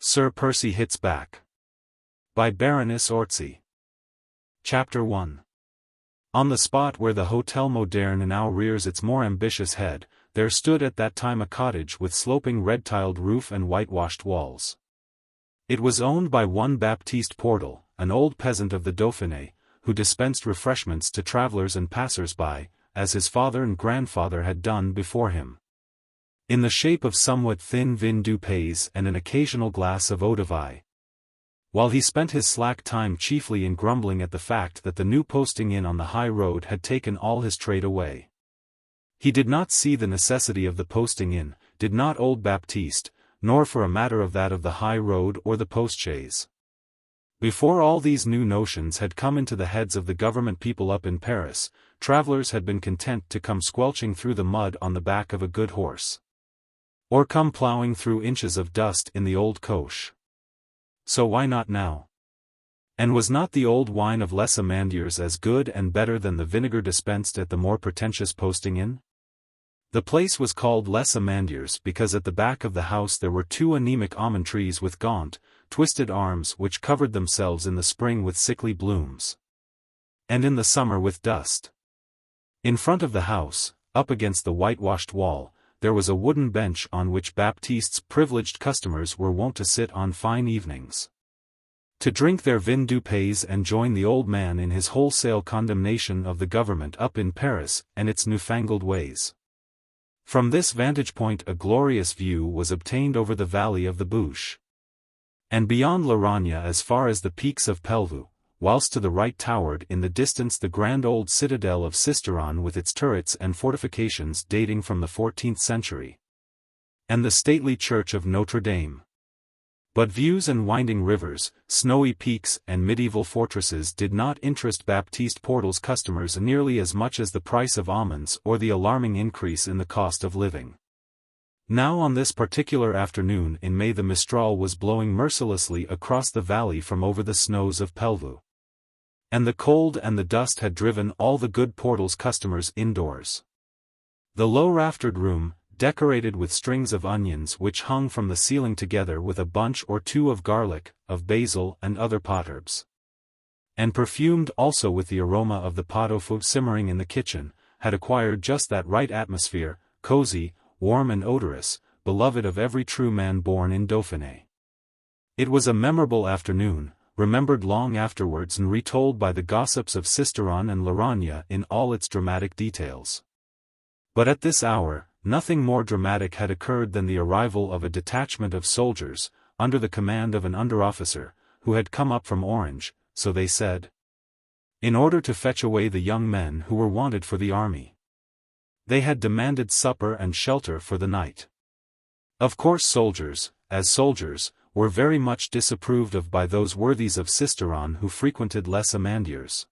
Sir Percy Hits Back. By Baroness Orczy. Chapter 1. On the spot where the Hotel Moderne now rears its more ambitious head, there stood at that time a cottage with sloping red-tiled roof and whitewashed walls. It was owned by one Baptiste Portal, an old peasant of the Dauphiné, who dispensed refreshments to travelers and passers-by, as his father and grandfather had done before him, in the shape of somewhat thin vin du pays and an occasional glass of eau-de-vie. While he spent his slack time chiefly in grumbling at the fact that the new posting inn on the high road had taken all his trade away. He did not see the necessity of the posting inn, did not old Baptiste, nor for a matter of that of the high road or the postchaise. Before all these new notions had come into the heads of the government people up in Paris, travelers had been content to come squelching through the mud on the back of a good horse, or come ploughing through inches of dust in the old coche. So why not now? And was not the old wine of Les Amandiers as good and better than the vinegar dispensed at the more pretentious posting inn? The place was called Les Amandiers because at the back of the house there were two anemic almond trees with gaunt, twisted arms which covered themselves in the spring with sickly blooms, and in the summer with dust. In front of the house, up against the whitewashed wall, there was a wooden bench on which Baptiste's privileged customers were wont to sit on fine evenings, to drink their vin du pays and join the old man in his wholesale condemnation of the government up in Paris and its newfangled ways. From this vantage point a glorious view was obtained over the valley of the Bouche, and beyond Laragne as far as the peaks of Pelvoux, whilst to the right towered in the distance the grand old citadel of Sisteron with its turrets and fortifications dating from the 14th century, and the stately church of Notre Dame. But views and winding rivers, snowy peaks and medieval fortresses did not interest Baptiste Portal's customers nearly as much as the price of almonds or the alarming increase in the cost of living. Now on this particular afternoon in May the Mistral was blowing mercilessly across the valley from over the snows of Pelvoux, and the cold and the dust had driven all the good Portal's customers indoors. The low-raftered room, decorated with strings of onions which hung from the ceiling together with a bunch or two of garlic, of basil and other pot herbs, and perfumed also with the aroma of the pot au feu simmering in the kitchen, had acquired just that right atmosphere, cozy, warm and odorous, beloved of every true man born in Dauphiné. It was a memorable afternoon, remembered long afterwards and retold by the gossips of Sisteron and Laragne in all its dramatic details. But at this hour, nothing more dramatic had occurred than the arrival of a detachment of soldiers, under the command of an under-officer, who had come up from Orange, so they said, in order to fetch away the young men who were wanted for the army. They had demanded supper and shelter for the night. Of course soldiers, as soldiers, were very much disapproved of by those worthies of Sisteron who frequented Les Amandiers.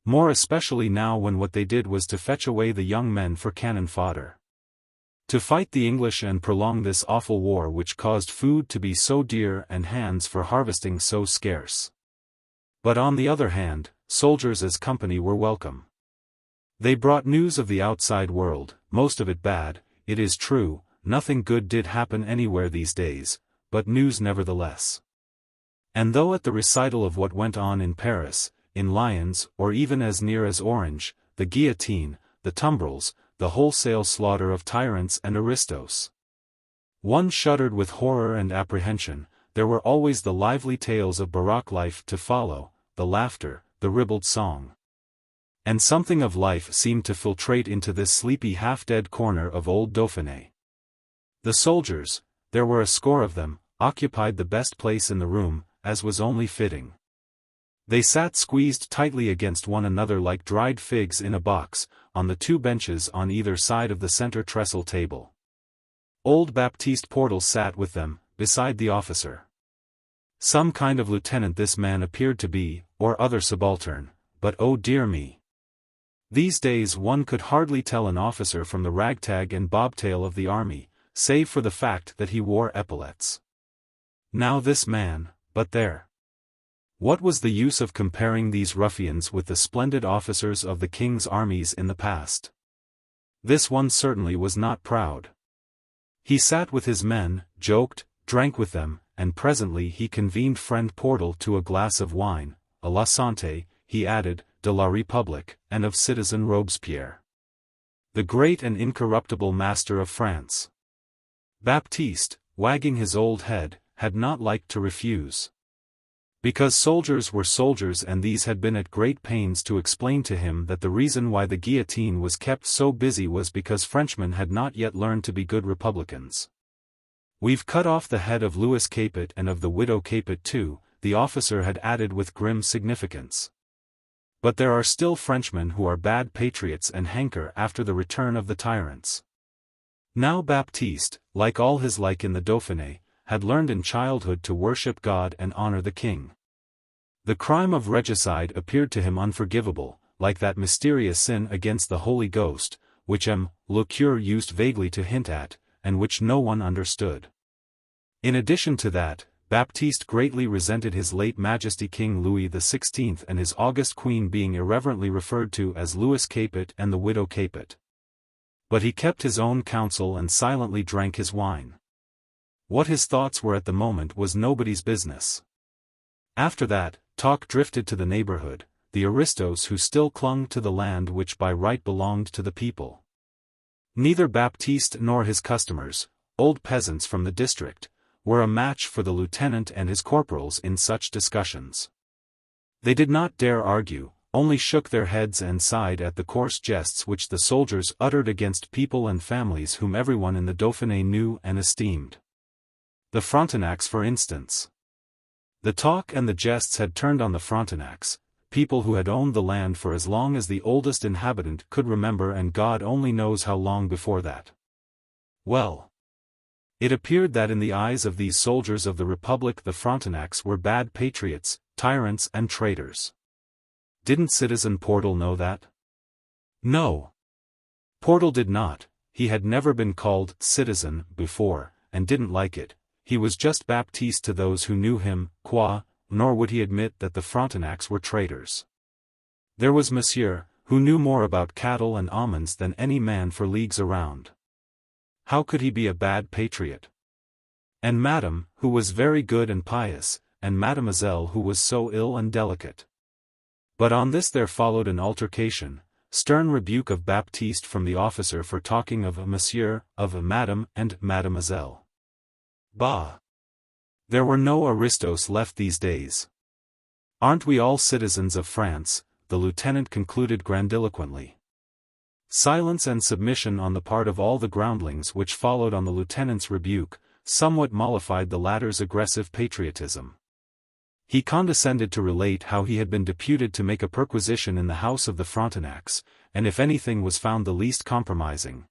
More especially now when what they did was to fetch away the young men for cannon fodder, to fight the English and prolong this awful war which caused food to be so dear and hands for harvesting so scarce. But on the other hand, soldiers as company were welcome. They brought news of the outside world, most of it bad, it is true, nothing good did happen anywhere these days, but news nevertheless. And though at the recital of what went on in Paris, in Lyons or even as near as Orange, the guillotine, the tumbrils, the wholesale slaughter of tyrants and aristos, one shuddered with horror and apprehension, there were always the lively tales of Baroque life to follow, the laughter, the ribald song. And something of life seemed to filtrate into this sleepy half-dead corner of old Dauphiné. The soldiers, there were a score of them, occupied the best place in the room, as was only fitting. They sat squeezed tightly against one another like dried figs in a box, on the two benches on either side of the center trestle table. Old Baptiste Portal sat with them, beside the officer. Some kind of lieutenant this man appeared to be, or other subaltern, but oh dear me. These days one could hardly tell an officer from the ragtag and bobtail of the army, save for the fact that he wore epaulettes. Now this man, but there. What was the use of comparing these ruffians with the splendid officers of the king's armies in the past? This one certainly was not proud. He sat with his men, joked, drank with them, and presently he convened friend Portal to a glass of wine, a la Santé, he added, de la République, and of citizen Robespierre, the great and incorruptible master of France. Baptiste, wagging his old head, had not liked to refuse. Because soldiers were soldiers, and these had been at great pains to explain to him that the reason why the guillotine was kept so busy was because Frenchmen had not yet learned to be good republicans. "We've cut off the head of Louis Capet and of the widow Capet too," the officer had added with grim significance. "But there are still Frenchmen who are bad patriots and hanker after the return of the tyrants." Now Baptiste, like all his like in the Dauphiné, had learned in childhood to worship God and honor the king. The crime of regicide appeared to him unforgivable, like that mysterious sin against the Holy Ghost, which le Curé used vaguely to hint at, and which no one understood. In addition to that, Baptiste greatly resented his late Majesty King Louis XVI and his august queen being irreverently referred to as Louis Capet and the widow Capet. But he kept his own counsel and silently drank his wine. What his thoughts were at the moment was nobody's business. After that, talk drifted to the neighborhood, the aristos who still clung to the land which by right belonged to the people. Neither Baptiste nor his customers, old peasants from the district, were a match for the lieutenant and his corporals in such discussions. They did not dare argue, only shook their heads and sighed at the coarse jests which the soldiers uttered against people and families whom everyone in the Dauphiné knew and esteemed. The Frontenacs, for instance. The talk and the jests had turned on the Frontenacs, people who had owned the land for as long as the oldest inhabitant could remember, and God only knows how long before that. Well, it appeared that in the eyes of these soldiers of the Republic the Frontenacs were bad patriots, tyrants and traitors. Didn't citizen Portal know that? No. Portal did not. He had never been called citizen before, and didn't like it. He was just Baptiste to those who knew him, nor would he admit that the Frontenacs were traitors. There was Monsieur, who knew more about cattle and almonds than any man for leagues around. How could he be a bad patriot? And Madame, who was very good and pious, and Mademoiselle who was so ill and delicate. But on this there followed an altercation, stern rebuke of Baptiste from the officer for talking of a Monsieur, of a Madame and Mademoiselle. Bah! There were no aristos left these days. "Aren't we all citizens of France?" the lieutenant concluded grandiloquently. Silence and submission on the part of all the groundlings which followed on the lieutenant's rebuke, somewhat mollified the latter's aggressive patriotism. He condescended to relate how he had been deputed to make a perquisition in the house of the Frontenacs, and if anything was found the least compromising,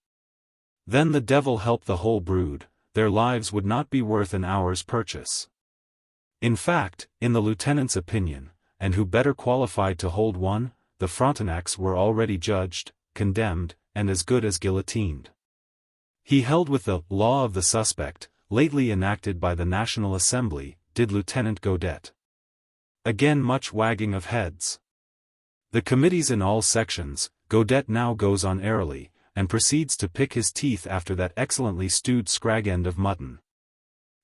then the devil help the whole brood, their lives would not be worth an hour's purchase. In fact, in the lieutenant's opinion, and who better qualified to hold one, the Frontenacs were already judged, condemned, and as good as guillotined. He held with the law of the suspect, lately enacted by the National Assembly, did Lieutenant Godet. Again much wagging of heads. The committees in all sections, Godet now goes on airily, and proceeds to pick his teeth after that excellently stewed scrag end of mutton.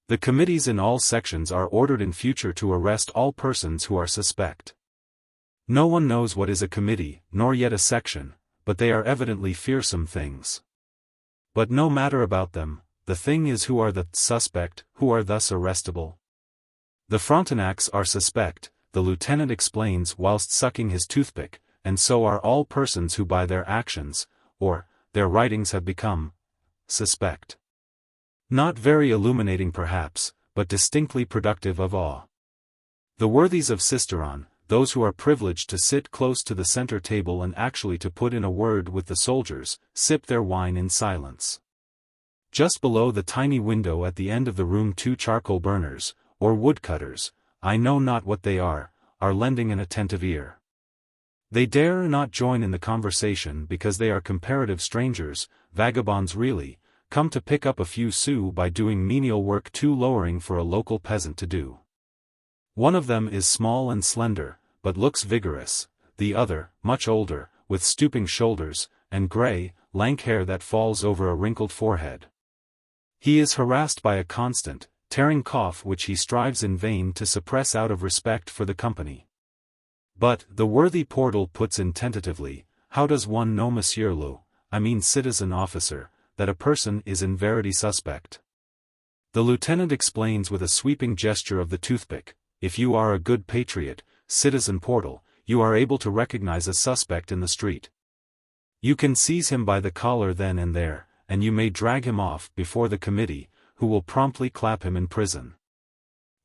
The committees in all sections are ordered in future to arrest all persons who are suspect. No one knows what is a committee, nor yet a section, but they are evidently fearsome things. But no matter about them, the thing is who are the suspect, who are thus arrestable. The Frontenacs are suspect, the lieutenant explains whilst sucking his toothpick, and so are all persons who by their actions, or their writings have become suspect. Not very illuminating perhaps, but distinctly productive of awe. The worthies of Sisteron, those who are privileged to sit close to the center table and actually to put in a word with the soldiers, sip their wine in silence. Just below the tiny window at the end of the room 2 charcoal burners, or woodcutters, I know not what they are lending an attentive ear. They dare not join in the conversation because they are comparative strangers, vagabonds really, come to pick up a few sous by doing menial work too lowering for a local peasant to do. One of them is small and slender, but looks vigorous, the other, much older, with stooping shoulders, and grey, lank hair that falls over a wrinkled forehead. He is harassed by a constant, tearing cough which he strives in vain to suppress out of respect for the company. But, the worthy Portal puts in tentatively, how does one know, Monsieur citizen officer, that a person is in verity suspect? The lieutenant explains with a sweeping gesture of the toothpick, if you are a good patriot, citizen Portal, you are able to recognize a suspect in the street. You can seize him by the collar then and there, and you may drag him off before the committee, who will promptly clap him in prison.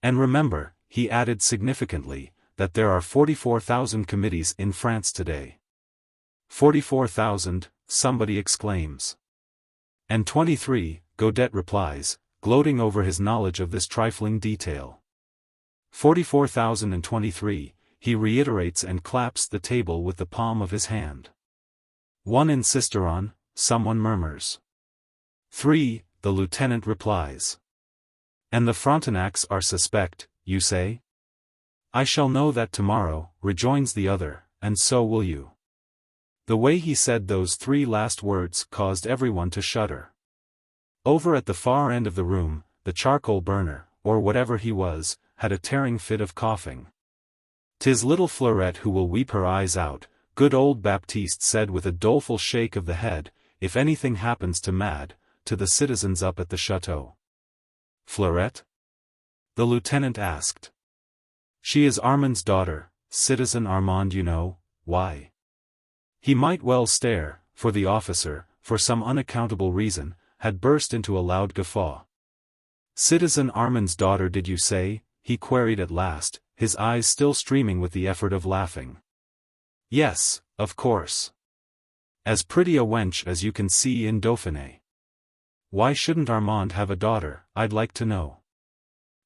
And remember, he added significantly, that there are 44,000 committees in France today. 44,000, somebody exclaims. And 23, Godet replies, gloating over his knowledge of this trifling detail. 44,023, he reiterates and claps the table with the palm of his hand. One insister on, someone murmurs. 3, the lieutenant replies. And the Frontenacs are suspect, you say? I shall know that tomorrow, rejoins the other, and so will you. The way he said those 3 last words caused everyone to shudder. Over at the far end of the room, the charcoal burner, or whatever he was, had a tearing fit of coughing. "'Tis little Fleurette who will weep her eyes out," good old Baptiste said with a doleful shake of the head, "if anything happens to Mad, to the citizens up at the chateau." "Fleurette?" the lieutenant asked. "She is Armand's daughter, citizen Armand, you know. Why?" He might well stare, for the officer, for some unaccountable reason, had burst into a loud guffaw. "Citizen Armand's daughter, did you say?" he queried at last, his eyes still streaming with the effort of laughing. "Yes, of course. As pretty a wench as you can see in Dauphiné. Why shouldn't Armand have a daughter, I'd like to know?"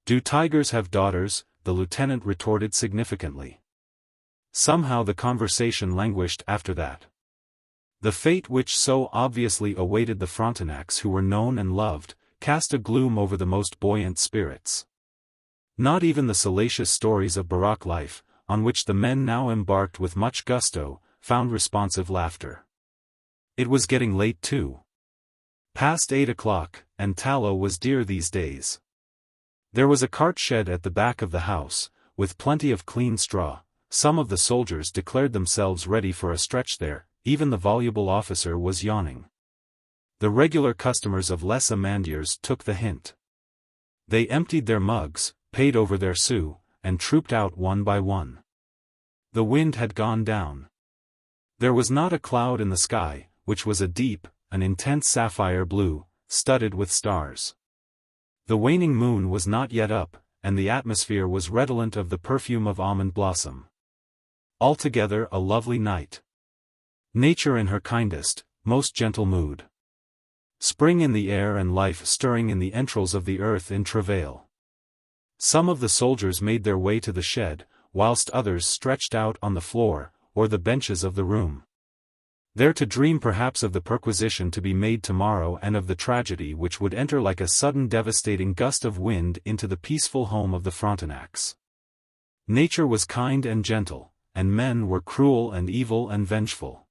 "Do tigers have daughters?" the lieutenant retorted significantly. Somehow the conversation languished after that. The fate which so obviously awaited the Frontenacs who were known and loved, cast a gloom over the most buoyant spirits. Not even the salacious stories of Baroque life, on which the men now embarked with much gusto, found responsive laughter. It was getting late too. Past 8 o'clock, and tallow was dear these days. There was a cart shed at the back of the house, with plenty of clean straw. Some of the soldiers declared themselves ready for a stretch there, even the voluble officer was yawning. The regular customers of Les Amandiers took the hint. They emptied their mugs, paid over their sous, and trooped out one by one. The wind had gone down. There was not a cloud in the sky, which was a deep, an intense sapphire blue, studded with stars. The waning moon was not yet up, and the atmosphere was redolent of the perfume of almond blossom. Altogether a lovely night. Nature in her kindest, most gentle mood. Spring in the air and life stirring in the entrails of the earth in travail. Some of the soldiers made their way to the shed, whilst others stretched out on the floor, or the benches of the room. There to dream perhaps of the perquisition to be made tomorrow and of the tragedy which would enter like a sudden devastating gust of wind into the peaceful home of the Frontenacs. Nature was kind and gentle, and men were cruel and evil and vengeful.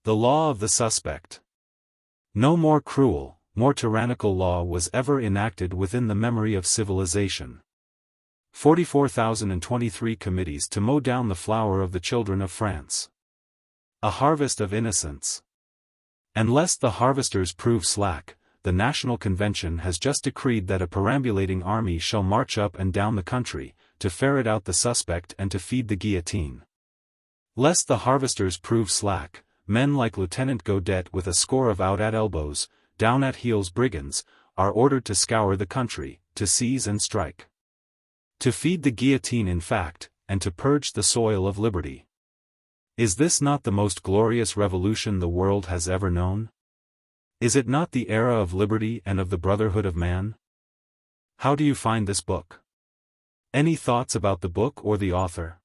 The law of the suspect. No more cruel, more tyrannical law was ever enacted within the memory of civilization. 44,023 committees to mow down the flower of the children of France. A harvest of innocence. And lest the harvesters prove slack, the National Convention has just decreed that a perambulating army shall march up and down the country, to ferret out the suspect and to feed the guillotine. Lest the harvesters prove slack, men like Lieutenant Godet with a score of out-at-elbows, down-at-heels brigands, are ordered to scour the country, to seize and strike. To feed the guillotine in fact, and to purge the soil of liberty. Is this not the most glorious revolution the world has ever known? Is it not the era of liberty and of the brotherhood of man? How do you find this book? Any thoughts about the book or the author?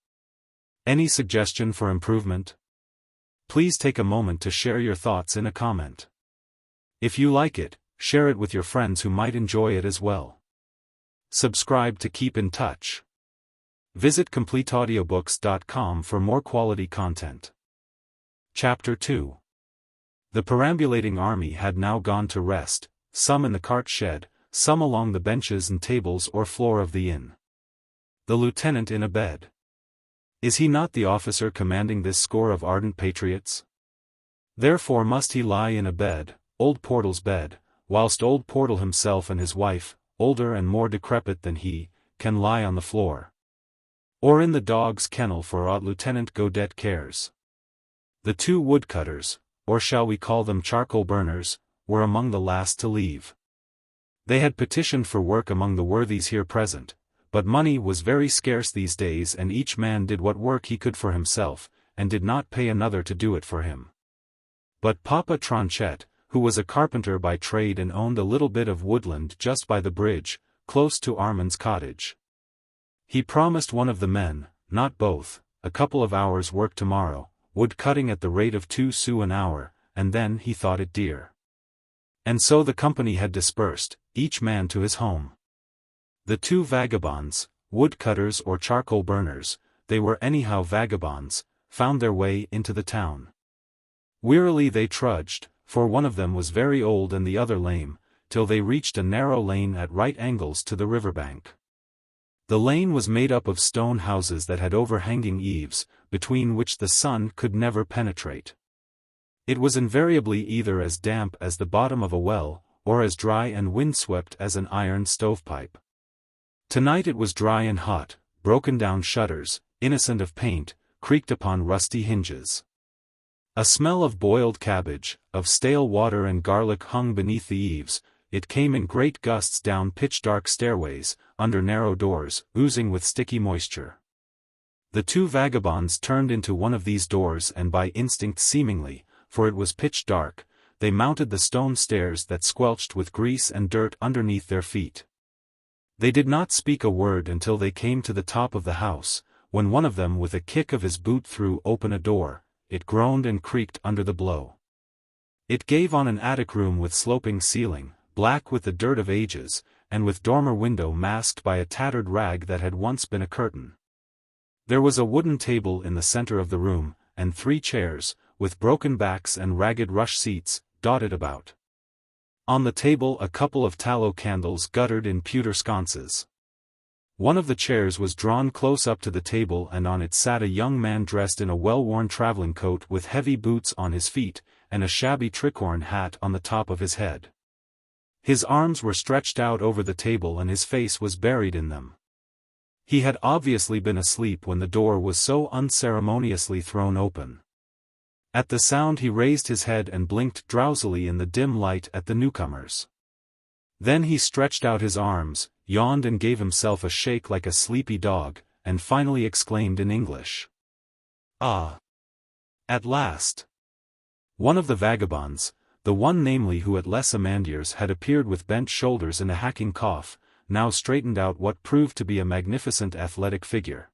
Any suggestion for improvement? Please take a moment to share your thoughts in a comment. If you like it, share it with your friends who might enjoy it as well. Subscribe to keep in touch. Visit CompleteAudiobooks.com for more quality content. Chapter 2. The perambulating army had now gone to rest, some in the cart shed, some along the benches and tables or floor of the inn. The lieutenant in a bed. Is he not the officer commanding this score of ardent patriots? Therefore must he lie in a bed, old Portal's bed, whilst old Portal himself and his wife, older and more decrepit than he, can lie on the floor. Or in the dog's kennel for aught Lieutenant Godet cares. The two woodcutters, or shall we call them charcoal burners, were among the last to leave. They had petitioned for work among the worthies here present, but money was very scarce these days and each man did what work he could for himself, and did not pay another to do it for him. But Papa Tronchet, who was a carpenter by trade and owned a little bit of woodland just by the bridge, close to Armand's cottage. He promised one of the men, not both, a couple of hours' work tomorrow, wood cutting at the rate of 2 sous an hour, and then he thought it dear. And so the company had dispersed, each man to his home. The two vagabonds, woodcutters or charcoal burners, they were anyhow vagabonds, found their way into the town. Wearily they trudged, for one of them was very old and the other lame, till they reached a narrow lane at right angles to the riverbank. The lane was made up of stone houses that had overhanging eaves, between which the sun could never penetrate. It was invariably either as damp as the bottom of a well, or as dry and windswept as an iron stovepipe. Tonight it was dry and hot, broken-down shutters, innocent of paint, creaked upon rusty hinges. A smell of boiled cabbage, of stale water and garlic hung beneath the eaves. It came in great gusts down pitch-dark stairways, under narrow doors, oozing with sticky moisture. The two vagabonds turned into one of these doors and by instinct seemingly, for it was pitch dark, they mounted the stone stairs that squelched with grease and dirt underneath their feet. They did not speak a word until they came to the top of the house, when one of them with a kick of his boot threw open a door. It groaned and creaked under the blow. It gave on an attic room with sloping ceiling, black with the dirt of ages, and with dormer window masked by a tattered rag that had once been a curtain. There was a wooden table in the center of the room, and 3 chairs, with broken backs and ragged rush seats, dotted about. On the table a couple of tallow candles guttered in pewter sconces. One of the chairs was drawn close up to the table and on it sat a young man dressed in a well-worn traveling coat with heavy boots on his feet, and a shabby tricorn hat on the top of his head. His arms were stretched out over the table and his face was buried in them. He had obviously been asleep when the door was so unceremoniously thrown open. At the sound he raised his head and blinked drowsily in the dim light at the newcomers. Then he stretched out his arms, yawned and gave himself a shake like a sleepy dog, and finally exclaimed in English. "Ah! At last!" One of the vagabonds, the one namely who at Les Amandiers had appeared with bent shoulders and a hacking cough, now straightened out what proved to be a magnificent athletic figure.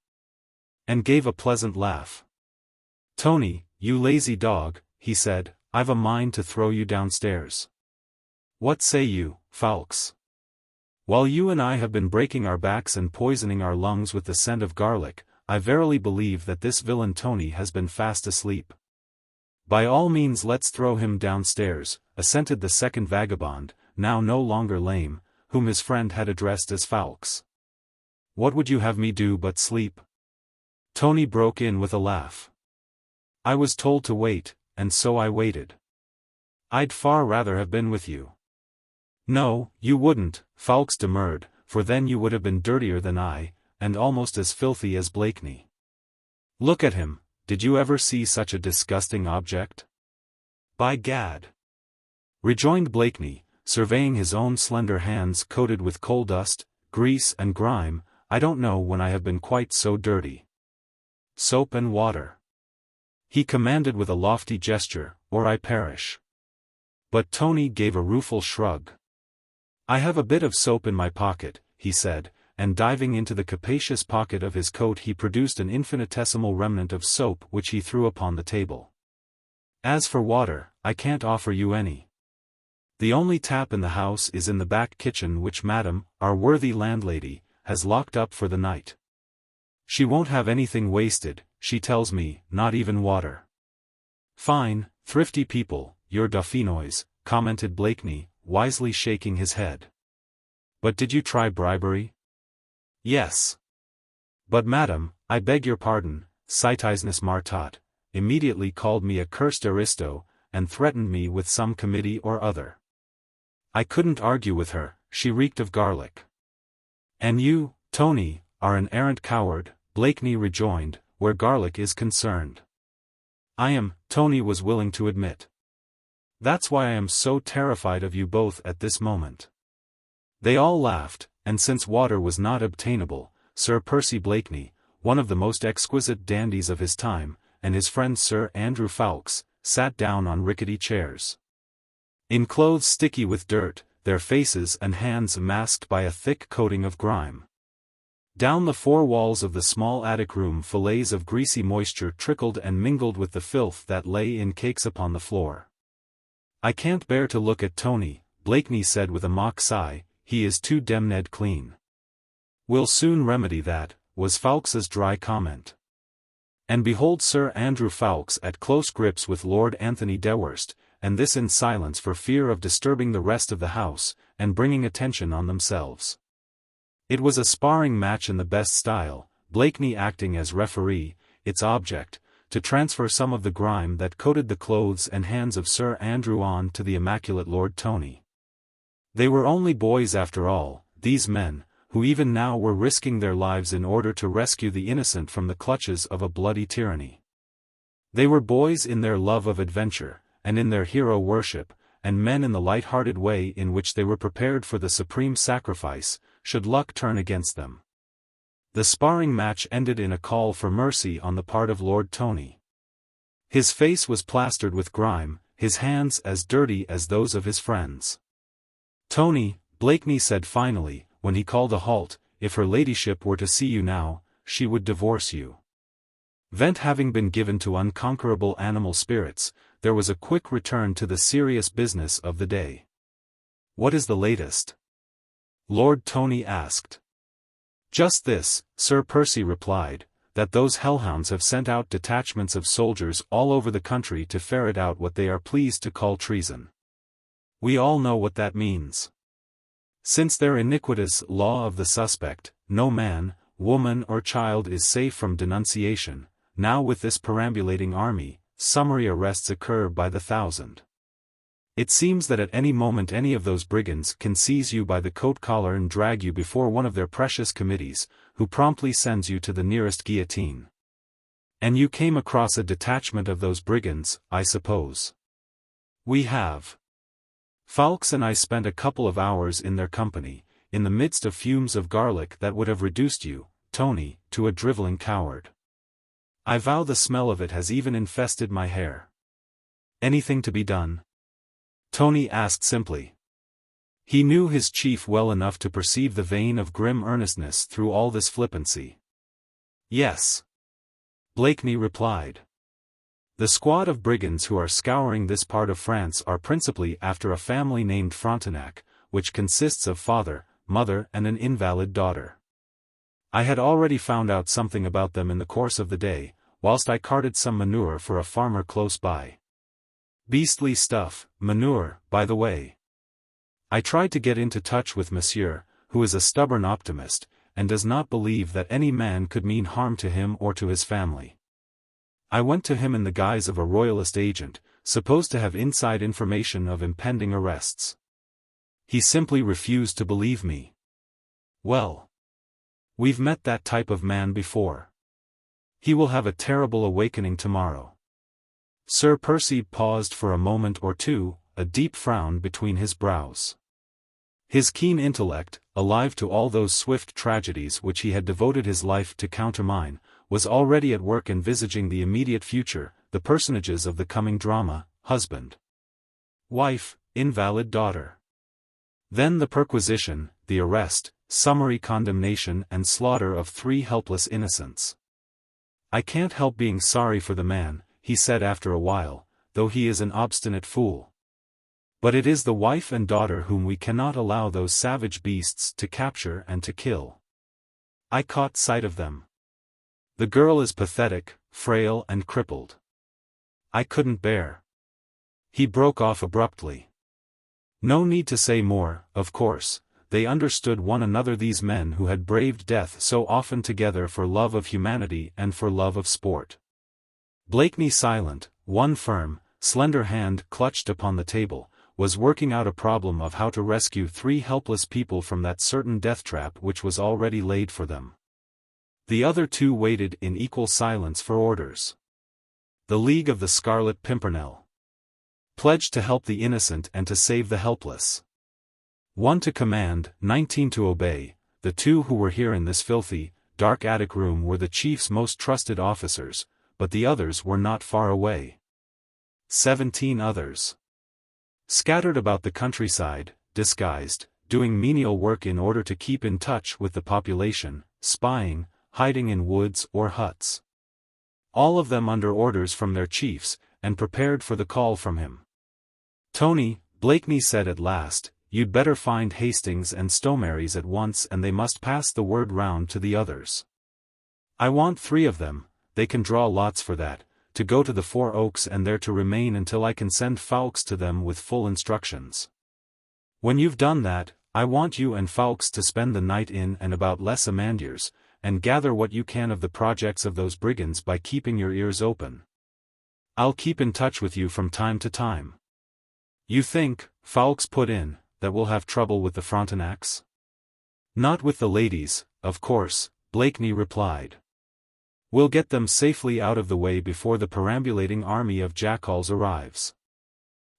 And gave a pleasant laugh. "Tony, you lazy dog," he said, "I've a mind to throw you downstairs. What say you, Fawkes? While you and I have been breaking our backs and poisoning our lungs with the scent of garlic, I verily believe that this villain Tony has been fast asleep." "By all means let's throw him downstairs," assented the second vagabond, now no longer lame, whom his friend had addressed as Fawkes. "What would you have me do but sleep?" Tony broke in with a laugh. "I was told to wait, and so I waited. I'd far rather have been with you." "No, you wouldn't," Fawkes demurred, "for then you would have been dirtier than I, and almost as filthy as Blakeney. Look at him, did you ever see such a disgusting object?" "By gad!" rejoined Blakeney, surveying his own slender hands coated with coal dust, grease and grime, "I don't know when I have been quite so dirty. Soap and water," he commanded with a lofty gesture, "or I perish." But Tony gave a rueful shrug. "I have a bit of soap in my pocket," he said, and diving into the capacious pocket of his coat he produced an infinitesimal remnant of soap which he threw upon the table. "As for water, I can't offer you any. The only tap in the house is in the back kitchen which Madam, our worthy landlady, has locked up for the night. She won't have anything wasted, she tells me, not even water." "Fine, thrifty people, your Dauphinois," commented Blakeney, wisely shaking his head. But did you try bribery? Yes. But madam, I beg your pardon, XXIX Martot, immediately called me a cursed aristo, and threatened me with some committee or other. I couldn't argue with her, she reeked of garlic. And you, Tony, are an arrant coward, Blakeney rejoined, where garlic is concerned. I am, Tony was willing to admit. That's why I am so terrified of you both at this moment. They all laughed, and since water was not obtainable, Sir Percy Blakeney, one of the most exquisite dandies of his time, and his friend Sir Andrew Ffoulkes, sat down on rickety chairs. In clothes sticky with dirt, their faces and hands masked by a thick coating of grime. Down the four walls of the small attic room fillets of greasy moisture trickled and mingled with the filth that lay in cakes upon the floor. I can't bear to look at Tony, Blakeney said with a mock sigh, he is too demned clean. We'll soon remedy that, was Ffoulkes's dry comment. And behold Sir Andrew Ffoulkes at close grips with Lord Anthony Dewhurst, and this in silence for fear of disturbing the rest of the house, and bringing attention on themselves. It was a sparring match in the best style, Blakeney acting as referee, its object, to transfer some of the grime that coated the clothes and hands of Sir Andrew on to the immaculate Lord Tony. They were only boys after all, these men, who even now were risking their lives in order to rescue the innocent from the clutches of a bloody tyranny. They were boys in their love of adventure, and in their hero worship, and men in the light-hearted way in which they were prepared for the supreme sacrifice, should luck turn against them. The sparring match ended in a call for mercy on the part of Lord Tony. His face was plastered with grime, his hands as dirty as those of his friends. Tony, Blakeney said finally, when he called a halt, if her ladyship were to see you now, she would divorce you. Vent having been given to unconquerable animal spirits, there was a quick return to the serious business of the day. What is the latest? Lord Tony asked. Just this, Sir Percy replied, that those hellhounds have sent out detachments of soldiers all over the country to ferret out what they are pleased to call treason. We all know what that means. Since their iniquitous law of the suspect, no man, woman or child is safe from denunciation, now with this perambulating army, summary arrests occur by the thousand. It seems that at any moment any of those brigands can seize you by the coat-collar and drag you before one of their precious committees, who promptly sends you to the nearest guillotine. And you came across a detachment of those brigands, I suppose. We have. Ffoulkes and I spent a couple of hours in their company, in the midst of fumes of garlic that would have reduced you, Tony, to a drivelling coward. I vow the smell of it has even infested my hair. Anything to be done? Tony asked simply. He knew his chief well enough to perceive the vein of grim earnestness through all this flippancy. Yes. Blakeney replied. The squad of brigands who are scouring this part of France are principally after a family named Frontenac, which consists of father, mother and an invalid daughter. I had already found out something about them in the course of the day, whilst I carted some manure for a farmer close by. Beastly stuff, manure, by the way. I tried to get into touch with Monsieur, who is a stubborn optimist, and does not believe that any man could mean harm to him or to his family. I went to him in the guise of a royalist agent, supposed to have inside information of impending arrests. He simply refused to believe me. Well. We've met that type of man before. He will have a terrible awakening tomorrow. Sir Percy paused for a moment or two, a deep frown between his brows. His keen intellect, alive to all those swift tragedies which he had devoted his life to countermine, was already at work envisaging the immediate future, the personages of the coming drama, husband, wife, invalid daughter. Then the perquisition, the arrest, summary condemnation and slaughter of 3 helpless innocents. I can't help being sorry for the man, he said after a while, though he is an obstinate fool. But it is the wife and daughter whom we cannot allow those savage beasts to capture and to kill. I caught sight of them. The girl is pathetic, frail and crippled. I couldn't bear. He broke off abruptly. No need to say more, of course, they understood one another, these men who had braved death so often together for love of humanity and for love of sport. Blakeney, silent, one firm, slender hand clutched upon the table, was working out a problem of how to rescue three helpless people from that certain death trap which was already laid for them. The other two waited in equal silence for orders. The League of the Scarlet Pimpernel. Pledged to help the innocent and to save the helpless. 1 to command, 19 to obey. The two who were here in this filthy, dark attic room were the chief's most trusted officers, but the others were not far away. 17 others. Scattered about the countryside, disguised, doing menial work in order to keep in touch with the population, spying, hiding in woods or huts. All of them under orders from their chiefs, and prepared for the call from him. "Tony," Blakeney said at last, "you'd better find Hastings and Stomaries at once, and they must pass the word round to the others. I want 3 of them, they can draw lots for that, to go to the Four Oaks and there to remain until I can send Fawkes to them with full instructions. When you've done that, I want you and Fawkes to spend the night in and about Les Amandiers, and gather what you can of the projects of those brigands by keeping your ears open. I'll keep in touch with you from time to time." "You think," Fawkes put in, "that we'll have trouble with the Frontenacs?" "Not with the ladies, of course," Blakeney replied. "We'll get them safely out of the way before the perambulating army of jackalls arrives.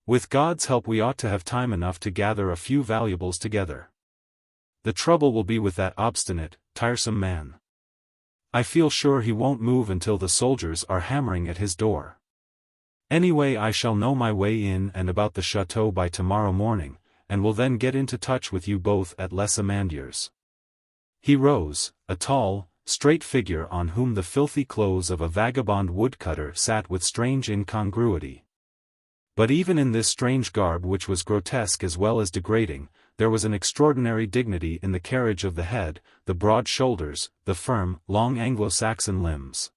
With God's help we ought to have time enough to gather a few valuables together. The trouble will be with that obstinate, tiresome man. I feel sure he won't move until the soldiers are hammering at his door. Anyway, I shall know my way in and about the chateau by tomorrow morning, and will then get into touch with you both at Les Amandiers." He rose, a tall, straight figure on whom the filthy clothes of a vagabond woodcutter sat with strange incongruity. But even in this strange garb, which was grotesque as well as degrading, there was an extraordinary dignity in the carriage of the head, the broad shoulders, the firm, long Anglo-Saxon limbs.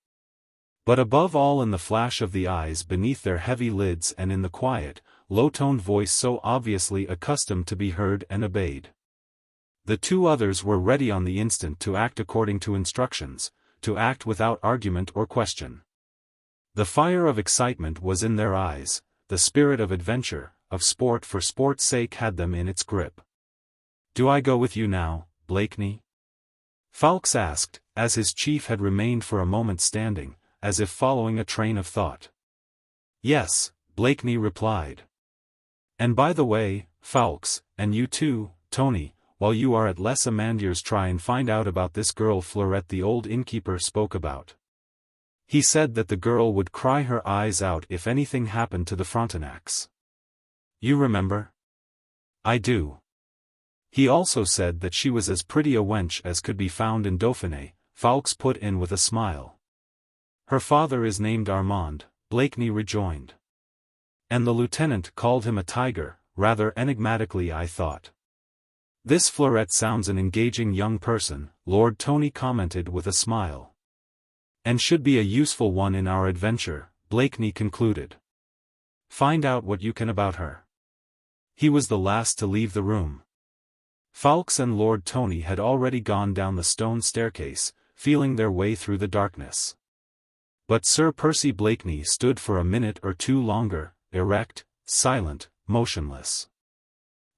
But above all in the flash of the eyes beneath their heavy lids, and in the quiet, low-toned voice so obviously accustomed to be heard and obeyed. The 2 others were ready on the instant to act according to instructions, to act without argument or question. The fire of excitement was in their eyes, the spirit of adventure, of sport for sport's sake had them in its grip. "Do I go with you now, Blakeney?" Fawkes asked, as his chief had remained for a moment standing, as if following a train of thought. "Yes," Blakeney replied. "And by the way, Fawkes, and you too, Tony, while you are at Les Amandiers try and find out about this girl Fleurette the old innkeeper spoke about. He said that the girl would cry her eyes out if anything happened to the Frontenacs. You remember?" "I do." "He also said that she was as pretty a wench as could be found in Dauphiné," Fawkes put in with a smile. "Her father is named Armand," Blakeney rejoined. "And the lieutenant called him a tiger, rather enigmatically, I thought." "This Fleurette sounds an engaging young person," Lord Tony commented with a smile. "And should be a useful one in our adventure," Blakeney concluded. "Find out what you can about her." He was the last to leave the room. Fawkes and Lord Tony had already gone down the stone staircase, feeling their way through the darkness. But Sir Percy Blakeney stood for a minute or two longer, erect, silent, motionless.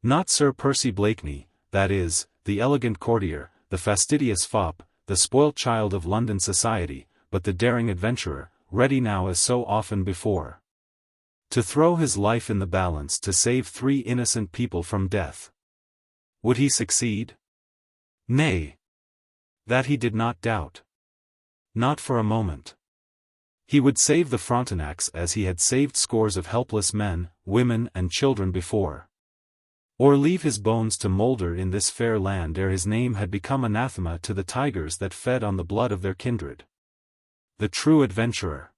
Not Sir Percy Blakeney, that is, the elegant courtier, the fastidious fop, the spoilt child of London society, but the daring adventurer, ready now as so often before to throw his life in the balance to save 3 innocent people from death. Would he succeed? Nay. That he did not doubt. Not for a moment. He would save the Frontenacs as he had saved scores of helpless men, women and children before. Or leave his bones to moulder in this fair land ere his name had become anathema to the tigers that fed on the blood of their kindred. The true adventurer.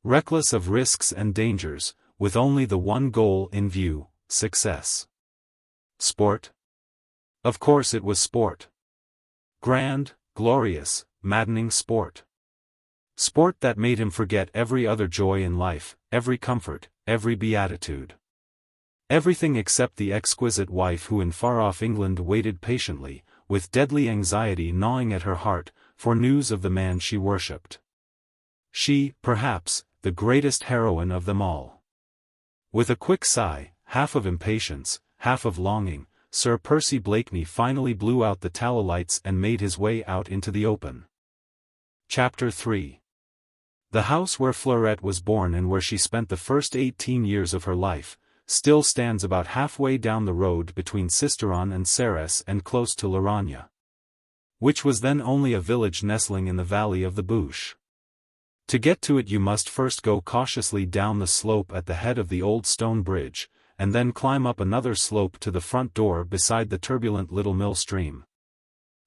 Reckless of risks and dangers, with only the one goal in view, success. Sport? Of course it was sport. Grand, glorious, maddening sport. Sport that made him forget every other joy in life, every comfort, every beatitude. Everything except the exquisite wife who in far-off England waited patiently, with deadly anxiety gnawing at her heart, for news of the man she worshipped. She, perhaps, the greatest heroine of them all. With a quick sigh, half of impatience, half of longing, Sir Percy Blakeney finally blew out the tallow lights and made his way out into the open. Chapter 3. The house where Fleurette was born and where she spent the first 18 years of her life, still stands about halfway down the road between Sisteron and Serres and close to Laragne, which was then only a village nestling in the valley of the Bouche. To get to it you must first go cautiously down the slope at the head of the old stone bridge, and then climb up another slope to the front door beside the turbulent little mill stream,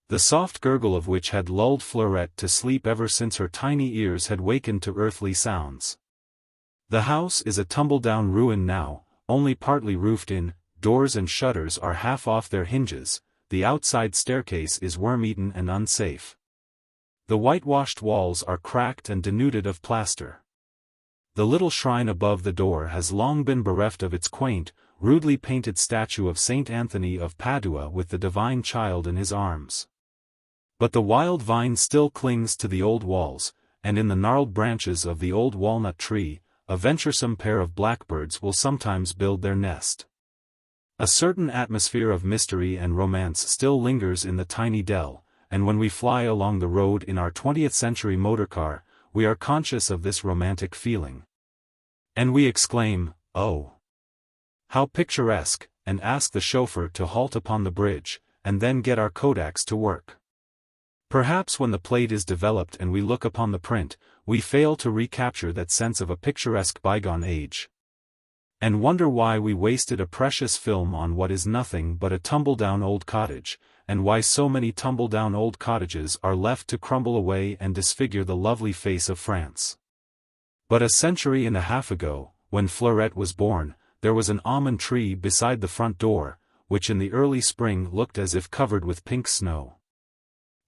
the soft gurgle of which had lulled Fleurette to sleep ever since her tiny ears had wakened to earthly sounds. The house is a tumble-down ruin now, only partly roofed in, doors and shutters are half off their hinges, the outside staircase is worm-eaten and unsafe. The whitewashed walls are cracked and denuded of plaster. The little shrine above the door has long been bereft of its quaint, rudely painted statue of Saint Anthony of Padua with the Divine Child in his arms. But the wild vine still clings to the old walls, and in the gnarled branches of the old walnut tree, a venturesome pair of blackbirds will sometimes build their nest. A certain atmosphere of mystery and romance still lingers in the tiny dell, and when we fly along the road in our 20th-century motorcar, we are conscious of this romantic feeling. And we exclaim, "Oh, how picturesque," and ask the chauffeur to halt upon the bridge, and then get our kodaks to work. Perhaps when the plate is developed and we look upon the print, we fail to recapture that sense of a picturesque bygone age, and wonder why we wasted a precious film on what is nothing but a tumble-down old cottage, and why so many tumble-down old cottages are left to crumble away and disfigure the lovely face of France. But a century and a half ago, when Fleurette was born, there was an almond tree beside the front door, which in the early spring looked as if covered with pink snow.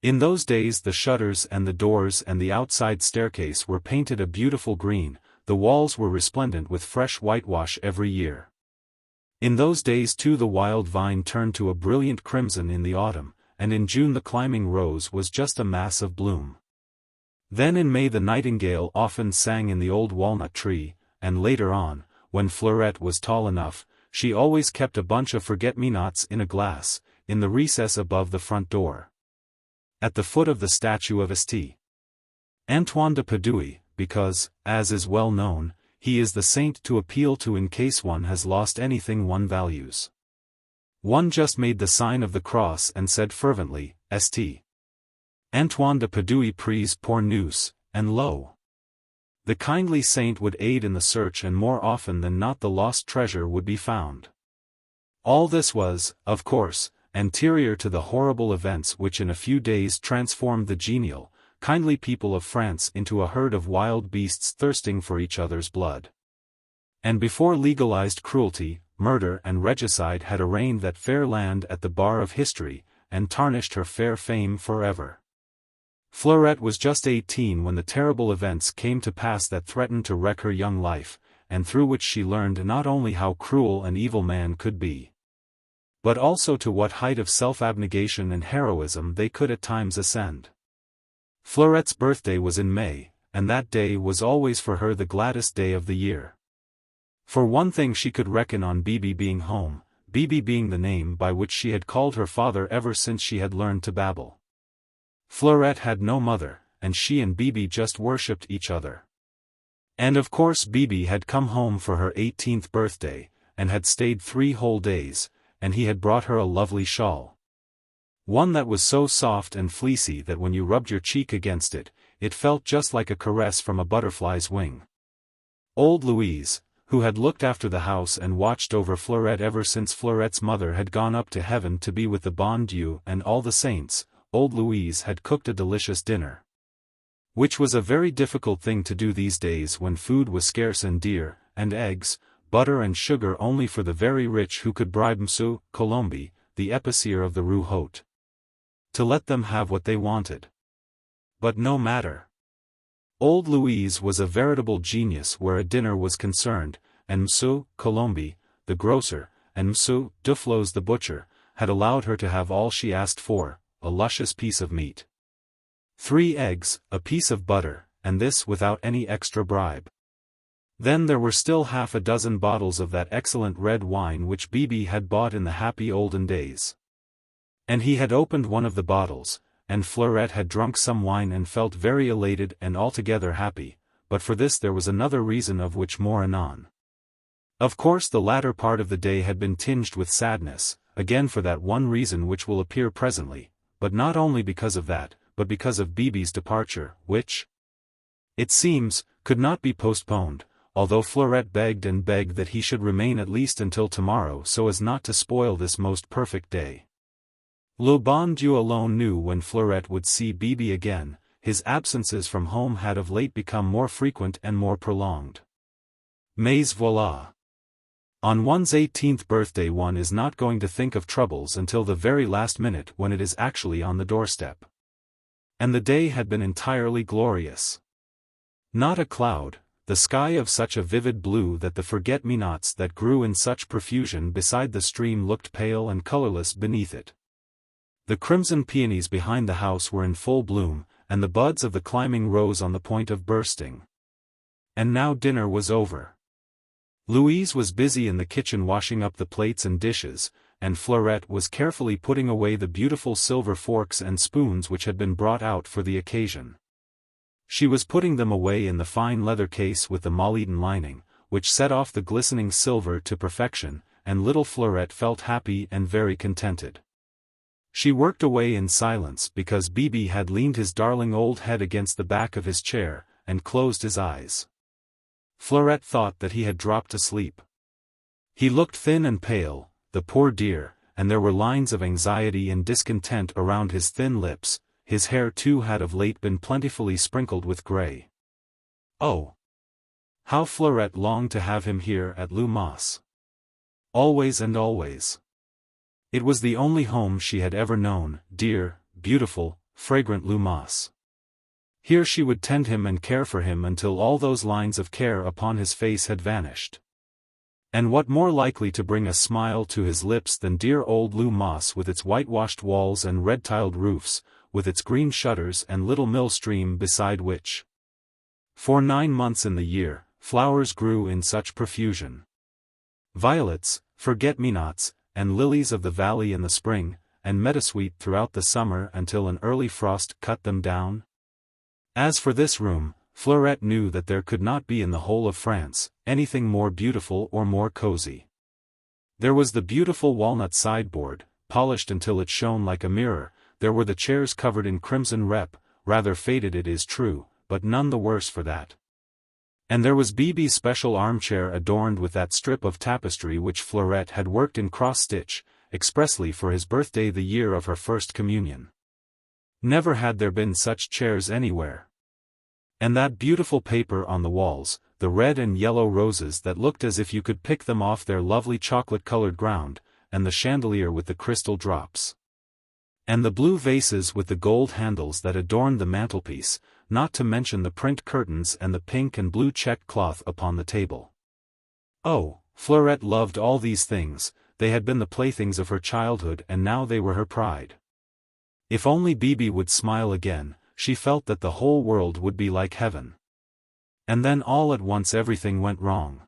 In those days the shutters and the doors and the outside staircase were painted a beautiful green, the walls were resplendent with fresh whitewash every year. In those days too the wild vine turned to a brilliant crimson in the autumn, and in June the climbing rose was just a mass of bloom. Then in May the nightingale often sang in the old walnut tree, and later on, when Fleurette was tall enough, she always kept a bunch of forget-me-nots in a glass, in the recess above the front door, at the foot of the statue of St. Antoine de Padoue, because, as is well known, he is the saint to appeal to in case one has lost anything one values. One just made the sign of the cross and said fervently, St. Antoine de Padoue pries pour nous, and lo! The kindly saint would aid in the search, and more often than not the lost treasure would be found. All this was, of course, anterior to the horrible events which in a few days transformed the genial, kindly people of France into a herd of wild beasts thirsting for each other's blood. And before legalized cruelty, murder and regicide had arraigned that fair land at the bar of history, and tarnished her fair fame forever. Fleurette was just 18 when the terrible events came to pass that threatened to wreck her young life, and through which she learned not only how cruel and evil man could be, but also to what height of self-abnegation and heroism they could at times ascend. Fleurette's birthday was in May, and that day was always for her the gladdest day of the year. For one thing she could reckon on Bibi being home, Bibi being the name by which she had called her father ever since she had learned to babble. Fleurette had no mother, and she and Bibi just worshipped each other. And of course Bibi had come home for her 18th birthday, and had stayed 3 whole days, and he had brought her a lovely shawl. One that was so soft and fleecy that when you rubbed your cheek against it, it felt just like a caress from a butterfly's wing. Old Louise, who had looked after the house and watched over Fleurette ever since Fleurette's mother had gone up to heaven to be with the bon Dieu and all the saints, old Louise had cooked a delicious dinner, which was a very difficult thing to do these days when food was scarce and dear, and eggs, butter and sugar only for the very rich who could bribe Monsieur Colombi, the épicier of the Rue Haute, to let them have what they wanted. But no matter. Old Louise was a veritable genius where a dinner was concerned, and Monsieur Colombi, the grocer, and Monsieur Duflos the butcher, had allowed her to have all she asked for, a luscious piece of meat, 3 eggs, a piece of butter, and this without any extra bribe. Then there were still half a dozen bottles of that excellent red wine which Bibi had bought in the happy olden days. And he had opened one of the bottles, and Fleurette had drunk some wine and felt very elated and altogether happy, but for this there was another reason of which more anon. Of course the latter part of the day had been tinged with sadness, again for that one reason which will appear presently, but not only because of that, but because of Bibi's departure, which, it seems, could not be postponed, although Fleurette begged and begged that he should remain at least until tomorrow so as not to spoil this most perfect day. Le bon Dieu alone knew when Fleurette would see Bibi again. His absences from home had of late become more frequent and more prolonged. Mais voilà. On one's 18th birthday one is not going to think of troubles until the very last minute when it is actually on the doorstep. And the day had been entirely glorious. Not a cloud, the sky of such a vivid blue that the forget-me-nots that grew in such profusion beside the stream looked pale and colorless beneath it. The crimson peonies behind the house were in full bloom, and the buds of the climbing rose on the point of bursting. And now dinner was over. Louise was busy in the kitchen washing up the plates and dishes, and Fleurette was carefully putting away the beautiful silver forks and spoons which had been brought out for the occasion. She was putting them away in the fine leather case with the moll-eaten lining, which set off the glistening silver to perfection, and little Fleurette felt happy and very contented. She worked away in silence because Bibi had leaned his darling old head against the back of his chair, and closed his eyes. Fleurette thought that he had dropped asleep. He looked thin and pale, the poor dear, and there were lines of anxiety and discontent around his thin lips. His hair too had of late been plentifully sprinkled with grey. Oh! How Fleurette longed to have him here at Lumos. Always and always. It was the only home she had ever known, dear, beautiful, fragrant Lumos. Here she would tend him and care for him until all those lines of care upon his face had vanished. And what more likely to bring a smile to his lips than dear old Lumos with its whitewashed walls and red-tiled roofs, with its green shutters and little mill stream beside which, for 9 months in the year, flowers grew in such profusion. Violets, forget-me-nots, and lilies of the valley in the spring, and meadowsweet throughout the summer until an early frost cut them down. As for this room, Fleurette knew that there could not be in the whole of France anything more beautiful or more cozy. There was the beautiful walnut sideboard, polished until it shone like a mirror. There were the chairs covered in crimson rep, rather faded it is true, but none the worse for that. And there was Bibi's special armchair adorned with that strip of tapestry which Fleurette had worked in cross-stitch, expressly for his birthday the year of her first communion. Never had there been such chairs anywhere. And that beautiful paper on the walls, the red and yellow roses that looked as if you could pick them off their lovely chocolate-colored ground, and the chandelier with the crystal drops. And the blue vases with the gold handles that adorned the mantelpiece, not to mention the print curtains and the pink and blue checked cloth upon the table. Oh, Fleurette loved all these things. They had been the playthings of her childhood and now they were her pride. If only Bibi would smile again, she felt that the whole world would be like heaven. And then all at once everything went wrong.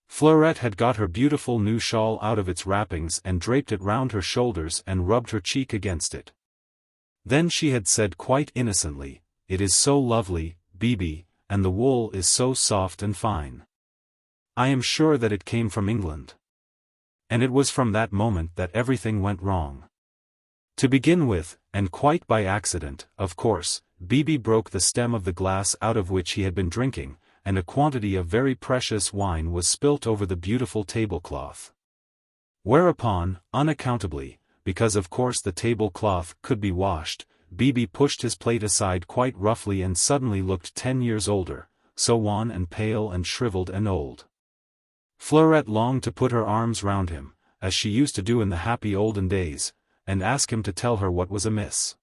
Fleurette had got her beautiful new shawl out of its wrappings and draped it round her shoulders and rubbed her cheek against it. Then she had said quite innocently, "It is so lovely, Bibi, and the wool is so soft and fine. I am sure that it came from England." And it was from that moment that everything went wrong. To begin with, and quite by accident, of course, Bibi broke the stem of the glass out of which he had been drinking, and a quantity of very precious wine was spilt over the beautiful tablecloth. Whereupon, unaccountably, because of course the tablecloth could be washed, Bibi pushed his plate aside quite roughly and suddenly looked 10 years older, so wan and pale and shriveled and old. Fleurette longed to put her arms round him, as she used to do in the happy olden days, and ask him to tell her what was amiss.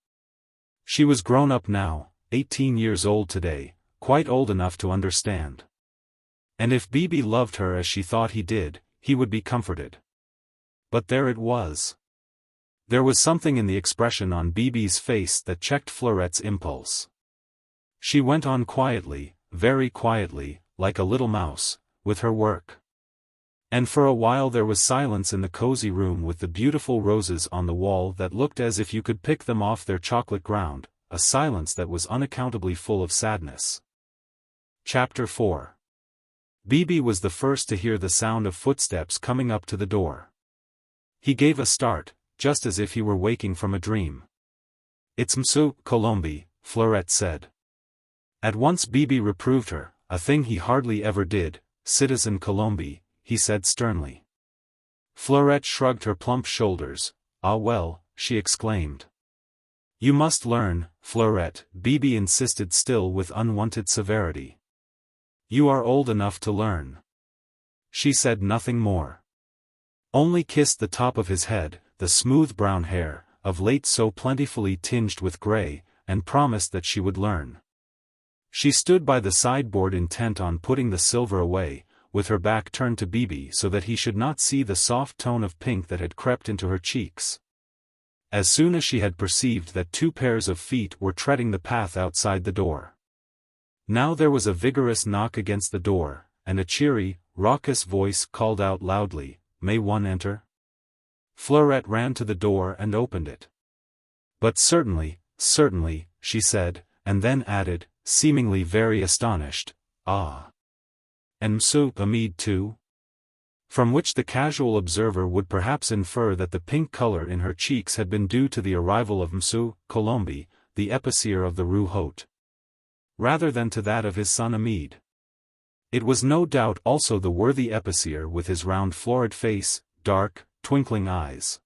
She was grown up now, 18 years old today, quite old enough to understand. And if Bibi loved her as she thought he did, he would be comforted. But there it was. There was something in the expression on Bibi's face that checked Fleurette's impulse. She went on quietly, very quietly, like a little mouse, with her work. And for a while there was silence in the cozy room with the beautiful roses on the wall that looked as if you could pick them off their chocolate ground, a silence that was unaccountably full of sadness. Chapter 4. Bibi was the first to hear the sound of footsteps coming up to the door. He gave a start, just as if he were waking from a dream. "It's Monsieur Colombe," Fleurette said. At once Bibi reproved her, a thing he hardly ever did. "Citizen Colombe," he said sternly. Fleurette shrugged her plump shoulders. "Ah well," she exclaimed. "You must learn, Fleurette," Bibi insisted still with unwonted severity. "You are old enough to learn." She said nothing more. Only kissed the top of his head, the smooth brown hair, of late so plentifully tinged with grey, and promised that she would learn. She stood by the sideboard intent on putting the silver away, with her back turned to Bibi so that he should not see the soft tone of pink that had crept into her cheeks. As soon as she had perceived that 2 pairs of feet were treading the path outside the door. Now there was a vigorous knock against the door, and a cheery, raucous voice called out loudly, "May one enter?" Fleurette ran to the door and opened it. "But certainly, certainly," she said, and then added, seemingly very astonished, "Ah. And Monsieur Hamid too?" From which the casual observer would perhaps infer that the pink color in her cheeks had been due to the arrival of Monsieur Colombe, the épicier of the Rue Haute, rather than to that of his son Hamid. It was no doubt also the worthy épicier with his round florid face, dark, twinkling eyes,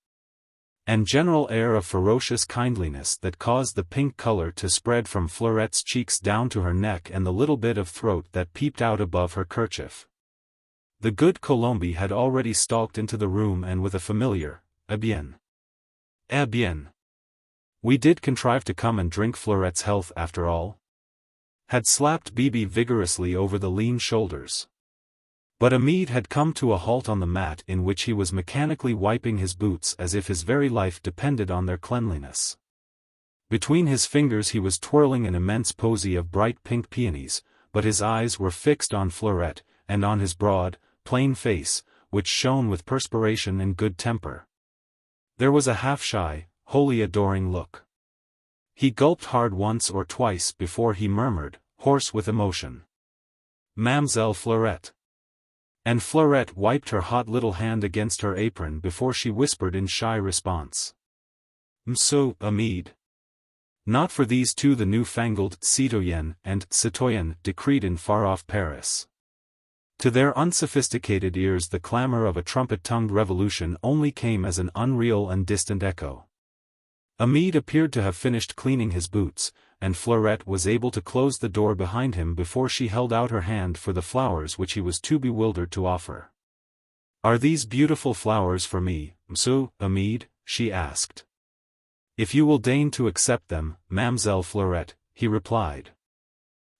and general air of ferocious kindliness that caused the pink color to spread from Fleurette's cheeks down to her neck and the little bit of throat that peeped out above her kerchief. The good Colombe had already stalked into the room and with a familiar, "Eh bien. Eh bien. We did contrive to come and drink Fleurette's health after all," had slapped Bibi vigorously over the lean shoulders. But Hamid had come to a halt on the mat in which he was mechanically wiping his boots as if his very life depended on their cleanliness. Between his fingers he was twirling an immense posy of bright pink peonies, but his eyes were fixed on Fleurette, and on his broad, plain face, which shone with perspiration and good temper, there was a half-shy, wholly adoring look. He gulped hard once or twice before he murmured, hoarse with emotion, "Mademoiselle Fleurette." And Fleurette wiped her hot little hand against her apron before she whispered in shy response, "Monsieur Hamid." Not for these two the new-fangled citoyen and citoyenne decreed in far-off Paris. To their unsophisticated ears the clamor of a trumpet-tongued revolution only came as an unreal and distant echo. Hamid appeared to have finished cleaning his boots, and Fleurette was able to close the door behind him before she held out her hand for the flowers which he was too bewildered to offer. "Are these beautiful flowers for me, Monsieur Hamid?" she asked. "If you will deign to accept them, Mademoiselle Fleurette," he replied.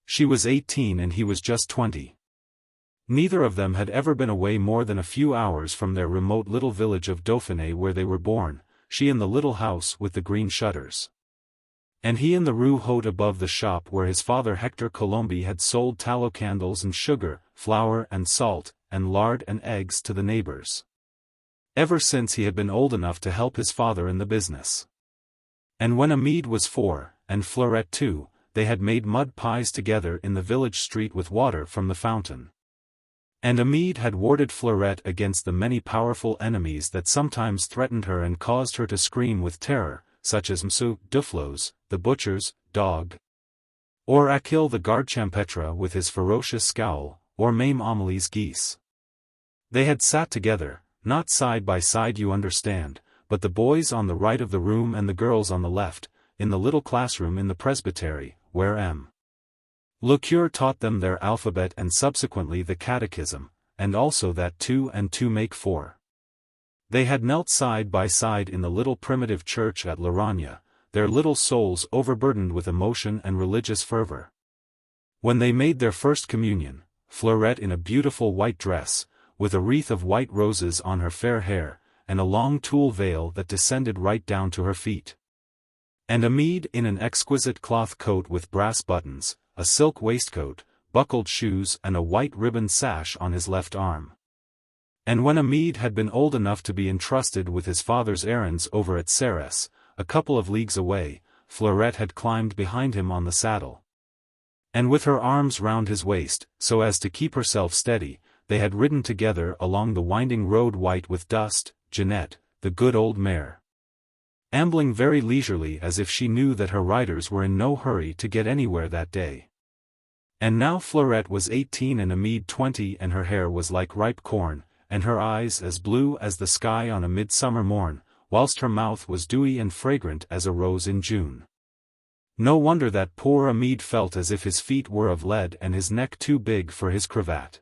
She was 18 and he was just 20. Neither of them had ever been away more than a few hours from their remote little village of Dauphiné where they were born, she in the little house with the green shutters, and he in the Rue Haute above the shop where his father Hector Colombe had sold tallow candles and sugar, flour and salt, and lard and eggs to the neighbors, ever since he had been old enough to help his father in the business. And when Hamid was 4, and Fleurette too, they had made mud pies together in the village street with water from the fountain. And Hamid had warded Fleurette against the many powerful enemies that sometimes threatened her and caused her to scream with terror, such as Monsieur Duflos, the butcher's dog, or Achille the guard champêtre with his ferocious scowl, or Mame Amelie's geese. They had sat together, not side by side you understand, but the boys on the right of the room and the girls on the left, in the little classroom in the presbytery, where M. Le Cure taught them their alphabet and subsequently the catechism, and also that 2 and 2 make 4. They had knelt side by side in the little primitive church at Laragne, their little souls overburdened with emotion and religious fervor. When they made their first communion, Fleurette in a beautiful white dress, with a wreath of white roses on her fair hair, and a long tulle veil that descended right down to her feet. And a maid in an exquisite cloth coat with brass buttons, a silk waistcoat, buckled shoes and a white ribbon sash on his left arm. And when a maid had been old enough to be entrusted with his father's errands over at Serres, a couple of leagues away, Fleurette had climbed behind him on the saddle. And with her arms round his waist, so as to keep herself steady, they had ridden together along the winding road white with dust, Jeanette, the good old mare, ambling very leisurely as if she knew that her riders were in no hurry to get anywhere that day. And now Fleurette was 18 and Amede 20, and her hair was like ripe corn, and her eyes as blue as the sky on a midsummer morn, whilst her mouth was dewy and fragrant as a rose in June. No wonder that poor Amede felt as if his feet were of lead and his neck too big for his cravat.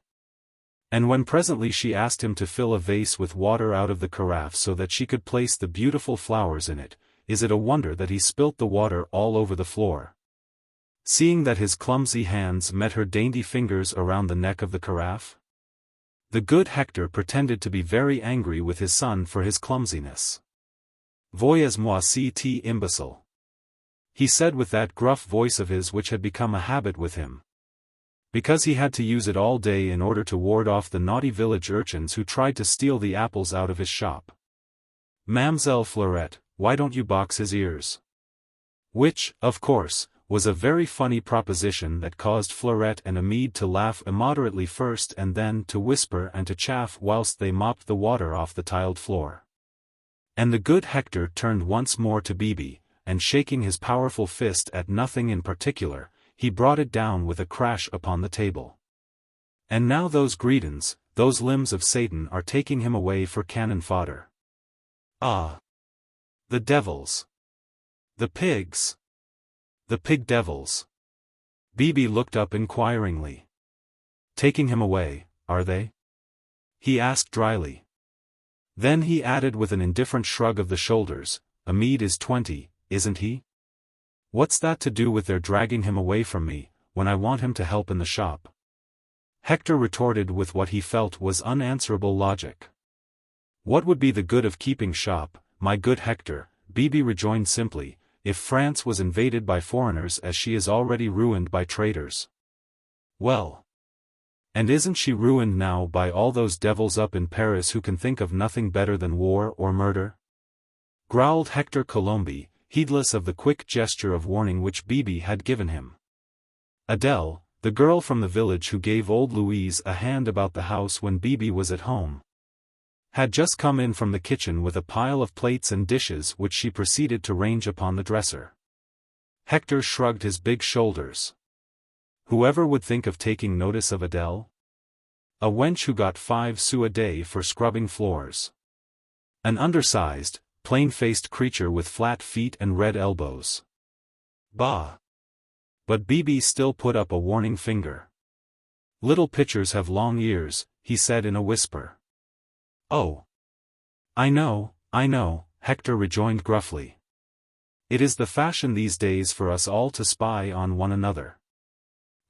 And when presently she asked him to fill a vase with water out of the carafe so that she could place the beautiful flowers in it, is it a wonder that he spilt the water all over the floor? Seeing that his clumsy hands met her dainty fingers around the neck of the carafe? The good Hector pretended to be very angry with his son for his clumsiness. Voyez-moi cet imbecile, he said with that gruff voice of his which had become a habit with him, because he had to use it all day in order to ward off the naughty village urchins who tried to steal the apples out of his shop. Mamselle Fleurette, why don't you box his ears? Which, of course, was a very funny proposition that caused Fleurette and Amede to laugh immoderately first and then to whisper and to chaff whilst they mopped the water off the tiled floor. And the good Hector turned once more to Bibi, and shaking his powerful fist at nothing in particular, he brought it down with a crash upon the table. And now those Gredins, those limbs of Satan are taking him away for cannon fodder. Ah! The devils! The pigs! The pig devils! Bibi looked up inquiringly. Taking him away, are they? He asked dryly. Then he added with an indifferent shrug of the shoulders, Amede is 20, isn't he? What's that to do with their dragging him away from me, when I want him to help in the shop? Hector retorted with what he felt was unanswerable logic. What would be the good of keeping shop, my good Hector? Bibi rejoined simply, if France was invaded by foreigners as she is already ruined by traitors. Well. And isn't she ruined now by all those devils up in Paris who can think of nothing better than war or murder? Growled Hector Colombi, heedless of the quick gesture of warning which Bibi had given him. Adele, the girl from the village who gave old Louise a hand about the house when Bibi was at home, had just come in from the kitchen with a pile of plates and dishes which she proceeded to range upon the dresser. Hector shrugged his big shoulders. Whoever would think of taking notice of Adele? A wench who got 5 sous a day for scrubbing floors. An undersized, plain-faced creature with flat feet and red elbows. Bah! But Bibi still put up a warning finger. Little pitchers have long ears, he said in a whisper. Oh! I know, Hector rejoined gruffly. It is the fashion these days for us all to spy on one another.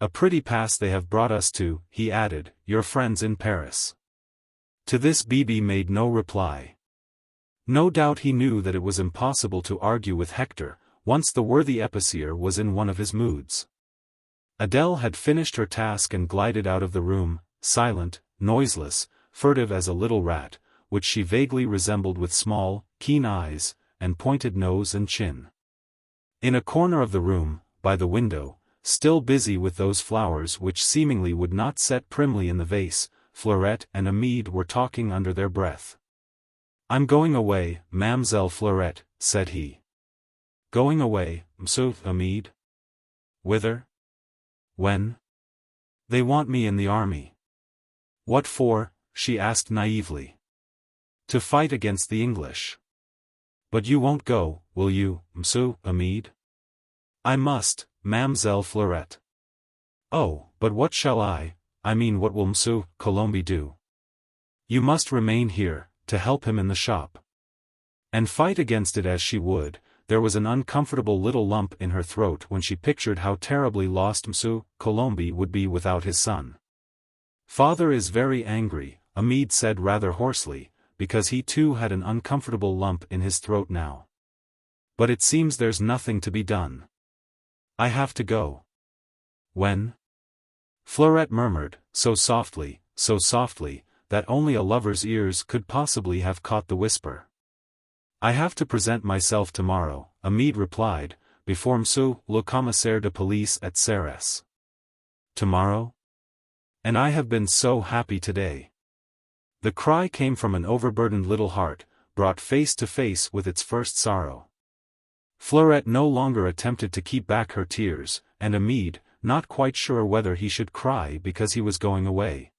A pretty pass they have brought us to, he added, your friends in Paris. To this Bibi made no reply. No doubt he knew that it was impossible to argue with Hector, once the worthy épicier was in one of his moods. Adele had finished her task and glided out of the room, silent, noiseless, furtive as a little rat, which she vaguely resembled with small, keen eyes, and pointed nose and chin. In a corner of the room, by the window, still busy with those flowers which seemingly would not set primly in the vase, Fleurette and Amede were talking under their breath. I'm going away, Mamselle Fleurette, said he. Going away, Monsieur Amede? Whither? When? They want me in the army. What for? She asked naively. To fight against the English. But you won't go, will you, Monsieur Amede? I must, Mamselle Fleurette. Oh, but what shall what will Monsieur Colombi do? You must remain here, to help him in the shop. And fight against it as she would, there was an uncomfortable little lump in her throat when she pictured how terribly lost Monsieur Colombi would be without his son. Father is very angry, Armand said rather hoarsely, because he too had an uncomfortable lump in his throat now. But it seems there's nothing to be done. I have to go. When? Fleurette murmured, so softly, that only a lover's ears could possibly have caught the whisper. I have to present myself tomorrow, Armand replied, before Monsieur le Commissaire de Police at Serres. Tomorrow? And I have been so happy today. The cry came from an overburdened little heart, brought face to face with its first sorrow. Fleurette no longer attempted to keep back her tears, and Armand, not quite sure whether he should cry because he was going away,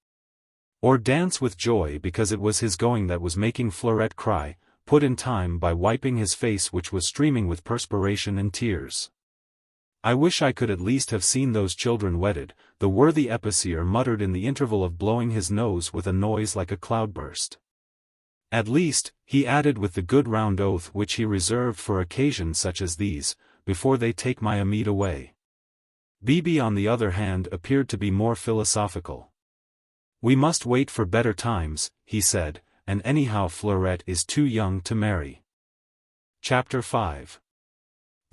or dance with joy because it was his going that was making Fleurette cry, put in time by wiping his face which was streaming with perspiration and tears. I wish I could at least have seen those children wedded, the worthy épicier muttered in the interval of blowing his nose with a noise like a cloudburst. At least, he added with the good round oath which he reserved for occasions such as these, before they take my Armand away. Bibi on the other hand appeared to be more philosophical. We must wait for better times, he said, and anyhow Fleurette is too young to marry. Chapter 5.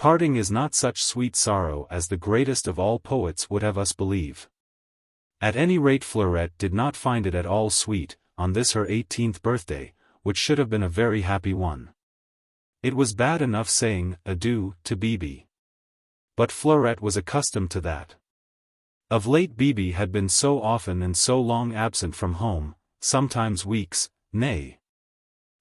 Parting is not such sweet sorrow as the greatest of all poets would have us believe. At any rate Fleurette did not find it at all sweet, on this her 18th birthday, which should have been a very happy one. It was bad enough saying adieu to Bibi. But Fleurette was accustomed to that. Of late Bibi had been so often and so long absent from home, sometimes weeks, nay,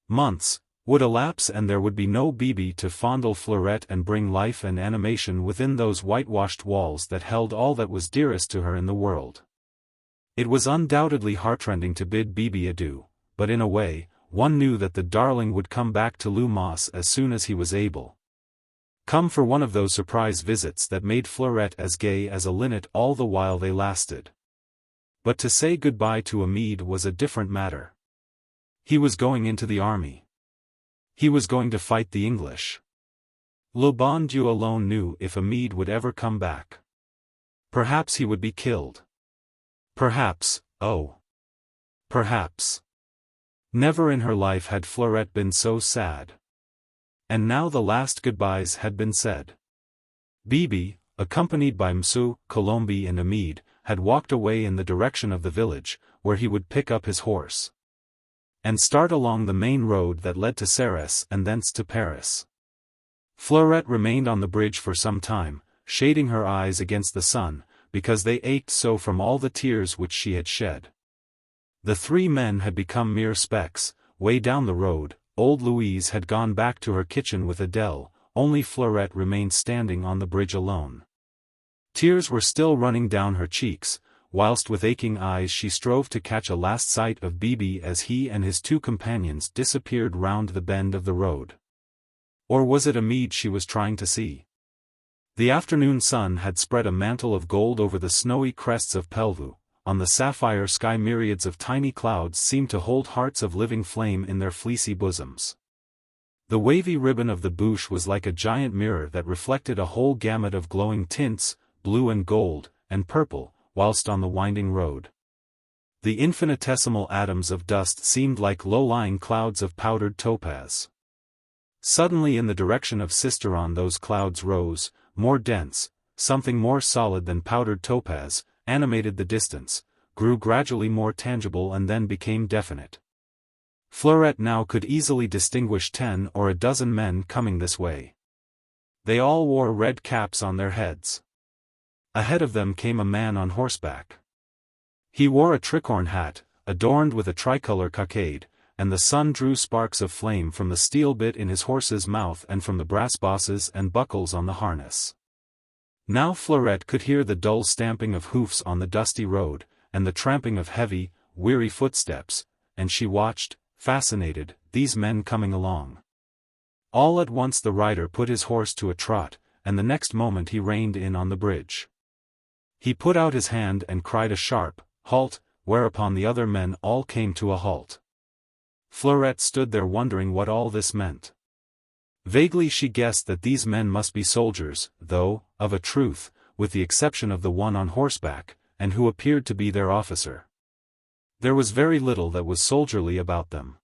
months, would elapse and there would be no Bibi to fondle Fleurette and bring life and animation within those whitewashed walls that held all that was dearest to her in the world. It was undoubtedly heartrending to bid Bibi adieu, but in a way, one knew that the darling would come back to Lumos as soon as he was able. Come for one of those surprise visits that made Fleurette as gay as a linnet all the while they lasted. But to say goodbye to Armand was a different matter. He was going into the army. He was going to fight the English. Le bon Dieu alone knew if Armand would ever come back. Perhaps he would be killed. Perhaps, oh. Perhaps. Never in her life had Fleurette been so sad. And now the last goodbyes had been said. Bibi, accompanied by Monsieur Colombe and Armand, had walked away in the direction of the village, where he would pick up his horse and start along the main road that led to Serres and thence to Paris. Fleurette remained on the bridge for some time, shading her eyes against the sun, because they ached so from all the tears which she had shed. The three men had become mere specks. Way down the road, old Louise had gone back to her kitchen with Adèle, only Fleurette remained standing on the bridge alone. Tears were still running down her cheeks, whilst with aching eyes she strove to catch a last sight of Bibi as he and his two companions disappeared round the bend of the road. Or was it Armand she was trying to see? The afternoon sun had spread a mantle of gold over the snowy crests of Pelvoux. On the sapphire sky myriads of tiny clouds seemed to hold hearts of living flame in their fleecy bosoms. The wavy ribbon of the Bouche was like a giant mirror that reflected a whole gamut of glowing tints, blue and gold, and purple, whilst on the winding road the infinitesimal atoms of dust seemed like low-lying clouds of powdered topaz. Suddenly in the direction of Sisteron those clouds rose, more dense, something more solid than powdered topaz, animated the distance, grew gradually more tangible and then became definite. Fleurette now could easily distinguish 10 or a dozen men coming this way. They all wore red caps on their heads. Ahead of them came a man on horseback. He wore a tricorn hat, adorned with a tricolor cockade, and the sun drew sparks of flame from the steel bit in his horse's mouth and from the brass bosses and buckles on the harness. Now Fleurette could hear the dull stamping of hoofs on the dusty road, and the tramping of heavy, weary footsteps, and she watched, fascinated, these men coming along. All at once the rider put his horse to a trot, and the next moment he reined in on the bridge. He put out his hand and cried a sharp, "Halt," whereupon the other men all came to a halt. Fleurette stood there wondering what all this meant. Vaguely she guessed that these men must be soldiers, though, of a truth, with the exception of the one on horseback, and who appeared to be their officer. There was very little that was soldierly about them.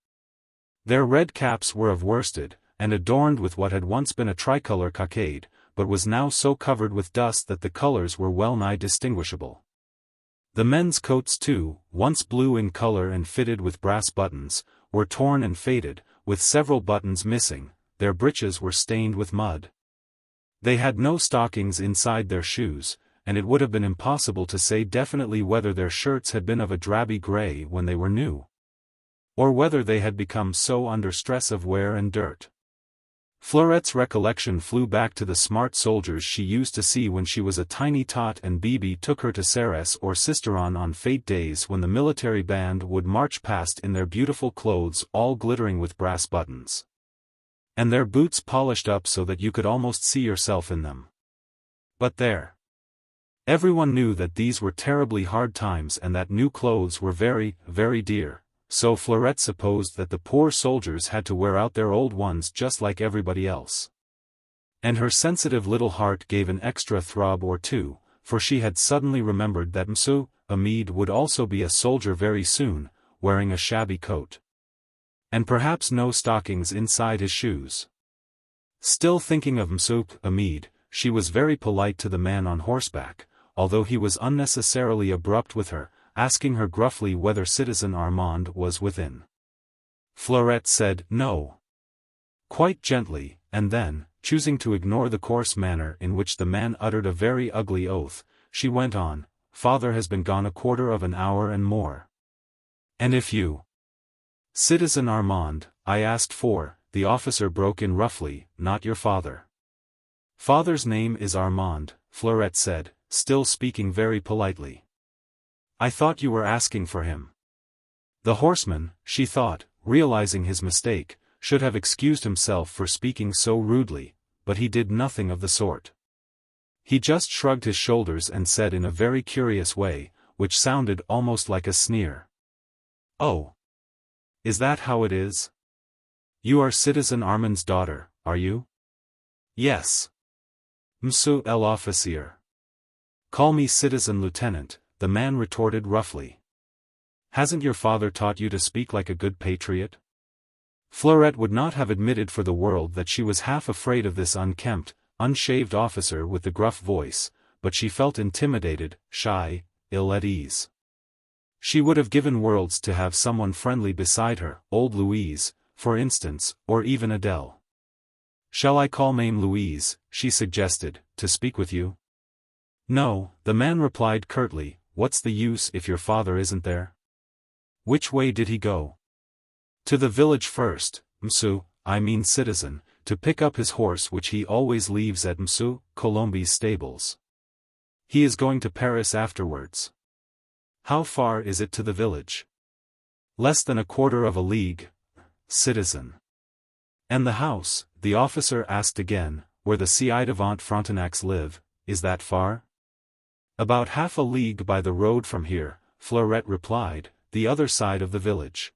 Their red caps were of worsted, and adorned with what had once been a tricolour cockade, but was now so covered with dust that the colours were well nigh distinguishable. The men's coats too, once blue in colour and fitted with brass buttons, were torn and faded, with several buttons missing. Their breeches were stained with mud. They had no stockings inside their shoes, and it would have been impossible to say definitely whether their shirts had been of a drabby grey when they were new, or whether they had become so under stress of wear and dirt. Fleurette's recollection flew back to the smart soldiers she used to see when she was a tiny tot and Bibi took her to Serres or Sisteron on fête days when the military band would march past in their beautiful clothes all glittering with brass buttons, and their boots polished up so that you could almost see yourself in them. But there, everyone knew that these were terribly hard times and that new clothes were very, very dear. So Fleurette supposed that the poor soldiers had to wear out their old ones just like everybody else. And her sensitive little heart gave an extra throb or two, for she had suddenly remembered that Monsieur Amede would also be a soldier very soon, wearing a shabby coat, and perhaps no stockings inside his shoes. Still thinking of Monsieur Amede, she was very polite to the man on horseback, although he was unnecessarily abrupt with her, asking her gruffly whether Citizen Armand was within. Fleurette said no, quite gently, and then, choosing to ignore the coarse manner in which the man uttered a very ugly oath, she went on, "Father has been gone a quarter of an hour and more. And if you—" "Citizen Armand, I asked for," the officer broke in roughly, "not your father." "Father's name is Armand," Fleurette said, still speaking very politely. "I thought you were asking for him." The horseman, she thought, realizing his mistake, should have excused himself for speaking so rudely, but he did nothing of the sort. He just shrugged his shoulders and said in a very curious way, which sounded almost like a sneer, "Oh, is that how it is? You are Citizen Armand's daughter, are you?" "Yes. Monsieur l'officier." "Call me Citizen Lieutenant," the man retorted roughly. "Hasn't your father taught you to speak like a good patriot?" Fleurette would not have admitted for the world that she was half afraid of this unkempt, unshaved officer with the gruff voice, but she felt intimidated, shy, ill at ease. She would have given worlds to have someone friendly beside her, old Louise, for instance, or even Adele. "Shall I call Mame Louise," she suggested, "to speak with you?" "No," the man replied curtly, "what's the use if your father isn't there?" "Which way did he go?" "To the village first, Monsieur, I mean citizen, to pick up his horse which he always leaves at Monsieur Colombi's stables. He is going to Paris afterwards." "How far is it to the village?" "Less than a quarter of a league, citizen." "And the house," the officer asked again, "where the ci-devant Frontenacs live, is that far?" "About half a league by the road from here," Fleurette replied, "the other side of the village.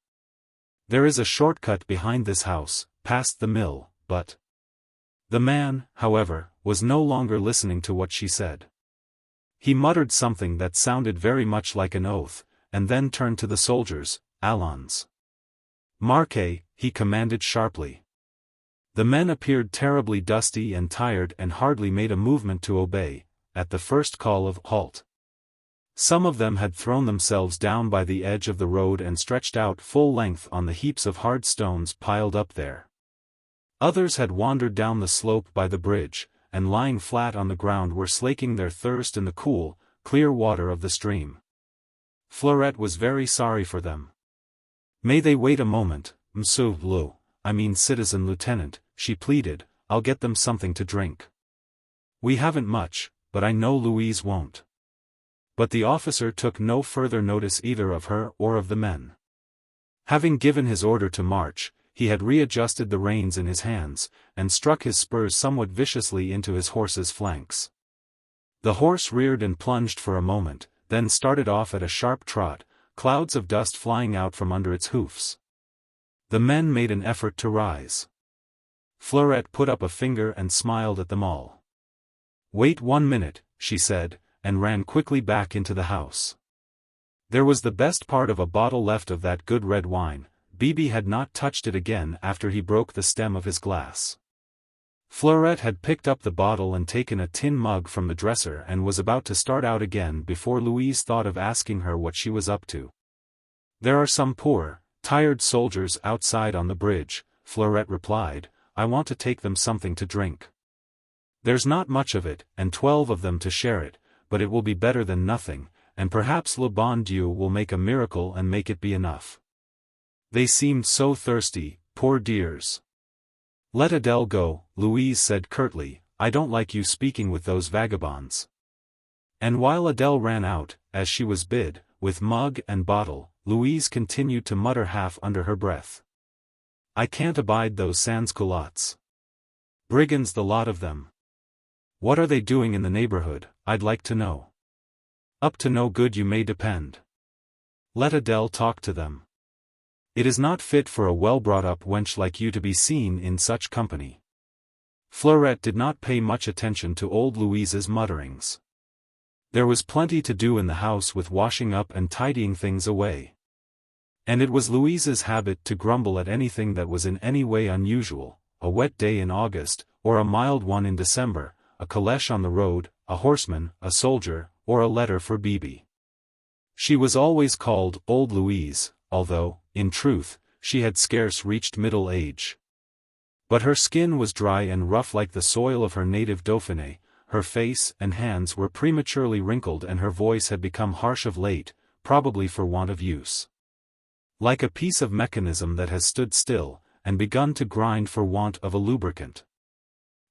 There is a shortcut behind this house, past the mill, but—" The man, however, was no longer listening to what she said. He muttered something that sounded very much like an oath, and then turned to the soldiers. "Allons! Marquez," he commanded sharply. The men appeared terribly dusty and tired and hardly made a movement to obey, at the first call of "halt." Some of them had thrown themselves down by the edge of the road and stretched out full length on the heaps of hard stones piled up there. Others had wandered down the slope by the bridge, and lying flat on the ground were slaking their thirst in the cool, clear water of the stream. Fleurette was very sorry for them. "May they wait a moment, Monsieur Citizen Lieutenant," she pleaded, "I'll get them something to drink. We haven't much, but I know Louise won't." But the officer took no further notice either of her or of the men. Having given his order to march, he had readjusted the reins in his hands, and struck his spurs somewhat viciously into his horse's flanks. The horse reared and plunged for a moment, then started off at a sharp trot, clouds of dust flying out from under its hoofs. The men made an effort to rise. Fleurette put up a finger and smiled at them all. "Wait 1 minute," she said, and ran quickly back into the house. There was the best part of a bottle left of that good red wine. Bibi had not touched it again after he broke the stem of his glass. Fleurette had picked up the bottle and taken a tin mug from the dresser and was about to start out again before Louise thought of asking her what she was up to. "There are some poor, tired soldiers outside on the bridge," Fleurette replied. "I want to take them something to drink. There's not much of it, and 12 of them to share it, but it will be better than nothing, and perhaps le bon Dieu will make a miracle and make it be enough. They seemed so thirsty, poor dears." "Let Adele go," Louise said curtly. "I don't like you speaking with those vagabonds." And while Adele ran out, as she was bid, with mug and bottle, Louise continued to mutter half under her breath. "I can't abide those sans-culottes. Brigands the lot of them. What are they doing in the neighborhood, I'd like to know. Up to no good you may depend. Let Adele talk to them. It is not fit for a well-brought-up wench like you to be seen in such company." Fleurette did not pay much attention to old Louise's mutterings. There was plenty to do in the house with washing up and tidying things away. And it was Louise's habit to grumble at anything that was in any way unusual, a wet day in August, or a mild one in December, a calèche on the road, a horseman, a soldier, or a letter for Bibi. She was always called Old Louise, although, in truth, she had scarce reached middle age. But her skin was dry and rough like the soil of her native Dauphiné, her face and hands were prematurely wrinkled and her voice had become harsh of late, probably for want of use. Like a piece of mechanism that has stood still, and begun to grind for want of a lubricant.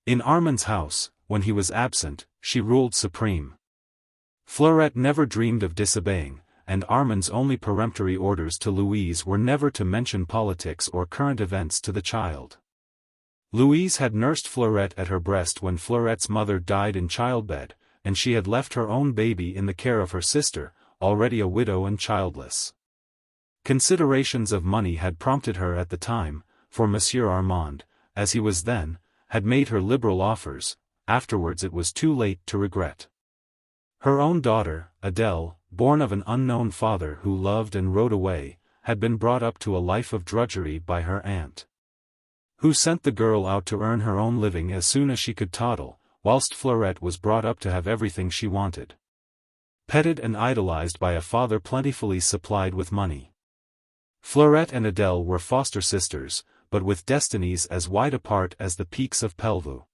In Armand's house, when he was absent, she ruled supreme. Fleurette never dreamed of disobeying, and Armand's only peremptory orders to Louise were never to mention politics or current events to the child. Louise had nursed Fleurette at her breast when Fleurette's mother died in childbed, and she had left her own baby in the care of her sister, already a widow and childless. Considerations of money had prompted her at the time, for Monsieur Armand, as he was then, had made her liberal offers. Afterwards it was too late to regret. Her own daughter, Adele, born of an unknown father who loved and rode away, had been brought up to a life of drudgery by her aunt, who sent the girl out to earn her own living as soon as she could toddle, whilst Fleurette was brought up to have everything she wanted. Petted and idolized by a father plentifully supplied with money. Fleurette and Adele were foster sisters, but with destinies as wide apart as the peaks of Pelvoux.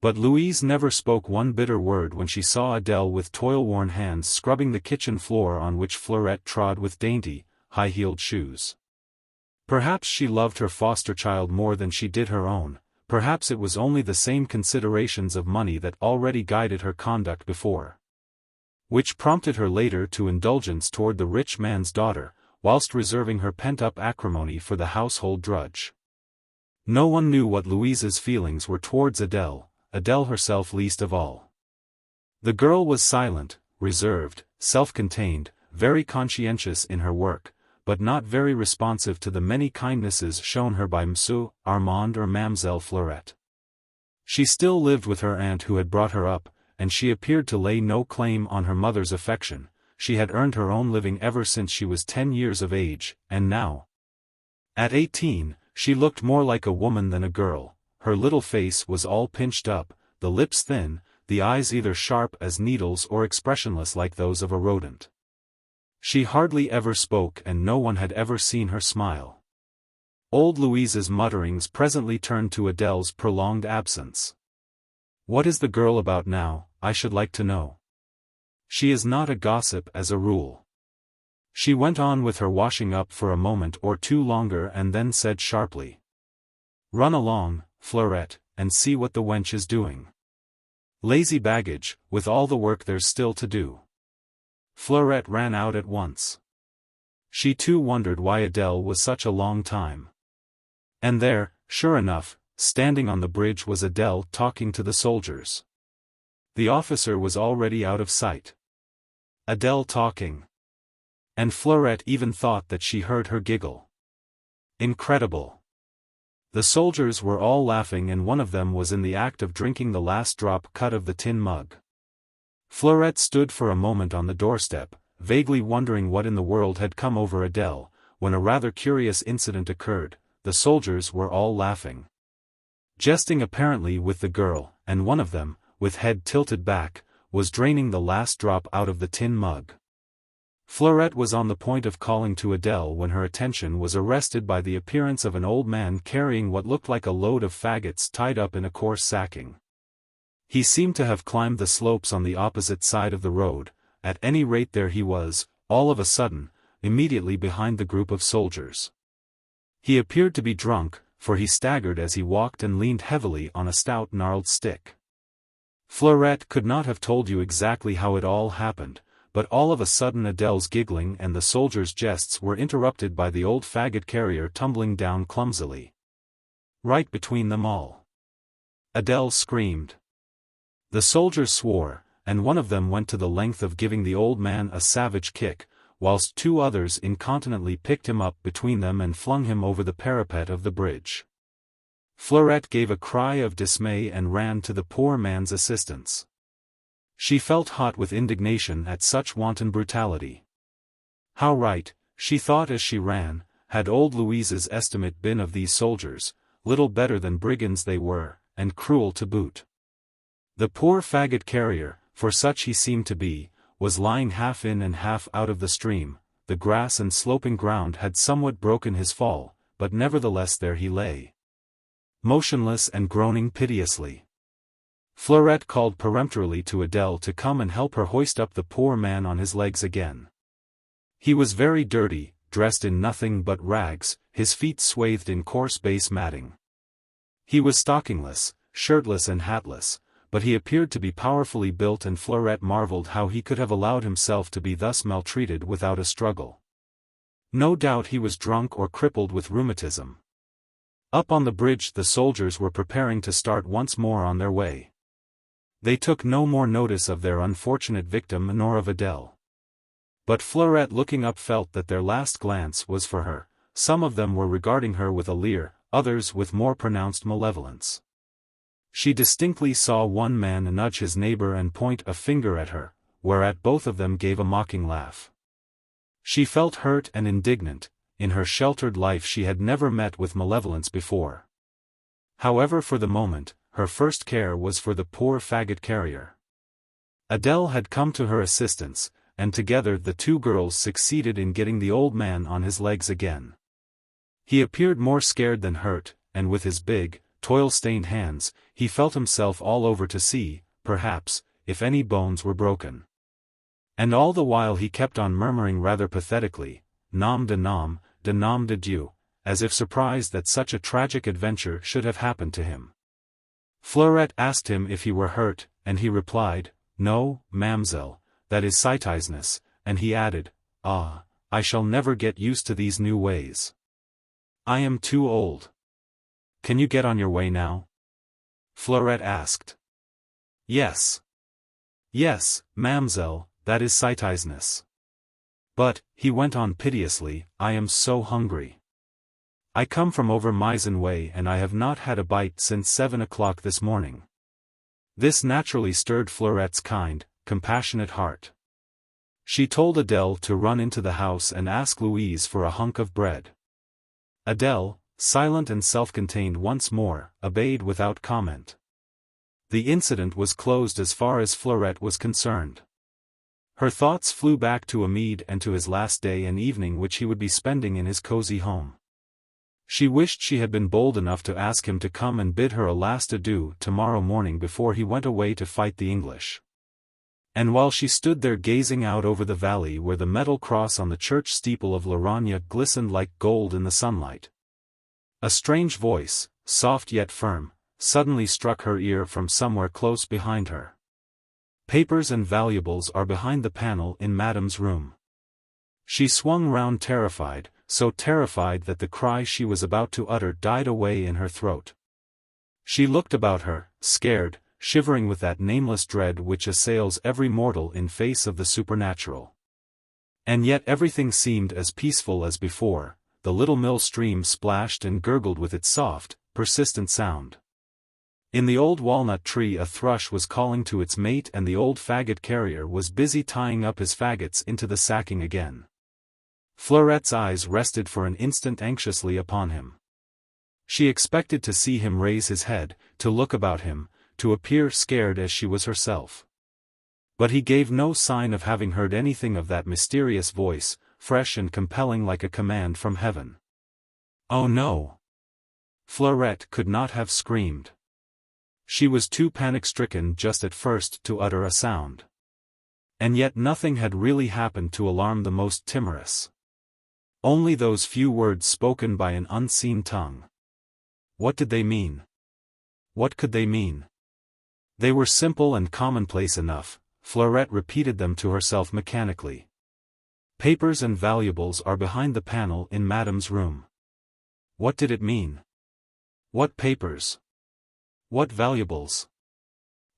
But Louise never spoke one bitter word when she saw Adele with toil-worn hands scrubbing the kitchen floor on which Fleurette trod with dainty, high-heeled shoes. Perhaps she loved her foster child more than she did her own, perhaps it was only the same considerations of money that already guided her conduct before, which prompted her later to indulgence toward the rich man's daughter, whilst reserving her pent-up acrimony for the household drudge. No one knew what Louise's feelings were towards Adele, Adele herself least of all. The girl was silent, reserved, self-contained, very conscientious in her work, but not very responsive to the many kindnesses shown her by Monsieur Armand or Mademoiselle Fleurette. She still lived with her aunt who had brought her up, and she appeared to lay no claim on her mother's affection. She had earned her own living ever since she was 10 years of age, and now, at 18, she looked more like a woman than a girl. Her little face was all pinched up, the lips thin, the eyes either sharp as needles or expressionless like those of a rodent. She hardly ever spoke and no one had ever seen her smile. Old Louise's mutterings presently turned to Adele's prolonged absence. "What is the girl about now, I should like to know? She is not a gossip as a rule." She went on with her washing up for a moment or two longer and then said sharply, "Run along, Fleurette, and see what the wench is doing. Lazy baggage, with all the work there's still to do." Fleurette ran out at once. She too wondered why Adele was such a long time. And there, sure enough, standing on the bridge was Adele talking to the soldiers. The officer was already out of sight. Adele talking. And Fleurette even thought that she heard her giggle. Incredible. The soldiers were all laughing and one of them was in the act of drinking the last drop cut of the tin mug. Fleurette stood for a moment on the doorstep, vaguely wondering what in the world had come over Adele, when a rather curious incident occurred. The soldiers were all laughing, jesting apparently with the girl, and one of them, with head tilted back, was draining the last drop out of the tin mug. Fleurette was on the point of calling to Adele when her attention was arrested by the appearance of an old man carrying what looked like a load of faggots tied up in a coarse sacking. He seemed to have climbed the slopes on the opposite side of the road. At any rate, there he was, all of a sudden, immediately behind the group of soldiers. He appeared to be drunk, for he staggered as he walked and leaned heavily on a stout gnarled stick. Fleurette could not have told you exactly how it all happened, but all of a sudden Adele's giggling and the soldiers' jests were interrupted by the old faggot carrier tumbling down clumsily, right between them all. Adele screamed. The soldiers swore, and one of them went to the length of giving the old man a savage kick, whilst two others incontinently picked him up between them and flung him over the parapet of the bridge. Fleurette gave a cry of dismay and ran to the poor man's assistance. She felt hot with indignation at such wanton brutality. How right, she thought as she ran, had old Louise's estimate been of these soldiers, little better than brigands they were, and cruel to boot. The poor faggot carrier, for such he seemed to be, was lying half in and half out of the stream. The grass and sloping ground had somewhat broken his fall, but nevertheless there he lay, motionless and groaning piteously. Fleurette called peremptorily to Adele to come and help her hoist up the poor man on his legs again. He was very dirty, dressed in nothing but rags, his feet swathed in coarse base matting. He was stockingless, shirtless and hatless, but he appeared to be powerfully built, and Fleurette marveled how he could have allowed himself to be thus maltreated without a struggle. No doubt he was drunk or crippled with rheumatism. Up on the bridge the soldiers were preparing to start once more on their way. They took no more notice of their unfortunate victim nor of Adele. But Fleurette, looking up, felt that their last glance was for her. Some of them were regarding her with a leer, others with more pronounced malevolence. She distinctly saw one man nudge his neighbor and point a finger at her, whereat both of them gave a mocking laugh. She felt hurt and indignant. In her sheltered life she had never met with malevolence before. However, for the moment, her first care was for the poor faggot carrier. Adele had come to her assistance, and together the two girls succeeded in getting the old man on his legs again. He appeared more scared than hurt, and with his big, toil-stained hands, he felt himself all over to see, perhaps, if any bones were broken. And all the while he kept on murmuring rather pathetically, nom de Dieu, as if surprised that such a tragic adventure should have happened to him. Fleurette asked him if he were hurt, and he replied, "No, mamselle, that is citizeness," and he added, "Ah, I shall never get used to these new ways. I am too old." "Can you get on your way now?" Fleurette asked. Yes, mamselle, that is citizeness. "But," he went on piteously, "I am so hungry. I come from over Meissen way and I have not had a bite since 7 o'clock this morning." This naturally stirred Fleurette's kind, compassionate heart. She told Adele to run into the house and ask Louise for a hunk of bread. Adele, silent and self-contained once more, obeyed without comment. The incident was closed as far as Fleurette was concerned. Her thoughts flew back to Amede and to his last day and evening which he would be spending in his cozy home. She wished she had been bold enough to ask him to come and bid her a last adieu tomorrow morning before he went away to fight the English. And while she stood there gazing out over the valley where the metal cross on the church steeple of Loragna glistened like gold in the sunlight, a strange voice, soft yet firm, suddenly struck her ear from somewhere close behind her. "Papers and valuables are behind the panel in Madame's room." She swung round terrified, so terrified that the cry she was about to utter died away in her throat. She looked about her, scared, shivering with that nameless dread which assails every mortal in face of the supernatural. And yet everything seemed as peaceful as before. The little mill stream splashed and gurgled with its soft, persistent sound. In the old walnut tree a thrush was calling to its mate, and the old faggot carrier was busy tying up his faggots into the sacking again. Fleurette's eyes rested for an instant anxiously upon him. She expected to see him raise his head, to look about him, to appear scared as she was herself. But he gave no sign of having heard anything of that mysterious voice, fresh and compelling like a command from heaven. Oh no! Fleurette could not have screamed. She was too panic-stricken just at first to utter a sound. And yet nothing had really happened to alarm the most timorous. Only those few words spoken by an unseen tongue. What did they mean? What could they mean? They were simple and commonplace enough. Fleurette repeated them to herself mechanically. Papers and valuables are behind the panel in Madame's room. What did it mean? What papers? What valuables?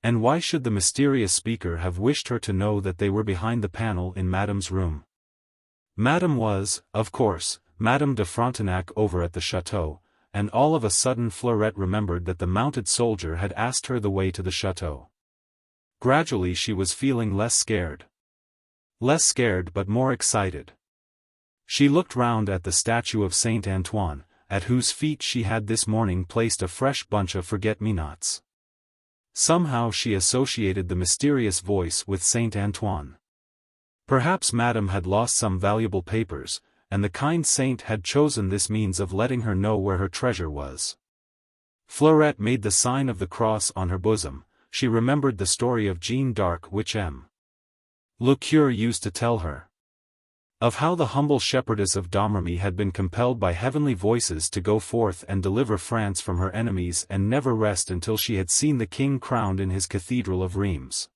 And why should the mysterious speaker have wished her to know that they were behind the panel in Madame's room? Madame was, of course, Madame de Frontenac over at the chateau, and all of a sudden Fleurette remembered that the mounted soldier had asked her the way to the chateau. Gradually she was feeling less scared. Less scared but more excited. She looked round at the statue of Saint Antoine, at whose feet she had this morning placed a fresh bunch of forget-me-nots. Somehow she associated the mysterious voice with Saint Antoine. Perhaps Madame had lost some valuable papers, and the kind saint had chosen this means of letting her know where her treasure was. Fleurette made the sign of the cross on her bosom. She remembered the story of Jeanne d'Arc which Le Cure used to tell her. Of how the humble shepherdess of Domremy had been compelled by heavenly voices to go forth and deliver France from her enemies and never rest until she had seen the king crowned in his cathedral of Reims.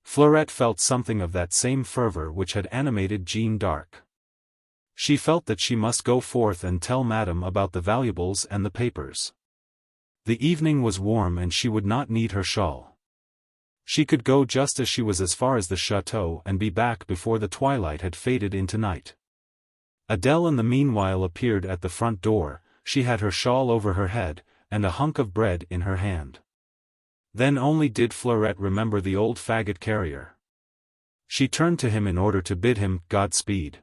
Fleurette felt something of that same fervor which had animated Jeanne d'Arc. She felt that she must go forth and tell Madame about the valuables and the papers. The evening was warm and she would not need her shawl. She could go just as she was as far as the chateau and be back before the twilight had faded into night. Adèle in the meanwhile appeared at the front door. She had her shawl over her head, and a hunk of bread in her hand. Then only did Fleurette remember the old faggot carrier. She turned to him in order to bid him Godspeed.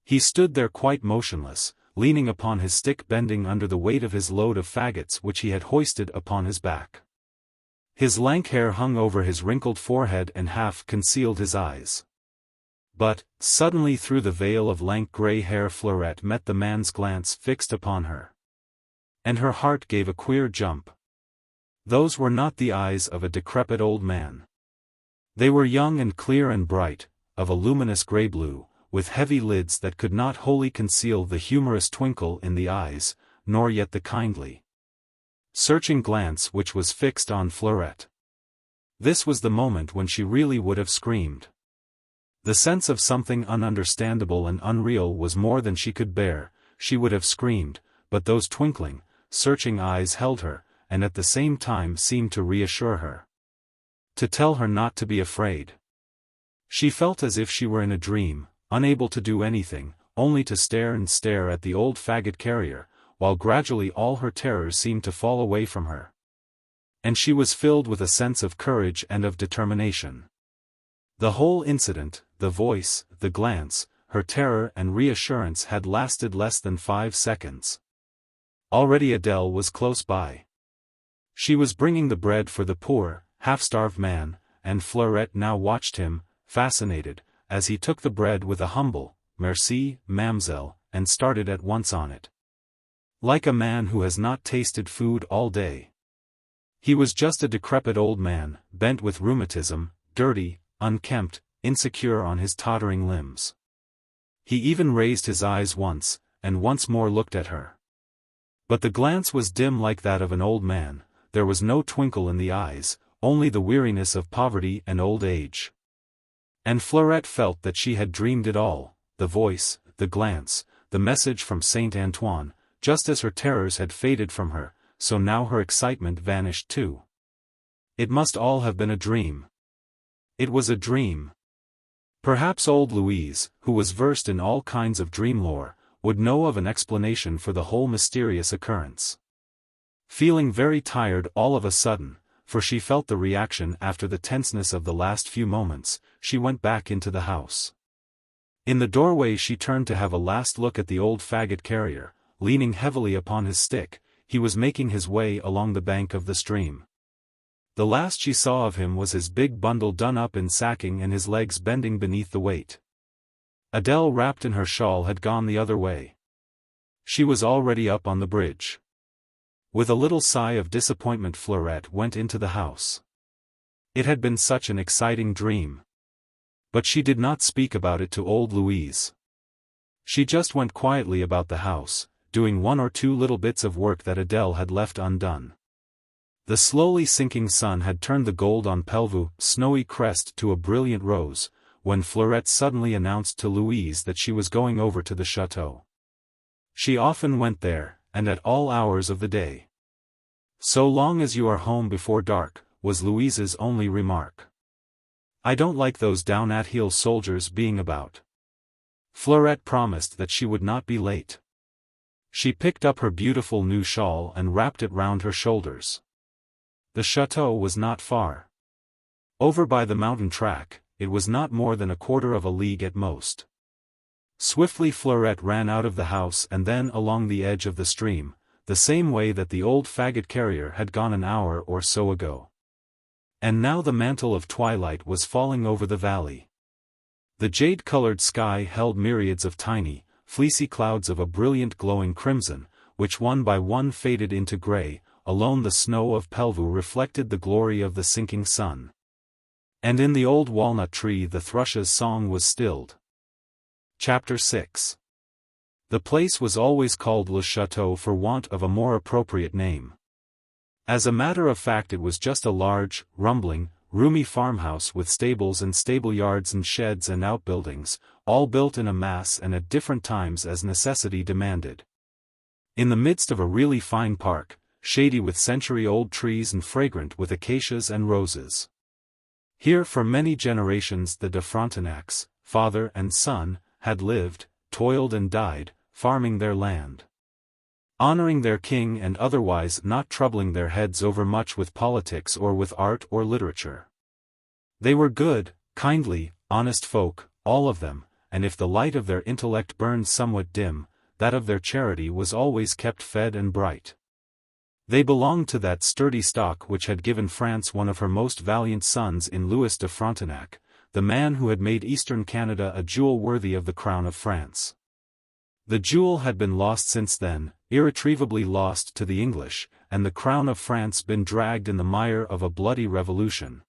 He stood there quite motionless, leaning upon his stick, bending under the weight of his load of faggots which he had hoisted upon his back. His lank hair hung over his wrinkled forehead and half concealed his eyes. But, suddenly through the veil of lank grey hair Fleurette met the man's glance fixed upon her. And her heart gave a queer jump. Those were not the eyes of a decrepit old man. They were young and clear and bright, of a luminous grey blue, with heavy lids that could not wholly conceal the humorous twinkle in the eyes, nor yet the kindly, searching glance which was fixed on Fleurette. This was the moment when she really would have screamed. The sense of something ununderstandable and unreal was more than she could bear. She would have screamed, but those twinkling, searching eyes held her, and at the same time seemed to reassure her. To tell her not to be afraid. She felt as if she were in a dream, unable to do anything, only to stare and stare at the old faggot carrier, while gradually all her terrors seemed to fall away from her. And she was filled with a sense of courage and of determination. The whole incident, the voice, the glance, her terror and reassurance had lasted less than 5 seconds. Already Adèle was close by. She was bringing the bread for the poor, half-starved man, and Fleurette now watched him, fascinated, as he took the bread with a humble, "Merci, mademoiselle," and started at once on it. Like a man who has not tasted food all day. He was just a decrepit old man, bent with rheumatism, dirty, unkempt, insecure on his tottering limbs. He even raised his eyes once, and once more looked at her. But the glance was dim like that of an old man. There was no twinkle in the eyes, only the weariness of poverty and old age. And Fleurette felt that she had dreamed it all, the voice, the glance, the message from Saint Antoine. Just as her terrors had faded from her, so now her excitement vanished too. It must all have been a dream. It was a dream. Perhaps old Louise, who was versed in all kinds of dream lore, would know of an explanation for the whole mysterious occurrence. Feeling very tired all of a sudden, for she felt the reaction after the tenseness of the last few moments, she went back into the house. In the doorway she turned to have a last look at the old faggot carrier, leaning heavily upon his stick. He was making his way along the bank of the stream. The last she saw of him was his big bundle done up in sacking and his legs bending beneath the weight. Adele, wrapped in her shawl, had gone the other way. She was already up on the bridge. With a little sigh of disappointment, Fleurette went into the house. It had been such an exciting dream. But she did not speak about it to old Louise. She just went quietly about the house, doing one or two little bits of work that Adele had left undone. The slowly sinking sun had turned the gold on Pelvoux' snowy crest to a brilliant rose, when Fleurette suddenly announced to Louise that she was going over to the chateau. She often went there, and at all hours of the day. "So long as you are home before dark," was Louise's only remark. "I don't like those down-at-heel soldiers being about." Fleurette promised that she would not be late. She picked up her beautiful new shawl and wrapped it round her shoulders. The chateau was not far. Over by the mountain track, it was not more than a quarter of a league at most. Swiftly Fleurette ran out of the house and then along the edge of the stream, the same way that the old faggot carrier had gone an hour or so ago. And now the mantle of twilight was falling over the valley. The jade-colored sky held myriads of tiny, fleecy clouds of a brilliant glowing crimson, which one by one faded into gray. Alone the snow of Pelvoux reflected the glory of the sinking sun. And in the old walnut tree the thrush's song was stilled. Chapter 6. The place was always called Le Château for want of a more appropriate name. As a matter of fact, it was just a large, rumbling, roomy farmhouse with stables and stable yards and sheds and outbuildings, all built in a mass and at different times as necessity demanded. In the midst of a really fine park, shady with century-old trees and fragrant with acacias and roses. Here for many generations the de Frontenacs, father and son, had lived, toiled and died, farming their land, honoring their king and otherwise not troubling their heads over much with politics or with art or literature. They were good, kindly, honest folk, all of them, and if the light of their intellect burned somewhat dim, that of their charity was always kept fed and bright. They belonged to that sturdy stock which had given France one of her most valiant sons in Louis de Frontenac, the man who had made Eastern Canada a jewel worthy of the crown of France. The jewel had been lost since then, irretrievably lost to the English, and the crown of France been dragged in the mire of a bloody revolution.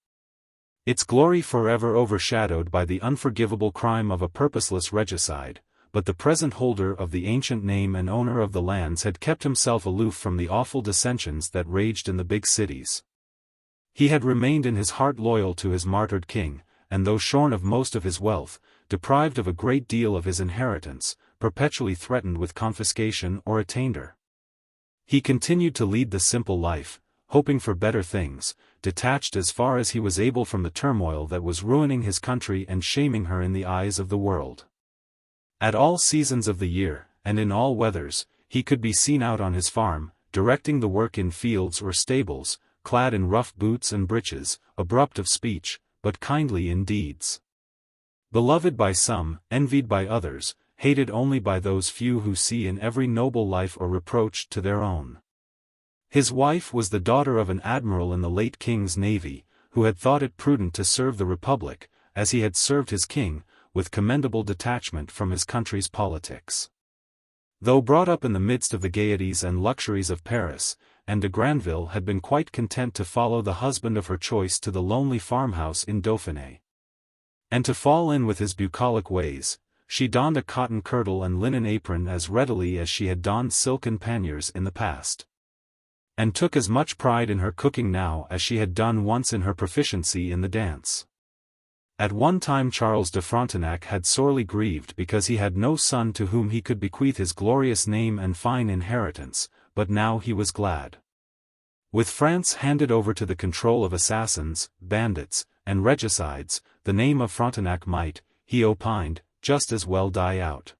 Its glory forever overshadowed by the unforgivable crime of a purposeless regicide, but the present holder of the ancient name and owner of the lands had kept himself aloof from the awful dissensions that raged in the big cities. He had remained in his heart loyal to his martyred king, and though shorn of most of his wealth, deprived of a great deal of his inheritance, perpetually threatened with confiscation or attainder, he continued to lead the simple life, hoping for better things, detached as far as he was able from the turmoil that was ruining his country and shaming her in the eyes of the world. At all seasons of the year, and in all weathers, he could be seen out on his farm, directing the work in fields or stables, clad in rough boots and breeches, abrupt of speech, but kindly in deeds. Beloved by some, envied by others, hated only by those few who see in every noble life a reproach to their own. His wife was the daughter of an admiral in the late king's navy, who had thought it prudent to serve the Republic, as he had served his king, with commendable detachment from his country's politics. Though brought up in the midst of the gaieties and luxuries of Paris, Anne de Granville had been quite content to follow the husband of her choice to the lonely farmhouse in Dauphiné. And to fall in with his bucolic ways, she donned a cotton kirtle and linen apron as readily as she had donned silken panniers in the past, and took as much pride in her cooking now as she had done once in her proficiency in the dance. At one time Charles de Frontenac had sorely grieved because he had no son to whom he could bequeath his glorious name and fine inheritance, but now he was glad. With France handed over to the control of assassins, bandits, and regicides, the name of Frontenac might, he opined, just as well die out.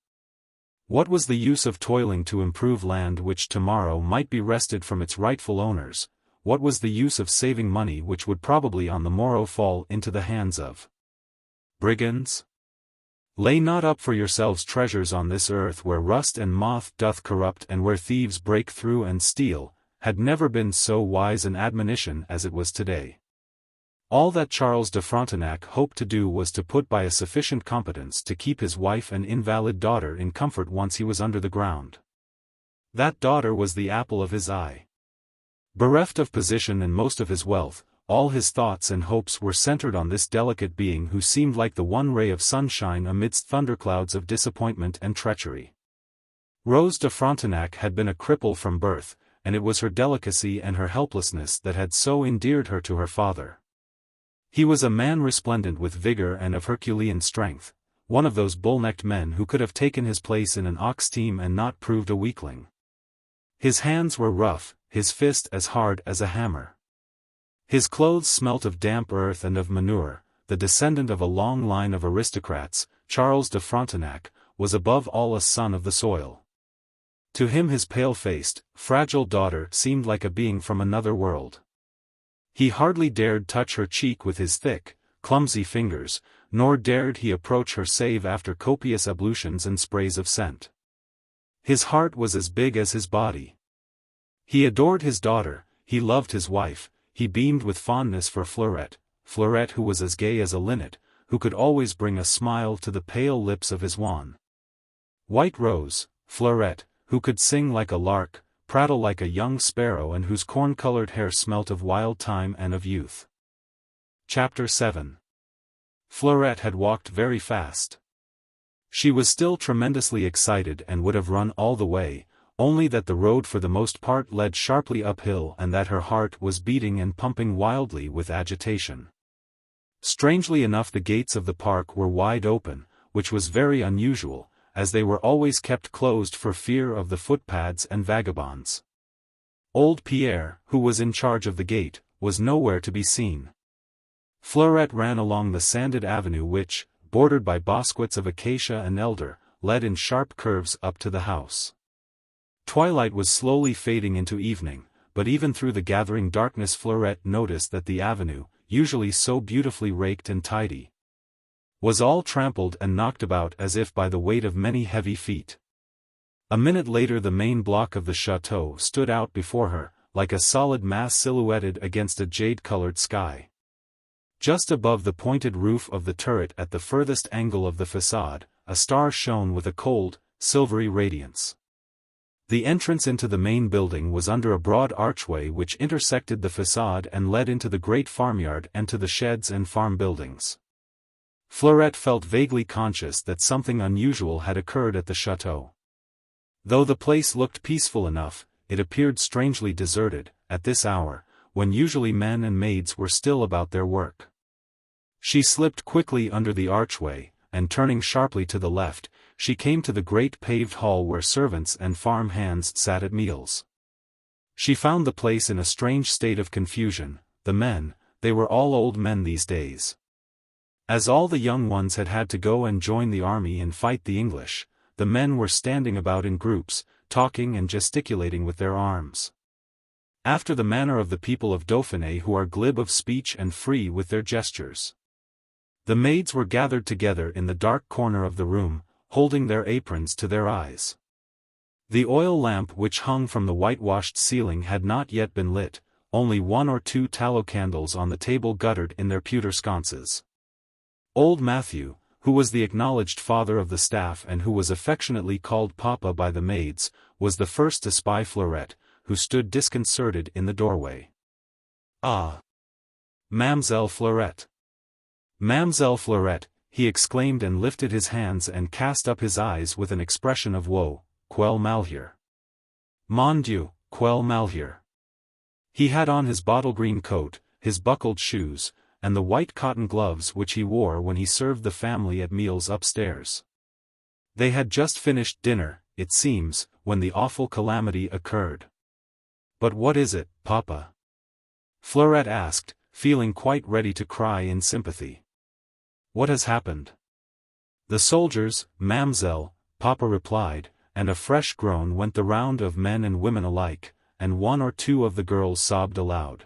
What was the use of toiling to improve land which tomorrow might be wrested from its rightful owners? What was the use of saving money which would probably on the morrow fall into the hands of brigands? Lay not up for yourselves treasures on this earth where rust and moth doth corrupt and where thieves break through and steal, had never been so wise an admonition as it was today. All that Charles de Frontenac hoped to do was to put by a sufficient competence to keep his wife and invalid daughter in comfort once he was under the ground. That daughter was the apple of his eye. Bereft of position and most of his wealth, all his thoughts and hopes were centered on this delicate being who seemed like the one ray of sunshine amidst thunderclouds of disappointment and treachery. Rose de Frontenac had been a cripple from birth, and it was her delicacy and her helplessness that had so endeared her to her father. He was a man resplendent with vigor and of Herculean strength, one of those bull-necked men who could have taken his place in an ox team and not proved a weakling. His hands were rough, his fist as hard as a hammer. His clothes smelt of damp earth and of manure. The descendant of a long line of aristocrats, Charles de Frontenac, was above all a son of the soil. To him his pale-faced, fragile daughter seemed like a being from another world. He hardly dared touch her cheek with his thick, clumsy fingers, nor dared he approach her save after copious ablutions and sprays of scent. His heart was as big as his body. He adored his daughter, he loved his wife, he beamed with fondness for Fleurette, Fleurette who was as gay as a linnet, who could always bring a smile to the pale lips of his wan white rose, Fleurette, who could sing like a lark, prattle like a young sparrow and whose corn-colored hair smelt of wild thyme and of youth. Chapter 7. Fleurette had walked very fast. She was still tremendously excited and would have run all the way, only that the road for the most part led sharply uphill and that her heart was beating and pumping wildly with agitation. Strangely enough, the gates of the park were wide open, which was very unusual, as they were always kept closed for fear of the footpads and vagabonds. Old Pierre, who was in charge of the gate, was nowhere to be seen. Fleurette ran along the sanded avenue which, bordered by bosquets of acacia and elder, led in sharp curves up to the house. Twilight was slowly fading into evening, but even through the gathering darkness Fleurette noticed that the avenue, usually so beautifully raked and tidy, was all trampled and knocked about as if by the weight of many heavy feet. A minute later the main block of the chateau stood out before her, like a solid mass silhouetted against a jade-colored sky. Just above the pointed roof of the turret at the furthest angle of the façade, a star shone with a cold, silvery radiance. The entrance into the main building was under a broad archway which intersected the façade and led into the great farmyard and to the sheds and farm buildings. Fleurette felt vaguely conscious that something unusual had occurred at the chateau. Though the place looked peaceful enough, it appeared strangely deserted, at this hour, when usually men and maids were still about their work. She slipped quickly under the archway, and turning sharply to the left, she came to the great paved hall where servants and farm hands sat at meals. She found the place in a strange state of confusion. The men, they were all old men these days. As all the young ones had had to go and join the army and fight the English, the men were standing about in groups, talking and gesticulating with their arms. After the manner of the people of Dauphiné who are glib of speech and free with their gestures. The maids were gathered together in the dark corner of the room, holding their aprons to their eyes. The oil lamp which hung from the whitewashed ceiling had not yet been lit, only 1 or 2 tallow candles on the table guttered in their pewter sconces. Old Matthew, who was the acknowledged father of the staff and who was affectionately called Papa by the maids, was the first to spy Fleurette, who stood disconcerted in the doorway. "Ah! Mamselle Fleurette! Mamselle Fleurette!" he exclaimed and lifted his hands and cast up his eyes with an expression of woe. "Quel malheur! Mon Dieu, quel malheur!" He had on his bottle-green coat, his buckled shoes, and the white cotton gloves which he wore when he served the family at meals upstairs. They had just finished dinner, it seems, when the awful calamity occurred. "But what is it, Papa?" Fleurette asked, feeling quite ready to cry in sympathy. "What has happened?" "The soldiers, Mamselle," Papa replied, and a fresh groan went the round of men and women alike, and one or two of the girls sobbed aloud.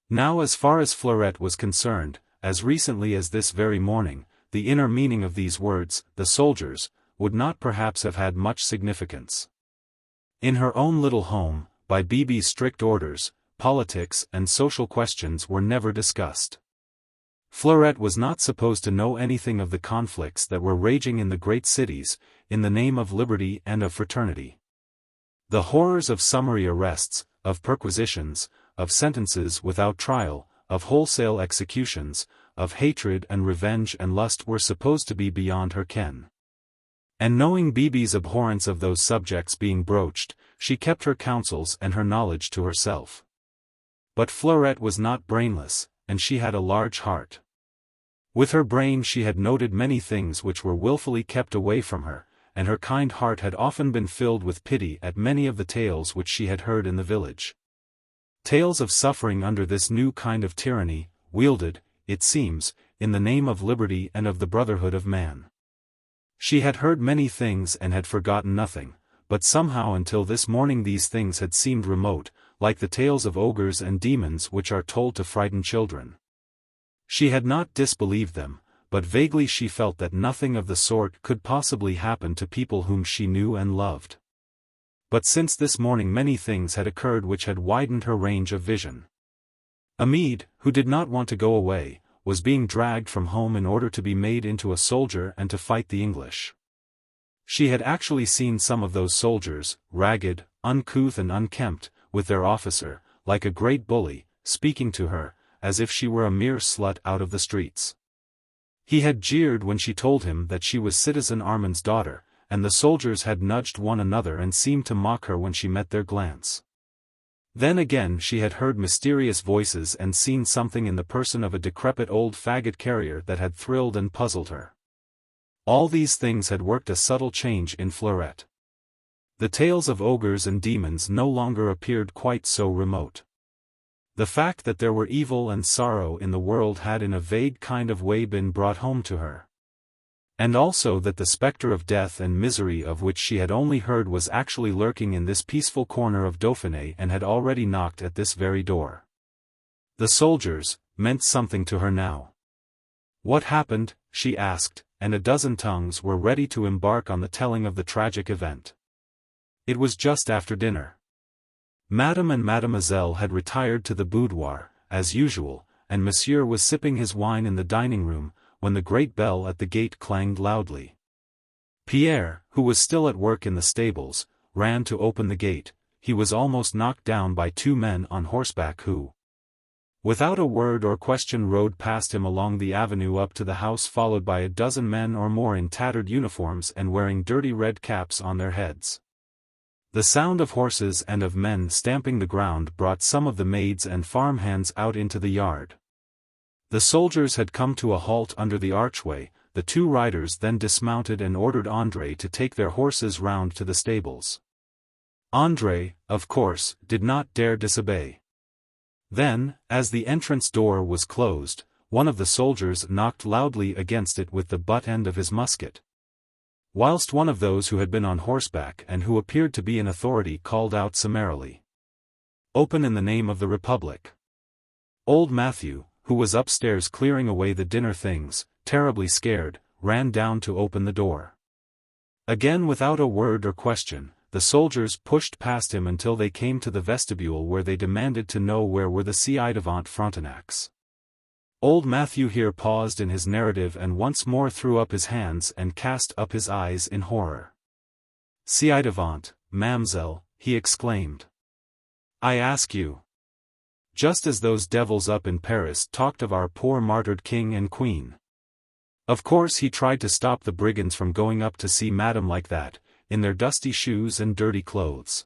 Now, as far as Fleurette was concerned, as recently as this very morning, the inner meaning of these words, the soldiers, would not perhaps have had much significance. In her own little home, by Bibi's strict orders, politics and social questions were never discussed. Fleurette was not supposed to know anything of the conflicts that were raging in the great cities, in the name of liberty and of fraternity. The horrors of summary arrests, of perquisitions, of sentences without trial, of wholesale executions, of hatred and revenge and lust were supposed to be beyond her ken. And knowing Bibi's abhorrence of those subjects being broached, she kept her counsels and her knowledge to herself. But Fleurette was not brainless, and she had a large heart. With her brain she had noted many things which were willfully kept away from her, and her kind heart had often been filled with pity at many of the tales which she had heard in the village. Tales of suffering under this new kind of tyranny, wielded, it seems, in the name of liberty and of the brotherhood of man. She had heard many things and had forgotten nothing, but somehow until this morning these things had seemed remote, like the tales of ogres and demons which are told to frighten children. She had not disbelieved them, but vaguely she felt that nothing of the sort could possibly happen to people whom she knew and loved. But since this morning many things had occurred which had widened her range of vision. Amede, who did not want to go away, was being dragged from home in order to be made into a soldier and to fight the English. She had actually seen some of those soldiers, ragged, uncouth and unkempt, with their officer, like a great bully, speaking to her, as if she were a mere slut out of the streets. He had jeered when she told him that she was Citizen Armand's daughter, and the soldiers had nudged one another and seemed to mock her when she met their glance. Then again she had heard mysterious voices and seen something in the person of a decrepit old faggot carrier that had thrilled and puzzled her. All these things had worked a subtle change in Fleurette. The tales of ogres and demons no longer appeared quite so remote. The fact that there were evil and sorrow in the world had in a vague kind of way been brought home to her. And also that the spectre of death and misery of which she had only heard was actually lurking in this peaceful corner of Dauphiné and had already knocked at this very door. The soldiers meant something to her now. What happened, she asked, and a dozen tongues were ready to embark on the telling of the tragic event. It was just after dinner. Madame and Mademoiselle had retired to the boudoir, as usual, and Monsieur was sipping his wine in the dining room, when the great bell at the gate clanged loudly. Pierre, who was still at work in the stables, ran to open the gate. He was almost knocked down by two men on horseback who, without a word or question, rode past him along the avenue up to the house, followed by a dozen men or more in tattered uniforms and wearing dirty red caps on their heads. The sound of horses and of men stamping the ground brought some of the maids and farmhands out into the yard. The soldiers had come to a halt under the archway. The two riders then dismounted and ordered André to take their horses round to the stables. André, of course, did not dare disobey. Then, as the entrance door was closed, one of the soldiers knocked loudly against it with the butt end of his musket. Whilst one of those who had been on horseback and who appeared to be in authority called out summarily, "Open in the name of the Republic." Old Matthew, who was upstairs clearing away the dinner things, terribly scared, ran down to open the door. Again, without a word or question, the soldiers pushed past him until they came to the vestibule, where they demanded to know where were the ci-devant Frontenacs. Old Matthew here paused in his narrative and once more threw up his hands and cast up his eyes in horror. "Ci-devant, mamselle," he exclaimed. "I ask you. Just as those devils up in Paris talked of our poor martyred king and queen. Of course he tried to stop the brigands from going up to see Madame like that, in their dusty shoes and dirty clothes.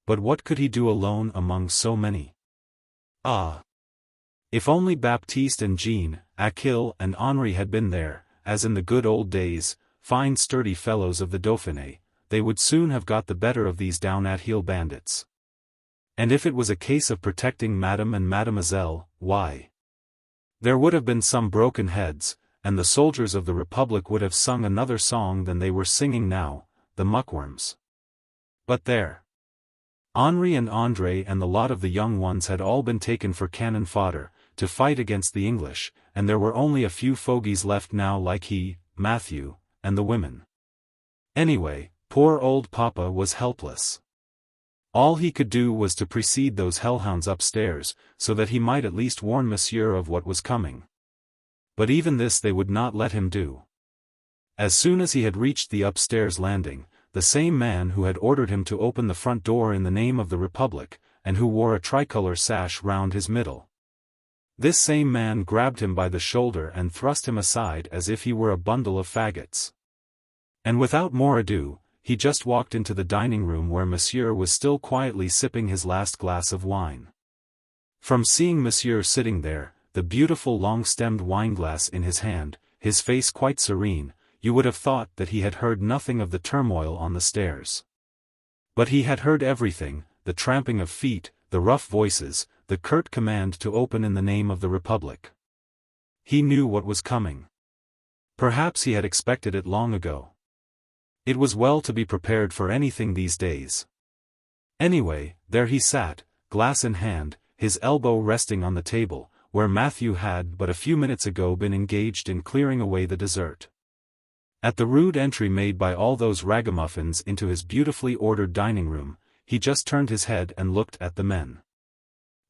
But what could he do alone among so many? Ah! If only Baptiste and Jean, Achille and Henri had been there, as in the good old days, fine sturdy fellows of the Dauphiné, they would soon have got the better of these down-at-heel bandits. And if it was a case of protecting Madame and Mademoiselle, why, there would have been some broken heads, and the soldiers of the Republic would have sung another song than they were singing now, the muckworms. But there. Henri and André and the lot of the young ones had all been taken for cannon fodder, to fight against the English, and there were only a few fogies left now like he, Matthew, and the women. Anyway, poor old Papa was helpless. All he could do was to precede those hellhounds upstairs, so that he might at least warn Monsieur of what was coming. But even this they would not let him do. As soon as he had reached the upstairs landing, the same man who had ordered him to open the front door in the name of the Republic, and who wore a tricolour sash round his middle. This same man grabbed him by the shoulder and thrust him aside as if he were a bundle of faggots. And without more ado, he just walked into the dining room where Monsieur was still quietly sipping his last glass of wine. From seeing Monsieur sitting there, the beautiful long-stemmed wineglass in his hand, his face quite serene, you would have thought that he had heard nothing of the turmoil on the stairs. But he had heard everything, the tramping of feet, the rough voices, the curt command to open in the name of the Republic. He knew what was coming. Perhaps he had expected it long ago. It was well to be prepared for anything these days. Anyway, there he sat, glass in hand, his elbow resting on the table, where Matthew had but a few minutes ago been engaged in clearing away the dessert. At the rude entry made by all those ragamuffins into his beautifully ordered dining room, he just turned his head and looked at the men.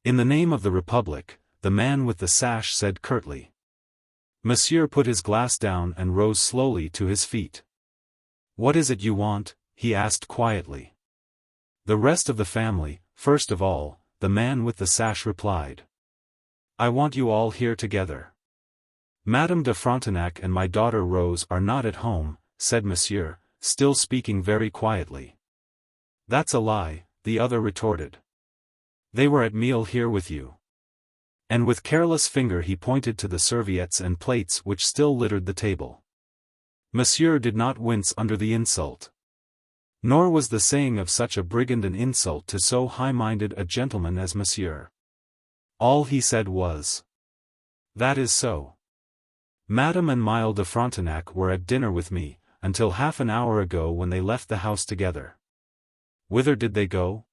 In the name of the Republic, the man with the sash said curtly. Monsieur put his glass down and rose slowly to his feet. "What is it you want?" he asked quietly. The rest of the family, first of all, the man with the sash replied. "I want you all here together. Madame de Frontenac and my daughter Rose are not at home," said Monsieur, still speaking very quietly. "That's a lie," the other retorted. "They were at meal here with you." And with careless finger he pointed to the serviettes and plates which still littered the table. Monsieur did not wince under the insult. Nor was the saying of such a brigand an insult to so high-minded a gentleman as Monsieur. All he said was, "That is so. Madame and Mile de Frontenac were at dinner with me, until half an hour ago when they left the house together. Whither did they go?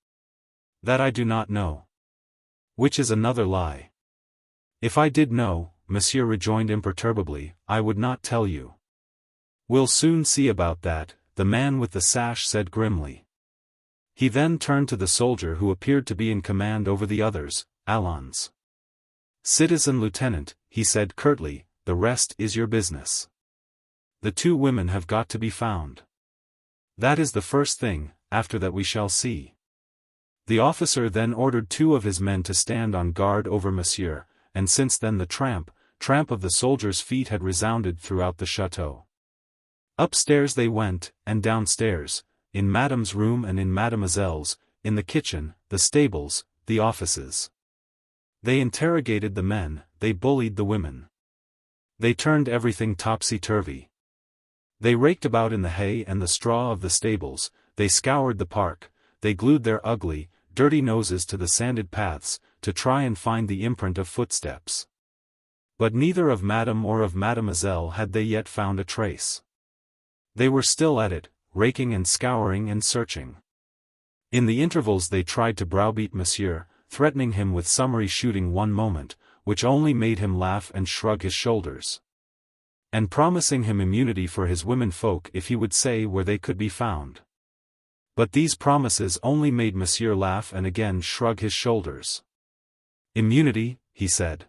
That I do not know. Which is another lie. If I did know," Monsieur rejoined imperturbably, "I would not tell you." "We'll soon see about that," the man with the sash said grimly. He then turned to the soldier who appeared to be in command over the others, Allons. "Citizen Lieutenant," he said curtly, "the rest is your business. The two women have got to be found. That is the first thing, after that we shall see." The officer then ordered two of his men to stand on guard over Monsieur, and since then the tramp of the soldiers' feet had resounded throughout the chateau. Upstairs they went, and downstairs, in Madame's room and in Mademoiselle's, in the kitchen, the stables, the offices. They interrogated the men, they bullied the women. They turned everything topsy-turvy. They raked about in the hay and the straw of the stables, they scoured the park, they glued their ugly, dirty noses to the sanded paths, to try and find the imprint of footsteps. But neither of Madame or of Mademoiselle had they yet found a trace. They were still at it, raking and scouring and searching. In the intervals they tried to browbeat Monsieur, threatening him with summary shooting one moment, which only made him laugh and shrug his shoulders. And promising him immunity for his womenfolk if he would say where they could be found. But these promises only made Monsieur laugh and again shrug his shoulders. "Immunity," he said.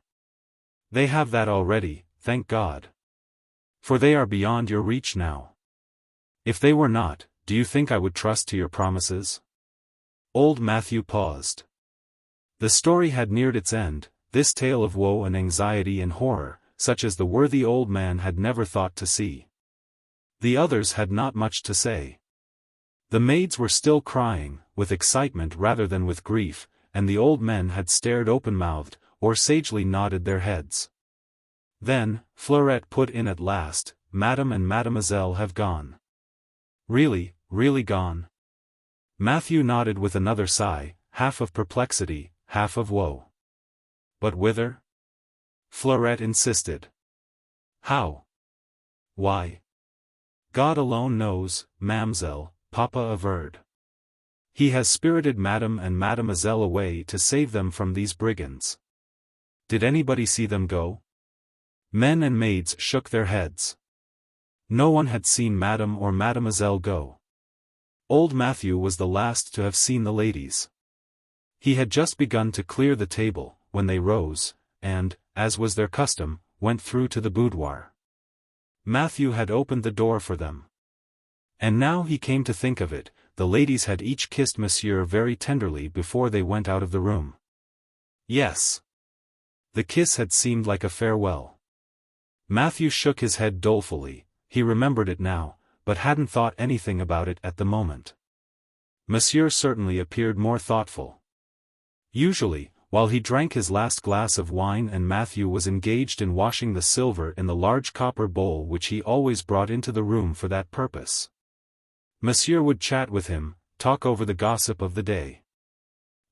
"They have that already, thank God. For they are beyond your reach now. If they were not, do you think I would trust to your promises?" Old Matthew paused. The story had neared its end, this tale of woe and anxiety and horror, such as the worthy old man had never thought to see. The others had not much to say. The maids were still crying, with excitement rather than with grief, and the old men had stared open-mouthed, or sagely nodded their heads. Then, Fleurette put in at last, "Madame and Mademoiselle have gone." "Really, really gone?" Matthew nodded with another sigh, half of perplexity, half of woe. "But whither?" Fleurette insisted. "How? Why? God alone knows, Mamselle," Papa averred. He has spirited Madame and Mademoiselle away to save them from these brigands. Did anybody see them go? Men and maids shook their heads. No one had seen Madame or Mademoiselle go. Old Matthew was the last to have seen the ladies. He had just begun to clear the table, when they rose, and, as was their custom, went through to the boudoir. Matthew had opened the door for them. And now he came to think of it, the ladies had each kissed Monsieur very tenderly before they went out of the room. Yes. The kiss had seemed like a farewell. Matthew shook his head dolefully, he remembered it now, but hadn't thought anything about it at the moment. Monsieur certainly appeared more thoughtful. Usually, while he drank his last glass of wine and Matthew was engaged in washing the silver in the large copper bowl which he always brought into the room for that purpose, Monsieur would chat with him, talk over the gossip of the day.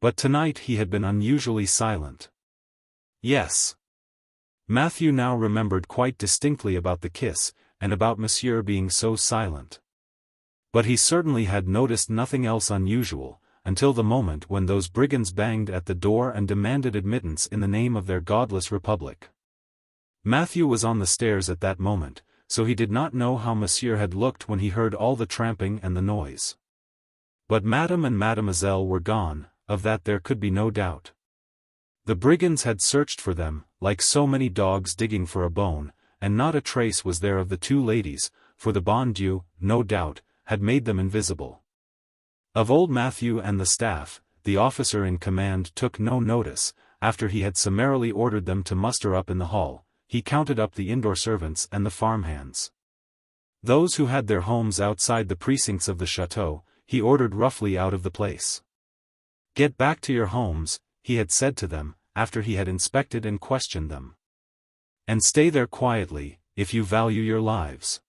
But tonight he had been unusually silent. Yes. Matthew now remembered quite distinctly about the kiss, and about Monsieur being so silent. But he certainly had noticed nothing else unusual, until the moment when those brigands banged at the door and demanded admittance in the name of their godless republic. Matthew was on the stairs at that moment, so he did not know how Monsieur had looked when he heard all the tramping and the noise. But Madame and Mademoiselle were gone, of that there could be no doubt. The brigands had searched for them, like so many dogs digging for a bone, and not a trace was there of the two ladies, for the bon Dieu, no doubt, had made them invisible. Of old Matthew and the staff, the officer in command took no notice. After he had summarily ordered them to muster up in the hall, he counted up the indoor servants and the farmhands. Those who had their homes outside the precincts of the chateau, he ordered roughly out of the place. "Get back to your homes," he had said to them, after he had inspected and questioned them. "And stay there quietly, if you value your lives."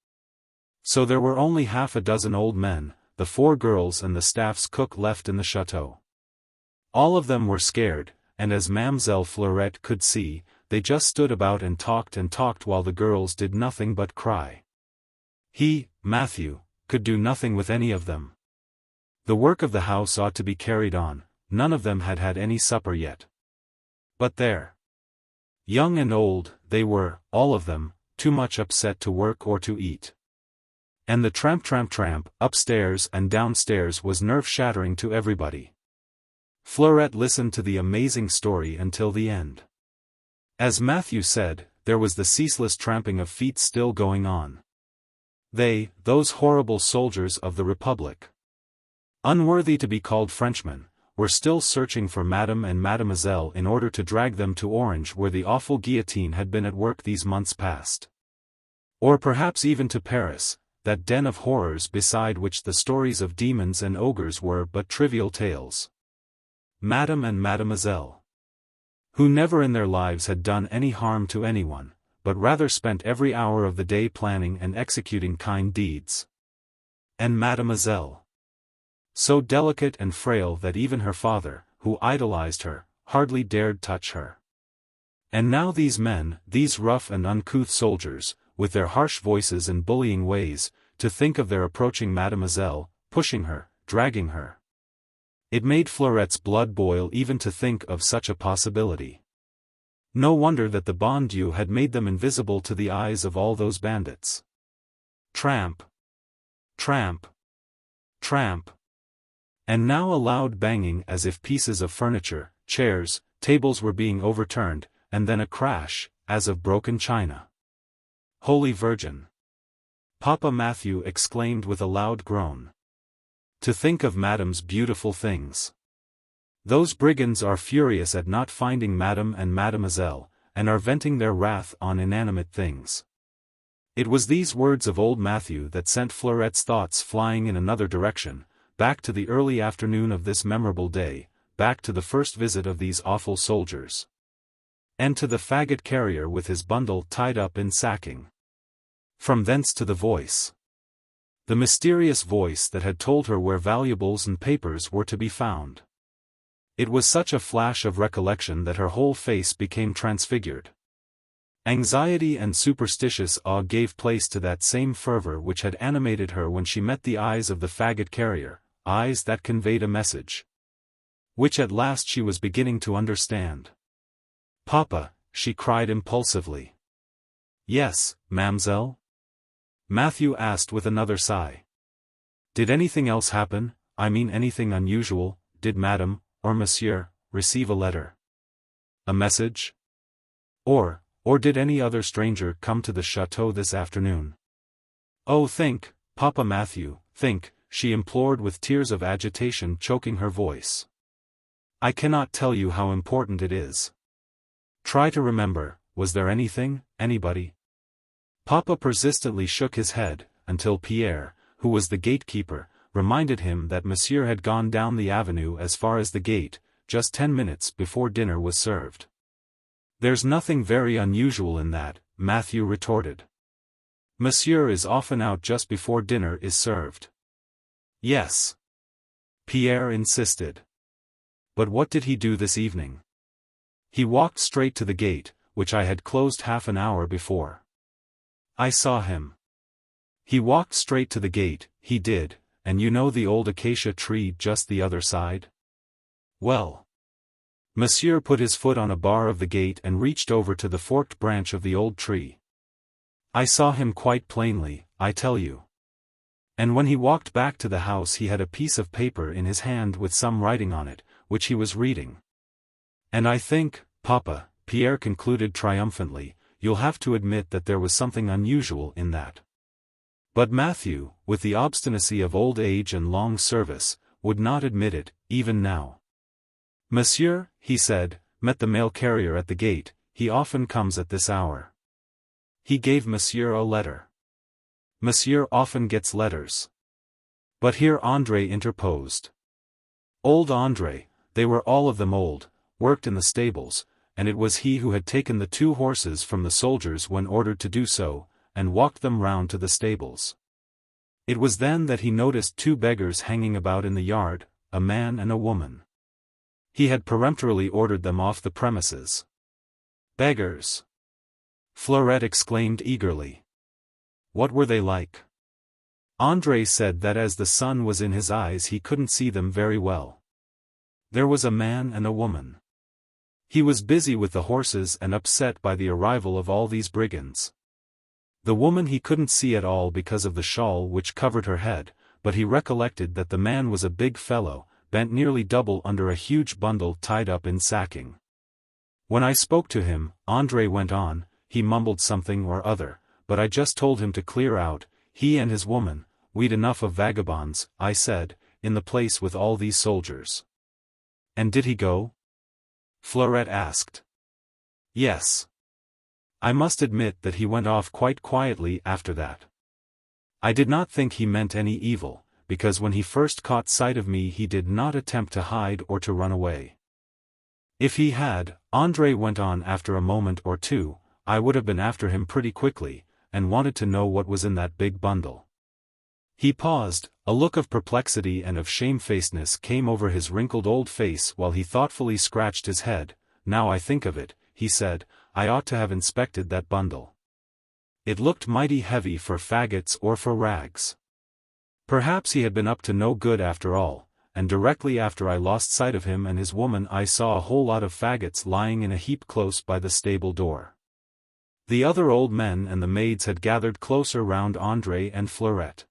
So there were only half a dozen old men, the 4 girls and the staff's cook left in the chateau. All of them were scared, and as Mamselle Fleurette could see, they just stood about and talked while the girls did nothing but cry. He, Matthew, could do nothing with any of them. The work of the house ought to be carried on, none of them had had any supper yet. But there. Young and old, they were, all of them, too much upset to work or to eat. And the tramp, upstairs and downstairs was nerve-shattering to everybody. Fleurette listened to the amazing story until the end. As Matthew said, there was the ceaseless tramping of feet still going on. They, those horrible soldiers of the Republic, unworthy to be called Frenchmen, were still searching for Madame and Mademoiselle in order to drag them to Orange where the awful guillotine had been at work these months past. Or perhaps even to Paris, that den of horrors beside which the stories of demons and ogres were but trivial tales. Madame and Mademoiselle, who never in their lives had done any harm to anyone, but rather spent every hour of the day planning and executing kind deeds. And Mademoiselle, so delicate and frail that even her father, who idolized her, hardly dared touch her. And now these men, these rough and uncouth soldiers, with their harsh voices and bullying ways, to think of their approaching Mademoiselle, pushing her, dragging her. It made Fleurette's blood boil even to think of such a possibility. No wonder that the bon Dieu had made them invisible to the eyes of all those bandits. Tramp. Tramp. Tramp. And now a loud banging as if pieces of furniture, chairs, tables were being overturned, and then a crash, as of broken china. Holy Virgin! Papa Matthew exclaimed with a loud groan. To think of Madame's beautiful things. Those brigands are furious at not finding Madame and Mademoiselle, and are venting their wrath on inanimate things. It was these words of old Matthew that sent Fleurette's thoughts flying in another direction, back to the early afternoon of this memorable day, back to the first visit of these awful soldiers. And to the faggot carrier with his bundle tied up in sacking. From thence to the voice. The mysterious voice that had told her where valuables and papers were to be found. It was such a flash of recollection that her whole face became transfigured. Anxiety and superstitious awe gave place to that same fervor which had animated her when she met the eyes of the faggot carrier, eyes that conveyed a message which at last she was beginning to understand. "Papa," she cried impulsively. "Yes, Mamselle?" Matthew asked with another sigh. "Did anything else happen, I mean anything unusual, did Madame, or Monsieur, receive a letter? A message? Or did any other stranger come to the chateau this afternoon?" "Oh, think, Papa Matthew, think," she implored with tears of agitation choking her voice. "I cannot tell you how important it is. Try to remember, was there anything, anybody?" Papa persistently shook his head, until Pierre, who was the gatekeeper, reminded him that Monsieur had gone down the avenue as far as the gate, just 10 minutes before dinner was served. "There's nothing very unusual in that," Matthew retorted. "Monsieur is often out just before dinner is served." "Yes," Pierre insisted. "But what did he do this evening?" "He walked straight to the gate, which I had closed half an hour before. I saw him. He walked straight to the gate, he did, and you know the old acacia tree just the other side? Well, Monsieur put his foot on a bar of the gate and reached over to the forked branch of the old tree. I saw him quite plainly, I tell you. And when he walked back to the house he had a piece of paper in his hand with some writing on it, which he was reading. And I think, Papa," Pierre concluded triumphantly, "you'll have to admit that there was something unusual in that." But Matthew, with the obstinacy of old age and long service, would not admit it, even now. "Monsieur," he said, "met the mail carrier at the gate, he often comes at this hour. He gave Monsieur a letter. Monsieur often gets letters." But here André interposed. Old André, they were all of them old, worked in the stables, and it was he who had taken the 2 horses from the soldiers when ordered to do so, and walked them round to the stables. It was then that he noticed 2 beggars hanging about in the yard, a man and a woman. He had peremptorily ordered them off the premises. "Beggars!" Fleurette exclaimed eagerly. "What were they like?" André said that as the sun was in his eyes he couldn't see them very well. There was a man and a woman. He was busy with the horses and upset by the arrival of all these brigands. The woman he couldn't see at all because of the shawl which covered her head, but he recollected that the man was a big fellow, bent nearly double under a huge bundle tied up in sacking. "When I spoke to him," André went on, "he mumbled something or other, but I just told him to clear out, he and his woman, we'd enough of vagabonds, I said, in the place with all these soldiers." "And did he go?" Fleurette asked. "Yes. I must admit that he went off quite quietly after that. I did not think he meant any evil, because when he first caught sight of me he did not attempt to hide or to run away. If he had," André went on after a moment or two, "I would have been after him pretty quickly, and wanted to know what was in that big bundle." He paused, a look of perplexity and of shamefacedness came over his wrinkled old face while he thoughtfully scratched his head. "Now I think of it," he said, "I ought to have inspected that bundle. It looked mighty heavy for faggots or for rags. Perhaps he had been up to no good after all, and directly after I lost sight of him and his woman I saw a whole lot of faggots lying in a heap close by the stable door." The other old men and the maids had gathered closer round André and Fleurette.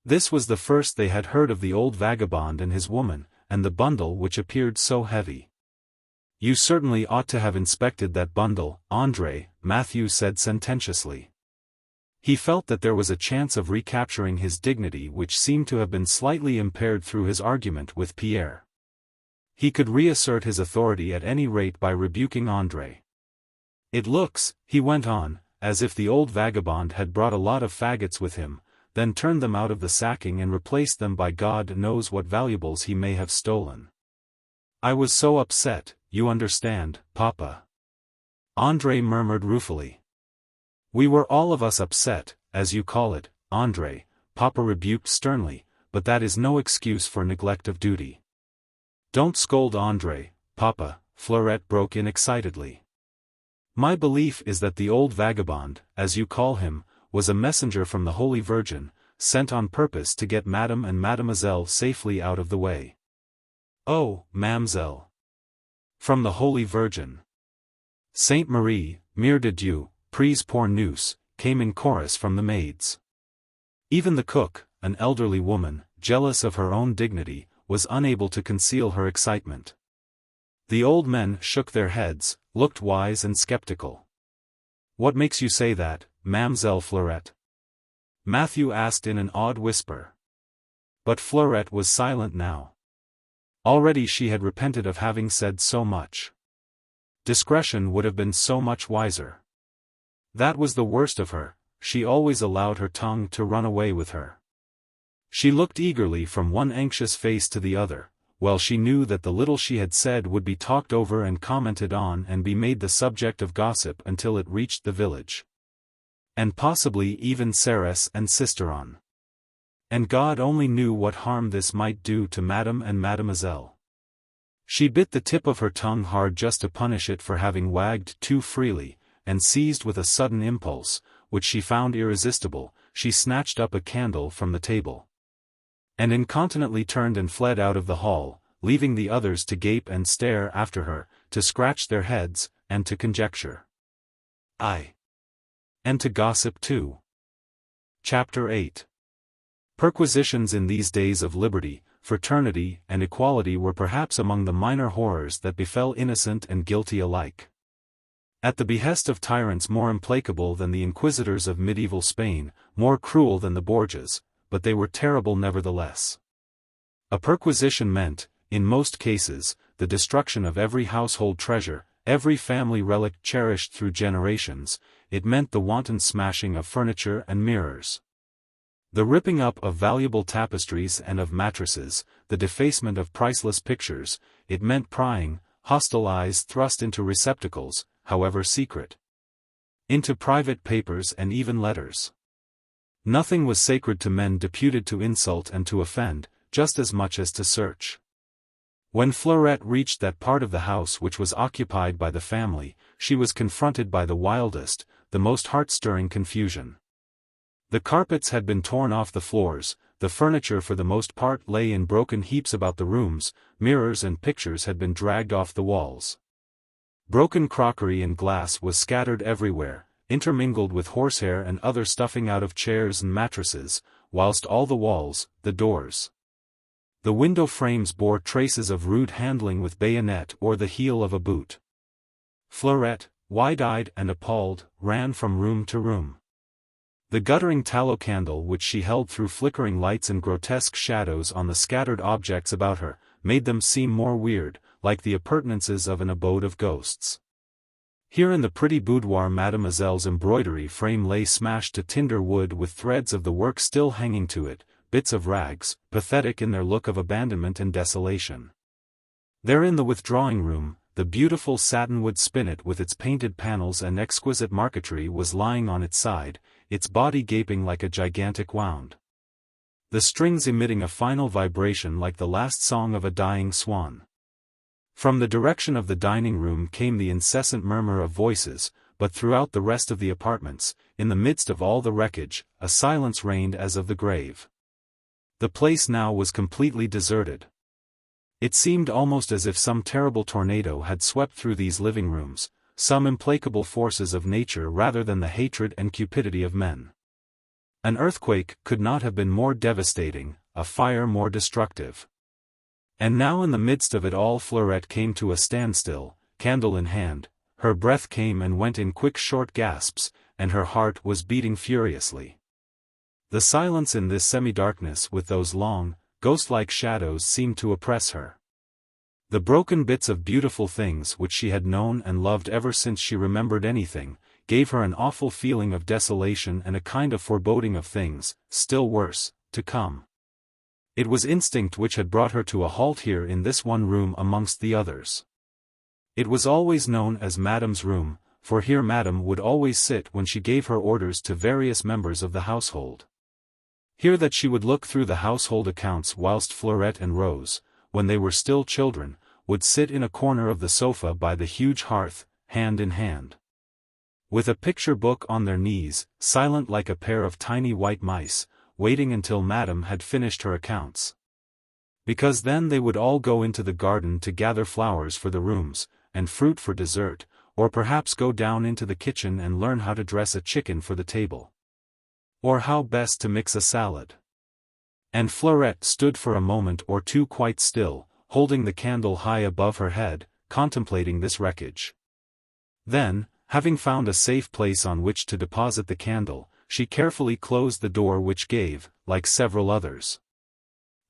This was the first they had heard of the old vagabond and his woman, and the bundle which appeared so heavy. "You certainly ought to have inspected that bundle, André," Matthew said sententiously. He felt that there was a chance of recapturing his dignity which seemed to have been slightly impaired through his argument with Pierre. He could reassert his authority at any rate by rebuking André. "It looks," he went on, "as if the old vagabond had brought a lot of faggots with him, then turned them out of the sacking and replaced them by God knows what valuables he may have stolen. I was so upset, you understand, Papa." André murmured ruefully. "We were all of us upset, as you call it, André," Papa rebuked sternly, "but that is no excuse for neglect of duty." "Don't scold André, Papa," Fleurette broke in excitedly. My belief is that the old vagabond, as you call him, was a messenger from the Holy Virgin, sent on purpose to get Madame and Mademoiselle safely out of the way. Oh, Mamselle! From the Holy Virgin. Sainte Marie, Mère de Dieu, prise pour nous, came in chorus from the maids. Even the cook, an elderly woman, jealous of her own dignity, was unable to conceal her excitement. The old men shook their heads, looked wise and skeptical. What makes you say that, Mamselle Fleurette? Matthew asked in an odd whisper. But Fleurette was silent now. Already she had repented of having said so much. Discretion would have been so much wiser. That was the worst of her, she always allowed her tongue to run away with her. She looked eagerly from one anxious face to the other, well she knew that the little she had said would be talked over and commented on and be made the subject of gossip until it reached the village. And possibly even Cérès and Sisteron. And God only knew what harm this might do to Madame and Mademoiselle. She bit the tip of her tongue hard just to punish it for having wagged too freely, and seized with a sudden impulse, which she found irresistible, she snatched up a candle from the table. And incontinently turned and fled out of the hall, leaving the others to gape and stare after her, to scratch their heads, and to conjecture. Aye. And to gossip too. Chapter 8. Perquisitions in these days of liberty, fraternity, and equality were perhaps among the minor horrors that befell innocent and guilty alike. At the behest of tyrants more implacable than the inquisitors of medieval Spain, more cruel than the Borgias, but they were terrible nevertheless. A perquisition meant, in most cases, the destruction of every household treasure, every family relic cherished through generations. It meant the wanton smashing of furniture and mirrors, the ripping up of valuable tapestries and of mattresses, the defacement of priceless pictures. It meant prying, hostile eyes thrust into receptacles, however secret, into private papers and even letters. Nothing was sacred to men deputed to insult and to offend, just as much as to search. When Fleurette reached that part of the house which was occupied by the family, she was confronted by the wildest, the most heart-stirring confusion. The carpets had been torn off the floors, the furniture for the most part lay in broken heaps about the rooms, mirrors and pictures had been dragged off the walls. Broken crockery and glass was scattered everywhere, intermingled with horsehair and other stuffing out of chairs and mattresses, whilst all the walls, the doors, the window frames bore traces of rude handling with bayonet or the heel of a boot. Fleurette, wide-eyed and appalled, ran from room to room. The guttering tallow candle which she held threw flickering lights and grotesque shadows on the scattered objects about her, made them seem more weird, like the appurtenances of an abode of ghosts. Here in the pretty boudoir Mademoiselle's embroidery frame lay smashed to tinder wood with threads of the work still hanging to it, bits of rags, pathetic in their look of abandonment and desolation. There in the withdrawing room, the beautiful satinwood spinet with its painted panels and exquisite marquetry was lying on its side, its body gaping like a gigantic wound, the strings emitting a final vibration like the last song of a dying swan. From the direction of the dining room came the incessant murmur of voices, but throughout the rest of the apartments, in the midst of all the wreckage, a silence reigned as of the grave. The place now was completely deserted. It seemed almost as if some terrible tornado had swept through these living rooms, some implacable forces of nature rather than the hatred and cupidity of men. An earthquake could not have been more devastating, a fire more destructive. And now in the midst of it all Fleurette came to a standstill, candle in hand, her breath came and went in quick short gasps, and her heart was beating furiously. The silence in this semi-darkness with those long, ghost-like shadows seemed to oppress her. The broken bits of beautiful things which she had known and loved ever since she remembered anything, gave her an awful feeling of desolation and a kind of foreboding of things, still worse, to come. It was instinct which had brought her to a halt here in this one room amongst the others. It was always known as Madame's room, for here Madame would always sit when she gave her orders to various members of the household. Here that she would look through the household accounts whilst Fleurette and Rose, when they were still children, would sit in a corner of the sofa by the huge hearth, hand in hand. with a picture book on their knees, silent like a pair of tiny white mice, waiting until Madame had finished her accounts. Because then they would all go into the garden to gather flowers for the rooms, and fruit for dessert, or perhaps go down into the kitchen and learn how to dress a chicken for the table. Or how best to mix a salad. And Fleurette stood for a moment or two quite still, holding the candle high above her head, contemplating this wreckage. Then, having found a safe place on which to deposit the candle, she carefully closed the door which gave, like several others,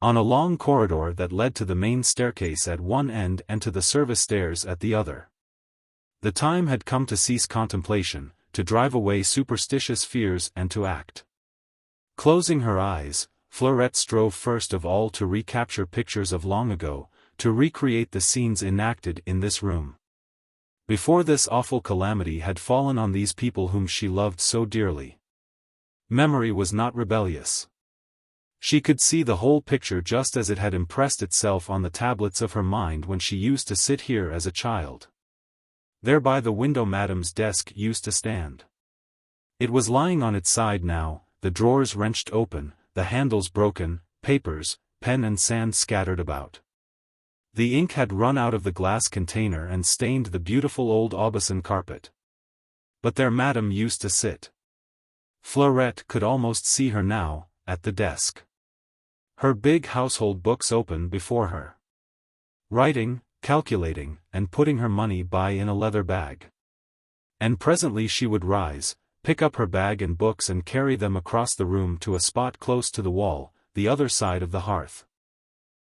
on a long corridor that led to the main staircase at one end and to the service stairs at the other. The time had come to cease contemplation, to drive away superstitious fears and to act. Closing her eyes, Fleurette strove first of all to recapture pictures of long ago, to recreate the scenes enacted in this room. Before this awful calamity had fallen on these people whom she loved so dearly. Memory was not rebellious. She could see the whole picture just as it had impressed itself on the tablets of her mind when she used to sit here as a child. There by the window Madame's desk used to stand. It was lying on its side now, the drawers wrenched open, the handles broken, papers, pen and sand scattered about. The ink had run out of the glass container and stained the beautiful old Aubusson carpet. But there Madame used to sit. Fleurette could almost see her now, at the desk. Her big household books open before her. Writing, calculating, and putting her money by in a leather bag. And presently she would rise, pick up her bag and books and carry them across the room to a spot close to the wall, the other side of the hearth.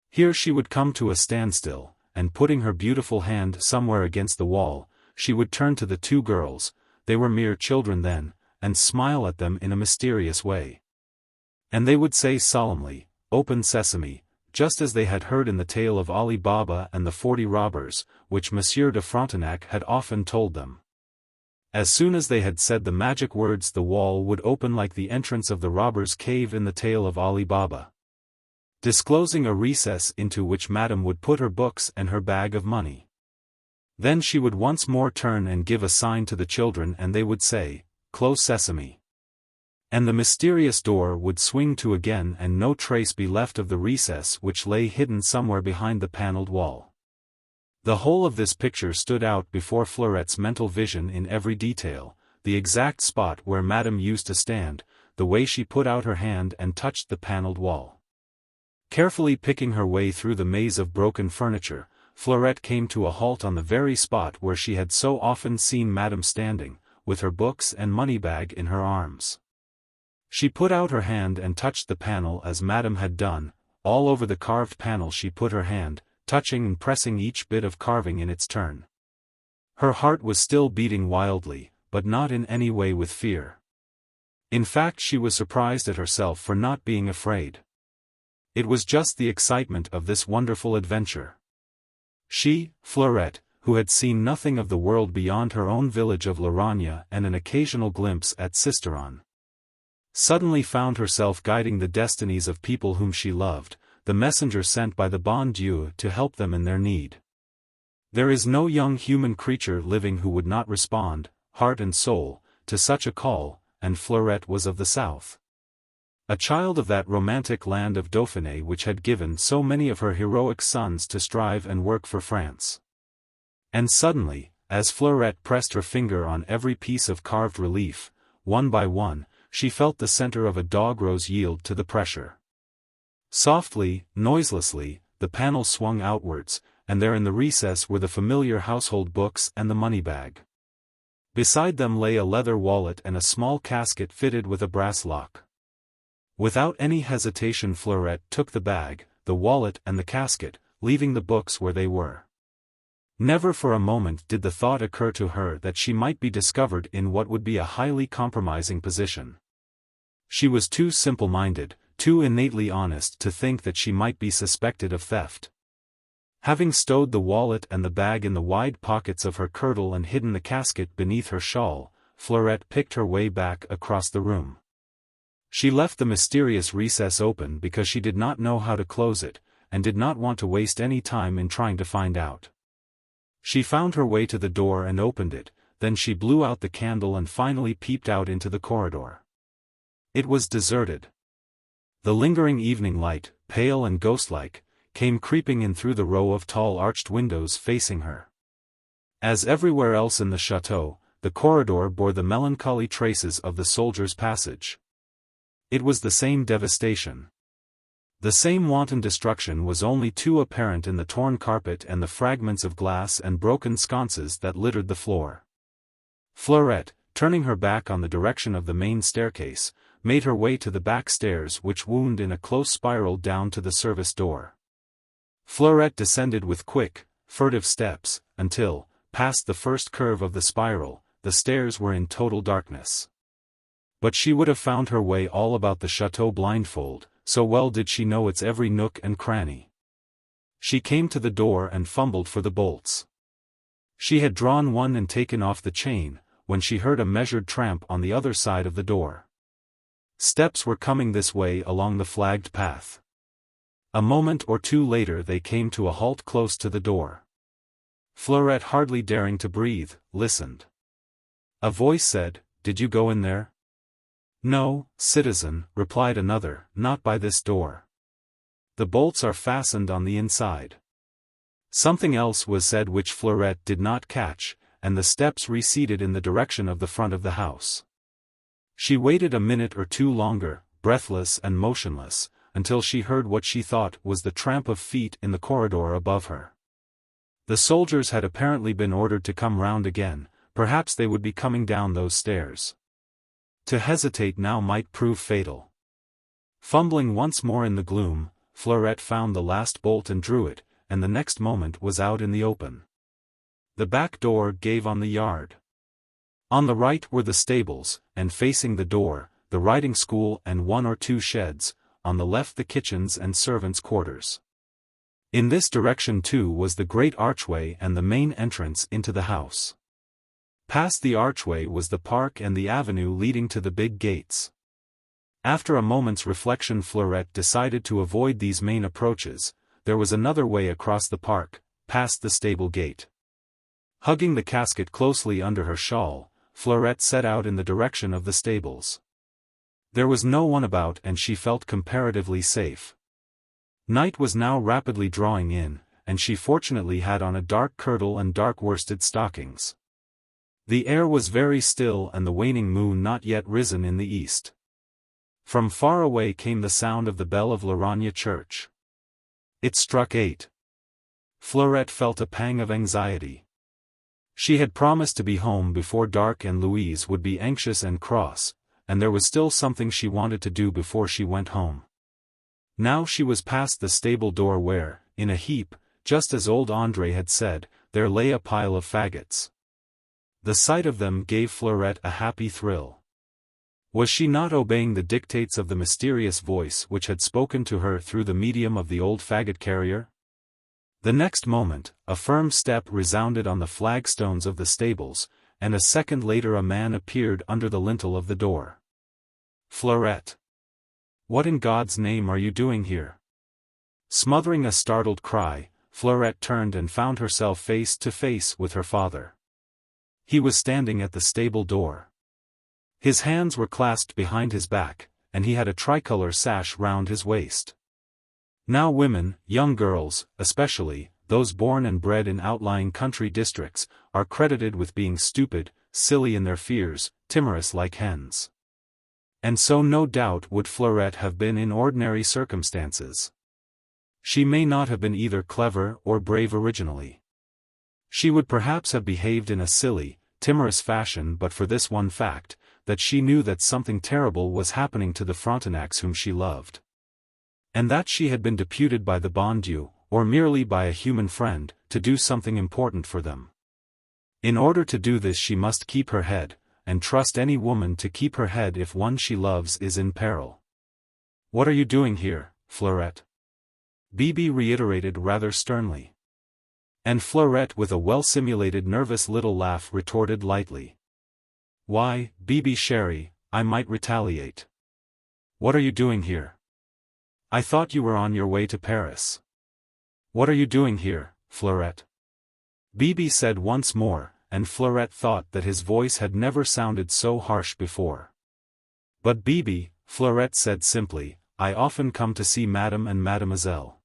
Here she would come to a standstill, and putting her beautiful hand somewhere against the wall, she would turn to the two girls, they were mere children then, and smile at them in a mysterious way. And they would say solemnly, "Open sesame," just as they had heard in the tale of Ali Baba and the 40 robbers, which Monsieur de Frontenac had often told them. As soon as they had said the magic words the wall would open like the entrance of the robbers' cave in the tale of Ali Baba, disclosing a recess into which Madame would put her books and her bag of money. Then she would once more turn and give a sign to the children and they would say, "Close sesame." And the mysterious door would swing to again and no trace be left of the recess which lay hidden somewhere behind the paneled wall. The whole of this picture stood out before Fleurette's mental vision in every detail, the exact spot where Madame used to stand, the way she put out her hand and touched the paneled wall. Carefully picking her way through the maze of broken furniture, Fleurette came to a halt on the very spot where she had so often seen Madame standing, with her books and money-bag in her arms. She put out her hand and touched the panel as Madame had done, all over the carved panel she put her hand, touching and pressing each bit of carving in its turn. Her heart was still beating wildly, but not in any way with fear. In fact she was surprised at herself for not being afraid. It was just the excitement of this wonderful adventure. She, Fleurette, who had seen nothing of the world beyond her own village of Loragna and an occasional glimpse at Sisteron, suddenly found herself guiding the destinies of people whom she loved, the messenger sent by the bon Dieu to help them in their need. There is no young human creature living who would not respond, heart and soul, to such a call, and Fleurette was of the South. A child of that romantic land of Dauphiné which had given so many of her heroic sons to strive and work for France. And suddenly, as Fleurette pressed her finger on every piece of carved relief, one by one, she felt the center of a dog-rose yield to the pressure. Softly, noiselessly, the panel swung outwards, and there in the recess were the familiar household books and the money-bag. Beside them lay a leather wallet and a small casket fitted with a brass lock. Without any hesitation Fleurette took the bag, the wallet and the casket, leaving the books where they were. Never for a moment did the thought occur to her that she might be discovered in what would be a highly compromising position. She was too simple-minded, too innately honest to think that she might be suspected of theft. Having stowed the wallet and the bag in the wide pockets of her kirtle and hidden the casket beneath her shawl, Fleurette picked her way back across the room. She left the mysterious recess open because she did not know how to close it, and did not want to waste any time in trying to find out. She found her way to the door and opened it, then she blew out the candle and finally peeped out into the corridor. It was deserted. The lingering evening light, pale and ghost-like, came creeping in through the row of tall arched windows facing her. As everywhere else in the chateau, the corridor bore the melancholy traces of the soldiers' passage. It was the same devastation. The same wanton destruction was only too apparent in the torn carpet and the fragments of glass and broken sconces that littered the floor. Fleurette, turning her back on the direction of the main staircase, made her way to the back stairs which wound in a close spiral down to the service door. Fleurette descended with quick, furtive steps, until, past the first curve of the spiral, the stairs were in total darkness. But she would have found her way all about the chateau blindfold, so well did she know its every nook and cranny. She came to the door and fumbled for the bolts. She had drawn one and taken off the chain, when she heard a measured tramp on the other side of the door. Steps were coming this way along the flagged path. A moment or two later they came to a halt close to the door. Fleurette, hardly daring to breathe, listened. A voice said, "Did you go in there?" "No, citizen," replied another, "not by this door. The bolts are fastened on the inside." Something else was said which Fleurette did not catch, and the steps receded in the direction of the front of the house. She waited a minute or two longer, breathless and motionless, until she heard what she thought was the tramp of feet in the corridor above her. The soldiers had apparently been ordered to come round again. Perhaps they would be coming down those stairs. To hesitate now might prove fatal. Fumbling once more in the gloom, Fleurette found the last bolt and drew it, and the next moment was out in the open. The back door gave on the yard. On the right were the stables, and facing the door, the riding school and one or two sheds, on the left the kitchens and servants' quarters. In this direction too was the great archway and the main entrance into the house. Past the archway was the park and the avenue leading to the big gates. After a moment's reflection, Fleurette decided to avoid these main approaches. There was another way across the park, past the stable gate. Hugging the casket closely under her shawl, Fleurette set out in the direction of the stables. There was no one about and she felt comparatively safe. Night was now rapidly drawing in, and she fortunately had on a dark kirtle and dark worsted stockings. The air was very still and the waning moon not yet risen in the east. From far away came the sound of the bell of Loragna church. It struck 8. Fleurette felt a pang of anxiety. She had promised to be home before dark and Louise would be anxious and cross, and there was still something she wanted to do before she went home. Now she was past the stable door where, in a heap, just as old André had said, there lay a pile of faggots. The sight of them gave Fleurette a happy thrill. Was she not obeying the dictates of the mysterious voice which had spoken to her through the medium of the old faggot-carrier? The next moment, a firm step resounded on the flagstones of the stables, and a second later a man appeared under the lintel of the door. "Fleurette! What in God's name are you doing here?" Smothering a startled cry, Fleurette turned and found herself face to face with her father. He was standing at the stable door. His hands were clasped behind his back, and he had a tricolor sash round his waist. Now women, young girls, especially, those born and bred in outlying country districts, are credited with being stupid, silly in their fears, timorous like hens. And so no doubt would Fleurette have been in ordinary circumstances. She may not have been either clever or brave originally. She would perhaps have behaved in a silly, timorous fashion but for this one fact, that she knew that something terrible was happening to the Frontenacs whom she loved. And that she had been deputed by the bon Dieu, or merely by a human friend, to do something important for them. In order to do this she must keep her head, and trust any woman to keep her head if one she loves is in peril. "What are you doing here, Fleurette?" Bibi reiterated rather sternly. And Fleurette with a well-simulated nervous little laugh retorted lightly. "Why, Bibi chérie, I might retaliate. What are you doing here? I thought you were on your way to Paris. What are you doing here, Fleurette?" Bibi said once more, and Fleurette thought that his voice had never sounded so harsh before. "But Bibi," Fleurette said simply, "I often come to see Madame and Mademoiselle.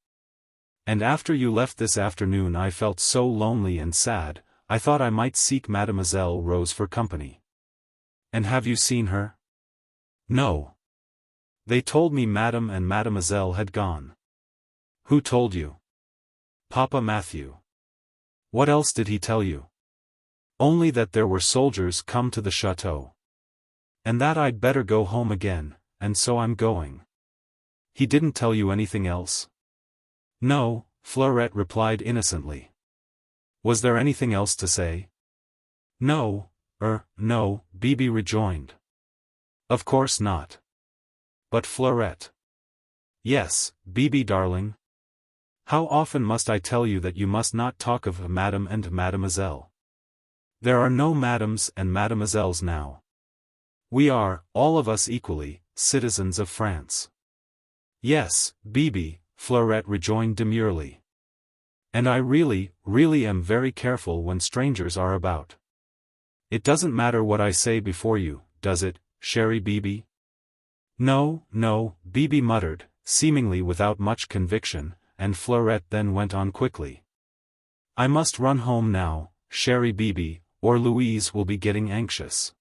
And after you left this afternoon I felt so lonely and sad, I thought I might seek Mademoiselle Rose for company." "And have you seen her?" "No. They told me Madame and Mademoiselle had gone." "Who told you?" "Papa Matthew." "What else did he tell you?" "Only that there were soldiers come to the chateau. And that I'd better go home again, and so I'm going." "He didn't tell you anything else?" "No," Fleurette replied innocently. "Was there anything else to say?" No, Bibi rejoined. "Of course not." "But Fleurette." "Yes, Bibi darling. How often must I tell you that you must not talk of Madame and Mademoiselle? There are no Madames and Mademoiselles now. We are, all of us equally, citizens of France." "Yes, Bibi," Fleurette rejoined demurely. "And I really am very careful when strangers are about. It doesn't matter what I say before you, does it, chérie Bibi?" No, Bibi muttered, seemingly without much conviction, and Fleurette then went on quickly. "I must run home now, chérie Bibi, or Louise will be getting anxious.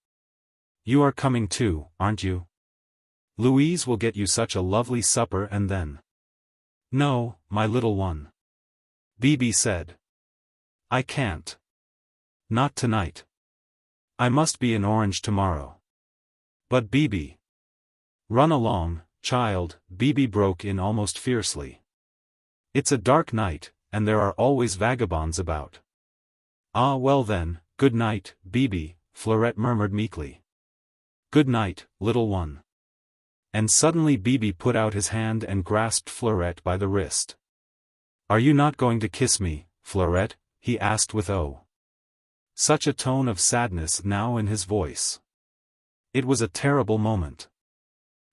You are coming too, aren't you? Louise will get you such a lovely supper and then—" "No, my little one," Bibi said. "I can't. Not tonight. I must be in Orange tomorrow." "But Bibi—" "Run along, child," Bibi broke in almost fiercely. "It's a dark night, and there are always vagabonds about." "Ah well then, good night, Bibi," Fleurette murmured meekly. "Good night, little one." And suddenly Bibi put out his hand and grasped Fleurette by the wrist. "Are you not going to kiss me, Fleurette?" he asked with such a tone of sadness now in his voice. It was a terrible moment.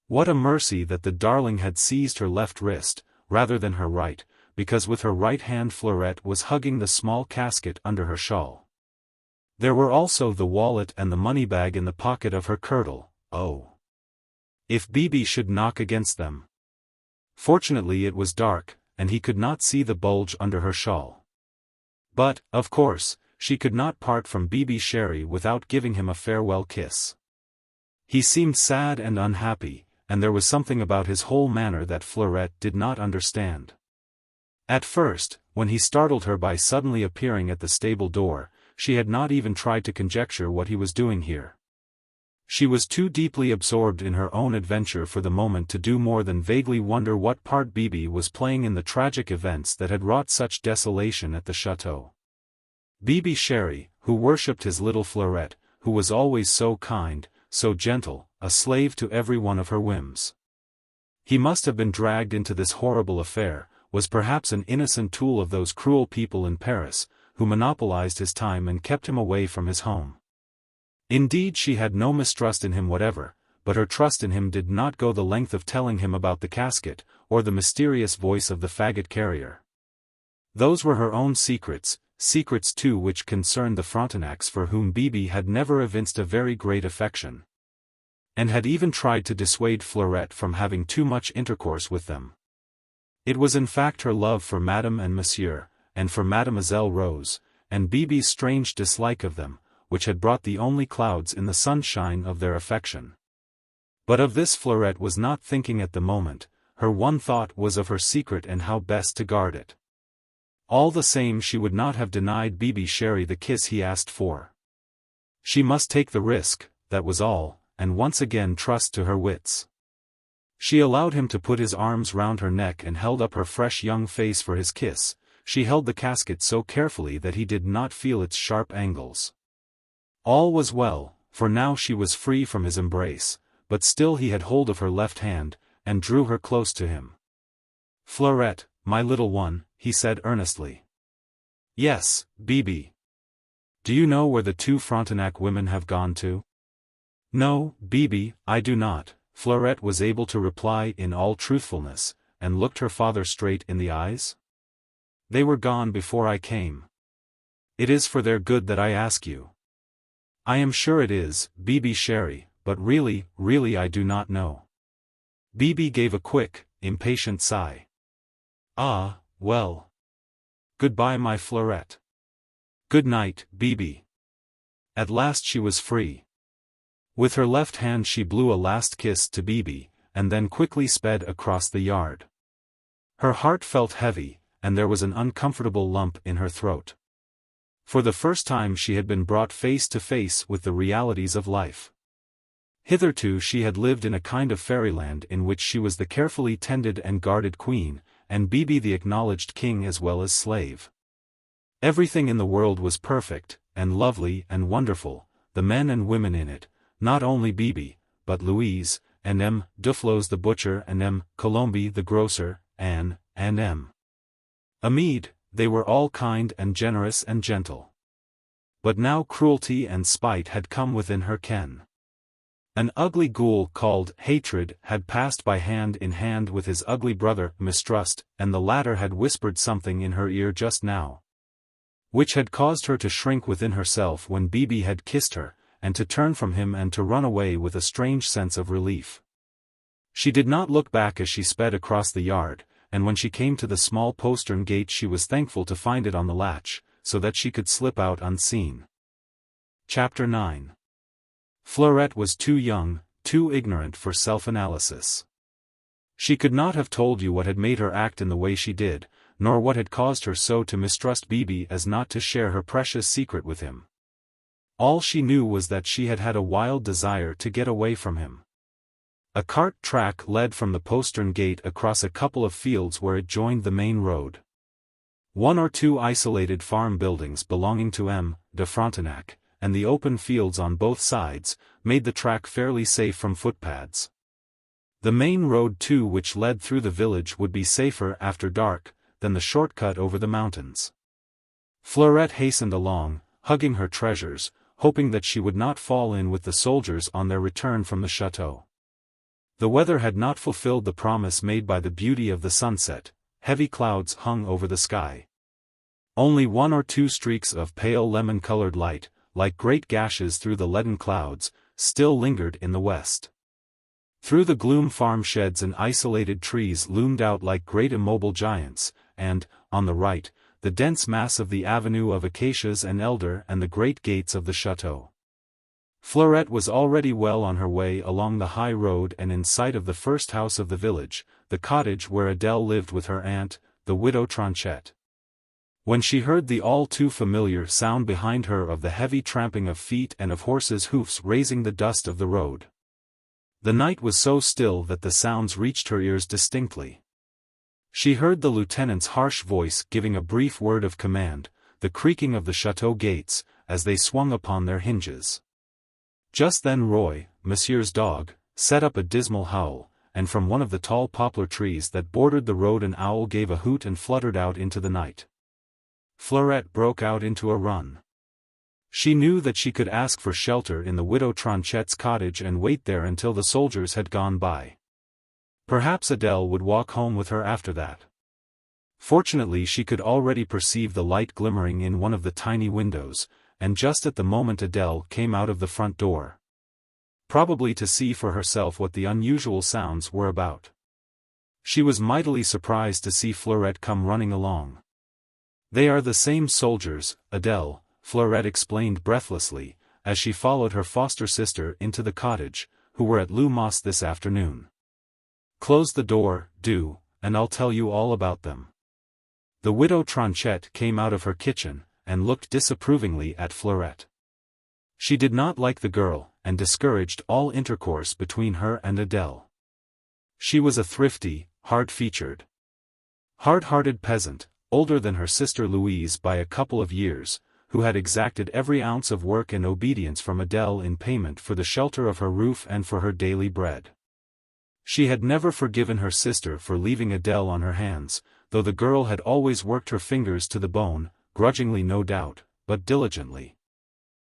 What a mercy that the darling had seized her left wrist, rather than her right, because with her right hand Fleurette was hugging the small casket under her shawl. There were also the wallet and the money bag in the pocket of her kirtle. Oh! If Bibi should knock against them! Fortunately it was dark, and he could not see the bulge under her shawl. But, of course, she could not part from Bibi chéri without giving him a farewell kiss. He seemed sad and unhappy, and there was something about his whole manner that Fleurette did not understand. At first, when he startled her by suddenly appearing at the stable door, she had not even tried to conjecture what he was doing here. She was too deeply absorbed in her own adventure for the moment to do more than vaguely wonder what part Bibi was playing in the tragic events that had wrought such desolation at the chateau. Bibi chéri, who worshipped his little Fleurette, who was always so kind, so gentle, a slave to every one of her whims. He must have been dragged into this horrible affair, was perhaps an innocent tool of those cruel people in Paris, who monopolized his time and kept him away from his home. Indeed, she had no mistrust in him whatever, but her trust in him did not go the length of telling him about the casket, or the mysterious voice of the faggot carrier. Those were her own secrets, secrets too which concerned the Frontenacs for whom Bibi had never evinced a very great affection, and had even tried to dissuade Fleurette from having too much intercourse with them. It was in fact her love for Madame and Monsieur, and for Mademoiselle Rose, and Bibi's strange dislike of them, which had brought the only clouds in the sunshine of their affection. But of this Fleurette was not thinking at the moment, her one thought was of her secret and how best to guard it. All the same, she would not have denied Bibi chéri the kiss he asked for. She must take the risk, that was all, and once again trust to her wits. She allowed him to put his arms round her neck and held up her fresh young face for his kiss. She held the casket so carefully that he did not feel its sharp angles. All was well, for now she was free from his embrace, but still he had hold of her left hand, and drew her close to him. "Fleurette, my little one," he said earnestly. "Yes, Bibi. Do you know where the two Frontenac women have gone to?" "No, Bibi, I do not," Fleurette was able to reply in all truthfulness, and looked her father straight in the eyes. "They were gone before I came." It is for their good that I ask you. I am sure it is, Bibi chérie, but really, I do not know. Bibi gave a quick, impatient sigh. Ah, well. Goodbye, my Fleurette. Good night, Bibi. At last she was free. With her left hand she blew a last kiss to Bibi, and then quickly sped across the yard. Her heart felt heavy, and there was an uncomfortable lump in her throat. For the first time she had been brought face to face with the realities of life. Hitherto she had lived in a kind of fairyland in which she was the carefully tended and guarded queen, and Bibi the acknowledged king as well as slave. Everything in the world was perfect, and lovely and wonderful, the men and women in it, not only Bibi, but Louise, and M. Duflos the butcher and M. Colombe the grocer, Anne, and M. Amede, they were all kind and generous and gentle. But now cruelty and spite had come within her ken. An ugly ghoul called Hatred had passed by hand in hand with his ugly brother Mistrust, and the latter had whispered something in her ear just now, which had caused her to shrink within herself when Bibi had kissed her, and to turn from him and to run away with a strange sense of relief. She did not look back as she sped across the yard, and when she came to the small postern gate she was thankful to find it on the latch, so that she could slip out unseen. Chapter 9. Fleurette was too young, too ignorant for self-analysis. She could not have told you what had made her act in the way she did, nor what had caused her so to mistrust Bibi as not to share her precious secret with him. All she knew was that she had had a wild desire to get away from him. A cart track led from the postern gate across a couple of fields where it joined the main road. One or two isolated farm buildings belonging to M. de Frontenac, and the open fields on both sides, made the track fairly safe from footpads. The main road too which led through the village would be safer after dark, than the shortcut over the mountains. Fleurette hastened along, hugging her treasures, hoping that she would not fall in with the soldiers on their return from the chateau. The weather had not fulfilled the promise made by the beauty of the sunset, heavy clouds hung over the sky. Only one or two streaks of pale lemon-colored light, like great gashes through the leaden clouds, still lingered in the west. Through the gloom farm sheds and isolated trees loomed out like great immobile giants, and, on the right, the dense mass of the avenue of acacias and elder and the great gates of the chateau. Fleurette was already well on her way along the high road and in sight of the first house of the village, the cottage where Adèle lived with her aunt, the widow Tronchet. When she heard the all-too-familiar sound behind her of the heavy tramping of feet and of horses' hoofs raising the dust of the road. The night was so still that the sounds reached her ears distinctly. She heard the lieutenant's harsh voice giving a brief word of command, the creaking of the chateau gates, as they swung upon their hinges. Just then Roy, Monsieur's dog, set up a dismal howl, and from one of the tall poplar trees that bordered the road an owl gave a hoot and fluttered out into the night. Fleurette broke out into a run. She knew that she could ask for shelter in the widow Tronchet's cottage and wait there until the soldiers had gone by. Perhaps Adèle would walk home with her after that. Fortunately she could already perceive the light glimmering in one of the tiny windows, and just at the moment Adèle came out of the front door. Probably to see for herself what the unusual sounds were about. She was mightily surprised to see Fleurette come running along. "They are the same soldiers, Adèle," Fleurette explained breathlessly, as she followed her foster sister into the cottage, who were at Lumos this afternoon. "Close the door, do, and I'll tell you all about them." The widow Tronchet came out of her kitchen, and looked disapprovingly at Fleurette. She did not like the girl, and discouraged all intercourse between her and Adèle. She was a thrifty, hard-featured, hard-hearted peasant, older than her sister Louise by a couple of years, who had exacted every ounce of work and obedience from Adèle in payment for the shelter of her roof and for her daily bread. She had never forgiven her sister for leaving Adèle on her hands, though the girl had always worked her fingers to the bone, grudgingly no doubt, but diligently,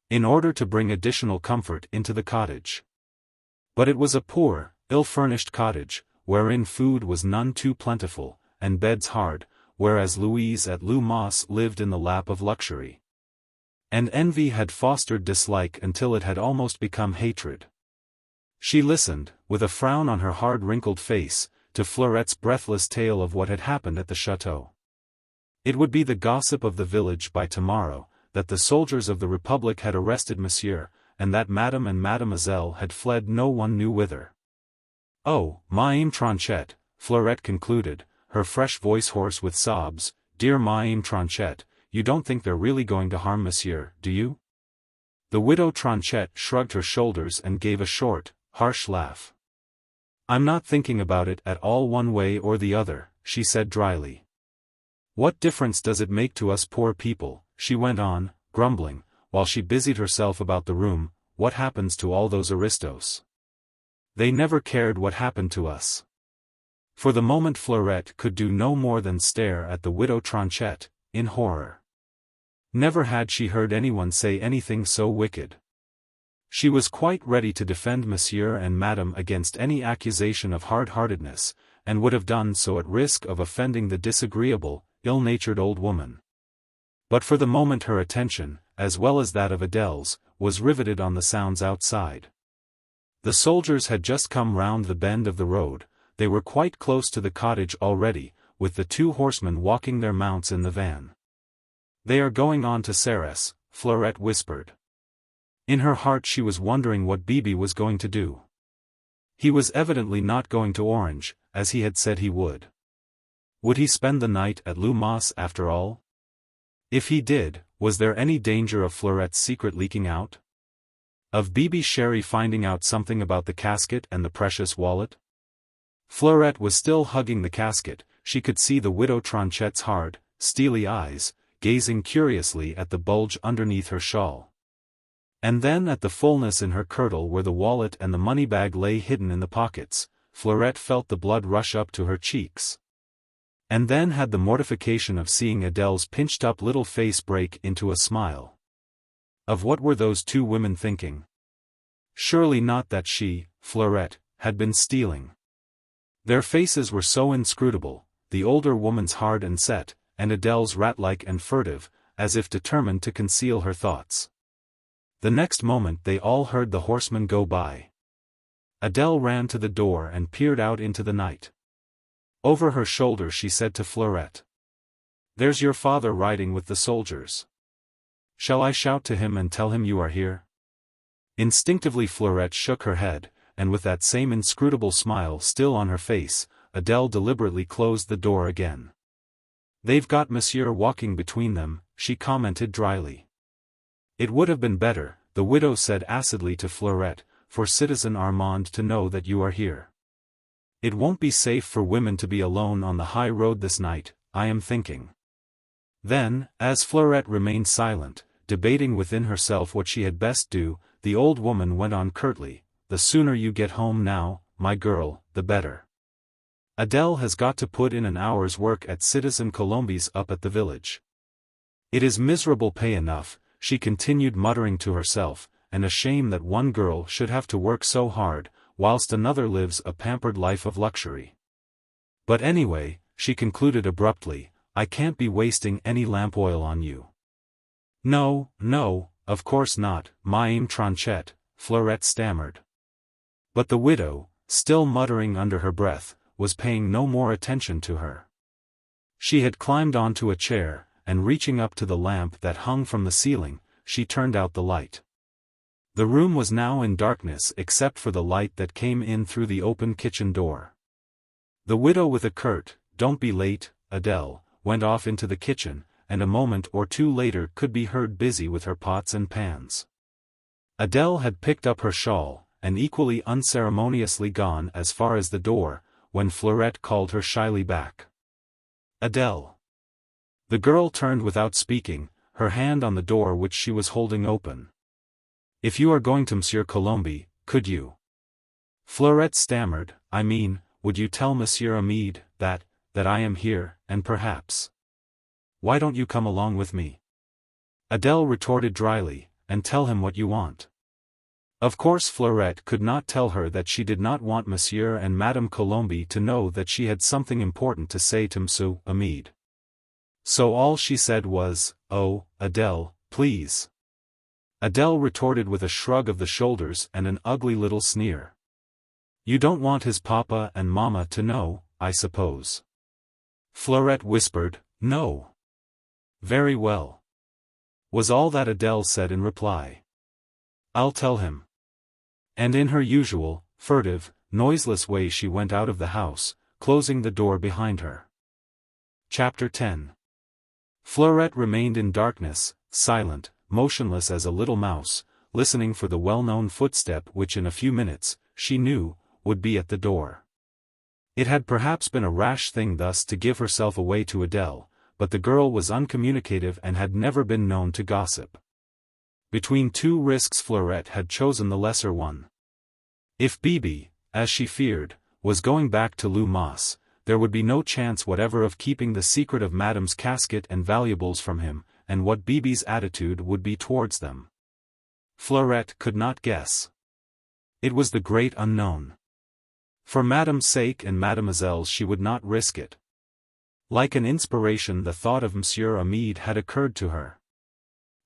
in order to bring additional comfort into the cottage. But it was a poor, ill-furnished cottage, wherein food was none too plentiful, and beds hard, whereas Louise at Lumos lived in the lap of luxury. And envy had fostered dislike until it had almost become hatred. She listened, with a frown on her hard wrinkled face, to Fleurette's breathless tale of what had happened at the chateau. It would be the gossip of the village by tomorrow, that the soldiers of the Republic had arrested Monsieur, and that Madame and Mademoiselle had fled no one knew whither. "Oh, Maîme Tronchet," Fleurette concluded, her fresh voice hoarse with sobs, "dear Maîme Tronchet, you don't think they're really going to harm Monsieur, do you?" The widow Tronchet shrugged her shoulders and gave a short, harsh laugh. "I'm not thinking about it at all one way or the other," she said dryly. "What difference does it make to us poor people," she went on, grumbling, while she busied herself about the room, "what happens to all those aristos? They never cared what happened to us." For the moment Fleurette could do no more than stare at the widow Tronchet, in horror. Never had she heard anyone say anything so wicked. She was quite ready to defend Monsieur and Madame against any accusation of hard-heartedness, and would have done so at risk of offending the disagreeable, ill-natured old woman. But for the moment her attention, as well as that of Adèle's, was riveted on the sounds outside. The soldiers had just come round the bend of the road, they were quite close to the cottage already, with the two horsemen walking their mounts in the van. "They are going on to Serres," Fleurette whispered. In her heart she was wondering what Bibi was going to do. He was evidently not going to Orange, as he had said he would. Would he spend the night at Lumas after all? If he did, was there any danger of Fleurette's secret leaking out? Of Bibi Chéri finding out something about the casket and the precious wallet? Fleurette was still hugging the casket, she could see the widow Tronchet's hard, steely eyes, gazing curiously at the bulge underneath her shawl. And then at the fullness in her kirtle where the wallet and the money-bag lay hidden in the pockets, Fleurette felt the blood rush up to her cheeks. And then had the mortification of seeing Adèle's pinched-up little face break into a smile. Of what were those two women thinking? Surely not that she, Fleurette, had been stealing. Their faces were so inscrutable, the older woman's hard and set, and Adèle's rat-like and furtive, as if determined to conceal her thoughts. The next moment they all heard the horseman go by. Adèle ran to the door and peered out into the night. Over her shoulder she said to Fleurette, "There's your father riding with the soldiers. Shall I shout to him and tell him you are here?" Instinctively Fleurette shook her head, and with that same inscrutable smile still on her face, Adèle deliberately closed the door again. "They've got Monsieur walking between them," she commented dryly. "It would have been better," the widow said acidly to Fleurette, "for Citizen Armand to know that you are here. It won't be safe for women to be alone on the high road this night, I am thinking." Then, as Fleurette remained silent, debating within herself what she had best do, the old woman went on curtly, "The sooner you get home now, my girl, the better. Adèle has got to put in an hour's work at Citizen Colombi's up at the village. It is miserable pay enough," she continued muttering to herself, "and a shame that one girl should have to work so hard, whilst another lives a pampered life of luxury. But anyway," she concluded abruptly, "I can't be wasting any lamp oil on you." "No, no, of course not, Maîme Tronchet," Fleurette stammered. But the widow, still muttering under her breath, was paying no more attention to her. She had climbed onto a chair, and reaching up to the lamp that hung from the ceiling, she turned out the light. The room was now in darkness except for the light that came in through the open kitchen door. The widow with a curt, "Don't be late, Adèle," went off into the kitchen, and a moment or two later could be heard busy with her pots and pans. Adèle had picked up her shawl, and equally unceremoniously gone as far as the door, when Fleurette called her shyly back. "Adèle." The girl turned without speaking, her hand on the door which she was holding open. "If you are going to Monsieur Colombi, could you?" Fleurette stammered, "I mean, would you tell Monsieur Amede, that I am here, and perhaps. Why don't you come along with me?" Adèle retorted dryly, "And tell him what you want." Of course Fleurette could not tell her that she did not want Monsieur and Madame Colombi to know that she had something important to say to Monsieur Amede. So all she said was, "Oh, Adèle, please." Adele retorted with a shrug of the shoulders and an ugly little sneer. You don't want his papa and mama to know, I suppose. Fleurette whispered, No. Very well. Was all that Adele said in reply. I'll tell him. And in her usual, furtive, noiseless way she went out of the house, closing the door behind her. Chapter 10. Fleurette remained in darkness, silent, motionless as a little mouse, listening for the well-known footstep which in a few minutes, she knew, would be at the door. It had perhaps been a rash thing thus to give herself away to Adele, but the girl was uncommunicative and had never been known to gossip. Between two risks Fleurette had chosen the lesser one. If Bibi, as she feared, was going back to Lou Mas, there would be no chance whatever of keeping the secret of Madame's casket and valuables from him, and what Bibi's attitude would be towards them. Fleurette could not guess. It was the great unknown. For Madame's sake and Mademoiselle's she would not risk it. Like an inspiration the thought of Monsieur Amede had occurred to her.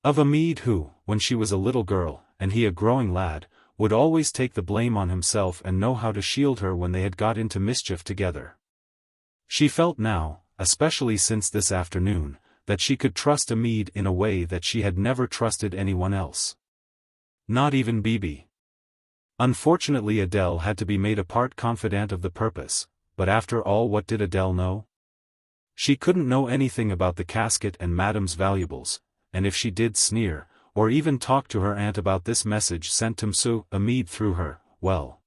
Of Amede who, when she was a little girl, and he a growing lad, would always take the blame on himself and know how to shield her when they had got into mischief together. She felt now, especially since this afternoon, that she could trust Amede in a way that she had never trusted anyone else. Not even Bibi. Unfortunately Adele had to be made a part confidant of the purpose, but after all what did Adele know? She couldn't know anything about the casket and Madame's valuables, and if she did sneer, or even talk to her aunt about this message sent to Monsieur Amede through her, well.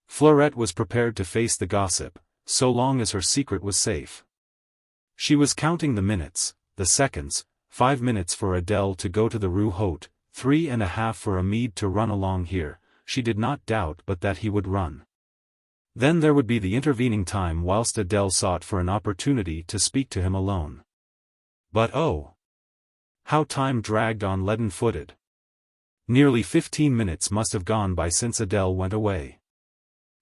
Fleurette was prepared to face the gossip, so long as her secret was safe. She was counting the minutes, the seconds, 5 minutes for Adele to go to the Rue Haute, 3.5 for Amede to run along here, she did not doubt but that he would run. Then there would be the intervening time whilst Adele sought for an opportunity to speak to him alone. But oh! How time dragged on leaden-footed. Nearly 15 minutes must have gone by since Adele went away.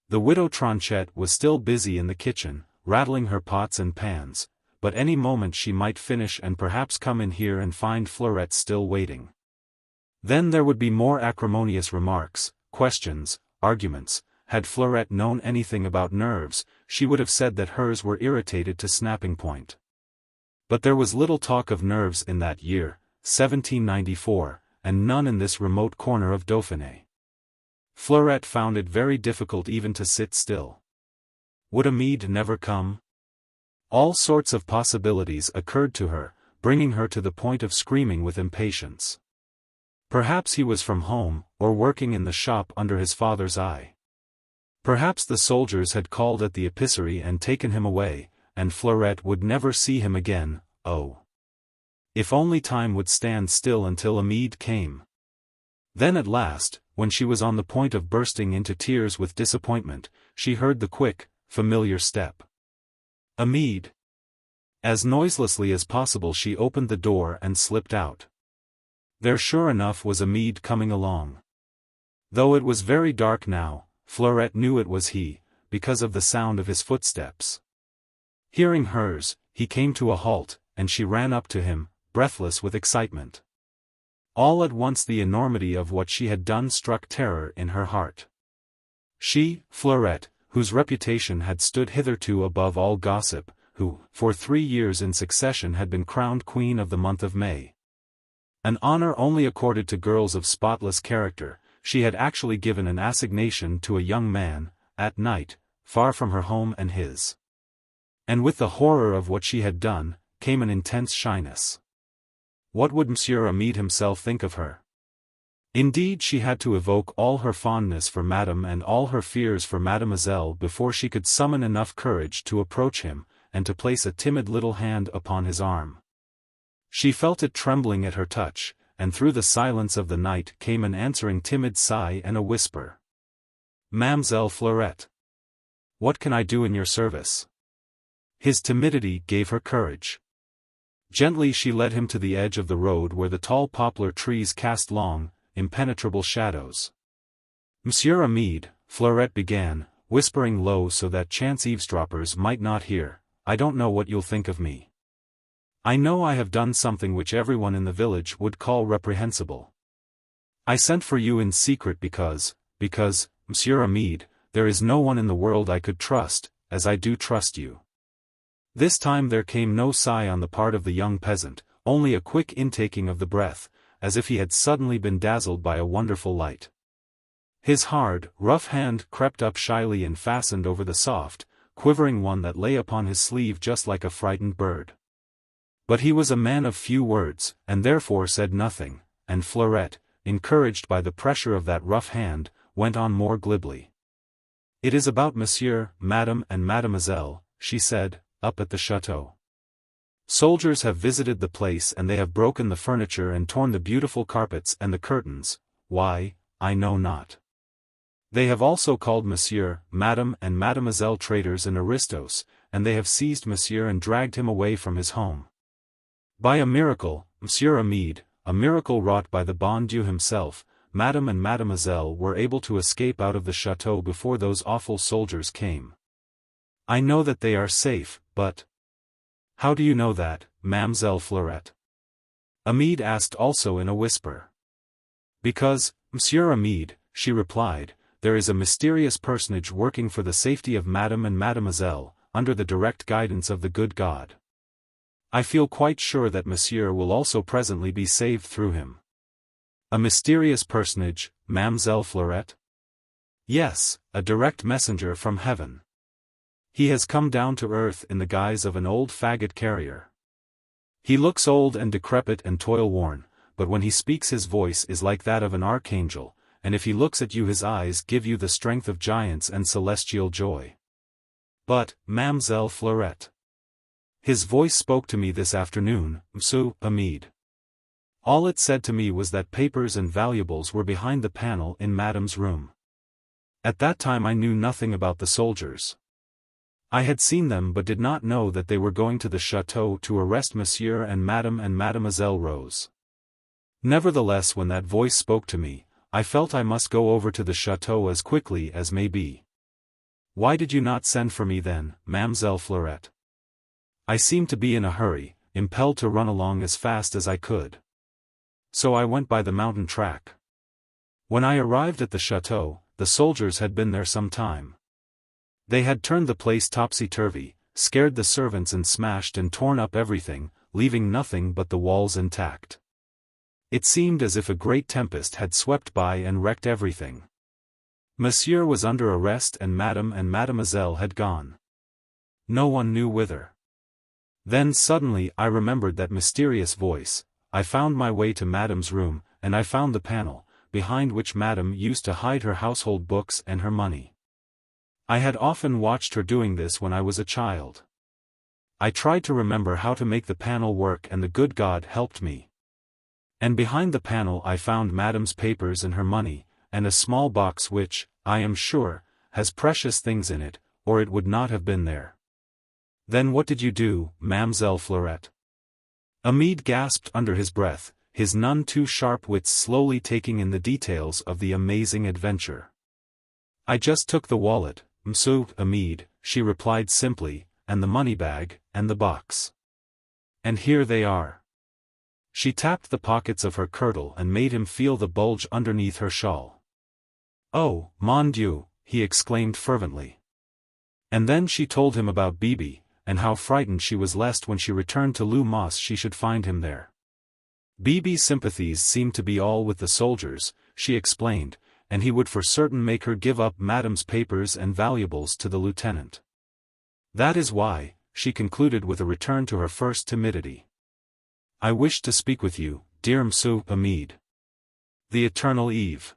The widow Tronchette was still busy in the kitchen, rattling her pots and pans, but any moment she might finish and perhaps come in here and find Fleurette still waiting. Then there would be more acrimonious remarks, questions, arguments. Had Fleurette known anything about nerves, she would have said that hers were irritated to snapping point. But there was little talk of nerves in that year, 1794, and none in this remote corner of Dauphiné. Fleurette found it very difficult even to sit still. Would Amede never come? All sorts of possibilities occurred to her, bringing her to the point of screaming with impatience. Perhaps he was from home, or working in the shop under his father's eye. Perhaps the soldiers had called at the épicerie and taken him away, and Fleurette would never see him again. Oh! If only time would stand still until Amede came. Then at last, when she was on the point of bursting into tears with disappointment, she heard the quick, familiar step. Amede! As noiselessly as possible she opened the door and slipped out. There sure enough was Amede coming along. Though it was very dark now, Fleurette knew it was he, because of the sound of his footsteps. Hearing hers, he came to a halt, and she ran up to him, breathless with excitement. All at once the enormity of what she had done struck terror in her heart. She, Fleurette, whose reputation had stood hitherto above all gossip, who, for 3 years in succession had been crowned Queen of the month of May. An honor only accorded to girls of spotless character, she had actually given an assignation to a young man, at night, far from her home and his. And with the horror of what she had done, came an intense shyness. What would Monsieur Amede himself think of her? Indeed she had to evoke all her fondness for Madame and all her fears for Mademoiselle before she could summon enough courage to approach him, and to place a timid little hand upon his arm. She felt it trembling at her touch, and through the silence of the night came an answering timid sigh and a whisper. Mademoiselle Fleurette. What can I do in your service? His timidity gave her courage. Gently she led him to the edge of the road where the tall poplar trees cast long, impenetrable shadows. Monsieur Amede, Fleurette began, whispering low so that chance eavesdroppers might not hear, I don't know what you'll think of me. I know I have done something which everyone in the village would call reprehensible. I sent for you in secret because, Monsieur Amede, there is no one in the world I could trust, as I do trust you." This time there came no sigh on the part of the young peasant, only a quick intaking of the breath, as if he had suddenly been dazzled by a wonderful light. His hard, rough hand crept up shyly and fastened over the soft, quivering one that lay upon his sleeve just like a frightened bird. But he was a man of few words, and therefore said nothing, and Fleurette, encouraged by the pressure of that rough hand, went on more glibly. "It is about Monsieur, Madame and Mademoiselle," she said, "up at the chateau. Soldiers have visited the place and they have broken the furniture and torn the beautiful carpets and the curtains, why, I know not. They have also called Monsieur, Madame and Mademoiselle traitors and aristos, and they have seized Monsieur and dragged him away from his home. By a miracle, Monsieur Amede, a miracle wrought by the bon Dieu himself, Madame and Mademoiselle were able to escape out of the chateau before those awful soldiers came. I know that they are safe, but—" "How do you know that, Mademoiselle Fleurette?" Amede asked also in a whisper. "Because, Monsieur Amede," she replied, "there is a mysterious personage working for the safety of Madame and Mademoiselle, under the direct guidance of the good God. I feel quite sure that Monsieur will also presently be saved through him." "A mysterious personage, Mademoiselle Fleurette?" "Yes, a direct messenger from heaven. He has come down to earth in the guise of an old faggot carrier. He looks old and decrepit and toil-worn, but when he speaks his voice is like that of an archangel, and if he looks at you his eyes give you the strength of giants and celestial joy. But, Mademoiselle Fleurette, his voice spoke to me this afternoon, Monsieur Amede. All it said to me was that papers and valuables were behind the panel in Madame's room. At that time I knew nothing about the soldiers. I had seen them but did not know that they were going to the chateau to arrest Monsieur and Mademoiselle Rose. Nevertheless, when that voice spoke to me, I felt I must go over to the chateau as quickly as may be." "Why did you not send for me then, Mademoiselle Fleurette?" "I seemed to be in a hurry, impelled to run along as fast as I could. So I went by the mountain track. When I arrived at the chateau, the soldiers had been there some time. They had turned the place topsy-turvy, scared the servants and smashed and torn up everything, leaving nothing but the walls intact. It seemed as if a great tempest had swept by and wrecked everything. Monsieur was under arrest and Madame and Mademoiselle had gone. No one knew whither. Then suddenly I remembered that mysterious voice. I found my way to Madame's room, and I found the panel, behind which Madame used to hide her household books and her money. I had often watched her doing this when I was a child. I tried to remember how to make the panel work and the good God helped me. And behind the panel I found Madame's papers and her money, and a small box which, I am sure, has precious things in it, or it would not have been there." "Then what did you do, Mademoiselle Fleurette?" Amede gasped under his breath, his none too sharp wits slowly taking in the details of the amazing adventure. "I just took the wallet, Monsieur Amede," she replied simply, "and the money bag, and the box. And here they are." She tapped the pockets of her kirtle and made him feel the bulge underneath her shawl. "Oh, mon Dieu," he exclaimed fervently. And then she told him about Bibi, and how frightened she was lest when she returned to Lou Moss she should find him there. Bibi's sympathies seemed to be all with the soldiers, she explained, and he would for certain make her give up Madame's papers and valuables to the lieutenant. "That is why," she concluded with a return to her first timidity. "I wished to speak with you, dear Monsieur Amede." The eternal Eve.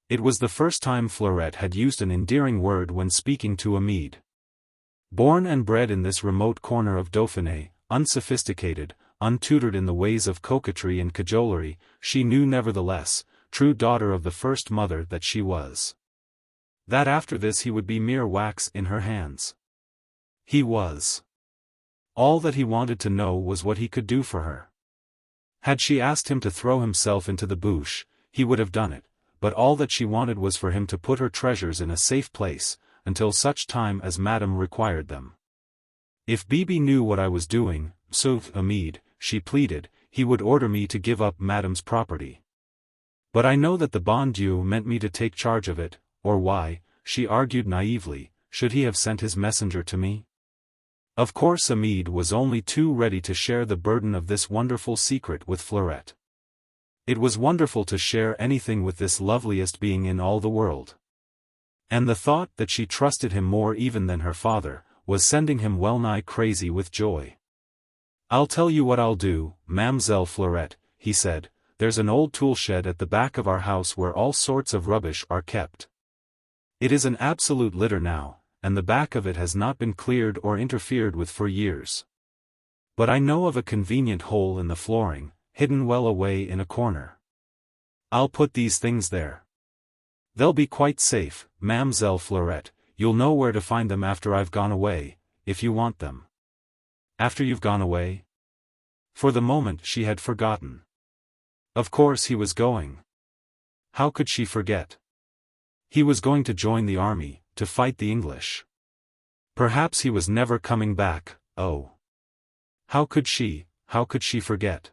It was the first time Fleurette had used an endearing word when speaking to Amede. Born and bred in this remote corner of Dauphiné, unsophisticated, untutored in the ways of coquetry and cajolery, she knew nevertheless, true daughter of the first mother that she was, that after this he would be mere wax in her hands. He was. All that he wanted to know was what he could do for her. Had she asked him to throw himself into the bouche, he would have done it, but all that she wanted was for him to put her treasures in a safe place, until such time as Madame required them. "If Bibi knew what I was doing, Monsieur Amede," she pleaded, "he would order me to give up Madame's property." But I know that the bon Dieu meant me to take charge of it, or why, she argued naively, should he have sent his messenger to me? Of course Amede was only too ready to share the burden of this wonderful secret with Fleurette. It was wonderful to share anything with this loveliest being in all the world. And the thought that she trusted him more even than her father, was sending him well-nigh crazy with joy. "I'll tell you what I'll do, Mademoiselle Fleurette," he said, "there's an old tool shed at the back of our house where all sorts of rubbish are kept. It is an absolute litter now, and the back of it has not been cleared or interfered with for years. But I know of a convenient hole in the flooring, hidden well away in a corner. I'll put these things there. They'll be quite safe, Mademoiselle Fleurette, you'll know where to find them after I've gone away, if you want them." "After you've gone away?" For the moment she had forgotten. Of course he was going. How could she forget? He was going to join the army, to fight the English. Perhaps he was never coming back, oh. How could she forget?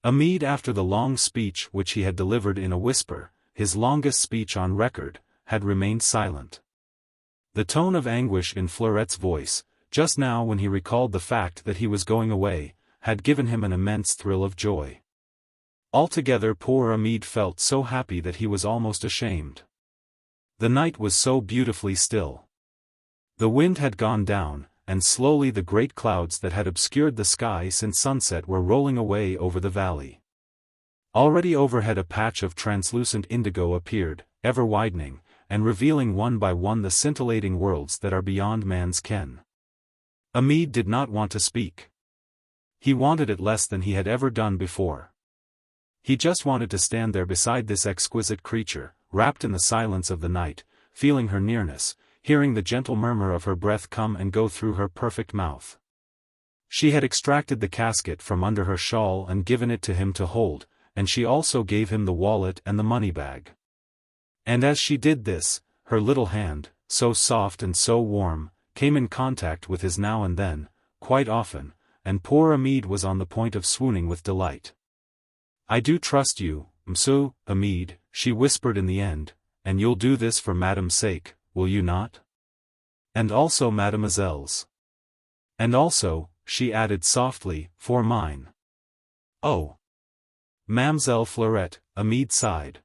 Amede, after the long speech which he had delivered in a whisper, his longest speech on record, had remained silent. The tone of anguish in Fleurette's voice, just now when he recalled the fact that he was going away, had given him an immense thrill of joy. Altogether poor Amede felt so happy that he was almost ashamed. The night was so beautifully still. The wind had gone down, and slowly the great clouds that had obscured the sky since sunset were rolling away over the valley. Already overhead a patch of translucent indigo appeared, ever widening, and revealing one by one the scintillating worlds that are beyond man's ken. Amede did not want to speak. He wanted it less than he had ever done before. He just wanted to stand there beside this exquisite creature, wrapped in the silence of the night, feeling her nearness, hearing the gentle murmur of her breath come and go through her perfect mouth. She had extracted the casket from under her shawl and given it to him to hold, and she also gave him the wallet and the money-bag. And as she did this, her little hand, so soft and so warm, came in contact with his now and then, quite often, and poor Amede was on the point of swooning with delight. "I do trust you, M'sieu Amede," she whispered in the end, "and you'll do this for Madame's sake, will you not? And also Mademoiselle's. And also," she added softly, "for mine." "Oh! Mademoiselle Fleurette," Amede sighed.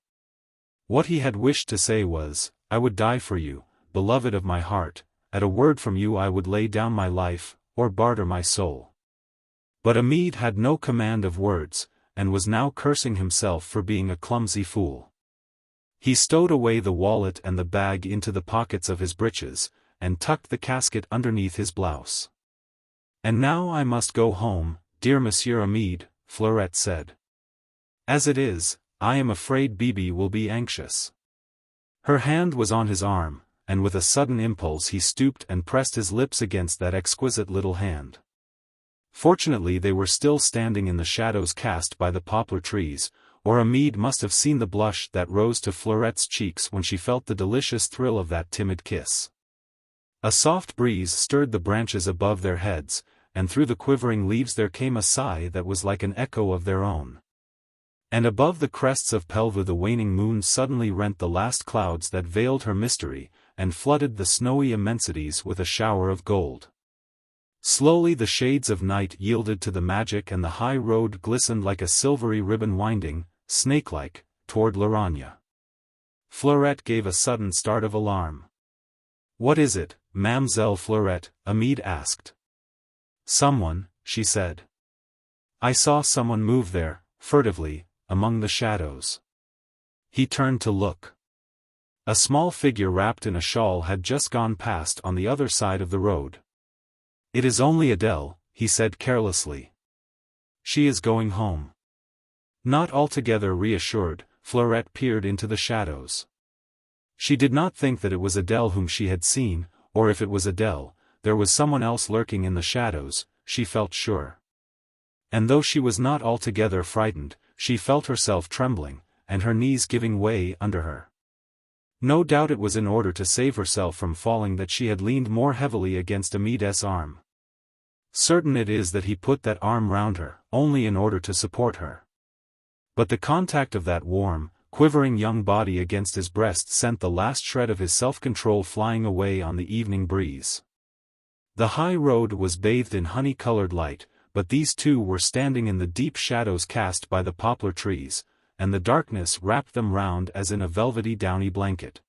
What he had wished to say was, "I would die for you, beloved of my heart, at a word from you I would lay down my life, or barter my soul." But Amede had no command of words, and was now cursing himself for being a clumsy fool. He stowed away the wallet and the bag into the pockets of his breeches, and tucked the casket underneath his blouse. "And now I must go home, dear Monsieur Amede," Fleurette said. "As it is, I am afraid Bibi will be anxious." Her hand was on his arm, and with a sudden impulse he stooped and pressed his lips against that exquisite little hand. Fortunately they were still standing in the shadows cast by the poplar trees, or Amede must have seen the blush that rose to Fleurette's cheeks when she felt the delicious thrill of that timid kiss. A soft breeze stirred the branches above their heads, and through the quivering leaves there came a sigh that was like an echo of their own. And above the crests of Pelvoux the waning moon suddenly rent the last clouds that veiled her mystery, and flooded the snowy immensities with a shower of gold. Slowly the shades of night yielded to the magic and the high road glistened like a silvery ribbon winding, snake-like, toward Laragne. Fleurette gave a sudden start of alarm. "What is it, Mademoiselle Fleurette?" Amede asked. "Someone," she said. "I saw someone move there, furtively, among the shadows." He turned to look. A small figure wrapped in a shawl had just gone past on the other side of the road. "It is only Adèle," he said carelessly. "She is going home." Not altogether reassured, Fleurette peered into the shadows. She did not think that it was Adèle whom she had seen, or if it was Adèle, there was someone else lurking in the shadows, she felt sure. And though she was not altogether frightened, she felt herself trembling, and her knees giving way under her. No doubt it was in order to save herself from falling that she had leaned more heavily against Amede's arm. Certain it is that he put that arm round her, only in order to support her. But the contact of that warm, quivering young body against his breast sent the last shred of his self-control flying away on the evening breeze. The high road was bathed in honey-colored light, but these two were standing in the deep shadows cast by the poplar trees, and the darkness wrapped them round as in a velvety downy blanket.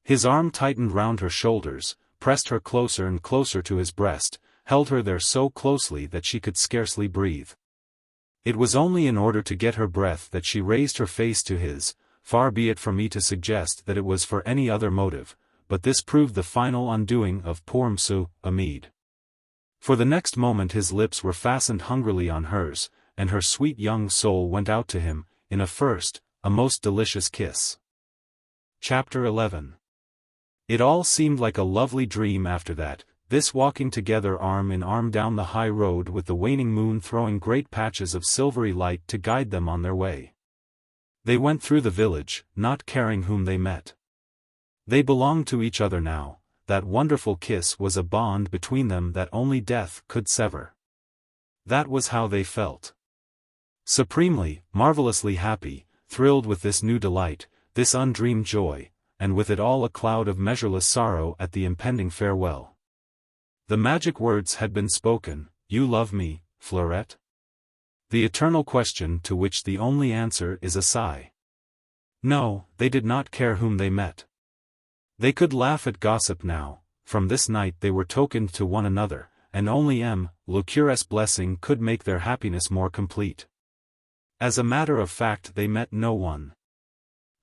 His arm tightened round her shoulders, pressed her closer and closer to his breast, held her there so closely that she could scarcely breathe. It was only in order to get her breath that she raised her face to his, far be it from me to suggest that it was for any other motive, but this proved the final undoing of poor M'sieu' Amede. For the next moment his lips were fastened hungrily on hers, and her sweet young soul went out to him, in a most delicious kiss. Chapter 11. It all seemed like a lovely dream after that, this walking together arm in arm down the high road with the waning moon throwing great patches of silvery light to guide them on their way. They went through the village, not caring whom they met. They belonged to each other now, that wonderful kiss was a bond between them that only death could sever. That was how they felt. Supremely, marvelously happy, thrilled with this new delight, this undreamed joy, and with it all a cloud of measureless sorrow at the impending farewell. The magic words had been spoken, "You love me, Fleurette?" The eternal question to which the only answer is a sigh. No, they did not care whom they met. They could laugh at gossip now, from this night they were tokened to one another, and only le cure's blessing could make their happiness more complete. As a matter of fact they met no one.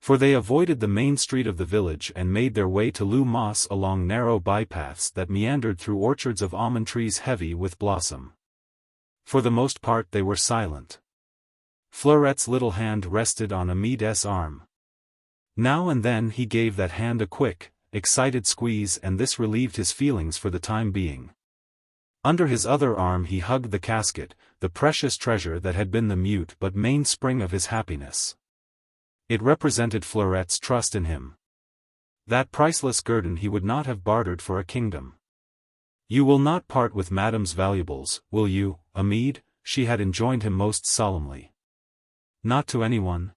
For they avoided the main street of the village and made their way to Lou Moss along narrow bypaths that meandered through orchards of almond trees heavy with blossom. For the most part they were silent. Fleurette's little hand rested on Amede's arm. Now and then he gave that hand a quick, excited squeeze and this relieved his feelings for the time being. Under his other arm he hugged the casket, the precious treasure that had been the mute but mainspring of his happiness. It represented Fleurette's trust in him. That priceless guerdon he would not have bartered for a kingdom. "You will not part with Madame's valuables, will you, Amede?" she had enjoined him most solemnly. "Not to anyone?"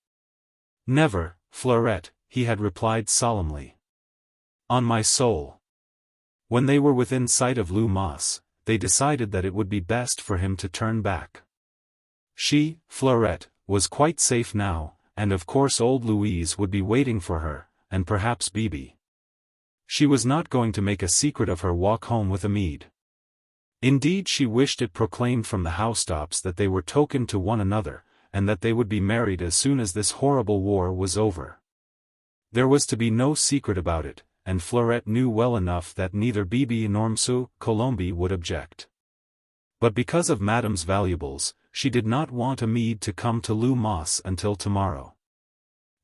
"Never, Fleurette," he had replied solemnly. "On my soul." When they were within sight of Lou Moss, they decided that it would be best for him to turn back. She, Fleurette, was quite safe now, and of course old Louise would be waiting for her, and perhaps Bibi. She was not going to make a secret of her walk home with Amede. Indeed she wished it proclaimed from the housetops that they were tokened to one another, and that they would be married as soon as this horrible war was over. There was to be no secret about it, and Fleurette knew well enough that neither Bibi nor M'sieu' Colombe would object. But because of Madame's valuables, she did not want Amede to come to Lou Moss until tomorrow.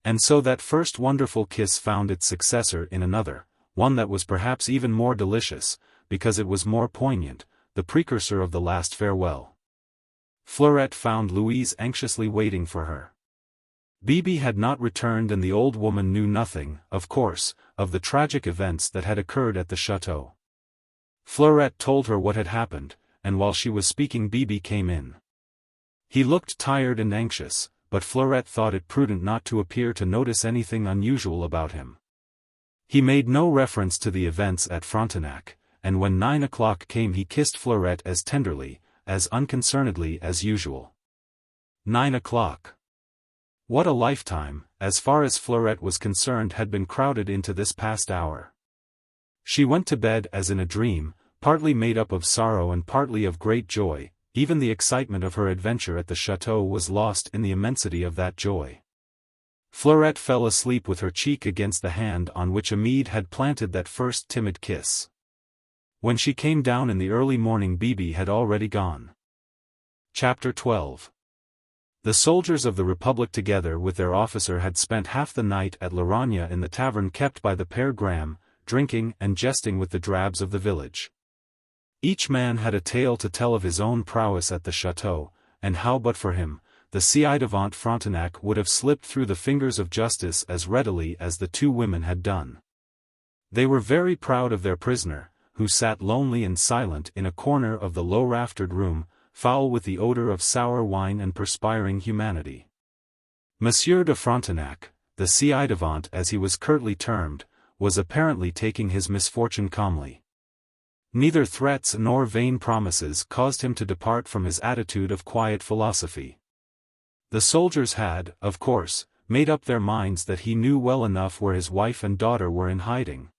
And so that first wonderful kiss found its successor in another, one that was perhaps even more delicious, because it was more poignant, the precursor of the last farewell. Fleurette found Louise anxiously waiting for her. Bibi had not returned and the old woman knew nothing, of course, of the tragic events that had occurred at the chateau. Fleurette told her what had happened, and while she was speaking Bibi came in. He looked tired and anxious, but Fleurette thought it prudent not to appear to notice anything unusual about him. He made no reference to the events at Frontenac, and when 9 o'clock came he kissed Fleurette as tenderly, as unconcernedly as usual. 9 o'clock. What a lifetime, as far as Fleurette was concerned, had been crowded into this past hour. She went to bed as in a dream, partly made up of sorrow and partly of great joy. Even the excitement of her adventure at the chateau was lost in the immensity of that joy. Fleurette fell asleep with her cheek against the hand on which Amede had planted that first timid kiss. When she came down in the early morning Bibi had already gone. Chapter 12. The soldiers of the Republic together with their officer had spent half the night at Loragna in the tavern kept by the Père Graham, drinking and jesting with the drabs of the village. Each man had a tale to tell of his own prowess at the chateau, and how but for him, the ci-devant Frontenac would have slipped through the fingers of justice as readily as the two women had done. They were very proud of their prisoner, who sat lonely and silent in a corner of the low-raftered room, foul with the odor of sour wine and perspiring humanity. Monsieur de Frontenac, the ci-devant as he was curtly termed, was apparently taking his misfortune calmly. Neither threats nor vain promises caused him to depart from his attitude of quiet philosophy. The soldiers had, of course, made up their minds that he knew well enough where his wife and daughter were in hiding.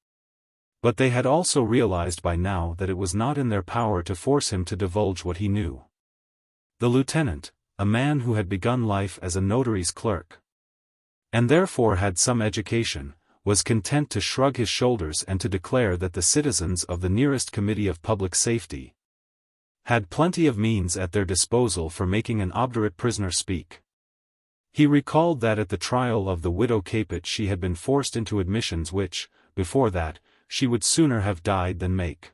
But they had also realized by now that it was not in their power to force him to divulge what he knew. The lieutenant, a man who had begun life as a notary's clerk, and therefore had some education, was content to shrug his shoulders and to declare that the citizens of the nearest Committee of Public Safety had plenty of means at their disposal for making an obdurate prisoner speak. He recalled that at the trial of the widow Capet she had been forced into admissions which, before that, she would sooner have died than make.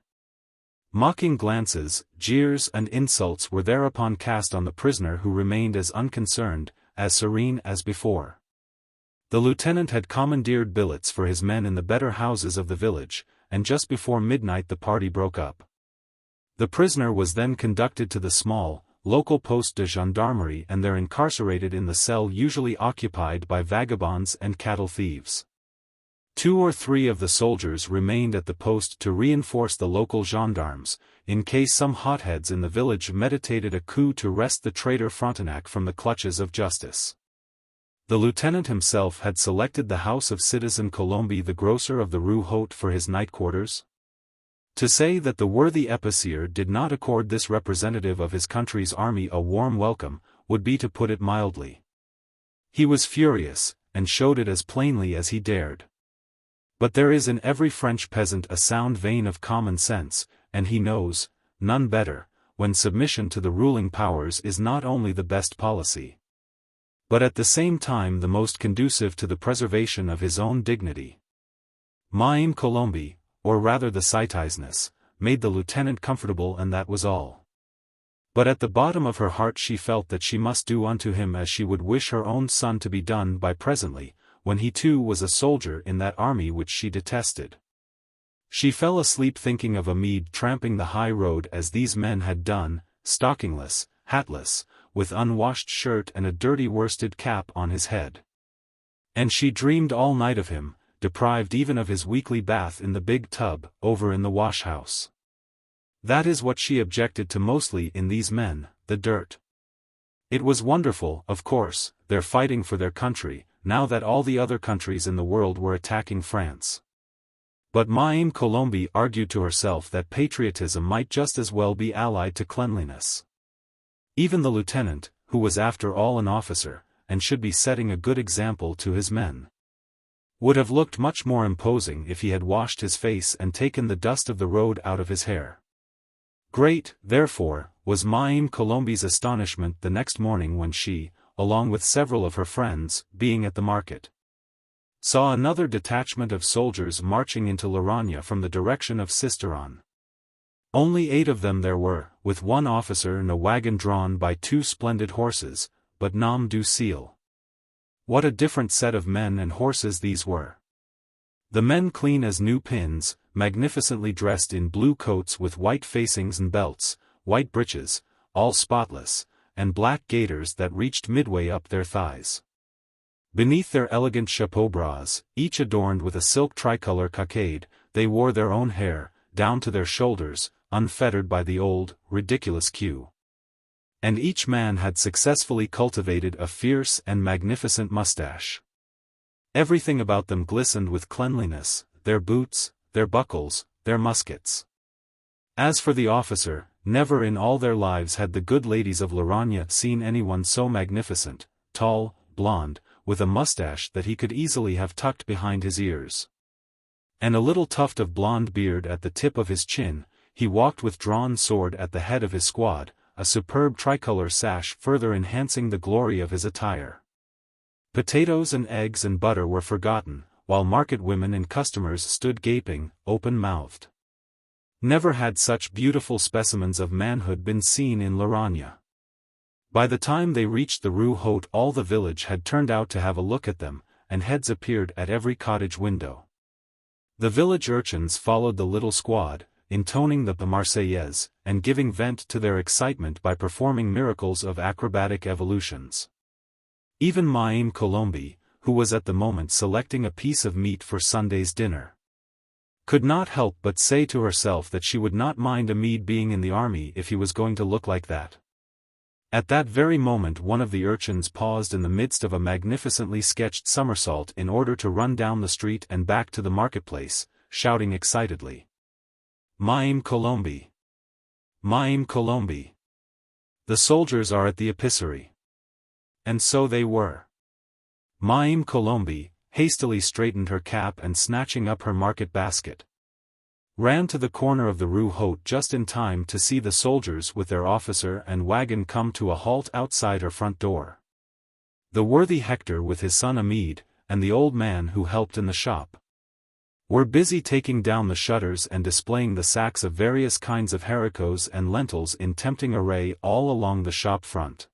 Mocking glances, jeers and insults were thereupon cast on the prisoner, who remained as unconcerned, as serene as before. The lieutenant had commandeered billets for his men in the better houses of the village, and just before midnight the party broke up. The prisoner was then conducted to the small, local poste de gendarmerie and there incarcerated in the cell usually occupied by vagabonds and cattle thieves. 2 or 3 of the soldiers remained at the post to reinforce the local gendarmes, in case some hotheads in the village meditated a coup to wrest the traitor Frontenac from the clutches of justice. The lieutenant himself had selected the house of Citizen Colombi the grocer of the Rue Haute for his night quarters. To say that the worthy épicier did not accord this representative of his country's army a warm welcome, would be to put it mildly. He was furious, and showed it as plainly as he dared. But there is in every French peasant a sound vein of common sense, and he knows, none better, when submission to the ruling powers is not only the best policy, but at the same time the most conducive to the preservation of his own dignity. Mme. Colombi, or rather the citizeness, made the lieutenant comfortable, and that was all. But at the bottom of her heart she felt that she must do unto him as she would wish her own son to be done by presently, when he too was a soldier in that army which she detested. She fell asleep thinking of Amede tramping the high road as these men had done, stockingless, hatless, with unwashed shirt and a dirty worsted cap on his head. And she dreamed all night of him, deprived even of his weekly bath in the big tub, over in the wash-house. That is what she objected to mostly in these men, the dirt. It was wonderful, of course, their fighting for their country, now that all the other countries in the world were attacking France. But Mme. Colombi argued to herself that patriotism might just as well be allied to cleanliness. Even the lieutenant, who was after all an officer, and should be setting a good example to his men, would have looked much more imposing if he had washed his face and taken the dust of the road out of his hair. Great, therefore, was Mme. Colombi's astonishment the next morning when she, along with several of her friends, being at the market, saw another detachment of soldiers marching into Loragna from the direction of Sisteron. Only 8 of them there were, with one officer in a wagon drawn by 2 splendid horses, but nom du ciel. What a different set of men and horses these were! The men clean as new pins, magnificently dressed in blue coats with white facings and belts, white breeches, all spotless, and black gaiters that reached midway up their thighs. Beneath their elegant chapeau bras, each adorned with a silk tricolor cockade, they wore their own hair, down to their shoulders, unfettered by the old, ridiculous queue. And each man had successfully cultivated a fierce and magnificent mustache. Everything about them glistened with cleanliness, their boots, their buckles, their muskets. As for the officer, never in all their lives had the good ladies of Loragna seen anyone so magnificent, tall, blond, with a mustache that he could easily have tucked behind his ears, and a little tuft of blond beard at the tip of his chin. He walked with drawn sword at the head of his squad, a superb tricolor sash further enhancing the glory of his attire. Potatoes and eggs and butter were forgotten, while market women and customers stood gaping, open-mouthed. Never had such beautiful specimens of manhood been seen in Loragna. By the time they reached the Rue Haute all the village had turned out to have a look at them, and heads appeared at every cottage window. The village urchins followed the little squad, intoning the Marseillaise, and giving vent to their excitement by performing miracles of acrobatic evolutions. Even Mme. Colombe, who was at the moment selecting a piece of meat for Sunday's dinner, could not help but say to herself that she would not mind Amede being in the army if he was going to look like that. At that very moment one of the urchins paused in the midst of a magnificently sketched somersault in order to run down the street and back to the marketplace, shouting excitedly, "Mme. Colombe! Mme. Colombe! The soldiers are at the epicerie." And so they were. Mme. Colombe hastily straightened her cap and snatching up her market basket, ran to the corner of the Rue Haute just in time to see the soldiers with their officer and wagon come to a halt outside her front door. The worthy Hector with his son Amede, and the old man who helped in the shop, were busy taking down the shutters and displaying the sacks of various kinds of haricots and lentils in tempting array all along the shop front.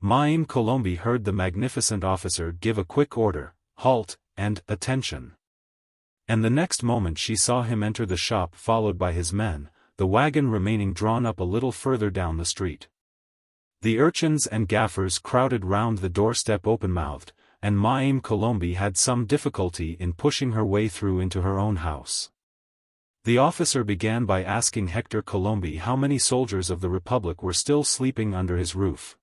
Mme. Colombe heard the magnificent officer give a quick order, "Halt," and "Attention." And the next moment she saw him enter the shop followed by his men, the wagon remaining drawn up a little further down the street. The urchins and gaffers crowded round the doorstep open-mouthed, and Mme. Colombe had some difficulty in pushing her way through into her own house. The officer began by asking Hector Colombe how many soldiers of the Republic were still sleeping under his roof.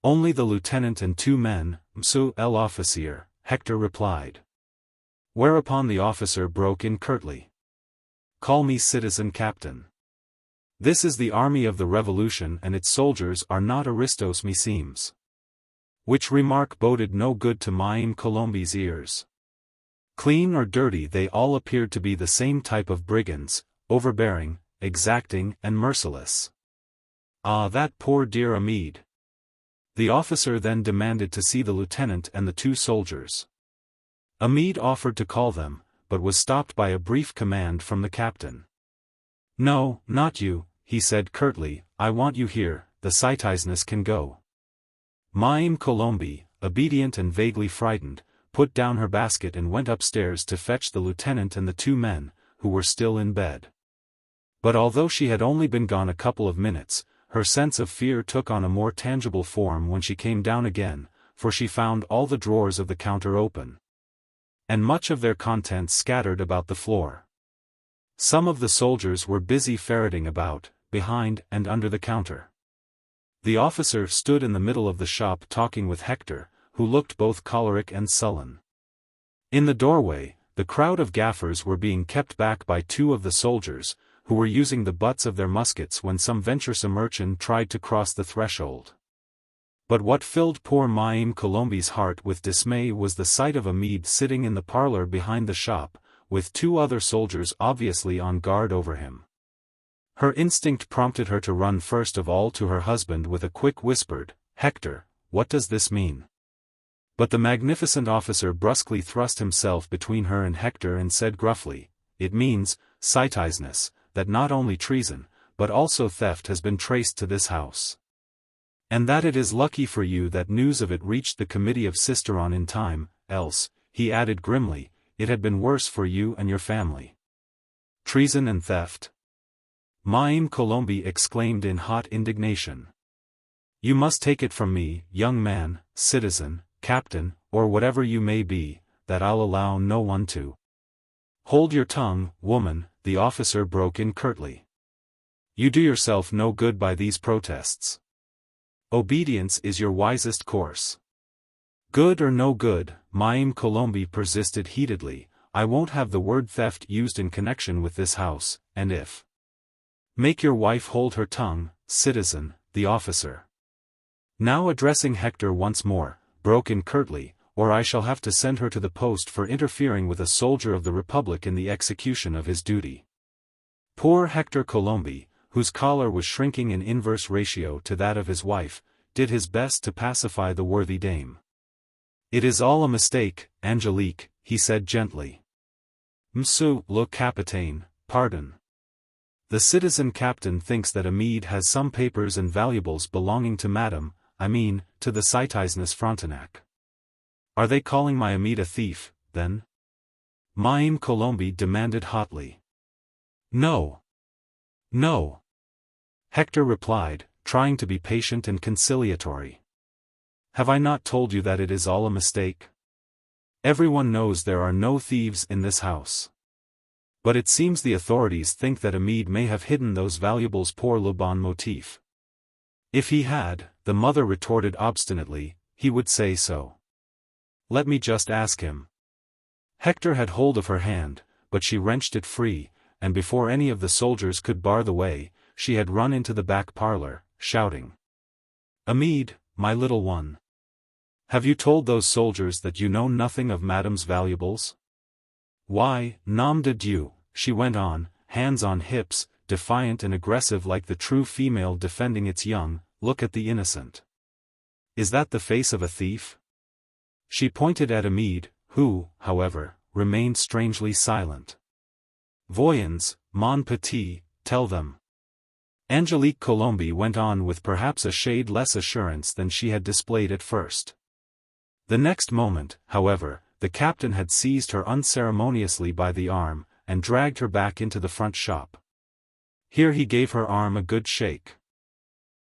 "Only the lieutenant and 2 men, Monsieur l'officier," Hector replied. Whereupon the officer broke in curtly, "Call me citizen captain. This is the army of the revolution and its soldiers are not aristos meseems." Which remark boded no good to Mme. Colombe's ears. Clean or dirty they all appeared to be the same type of brigands, overbearing, exacting and merciless. Ah, that poor dear Amede! The officer then demanded to see the lieutenant and the 2 soldiers. Amede offered to call them, but was stopped by a brief command from the captain. "No, not you," he said curtly, "I want you here, the citizeness can go." Mme. Colombe, obedient and vaguely frightened, put down her basket and went upstairs to fetch the lieutenant and the 2 men, who were still in bed. But although she had only been gone a couple of minutes, her sense of fear took on a more tangible form when she came down again, for she found all the drawers of the counter open, and much of their contents scattered about the floor. Some of the soldiers were busy ferreting about, behind and under the counter. The officer stood in the middle of the shop talking with Hector, who looked both choleric and sullen. In the doorway, the crowd of gaffers were being kept back by 2 of the soldiers, who were using the butts of their muskets when some venturesome urchin tried to cross the threshold. But what filled poor Mme. Colombe's heart with dismay was the sight of Amede sitting in the parlor behind the shop, with 2 other soldiers obviously on guard over him. Her instinct prompted her to run first of all to her husband with a quick whispered, "Hector, what does this mean?" But the magnificent officer brusquely thrust himself between her and Hector and said gruffly, "It means, citizeness, that not only treason, but also theft has been traced to this house. And that it is lucky for you that news of it reached the Committee of Sisteron in time, else," he added grimly, "it had been worse for you and your family." "Treason and theft?" Mme. Colombe exclaimed in hot indignation. "You must take it from me, young man, citizen, captain, or whatever you may be, that I'll allow no one to—" "Hold your tongue, woman," the officer broke in curtly. "You do yourself no good by these protests. Obedience is your wisest course." "Good or no good," Mme. Colombe persisted heatedly, "I won't have the word theft used in connection with this house, and if—" "Make your wife hold her tongue, citizen," the officer, now addressing Hector once more, broke in curtly, "or I shall have to send her to the post for interfering with a soldier of the Republic in the execution of his duty." Poor Hector Colombe, whose collar was shrinking in inverse ratio to that of his wife, did his best to pacify the worthy dame. "It is all a mistake, Angelique," he said gently. "Monsieur le Capitaine, pardon. The citizen captain thinks that Amede has some papers and valuables belonging to Madame, I mean, to the citizeness Frontenac." "Are they calling my Amede a thief, then?" Mme. Colombe demanded hotly. "No. No," Hector replied, trying to be patient and conciliatory. Have I not told you that it is all a mistake? Everyone knows there are no thieves in this house. But it seems the authorities think that Amede may have hidden those valuables pour le bon motif. If he had, the mother retorted obstinately, he would say so. Let me just ask him. Hector had hold of her hand, but she wrenched it free, and before any of the soldiers could bar the way, she had run into the back parlor, shouting. Amede, my little one. Have you told those soldiers that you know nothing of Madame's valuables? Why, nom de Dieu, she went on, hands on hips, defiant and aggressive like the true female defending its young, look at the innocent. Is that the face of a thief? She pointed at Amede, who, however, remained strangely silent. Voyons, mon petit, tell them. Angelique Colombe went on with perhaps a shade less assurance than she had displayed at first. The next moment, however, the captain had seized her unceremoniously by the arm, and dragged her back into the front shop. Here he gave her arm a good shake.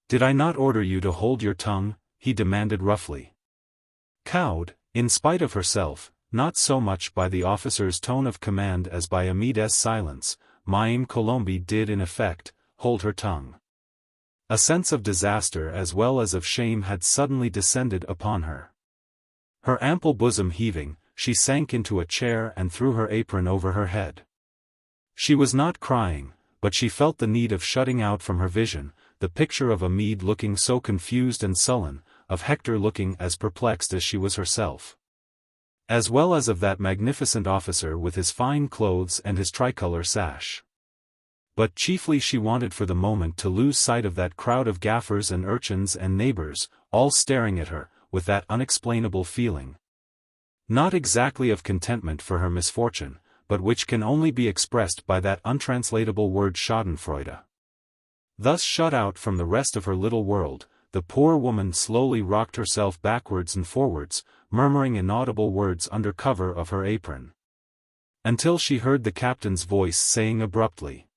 Did I not order you to hold your tongue? He demanded roughly. Cowed, in spite of herself, not so much by the officer's tone of command as by Amede's silence, Mme. Colombe did in effect, hold her tongue. A sense of disaster as well as of shame had suddenly descended upon her. Her ample bosom heaving, she sank into a chair and threw her apron over her head. She was not crying, but she felt the need of shutting out from her vision, the picture of Amede looking so confused and sullen, of Hector looking as perplexed as she was herself. As well as of that magnificent officer with his fine clothes and his tricolor sash. But chiefly she wanted for the moment to lose sight of that crowd of gaffers and urchins and neighbors, all staring at her, with that unexplainable feeling. Not exactly of contentment for her misfortune, but which can only be expressed by that untranslatable word schadenfreude. Thus shut out from the rest of her little world, the poor woman slowly rocked herself backwards and forwards, murmuring inaudible words under cover of her apron. Until she heard the captain's voice saying abruptly.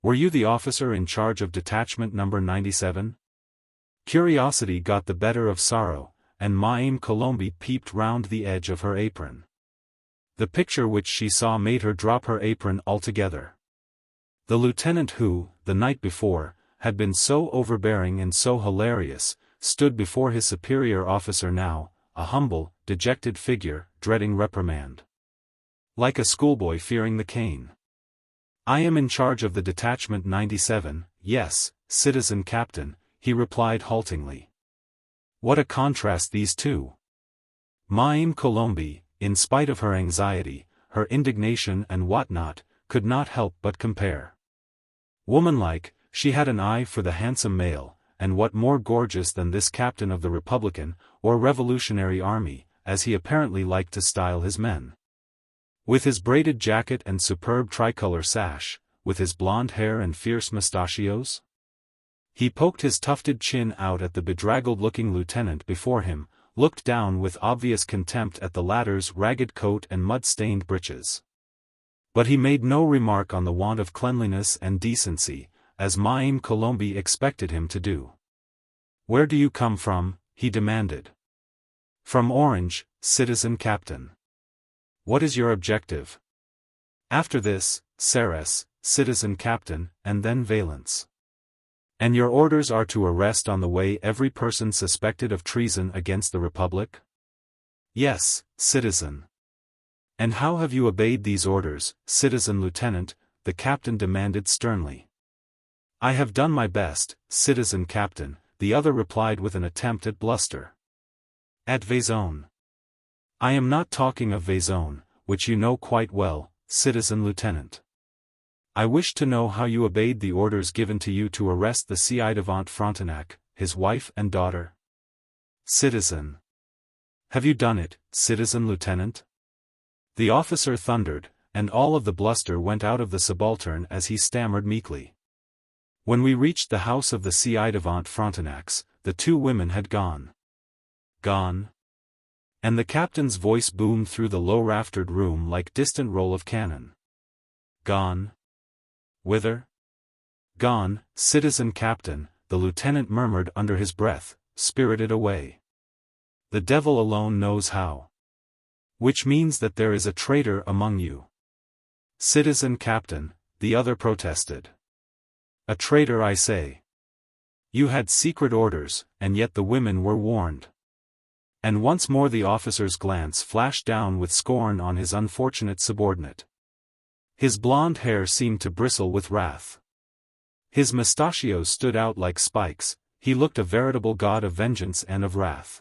Were you the officer in charge of detachment number 97? Curiosity got the better of sorrow, and Mme. Colombe peeped round the edge of her apron. The picture which she saw made her drop her apron altogether. The lieutenant who, the night before, had been so overbearing and so hilarious, stood before his superior officer now, a humble, dejected figure, dreading reprimand. Like a schoolboy fearing the cane. I am in charge of the detachment 97, yes, citizen captain, he replied haltingly. What a contrast these two! Mme. Colombe, in spite of her anxiety, her indignation and what-not, could not help but compare. Womanlike, she had an eye for the handsome male, and what more gorgeous than this captain of the Republican, or Revolutionary Army, as he apparently liked to style his men. With his braided jacket and superb tricolor sash, with his blonde hair and fierce mustachios? He poked his tufted chin out at the bedraggled-looking lieutenant before him, looked down with obvious contempt at the latter's ragged coat and mud-stained breeches. But he made no remark on the want of cleanliness and decency, as Mme. Colombe expected him to do. Where do you come from? He demanded. From Orange, citizen captain. What is your objective? After this, Ceres, citizen captain, and then Valence. And your orders are to arrest on the way every person suspected of treason against the Republic? Yes, citizen. And how have you obeyed these orders, citizen lieutenant? The captain demanded sternly. I have done my best, citizen captain, the other replied with an attempt at bluster. At VIII. I am not talking of VIII, which you know quite well, citizen lieutenant. I wish to know how you obeyed the orders given to you to arrest the ci-devant Frontenac, his wife and daughter. Citizen. Have you done it, citizen lieutenant? The officer thundered, and all of the bluster went out of the subaltern as he stammered meekly. When we reached the house of the ci-devant Frontenacs, the two women had gone. Gone? And the captain's voice boomed through the low-raftered room like distant roll of cannon. Gone? Whither? Gone, citizen captain, the lieutenant murmured under his breath, spirited away. The devil alone knows how. Which means that there is a traitor among you. Citizen Captain, the other protested. A traitor, I say. You had secret orders, and yet the women were warned. And once more the officer's glance flashed down with scorn on his unfortunate subordinate. His blonde hair seemed to bristle with wrath. His mustachios stood out like spikes. He looked a veritable god of vengeance and of wrath.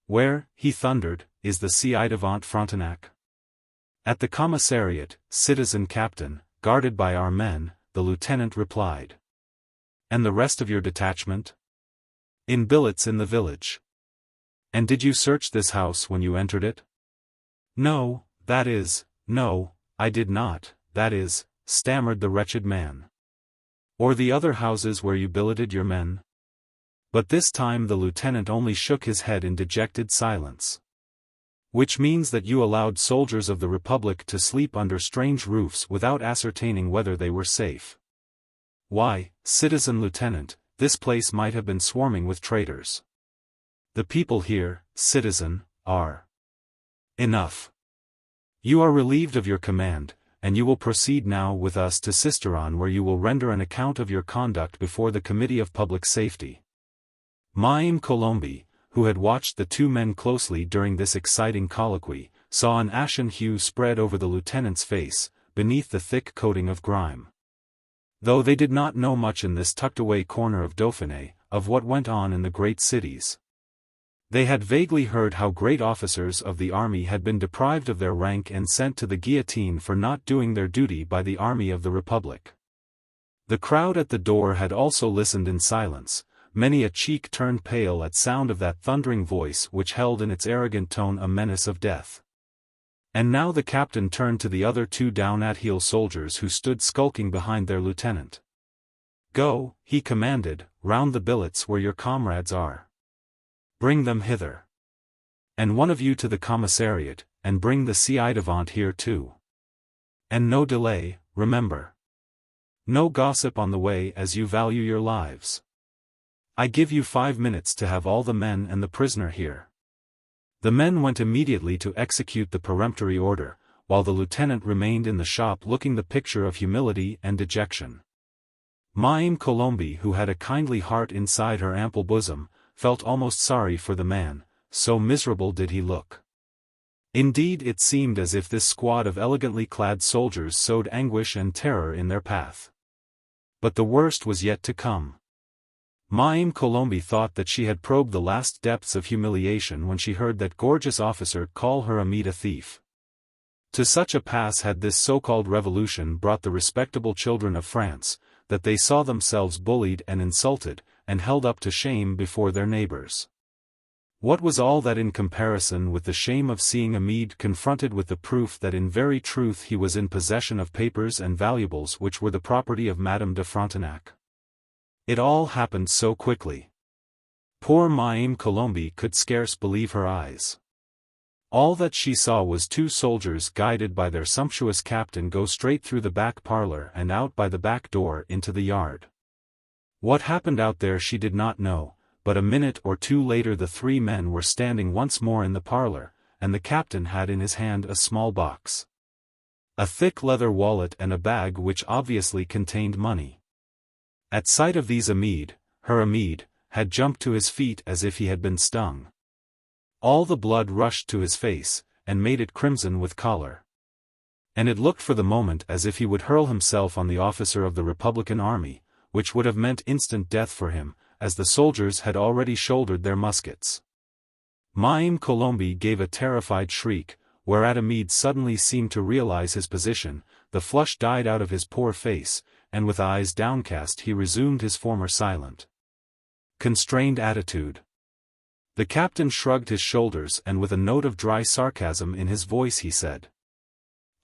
Where, he thundered, is the ci-devant Frontenac? At the commissariat, Citizen Captain, guarded by our men, the lieutenant replied. And the rest of your detachment? In billets in the village. And did you search this house when you entered it? No, I did not, stammered the wretched man. Or the other houses where you billeted your men? But this time the lieutenant only shook his head in dejected silence. Which means that you allowed soldiers of the Republic to sleep under strange roofs without ascertaining whether they were safe. Why, Citizen Lieutenant, this place might have been swarming with traitors. The people here, citizen, are. Enough. You are relieved of your command, and you will proceed now with us to Sisteron, where you will render an account of your conduct before the Committee of Public Safety. Mme. Colombe, who had watched the two men closely during this exciting colloquy, saw an ashen hue spread over the lieutenant's face, beneath the thick coating of grime. Though they did not know much in this tucked-away corner of Dauphiné, of what went on in the great cities. They had vaguely heard how great officers of the army had been deprived of their rank and sent to the guillotine for not doing their duty by the army of the Republic. The crowd at the door had also listened in silence. Many a cheek turned pale at sound of that thundering voice which held in its arrogant tone a menace of death. And now the captain turned to the other two down-at-heel soldiers who stood skulking behind their lieutenant. Go, he commanded, round the billets where your comrades are. Bring them hither. And one of you to the commissariat, and bring the ci-devant here too. And no delay, remember. No gossip on the way, as you value your lives. I give you 5 minutes to have all the men and the prisoner here. The men went immediately to execute the peremptory order, while the lieutenant remained in the shop looking the picture of humility and dejection. Mme. Colombe, who had a kindly heart inside her ample bosom, felt almost sorry for the man, so miserable did he look. Indeed, it seemed as if this squad of elegantly clad soldiers sowed anguish and terror in their path. But the worst was yet to come. Mme. Colombe thought that she had probed the last depths of humiliation when she heard that gorgeous officer call her a thief. To such a pass had this so-called revolution brought the respectable children of France, that they saw themselves bullied and insulted, and held up to shame before their neighbors. What was all that in comparison with the shame of seeing Amede confronted with the proof that in very truth he was in possession of papers and valuables which were the property of Madame de Frontenac? It all happened so quickly. Poor Mme. Colombe could scarce believe her eyes. All that she saw was two soldiers guided by their sumptuous captain go straight through the back parlor and out by the back door into the yard. What happened out there she did not know, but a minute or two later the three men were standing once more in the parlor, and the captain had in his hand a small box. A thick leather wallet and a bag which obviously contained money. At sight of these Amede had jumped to his feet as if he had been stung. All the blood rushed to his face, and made it crimson with choler. And it looked for the moment as if he would hurl himself on the officer of the Republican army, which would have meant instant death for him, as the soldiers had already shouldered their muskets. Mme. Colombe gave a terrified shriek, whereat Amede suddenly seemed to realize his position, the flush died out of his poor face, and with eyes downcast he resumed his former silent, constrained attitude. The captain shrugged his shoulders and with a note of dry sarcasm in his voice he said,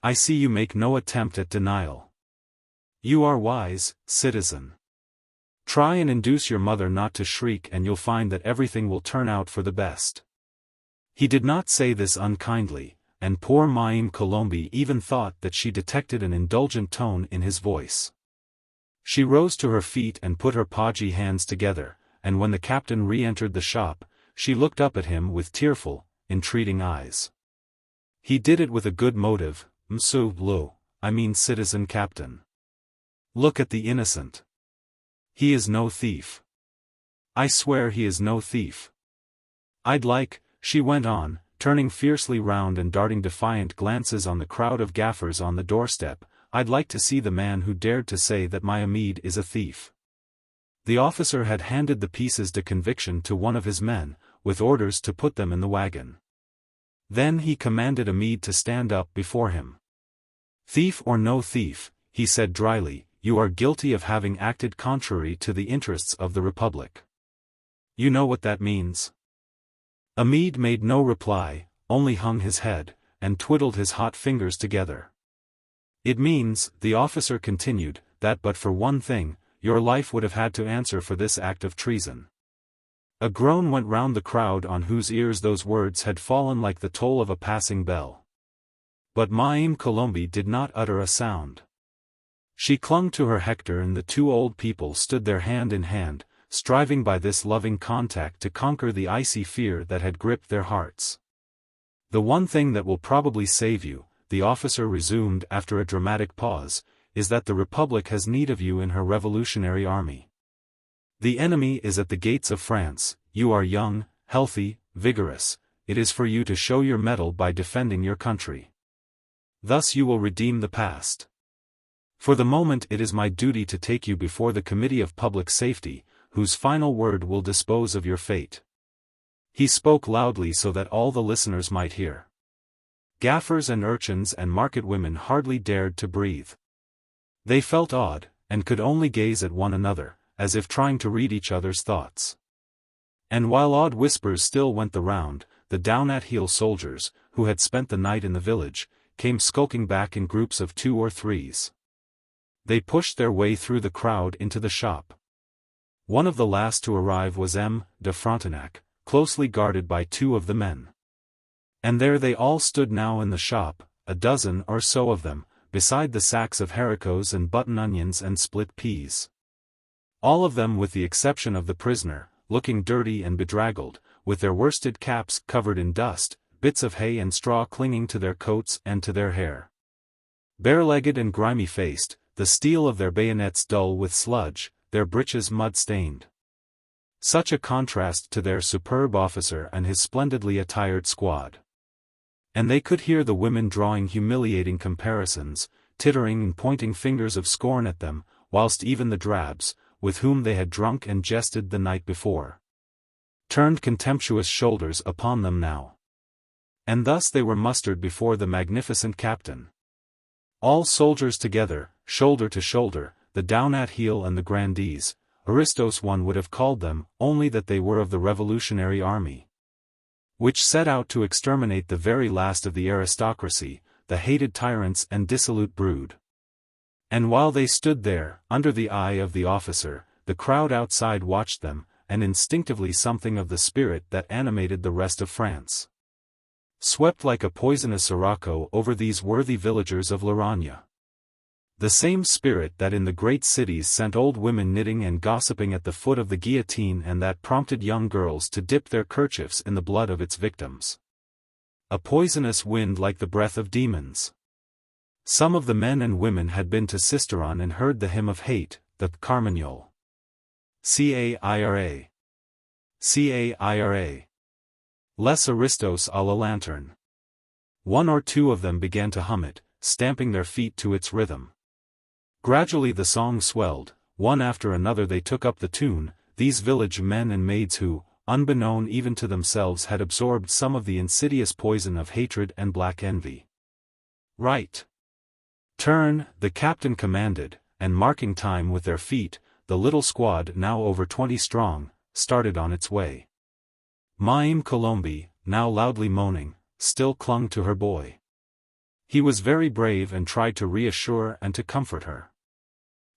"I see you make no attempt at denial. You are wise, citizen. Try and induce your mother not to shriek and you'll find that everything will turn out for the best." He did not say this unkindly, and poor Mme. Colombe even thought that she detected an indulgent tone in his voice. She rose to her feet and put her podgy hands together, and when the captain re-entered the shop, she looked up at him with tearful, entreating eyes. He did it with a good motive, M'sieu Lo, I mean citizen captain. Look at the innocent. He is no thief. I swear he is no thief. I'd like, she went on, turning fiercely round and darting defiant glances on the crowd of gaffers on the doorstep, I'd like to see the man who dared to say that my Amede is a thief. The officer had handed the pieces de conviction to one of his men, with orders to put them in the wagon. Then he commanded Amede to stand up before him. Thief or no thief, he said dryly, you are guilty of having acted contrary to the interests of the Republic. You know what that means? Amede made no reply, only hung his head, and twiddled his hot fingers together. It means, the officer continued, that but for one thing, your life would have had to answer for this act of treason. A groan went round the crowd on whose ears those words had fallen like the toll of a passing bell. But Madame Colombe did not utter a sound. She clung to her Hector and the two old people stood there hand in hand, striving by this loving contact to conquer the icy fear that had gripped their hearts. The one thing that will probably save you, the officer resumed after a dramatic pause, is that the Republic has need of you in her revolutionary army. The enemy is at the gates of France, you are young, healthy, vigorous, it is for you to show your mettle by defending your country. Thus you will redeem the past. For the moment it is my duty to take you before the Committee of Public Safety, whose final word will dispose of your fate. He spoke loudly so that all the listeners might hear. Gaffers and urchins and market women hardly dared to breathe. They felt awed, and could only gaze at one another, as if trying to read each other's thoughts. And while odd whispers still went the round, the down-at-heel soldiers, who had spent the night in the village, came skulking back in groups of 2 or 3s. They pushed their way through the crowd into the shop. One of the last to arrive was M. de Frontenac, closely guarded by 2 of the men. And there they all stood now in the shop, a dozen or so of them, beside the sacks of haricots and button onions and split peas. All of them with the exception of the prisoner, looking dirty and bedraggled, with their worsted caps covered in dust, bits of hay and straw clinging to their coats and to their hair. Bare-legged and grimy-faced, the steel of their bayonets dull with sludge, their breeches mud-stained. Such a contrast to their superb officer and his splendidly attired squad. And they could hear the women drawing humiliating comparisons, tittering and pointing fingers of scorn at them, whilst even the drabs, with whom they had drunk and jested the night before, turned contemptuous shoulders upon them now. And thus they were mustered before the magnificent captain. All soldiers together, shoulder to shoulder, the down-at-heel and the grandees, aristos one would have called them, only that they were of the revolutionary army, which set out to exterminate the very last of the aristocracy, the hated tyrants and dissolute brood. And while they stood there, under the eye of the officer, the crowd outside watched them, and instinctively something of the spirit that animated the rest of France swept like a poisonous sirocco over these worthy villagers of Lorraine. The same spirit that in the great cities sent old women knitting and gossiping at the foot of the guillotine and that prompted young girls to dip their kerchiefs in the blood of its victims. A poisonous wind like the breath of demons. Some of the men and women had been to Sisteron and heard the hymn of hate, the Carmagnole. Caira. Caira. Les aristos à la lanterne. 1 or 2 of them began to hum it, stamping their feet to its rhythm. Gradually the song swelled, one after another they took up the tune, these village men and maids who, unbeknown even to themselves, had absorbed some of the insidious poison of hatred and black envy. Right. Turn, the captain commanded, and marking time with their feet, the little squad, now over 20 strong, started on its way. Madame Colombe, now loudly moaning, still clung to her boy. He was very brave and tried to reassure and to comfort her.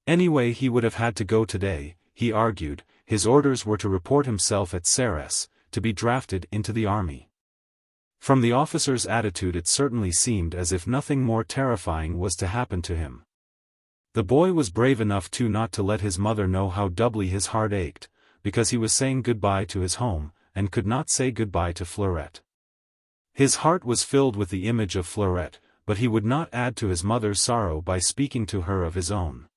Anyway, he would have had to go today, he argued. His orders were to report himself at Serres, to be drafted into the army. From the officer's attitude it certainly seemed as if nothing more terrifying was to happen to him. The boy was brave enough too not to let his mother know how doubly his heart ached, because he was saying goodbye to his home, and could not say goodbye to Fleurette. His heart was filled with the image of Fleurette, but he would not add to his mother's sorrow by speaking to her of his own.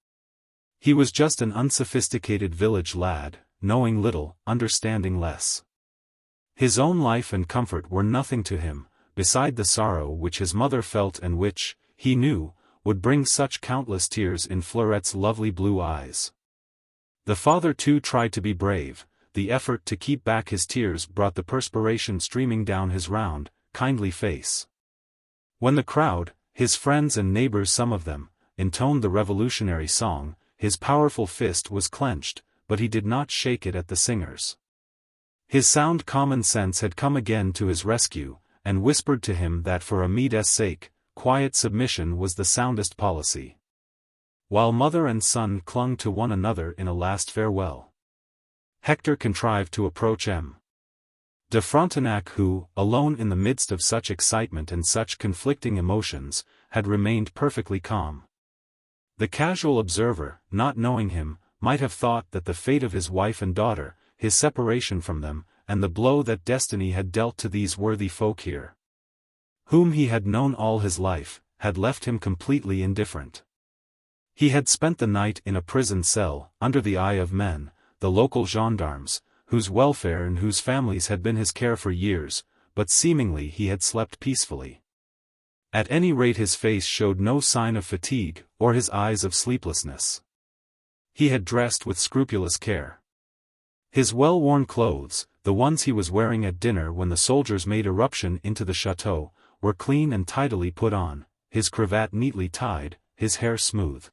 He was just an unsophisticated village lad, knowing little, understanding less. His own life and comfort were nothing to him, beside the sorrow which his mother felt and which, he knew, would bring such countless tears in Fleurette's lovely blue eyes. The father too tried to be brave. The effort to keep back his tears brought the perspiration streaming down his round, kindly face. When the crowd, his friends and neighbors some of them, intoned the revolutionary song, his powerful fist was clenched, but he did not shake it at the singers. His sound common sense had come again to his rescue, and whispered to him that for Amide's sake, quiet submission was the soundest policy. While mother and son clung to one another in a last farewell, Hector contrived to approach M. de Frontenac who, alone in the midst of such excitement and such conflicting emotions, had remained perfectly calm. The casual observer, not knowing him, might have thought that the fate of his wife and daughter, his separation from them, and the blow that destiny had dealt to these worthy folk here, whom he had known all his life, had left him completely indifferent. He had spent the night in a prison cell, under the eye of men, the local gendarmes, whose welfare and whose families had been his care for years, but seemingly he had slept peacefully. At any rate his face showed no sign of fatigue, or his eyes of sleeplessness. He had dressed with scrupulous care. His well-worn clothes, the ones he was wearing at dinner when the soldiers made irruption into the chateau, were clean and tidily put on, his cravat neatly tied, his hair smooth.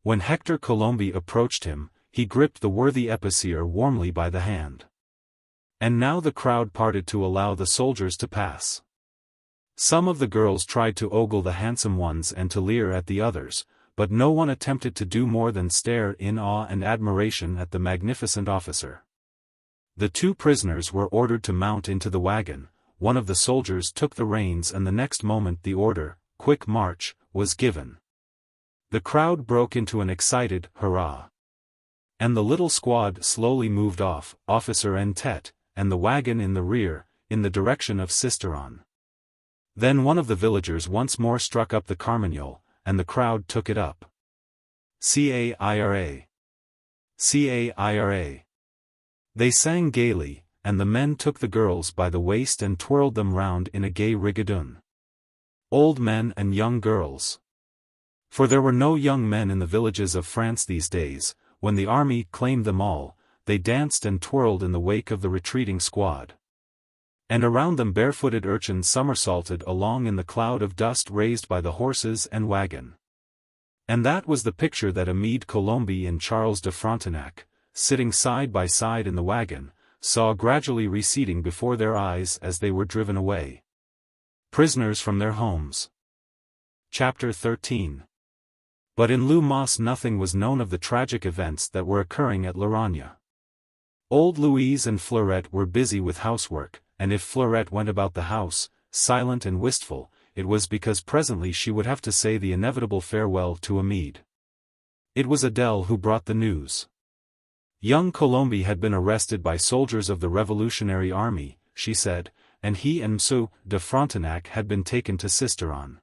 When Hector Colombi approached him, he gripped the worthy épicier warmly by the hand. And now the crowd parted to allow the soldiers to pass. Some of the girls tried to ogle the handsome ones and to leer at the others, but no one attempted to do more than stare in awe and admiration at the magnificent officer. The two prisoners were ordered to mount into the wagon. One of the soldiers took the reins and the next moment the order, "Quick march," was given. The crowd broke into an excited hurrah. And the little squad slowly moved off, officer en tête, and the wagon in the rear, in the direction of Sisteron. Then one of the villagers once more struck up the carmagnole, and the crowd took it up. Caira! Caira! They sang gaily, and the men took the girls by the waist and twirled them round in a gay rigadoon. Old men and young girls. For there were no young men in the villages of France these days. When the army claimed them all, they danced and twirled in the wake of the retreating squad. And around them barefooted urchins somersaulted along in the cloud of dust raised by the horses and wagon. And that was the picture that Amede Colombi and Charles de Frontenac, sitting side by side in the wagon, saw gradually receding before their eyes as they were driven away, prisoners from their homes. Chapter 13. But in Le Mas nothing was known of the tragic events that were occurring at Laragne. Old Louise and Fleurette were busy with housework, and if Fleurette went about the house, silent and wistful, it was because presently she would have to say the inevitable farewell to Amede. It was Adèle who brought the news. Young Colombi had been arrested by soldiers of the Revolutionary Army, she said, and he and M. de Frontenac had been taken to Sisteron.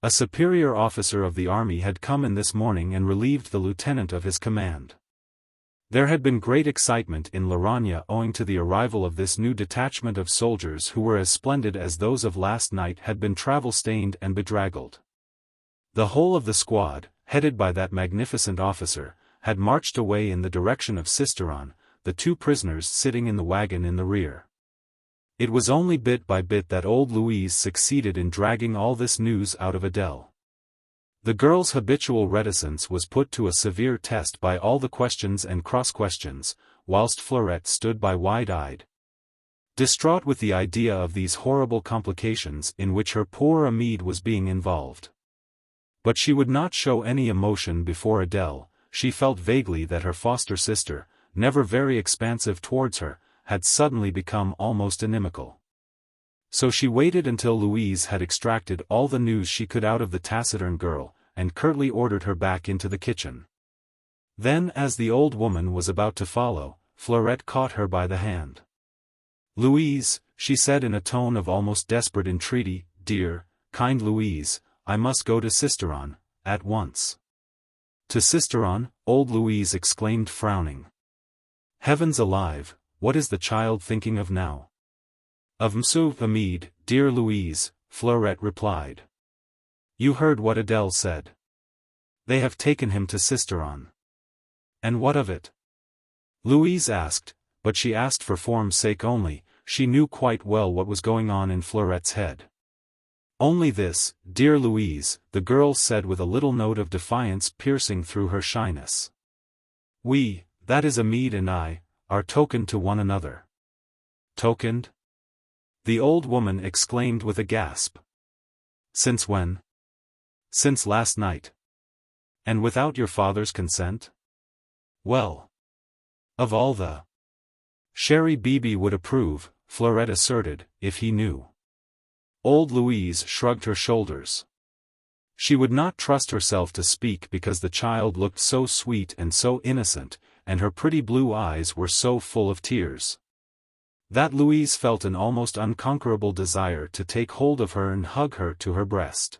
A superior officer of the army had come in this morning and relieved the lieutenant of his command. There had been great excitement in Laragne owing to the arrival of this new detachment of soldiers who were as splendid as those of last night had been travel-stained and bedraggled. The whole of the squad, headed by that magnificent officer, had marched away in the direction of Sisteron, the two prisoners sitting in the wagon in the rear. It was only bit by bit that old Louise succeeded in dragging all this news out of Adèle. The girl's habitual reticence was put to a severe test by all the questions and cross-questions, whilst Fleurette stood by wide-eyed, distraught with the idea of these horrible complications in which her poor Amede was being involved. But she would not show any emotion before Adèle. She felt vaguely that her foster sister, never very expansive towards her, had suddenly become almost inimical. So she waited until Louise had extracted all the news she could out of the taciturn girl, and curtly ordered her back into the kitchen. Then as the old woman was about to follow, Fleurette caught her by the hand. Louise, she said in a tone of almost desperate entreaty, dear, kind Louise, I must go to Sisteron, at once. To Sisteron? Old Louise exclaimed frowning. Heavens alive, what is the child thinking of now? Of Monsieur Amede, dear Louise, Fleurette replied. You heard what Adele said. They have taken him to Sisteron. And what of it? Louise asked, but she asked for form's sake only, she knew quite well what was going on in Fleurette's head. Only this, dear Louise, the girl said with a little note of defiance piercing through her shyness. We, that is Amede and I, are tokened to one another. Tokened? The old woman exclaimed with a gasp. Since when? Since last night. And without your father's consent? Well. Of all the. Chérie Bibi would approve, Fleurette asserted, if he knew. Old Louise shrugged her shoulders. She would not trust herself to speak because the child looked so sweet and so innocent, and her pretty blue eyes were so full of tears. That Louise felt an almost unconquerable desire to take hold of her and hug her to her breast.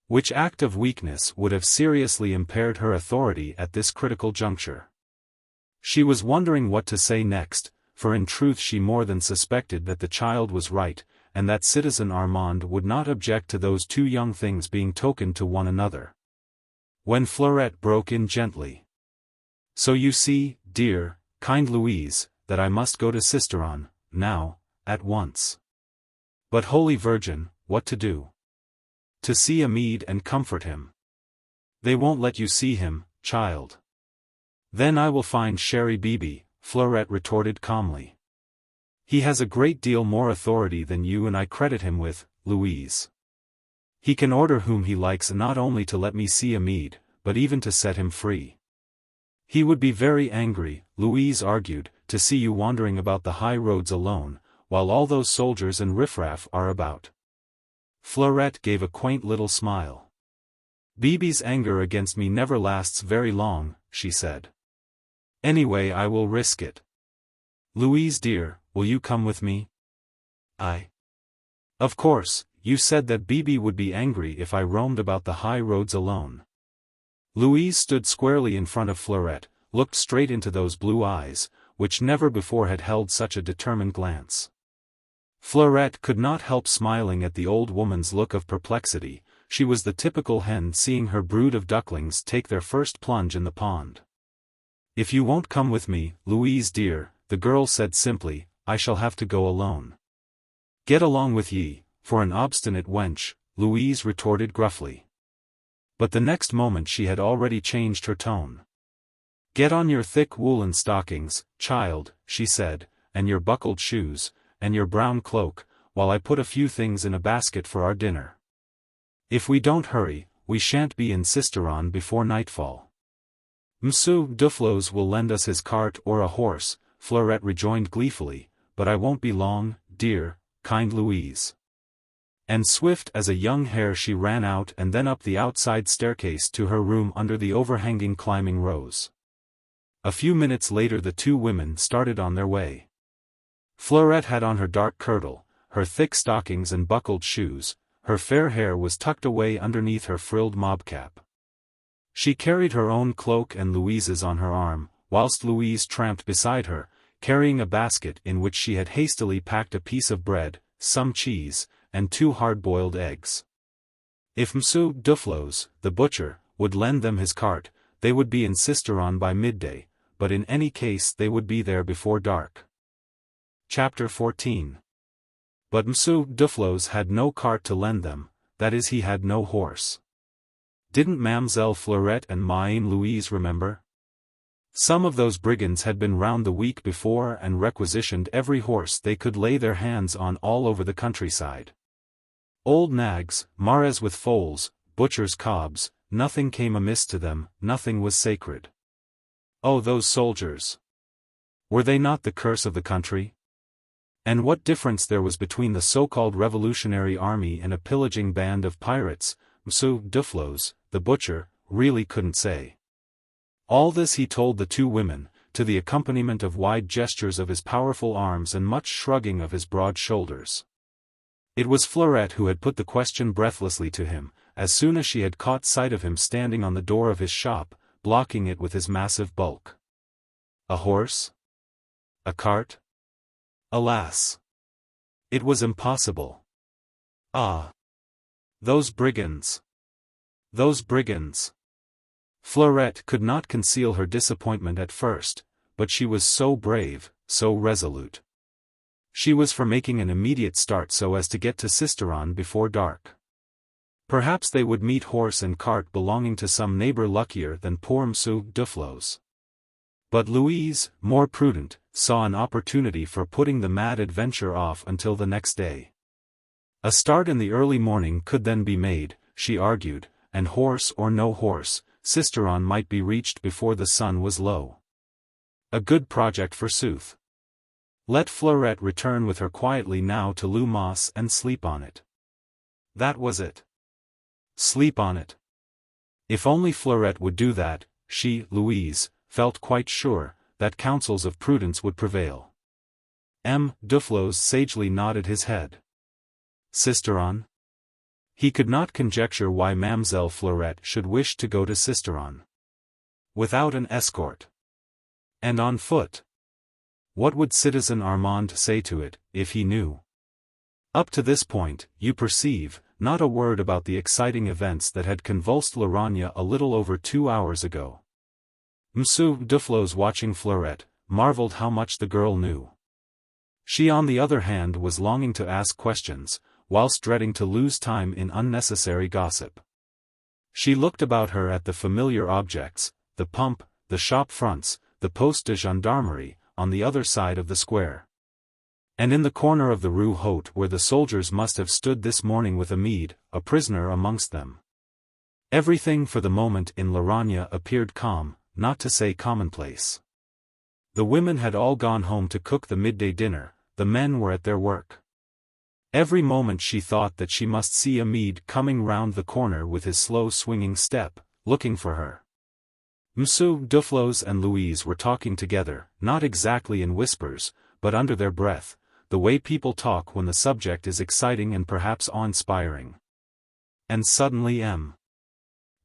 Which act of weakness would have seriously impaired her authority at this critical juncture. She was wondering what to say next, for in truth she more than suspected that the child was right, and that Citizen Armand would not object to those two young things being tokened to one another. When Fleurette broke in gently. So you see, dear, kind Louise, that I must go to Sisteron, now, at once. But Holy Virgin, what to do? To see Amede and comfort him. They won't let you see him, child. Then I will find Chérie Bibi, Fleurette retorted calmly. He has a great deal more authority than you and I credit him with, Louise. He can order whom he likes not only to let me see Amede, but even to set him free. He would be very angry, Louise argued, to see you wandering about the high roads alone, while all those soldiers and riffraff are about. Fleurette gave a quaint little smile. Bibi's anger against me never lasts very long, she said. Anyway, I will risk it. Louise dear, will you come with me? Of course, you said that Bibi would be angry if I roamed about the high roads alone. Louise stood squarely in front of Fleurette, looked straight into those blue eyes, which never before had held such a determined glance. Fleurette could not help smiling at the old woman's look of perplexity. She was the typical hen seeing her brood of ducklings take their first plunge in the pond. If you won't come with me, Louise dear, the girl said simply, I shall have to go alone. Get along with ye, for an obstinate wench, Louise retorted gruffly. But the next moment she had already changed her tone. Get on your thick woolen stockings, child, she said, and your buckled shoes, and your brown cloak, while I put a few things in a basket for our dinner. If we don't hurry, we shan't be in Sisteron before nightfall. Monsieur Duflos will lend us his cart or a horse, Fleurette rejoined gleefully, but I won't be long, dear, kind Louise. And swift as a young hare she ran out and then up the outside staircase to her room under the overhanging climbing rose. A few minutes later the two women started on their way. Fleurette had on her dark kirtle, her thick stockings and buckled shoes, her fair hair was tucked away underneath her frilled mobcap. She carried her own cloak and Louise's on her arm, whilst Louise tramped beside her, carrying a basket in which she had hastily packed a piece of bread, some cheese, and 2 hard-boiled eggs. If Monsieur Duflos, the butcher, would lend them his cart, they would be in Sisteron by midday, but in any case they would be there before dark. Chapter 14. But Monsieur Duflos had no cart to lend them, that is he had no horse. Didn't Mademoiselle Fleurette and Marie-Louise remember? Some of those brigands had been round the week before and requisitioned every horse they could lay their hands on all over the countryside. Old nags, mares with foals, butchers' cobs, nothing came amiss to them, nothing was sacred. Oh, those soldiers! Were they not the curse of the country? And what difference there was between the so-called revolutionary army and a pillaging band of pirates, Monsieur Duflos, the butcher, really couldn't say. All this he told the two women, to the accompaniment of wide gestures of his powerful arms and much shrugging of his broad shoulders. It was Fleurette who had put the question breathlessly to him, as soon as she had caught sight of him standing on the door of his shop, blocking it with his massive bulk. A horse? A cart? Alas! It was impossible. Ah! Those brigands! Those brigands! Fleurette could not conceal her disappointment at first, but she was so brave, so resolute. She was for making an immediate start so as to get to Sisteron before dark. Perhaps they would meet horse and cart belonging to some neighbor luckier than poor Monsieur Duflos. But Louise, more prudent, saw an opportunity for putting the mad adventure off until the next day. A start in the early morning could then be made, she argued, and horse or no horse, Sisteron might be reached before the sun was low. A good project forsooth. Let Fleurette return with her quietly now to Lumos and sleep on it. That was it. Sleep on it. If only Fleurette would do that, she, Louise, felt quite sure, that counsels of prudence would prevail. M. Duflos sagely nodded his head. Sisteron? He could not conjecture why Mamselle Fleurette should wish to go to Sisteron. Without an escort. And on foot. What would Citizen Armand say to it, if he knew? Up to this point, you perceive, not a word about the exciting events that had convulsed Lauragna a little over 2 hours ago. Monsieur Duflos, watching Fleurette, marveled how much the girl knew. She on the other hand was longing to ask questions, whilst dreading to lose time in unnecessary gossip. She looked about her at the familiar objects, the pump, the shop fronts, the poste de gendarmerie, on the other side of the square. And in the corner of the Rue Haute where the soldiers must have stood this morning with Amede, a prisoner amongst them. Everything for the moment in Lauragna appeared calm, not to say commonplace. The women had all gone home to cook the midday dinner, the men were at their work. Every moment she thought that she must see Amede coming round the corner with his slow swinging step, looking for her. Monsieur Duflos and Louise were talking together, not exactly in whispers, but under their breath, the way people talk when the subject is exciting and perhaps awe-inspiring. And suddenly M.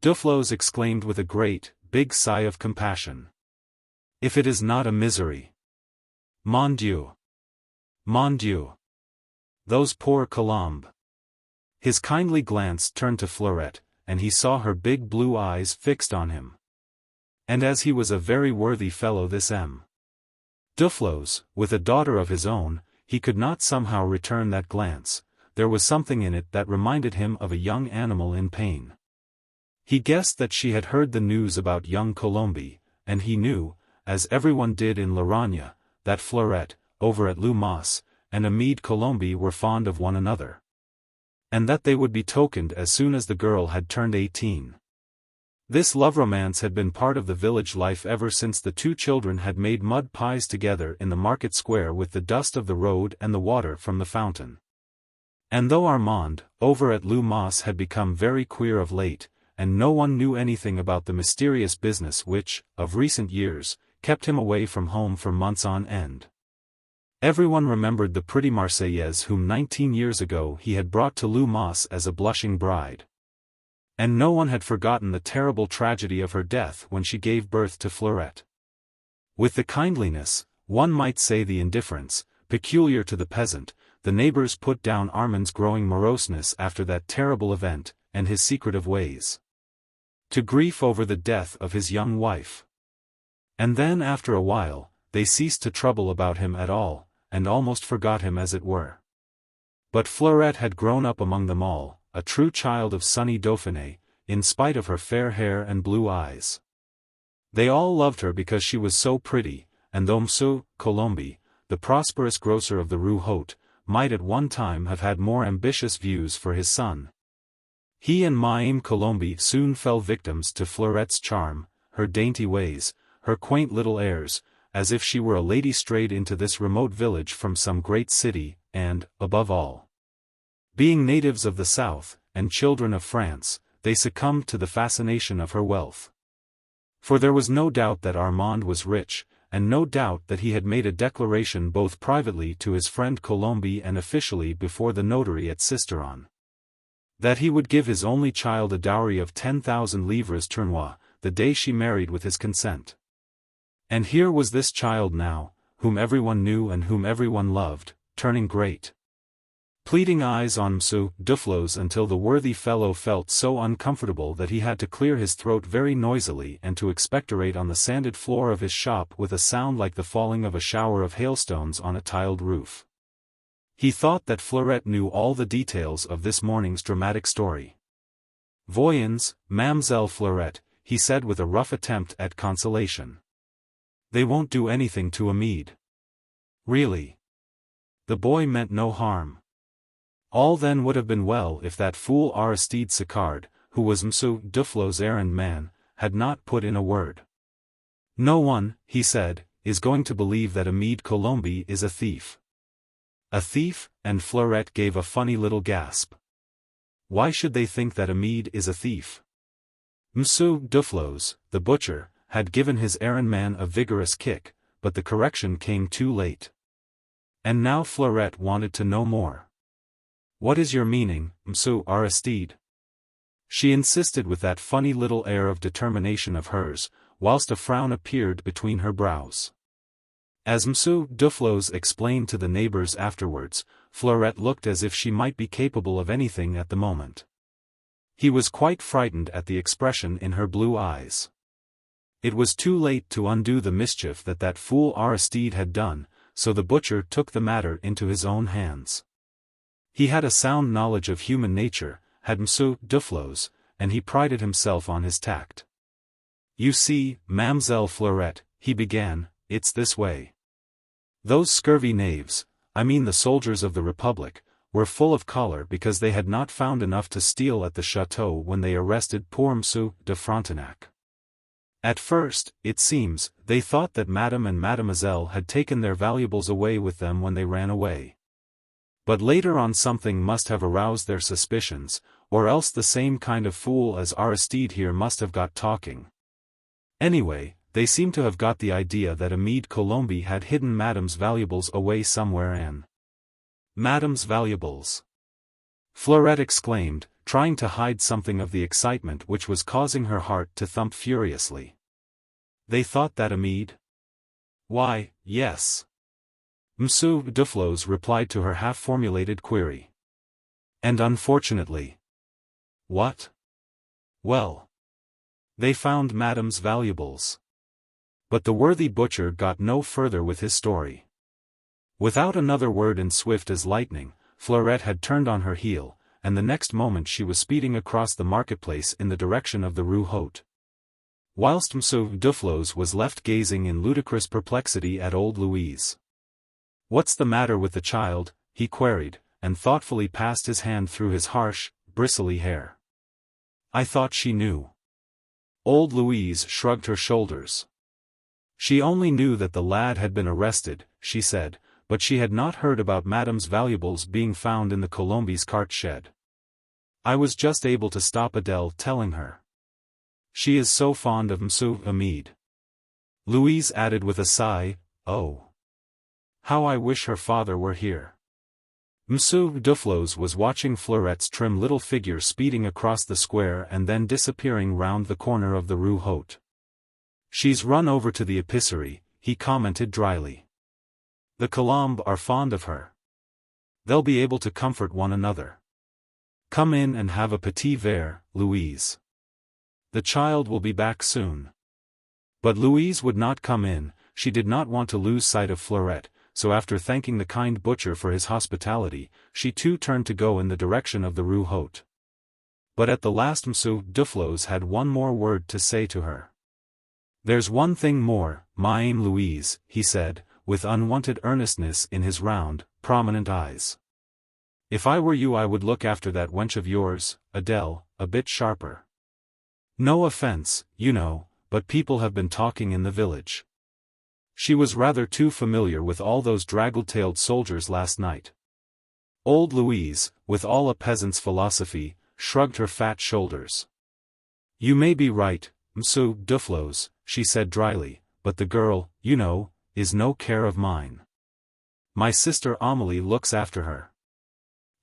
Duflos exclaimed with a great, big sigh of compassion. If it is not a misery! Mon Dieu! Mon Dieu! Those poor Colombes! His kindly glance turned to Fleurette, and he saw her big blue eyes fixed on him. And as he was a very worthy fellow this M. Duflos, with a daughter of his own, he could not somehow return that glance, there was something in it that reminded him of a young animal in pain. He guessed that she had heard the news about young Colombe, and he knew, as everyone did in Lauragna, that Fleurette, over at Lumos, and Amede Colombe were fond of one another. And that they would be tokened as soon as the girl had turned 18. This love romance had been part of the village life ever since the two children had made mud pies together in the market square with the dust of the road and the water from the fountain. And though Armand, over at Lumos, had become very queer of late, and no one knew anything about the mysterious business which, of recent years, kept him away from home for months on end. Everyone remembered the pretty Marseillaise whom 19 years ago he had brought to Lumos as a blushing bride. And no one had forgotten the terrible tragedy of her death when she gave birth to Fleurette. With the kindliness, one might say the indifference, peculiar to the peasant, the neighbors put down Armand's growing moroseness after that terrible event, and his secretive ways. To grief over the death of his young wife. And then after a while, they ceased to trouble about him at all, and almost forgot him as it were. But Fleurette had grown up among them all, a true child of sunny Dauphiné, in spite of her fair hair and blue eyes. They all loved her because she was so pretty, and though Monsieur Colombe, the prosperous grocer of the Rue Haute, might at one time have had more ambitious views for his son, he and Mme. Colombe soon fell victims to Fleurette's charm, her dainty ways, her quaint little airs, as if she were a lady strayed into this remote village from some great city, and, above all, being natives of the South, and children of France, they succumbed to the fascination of her wealth. For there was no doubt that Armand was rich, and no doubt that he had made a declaration both privately to his friend Colombe and officially before the notary at Sisteron, that he would give his only child a dowry of 10,000 livres tournois, the day she married with his consent. And here was this child now, whom everyone knew and whom everyone loved, turning great. Pleading eyes on Monsieur Duflos until the worthy fellow felt so uncomfortable that he had to clear his throat very noisily and to expectorate on the sanded floor of his shop with a sound like the falling of a shower of hailstones on a tiled roof. He thought that Fleurette knew all the details of this morning's dramatic story. Voyons, Mademoiselle Fleurette, he said with a rough attempt at consolation. They won't do anything to Amede. Really. The boy meant no harm. All then would have been well if that fool Aristide Sicard, who was Monsieur Duflos' errand man, had not put in a word. No one, he said, is going to believe that Amede Colombe is a thief. A thief? And Fleurette gave a funny little gasp. Why should they think that Amede is a thief? Monsieur Duflos, the butcher, had given his errand man a vigorous kick, but the correction came too late. And now Fleurette wanted to know more. What is your meaning, Monsieur Aristide? She insisted with that funny little air of determination of hers, whilst a frown appeared between her brows. As Monsieur Duflos explained to the neighbors afterwards, Fleurette looked as if she might be capable of anything at the moment. He was quite frightened at the expression in her blue eyes. It was too late to undo the mischief that fool Aristide had done, so the butcher took the matter into his own hands. He had a sound knowledge of human nature, had Monsieur Duflos, and he prided himself on his tact. You see, Mademoiselle Fleurette, he began, it's this way. Those scurvy knaves, I mean the soldiers of the Republic, were full of choler because they had not found enough to steal at the chateau when they arrested poor Monsieur de Frontenac. At first, it seems, they thought that Madame and Mademoiselle had taken their valuables away with them when they ran away. But later on something must have aroused their suspicions, or else the same kind of fool as Aristide here must have got talking. Anyway, they seem to have got the idea that Amede Colombe had hidden Madame's valuables away somewhere and... Madame's valuables! Fleurette exclaimed, trying to hide something of the excitement which was causing her heart to thump furiously. They thought that Amede? Why, yes. Monsieur Duflos replied to her half-formulated query. And unfortunately. What? Well. They found Madame's valuables. But the worthy butcher got no further with his story. Without another word and swift as lightning, Fleurette had turned on her heel, and the next moment she was speeding across the marketplace in the direction of the Rue Haute. Whilst Monsieur Duflos was left gazing in ludicrous perplexity at old Louise. What's the matter with the child? He queried, and thoughtfully passed his hand through his harsh, bristly hair. I thought she knew. Old Louise shrugged her shoulders. She only knew that the lad had been arrested, she said, but she had not heard about Madame's valuables being found in the Colombe's cart shed. I was just able to stop Adele telling her. She is so fond of Monsieur Amede. Louise added with a sigh, oh. How I wish her father were here. Monsieur Duflos was watching Fleurette's trim little figure speeding across the square and then disappearing round the corner of the Rue Haute. She's run over to the épicerie, he commented dryly. The Colombes are fond of her. They'll be able to comfort one another. Come in and have a petit verre, Louise. The child will be back soon. But Louise would not come in, she did not want to lose sight of Fleurette, so after thanking the kind butcher for his hospitality, she too turned to go in the direction of the Rue Haute. But at the last Monsieur Duflos had one more word to say to her. There's one thing more, my Louise, he said, with unwonted earnestness in his round, prominent eyes. If I were you I would look after that wench of yours, Adele, a bit sharper. No offense, you know, but people have been talking in the village. She was rather too familiar with all those draggle-tailed soldiers last night. Old Louise, with all a peasant's philosophy, shrugged her fat shoulders. You may be right, Monsieur Duflos, she said dryly, but the girl, you know, is no care of mine. My sister Amélie looks after her."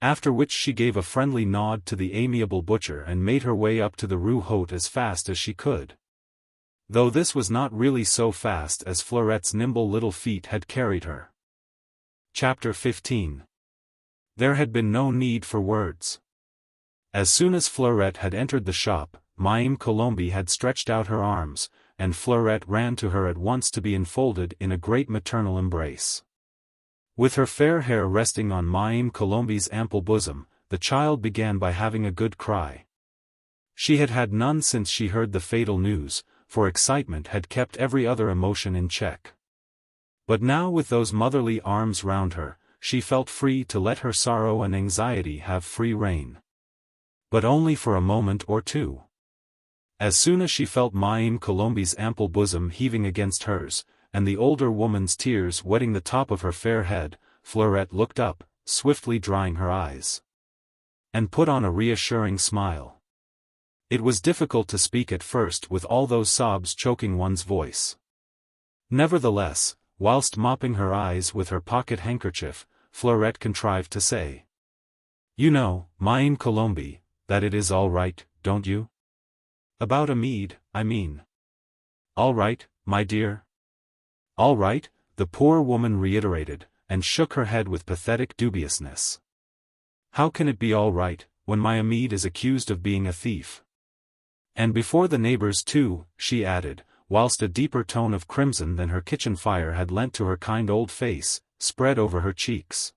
After which she gave a friendly nod to the amiable butcher and made her way up to the Rue Haute as fast as she could. Though this was not really so fast as Fleurette's nimble little feet had carried her. Chapter 15. There had been no need for words. As soon as Fleurette had entered the shop, Mme. Colombe had stretched out her arms, and Fleurette ran to her at once to be enfolded in a great maternal embrace. With her fair hair resting on Mme. Colombe's ample bosom, the child began by having a good cry. She had had none since she heard the fatal news, for excitement had kept every other emotion in check. But now with those motherly arms round her, she felt free to let her sorrow and anxiety have free rein. But only for a moment or two. As soon as she felt Mme. Colombe's ample bosom heaving against hers, and the older woman's tears wetting the top of her fair head, Fleurette looked up, swiftly drying her eyes. And put on a reassuring smile. It was difficult to speak at first with all those sobs choking one's voice. Nevertheless, whilst mopping her eyes with her pocket handkerchief, Fleurette contrived to say, "You know, Mme. Colombe, that it is all right, don't you? About Amede, I mean." "All right, my dear?" "All right," the poor woman reiterated, and shook her head with pathetic dubiousness. "How can it be all right, when my Amede is accused of being a thief? And before the neighbors too," she added, whilst a deeper tone of crimson than her kitchen fire had lent to her kind old face, spread over her cheeks.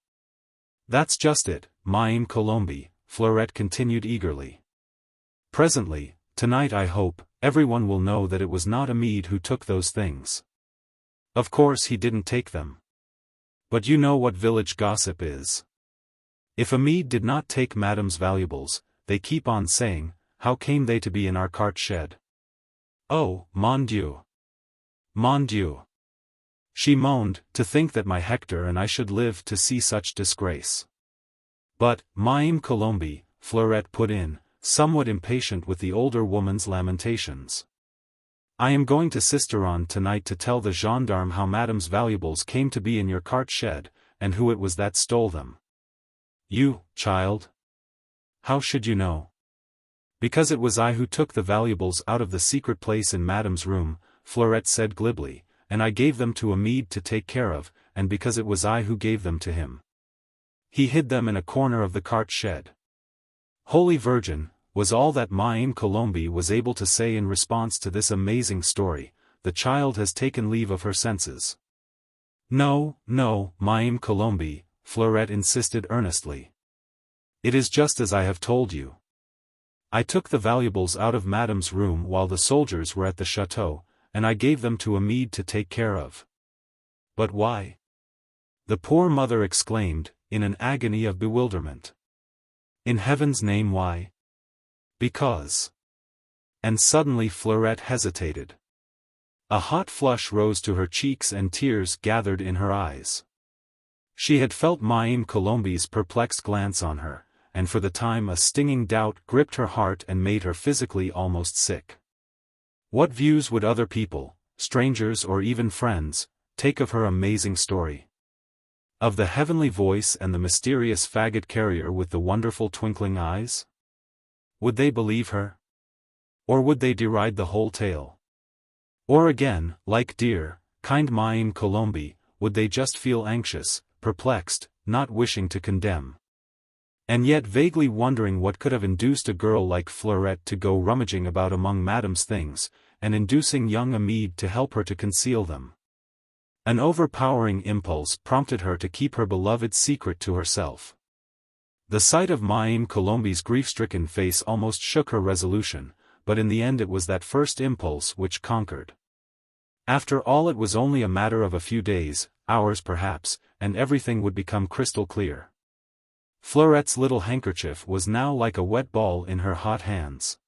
"That's just it, Mme. Colombe," Fleurette continued eagerly. "Presently, tonight I hope, everyone will know that it was not Amede who took those things. Of course he didn't take them. But you know what village gossip is. If Amede did not take Madame's valuables, they keep on saying, how came they to be in our cart shed? Oh, mon Dieu! Mon Dieu! She moaned, to think that my Hector and I should live to see such disgrace. But, Mme. Colombe, Fleurette put in, somewhat impatient with the older woman's lamentations. I am going to Sisteron tonight to tell the gendarme how Madame's valuables came to be in your cart shed, and who it was that stole them. You, child? How should you know? Because it was I who took the valuables out of the secret place in Madame's room, Fleurette said glibly, and I gave them to Amede to take care of, and because it was I who gave them to him. He hid them in a corner of the cart shed. Holy Virgin, was all that Mme. Colombe was able to say in response to this amazing story. The child has taken leave of her senses. No, no, Mme. Colombe, Fleurette insisted earnestly. It is just as I have told you. I took the valuables out of Madame's room while the soldiers were at the chateau, and I gave them to Amede to take care of. But why? The poor mother exclaimed, in an agony of bewilderment. In heaven's name, why? Because. And suddenly Fleurette hesitated. A hot flush rose to her cheeks and tears gathered in her eyes. She had felt Mme. Colombe's perplexed glance on her, and for the time a stinging doubt gripped her heart and made her physically almost sick. What views would other people, strangers or even friends, take of her amazing story? Of the heavenly voice and the mysterious faggot carrier with the wonderful twinkling eyes? Would they believe her? Or would they deride the whole tale? Or again, like dear, kind Mme. Colombe, would they just feel anxious, perplexed, not wishing to condemn? And yet vaguely wondering what could have induced a girl like Fleurette to go rummaging about among Madame's things, and inducing young Amede to help her to conceal them. An overpowering impulse prompted her to keep her beloved secret to herself. The sight of Mme. Colombe's grief-stricken face almost shook her resolution, but in the end it was that first impulse which conquered. After all, it was only a matter of a few days, hours perhaps, and everything would become crystal clear. Fleurette's little handkerchief was now like a wet ball in her hot hands.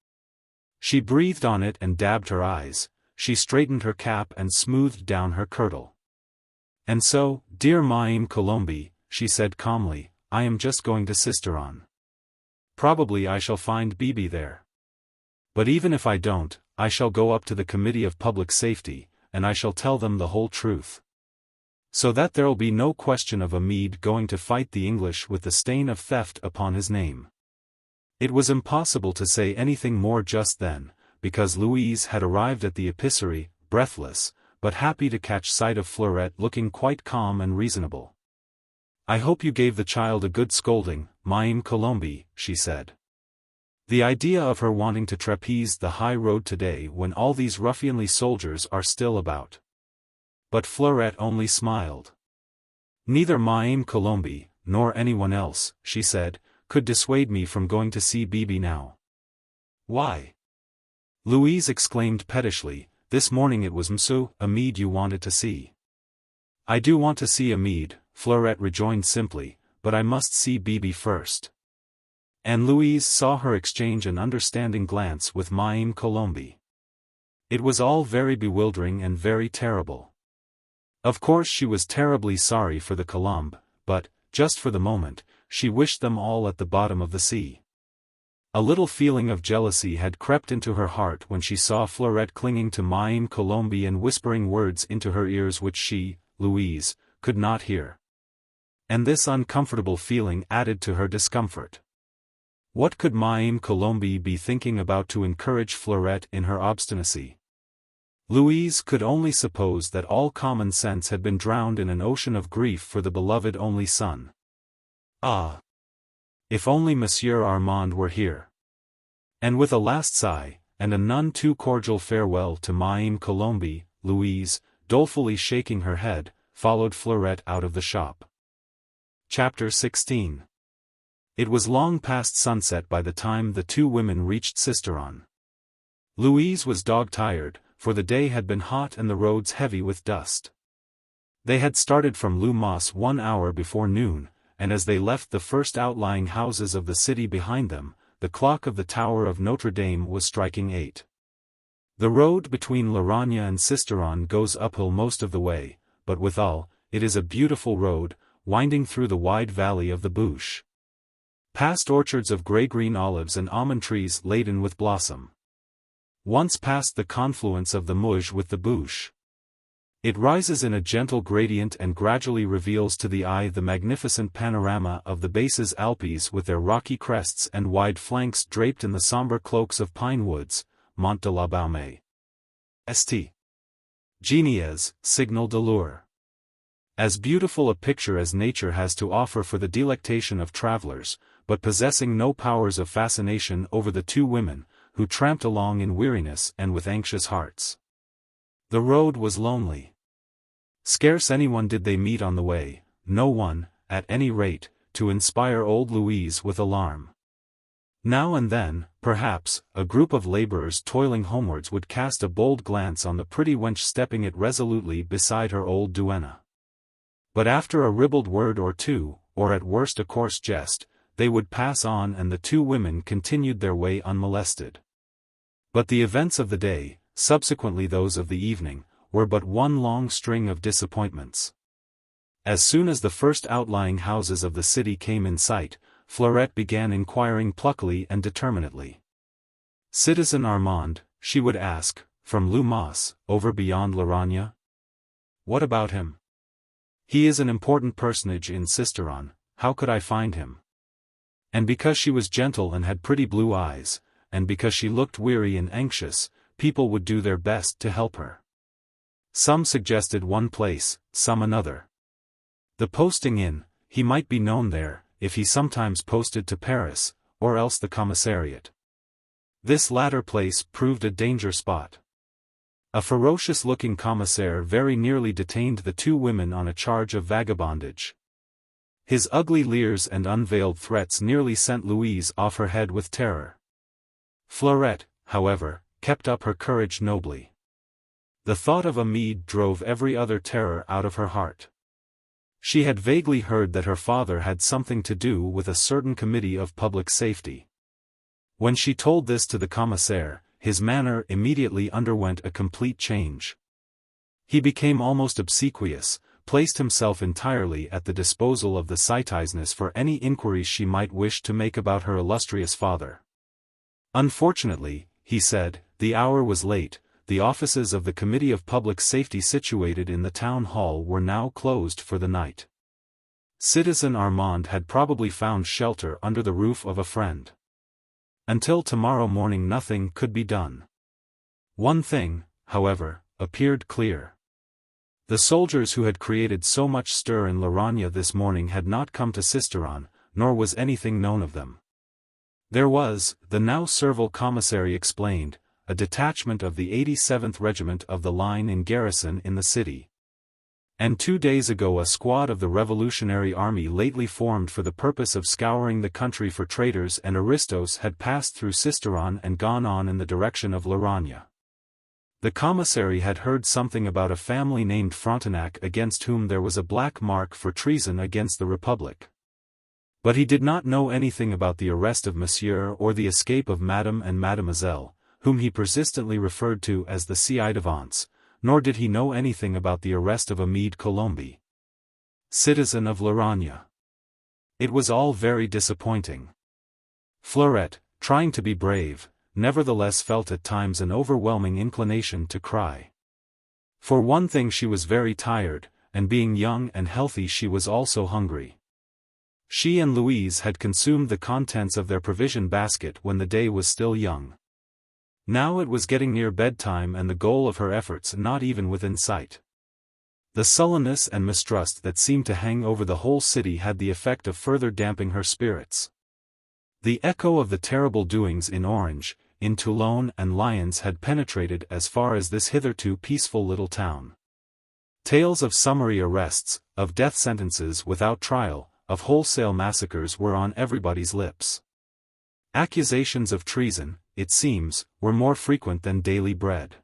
She breathed on it and dabbed her eyes, she straightened her cap and smoothed down her kirtle. And so, dear Mme. Colombe, she said calmly, I am just going to Sisteron. Probably I shall find Bibi there. But even if I don't, I shall go up to the Committee of Public Safety, and I shall tell them the whole truth. So that there'll be no question of a Mede going to fight the English with the stain of theft upon his name. It was impossible to say anything more just then, because Louise had arrived at the epicery, breathless, but happy to catch sight of Fleurette looking quite calm and reasonable. "I hope you gave the child a good scolding, Mme. Colombe," she said. "The idea of her wanting to trapeze the high road today when all these ruffianly soldiers are still about." But Fleurette only smiled. "Neither Mme. Colombe, nor anyone else," she said, "could dissuade me from going to see Bibi now." "Why?" Louise exclaimed pettishly, "This morning it was M'sieu' a Mede you wanted to see." "I do want to see a Mede," Fleurette rejoined simply, "but I must see Bibi first." And Louise saw her exchange an understanding glance with Mme. Colombe. It was all very bewildering and very terrible. Of course she was terribly sorry for the Colombe, but, just for the moment, she wished them all at the bottom of the sea. A little feeling of jealousy had crept into her heart when she saw Fleurette clinging to Mme. Colombe and whispering words into her ears which she, Louise, could not hear. And this uncomfortable feeling added to her discomfort. What could Mme. Colombe be thinking about to encourage Fleurette in her obstinacy? Louise could only suppose that all common sense had been drowned in an ocean of grief for the beloved only son. Ah! If only Monsieur Armand were here! And with a last sigh, and a none too cordial farewell to Mme. Colombe, Louise, dolefully shaking her head, followed Fleurette out of the shop. Chapter 16. It was long past sunset by the time the two women reached Sisteron. Louise was dog-tired, for the day had been hot and the roads heavy with dust. They had started from Lumos 1 hour before noon, and as they left the first outlying houses of the city behind them, the clock of the tower of Notre Dame was striking 8. The road between Laragne and Sisteron goes uphill most of the way, but withal, it is a beautiful road, winding through the wide valley of the Bouche. Past orchards of grey-green olives and almond trees laden with blossom. Once past the confluence of the Mouge with the Bouche. It rises in a gentle gradient and gradually reveals to the eye the magnificent panorama of the Basses Alpes with their rocky crests and wide flanks draped in the sombre cloaks of pine woods, Mont de la Baume. St. Geniez, Signal de Loire. As beautiful a picture as nature has to offer for the delectation of travelers, but possessing no powers of fascination over the two women, who tramped along in weariness and with anxious hearts. The road was lonely. Scarce anyone did they meet on the way, no one, at any rate, to inspire old Louise with alarm. Now and then, perhaps, a group of laborers toiling homewards would cast a bold glance on the pretty wench stepping it resolutely beside her old duenna. But after a ribald word or two, or at worst a coarse jest, they would pass on and the two women continued their way unmolested. But the events of the day, subsequently those of the evening, were but one long string of disappointments. As soon as the first outlying houses of the city came in sight, Fleurette began inquiring pluckily and determinedly. "Citizen Armand," she would ask, "from Lumos, over beyond Laragne? What about him? He is an important personage in Sisteron, how could I find him?" And because she was gentle and had pretty blue eyes, and because she looked weary and anxious, people would do their best to help her. Some suggested one place, some another. The posting in, he might be known there, if he sometimes posted to Paris, or else the commissariat. This latter place proved a danger spot. A ferocious-looking commissaire very nearly detained the two women on a charge of vagabondage. His ugly leers and unveiled threats nearly sent Louise off her head with terror. Fleurette, however, kept up her courage nobly. The thought of a Mede drove every other terror out of her heart. She had vaguely heard that her father had something to do with a certain committee of public safety. When she told this to the commissaire, his manner immediately underwent a complete change. He became almost obsequious, placed himself entirely at the disposal of the citizeness for any inquiries she might wish to make about her illustrious father. Unfortunately, he said, the hour was late, the offices of the Committee of Public Safety situated in the town hall were now closed for the night. Citizen Armand had probably found shelter under the roof of a friend. Until tomorrow morning nothing could be done. One thing, however, appeared clear. The soldiers who had created so much stir in Lauragna this morning had not come to Sisteron, nor was anything known of them. There was, the now servile commissary explained, a detachment of the 87th Regiment of the Line in garrison in the city. And 2 days ago a squad of the Revolutionary Army lately formed for the purpose of scouring the country for traitors and aristos had passed through Sisteron and gone on in the direction of Lauragna. The commissary had heard something about a family named Frontenac against whom there was a black mark for treason against the Republic. But he did not know anything about the arrest of Monsieur or the escape of Madame and Mademoiselle, whom he persistently referred to as the ci-devants, nor did he know anything about the arrest of Amede Colombi, citizen of Lauragna. It was all very disappointing. Fleurette, trying to be brave, nevertheless felt at times an overwhelming inclination to cry. For one thing she was very tired, and being young and healthy she was also hungry. She and Louise had consumed the contents of their provision basket when the day was still young. Now it was getting near bedtime and the goal of her efforts not even within sight. The sullenness and mistrust that seemed to hang over the whole city had the effect of further damping her spirits. The echo of the terrible doings in Orange, in Toulon and Lyons had penetrated as far as this hitherto peaceful little town. Tales of summary arrests, of death sentences without trial, of wholesale massacres were on everybody's lips. Accusations of treason, it seems, were more frequent than daily bread.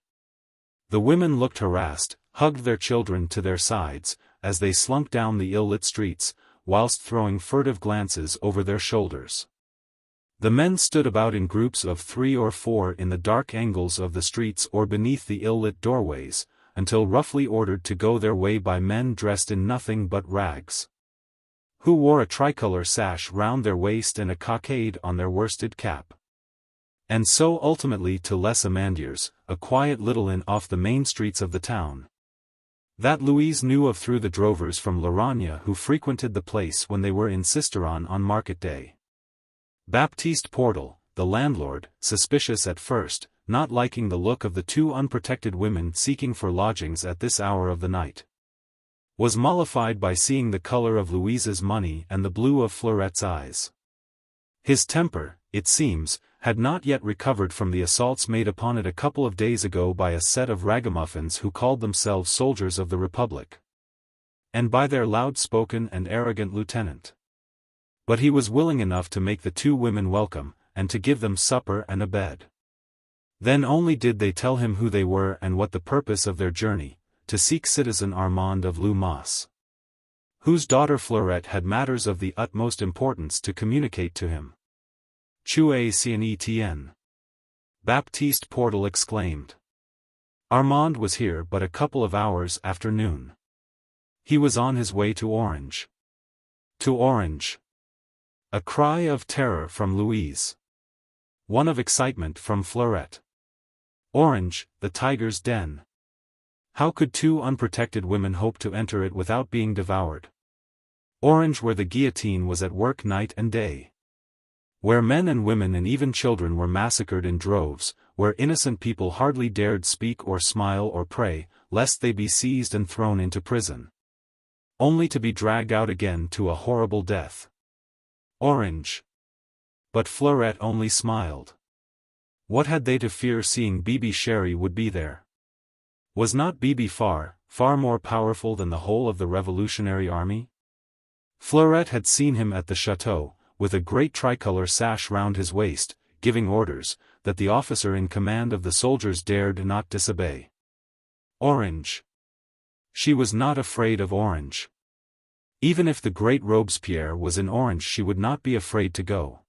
The women looked harassed, hugged their children to their sides, as they slunk down the ill-lit streets, whilst throwing furtive glances over their shoulders. The men stood about in groups of 3 or 4 in the dark angles of the streets or beneath the ill-lit doorways, until roughly ordered to go their way by men dressed in nothing but rags, who wore a tricolour sash round their waist and a cockade on their worsted cap. And so ultimately to Les Amandiers, a quiet little inn off the main streets of the town. That Louise knew of through the drovers from Lauragna who frequented the place when they were in Sisteron on market day. Baptiste Portal, the landlord, suspicious at first, not liking the look of the 2 unprotected women seeking for lodgings at this hour of the night, was mollified by seeing the color of Louise's money and the blue of Fleurette's eyes. His temper, it seems, had not yet recovered from the assaults made upon it a couple of days ago by a set of ragamuffins who called themselves soldiers of the Republic, and by their loud-spoken and arrogant lieutenant. But he was willing enough to make the 2 women welcome, and to give them supper and a bed. Then only did they tell him who they were and what the purpose of their journey, to seek citizen Armand of Lumas, whose daughter Fleurette had matters of the utmost importance to communicate to him. Tu es un Etienne, Baptiste Portal exclaimed. Armand was here but a couple of hours after noon. He was on his way to Orange. To Orange. A cry of terror from Louise. One of excitement from Fleurette. Orange, the tiger's den. How could 2 unprotected women hope to enter it without being devoured? Orange, where the guillotine was at work night and day. Where men and women and even children were massacred in droves, where innocent people hardly dared speak or smile or pray, lest they be seized and thrown into prison, only to be dragged out again to a horrible death. Orange. But Fleurette only smiled. What had they to fear seeing Bibi Chéri would be there? Was not Bibi far, far more powerful than the whole of the Revolutionary Army? Fleurette had seen him at the chateau, with a great tricolour sash round his waist, giving orders, that the officer in command of the soldiers dared not disobey. Orange. She was not afraid of Orange. Even if the great Robespierre was in Orange she would not be afraid to go.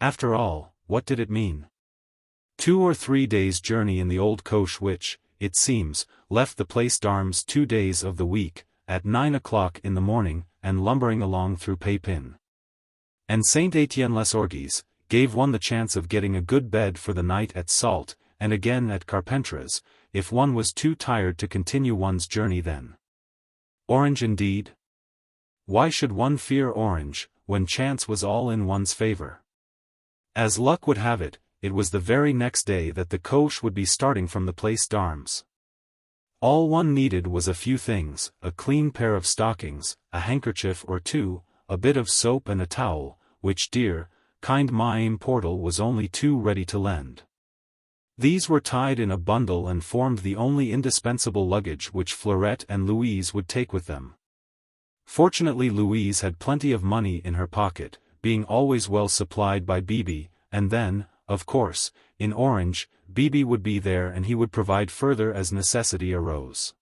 After all, what did it mean? 2 or 3 days' journey in the old coach which, it seems, left the Place d'Armes 2 days of the week, at 9 o'clock in the morning, and lumbering along through Pépin and Saint-Étienne-les-Orgues, gave one the chance of getting a good bed for the night at Salt, and again at Carpentra's, if one was too tired to continue one's journey then. Orange indeed? Why should one fear Orange, when chance was all in one's favor? As luck would have it, it was the very next day that the coach would be starting from the Place d'Armes. All one needed was a few things, a clean pair of stockings, a handkerchief or two, a bit of soap and a towel, which dear, kind Mme. Portal was only too ready to lend. These were tied in a bundle and formed the only indispensable luggage which Fleurette and Louise would take with them. Fortunately Louise had plenty of money in her pocket, being always well supplied by Bibi, and then, of course, in Orange, Bibi would be there and he would provide further as necessity arose.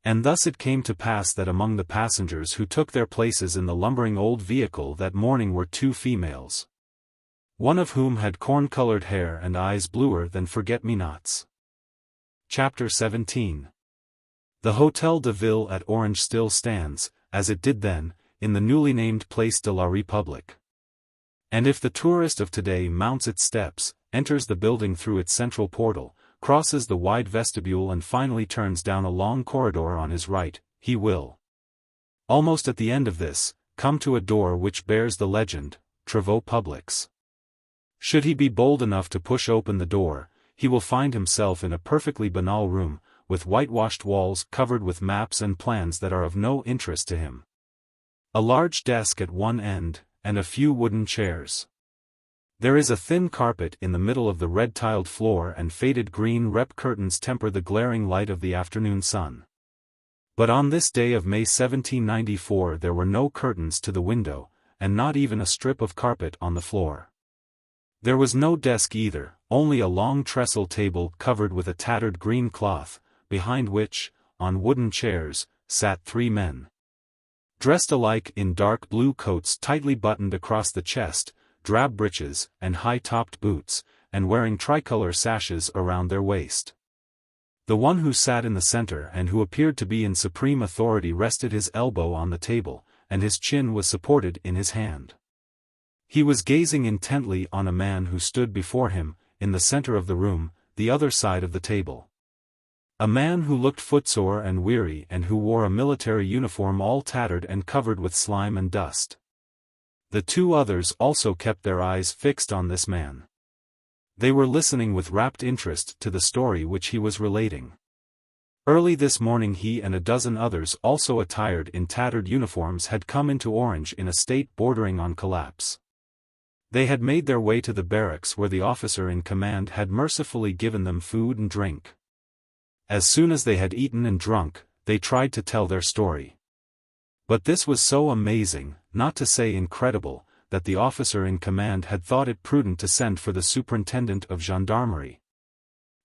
And thus it came to pass that among the passengers who took their places in the lumbering old vehicle that morning were two females, one of whom had corn-colored hair and eyes bluer than forget-me-nots. Chapter 17. The Hôtel de Ville at Orange still stands, as it did then, in the newly named Place de la République. And if the tourist of today mounts its steps, enters the building through its central portal, crosses the wide vestibule and finally turns down a long corridor on his right, he will, almost at the end of this, come to a door which bears the legend, Travaux Publics. Should he be bold enough to push open the door, he will find himself in a perfectly banal room, with whitewashed walls covered with maps and plans that are of no interest to him. A large desk at one end, and a few wooden chairs. There is a thin carpet in the middle of the red-tiled floor and faded green rep curtains temper the glaring light of the afternoon sun. But on this day of May 1794 there were no curtains to the window, and not even a strip of carpet on the floor. There was no desk either, only a long trestle table covered with a tattered green cloth, behind which, on wooden chairs, sat three men. Dressed alike in dark blue coats tightly buttoned across the chest, drab breeches and high-topped boots, and wearing tricolor sashes around their waist. The one who sat in the center and who appeared to be in supreme authority rested his elbow on the table, and his chin was supported in his hand. He was gazing intently on a man who stood before him, in the center of the room, the other side of the table. A man who looked footsore and weary and who wore a military uniform all tattered and covered with slime and dust. The two others also kept their eyes fixed on this man. They were listening with rapt interest to the story which he was relating. Early this morning he and a dozen others also attired in tattered uniforms had come into Orange in a state bordering on collapse. They had made their way to the barracks where the officer in command had mercifully given them food and drink. As soon as they had eaten and drunk, they tried to tell their story. But this was so amazing, not to say incredible, that the officer in command had thought it prudent to send for the superintendent of gendarmerie,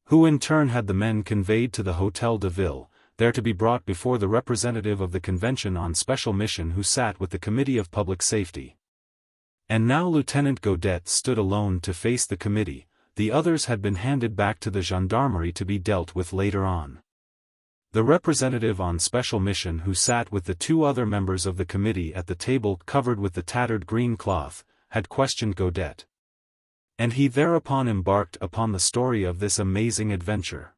who in turn had the men conveyed to the Hôtel de Ville, there to be brought before the representative of the convention on special mission who sat with the Committee of Public Safety. And now Lieutenant Godet stood alone to face the committee. The others had been handed back to the gendarmerie to be dealt with later on. The representative on special mission who sat with the two other members of the committee at the table covered with the tattered green cloth, had questioned Godet. And he thereupon embarked upon the story of this amazing adventure.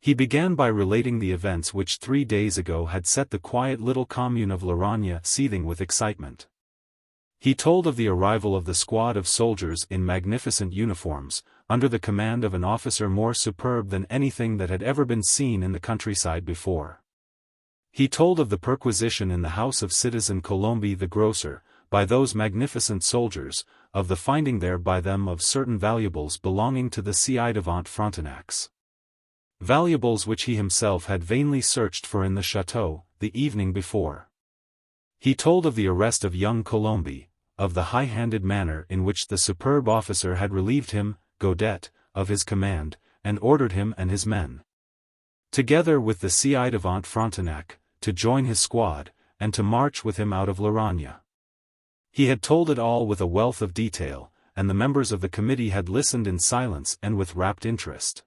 He began by relating the events which 3 days ago had set the quiet little commune of Laragne seething with excitement. He told of the arrival of the squad of soldiers in magnificent uniforms, under the command of an officer more superb than anything that had ever been seen in the countryside before. He told of the perquisition in the house of citizen Colombi the grocer, by those magnificent soldiers, of the finding there by them of certain valuables belonging to the ci-devant Frontenacs. Valuables which he himself had vainly searched for in the chateau, the evening before. He told of the arrest of young Colombi, of the high-handed manner in which the superb officer had relieved him, Godet, of his command, and ordered him and his men, together with the ci-devant Frontenac, to join his squad, and to march with him out of Laragne. He had told it all with a wealth of detail, and the members of the committee had listened in silence and with rapt interest.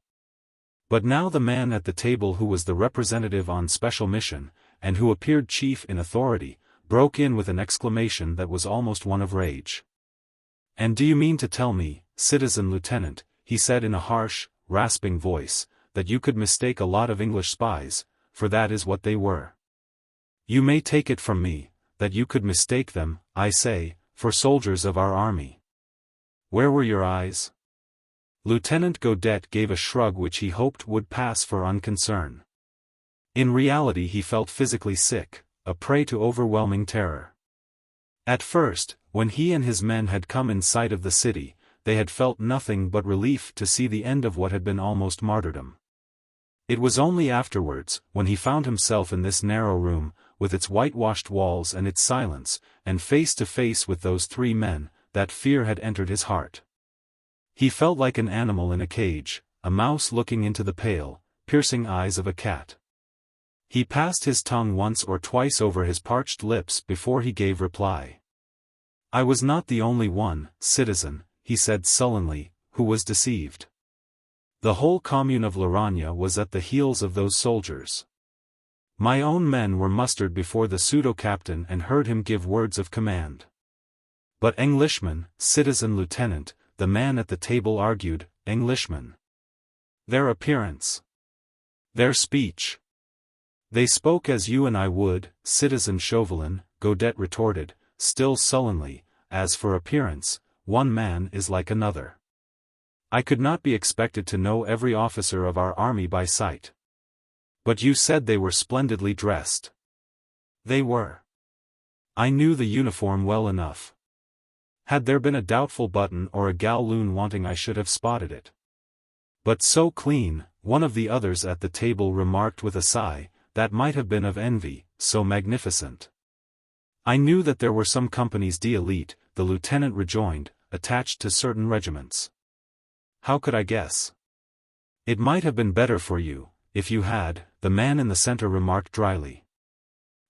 But now the man at the table who was the representative on special mission, and who appeared chief in authority, broke in with an exclamation that was almost one of rage. "And do you mean to tell me, citizen lieutenant," he said in a harsh, rasping voice, that you could mistake a lot of English spies, for that is what they were. You may take it from me, that you could mistake them, I say, for soldiers of our army. Where were your eyes? Lieutenant Godet gave a shrug which he hoped would pass for unconcern. In reality he felt physically sick, a prey to overwhelming terror. At first, when he and his men had come in sight of the city, they had felt nothing but relief to see the end of what had been almost martyrdom. It was only afterwards, when he found himself in this narrow room, with its whitewashed walls and its silence, and face to face with those three men, that fear had entered his heart. He felt like an animal in a cage, a mouse looking into the pale, piercing eyes of a cat. He passed his tongue once or twice over his parched lips before he gave reply. I was not the only one, citizen, he said sullenly, who was deceived. The whole commune of Lauragna was at the heels of those soldiers. My own men were mustered before the pseudo-captain and heard him give words of command. But Englishmen, citizen lieutenant, the man at the table argued, Englishmen. Their appearance. Their speech. They spoke as you and I would, citizen Chauvelin, Godet retorted, still sullenly, as for appearance, one man is like another. I could not be expected to know every officer of our army by sight. But you said they were splendidly dressed. They were. I knew the uniform well enough. Had there been a doubtful button or a galloon wanting I should have spotted it. But so clean, one of the others at the table remarked with a sigh, that might have been of envy, so magnificent. I knew that there were some companies d'élite, the lieutenant rejoined, attached to certain regiments. How could I guess? It might have been better for you, if you had, the man in the center remarked dryly.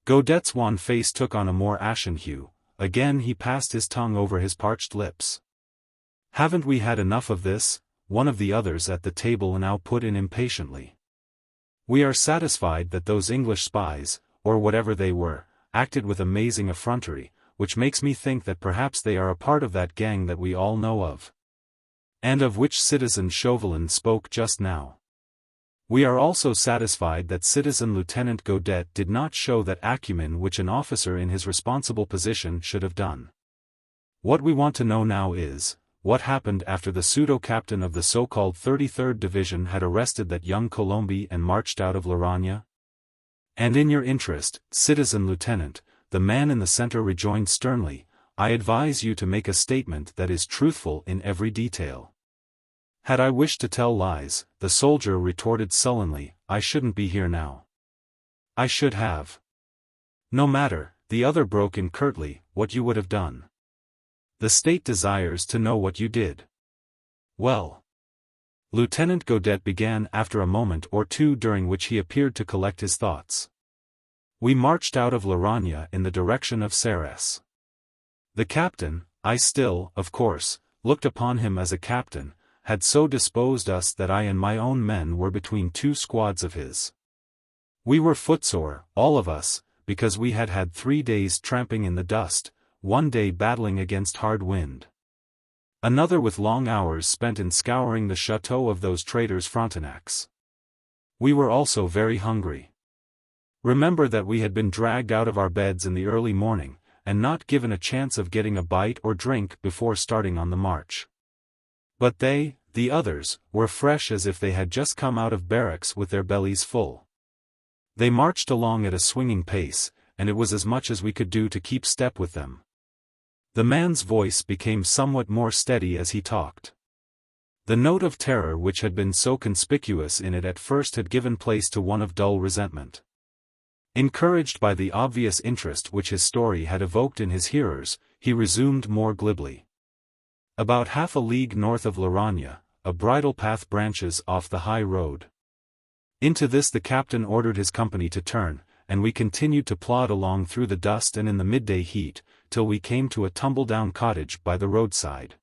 Godet's wan face took on a more ashen hue, again he passed his tongue over his parched lips. Haven't we had enough of this? One of the others at the table now put in impatiently. We are satisfied that those English spies, or whatever they were, acted with amazing effrontery, which makes me think that perhaps they are a part of that gang that we all know of. And of which citizen Chauvelin spoke just now. We are also satisfied that citizen Lieutenant Godet did not show that acumen which an officer in his responsible position should have done. What we want to know now is, what happened after the pseudo-captain of the so-called 33rd Division had arrested that young Colombi and marched out of Lauragna? And in your interest, citizen lieutenant, the man in the center rejoined sternly, I advise you to make a statement that is truthful in every detail. Had I wished to tell lies, the soldier retorted sullenly, I shouldn't be here now. I should have. No matter, the other broke in curtly, what you would have done. The state desires to know what you did. Well. Lieutenant Godet began after a moment or two during which he appeared to collect his thoughts. We marched out of Lauragna in the direction of Serres. The captain, I still, of course, looked upon him as a captain, had so disposed us that I and my own men were between two squads of his. We were footsore, all of us, because we had had 3 days tramping in the dust, one day battling against hard wind. Another with long hours spent in scouring the chateau of those traitors Frontenacs. We were also very hungry. Remember that we had been dragged out of our beds in the early morning, and not given a chance of getting a bite or drink before starting on the march. But they, the others, were fresh as if they had just come out of barracks with their bellies full. They marched along at a swinging pace, and it was as much as we could do to keep step with them. The man's voice became somewhat more steady as he talked. The note of terror which had been so conspicuous in it at first had given place to one of dull resentment. Encouraged by the obvious interest which his story had evoked in his hearers, he resumed more glibly. About half a league north of Lauragna, a bridle path branches off the high road. Into this the captain ordered his company to turn, and we continued to plod along through the dust and in the midday heat, till we came to a tumble-down cottage by the roadside.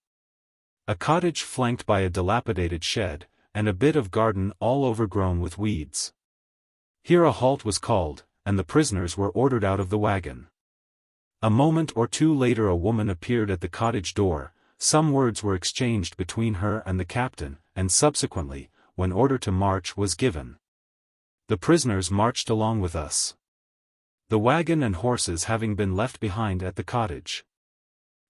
A cottage flanked by a dilapidated shed, and a bit of garden all overgrown with weeds. Here a halt was called, and the prisoners were ordered out of the wagon. A moment or two later a woman appeared at the cottage door, some words were exchanged between her and the captain, and subsequently, when order to march was given. The prisoners marched along with us, the wagon and horses having been left behind at the cottage.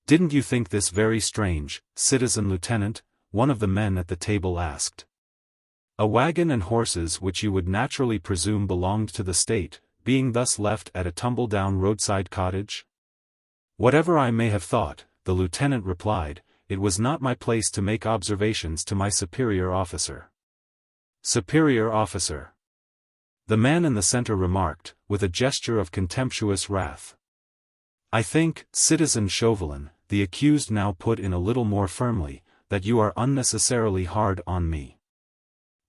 "Didn't you think this very strange, citizen lieutenant?" one of the men at the table asked. "A wagon and horses which you would naturally presume belonged to the state, being thus left at a tumble-down roadside cottage?" "Whatever I may have thought," the lieutenant replied, "it was not my place to make observations to my superior officer." "Superior officer?" the man in the center remarked, with a gesture of contemptuous wrath. "I think, Citizen Chauvelin," the accused now put in a little more firmly, "that you are unnecessarily hard on me."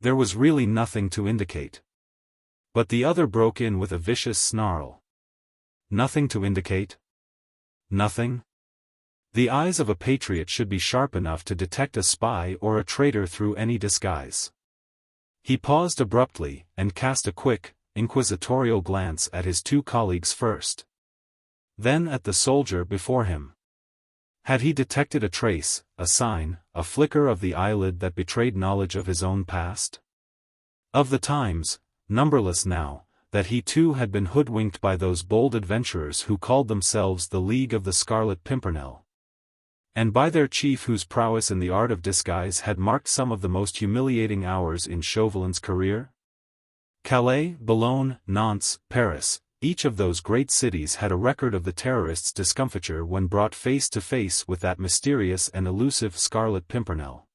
There was really nothing to indicate. But the other broke in with a vicious snarl. "Nothing to indicate? Nothing? The eyes of a patriot should be sharp enough to detect a spy or a traitor through any disguise." He paused abruptly, and cast a quick, inquisitorial glance at his two colleagues first, then at the soldier before him. Had he detected a trace, a sign, a flicker of the eyelid that betrayed knowledge of his own past? Of the times, numberless now, that he too had been hoodwinked by those bold adventurers who called themselves the League of the Scarlet Pimpernel, and by their chief whose prowess in the art of disguise had marked some of the most humiliating hours in Chauvelin's career? Calais, Boulogne, Nantes, Paris, each of those great cities had a record of the terrorists' discomfiture when brought face to face with that mysterious and elusive Scarlet Pimpernel.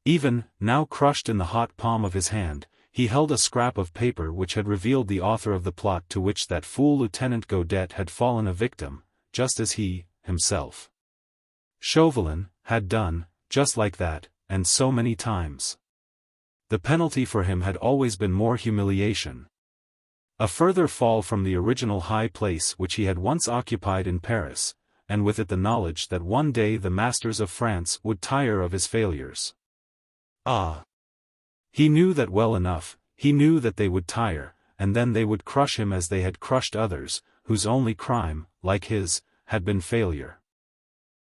Even, now crushed in the hot palm of his hand, he held a scrap of paper which had revealed the author of the plot to which that fool Lieutenant Godet had fallen a victim, just as he, himself, Chauvelin, had done, just like that, and so many times. The penalty for him had always been more humiliation. A further fall from the original high place which he had once occupied in Paris, and with it the knowledge that one day the masters of France would tire of his failures. Ah! He knew that well enough, he knew that they would tire, and then they would crush him as they had crushed others, whose only crime, like his, had been failure.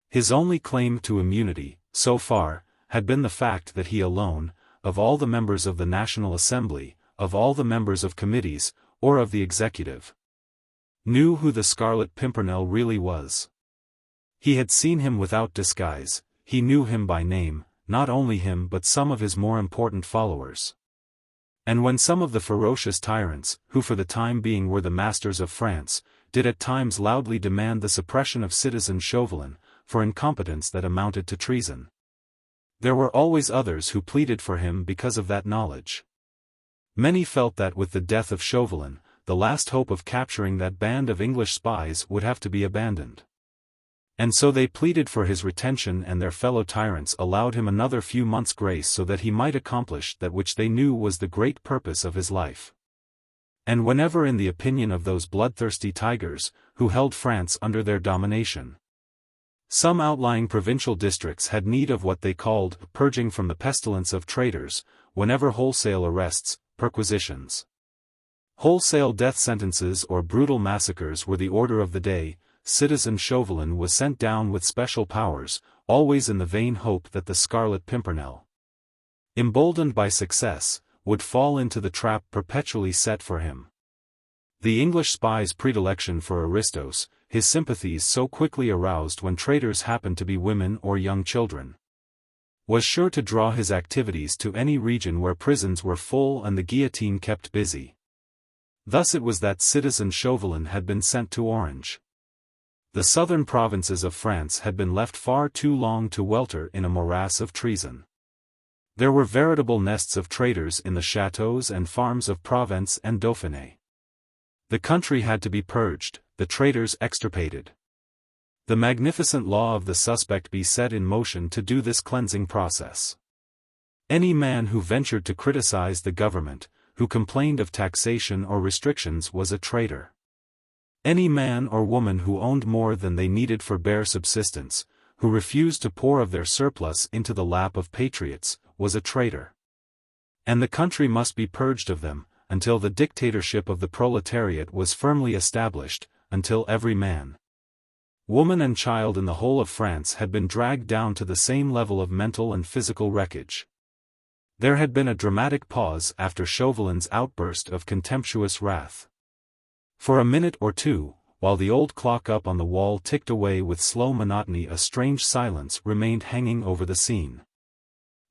His only claim to immunity, so far, had been the fact that he alone, of all the members of the National Assembly, of all the members of committees, or of the executive, knew who the Scarlet Pimpernel really was. He had seen him without disguise, he knew him by name, not only him but some of his more important followers. And when some of the ferocious tyrants, who for the time being were the masters of France, did at times loudly demand the suppression of Citizen Chauvelin, for incompetence that amounted to treason, there were always others who pleaded for him because of that knowledge. Many felt that with the death of Chauvelin, the last hope of capturing that band of English spies would have to be abandoned. And so they pleaded for his retention, and their fellow tyrants allowed him another few months' grace so that he might accomplish that which they knew was the great purpose of his life. And whenever in the opinion of those bloodthirsty tigers, who held France under their domination, some outlying provincial districts had need of what they called purging from the pestilence of traitors, whenever wholesale arrests, perquisitions, wholesale death sentences or brutal massacres were the order of the day, Citizen Chauvelin was sent down with special powers, always in the vain hope that the Scarlet Pimpernel, emboldened by success, would fall into the trap perpetually set for him. The English spy's predilection for aristos, his sympathies so quickly aroused when traitors happened to be women or young children, was sure to draw his activities to any region where prisons were full and the guillotine kept busy. Thus it was that Citizen Chauvelin had been sent to Orange. The southern provinces of France had been left far too long to welter in a morass of treason. There were veritable nests of traitors in the chateaux and farms of Provence and Dauphiné. The country had to be purged, the traitors extirpated. The magnificent law of the suspect be set in motion to do this cleansing process. Any man who ventured to criticize the government, who complained of taxation or restrictions, was a traitor. Any man or woman who owned more than they needed for bare subsistence, who refused to pour of their surplus into the lap of patriots, was a traitor. And the country must be purged of them, until the dictatorship of the proletariat was firmly established, until every man, woman and child in the whole of France had been dragged down to the same level of mental and physical wreckage. There had been a dramatic pause after Chauvelin's outburst of contemptuous wrath. For a minute or two, while the old clock up on the wall ticked away with slow monotony, a strange silence remained hanging over the scene.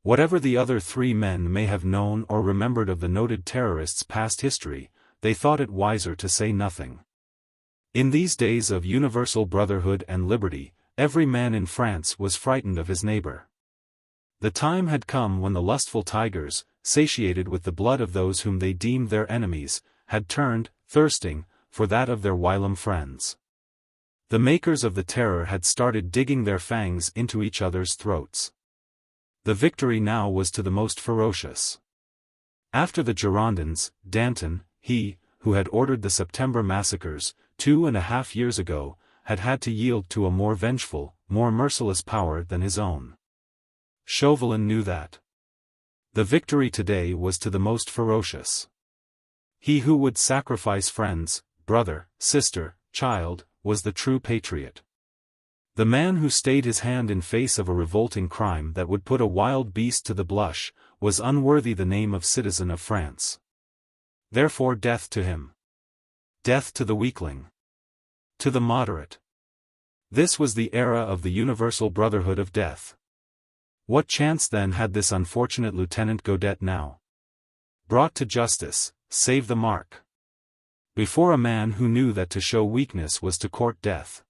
Whatever the other three men may have known or remembered of the noted terrorist's past history, they thought it wiser to say nothing. In these days of universal brotherhood and liberty, every man in France was frightened of his neighbor. The time had come when the lustful tigers, satiated with the blood of those whom they deemed their enemies, had turned, thirsting, for that of their whilom friends. The makers of the terror had started digging their fangs into each other's throats. The victory now was to the most ferocious. After the Girondins, Danton, he, who had ordered the September massacres, 2.5 years ago, had to yield to a more vengeful, more merciless power than his own. Chauvelin knew that. The victory today was to the most ferocious. He who would sacrifice friends, brother, sister, child, was the true patriot. The man who stayed his hand in face of a revolting crime that would put a wild beast to the blush, was unworthy the name of citizen of France. Therefore death to him. Death to the weakling. To the moderate. This was the era of the universal brotherhood of death. What chance then had this unfortunate Lieutenant Godet now? Brought to justice, save the mark. Before a man who knew that to show weakness was to court death.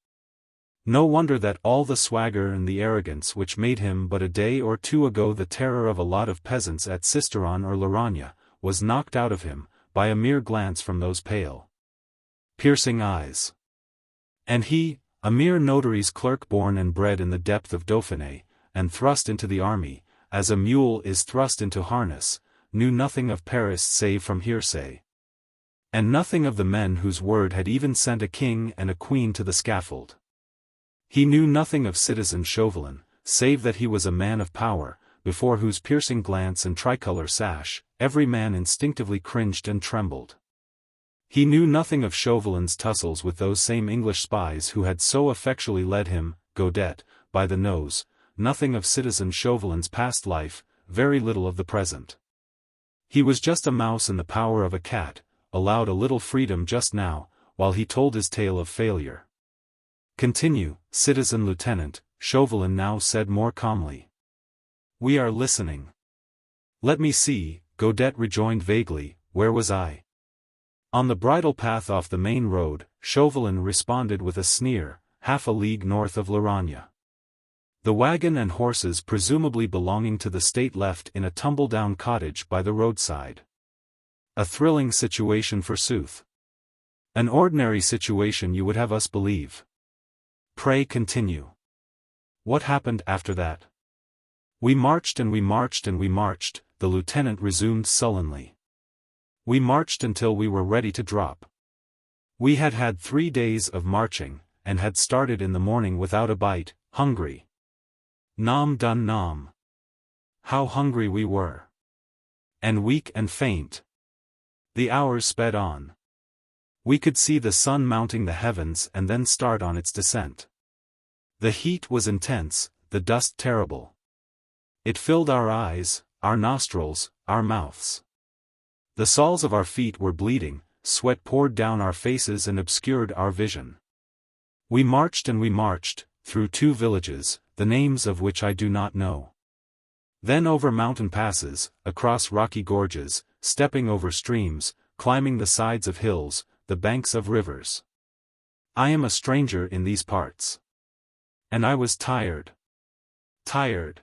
No wonder that all the swagger and the arrogance which made him but a day or two ago the terror of a lot of peasants at Sisteron or Laragne, was knocked out of him, by a mere glance from those pale, piercing eyes. And he, a mere notary's clerk born and bred in the depth of Dauphiné, and thrust into the army, as a mule is thrust into harness, knew nothing of Paris save from hearsay. And nothing of the men whose word had even sent a king and a queen to the scaffold. He knew nothing of citizen Chauvelin, save that he was a man of power, before whose piercing glance and tricolour sash, every man instinctively cringed and trembled. He knew nothing of Chauvelin's tussles with those same English spies who had so effectually led him, Godet, by the nose, nothing of citizen Chauvelin's past life, very little of the present. He was just a mouse in the power of a cat, allowed a little freedom just now, while he told his tale of failure. Continue, citizen lieutenant, Chauvelin now said more calmly. We are listening. Let me see, Godet rejoined vaguely, where was I? On the bridle path off the main road, Chauvelin responded with a sneer, half a league north of Laragne. The wagon and horses presumably belonging to the state left in a tumble-down cottage by the roadside. A thrilling situation forsooth. An ordinary situation you would have us believe. Pray continue. What happened after that? We marched and we marched and we marched, the lieutenant resumed sullenly. We marched until we were ready to drop. We had had 3 days of marching, and had started in the morning without a bite, hungry. Nom d'un nom. How hungry we were. And weak and faint. The hours sped on. We could see the sun mounting the heavens and then start on its descent. The heat was intense, the dust terrible. It filled our eyes, our nostrils, our mouths. The soles of our feet were bleeding, sweat poured down our faces and obscured our vision. We marched and we marched, through 2 villages, the names of which I do not know. Then over mountain passes, across rocky gorges, stepping over streams, climbing the sides of hills, the banks of rivers. I am a stranger in these parts. And I was tired. Tired.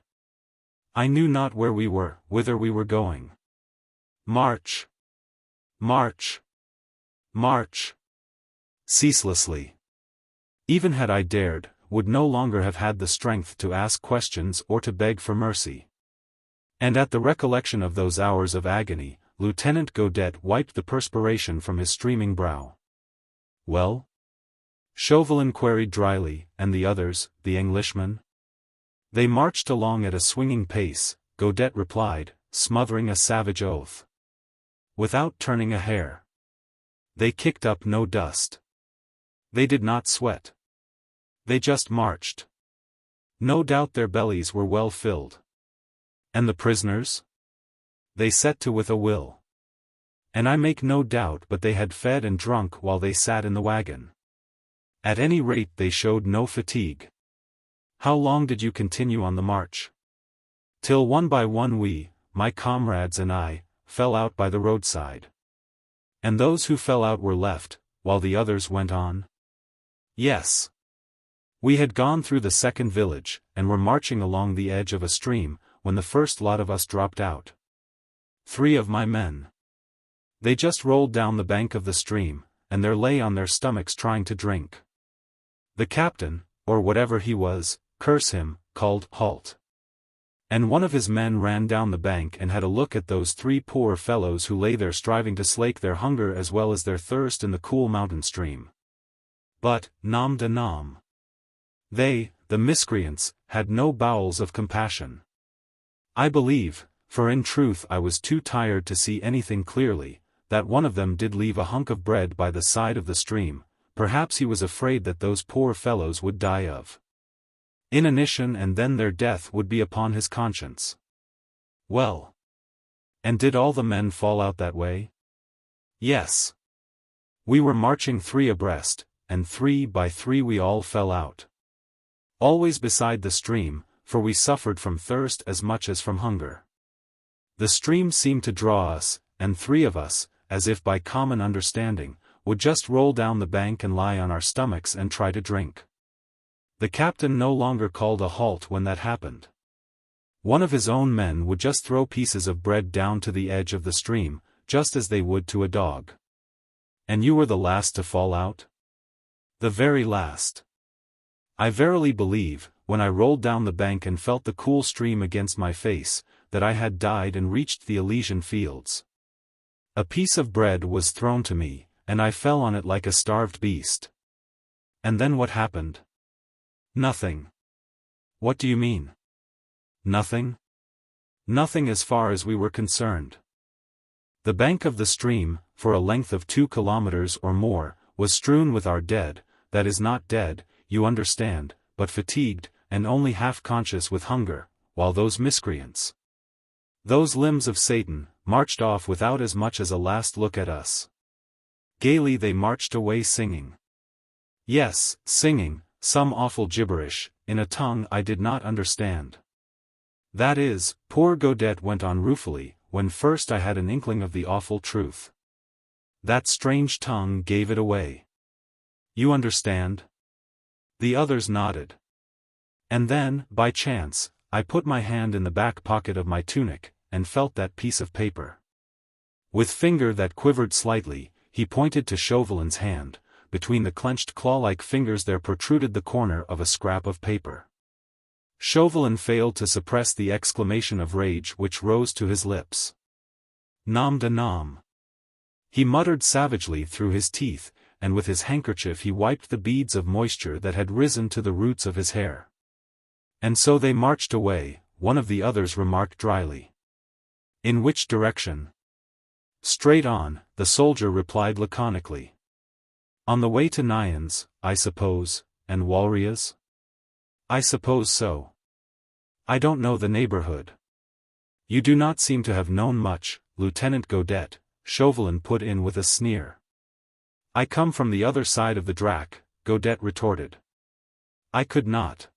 I knew not where we were, whither we were going. March. March. March. Ceaselessly. Even had I dared, would no longer have had the strength to ask questions or to beg for mercy. And at the recollection of those hours of agony, Lieutenant Godet wiped the perspiration from his streaming brow. Well? Chauvelin queried dryly, and the others, the Englishmen? They marched along at a swinging pace, Godet replied, smothering a savage oath. Without turning a hair. They kicked up no dust. They did not sweat. They just marched. No doubt their bellies were well filled. And the prisoners? They set to with a will. And I make no doubt but they had fed and drunk while they sat in the wagon. At any rate they showed no fatigue. How long did you continue on the march? Till one by one we, my comrades and I, fell out by the roadside. And those who fell out were left, while the others went on? Yes. We had gone through the second village, and were marching along the edge of a stream, when the first lot of us dropped out. 3 of my men. They just rolled down the bank of the stream, and there lay on their stomachs trying to drink. The captain, or whatever he was, curse him, called halt. And one of his men ran down the bank and had a look at those 3 poor fellows who lay there striving to slake their hunger as well as their thirst in the cool mountain stream. But, nom de nom. They, the miscreants, had no bowels of compassion. I believe, for in truth I was too tired to see anything clearly, that one of them did leave a hunk of bread by the side of the stream. Perhaps he was afraid that those poor fellows would die of inanition and then their death would be upon his conscience. Well. And did all the men fall out that way? Yes. We were marching 3 abreast, and 3 by 3 we all fell out. Always beside the stream, for we suffered from thirst as much as from hunger. The stream seemed to draw us, and 3 of us, as if by common understanding, would just roll down the bank and lie on our stomachs and try to drink. The captain no longer called a halt when that happened. One of his own men would just throw pieces of bread down to the edge of the stream, just as they would to a dog. And you were the last to fall out? The very last. I verily believe, when I rolled down the bank and felt the cool stream against my face, that I had died and reached the Elysian fields. A piece of bread was thrown to me, and I fell on it like a starved beast. And then what happened? Nothing. What do you mean? Nothing? Nothing as far as we were concerned. The bank of the stream, for a length of 2 kilometers or more, was strewn with our dead, that is not dead, you understand, but fatigued, and only half-conscious with hunger, while those miscreants, those limbs of Satan, marched off without as much as a last look at us. Gaily they marched away singing. Yes, singing, some awful gibberish, in a tongue I did not understand. That is, poor Godette went on ruefully, when first I had an inkling of the awful truth. That strange tongue gave it away. You understand? The others nodded. And then, by chance, I put my hand in the back pocket of my tunic, and felt that piece of paper. With finger that quivered slightly, he pointed to Chauvelin's hand. Between the clenched claw-like fingers there protruded the corner of a scrap of paper. Chauvelin failed to suppress the exclamation of rage which rose to his lips. Nom de nom. He muttered savagely through his teeth, and with his handkerchief he wiped the beads of moisture that had risen to the roots of his hair. And so they marched away, one of the others remarked dryly. In which direction? Straight on, the soldier replied laconically. On the way to Nyons, I suppose, and Walrias? I suppose so. I don't know the neighborhood. You do not seem to have known much, Lieutenant Godette, Chauvelin put in with a sneer. I come from the other side of the Drac, Godette retorted. I could not.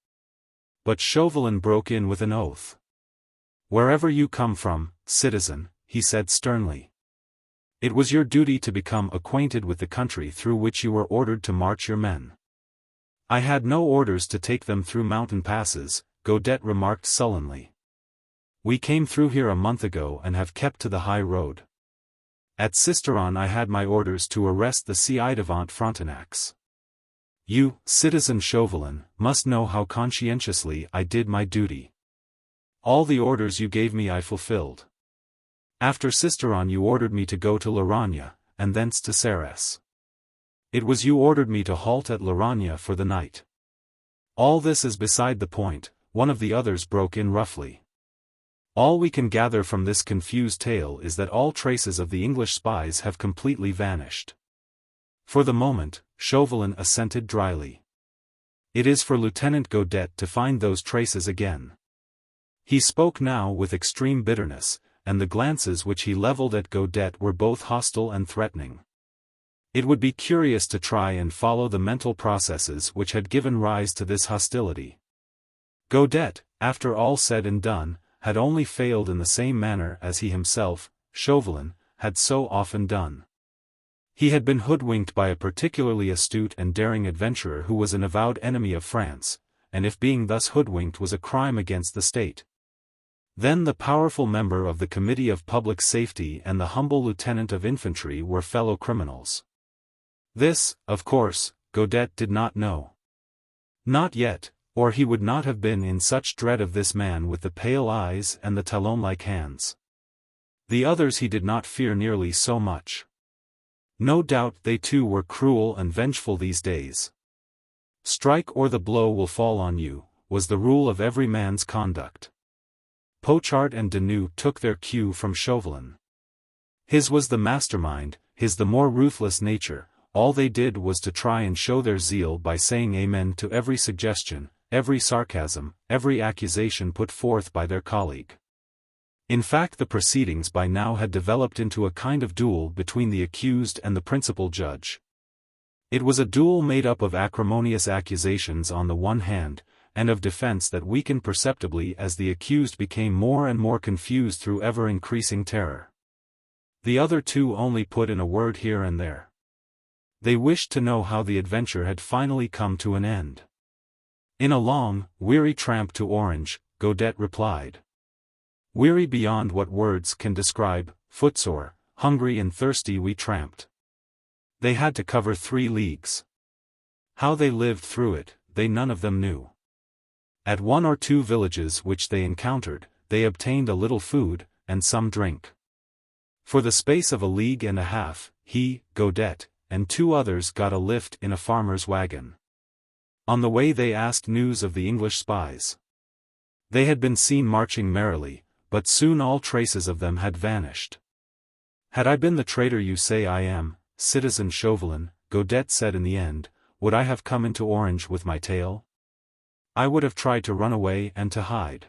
But Chauvelin broke in with an oath. Wherever you come from, citizen, he said sternly. It was your duty to become acquainted with the country through which you were ordered to march your men. I had no orders to take them through mountain passes, Godette remarked sullenly. We came through here a month ago and have kept to the high road. At Sisteron I had my orders to arrest the ci-devant Frontenacs. You, citizen Chauvelin, must know how conscientiously I did my duty. All the orders you gave me I fulfilled. After Sisteron you ordered me to go to Laragna, and thence to Serres. It was you ordered me to halt at Laragna for the night. All this is beside the point, one of the others broke in roughly. All we can gather from this confused tale is that all traces of the English spies have completely vanished. For the moment, Chauvelin assented dryly. It is for Lieutenant Godette to find those traces again. He spoke now with extreme bitterness, and the glances which he leveled at Godette were both hostile and threatening. It would be curious to try and follow the mental processes which had given rise to this hostility. Godette, after all said and done, had only failed in the same manner as he himself, Chauvelin, had so often done. He had been hoodwinked by a particularly astute and daring adventurer who was an avowed enemy of France, and if being thus hoodwinked was a crime against the state, then the powerful member of the Committee of Public Safety and the humble lieutenant of infantry were fellow criminals. This, of course, Godette did not know. Not yet, or he would not have been in such dread of this man with the pale eyes and the talon-like hands. The others he did not fear nearly so much. No doubt they too were cruel and vengeful these days. Strike or the blow will fall on you, was the rule of every man's conduct. Pochard and Denou took their cue from Chauvelin. His was the mastermind, his the more ruthless nature. All they did was to try and show their zeal by saying amen to every suggestion, every sarcasm, every accusation put forth by their colleague. In fact, the proceedings by now had developed into a kind of duel between the accused and the principal judge. It was a duel made up of acrimonious accusations on the one hand, and of defense that weakened perceptibly as the accused became more and more confused through ever-increasing terror. The other two only put in a word here and there. They wished to know how the adventure had finally come to an end. In a long, weary tramp to Orange, Godette replied. Weary beyond what words can describe, footsore, hungry and thirsty we tramped. They had to cover 3 leagues. How they lived through it, they none of them knew. At 1 or 2 villages which they encountered, they obtained a little food, and some drink. For the space of a league and a half, he, Godette, and 2 others got a lift in a farmer's wagon. On the way they asked news of the English spies. They had been seen marching merrily, but soon all traces of them had vanished. Had I been the traitor you say I am, citizen Chauvelin, Godette said in the end, would I have come into Orange with my tale? I would have tried to run away and to hide.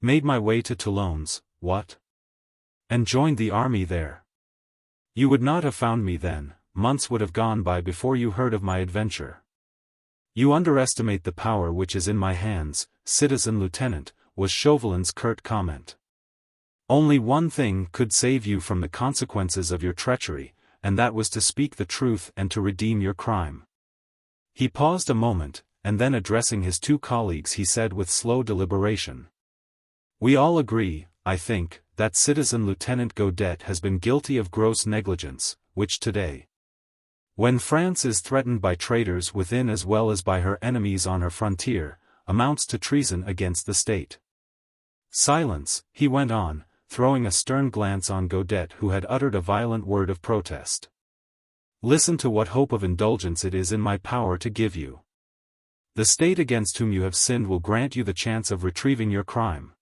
Made my way to Toulon's, what? And joined the army there. You would not have found me then, months would have gone by before you heard of my adventure. You underestimate the power which is in my hands, citizen lieutenant, was Chauvelin's curt comment. Only one thing could save you from the consequences of your treachery, and that was to speak the truth and to redeem your crime. He paused a moment, and then addressing his 2 colleagues he said with slow deliberation. We all agree, I think, that citizen Lieutenant Godette has been guilty of gross negligence, which today, when France is threatened by traitors within as well as by her enemies on her frontier, amounts to treason against the state. Silence, he went on, throwing a stern glance on Godette who had uttered a violent word of protest. Listen to what hope of indulgence it is in my power to give you. The state against whom you have sinned will grant you the chance of retrieving your crime.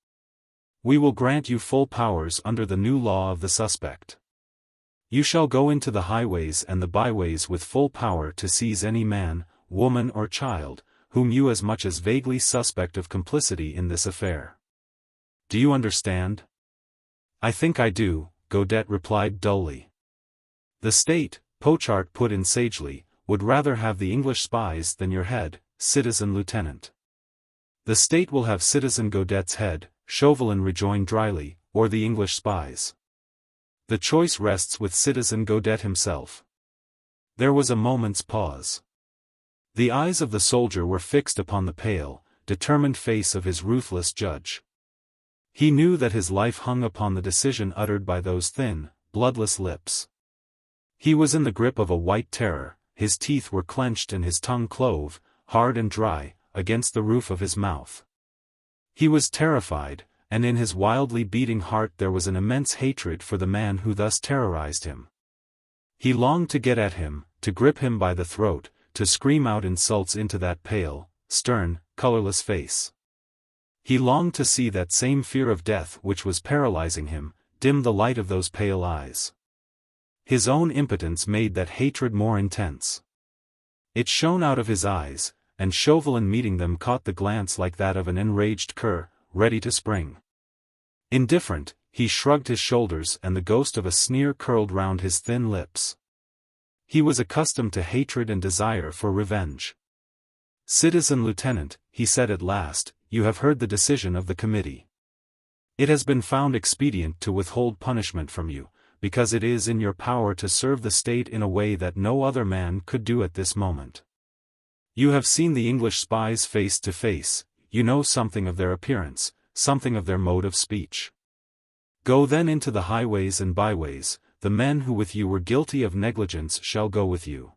We will grant you full powers under the new law of the suspect. You shall go into the highways and the byways with full power to seize any man, woman or child, whom you as much as vaguely suspect of complicity in this affair. Do you understand? I think I do, Godette replied dully. The state, Pochard put in sagely, would rather have the English spies than your head, citizen lieutenant. The state will have citizen Godette's head, Chauvelin rejoined dryly, or the English spies. The choice rests with citizen Godette himself. There was a moment's pause. The eyes of the soldier were fixed upon the pale, determined face of his ruthless judge. He knew that his life hung upon the decision uttered by those thin, bloodless lips. He was in the grip of a white terror, his teeth were clenched and his tongue clove, hard and dry, against the roof of his mouth. He was terrified, and in his wildly beating heart there was an immense hatred for the man who thus terrorized him. He longed to get at him, to grip him by the throat, to scream out insults into that pale, stern, colorless face. He longed to see that same fear of death which was paralyzing him, dim the light of those pale eyes. His own impotence made that hatred more intense. It shone out of his eyes, and Chauvelin meeting them caught the glance like that of an enraged cur, ready to spring. Indifferent, he shrugged his shoulders and the ghost of a sneer curled round his thin lips. He was accustomed to hatred and desire for revenge. "Citizen Lieutenant," he said at last, "you have heard the decision of the committee. It has been found expedient to withhold punishment from you, because it is in your power to serve the state in a way that no other man could do at this moment. You have seen the English spies face to face, you know something of their appearance, something of their mode of speech. Go then into the highways and byways, the men who with you were guilty of negligence shall go with you.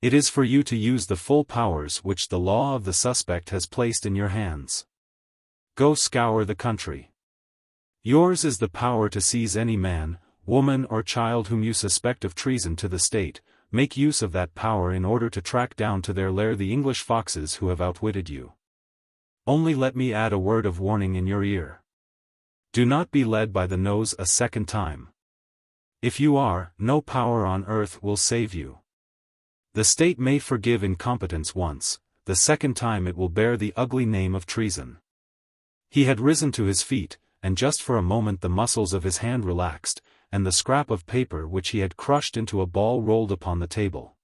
It is for you to use the full powers which the law of the suspect has placed in your hands. Go scour the country. Yours is the power to seize any man, woman or child whom you suspect of treason to the state. Make use of that power in order to track down to their lair the English foxes who have outwitted you. Only let me add a word of warning in your ear. Do not be led by the nose a second time. If you are, no power on earth will save you. The state may forgive incompetence once, the second time it will bear the ugly name of treason." He had risen to his feet, and just for a moment the muscles of his hand relaxed, and the scrap of paper which he had crushed into a ball rolled upon the table.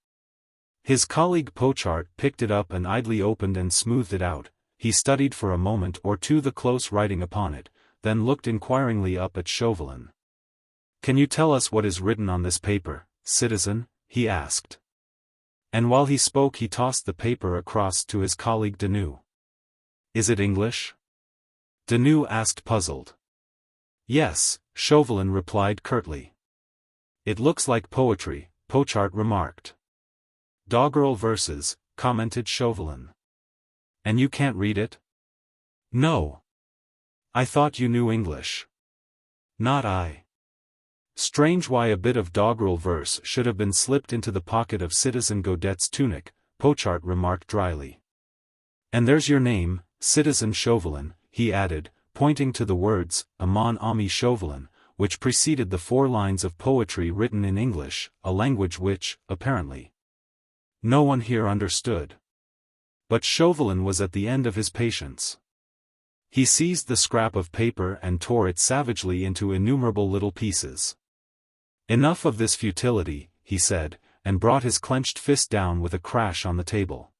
His colleague Pochart picked it up and idly opened and smoothed it out. He studied for a moment or two the close writing upon it, then looked inquiringly up at Chauvelin. "Can you tell us what is written on this paper, citizen?" he asked. And while he spoke he tossed the paper across to his colleague Denou. "Is it English?" Denou asked, puzzled. "Yes," Chauvelin replied curtly. "It looks like poetry," Pochart remarked. "Doggerel verses," commented Chauvelin. "And you can't read it?" "No. I thought you knew English." "Not I." "Strange why a bit of doggerel verse should have been slipped into the pocket of Citizen Godet's tunic," Pochart remarked dryly. "And there's your name, Citizen Chauvelin," he added, pointing to the words, Armand Chauvelin, which preceded the 4 lines of poetry written in English, a language which, apparently, no one here understood. But Chauvelin was at the end of his patience. He seized the scrap of paper and tore it savagely into innumerable little pieces. "Enough of this futility," he said, and brought his clenched fist down with a crash on the table.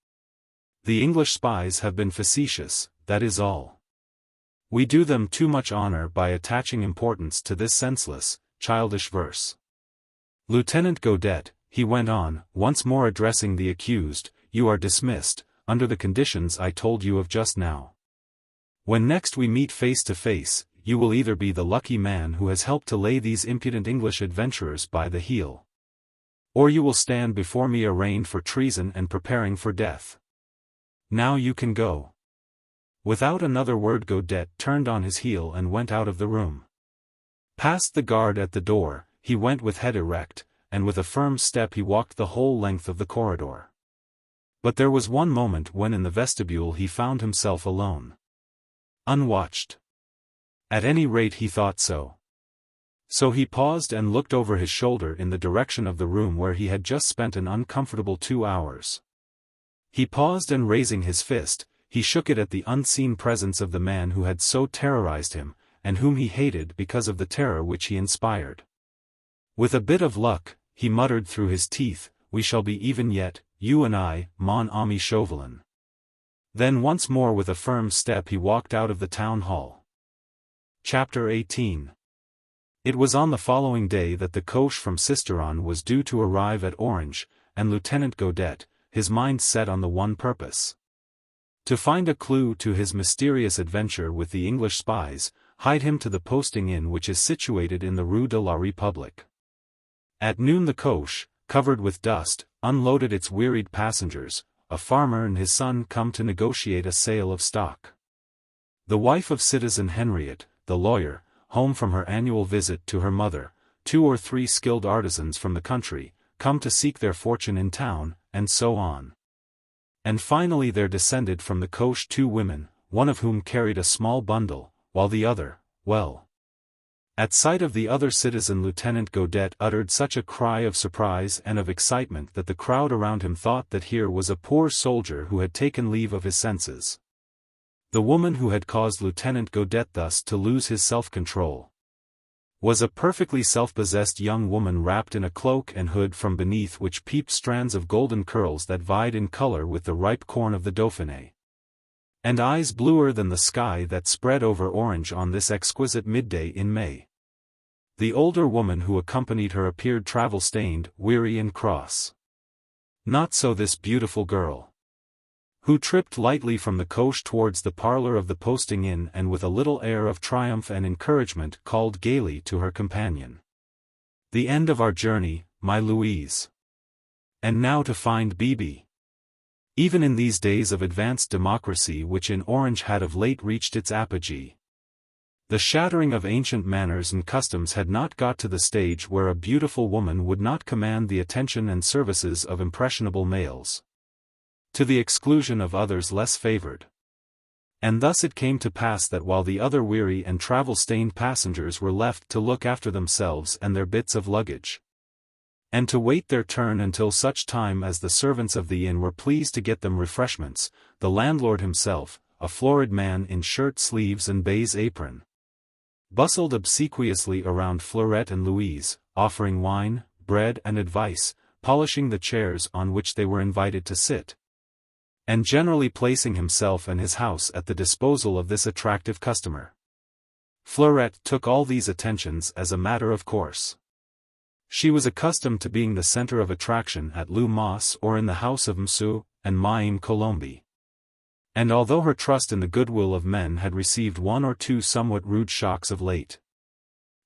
"The English spies have been facetious, that is all. We do them too much honor by attaching importance to this senseless, childish verse. Lieutenant Godet," he went on, once more addressing the accused, "you are dismissed, under the conditions I told you of just now. When next we meet face to face, you will either be the lucky man who has helped to lay these impudent English adventurers by the heel, or you will stand before me arraigned for treason and preparing for death. Now you can go." Without another word Godet turned on his heel and went out of the room. Past the guard at the door, he went with head erect, and with a firm step he walked the whole length of the corridor. But there was one moment when in the vestibule he found himself alone. Unwatched. At any rate he thought so. So he paused and looked over his shoulder in the direction of the room where he had just spent an uncomfortable 2 hours. He paused and raising his fist, he shook it at the unseen presence of the man who had so terrorized him, and whom he hated because of the terror which he inspired. "With a bit of luck," he muttered through his teeth, "we shall be even yet, you and I, mon ami Chauvelin." Then once more with a firm step he walked out of the town hall. Chapter 18. It was on the following day that the coach from Sisteron was due to arrive at Orange, and Lieutenant Godet, his mind set on the one purpose: to find a clue to his mysterious adventure with the English spies, hide him to the posting inn which is situated in the Rue de la République. At noon the coach, covered with dust, unloaded its wearied passengers, a farmer and his son come to negotiate a sale of stock. The wife of Citizen Henriette, the lawyer, home from her annual visit to her mother, 2 or 3 skilled artisans from the country, come to seek their fortune in town, and so on. And finally there descended from the coach 2 women, one of whom carried a small bundle, while the other, well. At sight of the other citizen Lieutenant Godet uttered such a cry of surprise and of excitement that the crowd around him thought that here was a poor soldier who had taken leave of his senses. The woman who had caused Lieutenant Godet thus to lose his self-control, was a perfectly self-possessed young woman wrapped in a cloak and hood from beneath which peeped strands of golden curls that vied in color with the ripe corn of the Dauphiné. And eyes bluer than the sky that spread over Orange on this exquisite midday in May. The older woman who accompanied her appeared travel-stained, weary and cross. Not so this beautiful girl, who tripped lightly from the coach towards the parlor of the posting inn and with a little air of triumph and encouragement called gaily to her companion. "The end of our journey, my Louise. And now to find Bibi." Even in these days of advanced democracy which in Orange had of late reached its apogee, the shattering of ancient manners and customs had not got to the stage where a beautiful woman would not command the attention and services of impressionable males, to the exclusion of others less favored. And thus it came to pass that while the other weary and travel-stained passengers were left to look after themselves and their bits of luggage, and to wait their turn until such time as the servants of the inn were pleased to get them refreshments, the landlord himself, a florid man in shirt sleeves and baize apron, bustled obsequiously around Fleurette and Louise, offering wine, bread and advice, polishing the chairs on which they were invited to sit, and generally placing himself and his house at the disposal of this attractive customer. Fleurette took all these attentions as a matter of course. She was accustomed to being the center of attraction at Lou Moss or in the house of M'Sou and Mme Colombe. And although her trust in the goodwill of men had received one or two somewhat rude shocks of late,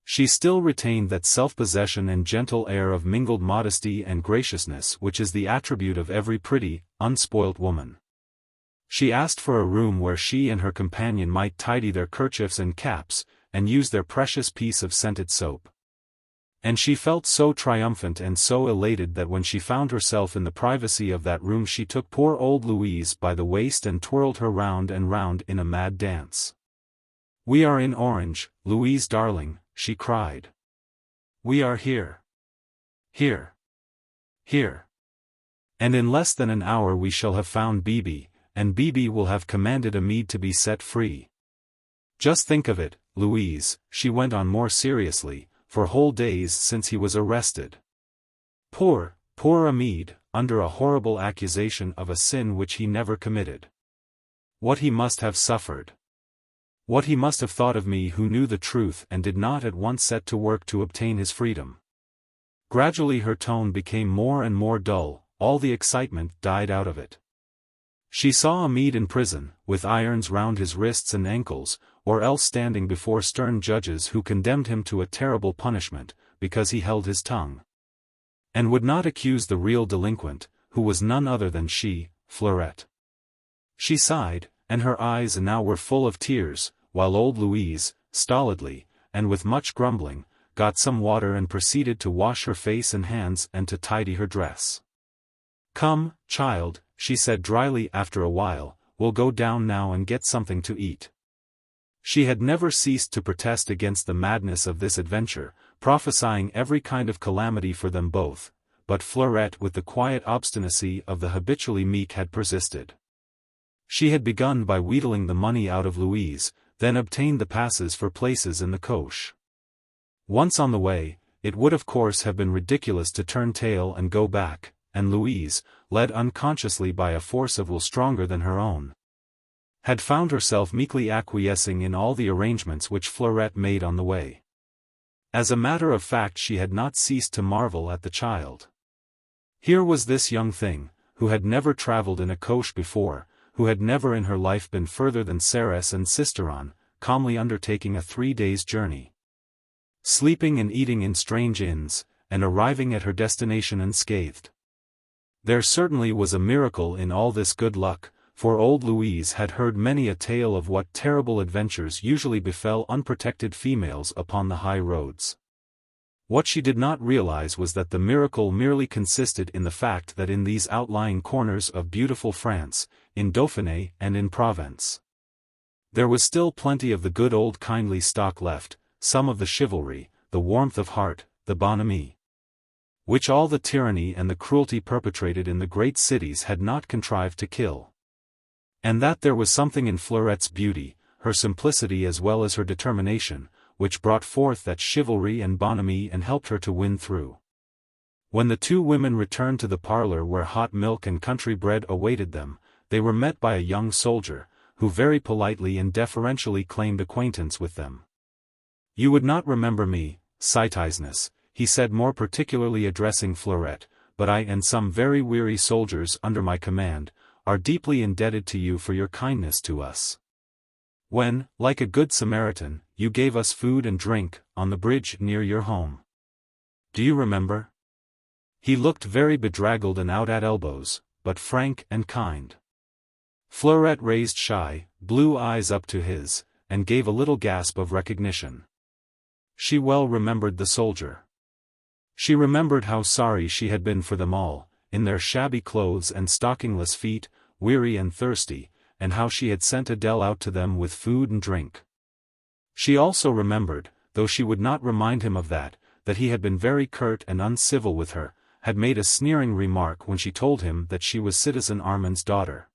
she still retained that self-possession and gentle air of mingled modesty and graciousness which is the attribute of every pretty, unspoilt woman. She asked for a room where she and her companion might tidy their kerchiefs and caps, and use their precious piece of scented soap. And she felt so triumphant and so elated that when she found herself in the privacy of that room she took poor old Louise by the waist and twirled her round and round in a mad dance. "We are in Orange, Louise darling," she cried. "We are here. Here. Here. And in less than an hour we shall have found Bibi, and Bibi will have commanded a mead to be set free. Just think of it, Louise," she went on more seriously, "for whole days since he was arrested. Poor Amede, under a horrible accusation of a sin which he never committed. What he must have suffered. What he must have thought of me who knew the truth and did not at once set to work to obtain his freedom." Gradually her tone became more and more dull, all the excitement died out of it. She saw Amede in prison, with irons round his wrists and ankles, or else standing before stern judges who condemned him to a terrible punishment, because he held his tongue, and would not accuse the real delinquent, who was none other than she, Fleurette. She sighed, and her eyes now were full of tears, while old Louise, stolidly, and with much grumbling, got some water and proceeded to wash her face and hands and to tidy her dress. "Come, child," she said dryly after a while, "we'll go down now and get something to eat." She had never ceased to protest against the madness of this adventure, prophesying every kind of calamity for them both, but Fleurette with the quiet obstinacy of the habitually meek had persisted. She had begun by wheedling the money out of Louise, then obtained the passes for places in the coach. Once on the way, it would of course have been ridiculous to turn tail and go back, and Louise, led unconsciously by a force of will stronger than her own, had found herself meekly acquiescing in all the arrangements which Fleurette made on the way. As a matter of fact she had not ceased to marvel at the child. Here was this young thing, who had never travelled in a coach before, who had never in her life been further than Serres and Sisteron, calmly undertaking a 3 days' journey, sleeping and eating in strange inns, and arriving at her destination unscathed. There certainly was a miracle in all this good luck, for old Louise had heard many a tale of what terrible adventures usually befell unprotected females upon the high roads. What she did not realize was that the miracle merely consisted in the fact that in these outlying corners of beautiful France, in Dauphiné and in Provence, there was still plenty of the good old kindly stock left, some of the chivalry, the warmth of heart, the bonhomie, which all the tyranny and the cruelty perpetrated in the great cities had not contrived to kill. And that there was something in Fleurette's beauty, her simplicity as well as her determination, which brought forth that chivalry and bonhomie and helped her to win through. When the two women returned to the parlor where hot milk and country bread awaited them, they were met by a young soldier, who very politely and deferentially claimed acquaintance with them. "You would not remember me, Citizeness," he said, more particularly addressing Fleurette, "but I and some very weary soldiers under my command, are deeply indebted to you for your kindness to us. When, like a good Samaritan, you gave us food and drink, on the bridge near your home. Do you remember?" He looked very bedraggled and out at elbows, but frank and kind. Fleurette raised shy, blue eyes up to his, and gave a little gasp of recognition. She well remembered the soldier. She remembered how sorry she had been for them all, in their shabby clothes and stockingless feet, weary and thirsty, and how she had sent Adele out to them with food and drink. She also remembered, though she would not remind him of that he had been very curt and uncivil with her, had made a sneering remark when she told him that she was Citizen Armand's daughter.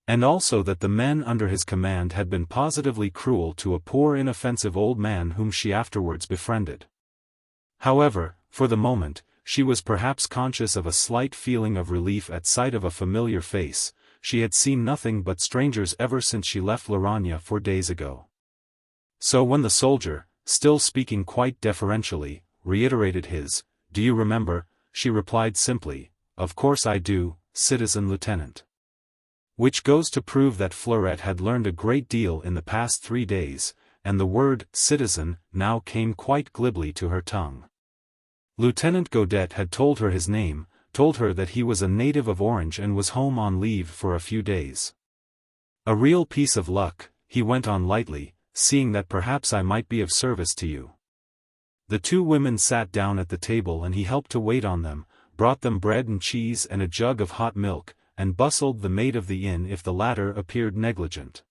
And also that the men under his command had been positively cruel to a poor inoffensive old man whom she afterwards befriended. However, for the moment, she was perhaps conscious of a slight feeling of relief at sight of a familiar face. She had seen nothing but strangers ever since she left Lorania 4 days ago. So when the soldier, still speaking quite deferentially, reiterated his, "Do you remember?" she replied simply, "Of course I do, Citizen Lieutenant." Which goes to prove that Fleurette had learned a great deal in the past 3 days, and the word "citizen" now came quite glibly to her tongue. Lieutenant Godet had told her his name, told her that he was a native of Orange and was home on leave for a few days. "A real piece of luck," he went on lightly, "seeing that perhaps I might be of service to you." The two women sat down at the table and he helped to wait on them, brought them bread and cheese and a jug of hot milk, and bustled the maid of the inn if the latter appeared negligent.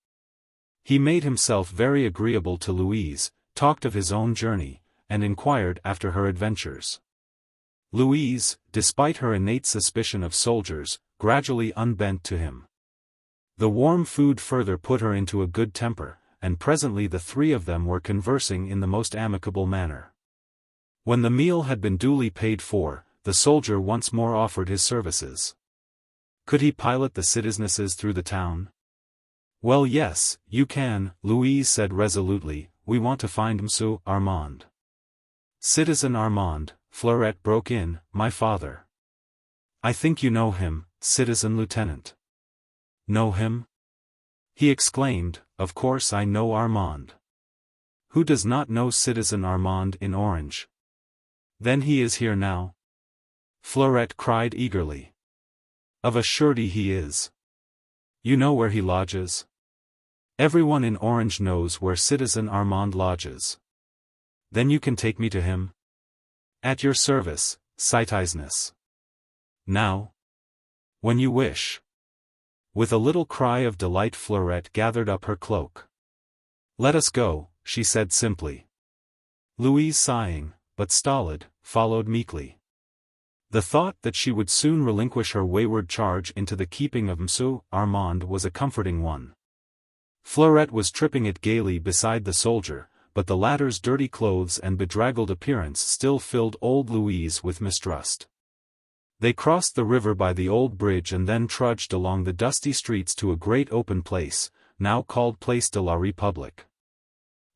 He made himself very agreeable to Louise, talked of his own journey, and inquired after her adventures. Louise, despite her innate suspicion of soldiers, gradually unbent to him. The warm food further put her into a good temper, and presently the three of them were conversing in the most amicable manner. When the meal had been duly paid for, the soldier once more offered his services. Could he pilot the citizenesses through the town? "Well, yes, you can," Louise said resolutely. "We want to find Monsieur Armand." "Citizen Armand," Fleurette broke in, "my father." "I think you know him, Citizen Lieutenant." "Know him?" he exclaimed. "Of course I know Armand. Who does not know Citizen Armand in Orange?" "Then he is here now?" Fleurette cried eagerly. "Of a surety he is." "You know where he lodges?" "Everyone in Orange knows where Citizen Armand lodges." "Then you can take me to him?" "At your service, Citizeness." "Now?" "When you wish." With a little cry of delight Fleurette gathered up her cloak. "Let us go," she said simply. Louise, sighing, but stolid, followed meekly. The thought that she would soon relinquish her wayward charge into the keeping of Monsieur Armand was a comforting one. Fleurette was tripping it gaily beside the soldier, but the latter's dirty clothes and bedraggled appearance still filled old Louise with mistrust. They crossed the river by the old bridge and then trudged along the dusty streets to a great open place, now called Place de la République.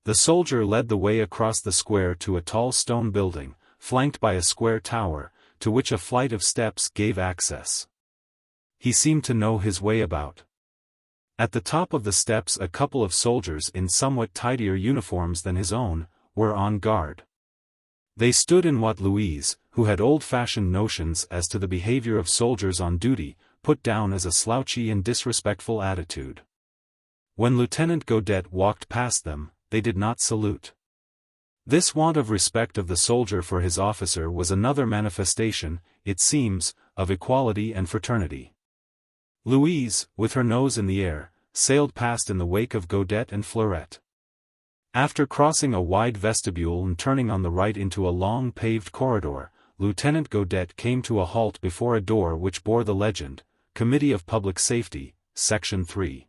The soldier led the way across the square to a tall stone building, flanked by a square tower, to which a flight of steps gave access. He seemed to know his way about. At the top of the steps a couple of soldiers in somewhat tidier uniforms than his own, were on guard. They stood in what Louise, who had old-fashioned notions as to the behavior of soldiers on duty, put down as a slouchy and disrespectful attitude. When Lieutenant Godet walked past them, they did not salute. This want of respect of the soldier for his officer was another manifestation, it seems, of equality and fraternity. Louise, with her nose in the air, sailed past in the wake of Godet and Fleurette. After crossing a wide vestibule and turning on the right into a long paved corridor, Lieutenant Godet came to a halt before a door which bore the legend, Committee of Public Safety, Section 3.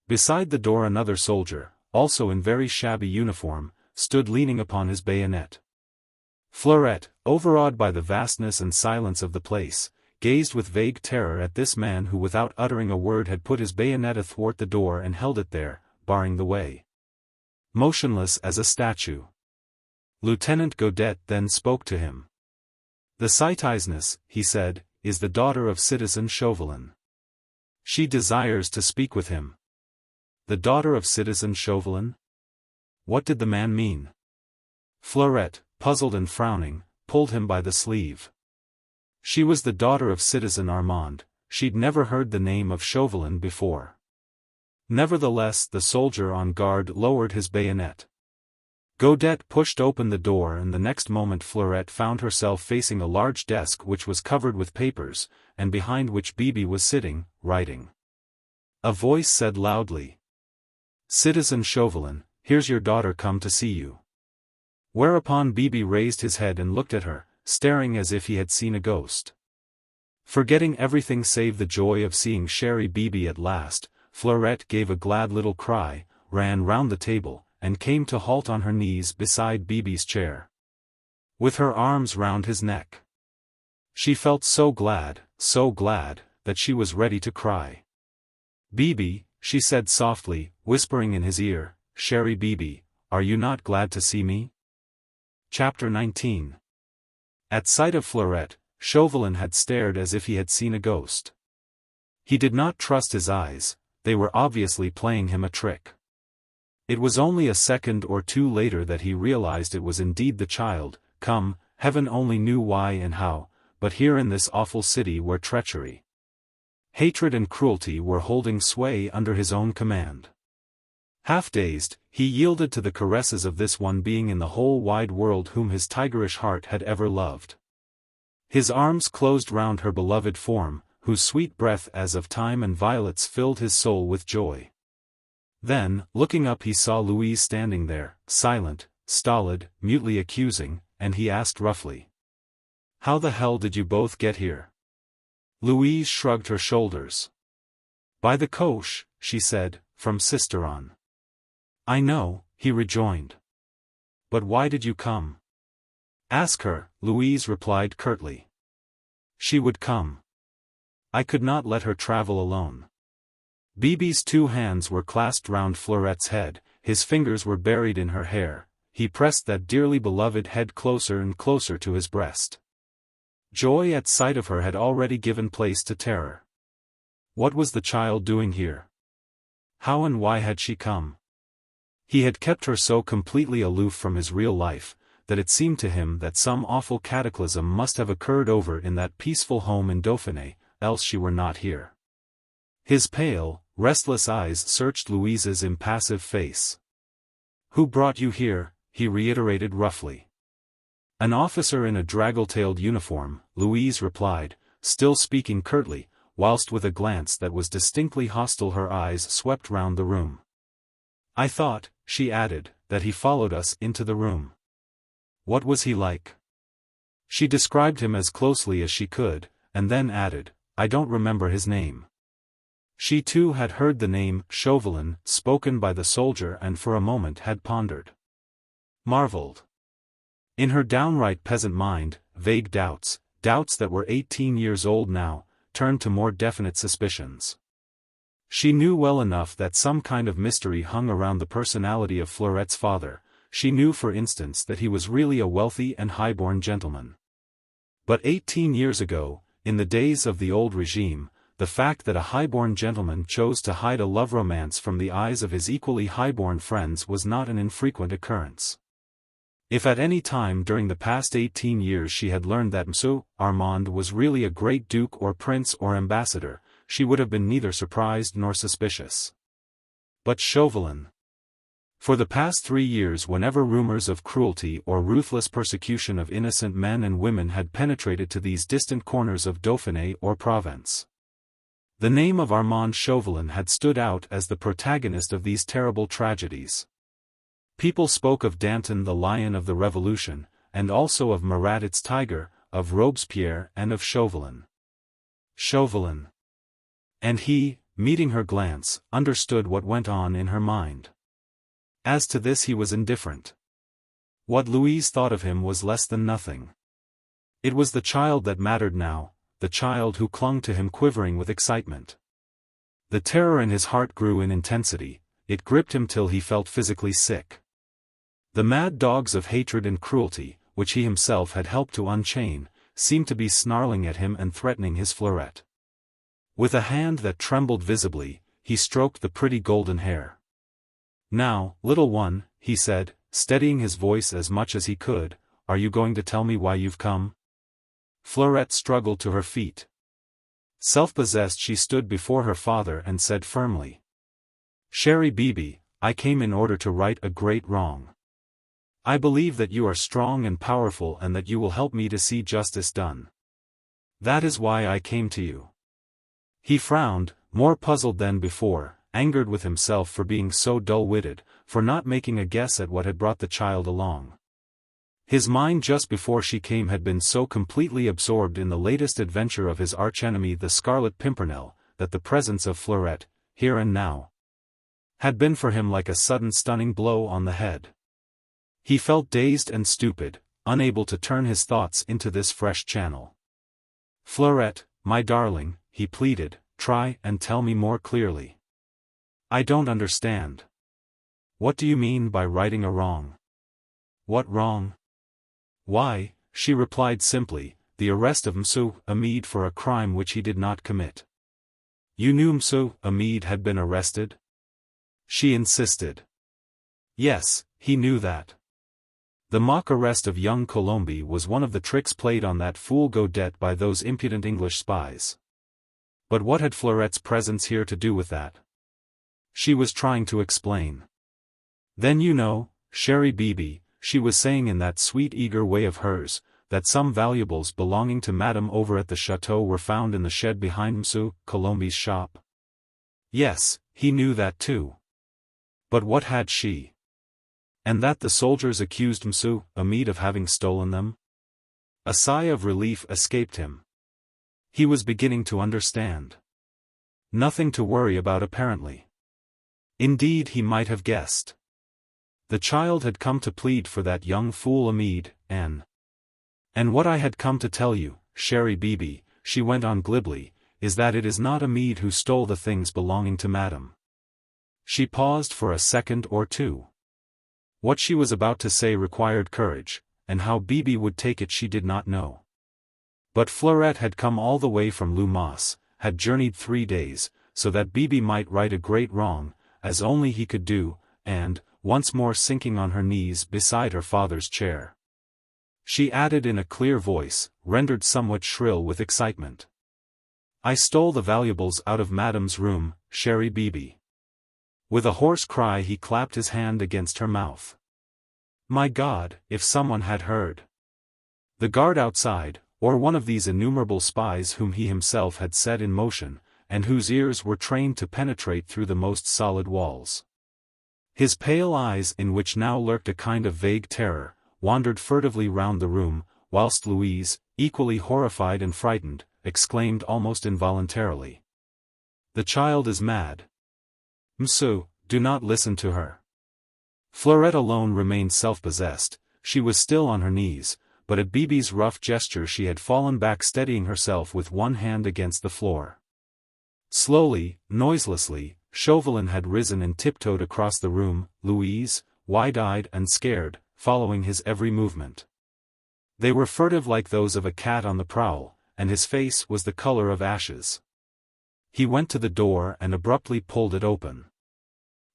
Beside the door another soldier, also in very shabby uniform, stood leaning upon his bayonet. Fleurette, overawed by the vastness and silence of the place, gazed with vague terror at this man who without uttering a word had put his bayonet athwart the door and held it there, barring the way. Motionless as a statue. Lieutenant Godet then spoke to him. "The citizeness," he said, "is the daughter of Citizen Chauvelin. She desires to speak with him." The daughter of Citizen Chauvelin? What did the man mean? Fleurette, puzzled and frowning, pulled him by the sleeve. She was the daughter of Citizen Armand. She'd never heard the name of Chauvelin before. Nevertheless, the soldier on guard lowered his bayonet. Godet pushed open the door, and the next moment Fleurette found herself facing a large desk which was covered with papers, and behind which Bibi was sitting, writing. A voice said loudly, "Citizen Chauvelin, here's your daughter come to see you." Whereupon Bibi raised his head and looked at her, staring as if he had seen a ghost. Forgetting everything save the joy of seeing Chérie Bibi at last, Fleurette gave a glad little cry, ran round the table, and came to halt on her knees beside Bibi's chair. With her arms round his neck. She felt so glad, that she was ready to cry. "Bibi," she said softly, whispering in his ear, "Chérie Bibi, are you not glad to see me?" Chapter 19. At sight of Fleurette, Chauvelin had stared as if he had seen a ghost. He did not trust his eyes, they were obviously playing him a trick. It was only a second or two later that he realized it was indeed the child, come, heaven only knew why and how, but here in this awful city where treachery, hatred and cruelty were holding sway under his own command. Half-dazed, he yielded to the caresses of this one being in the whole wide world whom his tigerish heart had ever loved. His arms closed round her beloved form, whose sweet breath as of thyme and violets filled his soul with joy. Then, looking up, he saw Louise standing there, silent, stolid, mutely accusing, and he asked roughly, "How the hell did you both get here?" Louise shrugged her shoulders. "By the coche," she said, "from Sisteron." "I know," he rejoined. "But why did you come?" "Ask her," Louise replied curtly. "She would come. I could not let her travel alone." Bibi's two hands were clasped round Fleurette's head, his fingers were buried in her hair, he pressed that dearly beloved head closer and closer to his breast. Joy at sight of her had already given place to terror. What was the child doing here? How and why had she come? He had kept her so completely aloof from his real life, that it seemed to him that some awful cataclysm must have occurred over in that peaceful home in Dauphiné, else she were not here. His pale, restless eyes searched Louise's impassive face. "Who brought you here?" he reiterated roughly. "An officer in a draggle-tailed uniform," Louise replied, still speaking curtly, whilst with a glance that was distinctly hostile her eyes swept round the room. "I thought," she added, "that he followed us into the room." "What was he like?" She described him as closely as she could, and then added, "I don't remember his name." She too had heard the name Chauvelin spoken by the soldier and for a moment had pondered. Marveled. In her downright peasant mind, vague doubts that were 18 years old now, turned to more definite suspicions. She knew well enough that some kind of mystery hung around the personality of Fleurette's father. She knew for instance that he was really a wealthy and high-born gentleman. But 18 years ago, in the days of the old regime, the fact that a high-born gentleman chose to hide a love romance from the eyes of his equally high-born friends was not an infrequent occurrence. If at any time during the past 18 years she had learned that Monsieur Armand was really a great duke or prince or ambassador, she would have been neither surprised nor suspicious. But Chauvelin. For the past 3 years, whenever rumors of cruelty or ruthless persecution of innocent men and women had penetrated to these distant corners of Dauphiné or Provence, the name of Armand Chauvelin had stood out as the protagonist of these terrible tragedies. People spoke of Danton the Lion of the Revolution, and also of Marat its Tiger, of Robespierre and of Chauvelin. Chauvelin. And he, meeting her glance, understood what went on in her mind. As to this he was indifferent. What Louise thought of him was less than nothing. It was the child that mattered now, the child who clung to him quivering with excitement. The terror in his heart grew in intensity, it gripped him till he felt physically sick. The mad dogs of hatred and cruelty, which he himself had helped to unchain, seemed to be snarling at him and threatening his Fleurette. With a hand that trembled visibly, he stroked the pretty golden hair. "Now, little one," he said, steadying his voice as much as he could, "are you going to tell me why you've come?" Fleurette struggled to her feet. Self-possessed she stood before her father and said firmly, "Chéri Bibi, I came in order to right a great wrong. I believe that you are strong and powerful and that you will help me to see justice done. That is why I came to you." He frowned, more puzzled than before, angered with himself for being so dull-witted, for not making a guess at what had brought the child along. His mind just before she came had been so completely absorbed in the latest adventure of his archenemy the Scarlet Pimpernel, that the presence of Fleurette, here and now, had been for him like a sudden stunning blow on the head. He felt dazed and stupid, unable to turn his thoughts into this fresh channel. "Fleurette, my darling," he pleaded, "try and tell me more clearly. I don't understand. What do you mean by righting a wrong?" "What wrong?" "Why," she replied simply, "the arrest of Monsieur Amede for a crime which he did not commit." "You knew Monsieur Amede had been arrested?" she insisted. Yes, he knew that. The mock arrest of young Colombe was one of the tricks played on that fool Godet by those impudent English spies. But what had Fleurette's presence here to do with that? She was trying to explain. "Then you know, Chéri Bibi," she was saying in that sweet eager way of hers, "that some valuables belonging to Madame over at the chateau were found in the shed behind Monsieur Colombe's shop." Yes, he knew that too. But what had she? And that the soldiers accused Monsieur Amede of having stolen them? A sigh of relief escaped him. He was beginning to understand. Nothing to worry about apparently. Indeed he might have guessed. The child had come to plead for that young fool Amede, and what I had come to tell you, Chéri Bibi, she went on glibly, is that it is not Amede who stole the things belonging to Madame. She paused for a second or two. What she was about to say required courage, and how Bibi would take it she did not know. But Fleurette had come all the way from Lumas, had journeyed 3 days, so that Bibi might right a great wrong, as only he could do, and, once more sinking on her knees beside her father's chair, she added in a clear voice, rendered somewhat shrill with excitement, "I stole the valuables out of Madame's room, Chéri Bibi." With a hoarse cry he clapped his hand against her mouth. My God, if someone had heard! The guard outside, or one of these innumerable spies whom he himself had set in motion, and whose ears were trained to penetrate through the most solid walls. His pale eyes, in which now lurked a kind of vague terror, wandered furtively round the room, whilst Louise, equally horrified and frightened, exclaimed almost involuntarily, "The child is mad. Monsieur, do not listen to her." Fleurette alone remained self-possessed. She was still on her knees, but at Bibi's rough gesture she had fallen back, steadying herself with one hand against the floor. Slowly, noiselessly, Chauvelin had risen and tiptoed across the room, Louise, wide-eyed and scared, following his every movement. They were furtive like those of a cat on the prowl, and his face was the color of ashes. He went to the door and abruptly pulled it open.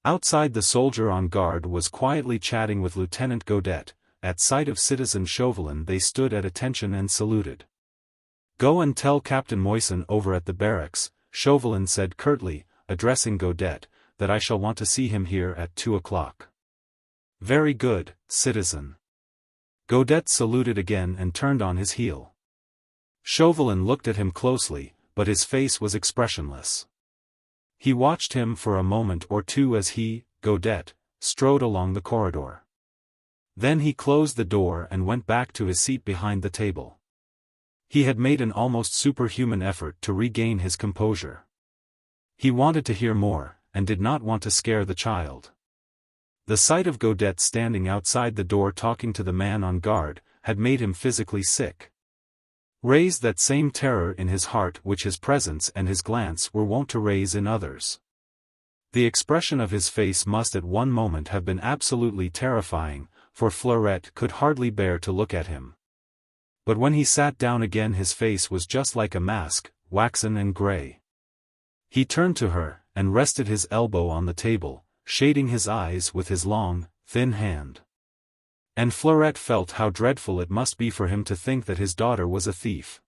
Outside the soldier on guard was quietly chatting with Lieutenant Godet. At sight of Citizen Chauvelin they stood at attention and saluted. "Go and tell Captain Moisson over at the barracks," Chauvelin said curtly, addressing Godet, "that I shall want to see him here at 2 o'clock. "Very good, citizen." Godet saluted again and turned on his heel. Chauvelin looked at him closely, but his face was expressionless. He watched him for a moment or two as he, Godet, strode along the corridor. Then he closed the door and went back to his seat behind the table. He had made an almost superhuman effort to regain his composure. He wanted to hear more, and did not want to scare the child. The sight of Godette standing outside the door talking to the man on guard, had made him physically sick. Raised that same terror in his heart which his presence and his glance were wont to raise in others. The expression of his face must at one moment have been absolutely terrifying, for Fleurette could hardly bear to look at him. But when he sat down again his face was just like a mask, waxen and grey. He turned to her, and rested his elbow on the table, shading his eyes with his long, thin hand. And Fleurette felt how dreadful it must be for him to think that his daughter was a thief.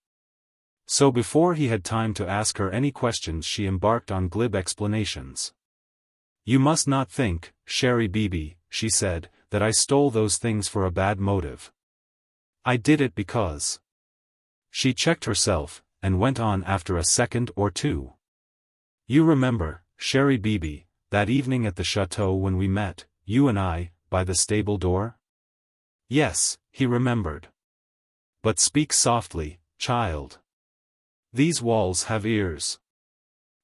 So before he had time to ask her any questions she embarked on glib explanations. "You must not think, chère Bibi," she said, "that I stole those things for a bad motive. I did it because—" She checked herself, and went on after a second or two. "You remember, chère Bibi, that evening at the chateau when we met, you and I, by the stable door?" Yes, he remembered. "But speak softly, child. These walls have ears."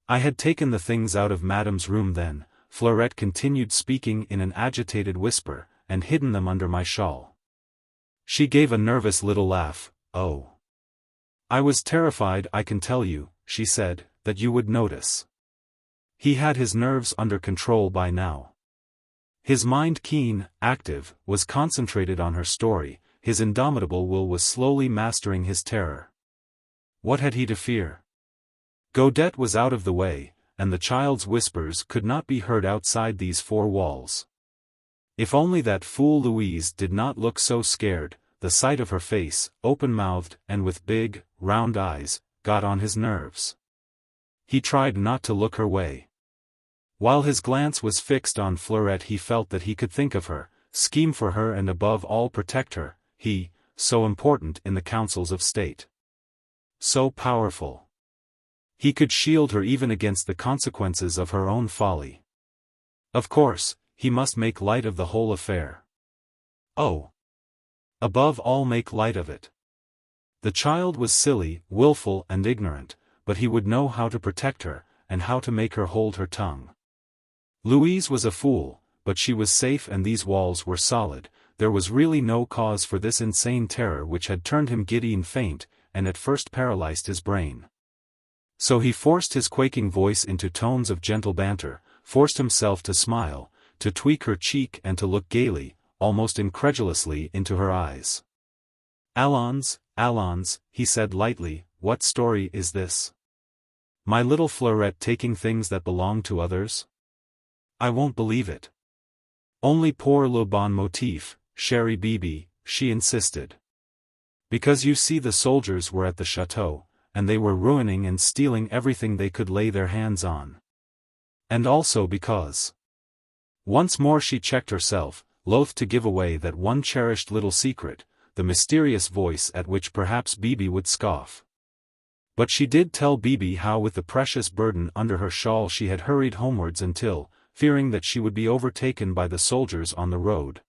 "I had taken the things out of Madame's room then," Fleurette continued speaking in an agitated whisper, "and hidden them under my shawl." She gave a nervous little laugh. "Oh. I was terrified, I can tell you," she said, "that you would notice." He had his nerves under control by now. His mind keen, active, was concentrated on her story, his indomitable will was slowly mastering his terror. What had he to fear? Godette was out of the way, and the child's whispers could not be heard outside these four walls. If only that fool Louise did not look so scared, the sight of her face, open-mouthed and with big, round eyes, got on his nerves. He tried not to look her way. While his glance was fixed on Fleurette he felt that he could think of her, scheme for her and above all protect her, he, so important in the councils of state. So powerful. He could shield her even against the consequences of her own folly. Of course, he must make light of the whole affair. Oh! Above all make light of it. The child was silly, willful and ignorant, but he would know how to protect her, and how to make her hold her tongue. Louise was a fool, but she was safe and these walls were solid. There was really no cause for this insane terror which had turned him giddy and faint, and at first paralyzed his brain. So he forced his quaking voice into tones of gentle banter, forced himself to smile, to tweak her cheek and to look gaily, almost incredulously into her eyes. "Allons, allons," he said lightly, "what story is this? My little Fleurette taking things that belong to others? I won't believe it." "Only pour le bon motif, chère Bibi," she insisted. "Because you see the soldiers were at the chateau, and they were ruining and stealing everything they could lay their hands on. And also because—" Once more she checked herself, loath to give away that one cherished little secret, the mysterious voice at which perhaps Bibi would scoff. But she did tell Bibi how with the precious burden under her shawl she had hurried homewards until, fearing that she would be overtaken by the soldiers on the road,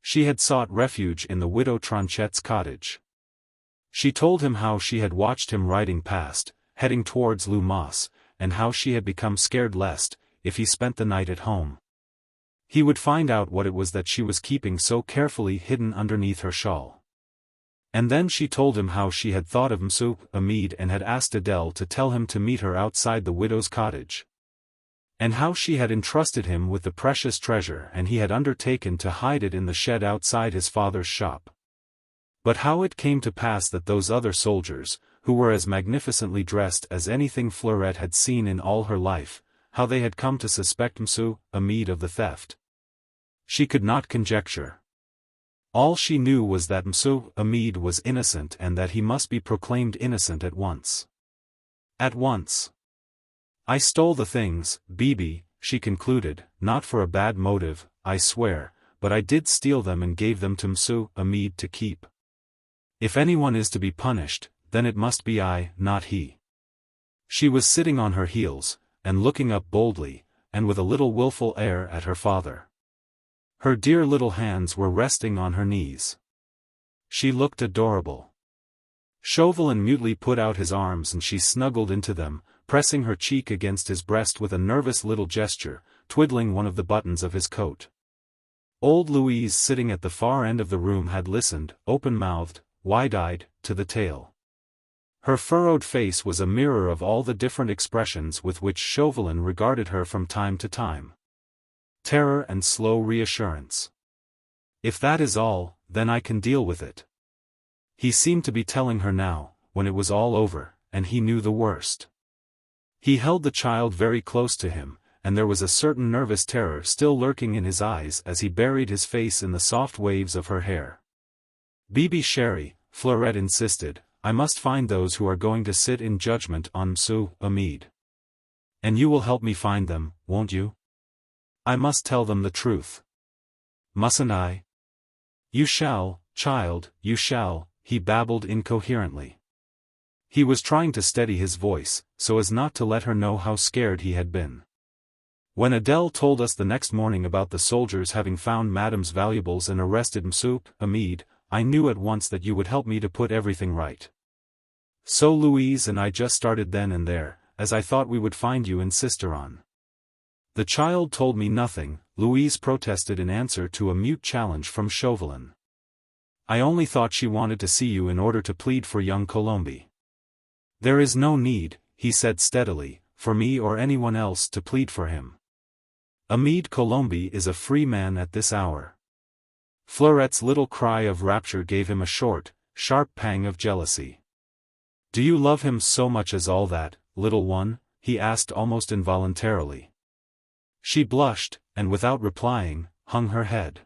she had sought refuge in the widow Tronchette's cottage. She told him how she had watched him riding past, heading towards Lumas, and how she had become scared lest, if he spent the night at home, he would find out what it was that she was keeping so carefully hidden underneath her shawl. And then she told him how she had thought of Monsieur Amede and had asked Adèle to tell him to meet her outside the widow's cottage. And how she had entrusted him with the precious treasure and he had undertaken to hide it in the shed outside his father's shop. But how it came to pass that those other soldiers, who were as magnificently dressed as anything Fleurette had seen in all her life, how they had come to suspect Monsieur Amede of the theft. She could not conjecture. All she knew was that Monsieur Amede was innocent and that he must be proclaimed innocent at once. At once. "I stole the things, Bibi," she concluded, "not for a bad motive, I swear, but I did steal them and gave them to Monsieur Amede to keep. If anyone is to be punished, then it must be I, not he." She was sitting on her heels, and looking up boldly, and with a little wilful air at her father. Her dear little hands were resting on her knees. She looked adorable. Chauvelin mutely put out his arms and she snuggled into them, pressing her cheek against his breast with a nervous little gesture, twiddling one of the buttons of his coat. Old Louise sitting at the far end of the room had listened, open-mouthed, wide-eyed, to the tale. Her furrowed face was a mirror of all the different expressions with which Chauvelin regarded her from time to time. Terror and slow reassurance. "If that is all, then I can deal with it," he seemed to be telling her now, when it was all over, and he knew the worst. He held the child very close to him, and there was a certain nervous terror still lurking in his eyes as he buried his face in the soft waves of her hair. "Bibi chérie," Fleurette insisted, "I must find those who are going to sit in judgment on Monsieur Amede. And you will help me find them, won't you? I must tell them the truth. Mustn't I?" "You shall, child, you shall," he babbled incoherently. He was trying to steady his voice, so as not to let her know how scared he had been. "When Adele told us the next morning about the soldiers having found Madame's valuables and arrested Monsieur Amede, I knew at once that you would help me to put everything right. So Louise and I just started then and there, as I thought we would find you and Sister on." "The child told me nothing," Louise protested in answer to a mute challenge from Chauvelin. "I only thought she wanted to see you in order to plead for young Colombe." "There is no need," he said steadily, "for me or anyone else to plead for him. Amede Colombe is a free man at this hour." Fleurette's little cry of rapture gave him a short, sharp pang of jealousy. "Do you love him so much as all that, little one?" he asked almost involuntarily. She blushed, and without replying, hung her head.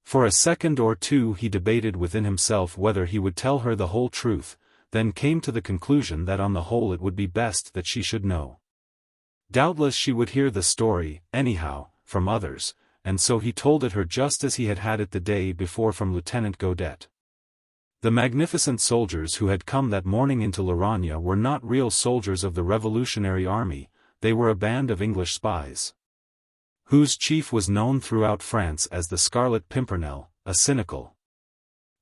For a second or two he debated within himself whether he would tell her the whole truth, then came to the conclusion that on the whole it would be best that she should know. Doubtless she would hear the story, anyhow, from others, and so he told it her just as he had had it the day before from Lieutenant Godet. The magnificent soldiers who had come that morning into Lauragna were not real soldiers of the Revolutionary Army, they were a band of English spies, whose chief was known throughout France as the Scarlet Pimpernel, a cynical,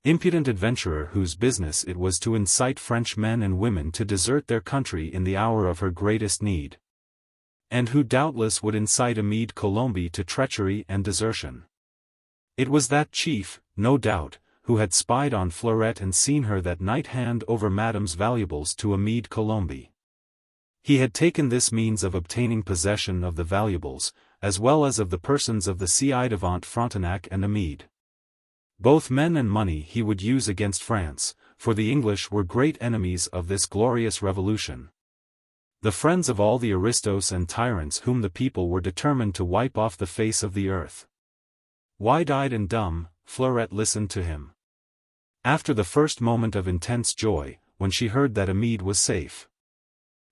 impudent adventurer whose business it was to incite French men and women to desert their country in the hour of her greatest need, and who doubtless would incite Amede Colombe to treachery and desertion. It was that chief, no doubt, who had spied on Fleurette and seen her that night hand over Madame's valuables to Amede Colombe. He had taken this means of obtaining possession of the valuables, as well as of the persons of the ci-devant Frontenac and Amede. Both men and money he would use against France, for the English were great enemies of this glorious revolution, the friends of all the aristos and tyrants whom the people were determined to wipe off the face of the earth. Wide-eyed and dumb, Fleurette listened to him. After the first moment of intense joy, when she heard that Amede was safe,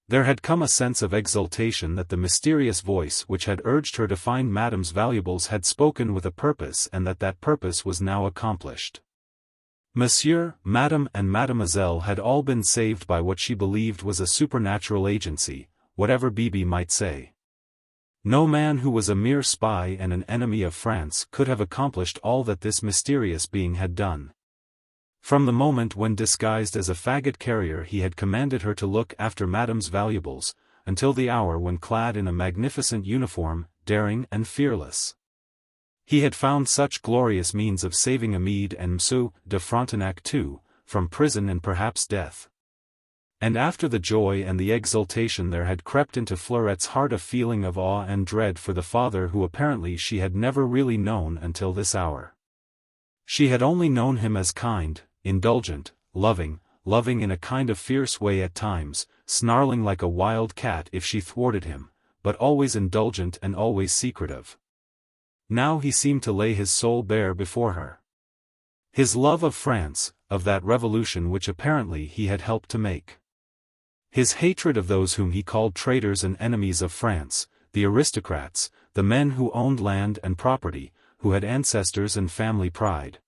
there had come a sense of exultation that the mysterious voice which had urged her to find Madame's valuables had spoken with a purpose and that that purpose was now accomplished. Monsieur, Madame and Mademoiselle had all been saved by what she believed was a supernatural agency, whatever Bibi might say. No man who was a mere spy and an enemy of France could have accomplished all that this mysterious being had done. From the moment when disguised as a faggot carrier he had commanded her to look after Madame's valuables, until the hour when clad in a magnificent uniform, daring and fearless, he had found such glorious means of saving Amede and Monsieur de Frontenac too, from prison and perhaps death. And after the joy and the exultation there had crept into Fleurette's heart a feeling of awe and dread for the father who apparently she had never really known until this hour. She had only known him as kind, indulgent, loving in a kind of fierce way at times, snarling like a wild cat if she thwarted him, but always indulgent and always secretive. Now he seemed to lay his soul bare before her. His love of France, of that revolution which apparently he had helped to make. His hatred of those whom he called traitors and enemies of France, the aristocrats, the men who owned land and property, who had ancestors and family pride.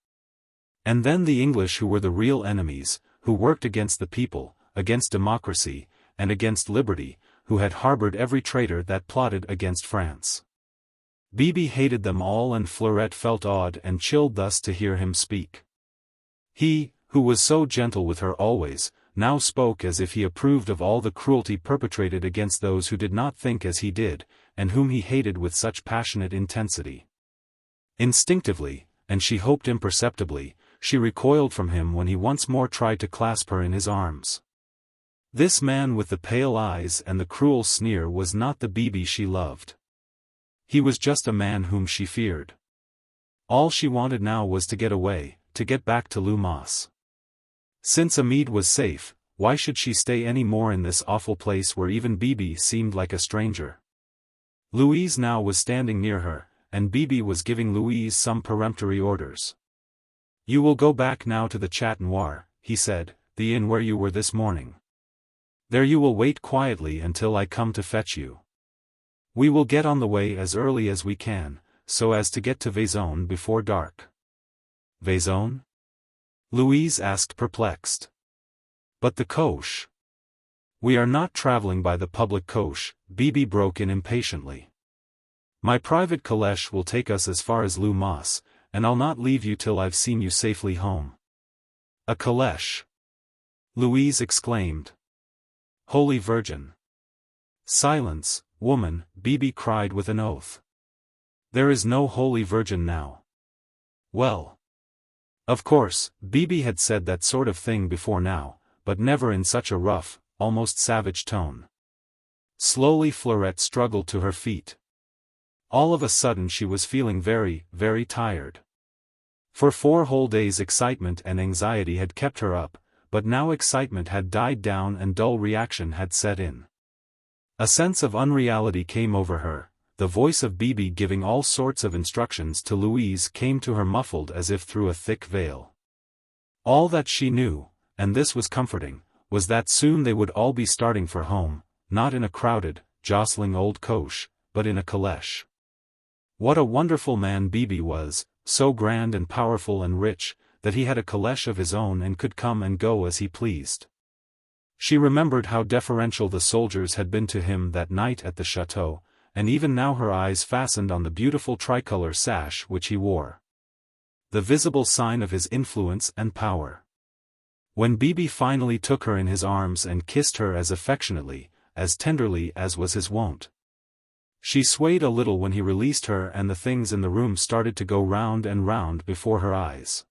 And then the English who were the real enemies, who worked against the people, against democracy, and against liberty, who had harbored every traitor that plotted against France. Bibi hated them all and Fleurette felt awed and chilled thus to hear him speak. He, who was so gentle with her always, now spoke as if he approved of all the cruelty perpetrated against those who did not think as he did, and whom he hated with such passionate intensity. Instinctively, and she hoped imperceptibly, she recoiled from him when he once more tried to clasp her in his arms. This man with the pale eyes and the cruel sneer was not the Bibi she loved. He was just a man whom she feared. All she wanted now was to get away, to get back to Lumos. Since Amid was safe, why should she stay any more in this awful place where even Bibi seemed like a stranger? Louise now was standing near her, and Bibi was giving Louise some peremptory orders. "You will go back now to the Chat Noir," he said, "the inn where you were this morning. There you will wait quietly until I come to fetch you. We will get on the way as early as we can, so as to get to VIII before dark." "VIII?" Louise asked perplexed. "But the coach." "We are not traveling by the public coach," Bibi broke in impatiently. "My private calèche will take us as far as Lumos, and I'll not leave you till I've seen you safely home." "A calèche!" Louise exclaimed. "Holy Virgin!" "Silence, woman," Bibi cried with an oath. "There is no Holy Virgin now." "Well." Of course, Bibi had said that sort of thing before now, but never in such a rough, almost savage tone. Slowly Fleurette struggled to her feet. All of a sudden she was feeling very, very tired. For 4 whole days excitement and anxiety had kept her up, but now excitement had died down and dull reaction had set in. A sense of unreality came over her, the voice of Bibi giving all sorts of instructions to Louise came to her muffled as if through a thick veil. All that she knew, and this was comforting, was that soon they would all be starting for home, not in a crowded, jostling old coach, but in a calèche. What a wonderful man Bibi was, so grand and powerful and rich, that he had a calèche of his own and could come and go as he pleased. She remembered how deferential the soldiers had been to him that night at the chateau, and even now her eyes fastened on the beautiful tricolor sash which he wore. The visible sign of his influence and power. When Bibi finally took her in his arms and kissed her as affectionately, as tenderly as was his wont. She swayed a little when he released her and the things in the room started to go round and round before her eyes.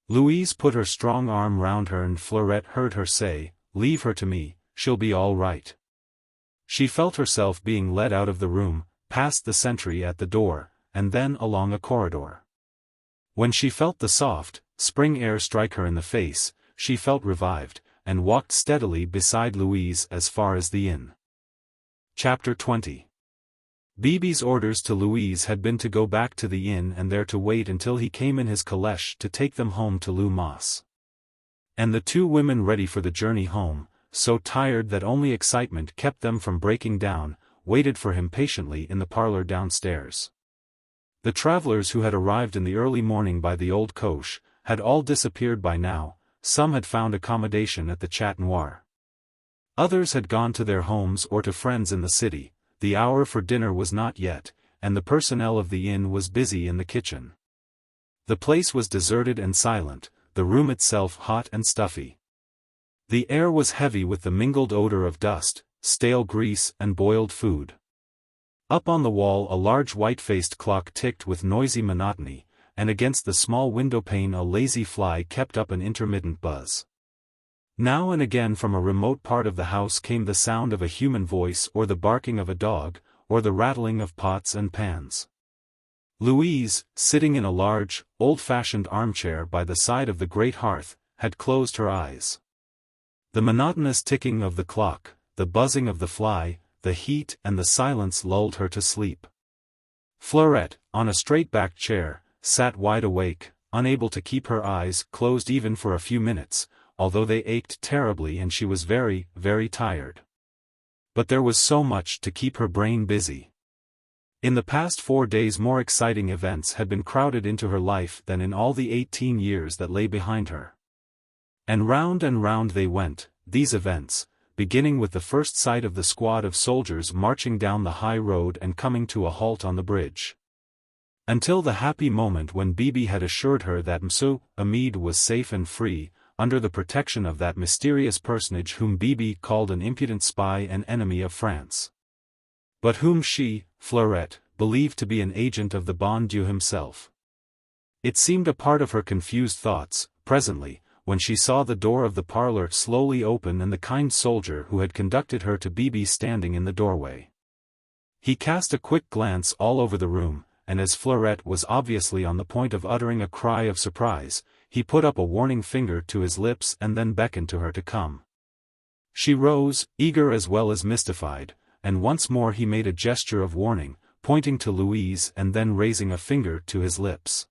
Louise put her strong arm round her and Fleurette heard her say, "Leave her to me, she'll be all right." She felt herself being led out of the room, past the sentry at the door, and then along a corridor. When she felt the soft, spring air strike her in the face, she felt revived, and walked steadily beside Louise as far as the inn. Chapter 20. Bibi's orders to Louise had been to go back to the inn and there to wait until he came in his calèche to take them home to Lumos. And the 2 women ready for the journey home, so tired that only excitement kept them from breaking down, waited for him patiently in the parlor downstairs. The travelers who had arrived in the early morning by the old coach, had all disappeared by now, some had found accommodation at the Chat Noir. Others had gone to their homes or to friends in the city. The hour for dinner was not yet, and the personnel of the inn was busy in the kitchen. The place was deserted and silent, the room itself hot and stuffy. The air was heavy with the mingled odor of dust, stale grease and boiled food. Up on the wall a large white-faced clock ticked with noisy monotony, and against the small windowpane a lazy fly kept up an intermittent buzz. Now and again from a remote part of the house came the sound of a human voice or the barking of a dog, or the rattling of pots and pans. Louise, sitting in a large, old-fashioned armchair by the side of the great hearth, had closed her eyes. The monotonous ticking of the clock, the buzzing of the fly, the heat and the silence lulled her to sleep. Fleurette, on a straight-backed chair, sat wide awake, unable to keep her eyes closed even for a few minutes, although they ached terribly and she was very, very tired. But there was so much to keep her brain busy. In the past 4 days more exciting events had been crowded into her life than in all the 18 years that lay behind her. And round they went, these events, beginning with the first sight of the squad of soldiers marching down the high road and coming to a halt on the bridge. Until the happy moment when Bibi had assured her that Monsieur Amid was safe and free, under the protection of that mysterious personage whom Bibi called an impudent spy and enemy of France. But whom she, Fleurette, believed to be an agent of the bon Dieu himself. It seemed a part of her confused thoughts, presently, when she saw the door of the parlor slowly open and the kind soldier who had conducted her to Bibi standing in the doorway. He cast a quick glance all over the room, and as Fleurette was obviously on the point of uttering a cry of surprise, he put up a warning finger to his lips and then beckoned to her to come. She rose, eager as well as mystified, and once more he made a gesture of warning, pointing to Louise and then raising a finger to his lips.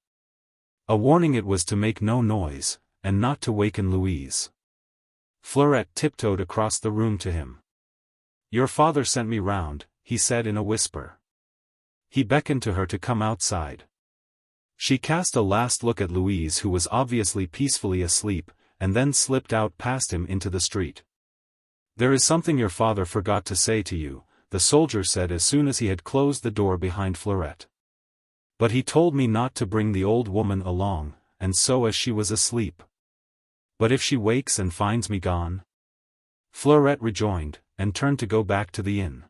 A warning it was to make no noise, and not to waken Louise. Fleurette tiptoed across the room to him. "Your father sent me round," he said in a whisper. He beckoned to her to come outside. She cast a last look at Louise, who was obviously peacefully asleep, and then slipped out past him into the street. "There is something your father forgot to say to you," the soldier said as soon as he had closed the door behind Fleurette. "But he told me not to bring the old woman along, and so as she was asleep." "But if she wakes and finds me gone?" Fleurette rejoined, and turned to go back to the inn.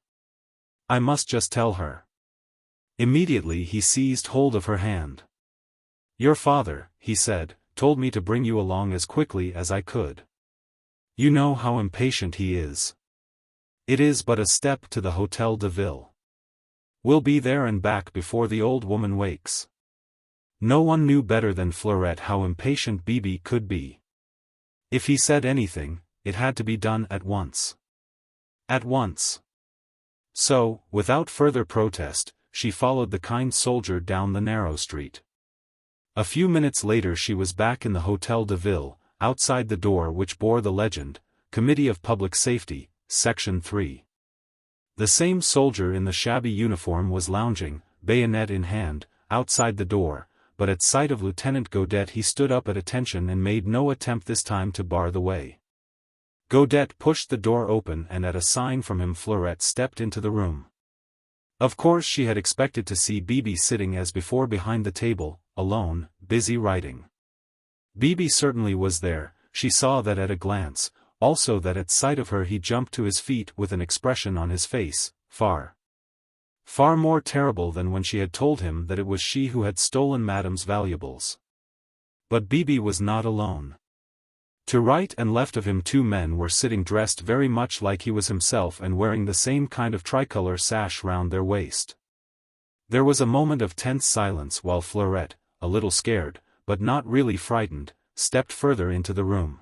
"I must just tell her." Immediately he seized hold of her hand. "Your father," he said, "told me to bring you along as quickly as I could. You know how impatient he is. It is but a step to the Hôtel de Ville. We'll be there and back before the old woman wakes." No one knew better than Fleurette how impatient Bibi could be. If he said anything, it had to be done at once. At once. So, without further protest, she followed the kind soldier down the narrow street. A few minutes later she was back in the Hôtel de Ville, outside the door which bore the legend, Committee of Public Safety, Section 3. The same soldier in the shabby uniform was lounging, bayonet in hand, outside the door, but at sight of Lieutenant Godet he stood up at attention and made no attempt this time to bar the way. Godet pushed the door open and at a sign from him Fleurette stepped into the room. Of course she had expected to see Bibi sitting as before behind the table, alone, busy writing. Bibi certainly was there, she saw that at a glance, also that at sight of her he jumped to his feet with an expression on his face, far more terrible than when she had told him that it was she who had stolen Madame's valuables. But Bibi was not alone. To right and left of him two men were sitting dressed very much like he was himself and wearing the same kind of tricolor sash round their waist. There was a moment of tense silence while Fleurette, a little scared, but not really frightened, stepped further into the room.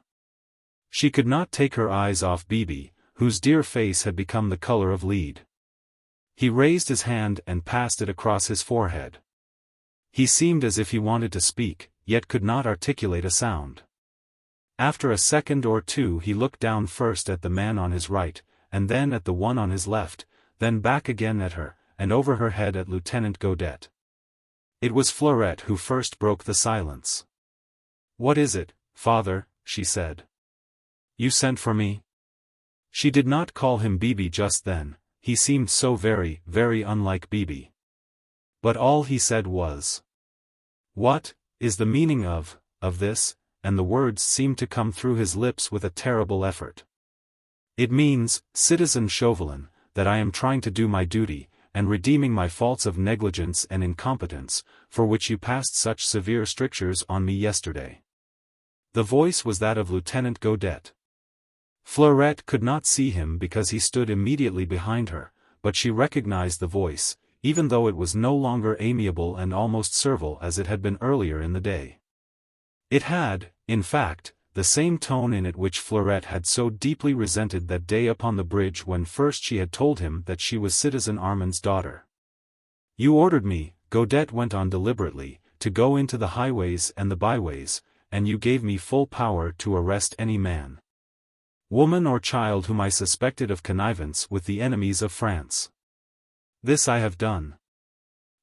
She could not take her eyes off Bibi, whose dear face had become the color of lead. He raised his hand and passed it across his forehead. He seemed as if he wanted to speak, yet could not articulate a sound. After a second or two he looked down first at the man on his right, and then at the one on his left, then back again at her, and over her head at Lieutenant Godet. It was Fleurette who first broke the silence. "What is it, father?" she said. "You sent for me?" She did not call him Bibi just then, he seemed so very, very unlike Bibi. But all he said was, "What is the meaning of this?" and the words seemed to come through his lips with a terrible effort. "It means, Citizen Chauvelin, that I am trying to do my duty, and redeeming my faults of negligence and incompetence, for which you passed such severe strictures on me yesterday." The voice was that of Lieutenant Godet. Fleurette could not see him because he stood immediately behind her, but she recognized the voice, even though it was no longer amiable and almost servile as it had been earlier in the day. It had, in fact, the same tone in it which Fleurette had so deeply resented that day upon the bridge when first she had told him that she was Citizen Armand's daughter. "You ordered me," Godet went on deliberately, "to go into the highways and the byways, and you gave me full power to arrest any man, woman or child whom I suspected of connivance with the enemies of France. This I have done.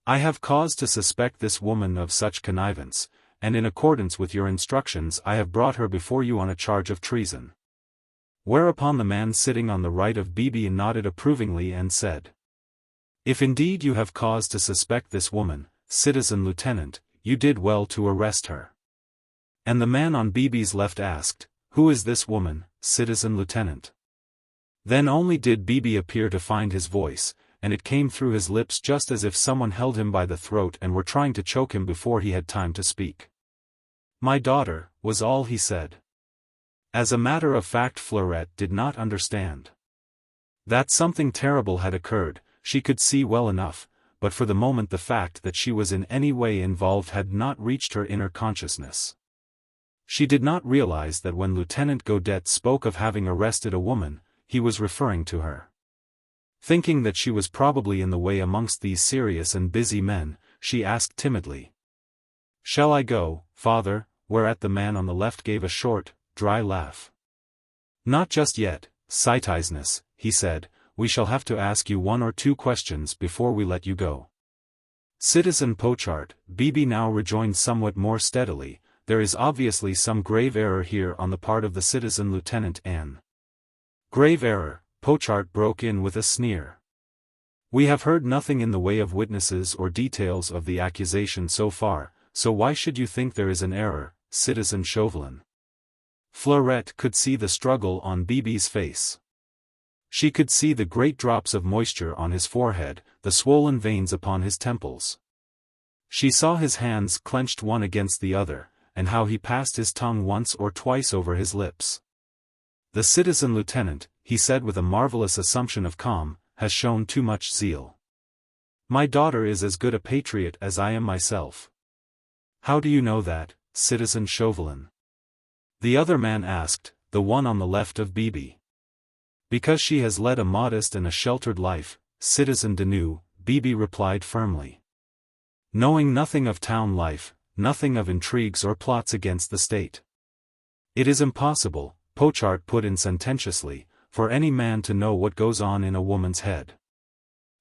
I have cause to suspect this woman of such connivance, and in accordance with your instructions I have brought her before you on a charge of treason." Whereupon the man sitting on the right of Bibi nodded approvingly and said, "If indeed you have cause to suspect this woman, Citizen Lieutenant, you did well to arrest her." And the man on Bibi's left asked, "Who is this woman, Citizen Lieutenant?" Then only did Bibi appear to find his voice, and it came through his lips just as if someone held him by the throat and were trying to choke him before he had time to speak. "My daughter," was all he said. As a matter of fact, Fleurette did not understand. That something terrible had occurred, she could see well enough, but for the moment the fact that she was in any way involved had not reached her inner consciousness. She did not realize that when Lieutenant Godet spoke of having arrested a woman, he was referring to her. Thinking that she was probably in the way amongst these serious and busy men, she asked timidly, "Shall I go, father?" Whereat the man on the left gave a short, dry laugh. "Not just yet, Citizeness," he said, "we shall have to ask you 1 or 2 questions before we let you go." "Citizen Pochard," Bibi now rejoined somewhat more steadily, "there is obviously some grave error here on the part of the citizen Lieutenant N." "Grave error," Pochard broke in with a sneer. "We have heard nothing in the way of witnesses or details of the accusation so far, so why should you think there is an error, Citizen Chauvelin?" Fleurette could see the struggle on Bibi's face. She could see the great drops of moisture on his forehead, the swollen veins upon his temples. She saw his hands clenched one against the other, and how he passed his tongue once or twice over his lips. "The citizen lieutenant," he said with a marvelous assumption of calm, "has shown too much zeal. My daughter is as good a patriot as I am myself." "How do you know that, Citizen Chauvelin?" the other man asked, the one on the left of Bibi. "Because she has led a modest and a sheltered life, Citizen Deneau," Bibi replied firmly. "Knowing nothing of town life, nothing of intrigues or plots against the state." "It is impossible," Pochard put in sententiously, "for any man to know what goes on in a woman's head.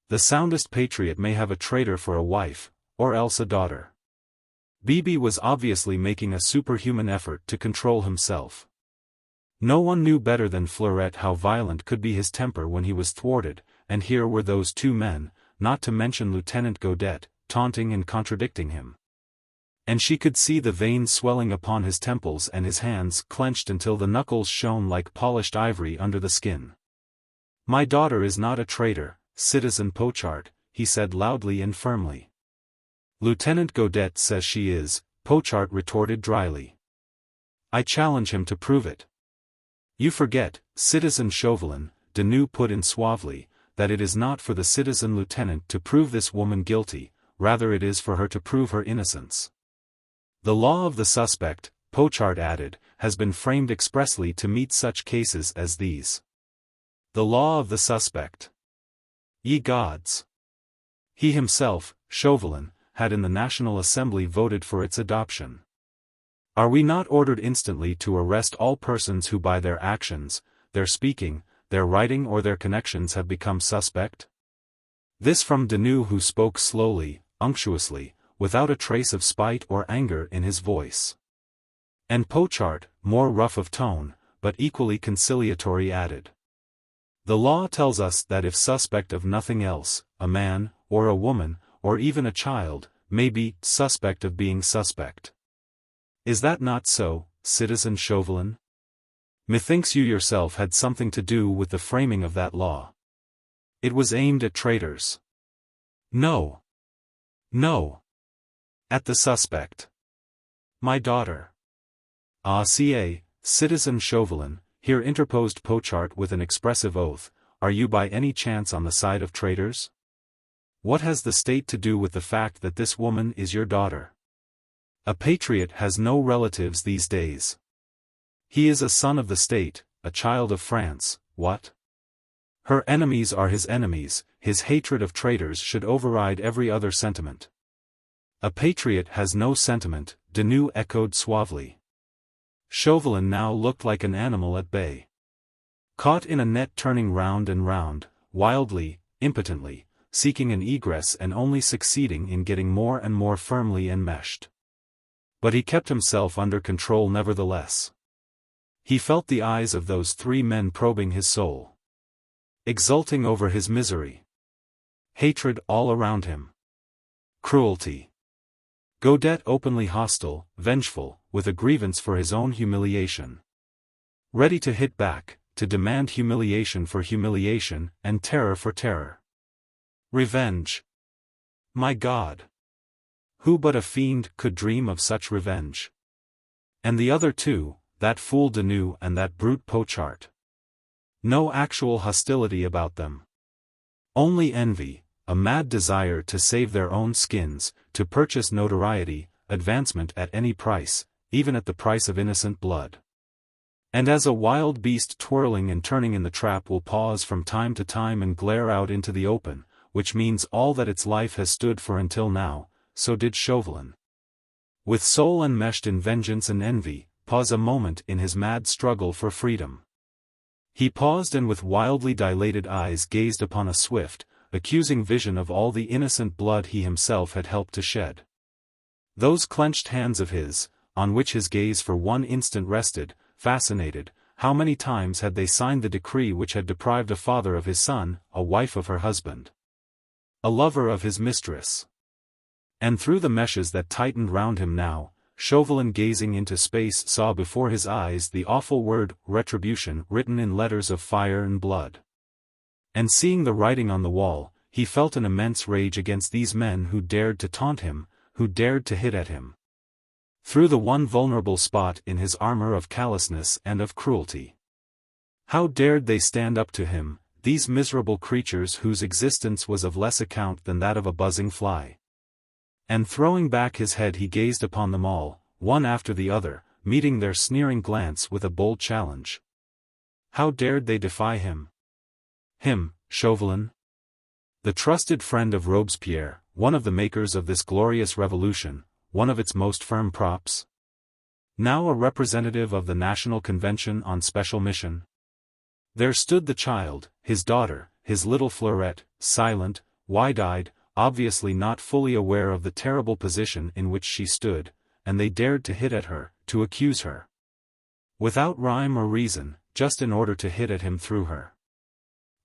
The soundest patriot may have a traitor for a wife, or else a daughter." Bibi was obviously making a superhuman effort to control himself. No one knew better than Fleurette how violent could be his temper when he was thwarted, and here were those 2 men, not to mention Lieutenant Godet, taunting and contradicting him. And she could see the veins swelling upon his temples and his hands clenched until the knuckles shone like polished ivory under the skin. "My daughter is not a traitor, Citizen Pochard," he said loudly and firmly. "Lieutenant Godet says she is," Pochard retorted dryly. "I challenge him to prove it." "You forget, Citizen Chauvelin," Deneau put in suavely, "that it is not for the citizen lieutenant to prove this woman guilty, rather it is for her to prove her innocence. The law of the suspect," Pochard added, "has been framed expressly to meet such cases as these." The law of the suspect. Ye gods! He himself, Chauvelin, had in the National Assembly voted for its adoption. Are we not ordered instantly to arrest all persons who by their actions, their speaking, their writing or their connections have become suspect? This from Deneau, who spoke slowly, unctuously, without a trace of spite or anger in his voice. And Pochard, more rough of tone, but equally conciliatory, added, "The law tells us that if suspect of nothing else, a man, or a woman, or even a child, may be suspect of being suspect. Is that not so, Citizen Chauvelin? Methinks you yourself had something to do with the framing of that law. It was aimed at traitors." "No. No. At the suspect. My daughter." "Ah, Citizen Chauvelin," here interposed Pochard with an expressive oath, "are you by any chance on the side of traitors? What has the state to do with the fact that this woman is your daughter? A patriot has no relatives these days. He is a son of the state, a child of France, what? Her enemies are his enemies, his hatred of traitors should override every other sentiment." "A patriot has no sentiment," Deneau echoed suavely. Chauvelin now looked like an animal at bay, caught in a net turning round and round, wildly, impotently, seeking an egress and only succeeding in getting more and more firmly enmeshed. But he kept himself under control nevertheless. He felt the eyes of those 3 men probing his soul, exulting over his misery. Hatred all around him. Cruelty. Godet openly hostile, vengeful, with a grievance for his own humiliation. Ready to hit back, to demand humiliation for humiliation, and terror for terror. Revenge. My God! Who but a fiend could dream of such revenge? And the other two, that fool Denew and that brute Pochart. No actual hostility about them. Only envy, a mad desire to save their own skins, to purchase notoriety, advancement at any price, even at the price of innocent blood. And as a wild beast twirling and turning in the trap will pause from time to time and glare out into the open, which means all that its life has stood for until now, so did Chauvelin. With soul enmeshed in vengeance and envy, pause a moment in his mad struggle for freedom. He paused and with wildly dilated eyes gazed upon a swift, accusing vision of all the innocent blood he himself had helped to shed. Those clenched hands of his, on which his gaze for one instant rested, fascinated, how many times had they signed the decree which had deprived a father of his son, a wife of her husband, a lover of his mistress? And through the meshes that tightened round him now, Chauvelin gazing into space saw before his eyes the awful word, retribution, written in letters of fire and blood. And seeing the writing on the wall, he felt an immense rage against these men who dared to taunt him, who dared to hit at him. Through the one vulnerable spot in his armor of callousness and of cruelty. How dared they stand up to him, these miserable creatures whose existence was of less account than that of a buzzing fly? And throwing back his head he gazed upon them all, one after the other, meeting their sneering glance with a bold challenge. How dared they defy him? Him, Chauvelin? The trusted friend of Robespierre, one of the makers of this glorious revolution, one of its most firm props? Now a representative of the National Convention on special mission? There stood the child, his daughter, his little Fleurette, silent, wide-eyed, obviously not fully aware of the terrible position in which she stood, and they dared to hit at her, to accuse her. Without rhyme or reason, just in order to hit at him through her.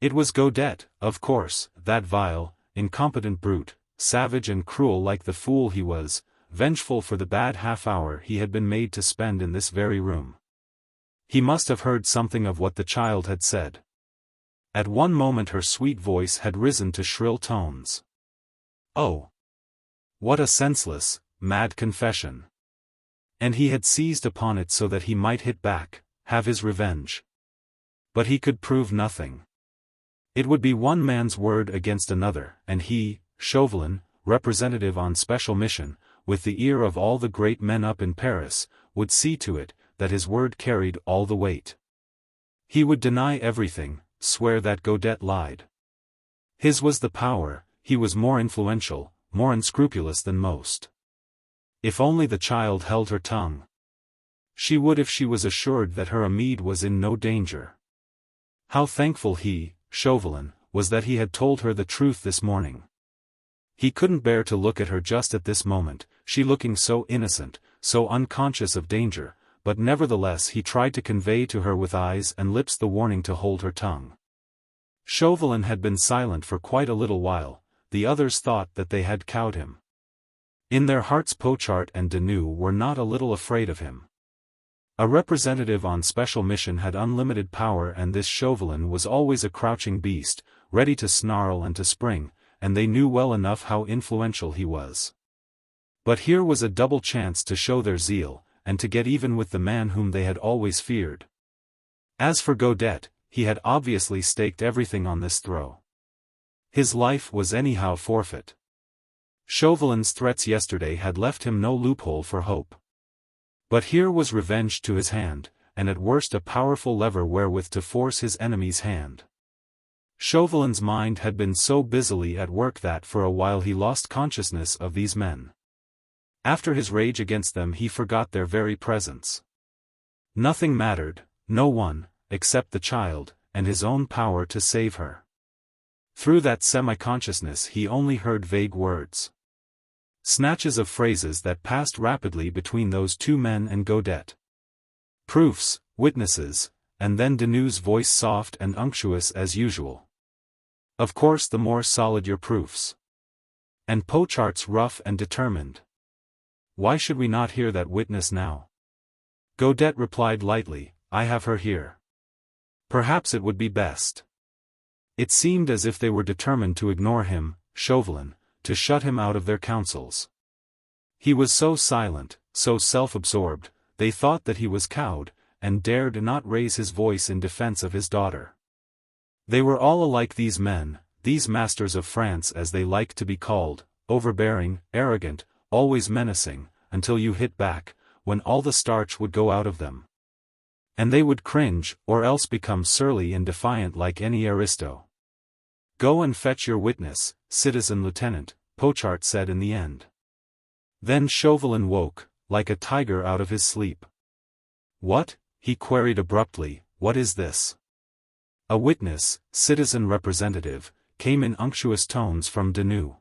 It was Godet, of course, that vile, incompetent brute, savage and cruel like the fool he was, vengeful for the bad half-hour he had been made to spend in this very room. He must have heard something of what the child had said. At one moment her sweet voice had risen to shrill tones. Oh! What a senseless, mad confession! And he had seized upon it so that he might hit back, have his revenge. But he could prove nothing. It would be one man's word against another, and he, Chauvelin, representative on special mission, with the ear of all the great men up in Paris, would see to it, that his word carried all the weight. He would deny everything, swear that Godet lied. His was the power. He was more influential, more unscrupulous than most. If only the child held her tongue. She would if she was assured that her Amede was in no danger. How thankful he, Chauvelin, was that he had told her the truth this morning. He couldn't bear to look at her just at this moment, she looking so innocent, so unconscious of danger, but nevertheless he tried to convey to her with eyes and lips the warning to hold her tongue. Chauvelin had been silent for quite a little while. The others thought that they had cowed him. In their hearts Pochart and Denew were not a little afraid of him. A representative on special mission had unlimited power, and this Chauvelin was always a crouching beast, ready to snarl and to spring, and they knew well enough how influential he was. But here was a double chance to show their zeal, and to get even with the man whom they had always feared. As for Godet, he had obviously staked everything on this throw. His life was anyhow forfeit. Chauvelin's threats yesterday had left him no loophole for hope. But here was revenge to his hand, and at worst a powerful lever wherewith to force his enemy's hand. Chauvelin's mind had been so busily at work that for a while he lost consciousness of these men. After his rage against them he forgot their very presence. Nothing mattered, no one, except the child, and his own power to save her. Through that semi-consciousness he only heard vague words. Snatches of phrases that passed rapidly between those two men and Godet. Proofs, witnesses, and then Denew's voice soft and unctuous as usual. Of course the more solid your proofs. And Pochart's rough and determined. Why should we not hear that witness now? Godet replied lightly, I have her here. Perhaps it would be best. It seemed as if they were determined to ignore him, Chauvelin, to shut him out of their councils. He was so silent, so self-absorbed, they thought that he was cowed, and dared not raise his voice in defense of his daughter. They were all alike, these men, these masters of France as they liked to be called, overbearing, arrogant, always menacing, until you hit back, when all the starch would go out of them. And they would cringe, or else become surly and defiant like any aristo. "Go and fetch your witness, citizen lieutenant," Pochard said in the end. Then Chauvelin woke, like a tiger out of his sleep. "What?" he queried abruptly, "what is this?" "A witness, citizen representative," came in unctuous tones from Deneau.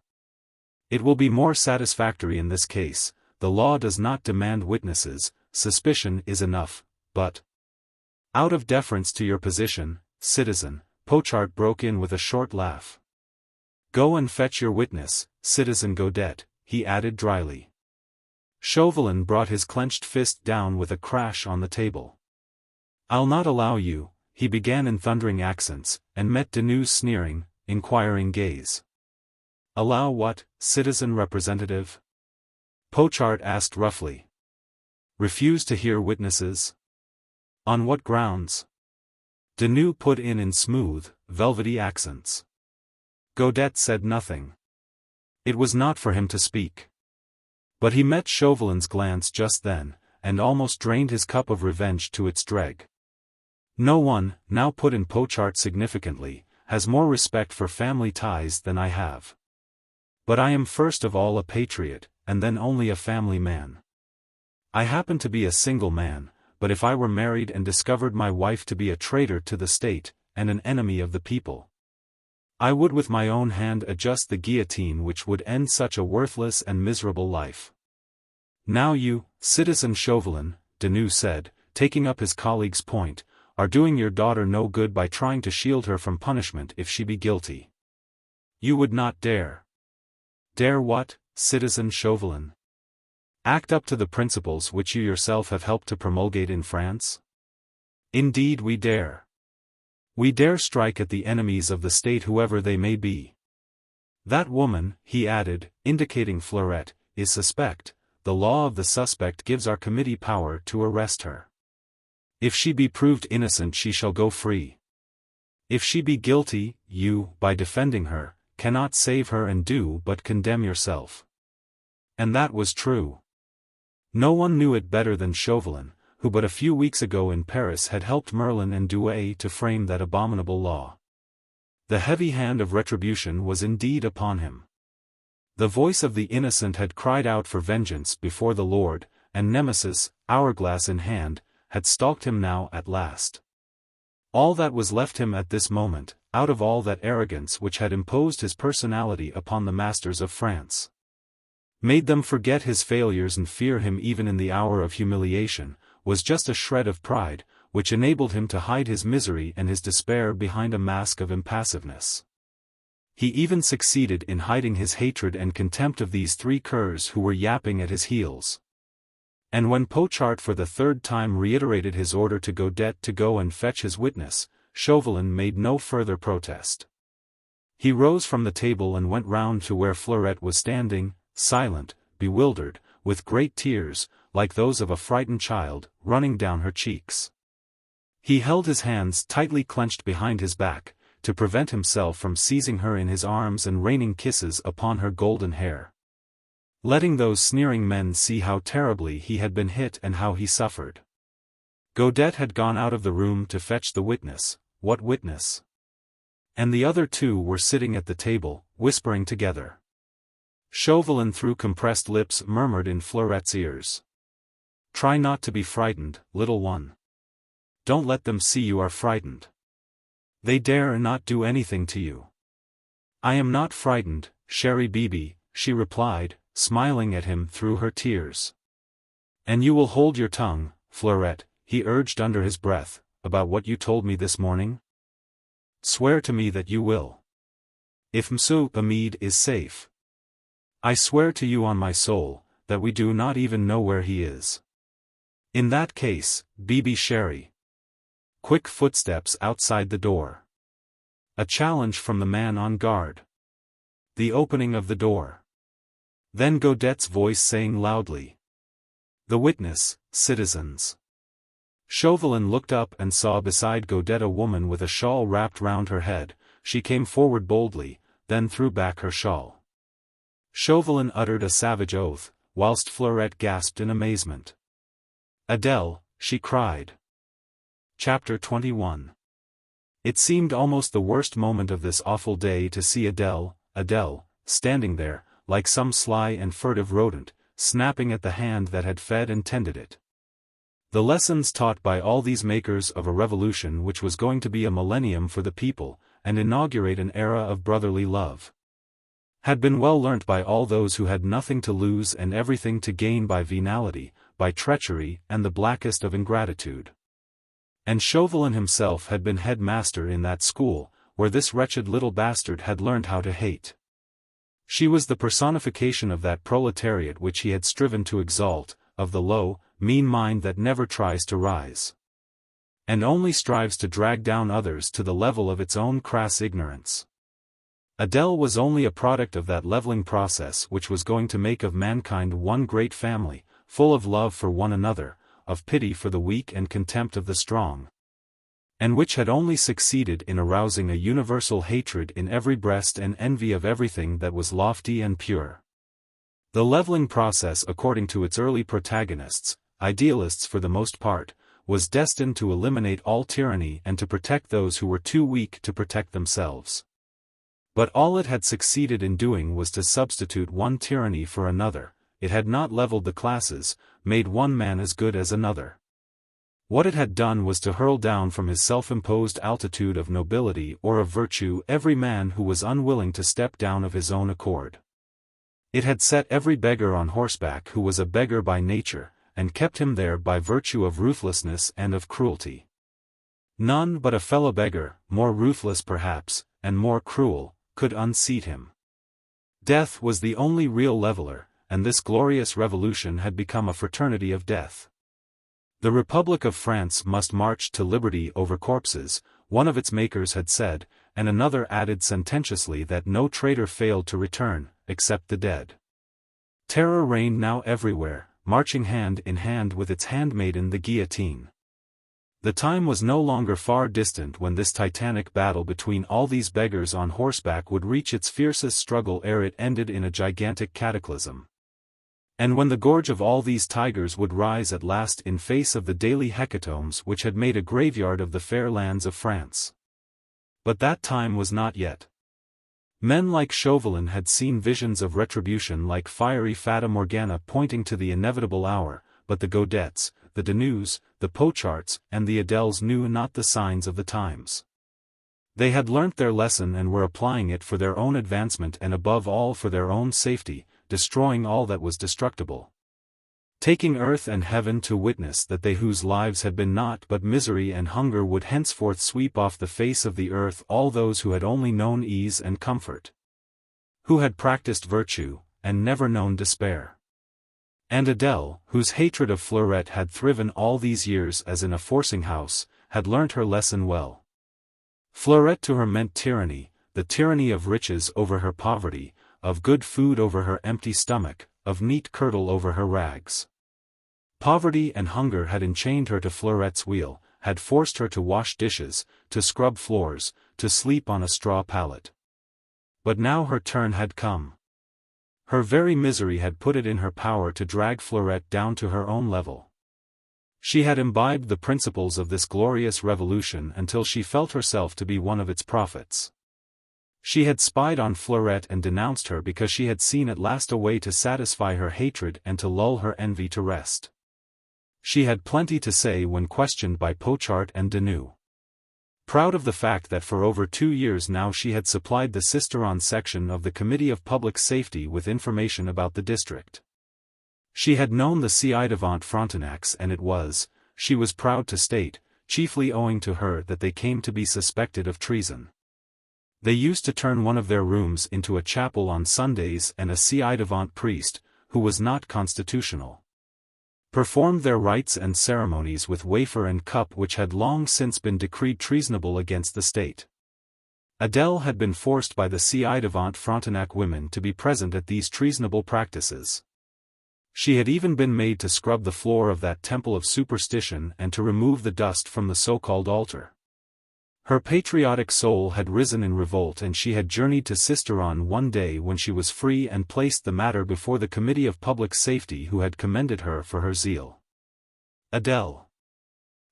"It will be more satisfactory in this case. The law does not demand witnesses, suspicion is enough, but—" "Out of deference to your position, citizen," Pochard broke in with a short laugh. "Go and fetch your witness, citizen Godet," he added dryly. Chauvelin brought his clenched fist down with a crash on the table. "I'll not allow you," he began in thundering accents, and met Deneu's sneering, inquiring gaze. "Allow what, citizen representative?" Pochard asked roughly. "Refuse to hear witnesses? On what grounds?" Deneau put in smooth, velvety accents. Godet said nothing. It was not for him to speak. But he met Chauvelin's glance just then, and almost drained his cup of revenge to its dreg. "No one," now put in Pochard significantly, "has more respect for family ties than I have. But I am first of all a patriot, and then only a family man. I happen to be a single man, but if I were married and discovered my wife to be a traitor to the state, and an enemy of the people, I would with my own hand adjust the guillotine which would end such a worthless and miserable life. Now you, citizen Chauvelin," Deneau said, taking up his colleague's point, "are doing your daughter no good by trying to shield her from punishment if she be guilty. You would not dare." "Dare what, citizen Chauvelin? Act up to the principles which you yourself have helped to promulgate in France? Indeed we dare. We dare strike at the enemies of the state whoever they may be. That woman," he added, indicating Fleurette, "is suspect. The law of the suspect gives our committee power to arrest her. If she be proved innocent she shall go free. If she be guilty, you, by defending her, cannot save her and do but condemn yourself." And that was true. No one knew it better than Chauvelin, who but a few weeks ago in Paris had helped Merlin and Douay to frame that abominable law. The heavy hand of retribution was indeed upon him. The voice of the innocent had cried out for vengeance before the Lord, and Nemesis, hourglass in hand, had stalked him now at last. All that was left him at this moment, out of all that arrogance which had imposed his personality upon the masters of France, made them forget his failures and fear him even in the hour of humiliation, was just a shred of pride, which enabled him to hide his misery and his despair behind a mask of impassiveness. He even succeeded in hiding his hatred and contempt of these three curs who were yapping at his heels. And when Pochard for the third time reiterated his order to Godet to go and fetch his witness, Chauvelin made no further protest. He rose from the table and went round to where Fleurette was standing, silent, bewildered, with great tears, like those of a frightened child, running down her cheeks. He held his hands tightly clenched behind his back, to prevent himself from seizing her in his arms and raining kisses upon her golden hair. Letting those sneering men see how terribly he had been hit and how he suffered. Godet had gone out of the room to fetch the witness. What witness? And the other two were sitting at the table, whispering together. Chauvelin through compressed lips murmured in Fleurette's ears. "Try not to be frightened, little one. Don't let them see you are frightened. They dare not do anything to you." "I am not frightened, chérie Bibi," she replied, smiling at him through her tears. "And you will hold your tongue, Fleurette," he urged under his breath, "about what you told me this morning? Swear to me that you will. If M'sieu Hamid is safe. I swear to you on my soul, that we do not even know where he is. In that case, Bibi chérie." Quick footsteps outside the door. A challenge from the man on guard. The opening of the door. Then Godet's voice saying loudly, "The witness, citizens." Chauvelin looked up and saw beside Godet a woman with a shawl wrapped round her head. She came forward boldly, then threw back her shawl. Chauvelin uttered a savage oath, whilst Fleurette gasped in amazement. "Adele," she cried. Chapter 21. It seemed almost the worst moment of this awful day to see Adele, standing there, like some sly and furtive rodent, snapping at the hand that had fed and tended it. The lessons taught by all these makers of a revolution which was going to be a millennium for the people, and inaugurate an era of brotherly love, had been well learnt by all those who had nothing to lose and everything to gain by venality, by treachery and the blackest of ingratitude. And Chauvelin himself had been headmaster in that school, where this wretched little bastard had learned how to hate. She was the personification of that proletariat which he had striven to exalt, of the low, mean mind that never tries to rise, and only strives to drag down others to the level of its own crass ignorance. Adele was only a product of that leveling process which was going to make of mankind one great family, full of love for one another, of pity for the weak and contempt of the strong, and which had only succeeded in arousing a universal hatred in every breast and envy of everything that was lofty and pure. The leveling process, according to its early protagonists, idealists for the most part, was destined to eliminate all tyranny and to protect those who were too weak to protect themselves. But all it had succeeded in doing was to substitute one tyranny for another. It had not leveled the classes, made one man as good as another. What it had done was to hurl down from his self-imposed altitude of nobility or of virtue every man who was unwilling to step down of his own accord. It had set every beggar on horseback who was a beggar by nature, and kept him there by virtue of ruthlessness and of cruelty. None but a fellow beggar, more ruthless perhaps, and more cruel, could unseat him. Death was the only real leveler, and this glorious revolution had become a fraternity of death. The Republic of France must march to liberty over corpses, one of its makers had said, and another added sententiously that no traitor failed to return, except the dead. Terror reigned now everywhere, marching hand in hand with its handmaiden the guillotine. The time was no longer far distant when this titanic battle between all these beggars on horseback would reach its fiercest struggle ere it ended in a gigantic cataclysm. And when the gorge of all these tigers would rise at last in face of the daily hecatombs which had made a graveyard of the fair lands of France. But that time was not yet. Men like Chauvelin had seen visions of retribution like fiery Fata Morgana pointing to the inevitable hour, but the Godets, the Deneuves, the Pocharts, and the Adeles knew not the signs of the times. They had learnt their lesson and were applying it for their own advancement and above all for their own safety, destroying all that was destructible. Taking earth and heaven to witness that they whose lives had been naught but misery and hunger would henceforth sweep off the face of the earth all those who had only known ease and comfort, who had practiced virtue, and never known despair. And Adele, whose hatred of Fleurette had thriven all these years as in a forcing house, had learnt her lesson well. Fleurette to her meant tyranny, the tyranny of riches over her poverty, of good food over her empty stomach, of neat kirtle over her rags. Poverty and hunger had enchained her to Fleurette's wheel, had forced her to wash dishes, to scrub floors, to sleep on a straw pallet. But now her turn had come. Her very misery had put it in her power to drag Fleurette down to her own level. She had imbibed the principles of this glorious revolution until she felt herself to be one of its prophets. She had spied on Fleurette and denounced her because she had seen at last a way to satisfy her hatred and to lull her envy to rest. She had plenty to say when questioned by Pochart and Deneuve. Proud of the fact that for over 2 years now she had supplied the Sisteron section of the Committee of Public Safety with information about the district. She had known the ci-devant Frontenacs and she was proud to state, chiefly owing to her that they came to be suspected of treason. They used to turn one of their rooms into a chapel on Sundays and a ci-devant priest, who was not constitutional, performed their rites and ceremonies with wafer and cup which had long since been decreed treasonable against the state. Adèle had been forced by the ci-devant Frontenac women to be present at these treasonable practices. She had even been made to scrub the floor of that temple of superstition and to remove the dust from the so-called altar. Her patriotic soul had risen in revolt, and she had journeyed to Sisteron one day when she was free and placed the matter before the Committee of Public Safety, who had commended her for her zeal. "Adèle!"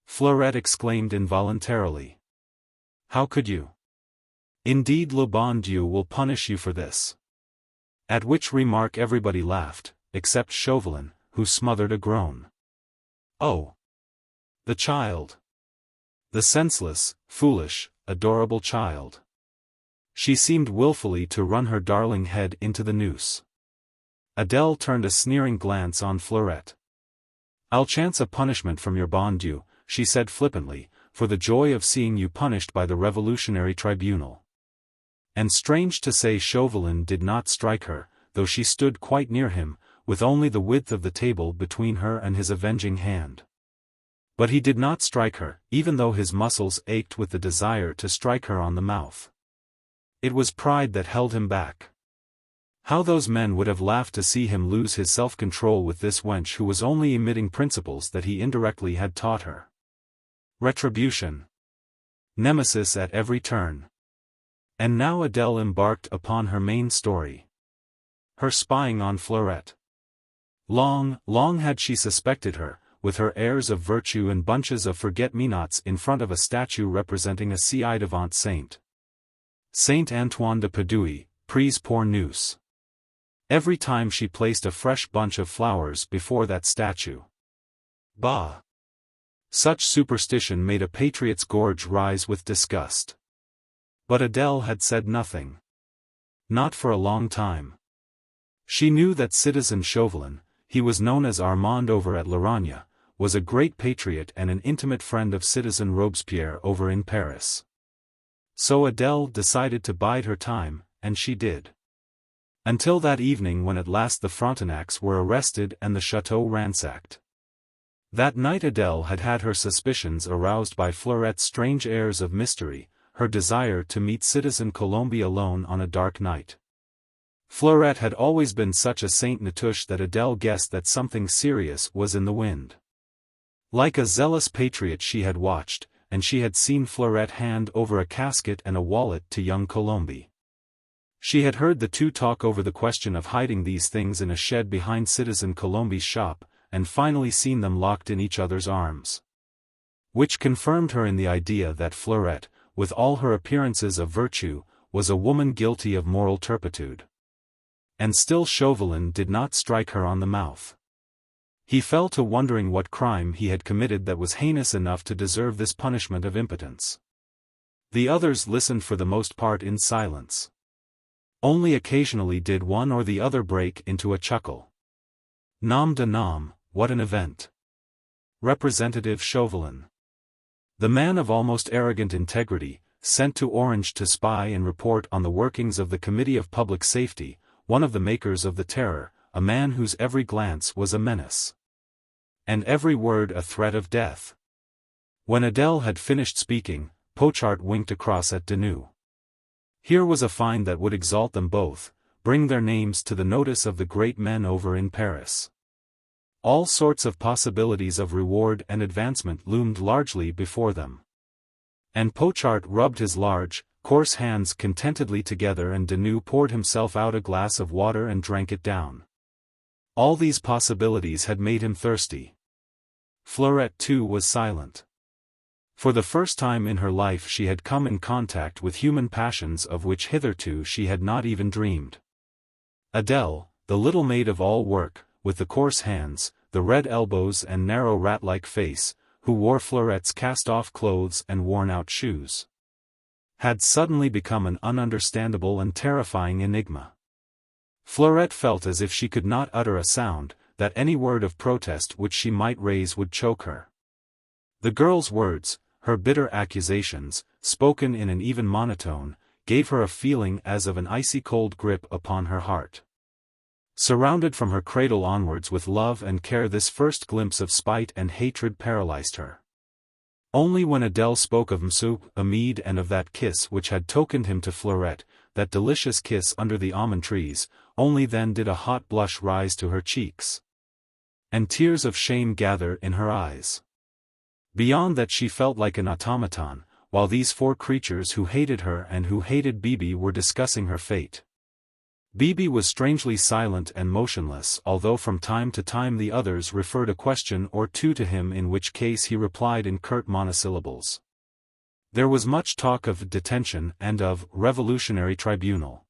Fleurette exclaimed involuntarily. "How could you? Indeed, le bon Dieu will punish you for this." At which remark everybody laughed, except Chauvelin, who smothered a groan. "Oh! The child! The senseless, foolish, adorable child! She seemed wilfully to run her darling head into the noose." Adèle turned a sneering glance on Fleurette. "I'll chance a punishment from your bon Dieu," she said flippantly, "for the joy of seeing you punished by the revolutionary tribunal." And strange to say, Chauvelin did not strike her, though she stood quite near him, with only the width of the table between her and his avenging hand. But he did not strike her, even though his muscles ached with the desire to strike her on the mouth. It was pride that held him back. How those men would have laughed to see him lose his self-control with this wench who was only emitting principles that he indirectly had taught her. Retribution. Nemesis at every turn. And now Adèle embarked upon her main story. Her spying on Fleurette. Long, long had she suspected her, with her airs of virtue and bunches of forget-me-nots in front of a statue representing a ci-devant saint. Saint Antoine de Padoue, prise pour nous. Every time she placed a fresh bunch of flowers before that statue. Bah! Such superstition made a patriot's gorge rise with disgust. But Adèle had said nothing. Not for a long time. She knew that Citizen Chauvelin, he was known as Armand over at Laragne, was a great patriot and an intimate friend of Citizen Robespierre over in Paris. So Adèle decided to bide her time, and she did. Until that evening when at last the Frontenacs were arrested and the chateau ransacked. That night Adèle had had her suspicions aroused by Fleurette's strange airs of mystery, her desire to meet Citizen Colombe alone on a dark night. Fleurette had always been such a Saint Nitouche that Adèle guessed that something serious was in the wind. Like a zealous patriot she had watched, and she had seen Fleurette hand over a casket and a wallet to young Colombe. She had heard the two talk over the question of hiding these things in a shed behind Citizen Colombe's shop, and finally seen them locked in each other's arms. Which confirmed her in the idea that Fleurette, with all her appearances of virtue, was a woman guilty of moral turpitude. And still Chauvelin did not strike her on the mouth. He fell to wondering what crime he had committed that was heinous enough to deserve this punishment of impotence. The others listened for the most part in silence. Only occasionally did one or the other break into a chuckle. Nom de nom, what an event! Representative Chauvelin. The man of almost arrogant integrity, sent to Orange to spy and report on the workings of the Committee of Public Safety, one of the makers of the terror, a man whose every glance was a menace. And every word a threat of death. When Adèle had finished speaking, Pochard winked across at Denou. Here was a find that would exalt them both, bring their names to the notice of the great men over in Paris. All sorts of possibilities of reward and advancement loomed largely before them. And Pochard rubbed his large, coarse hands contentedly together, and Denou poured himself out a glass of water and drank it down. All these possibilities had made him thirsty. Fleurette too was silent. For the first time in her life she had come in contact with human passions of which hitherto she had not even dreamed. Adèle, the little maid of all work, with the coarse hands, the red elbows and narrow rat-like face, who wore Fleurette's cast-off clothes and worn-out shoes, had suddenly become an ununderstandable and terrifying enigma. Fleurette felt as if she could not utter a sound, that any word of protest which she might raise would choke her. The girl's words, her bitter accusations, spoken in an even monotone, gave her a feeling as of an icy-cold grip upon her heart. Surrounded from her cradle onwards with love and care, this first glimpse of spite and hatred paralyzed her. Only when Adèle spoke of Monsieur Amede and of that kiss which had tokened him to Fleurette, that delicious kiss under the almond trees, only then did a hot blush rise to her cheeks, and tears of shame gather in her eyes. Beyond that she felt like an automaton, while these four creatures who hated her and who hated Bibi were discussing her fate. Bibi was strangely silent and motionless, although from time to time the others referred a question or two to him, in which case he replied in curt monosyllables. There was much talk of detention and of revolutionary tribunal.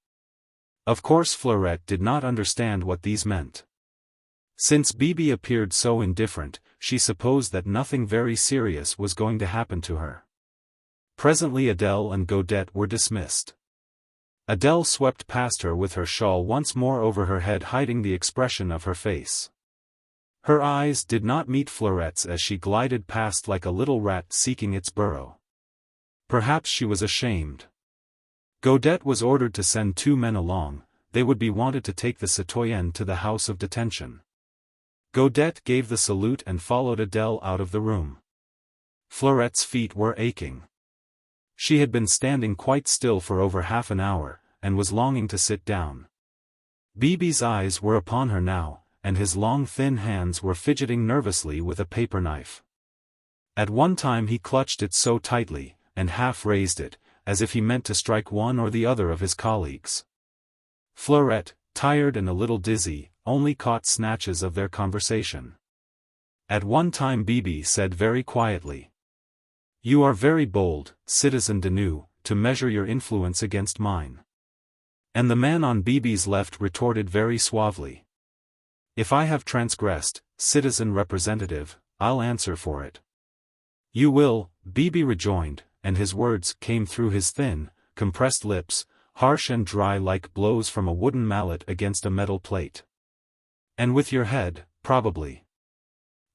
Of course Fleurette did not understand what these meant. Since Bibi appeared so indifferent, she supposed that nothing very serious was going to happen to her. Presently Adèle and Godette were dismissed. Adèle swept past her with her shawl once more over her head, hiding the expression of her face. Her eyes did not meet Fleurette's as she glided past like a little rat seeking its burrow. Perhaps she was ashamed. Godette was ordered to send 2 men along. They would be wanted to take the citoyenne to the house of detention. Godette gave the salute and followed Adèle out of the room. Fleurette's feet were aching. She had been standing quite still for over half an hour, and was longing to sit down. Bibi's eyes were upon her now, and his long thin hands were fidgeting nervously with a paper knife. At one time he clutched it so tightly, and half raised it, as if he meant to strike one or the other of his colleagues. Fleurette, tired and a little dizzy, only caught snatches of their conversation. At one time Bibi said very quietly, "You are very bold, Citizen Denou, to measure your influence against mine." And the man on Bibi's left retorted very suavely, "If I have transgressed, Citizen Representative, I'll answer for it." "You will," Bibi rejoined, and his words came through his thin, compressed lips, harsh and dry like blows from a wooden mallet against a metal plate. "And with your head, probably."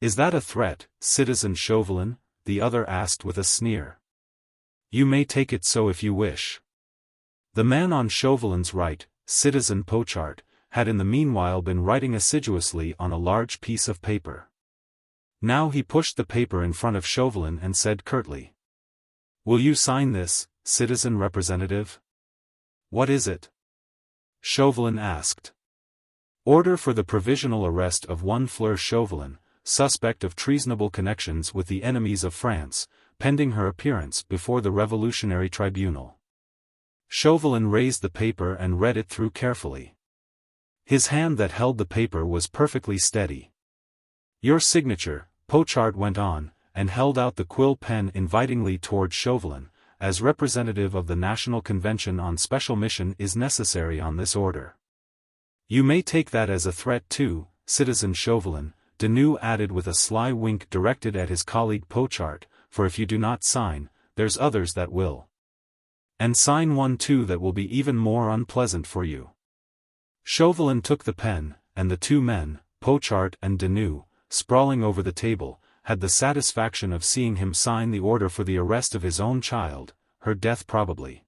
"Is that a threat, Citizen Chauvelin?" the other asked with a sneer. "You may take it so if you wish." The man on Chauvelin's right, Citizen Pochard, had in the meanwhile been writing assiduously on a large piece of paper. Now he pushed the paper in front of Chauvelin and said curtly, "Will you sign this, Citizen Representative?" "What is it?" Chauvelin asked. "Order for the provisional arrest of one Fleur Chauvelin, suspect of treasonable connections with the enemies of France, pending her appearance before the Revolutionary Tribunal." Chauvelin raised the paper and read it through carefully. His hand that held the paper was perfectly steady. "Your signature," Pochard went on, and held out the quill pen invitingly toward Chauvelin, "as representative of the National Convention on special mission is necessary on this order." "You may take that as a threat too, Citizen Chauvelin," Denou added with a sly wink directed at his colleague Pochard, "for if you do not sign, there's others that will. And sign one too that will be even more unpleasant for you." Chauvelin took the pen, and the 2 men, Pochard and Denou, sprawling over the table, had the satisfaction of seeing him sign the order for the arrest of his own child, her death probably.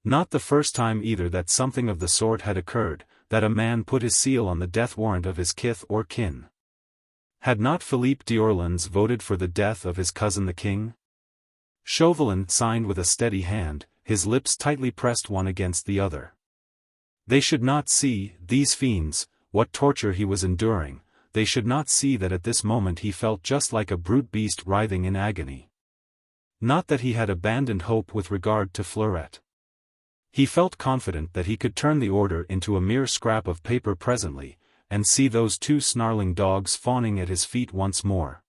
Not the first time either that something of the sort had occurred, that a man put his seal on the death warrant of his kith or kin. Had not Philippe d'Orléans voted for the death of his cousin the king? Chauvelin signed with a steady hand, his lips tightly pressed one against the other. They should not see, these fiends, what torture he was enduring. They should not see that at this moment he felt just like a brute beast writhing in agony. Not that he had abandoned hope with regard to Fleurette. He felt confident that he could turn the order into a mere scrap of paper presently, and see those 2 snarling dogs fawning at his feet once more.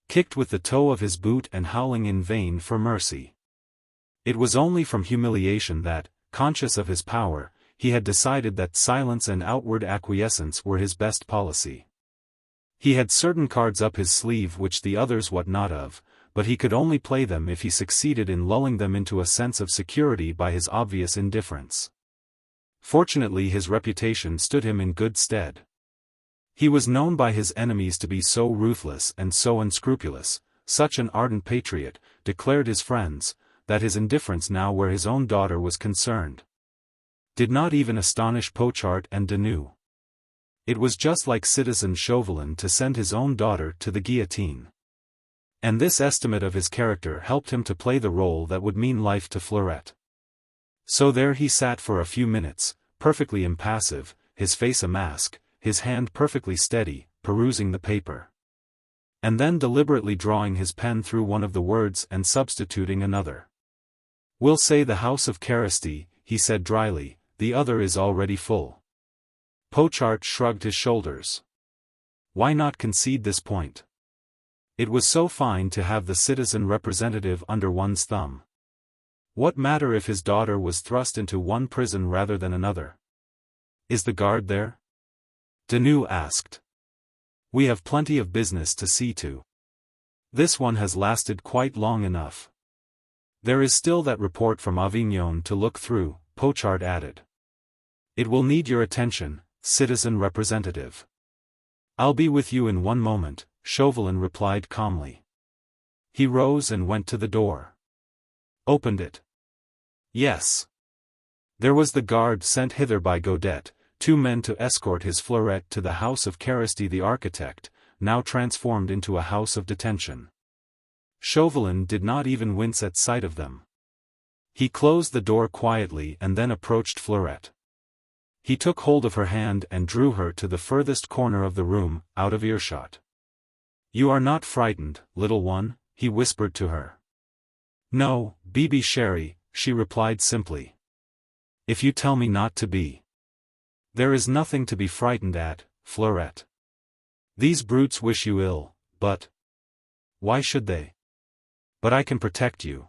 Kicked with the toe of his boot and howling in vain for mercy. It was only from humiliation that, conscious of his power, he had decided that silence and outward acquiescence were his best policy. He had certain cards up his sleeve which the others wot not of, but he could only play them if he succeeded in lulling them into a sense of security by his obvious indifference. Fortunately his reputation stood him in good stead. He was known by his enemies to be so ruthless and so unscrupulous, such an ardent patriot, declared his friends, that his indifference now where his own daughter was concerned did not even astonish Pochard and Denou. It was just like Citizen Chauvelin to send his own daughter to the guillotine. And this estimate of his character helped him to play the role that would mean life to Fleurette. So there he sat for a few minutes, perfectly impassive, his face a mask, his hand perfectly steady, perusing the paper. And then deliberately drawing his pen through one of the words and substituting another. "We'll say the House of Carysty," he said dryly, "the other is already full." Pochard shrugged his shoulders. Why not concede this point? It was so fine to have the citizen representative under one's thumb. What matter if his daughter was thrust into one prison rather than another? "Is the guard there?" Deneau asked. "We have plenty of business to see to. This one has lasted quite long enough. There is still that report from Avignon to look through," Pochard added. "It will need your attention, citizen representative." "I'll be with you in one moment," Chauvelin replied calmly. He rose and went to the door. "Opened it?" "Yes." There was the guard sent hither by Godet, 2 men to escort his Fleurette to the house of Carysty the architect, now transformed into a house of detention. Chauvelin did not even wince at sight of them. He closed the door quietly and then approached Fleurette. He took hold of her hand and drew her to the furthest corner of the room, out of earshot. "You are not frightened, little one?" he whispered to her. "No, Bibi chérie," she replied simply. "If you tell me not to be." "There is nothing to be frightened at, Fleurette. These brutes wish you ill, but—" "Why should they?" "But I can protect you."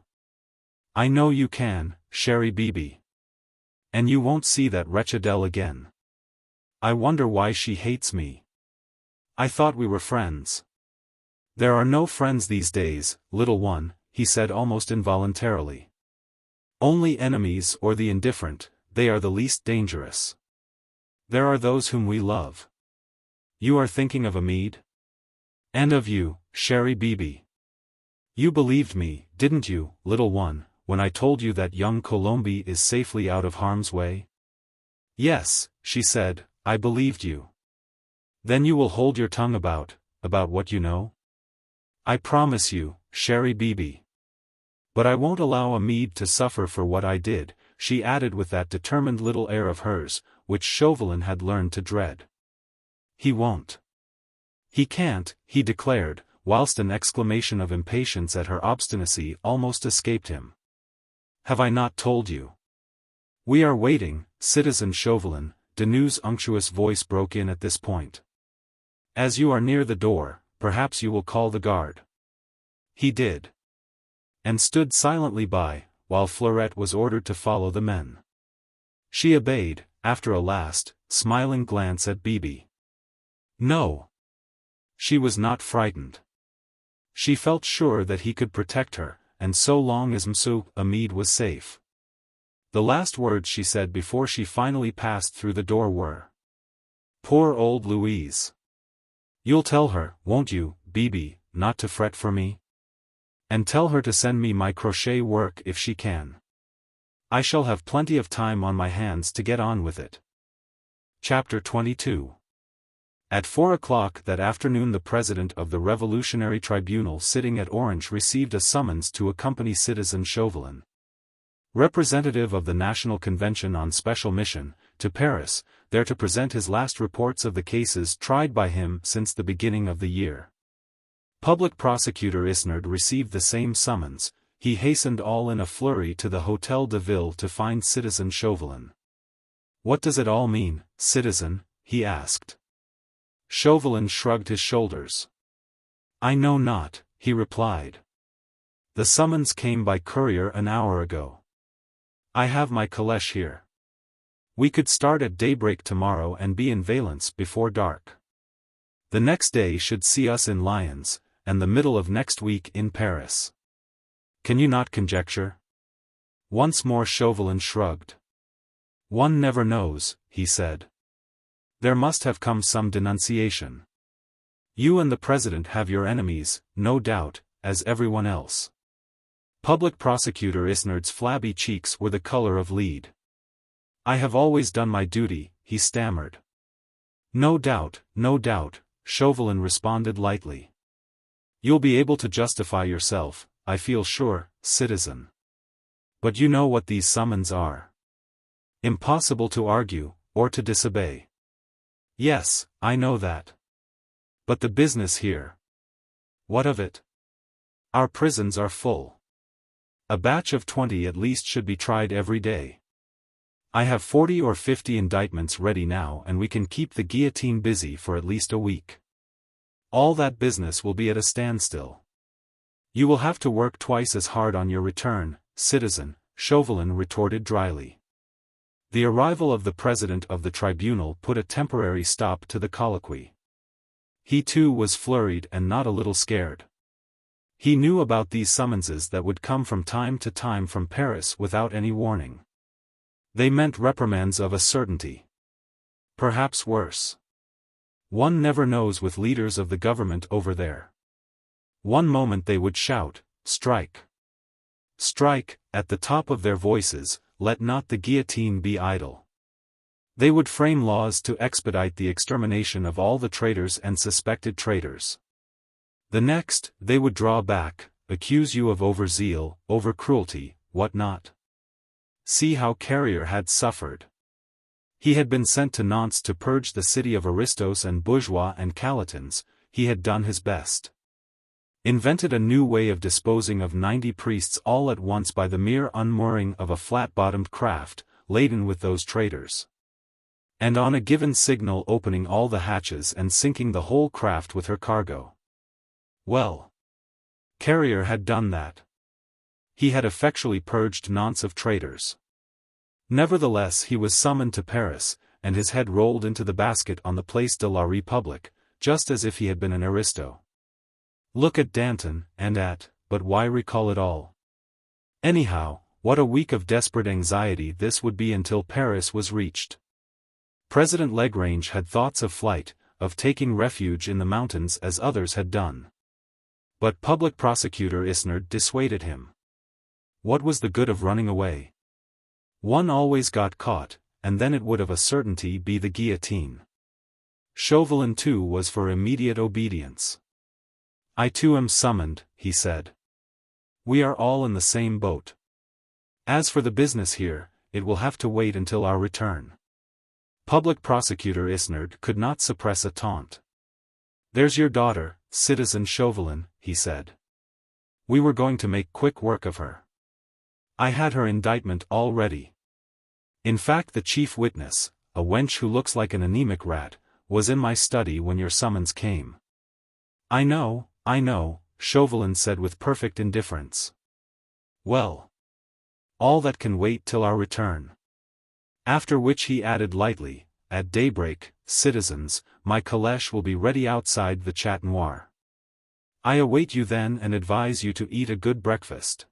"I know you can, chérie Bibi. And you won't see that wretched Elle again. I wonder why she hates me. I thought we were friends." "There are no friends these days, little one," he said almost involuntarily. "Only enemies or the indifferent, they are the least dangerous. There are those whom we love. You are thinking of Amede? And of you, chérie Bibi. You believed me, didn't you, little one, when I told you that young Colombe is safely out of harm's way?" "Yes," she said, "I believed you." "Then you will hold your tongue about what you know?" "I promise you, chérie Bibi. But I won't allow Amede to suffer for what I did," she added with that determined little air of hers, which Chauvelin had learned to dread. "He won't. He can't," he declared, whilst an exclamation of impatience at her obstinacy almost escaped him. "Have I not told you?" "We are waiting, citizen Chauvelin," Deneau's unctuous voice broke in at this point. "As you are near the door, perhaps you will call the guard." He did. And stood silently by, while Fleurette was ordered to follow the men. She obeyed, after a last, smiling glance at Bibi. No. She was not frightened. She felt sure that he could protect her, and so long as M'sieu Amede was safe. The last words she said before she finally passed through the door were, "Poor old Louise. You'll tell her, won't you, Bibi, not to fret for me? And tell her to send me my crochet work if she can. I shall have plenty of time on my hands to get on with it." Chapter 22. At 4 o'clock that afternoon the president of the Revolutionary Tribunal sitting at Orange received a summons to accompany citizen Chauvelin, representative of the National Convention on special mission, to Paris, there to present his last reports of the cases tried by him since the beginning of the year. Public Prosecutor Isnard received the same summons. He hastened all in a flurry to the Hôtel de Ville to find citizen Chauvelin. "What does it all mean, citizen?" he asked. Chauvelin shrugged his shoulders. "I know not," he replied. "The summons came by courier an hour ago. I have my calèche here. We could start at daybreak tomorrow and be in Valence before dark. The next day should see us in Lyons, and the middle of next week in Paris. Can you not conjecture?" Once more Chauvelin shrugged. "One never knows," he said. "There must have come some denunciation. You and the president have your enemies, no doubt, as everyone else." Public Prosecutor Isnard's flabby cheeks were the color of lead. "I have always done my duty," he stammered. No doubt," Chauvelin responded lightly. You'll be able to justify yourself, I feel sure, citizen. But you know what these summons are. Impossible to argue, or to disobey. Yes, I know that. But the business here. What of it? Our prisons are full. A batch of 20 at least should be tried every day. I have 40 or 50 indictments ready now, and we can keep the guillotine busy for at least a week. All that business will be at a standstill. You will have to work twice as hard on your return, citizen, Chauvelin retorted dryly. The arrival of the president of the tribunal put a temporary stop to the colloquy. He too was flurried and not a little scared. He knew about these summonses that would come from time to time from Paris without any warning. They meant reprimands of a certainty. Perhaps worse. One never knows with leaders of the government over there. One moment they would shout, "Strike! Strike," at the top of their voices, "Let not the guillotine be idle." They would frame laws to expedite the extermination of all the traitors and suspected traitors. The next, they would draw back, accuse you of overzeal, over-cruelty, what not. See how Carrier had suffered. He had been sent to Nantes to purge the city of aristos and bourgeois and calotins. He had done his best. Invented a new way of disposing of 90 priests all at once by the mere unmooring of a flat-bottomed craft, laden with those traitors. And on a given signal opening all the hatches and sinking the whole craft with her cargo. Well. Carrier had done that. He had effectually purged Nantes of traitors. Nevertheless he was summoned to Paris, and his head rolled into the basket on the Place de la République, just as if he had been an aristo. Look at Danton, but why recall it all? Anyhow, what a week of desperate anxiety this would be until Paris was reached. President Lagrange had thoughts of flight, of taking refuge in the mountains as others had done. But Public Prosecutor Isnard dissuaded him. What was the good of running away? One always got caught, and then it would of a certainty be the guillotine. Chauvelin too was for immediate obedience. I too am summoned, he said. We are all in the same boat. As for the business here, it will have to wait until our return. Public Prosecutor Isnard could not suppress a taunt. There's your daughter, Citizen Chauvelin, he said. We were going to make quick work of her. I had her indictment all ready. In fact, the chief witness, a wench who looks like an anemic rat, was in my study when your summons came. I know, Chauvelin said with perfect indifference. Well. All that can wait till our return. After which he added lightly, at daybreak, citizens, my calèche will be ready outside the Chat Noir. I await you then and advise you to eat a good breakfast.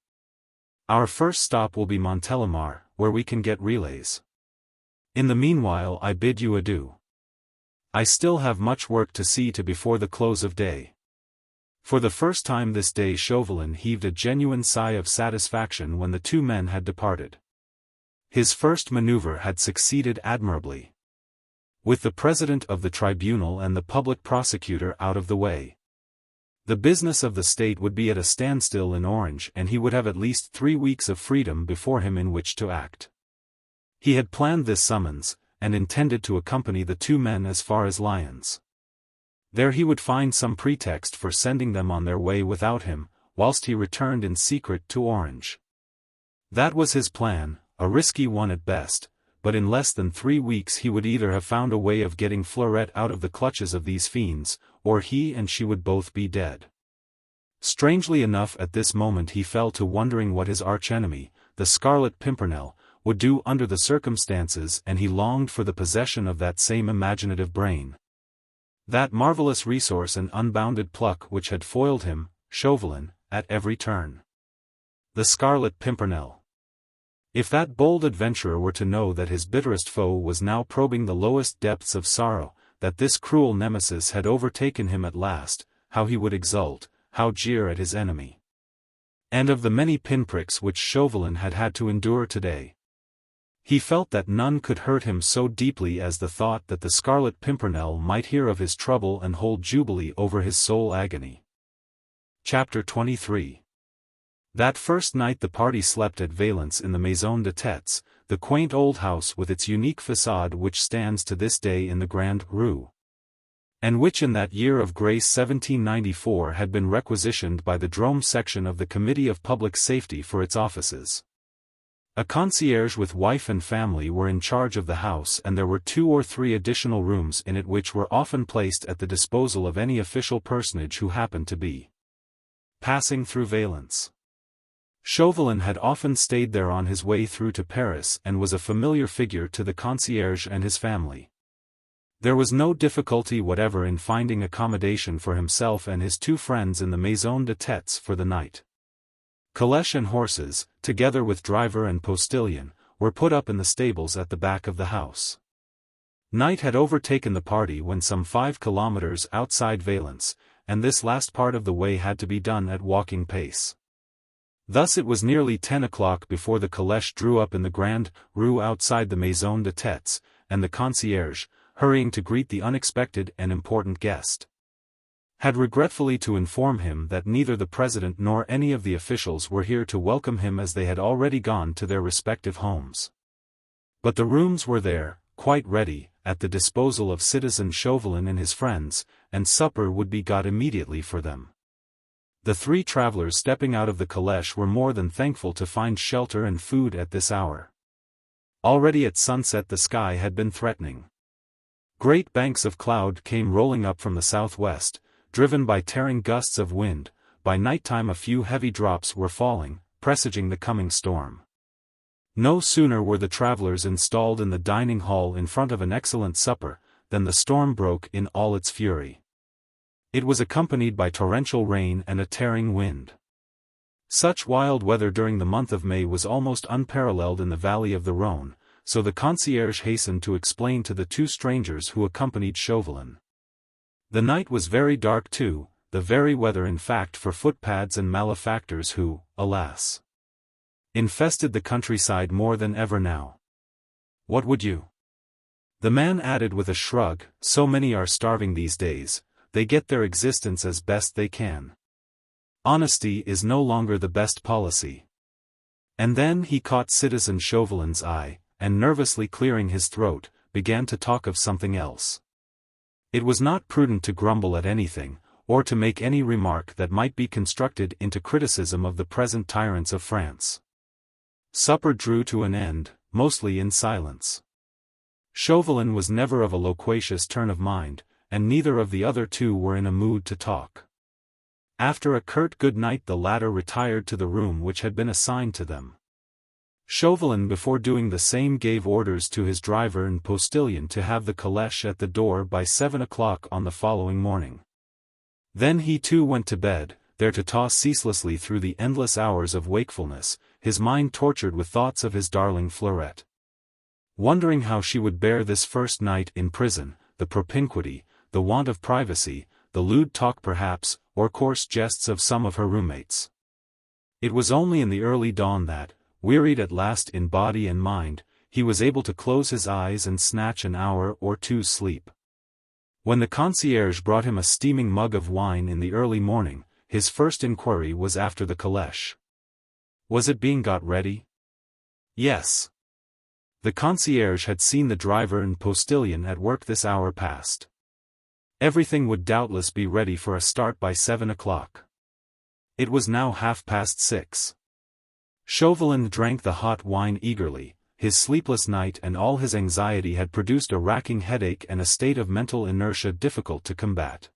Our first stop will be Montélimar, where we can get relays. In the meanwhile I bid you adieu. I still have much work to see to before the close of day. For the first time this day Chauvelin heaved a genuine sigh of satisfaction when the two men had departed. His first maneuver had succeeded admirably. With the president of the tribunal and the public prosecutor out of the way, the business of the state would be at a standstill in Orange, and he would have at least 3 weeks of freedom before him in which to act. He had planned this summons, and intended to accompany the two men as far as Lyons. There he would find some pretext for sending them on their way without him, whilst he returned in secret to Orange. That was his plan, a risky one at best, but in less than 3 weeks he would either have found a way of getting Fleurette out of the clutches of these fiends, or he and she would both be dead. Strangely enough at this moment he fell to wondering what his archenemy, the Scarlet Pimpernel, would do under the circumstances, and he longed for the possession of that same imaginative brain. That marvelous resource and unbounded pluck which had foiled him, Chauvelin, at every turn. The Scarlet Pimpernel. If that bold adventurer were to know that his bitterest foe was now probing the lowest depths of sorrow, that this cruel nemesis had overtaken him at last, how he would exult, how jeer at his enemy. And of the many pinpricks which Chauvelin had had to endure today, he felt that none could hurt him so deeply as the thought that the Scarlet Pimpernel might hear of his trouble and hold jubilee over his soul agony. Chapter 23. That first night the party slept at Valence in the Maison de Têtes, the quaint old house with its unique façade which stands to this day in the Grand Rue, and which in that year of grace 1794 had been requisitioned by the Drôme section of the Committee of Public Safety for its offices. A concierge with wife and family were in charge of the house, and there were 2 or 3 additional rooms in it which were often placed at the disposal of any official personage who happened to be passing through Valence. Chauvelin had often stayed there on his way through to Paris and was a familiar figure to the concierge and his family. There was no difficulty whatever in finding accommodation for himself and his 2 friends in the Maison de Têtes for the night. Calèche and horses, together with driver and postilion, were put up in the stables at the back of the house. Night had overtaken the party when some 5 kilometers outside Valence, and this last part of the way had to be done at walking pace. Thus it was nearly 10 o'clock before the calèche drew up in the Grand Rue outside the Maison de Têtes, and the concierge, hurrying to greet the unexpected and important guest, had regretfully to inform him that neither the president nor any of the officials were here to welcome him, as they had already gone to their respective homes. But the rooms were there, quite ready, at the disposal of Citizen Chauvelin and his friends, and supper would be got immediately for them. The 3 travelers stepping out of the calèche were more than thankful to find shelter and food at this hour. Already at sunset the sky had been threatening. Great banks of cloud came rolling up from the southwest, driven by tearing gusts of wind. By nighttime a few heavy drops were falling, presaging the coming storm. No sooner were the travelers installed in the dining hall in front of an excellent supper, than the storm broke in all its fury. It was accompanied by torrential rain and a tearing wind. Such wild weather during the month of May was almost unparalleled in the valley of the Rhône, so the concierge hastened to explain to the 2 strangers who accompanied Chauvelin. The night was very dark too, the very weather in fact for footpads and malefactors who, alas, infested the countryside more than ever now. What would you? The man added with a shrug, so many are starving these days, they get their existence as best they can. Honesty is no longer the best policy. And then he caught Citizen Chauvelin's eye, and nervously clearing his throat, began to talk of something else. It was not prudent to grumble at anything, or to make any remark that might be construed into criticism of the present tyrants of France. Supper drew to an end, mostly in silence. Chauvelin was never of a loquacious turn of mind, and neither of the other 2 were in a mood to talk. After a curt good night the latter retired to the room which had been assigned to them. Chauvelin before doing the same gave orders to his driver and postilion to have the calèche at the door by 7 o'clock on the following morning. Then he too went to bed, there to toss ceaselessly through the endless hours of wakefulness, his mind tortured with thoughts of his darling Fleurette. Wondering how she would bear this first night in prison, the propinquity, the want of privacy, the lewd talk perhaps, or coarse jests of some of her roommates. It was only in the early dawn that, wearied at last in body and mind, he was able to close his eyes and snatch an hour or 2's sleep. When the concierge brought him a steaming mug of wine in the early morning, his first inquiry was after the calèche. Was it being got ready? Yes. The concierge had seen the driver and postilion at work this hour past. Everything would doubtless be ready for a start by 7 o'clock. It was now 6:30. Chauvelin drank the hot wine eagerly. His sleepless night and all his anxiety had produced a racking headache and a state of mental inertia difficult to combat.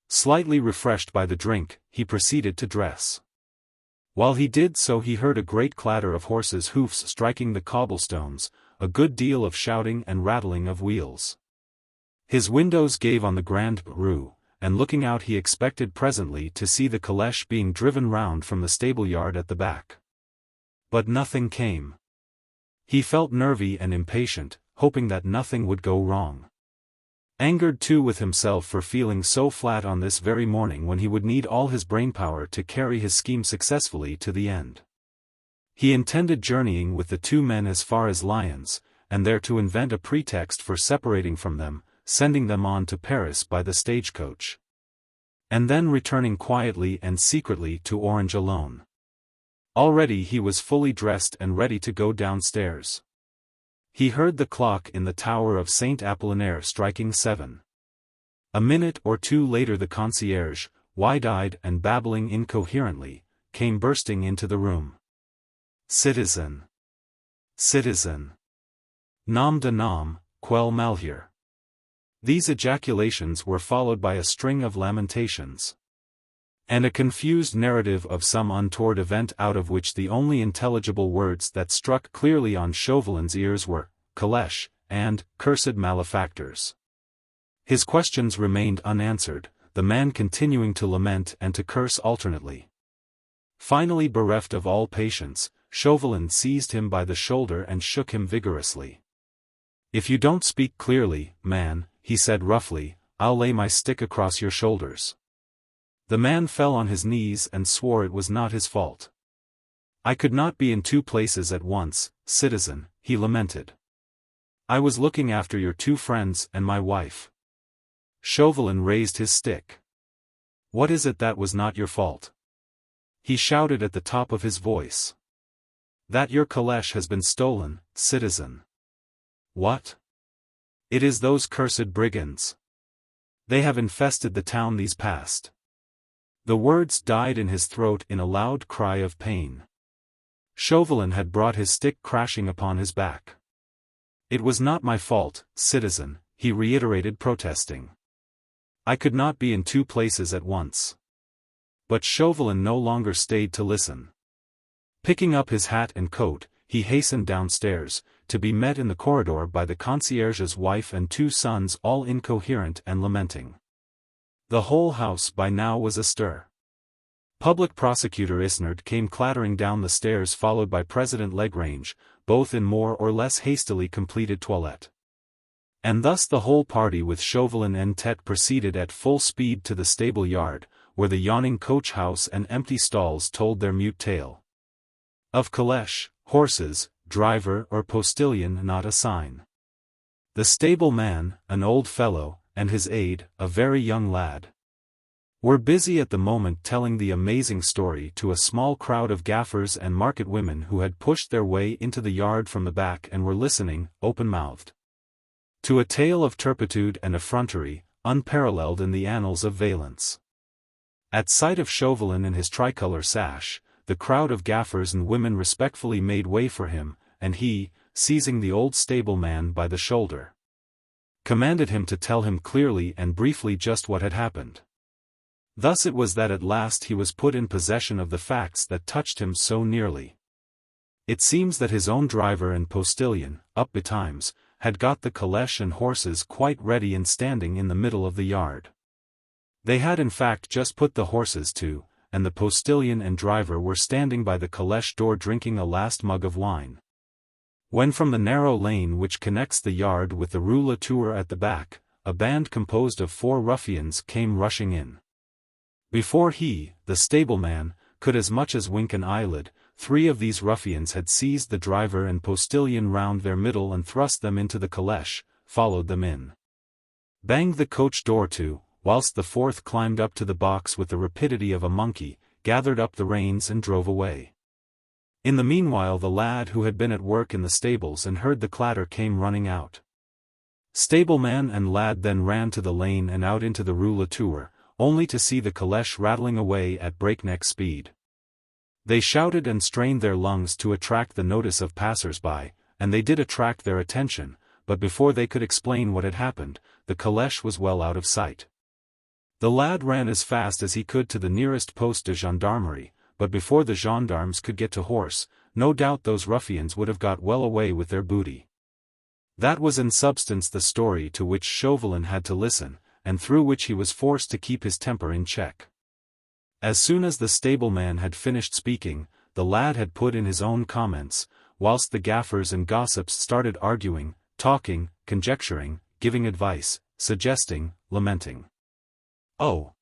Slightly refreshed by the drink, he proceeded to dress. While he did so he heard a great clatter of horses' hoofs striking the cobblestones, a good deal of shouting and rattling of wheels. His windows gave on the Grand Rue, and looking out he expected presently to see the calèche being driven round from the stable-yard at the back. But nothing came. He felt nervy and impatient, hoping that nothing would go wrong. Angered too with himself for feeling so flat on this very morning when he would need all his brainpower to carry his scheme successfully to the end. He intended journeying with the 2 men as far as Lyons, and there to invent a pretext for separating from them, sending them on to Paris by the stagecoach. and then returning quietly and secretly to Orange alone. Already he was fully dressed and ready to go downstairs. He heard the clock in the tower of Saint Apollinaire striking 7. A minute or two later the concierge, wide-eyed and babbling incoherently, came bursting into the room. "Citizen! Citizen! Nom de nom, quel malheur!" These ejaculations were followed by a string of lamentations, and a confused narrative of some untoward event out of which the only intelligible words that struck clearly on Chauvelin's ears were, "Calèche," and "cursed malefactors." His questions remained unanswered, the man continuing to lament and to curse alternately. Finally, bereft of all patience, Chauvelin seized him by the shoulder and shook him vigorously. "If you don't speak clearly, man," he said roughly, "I'll lay my stick across your shoulders." The man fell on his knees and swore it was not his fault. "I could not be in two places at once, citizen," he lamented. "I was looking after your two friends and my wife." Chauvelin raised his stick. "What is it that was not your fault?" he shouted at the top of his voice. "That your calèche has been stolen, citizen." "What?" "It is those cursed brigands. They have infested the town these past." The words died in his throat in a loud cry of pain. Chauvelin had brought his stick crashing upon his back. "It was not my fault, citizen," he reiterated, protesting. "I could not be in two places at once." But Chauvelin no longer stayed to listen. Picking up his hat and coat, he hastened downstairs, to be met in the corridor by the concierge's wife and two sons, all incoherent and lamenting. The whole house by now was astir. Public Prosecutor Isnard came clattering down the stairs followed by President Lagrange, both in more or less hastily completed toilette. And thus the whole party with Chauvelin en tête proceeded at full speed to the stable yard, where the yawning coach-house and empty stalls told their mute tale. Of calèche, horses, driver or postilion not a sign. The stable man, an old fellow, and his aide, a very young lad, were busy at the moment telling the amazing story to a small crowd of gaffers and market women who had pushed their way into the yard from the back and were listening, open-mouthed, to a tale of turpitude and effrontery, unparalleled in the annals of Valence. At sight of Chauvelin in his tricolour sash, the crowd of gaffers and women respectfully made way for him, and he, seizing the old stable-man by the shoulder, commanded him to tell him clearly and briefly just what had happened. Thus it was that at last he was put in possession of the facts that touched him so nearly. It seems that his own driver and postilion, up betimes, had got the calèche and horses quite ready and standing in the middle of the yard. They had in fact just put the horses to, and the postilion and driver were standing by the calèche door drinking a last mug of wine, when from the narrow lane which connects the yard with the Rue Latour at the back, a band composed of 4 ruffians came rushing in. Before he, the stableman, could as much as wink an eyelid, 3 of these ruffians had seized the driver and postilion round their middle and thrust them into the calèche, followed them in, banged the coach door to, whilst the 4th climbed up to the box with the rapidity of a monkey, gathered up the reins and drove away. In the meanwhile the lad who had been at work in the stables and heard the clatter came running out. Stableman and lad then ran to the lane and out into the Rue Latour, only to see the calèche rattling away at breakneck speed. They shouted and strained their lungs to attract the notice of passers-by, and they did attract their attention, but before they could explain what had happened, the calèche was well out of sight. The lad ran as fast as he could to the nearest poste de gendarmerie, but before the gendarmes could get to horse, no doubt those ruffians would have got well away with their booty. That was in substance the story to which Chauvelin had to listen, and through which he was forced to keep his temper in check. As soon as the stableman had finished speaking, the lad had put in his own comments, whilst the gaffers and gossips started arguing, talking, conjecturing, giving advice, suggesting, lamenting. Oh!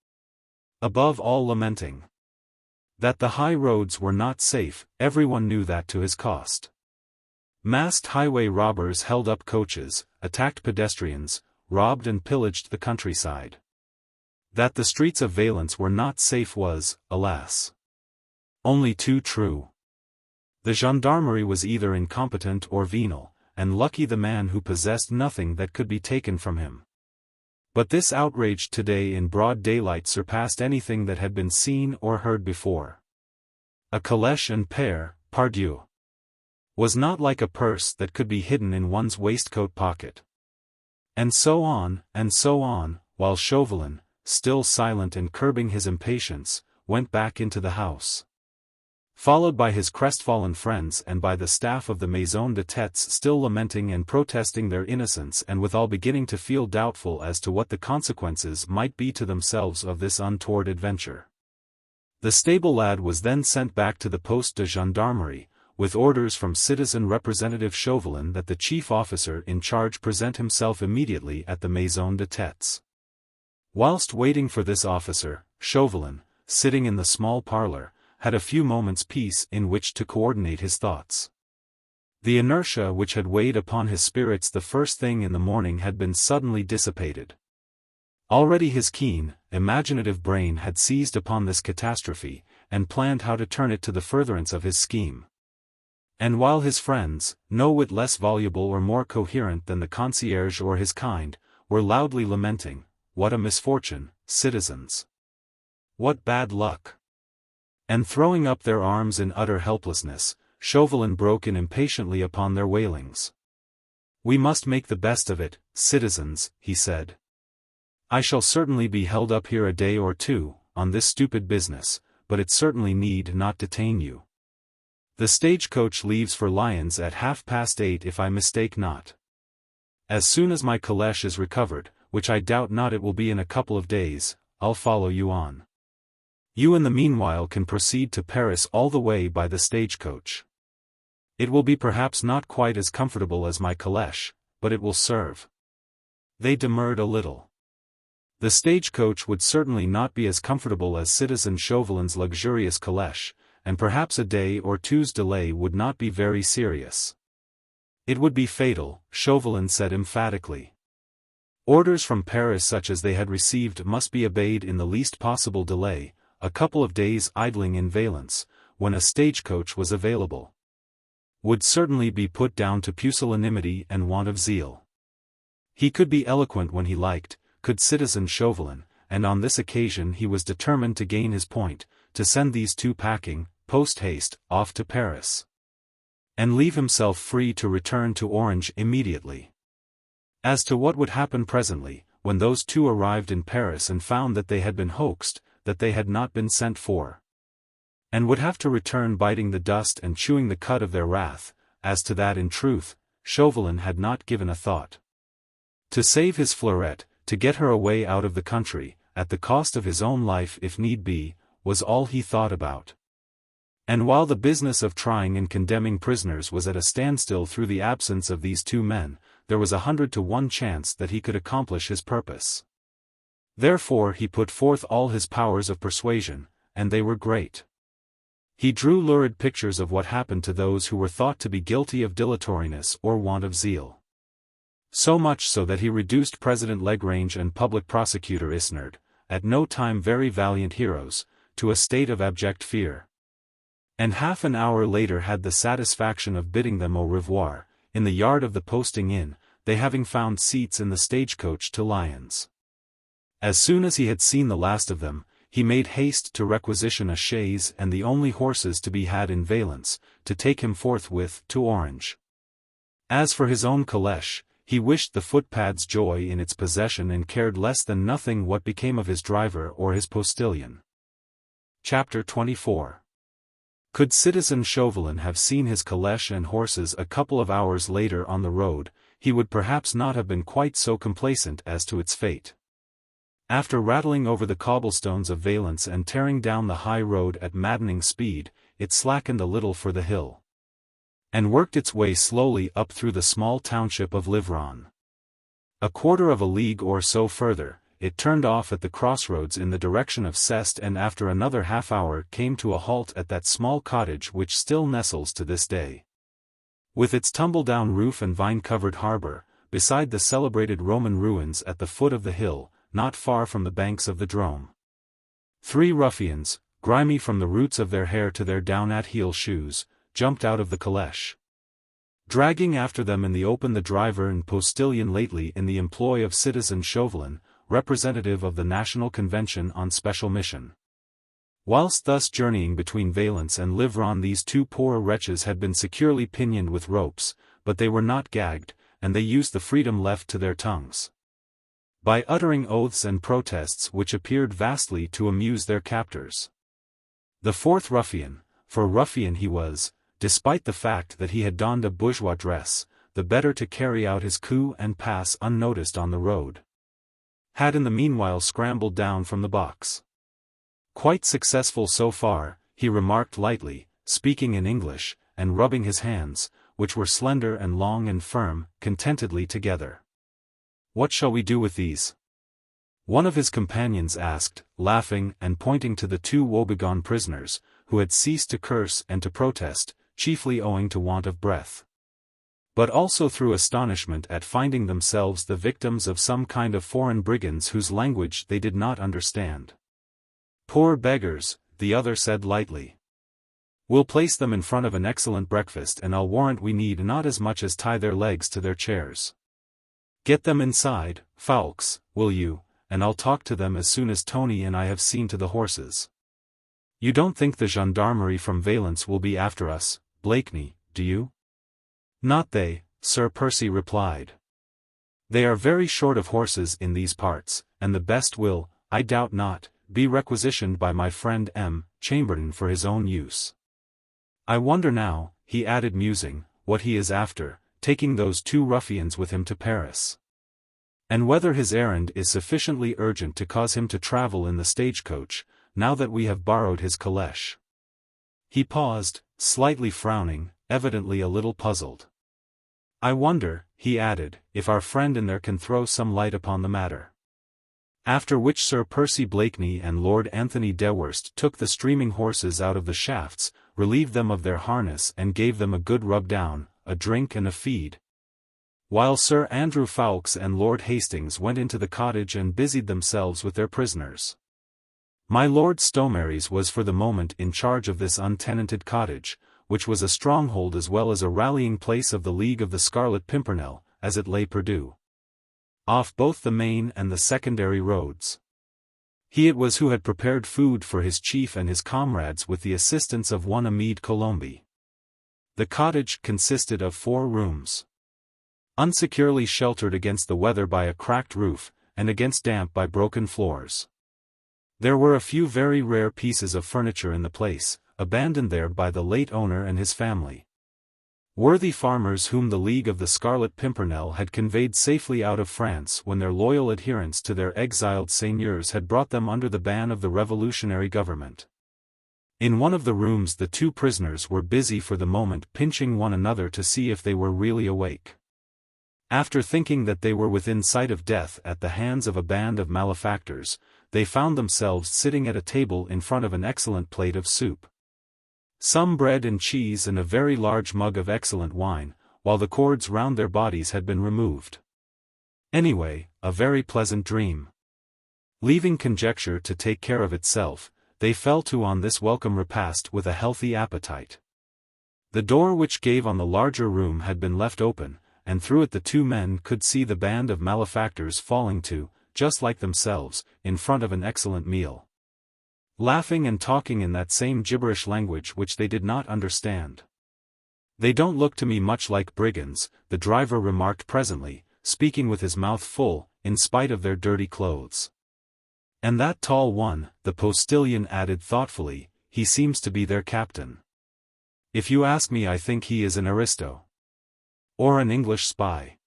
Above all lamenting. That the high roads were not safe, everyone knew that to his cost. Masked highway robbers held up coaches, attacked pedestrians, robbed and pillaged the countryside. That the streets of Valence were not safe was, alas, only too true. The gendarmerie was either incompetent or venal, and lucky the man who possessed nothing that could be taken from him. But this outrage today in broad daylight surpassed anything that had been seen or heard before. A calèche and pair, pardieu, was not like a purse that could be hidden in one's waistcoat pocket. And so on, while Chauvelin, still silent and curbing his impatience, went back into the house. Followed by his crestfallen friends and by the staff of the Maison de Têtes still lamenting and protesting their innocence and withal beginning to feel doubtful as to what the consequences might be to themselves of this untoward adventure. The stable lad was then sent back to the poste de gendarmerie, with orders from Citizen Representative Chauvelin that the chief officer in charge present himself immediately at the Maison de Têtes. Whilst waiting for this officer, Chauvelin, sitting in the small parlour, had a few moments' peace in which to coordinate his thoughts. The inertia which had weighed upon his spirits the first thing in the morning had been suddenly dissipated. Already his keen, imaginative brain had seized upon this catastrophe, and planned how to turn it to the furtherance of his scheme. And while his friends, no whit less voluble or more coherent than the concierge or his kind, were loudly lamenting, "What a misfortune, citizens! What bad luck!" and throwing up their arms in utter helplessness, Chauvelin broke in impatiently upon their wailings. "We must make the best of it, citizens," he said. "I shall certainly be held up here a day or two, on this stupid business, but it certainly need not detain you. The stagecoach leaves for Lyons at 8:30 if I mistake not. As soon as my calèche is recovered, which I doubt not it will be in a couple of days, I'll follow you on. You in the meanwhile can proceed to Paris all the way by the stagecoach. It will be perhaps not quite as comfortable as my calèche, but it will serve." They demurred a little. The stagecoach would certainly not be as comfortable as Citizen Chauvelin's luxurious calèche, and perhaps a day or two's delay would not be very serious. It would be fatal, Chauvelin said emphatically. Orders from Paris such as they had received must be obeyed in the least possible delay. A couple of days idling in Valence, when a stagecoach was available, would certainly be put down to pusillanimity and want of zeal. He could be eloquent when he liked, could Citizen Chauvelin, and on this occasion he was determined to gain his point, to send these two packing, post-haste, off to Paris, and leave himself free to return to Orange immediately. As to what would happen presently, when those two arrived in Paris and found that they had been hoaxed, that they had not been sent for, and would have to return biting the dust and chewing the cud of their wrath, as to that in truth, Chauvelin had not given a thought. To save his Fleurette, to get her away out of the country, at the cost of his own life if need be, was all he thought about. And while the business of trying and condemning prisoners was at a standstill through the absence of these two men, there was 100 to 1 chance that he could accomplish his purpose. Therefore he put forth all his powers of persuasion, and they were great. He drew lurid pictures of what happened to those who were thought to be guilty of dilatoriness or want of zeal. So much so that he reduced President Lagrange and Public Prosecutor Isnard, at no time very valiant heroes, to a state of abject fear. And half an hour later had the satisfaction of bidding them au revoir, in the yard of the posting inn, they having found seats in the stagecoach to Lyons. As soon as he had seen the last of them, he made haste to requisition a chaise and the only horses to be had in Valence, to take him forthwith to Orange. As for his own calèche, he wished the footpad's joy in its possession and cared less than nothing what became of his driver or his postilion. Chapter 24. Could Citizen Chauvelin have seen his calèche and horses a couple of hours later on the road, he would perhaps not have been quite so complacent as to its fate. After rattling over the cobblestones of Valence and tearing down the high road at maddening speed, it slackened a little for the hill, and worked its way slowly up through the small township of Livron. A quarter of a league or so further, it turned off at the crossroads in the direction of Ceste and after another half-hour came to a halt at that small cottage which still nestles to this day, with its tumble-down roof and vine-covered harbor, beside the celebrated Roman ruins at the foot of the hill, not far from the banks of the Drôme. 3 ruffians, grimy from the roots of their hair to their down-at-heel shoes, jumped out of the calèche. Dragging after them in the open the driver and postilion lately in the employ of Citizen Chauvelin, representative of the National Convention on special mission. Whilst thus journeying between Valence and Livron, these 2 poor wretches had been securely pinioned with ropes, but they were not gagged, and they used the freedom left to their tongues by uttering oaths and protests which appeared vastly to amuse their captors. The 4th ruffian, for ruffian he was, despite the fact that he had donned a bourgeois dress, the better to carry out his coup and pass unnoticed on the road, had in the meanwhile scrambled down from the box. "Quite successful so far," he remarked lightly, speaking in English, and rubbing his hands, which were slender and long and firm, contentedly together. "What shall we do with these?" one of his companions asked, laughing and pointing to the 2 woebegone prisoners, who had ceased to curse and to protest, chiefly owing to want of breath, but also through astonishment at finding themselves the victims of some kind of foreign brigands whose language they did not understand. "Poor beggars," the other said lightly. "We'll place them in front of an excellent breakfast, and I'll warrant we need not as much as tie their legs to their chairs. Get them inside, Fawkes, will you, and I'll talk to them as soon as Tony and I have seen to the horses. You don't think the gendarmerie from Valence will be after us, Blakeney, do you?" "Not they," Sir Percy replied. "They are very short of horses in these parts, and the best will, I doubt not, be requisitioned by my friend M. Chamberlain for his own use. I wonder now," he added musing, "what he is after, taking those 2 ruffians with him to Paris. And whether his errand is sufficiently urgent to cause him to travel in the stagecoach, now that we have borrowed his calèche." He paused, slightly frowning, evidently a little puzzled. "I wonder," he added, "if our friend in there can throw some light upon the matter." After which Sir Percy Blakeney and Lord Anthony Dewhurst took the streaming horses out of the shafts, relieved them of their harness and gave them a good rub-down, a drink and a feed, while Sir Andrew Fawkes and Lord Hastings went into the cottage and busied themselves with their prisoners. My Lord Stomaries was for the moment in charge of this untenanted cottage, which was a stronghold as well as a rallying place of the League of the Scarlet Pimpernel, as it lay perdu off both the main and the secondary roads. He it was who had prepared food for his chief and his comrades with the assistance of one Amede Colombi. The cottage consisted of 4 rooms, unsecurely sheltered against the weather by a cracked roof, and against damp by broken floors. There were a few very rare pieces of furniture in the place, abandoned there by the late owner and his family. Worthy farmers whom the League of the Scarlet Pimpernel had conveyed safely out of France when their loyal adherence to their exiled seigneurs had brought them under the ban of the revolutionary government. In one of the rooms the 2 prisoners were busy for the moment pinching one another to see if they were really awake. After thinking that they were within sight of death at the hands of a band of malefactors, they found themselves sitting at a table in front of an excellent plate of soup, some bread and cheese and a very large mug of excellent wine, while the cords round their bodies had been removed. Anyway, a very pleasant dream. Leaving conjecture to take care of itself, they fell to on this welcome repast with a healthy appetite. The door which gave on the larger room had been left open, and through it the 2 men could see the band of malefactors falling to, just like themselves, in front of an excellent meal, laughing and talking in that same gibberish language which they did not understand. "They don't look to me much like brigands," the driver remarked presently, speaking with his mouth full, in spite of their dirty clothes. "And that tall one," the postilion added thoughtfully, "he seems to be their captain. If you ask me, I think he is an aristo. Or an English spy."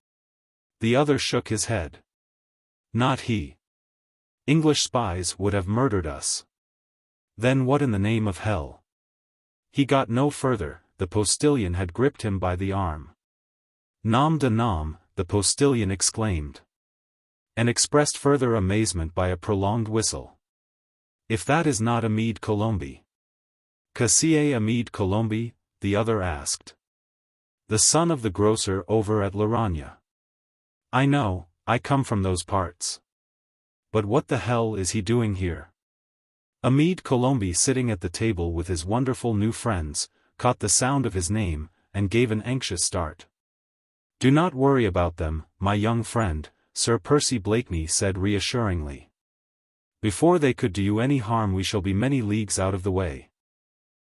The other shook his head. "Not he. English spies would have murdered us." "Then what in the name of hell?" He got no further, the postilion had gripped him by the arm. "Nom de nom," the postilion exclaimed, and expressed further amazement by a prolonged whistle. "If that is not Amede Colombi." "Qu'est-ce Amede Colombi?" the other asked. "The son of the grocer over at Laragne." "I know, I come from those parts." But what the hell is he doing here? Amede Colombe, sitting at the table with his wonderful new friends, caught the sound of his name, and gave an anxious start. "Do not worry about them, my young friend," Sir Percy Blakeney said reassuringly. "Before they could do you any harm we shall be many leagues out of the way."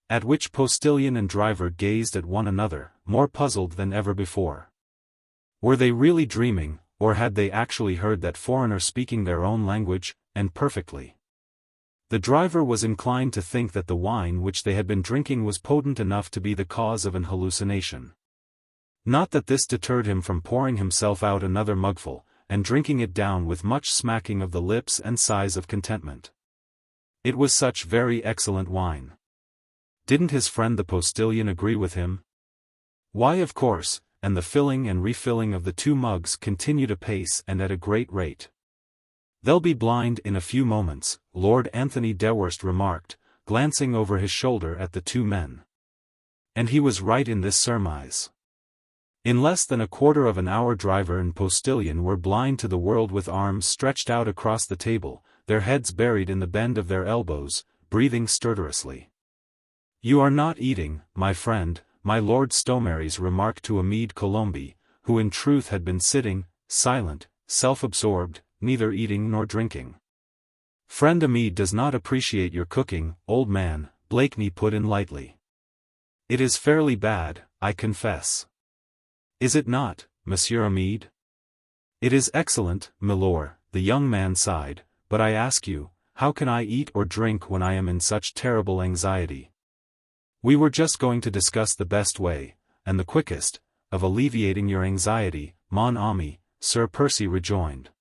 At which postilion and driver gazed at one another, more puzzled than ever before. Were they really dreaming, or had they actually heard that foreigner speaking their own language, and perfectly? The driver was inclined to think that the wine which they had been drinking was potent enough to be the cause of an hallucination. Not that this deterred him from pouring himself out another mugful, and drinking it down with much smacking of the lips and sighs of contentment. It was such very excellent wine. Didn't his friend the postilion agree with him? Why, of course, and the filling and refilling of the 2 mugs continued apace and at a great rate. "They'll be blind in a few moments," Lord Anthony Deworst remarked, glancing over his shoulder at the 2 men. And he was right in this surmise. In less than a quarter of an hour driver and postilion were blind to the world, with arms stretched out across the table, their heads buried in the bend of their elbows, breathing stertorously. "You are not eating, my friend," my Lord Stomares remarked to Amede Colombe, who in truth had been sitting, silent, self-absorbed, neither eating nor drinking. "Friend Amede does not appreciate your cooking, old man," Blakeney put in lightly. "It is fairly bad, I confess." "Is it not, Monsieur Amede?" "It is excellent, milord," the young man sighed, "but I ask you, how can I eat or drink when I am in such terrible anxiety?" "We were just going to discuss the best way, and the quickest, of alleviating your anxiety, mon ami," Sir Percy rejoined.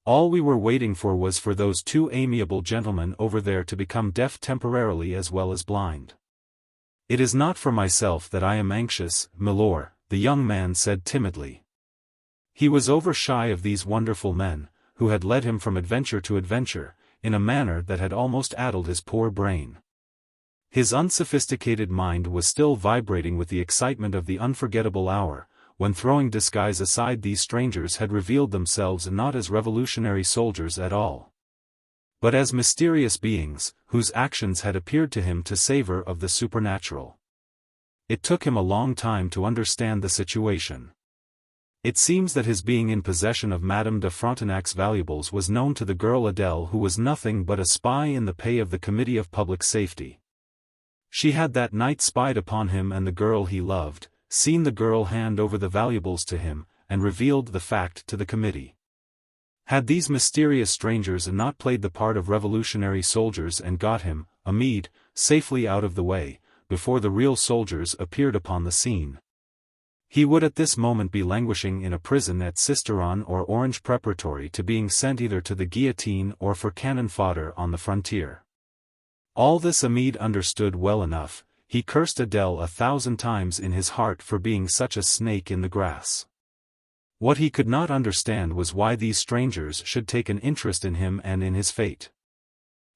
"All we were waiting for was for those 2 amiable gentlemen over there to become deaf temporarily as well as blind." "It is not for myself that I am anxious, milord," the young man said timidly. He was over shy of these wonderful men, who had led him from adventure to adventure, in a manner that had almost addled his poor brain. His unsophisticated mind was still vibrating with the excitement of the unforgettable hour, when, throwing disguise aside, these strangers had revealed themselves not as revolutionary soldiers at all, but as mysterious beings, whose actions had appeared to him to savor of the supernatural. It took him a long time to understand the situation. It seems that his being in possession of Madame de Frontenac's valuables was known to the girl Adele, who was nothing but a spy in the pay of the Committee of Public Safety. She had that night spied upon him and the girl he loved, seen the girl hand over the valuables to him, and revealed the fact to the committee. Had these mysterious strangers not played the part of revolutionary soldiers and got him, Amede, safely out of the way, before the real soldiers appeared upon the scene, he would at this moment be languishing in a prison at Sisteron or Orange preparatory to being sent either to the guillotine or for cannon fodder on the frontier. All this Amede understood well enough. He cursed Adele 1,000 times in his heart for being such a snake in the grass. What he could not understand was why these strangers should take an interest in him and in his fate.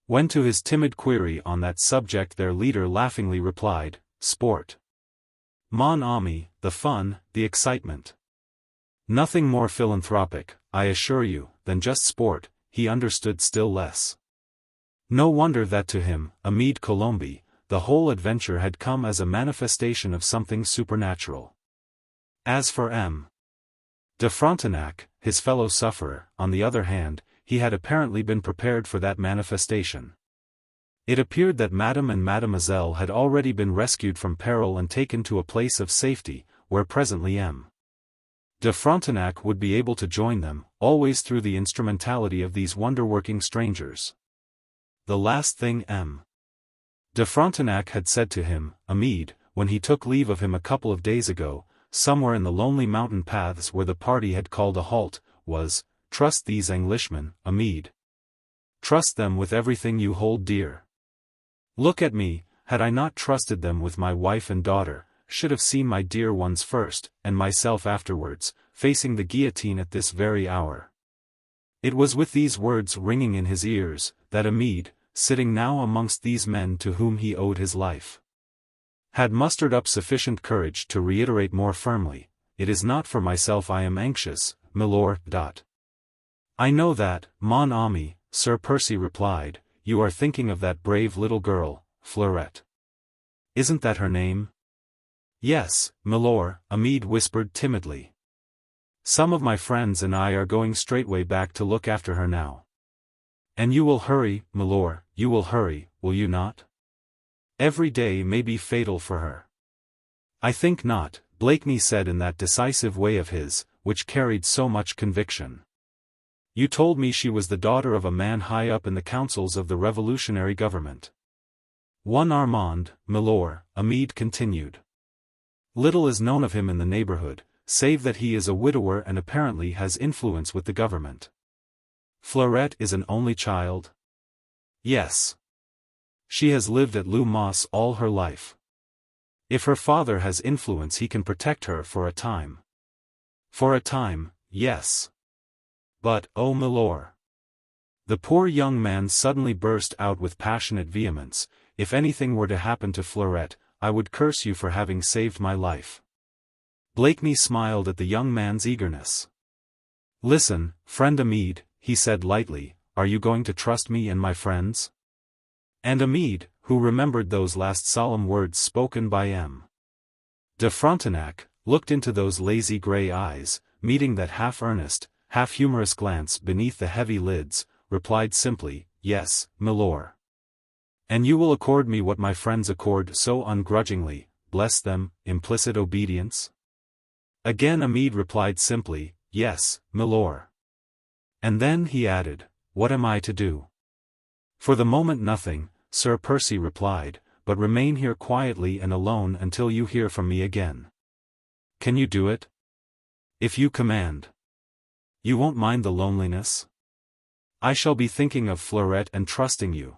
When to his timid query on that subject their leader laughingly replied, "Sport. Mon ami, the fun, the excitement. Nothing more philanthropic, I assure you, than just sport," he understood still less. No wonder that to him, Amede Colombe, the whole adventure had come as a manifestation of something supernatural. As for M. de Frontenac, his fellow sufferer, on the other hand, he had apparently been prepared for that manifestation. It appeared that Madame and Mademoiselle had already been rescued from peril and taken to a place of safety, where presently M. de Frontenac would be able to join them, always through the instrumentality of these wonder-working strangers. The last thing M. de Frontenac had said to him, Amede, when he took leave of him a couple of days ago, somewhere in the lonely mountain paths where the party had called a halt, was, "Trust these Englishmen, Amede. Trust them with everything you hold dear. Look at me, had I not trusted them with my wife and daughter, should have seen my dear ones first, and myself afterwards, facing the guillotine at this very hour." It was with these words ringing in his ears, that Amede, sitting now amongst these men to whom he owed his life, had mustered up sufficient courage to reiterate more firmly, "It is not for myself I am anxious, milord. I know that, mon ami, Sir Percy replied, you are thinking of that brave little girl, Fleurette. Isn't that her name? Yes, milor, Amede whispered timidly. Some of my friends and I are going straightway back to look after her now. And you will hurry, milor, you will hurry, will you not? Every day may be fatal for her. I think not, Blakeney said in that decisive way of his, which carried so much conviction. You told me she was the daughter of a man high up in the councils of the revolutionary government. One Armand, milor, Amede continued. Little is known of him in the neighborhood, save that he is a widower and apparently has influence with the government. Fleurette is an only child? Yes. She has lived at Lumos all her life. If her father has influence he can protect her for a time. For a time, yes. But, oh milor. The poor young man suddenly burst out with passionate vehemence, if anything were to happen to Fleurette, I would curse you for having saved my life. Blakeney smiled at the young man's eagerness. Listen, friend Amede, he said lightly, are you going to trust me and my friends? And Amede, who remembered those last solemn words spoken by M. de Frontenac, looked into those lazy grey eyes, meeting that half-earnest, half-humorous glance beneath the heavy lids, replied simply, yes, milor. And you will accord me what my friends accord so ungrudgingly, bless them, implicit obedience? Again Amede replied simply, yes, milor. And then he added, what am I to do? For the moment nothing, Sir Percy replied, but remain here quietly and alone until you hear from me again. Can you do it? If you command. You won't mind the loneliness? I shall be thinking of Fleurette and trusting you.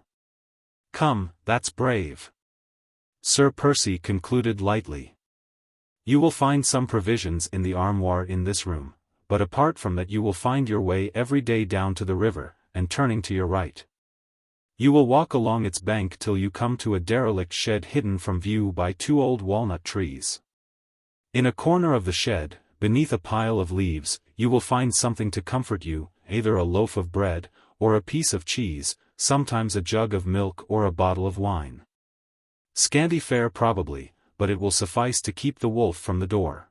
Come, that's brave. Sir Percy concluded lightly. You will find some provisions in the armoire in this room, but apart from that you will find your way every day down to the river, and turning to your right. You will walk along its bank till you come to a derelict shed hidden from view by 2 old walnut trees. In a corner of the shed, beneath a pile of leaves, you will find something to comfort you, either a loaf of bread, or a piece of cheese, sometimes a jug of milk or a bottle of wine. Scanty fare probably, but it will suffice to keep the wolf from the door.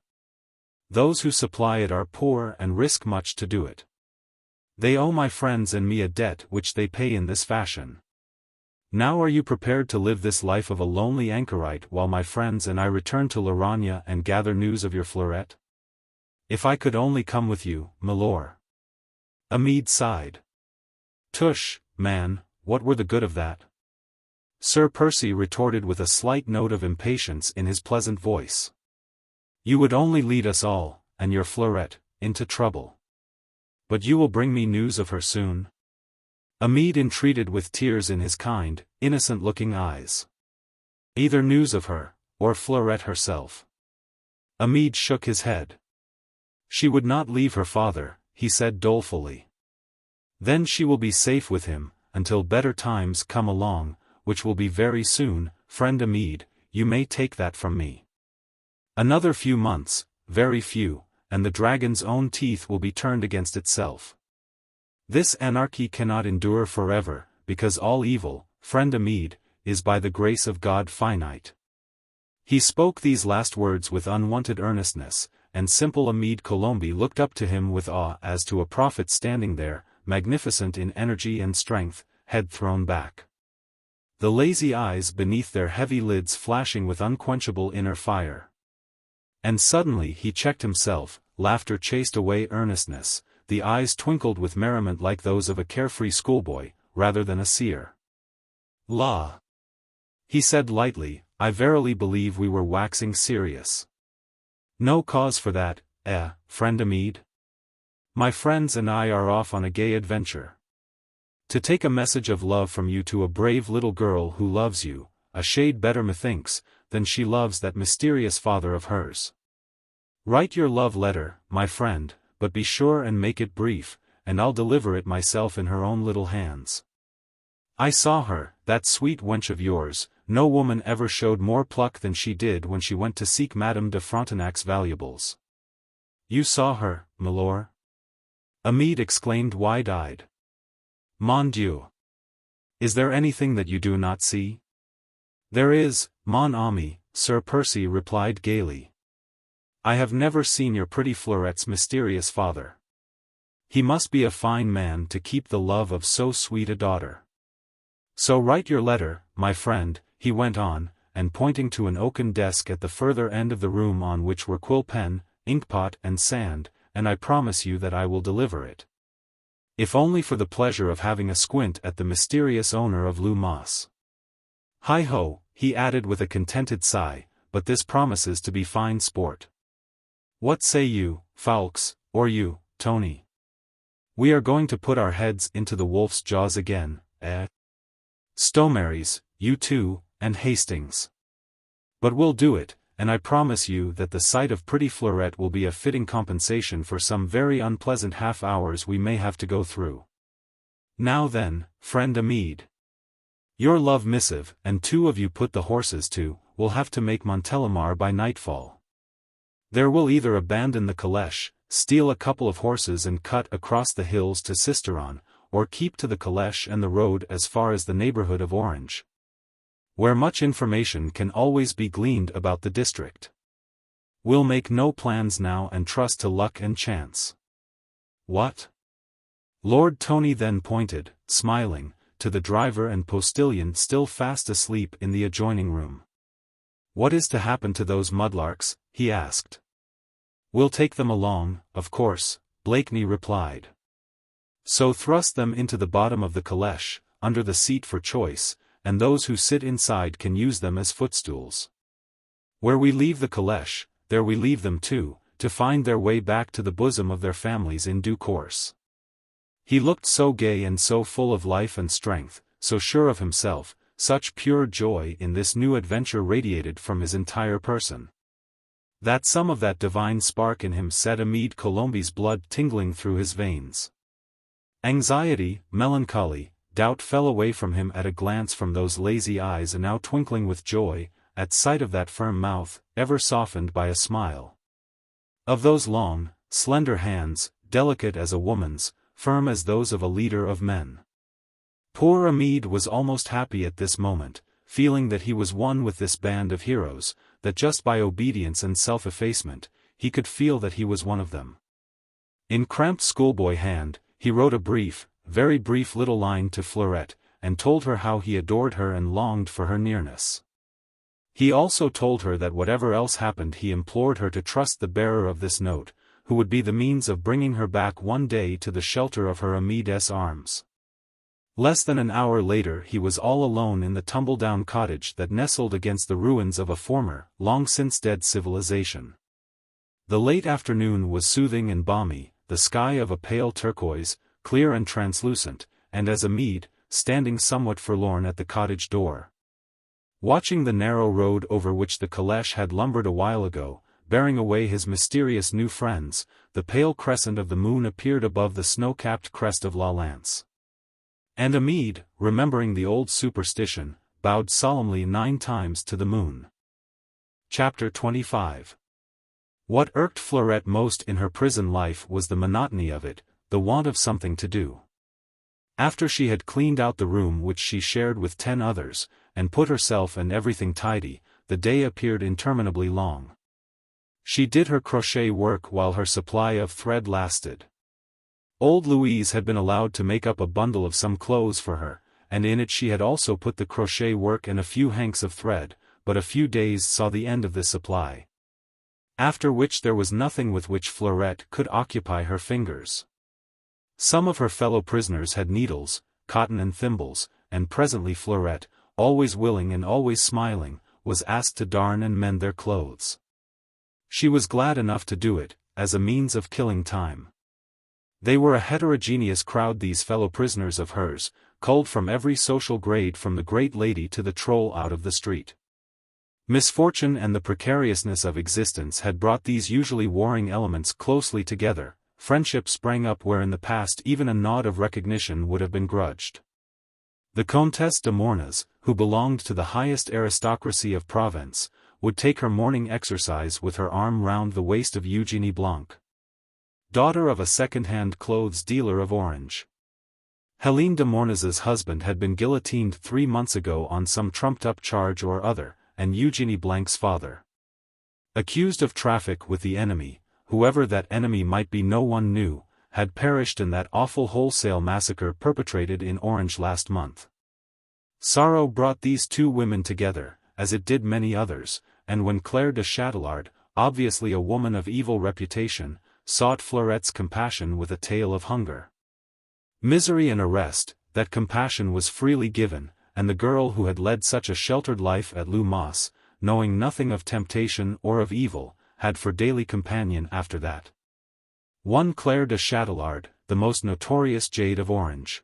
Those who supply it are poor and risk much to do it. They owe my friends and me a debt which they pay in this fashion. Now are you prepared to live this life of a lonely anchorite while my friends and I return to Lauragna and gather news of your Fleurette? If I could only come with you, milor. Amede sighed. Tush, man, what were the good of that? Sir Percy retorted with a slight note of impatience in his pleasant voice. You would only lead us all, and your Fleurette, into trouble. But you will bring me news of her soon? Amede entreated with tears in his kind, innocent-looking eyes. Either news of her, or Fleurette herself. Amede shook his head. She would not leave her father, he said dolefully. Then she will be safe with him, until better times come along, which will be very soon, friend Amede, you may take that from me. Another few months, very few, and the dragon's own teeth will be turned against itself. This anarchy cannot endure forever, because all evil, friend Amede, is by the grace of God finite. He spoke these last words with unwonted earnestness, and simple Amede Colombe looked up to him with awe as to a prophet standing there, magnificent in energy and strength, head thrown back. The lazy eyes beneath their heavy lids flashing with unquenchable inner fire. And suddenly he checked himself, laughter chased away earnestness, the eyes twinkled with merriment like those of a carefree schoolboy, rather than a seer. La! He said lightly, I verily believe we were waxing serious. No cause for that, friend Amede? My friends and I are off on a gay adventure. To take a message of love from you to a brave little girl who loves you, a shade better methinks, than she loves that mysterious father of hers. Write your love letter, my friend, but be sure and make it brief, and I'll deliver it myself in her own little hands. I saw her, that sweet wench of yours, no woman ever showed more pluck than she did when she went to seek Madame de Frontenac's valuables. You saw her, milor? Amede exclaimed wide-eyed. Mon Dieu! Is there anything that you do not see? There is, mon ami, Sir Percy replied gaily. I have never seen your pretty Fleurette's mysterious father. He must be a fine man to keep the love of so sweet a daughter. So write your letter, my friend, he went on, and pointing to an oaken desk at the further end of the room on which were quill pen, inkpot and sand, and I promise you that I will deliver it. If only for the pleasure of having a squint at the mysterious owner of Lou Moss. Hi-ho, he added with a contented sigh, but this promises to be fine sport. What say you, Fawkes, or you, Tony? We are going to put our heads into the wolf's jaws again, eh? Stomaries, you too, and Hastings. But we'll do it, and I promise you that the sight of pretty Fleurette will be a fitting compensation for some very unpleasant half-hours we may have to go through. Now then, friend Amede. Your love missive, and 2 of you put the horses to, will have to make Montelimar by nightfall. There will either abandon the calèche, steal a couple of horses and cut across the hills to Sisteron, or keep to the calèche and the road as far as the neighborhood of Orange, where much information can always be gleaned about the district. We'll make no plans now and trust to luck and chance. What? Lord Tony then pointed, smiling, to the driver and postilion still fast asleep in the adjoining room. What is to happen to those mudlarks? He asked. We'll take them along, of course, Blakeney replied. So thrust them into the bottom of the calèche, under the seat for choice, and those who sit inside can use them as footstools. Where we leave the calèche, there we leave them too, to find their way back to the bosom of their families in due course. He looked so gay and so full of life and strength, so sure of himself, such pure joy in this new adventure radiated from his entire person, that some of that divine spark in him set Amede Colombi's blood tingling through his veins. Anxiety, melancholy, doubt fell away from him at a glance from those lazy eyes and now twinkling with joy, at sight of that firm mouth, ever softened by a smile. Of those long, slender hands, delicate as a woman's, firm as those of a leader of men. Poor Amede was almost happy at this moment, feeling that he was one with this band of heroes, that just by obedience and self-effacement, he could feel that he was one of them. In cramped schoolboy hand, he wrote a brief, very brief little line to Fleurette, and told her how he adored her and longed for her nearness. He also told her that whatever else happened he implored her to trust the bearer of this note, who would be the means of bringing her back one day to the shelter of her Amede's arms. Less than an hour later he was all alone in the tumble-down cottage that nestled against the ruins of a former, long-since-dead civilization. The late afternoon was soothing and balmy, the sky of a pale turquoise, clear and translucent, and as Amede, standing somewhat forlorn at the cottage door, watching the narrow road over which the calèche had lumbered a while ago, bearing away his mysterious new friends, the pale crescent of the moon appeared above the snow-capped crest of La Lance. And Amede, remembering the old superstition, bowed solemnly 9 times to the moon. Chapter 25. What irked Fleurette most in her prison life was the monotony of it, the want of something to do. After she had cleaned out the room which she shared with 10 others, and put herself and everything tidy, the day appeared interminably long. She did her crochet work while her supply of thread lasted. Old Louise had been allowed to make up a bundle of some clothes for her, and in it she had also put the crochet work and a few hanks of thread, but a few days saw the end of this supply. After which there was nothing with which Fleurette could occupy her fingers. Some of her fellow prisoners had needles, cotton and thimbles, and presently Fleurette, always willing and always smiling, was asked to darn and mend their clothes. She was glad enough to do it, as a means of killing time. They were a heterogeneous crowd, these fellow prisoners of hers, culled from every social grade, from the great lady to the troll out of the street. Misfortune and the precariousness of existence had brought these usually warring elements closely together. Friendship sprang up where in the past even a nod of recognition would have been grudged. The Comtesse de Mornaz, who belonged to the highest aristocracy of Provence, would take her morning exercise with her arm round the waist of Eugenie Blanc. daughter of a second-hand clothes dealer of Orange. Helene de Mornaz's husband had been guillotined 3 months ago on some trumped-up charge or other, and Eugenie Blanc's father, accused of traffic with the enemy, whoever that enemy might be no one knew, had perished in that awful wholesale massacre perpetrated in Orange last month. Sorrow brought these 2 women together, as it did many others, and when Claire de Châtelard, obviously a woman of evil reputation, sought Fleurette's compassion with a tale of hunger, misery and arrest, that compassion was freely given, and the girl who had led such a sheltered life at Lumos, knowing nothing of temptation or of evil, had for daily companion after that one Claire de Châtelard, the most notorious jade of Orange.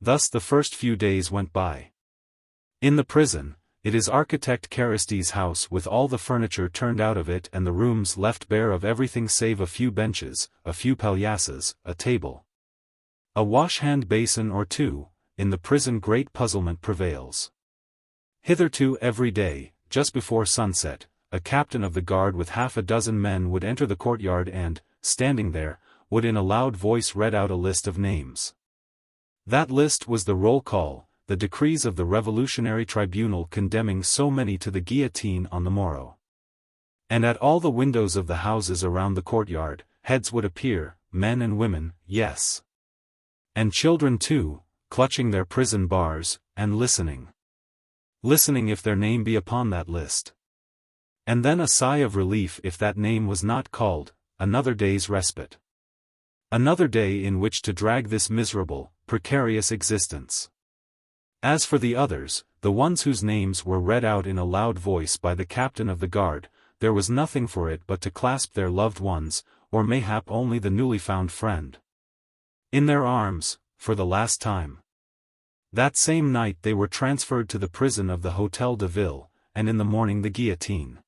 Thus the first few days went by. In the prison, it is architect Caristy's house with all the furniture turned out of it and the rooms left bare of everything save a few benches, a few paillasses, a table, a wash-hand basin or 2, in the prison great puzzlement prevails. Hitherto every day, just before sunset, a captain of the guard with half a dozen men would enter the courtyard and, standing there, would in a loud voice read out a list of names. That list was the roll call, the decrees of the Revolutionary Tribunal condemning so many to the guillotine on the morrow. And at all the windows of the houses around the courtyard, heads would appear, men and women, yes, and children too, clutching their prison bars, and listening. Listening if their name be upon that list. And then a sigh of relief if that name was not called, another day's respite. Another day in which to drag this miserable, precarious existence. As for the others, the ones whose names were read out in a loud voice by the captain of the guard, there was nothing for it but to clasp their loved ones, or mayhap only the newly found friend, in their arms, for the last time. That same night they were transferred to the prison of the Hôtel de Ville, and in the morning the guillotine.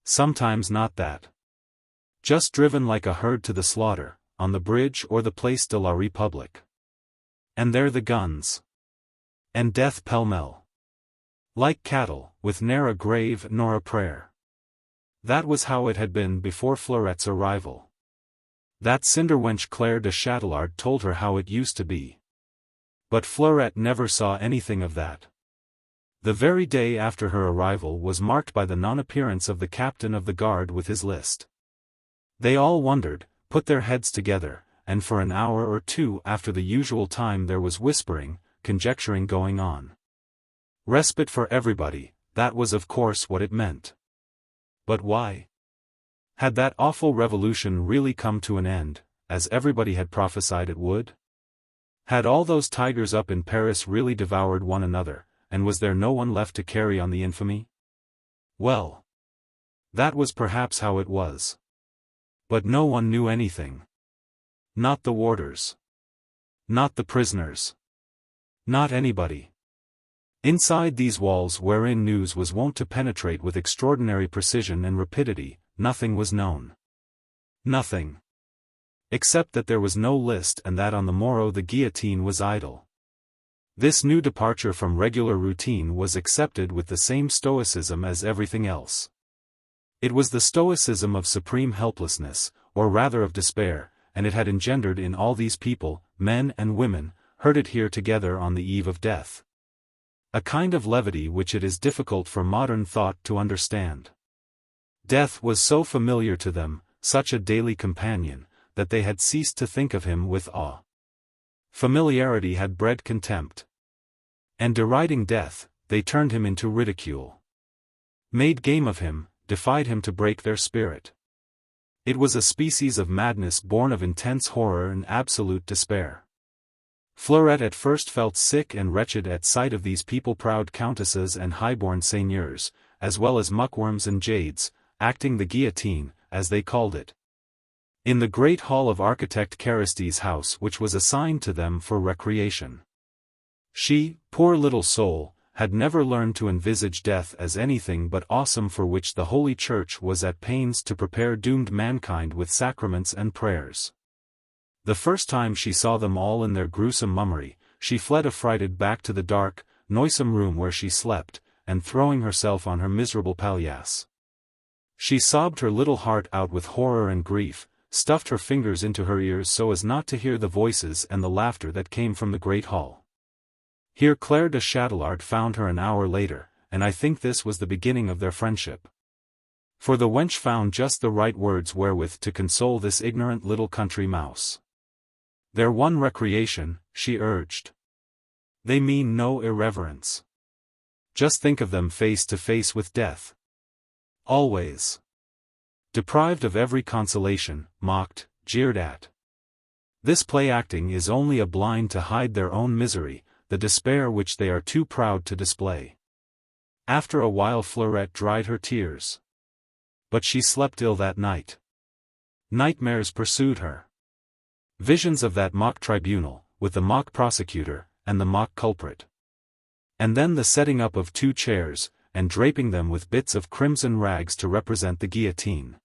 Sometimes not that. Just driven like a herd to the slaughter, on the bridge or the Place de la République. And there the guns. And death pell-mell. Like cattle, with ne'er a grave nor a prayer. That was how it had been before Fleurette's arrival. That cinder-wench Claire de Châtelard told her how it used to be. But Fleurette never saw anything of that. The very day after her arrival was marked by the non-appearance of the captain of the guard with his list. They all wondered, put their heads together, and for an hour or 2 after the usual time there was whispering, conjecturing going on. Respite for everybody, that was of course what it meant. But why? Had that awful revolution really come to an end, as everybody had prophesied it would? Had all those tigers up in Paris really devoured one another, and was there no one left to carry on the infamy? Well, that was perhaps how it was. But no one knew anything. Not the warders. Not the prisoners. Not anybody. Inside these walls wherein news was wont to penetrate with extraordinary precision and rapidity, nothing was known. Nothing. Except that there was no list and that on the morrow the guillotine was idle. This new departure from regular routine was accepted with the same stoicism as everything else. It was the stoicism of supreme helplessness, or rather of despair, and it had engendered in all these people, men and women, herded here together on the eve of death, a kind of levity which it is difficult for modern thought to understand. Death was so familiar to them, such a daily companion, that they had ceased to think of him with awe. Familiarity had bred contempt. And deriding death, they turned him into ridicule. Made game of him, defied him to break their spirit. It was a species of madness born of intense horror and absolute despair. Fleurette at first felt sick and wretched at sight of these people-proud countesses and high-born seigneurs, as well as muckworms and jades, acting the guillotine, as they called it, in the great hall of architect Caristy's house which was assigned to them for recreation. She, poor little soul, had never learned to envisage death as anything but awesome for which the Holy Church was at pains to prepare doomed mankind with sacraments and prayers. The first time she saw them all in their gruesome mummery, she fled affrighted back to the dark, noisome room where she slept, and throwing herself on her miserable palliasse, she sobbed her little heart out with horror and grief, stuffed her fingers into her ears so as not to hear the voices and the laughter that came from the great hall. Here Claire de Chatelard found her an hour later, and I think this was the beginning of their friendship. For the wench found just the right words wherewith to console this ignorant little country mouse. Their one recreation, she urged. They mean no irreverence. Just think of them face to face with death. Always. Deprived of every consolation, mocked, jeered at. This play-acting is only a blind to hide their own misery, the despair which they are too proud to display. After a while Fleurette dried her tears. But she slept ill that night. Nightmares pursued her. Visions of that mock tribunal, with the mock prosecutor, and the mock culprit. And then the setting up of 2 chairs, and draping them with bits of crimson rags to represent the guillotine.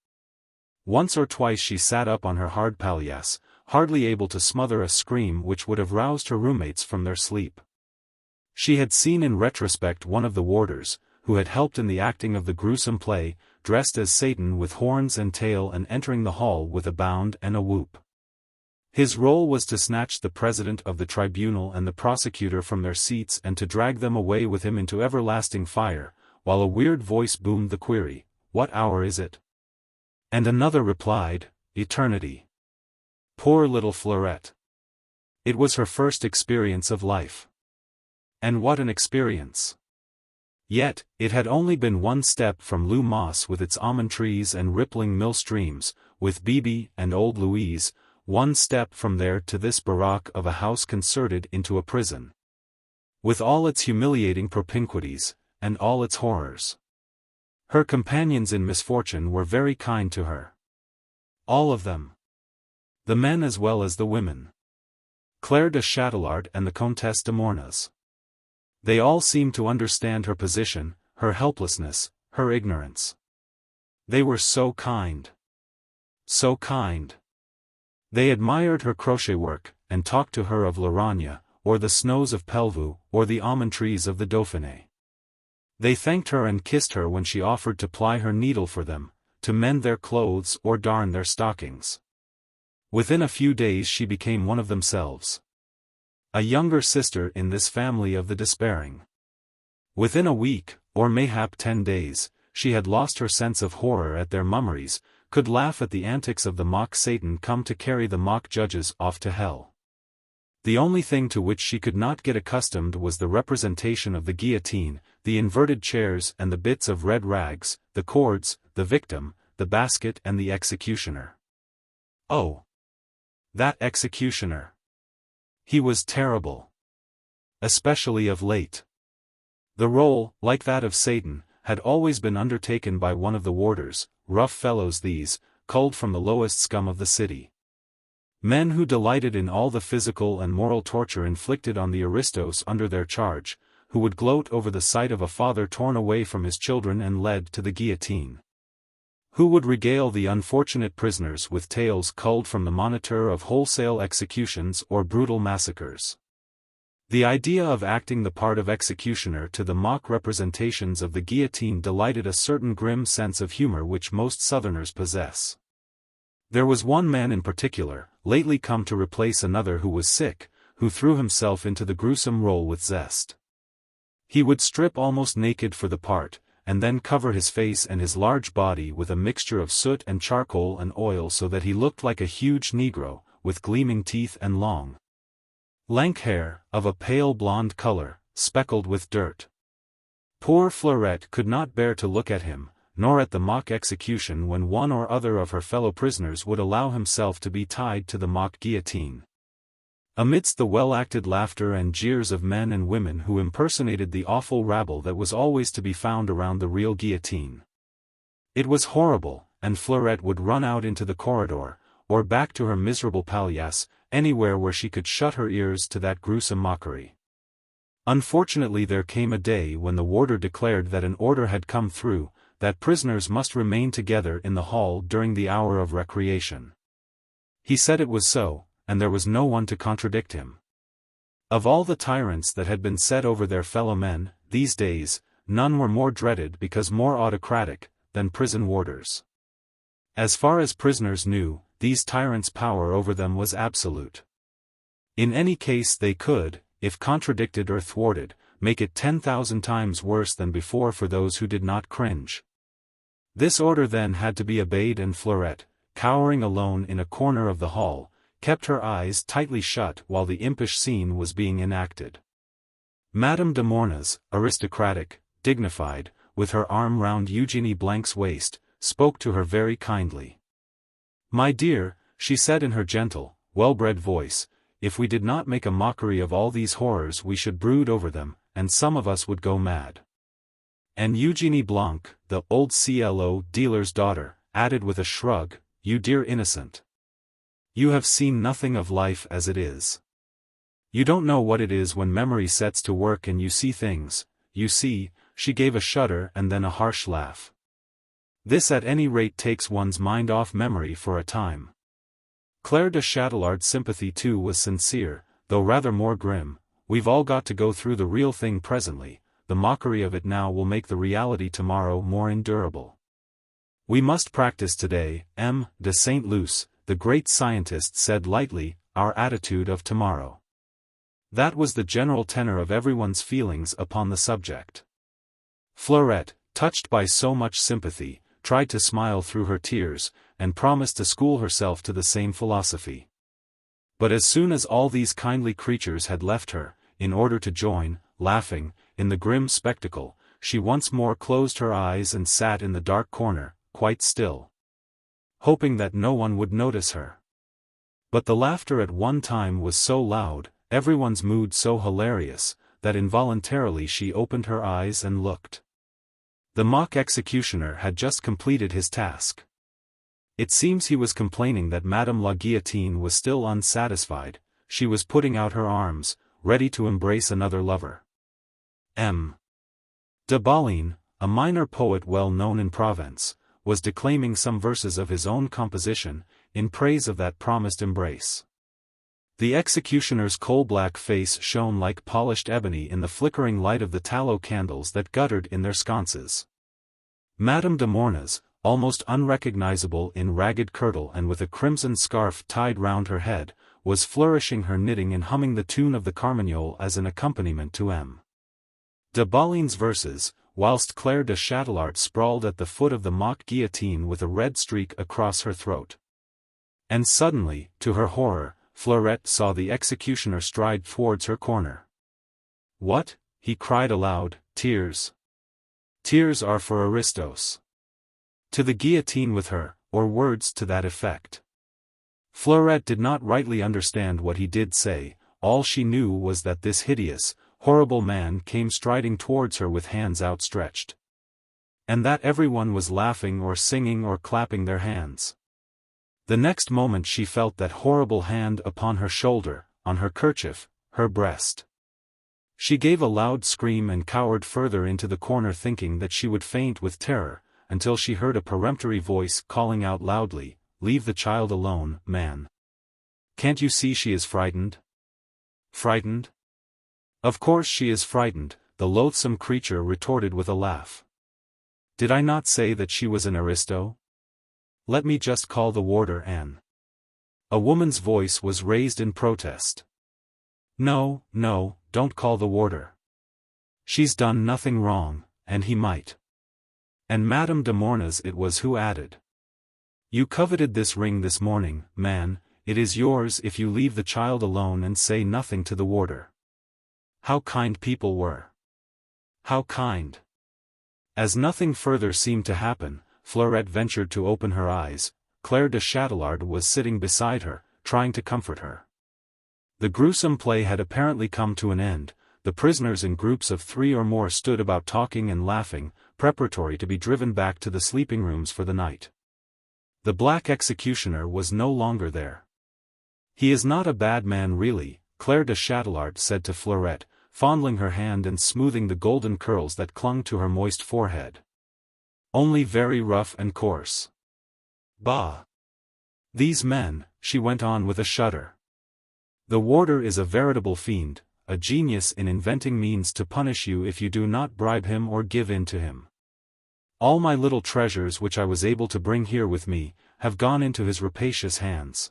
Once or twice she sat up on her hard palliasse, hardly able to smother a scream which would have roused her roommates from their sleep. She had seen in retrospect one of the warders, who had helped in the acting of the gruesome play, dressed as Satan with horns and tail and entering the hall with a bound and a whoop. His role was to snatch the president of the tribunal and the prosecutor from their seats and to drag them away with him into everlasting fire, while a weird voice boomed the query, "What hour is it?" And another replied, "Eternity." Poor little Fleurette. It was her first experience of life. And what an experience! Yet, it had only been one step from Lou Moss with its almond trees and rippling mill streams, with Bibi and old Louise, one step from there to this baraque of a house converted into a prison. With all its humiliating propinquities, and all its horrors. Her companions in misfortune were very kind to her. All of them. The men as well as the women. Claire de Chatelard and the Comtesse de Mornaz. They all seemed to understand her position, her helplessness, her ignorance. They were so kind. So kind. They admired her crochet work, and talked to her of Lorraine, or the snows of Pelvoux, or the almond trees of the Dauphiné. They thanked her and kissed her when she offered to ply her needle for them, to mend their clothes or darn their stockings. Within a few days she became one of themselves. A younger sister in this family of the despairing. Within a week, or mayhap 10 days, she had lost her sense of horror at their mummeries, could laugh at the antics of the mock Satan come to carry the mock judges off to hell. The only thing to which she could not get accustomed was the representation of the guillotine, the inverted chairs and the bits of red rags, the cords, the victim, the basket and the executioner. Oh! That executioner! He was terrible. Especially of late. The role, like that of Satan, had always been undertaken by one of the warders, rough fellows these, culled from the lowest scum of the city. Men who delighted in all the physical and moral torture inflicted on the aristos under their charge, who would gloat over the sight of a father torn away from his children and led to the guillotine. Who would regale the unfortunate prisoners with tales culled from the Moniteur of wholesale executions or brutal massacres. The idea of acting the part of executioner to the mock representations of the guillotine delighted a certain grim sense of humor which most Southerners possess. There was one man in particular, lately come to replace another who was sick, who threw himself into the gruesome role with zest. He would strip almost naked for the part, and then cover his face and his large body with a mixture of soot and charcoal and oil so that he looked like a huge Negro, with gleaming teeth and long, lank hair, of a pale blonde color, speckled with dirt. Poor Fleurette could not bear to look at him, nor at the mock execution when one or other of her fellow prisoners would allow himself to be tied to the mock guillotine. Amidst the well-acted laughter and jeers of men and women who impersonated the awful rabble that was always to be found around the real guillotine. It was horrible, and Fleurette would run out into the corridor, or back to her miserable palliasse, anywhere where she could shut her ears to that gruesome mockery. Unfortunately there came a day when the warder declared that an order had come through, that prisoners must remain together in the hall during the hour of recreation. He said it was so, and there was no one to contradict him. Of all the tyrants that had been set over their fellow men, these days, none were more dreaded because more autocratic, than prison warders. As far as prisoners knew, these tyrants' power over them was absolute. In any case they could, if contradicted or thwarted, make it 10,000 times worse than before for those who did not cringe. This order then had to be obeyed, and Fleurette, cowering alone in a corner of the hall, kept her eyes tightly shut while the impish scene was being enacted. Madame de Mornas, aristocratic, dignified, with her arm round Eugenie Blanc's waist, spoke to her very kindly. "My dear," she said in her gentle, well-bred voice, "if we did not make a mockery of all these horrors we should brood over them, and some of us would go mad." And Eugenie Blanc, the old CLO dealer's daughter, added with a shrug, "You dear innocent. You have seen nothing of life as it is. You don't know what it is when memory sets to work and you see things, you see." She gave a shudder and then a harsh laugh. "This at any rate takes one's mind off memory for a time." Claire de Chatelard's sympathy too was sincere, though rather more grim. "We've all got to go through the real thing presently, the mockery of it now will make the reality tomorrow more endurable. We must practice today." M. de Saint Luce, the great scientist, said lightly, "our attitude of tomorrow." That was the general tenor of everyone's feelings upon the subject. Fleurette, touched by so much sympathy, tried to smile through her tears, and promised to school herself to the same philosophy. But as soon as all these kindly creatures had left her, in order to join, laughing, in the grim spectacle, she once more closed her eyes and sat in the dark corner, quite still, hoping that no one would notice her. But the laughter at one time was so loud, everyone's mood so hilarious, that involuntarily she opened her eyes and looked. The mock executioner had just completed his task. It seems he was complaining that Madame la Guillotine was still unsatisfied. She was putting out her arms, ready to embrace another lover. M. de Balin, a minor poet well known in Provence, was declaiming some verses of his own composition, in praise of that promised embrace. The executioner's coal-black face shone like polished ebony in the flickering light of the tallow candles that guttered in their sconces. Madame de Mornas, almost unrecognizable in ragged kirtle and with a crimson scarf tied round her head, was flourishing her knitting and humming the tune of the Carmagnole as an accompaniment to M. de Balin's verses, whilst Claire de Chatelard sprawled at the foot of the mock guillotine with a red streak across her throat. And suddenly, to her horror, Fleurette saw the executioner stride towards her corner. "What?" he cried aloud, "tears? Tears are for aristos. To the guillotine with her," or words to that effect. Fleurette did not rightly understand what he did say. All she knew was that this hideous, horrible man came striding towards her with hands outstretched. And that everyone was laughing or singing or clapping their hands. The next moment she felt that horrible hand upon her shoulder, on her kerchief, her breast. She gave a loud scream and cowered further into the corner thinking that she would faint with terror, until she heard a peremptory voice calling out loudly, "Leave the child alone, man. Can't you see she is frightened?" "Frightened? Of course she is frightened," the loathsome creature retorted with a laugh. "Did I not say that she was an aristo? Let me just call the warder and—" A woman's voice was raised in protest. "No, no, don't call the warder. She's done nothing wrong, and he might." And Madame de Mornas it was who added, "You coveted this ring this morning, man, it is yours if you leave the child alone and say nothing to the warder." How kind people were! How kind! As nothing further seemed to happen, Fleurette ventured to open her eyes. Claire de Chatelard was sitting beside her, trying to comfort her. The gruesome play had apparently come to an end. The prisoners in groups of 3 or more stood about talking and laughing, preparatory to be driven back to the sleeping rooms for the night. The black executioner was no longer there. "He is not a bad man really," Claire de Chatelard said to Fleurette, fondling her hand and smoothing the golden curls that clung to her moist forehead. "Only very rough and coarse. Bah! These men," she went on with a shudder. "The warder is a veritable fiend, a genius in inventing means to punish you if you do not bribe him or give in to him. All my little treasures which I was able to bring here with me, have gone into his rapacious hands.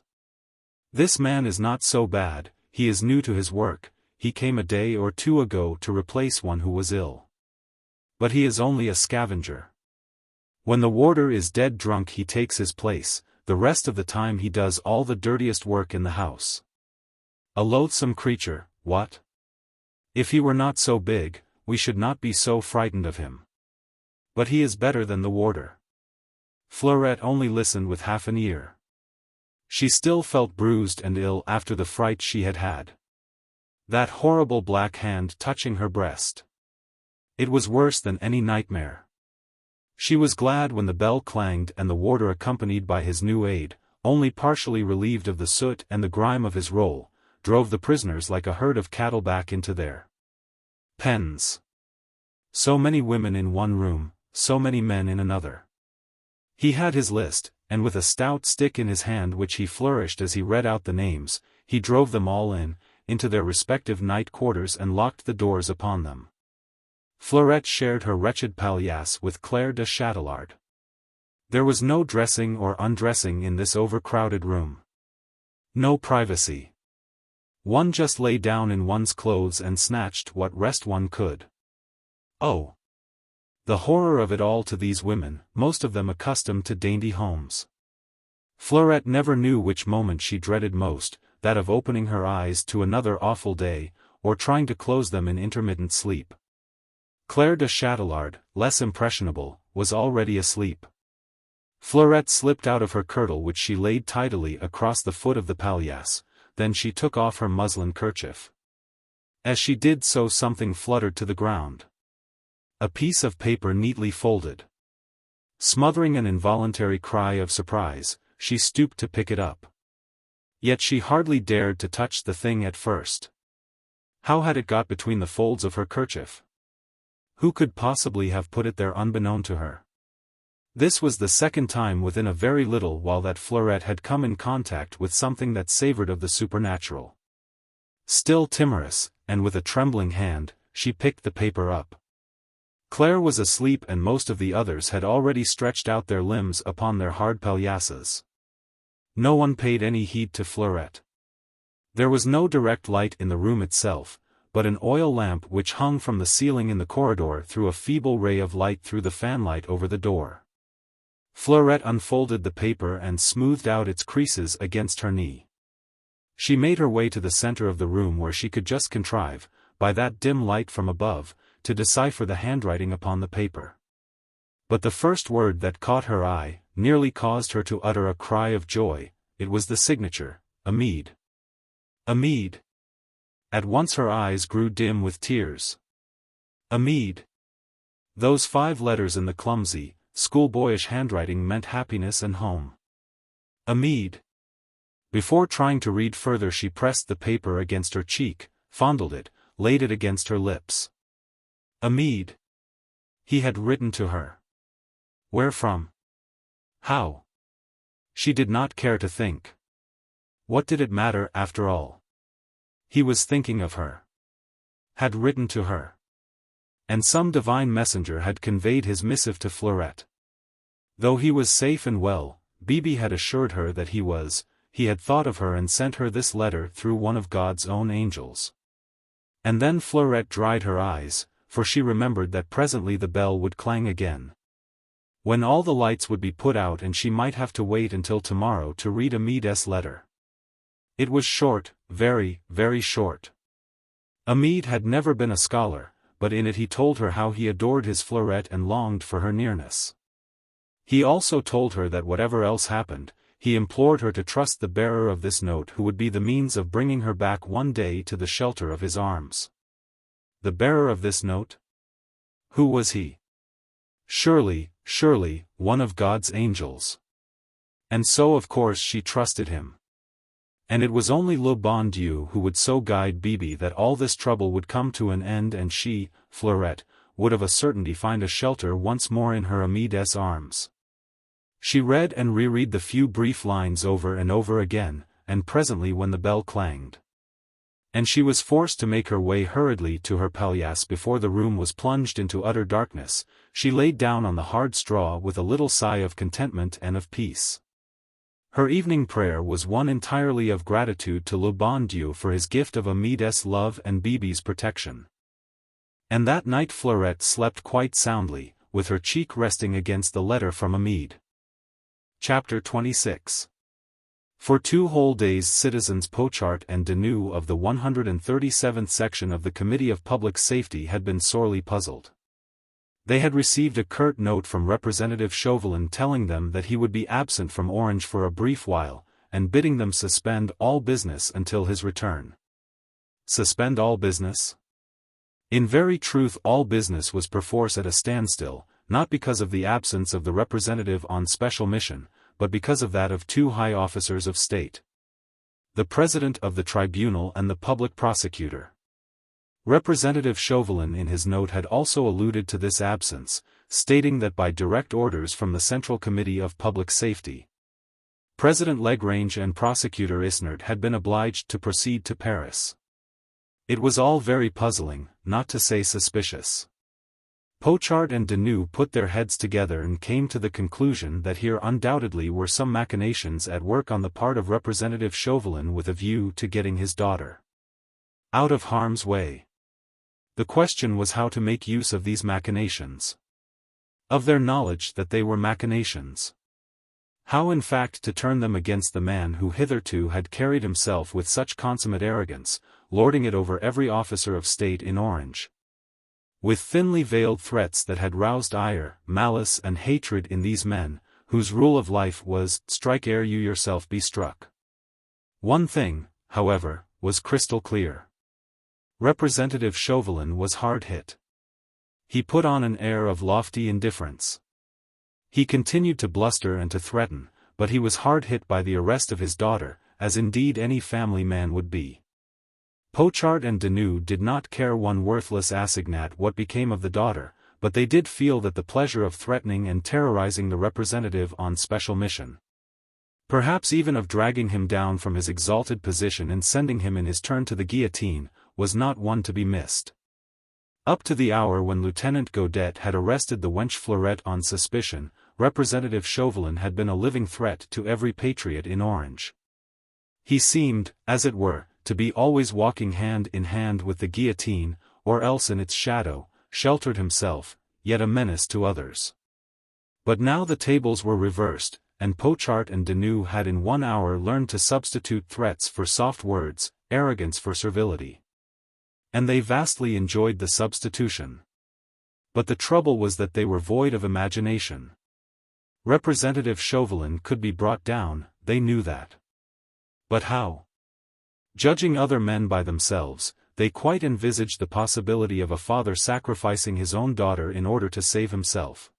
This man is not so bad, he is new to his work, he came a day or two ago to replace one who was ill. But he is only a scavenger. When the warder is dead drunk he takes his place, the rest of the time he does all the dirtiest work in the house. A loathsome creature, what? If he were not so big, we should not be so frightened of him. But he is better than the warder. Fleurette only listened with half an ear. She still felt bruised and ill after the fright she had had. That horrible black hand touching her breast. It was worse than any nightmare. She was glad when the bell clanged and the warder, accompanied by his new aide, only partially relieved of the soot and the grime of his role, drove the prisoners like a herd of cattle back into their pens. So many women in one room, so many men in another. He had his list, and with a stout stick in his hand which he flourished as he read out the names, he drove them all into their respective night quarters and locked the doors upon them. Fleurette shared her wretched palliasse with Claire de Châtelard. There was no dressing or undressing in this overcrowded room. No privacy. One just lay down in one's clothes and snatched what rest one could. Oh! The horror of it all to these women, most of them accustomed to dainty homes. Fleurette never knew which moment she dreaded most, that of opening her eyes to another awful day, or trying to close them in intermittent sleep. Claire de Châtelard, less impressionable, was already asleep. Fleurette slipped out of her kirtle which she laid tidily across the foot of the palliasse, then she took off her muslin kerchief. As she did so something fluttered to the ground. A piece of paper neatly folded. Smothering an involuntary cry of surprise, she stooped to pick it up. Yet she hardly dared to touch the thing at first. How had it got between the folds of her kerchief? Who could possibly have put it there unbeknown to her? This was the second time within a very little while that Fleurette had come in contact with something that savored of the supernatural. Still timorous, and with a trembling hand, she picked the paper up. Claire was asleep and most of the others had already stretched out their limbs upon their hard palliasses. No one paid any heed to Fleurette. There was no direct light in the room itself, but an oil lamp which hung from the ceiling in the corridor threw a feeble ray of light through the fanlight over the door. Fleurette unfolded the paper and smoothed out its creases against her knee. She made her way to the center of the room where she could just contrive, by that dim light from above, to decipher the handwriting upon the paper. But the first word that caught her eye nearly caused her to utter a cry of joy. It was the signature, Amede. Amede. At once her eyes grew dim with tears. Amede. Those 5 letters in the clumsy, schoolboyish handwriting meant happiness and home. Amede. Before trying to read further she pressed the paper against her cheek, fondled it, laid it against her lips. Amede. He had written to her. Where from? How? She did not care to think. What did it matter after all? He was thinking of her. Had written to her. And some divine messenger had conveyed his missive to Fleurette. Though he was safe and well, Bibi had assured her that he had thought of her and sent her this letter through one of God's own angels. And then Fleurette dried her eyes, for she remembered that presently the bell would clang again. When all the lights would be put out and she might have to wait until tomorrow to read Amede's letter. It was short, very, very short. Amede had never been a scholar, but in it he told her how he adored his Fleurette and longed for her nearness. He also told her that whatever else happened, he implored her to trust the bearer of this note who would be the means of bringing her back one day to the shelter of his arms. The bearer of this note? Who was he? Surely, one of God's angels. And so of course she trusted him. And it was only le bon Dieu who would so guide Bibi that all this trouble would come to an end and she, Fleurette, would of a certainty find a shelter once more in her Amede's arms. She read and reread the few brief lines over and over again, and presently when the bell clanged, and she was forced to make her way hurriedly to her palliasse before the room was plunged into utter darkness, she laid down on the hard straw with a little sigh of contentment and of peace. Her evening prayer was one entirely of gratitude to le bon Dieu for his gift of Amede's love and Bibi's protection. And that night Fleurette slept quite soundly, with her cheek resting against the letter from Amede. Chapter 26. For 2 whole days citizens Pochard and Deneu of the 137th section of the Committee of Public Safety had been sorely puzzled. They had received a curt note from Representative Chauvelin telling them that he would be absent from Orange for a brief while, and bidding them suspend all business until his return. Suspend all business? In very truth all business was perforce at a standstill, not because of the absence of the representative on special mission, but because of that of 2 high officers of state. The president of the tribunal and the public prosecutor. Representative Chauvelin in his note had also alluded to this absence, stating that by direct orders from the Central Committee of Public Safety, President Legrange and Prosecutor Isnard had been obliged to proceed to Paris. It was all very puzzling, not to say suspicious. Pochard and Deneu put their heads together and came to the conclusion that here undoubtedly were some machinations at work on the part of Representative Chauvelin with a view to getting his daughter out of harm's way. The question was how to make use of these machinations. Of their knowledge that they were machinations. How in fact to turn them against the man who hitherto had carried himself with such consummate arrogance, lording it over every officer of state in Orange. With thinly veiled threats that had roused ire, malice and hatred in these men, whose rule of life was, strike ere you yourself be struck. One thing, however, was crystal clear. Representative Chauvelin was hard hit. He put on an air of lofty indifference. He continued to bluster and to threaten, but he was hard hit by the arrest of his daughter, as indeed any family man would be. Pochard and Deneu did not care one worthless assignat what became of the daughter, but they did feel that the pleasure of threatening and terrorizing the representative on special mission, perhaps even of dragging him down from his exalted position and sending him in his turn to the guillotine, was not one to be missed. Up to the hour when Lieutenant Godet had arrested the wench Fleurette on suspicion, Representative Chauvelin had been a living threat to every patriot in Orange. He seemed, as it were, to be always walking hand in hand with the guillotine, or else in its shadow, sheltered himself, yet a menace to others. But now the tables were reversed, and Pochard and Deneu had in 1 hour learned to substitute threats for soft words, arrogance for servility. And they vastly enjoyed the substitution. But the trouble was that they were void of imagination. Representative Chauvelin could be brought down, they knew that. But how? Judging other men by themselves, they quite envisaged the possibility of a father sacrificing his own daughter in order to save himself.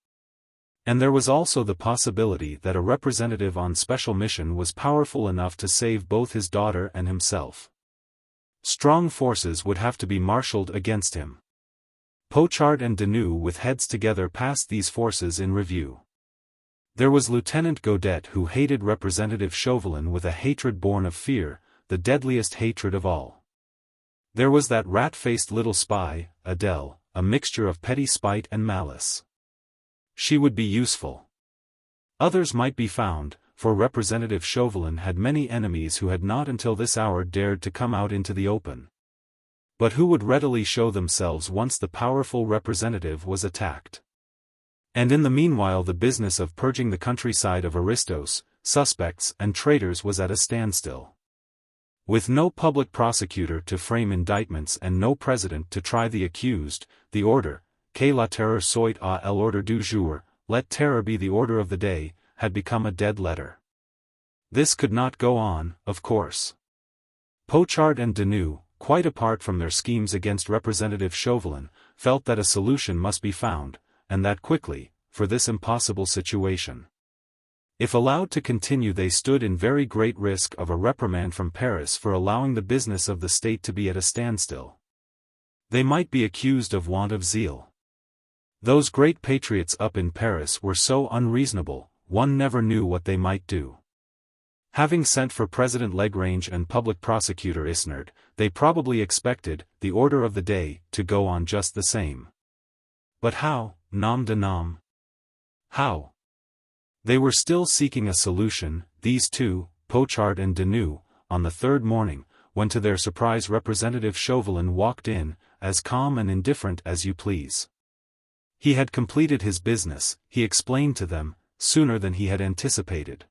And there was also the possibility that a representative on special mission was powerful enough to save both his daughter and himself. Strong forces would have to be marshaled against him. Pochard and Deneu with heads together passed these forces in review. There was Lieutenant Godet who hated Representative Chauvelin with a hatred born of fear, the deadliest hatred of all. There was that rat-faced little spy, Adele, a mixture of petty spite and malice. She would be useful. Others might be found, for Representative Chauvelin had many enemies who had not until this hour dared to come out into the open. But who would readily show themselves once the powerful representative was attacked. And in the meanwhile the business of purging the countryside of aristos, suspects and traitors was at a standstill. With no public prosecutor to frame indictments and no president to try the accused, the order, que la terreur soit à l'ordre du jour, let terror be the order of the day, had become a dead letter. This could not go on, of course. Pochard and Deneu, quite apart from their schemes against Representative Chauvelin, felt that a solution must be found, and that quickly, for this impossible situation. If allowed to continue they stood in very great risk of a reprimand from Paris for allowing the business of the state to be at a standstill. They might be accused of want of zeal. Those great patriots up in Paris were so unreasonable, one never knew what they might do. Having sent for President Legrange and Public Prosecutor Isnard, they probably expected, the order of the day, to go on just the same. But how, nom de nom? How? They were still seeking a solution, these two, Pochard and Deneu, on the third morning, when to their surprise Representative Chauvelin walked in, as calm and indifferent as you please. He had completed his business, he explained to them, sooner than he had anticipated.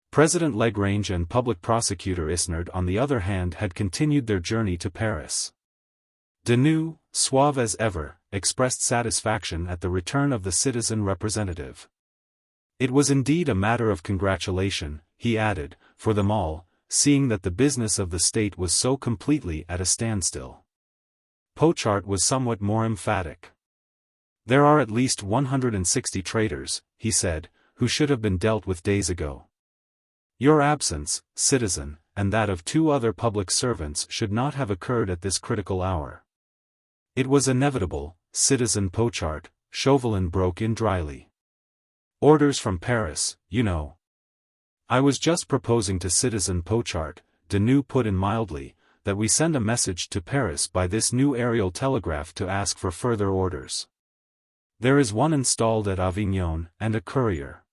President Lagrange and Public Prosecutor Isnard on the other hand had continued their journey to Paris. Deneu, suave as ever, expressed satisfaction at the return of the citizen representative. It was indeed a matter of congratulation, he added, for them all, seeing that the business of the state was so completely at a standstill. Pochard was somewhat more emphatic. There are at least 160 traitors, he said, who should have been dealt with days ago. Your absence, citizen, and that of 2 other public servants should not have occurred at this critical hour. It was inevitable, citizen Pochard, Chauvelin broke in dryly. Orders from Paris, you know. I was just proposing to citizen Pochard, Deneu put in mildly, that we send a message to Paris by this new aerial telegraph to ask for further orders. There is one installed at Avignon, and a courier.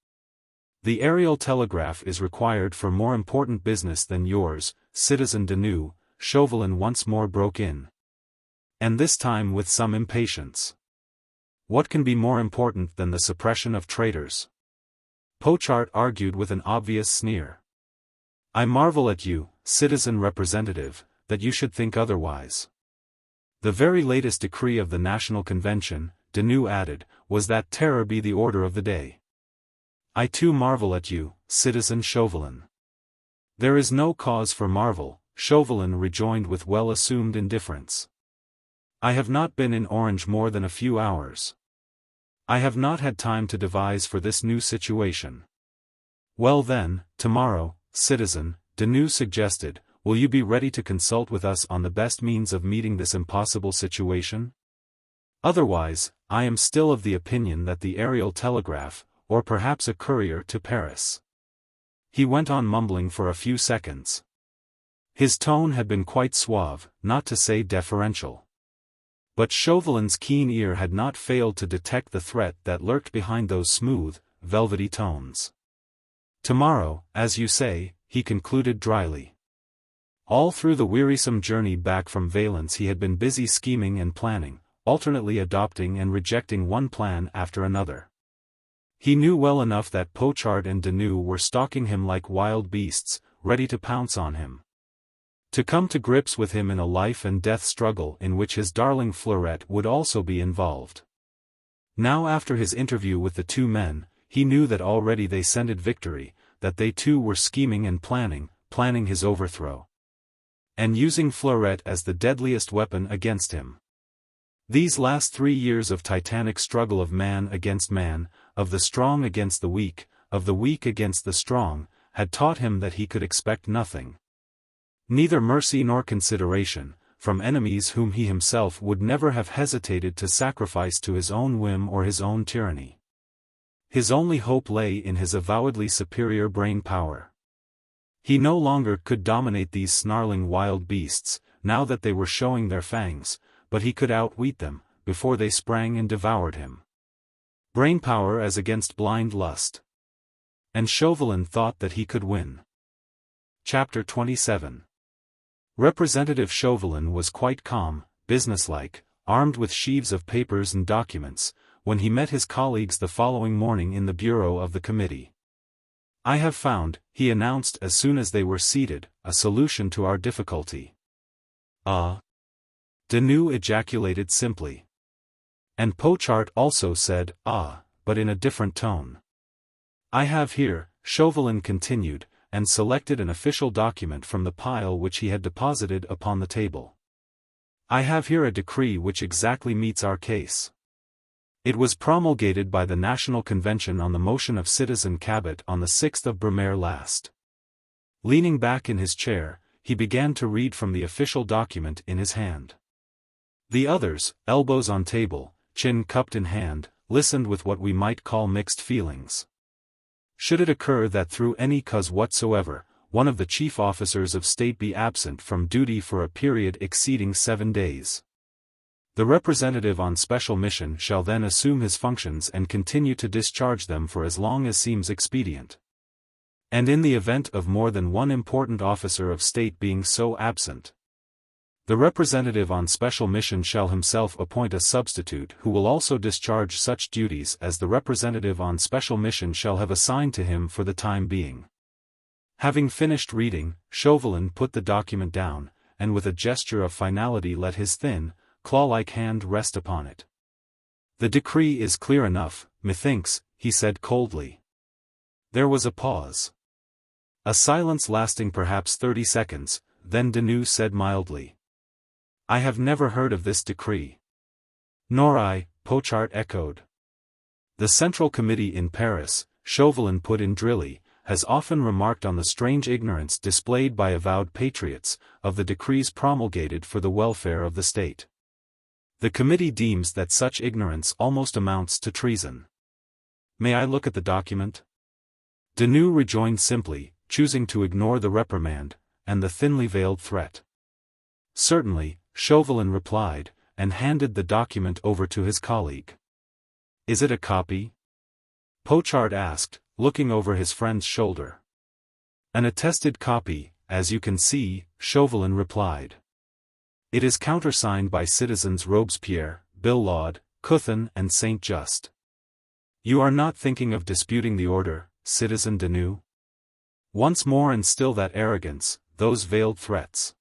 The aerial telegraph is required for more important business than yours, citizen Deneu, Chauvelin once more broke in. And this time with some impatience. What can be more important than the suppression of traitors? Pochard argued with an obvious sneer. I marvel at you, citizen representative, that you should think otherwise. The very latest decree of the National Convention, Deneu added, was that terror be the order of the day. I too marvel at you, citizen Chauvelin. There is no cause for marvel, Chauvelin rejoined with well-assumed indifference. I have not been in Orange more than a few hours. I have not had time to devise for this new situation. Well then, tomorrow, citizen, Deneu suggested, will you be ready to consult with us on the best means of meeting this impossible situation? Otherwise, I am still of the opinion that the aerial telegraph, or perhaps a courier to Paris. He went on mumbling for a few seconds. His tone had been quite suave, not to say deferential. But Chauvelin's keen ear had not failed to detect the threat that lurked behind those smooth, velvety tones. Tomorrow, as you say, he concluded dryly. All through the wearisome journey back from Valence he had been busy scheming and planning, alternately adopting and rejecting one plan after another. He knew well enough that Pochard and Deneu were stalking him like wild beasts, ready to pounce on him. To come to grips with him in a life-and-death struggle in which his darling Fleurette would also be involved. Now after his interview with the 2 men, he knew that already they scented victory, that they too were scheming and planning his overthrow. And using Fleurette as the deadliest weapon against him. These last 3 years of titanic struggle of man against man, of the strong against the weak, of the weak against the strong, had taught him that he could expect nothing. Neither mercy nor consideration, from enemies whom he himself would never have hesitated to sacrifice to his own whim or his own tyranny. His only hope lay in his avowedly superior brain power. He no longer could dominate these snarling wild beasts, now that they were showing their fangs, but he could outwit them, before they sprang and devoured him. Brainpower as against blind lust. And Chauvelin thought that he could win. Chapter 27. Representative Chauvelin was quite calm, businesslike, armed with sheaves of papers and documents, when he met his colleagues the following morning in the bureau of the committee. I have found, he announced as soon as they were seated, a solution to our difficulty. Ah! Deneu ejaculated simply. And Pochard also said, ah, but in a different tone. I have here, Chauvelin continued, and selected an official document from the pile which he had deposited upon the table. I have here a decree which exactly meets our case. It was promulgated by the National Convention on the motion of Citizen Cabot on the 6th of Brumaire last. Leaning back in his chair, he began to read from the official document in his hand. The others, elbows on table, chin cupped in hand, listened with what we might call mixed feelings. Should it occur that through any cause whatsoever, one of the chief officers of state be absent from duty for a period exceeding 7 days, the representative on special mission shall then assume his functions and continue to discharge them for as long as seems expedient. and in the event of more than one important officer of state being so absent, the representative on special mission shall himself appoint a substitute who will also discharge such duties as the representative on special mission shall have assigned to him for the time being. Having finished reading, Chauvelin put the document down, and with a gesture of finality let his thin, claw-like hand rest upon it. "The decree is clear enough, methinks," he said coldly. There was a pause. A silence lasting perhaps 30 seconds, then Deneuve said mildly, "I have never heard of this decree." "Nor I," Pochard echoed. "The Central Committee in Paris," Chauvelin put in drily, "has often remarked on the strange ignorance displayed by avowed patriots, of the decrees promulgated for the welfare of the state. The committee deems that such ignorance almost amounts to treason." "May I look at the document?" Deneuve rejoined simply, choosing to ignore the reprimand, and the thinly veiled threat. "Certainly," Chauvelin replied, and handed the document over to his colleague. "Is it a copy?" Pochard asked, looking over his friend's shoulder. "An attested copy, as you can see," Chauvelin replied. "It is countersigned by citizens Robespierre, Billaud, Couthon and Saint-Just. You are not thinking of disputing the order, citizen Deneuve? Once more and still that arrogance, those veiled threats.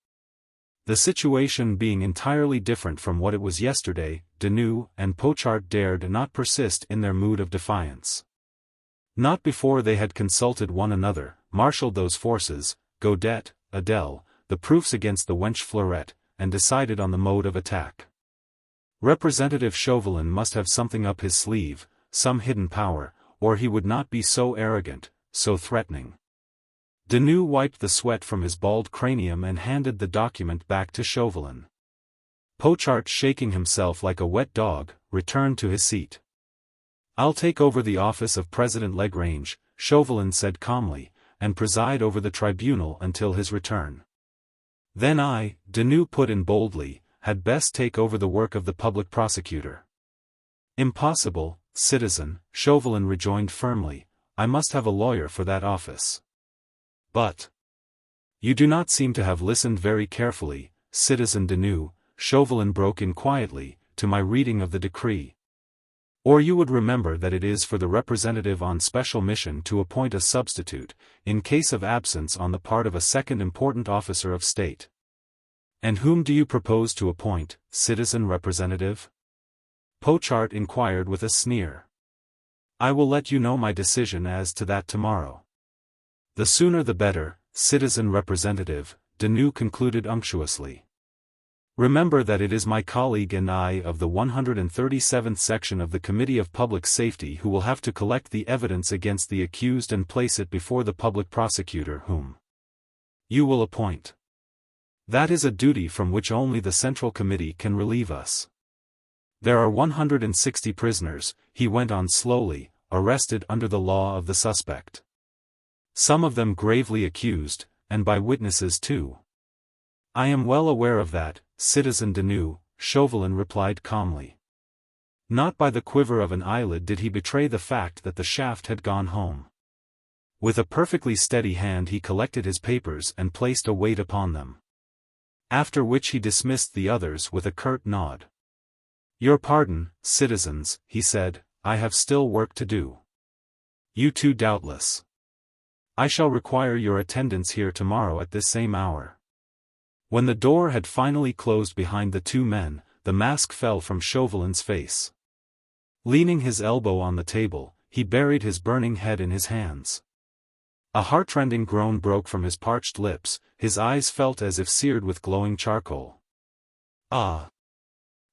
The situation being entirely different from what it was yesterday, Deneuve and Pochard dared not persist in their mood of defiance. Not before they had consulted one another, marshaled those forces, Godet, Adèle, the proofs against the wench Fleurette, and decided on the mode of attack. Representative Chauvelin must have something up his sleeve, some hidden power, or he would not be so arrogant, so threatening. Deneuve wiped the sweat from his bald cranium and handed the document back to Chauvelin. Pochard, shaking himself like a wet dog, returned to his seat. "I'll take over the office of President Lagrange," Chauvelin said calmly, "and preside over the tribunal until his return. Then I," Deneuve put in boldly, "had best take over the work of the public prosecutor." "Impossible, citizen," Chauvelin rejoined firmly, "I must have a lawyer for that office." "But you do not seem to have listened very carefully, citizen Deneuve," Chauvelin broke in quietly, "to my reading of the decree. Or you would remember that it is for the representative on special mission to appoint a substitute, in case of absence on the part of a second important officer of state. And whom do you propose to appoint, citizen representative?" Pochard inquired with a sneer. "I will let you know my decision as to that tomorrow." "The sooner the better, citizen representative," Deneuve concluded unctuously. "Remember that it is my colleague and I of the 137th section of the Committee of Public Safety who will have to collect the evidence against the accused and place it before the public prosecutor whom you will appoint. That is a duty from which only the Central Committee can relieve us. There are 160 prisoners," he went on slowly, "arrested under the law of the suspect. Some of them gravely accused, and by witnesses too." "I am well aware of that, citizen Deneuve," Chauvelin replied calmly. Not by the quiver of an eyelid did he betray the fact that the shaft had gone home. With a perfectly steady hand he collected his papers and placed a weight upon them. After which he dismissed the others with a curt nod. "Your pardon, citizens," he said, "I have still work to do. You too doubtless. I shall require your attendance here tomorrow at this same hour." When the door had finally closed behind the two men, the mask fell from Chauvelin's face. Leaning his elbow on the table, he buried his burning head in his hands. A heartrending groan broke from his parched lips, his eyes felt as if seared with glowing charcoal. Ah!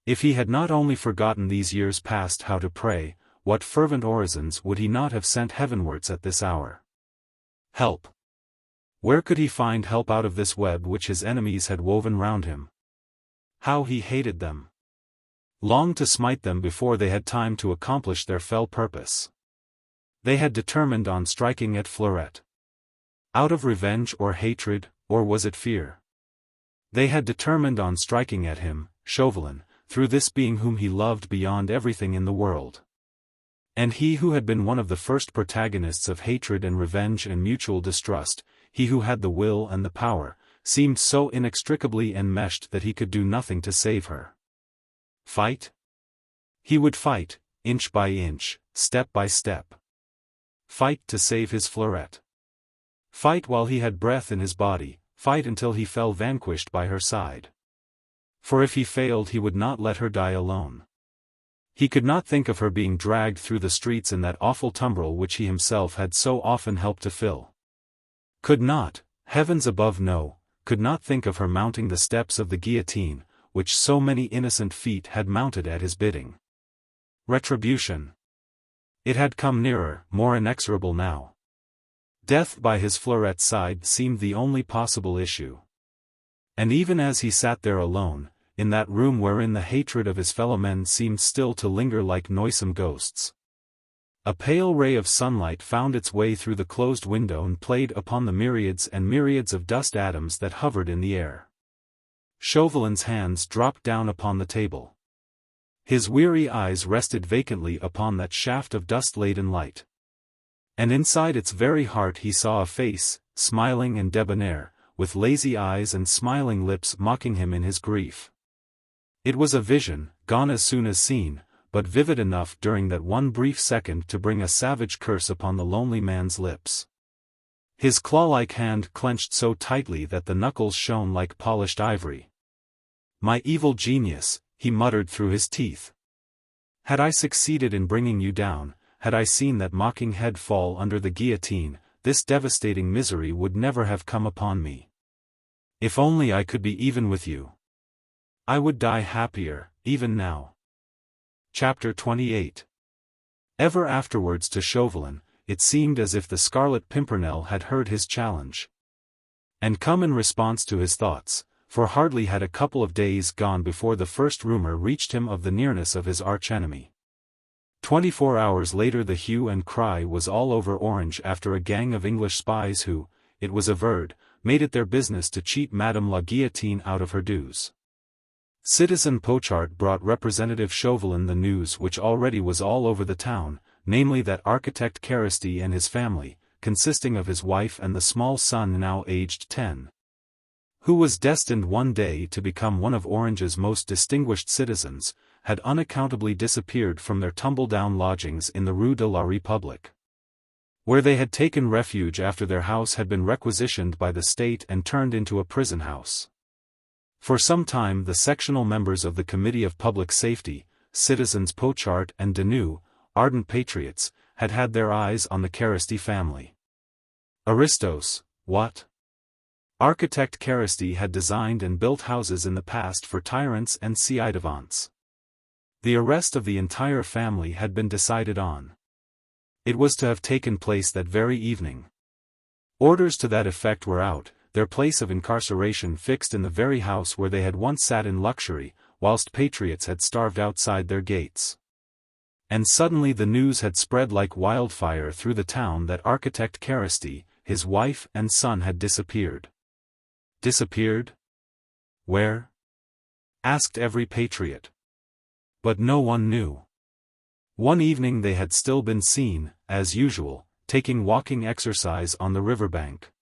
If he had not only forgotten these years past how to pray, what fervent orisons would he not have sent heavenwards at this hour? Help! Where could he find help out of this web which his enemies had woven round him? How he hated them! Longed to smite them before they had time to accomplish their fell purpose. They had determined on striking at Fleurette. Out of revenge or hatred, or was it fear? They had determined on striking at him, Chauvelin, through this being whom he loved beyond everything in the world. And he who had been one of the first protagonists of hatred and revenge and mutual distrust, he who had the will and the power, seemed so inextricably enmeshed that he could do nothing to save her. Fight? He would fight, inch by inch, step by step. Fight to save his Fleurette. Fight while he had breath in his body, fight until he fell vanquished by her side. For if he failed he would not let her die alone. He could not think of her being dragged through the streets in that awful tumbril which he himself had so often helped to fill. Could not, heavens above no, could not think of her mounting the steps of the guillotine, which so many innocent feet had mounted at his bidding. Retribution. It had come nearer, more inexorable now. Death by his Fleurette's side seemed the only possible issue. And even as he sat there alone, in that room wherein the hatred of his fellow men seemed still to linger like noisome ghosts, a pale ray of sunlight found its way through the closed window and played upon the myriads and myriads of dust atoms that hovered in the air. Chauvelin's hands dropped down upon the table. His weary eyes rested vacantly upon that shaft of dust-laden light. And inside its very heart he saw a face, smiling and debonair, with lazy eyes and smiling lips mocking him in his grief. It was a vision, gone as soon as seen, but vivid enough during that one brief second to bring a savage curse upon the lonely man's lips. His claw-like hand clenched so tightly that the knuckles shone like polished ivory. "My evil genius," he muttered through his teeth. "Had I succeeded in bringing you down, had I seen that mocking head fall under the guillotine, this devastating misery would never have come upon me. If only I could be even with you. I would die happier, even now." Chapter 28. Ever afterwards to Chauvelin, it seemed as if the Scarlet Pimpernel had heard his challenge and come in response to his thoughts, for hardly had a couple of days gone before the first rumor reached him of the nearness of his archenemy. 24 hours later the hue and cry was all over Orange after a gang of English spies who, it was averred, made it their business to cheat Madame la Guillotine out of her dues. Citizen Pochard brought Representative Chauvelin the news which already was all over the town, namely that architect Carristy and his family, consisting of his wife and the small son now aged 10, who was destined one day to become one of Orange's most distinguished citizens, had unaccountably disappeared from their tumble-down lodgings in the Rue de la République, where they had taken refuge after their house had been requisitioned by the state and turned into a prison house. For some time the sectional members of the Committee of Public Safety, citizens Pochard and Denou, ardent patriots, had had their eyes on the Carristy family. Aristos, what? Architect Carristy had designed and built houses in the past for tyrants and ci-devants. The arrest of the entire family had been decided on. It was to have taken place that very evening. Orders to that effect were out, their place of incarceration fixed in the very house where they had once sat in luxury, whilst patriots had starved outside their gates. And suddenly the news had spread like wildfire through the town that architect Carristy, his wife and son had disappeared. Disappeared? Where? Asked every patriot. But no one knew. One evening they had still been seen, as usual, taking walking exercise on the riverbank.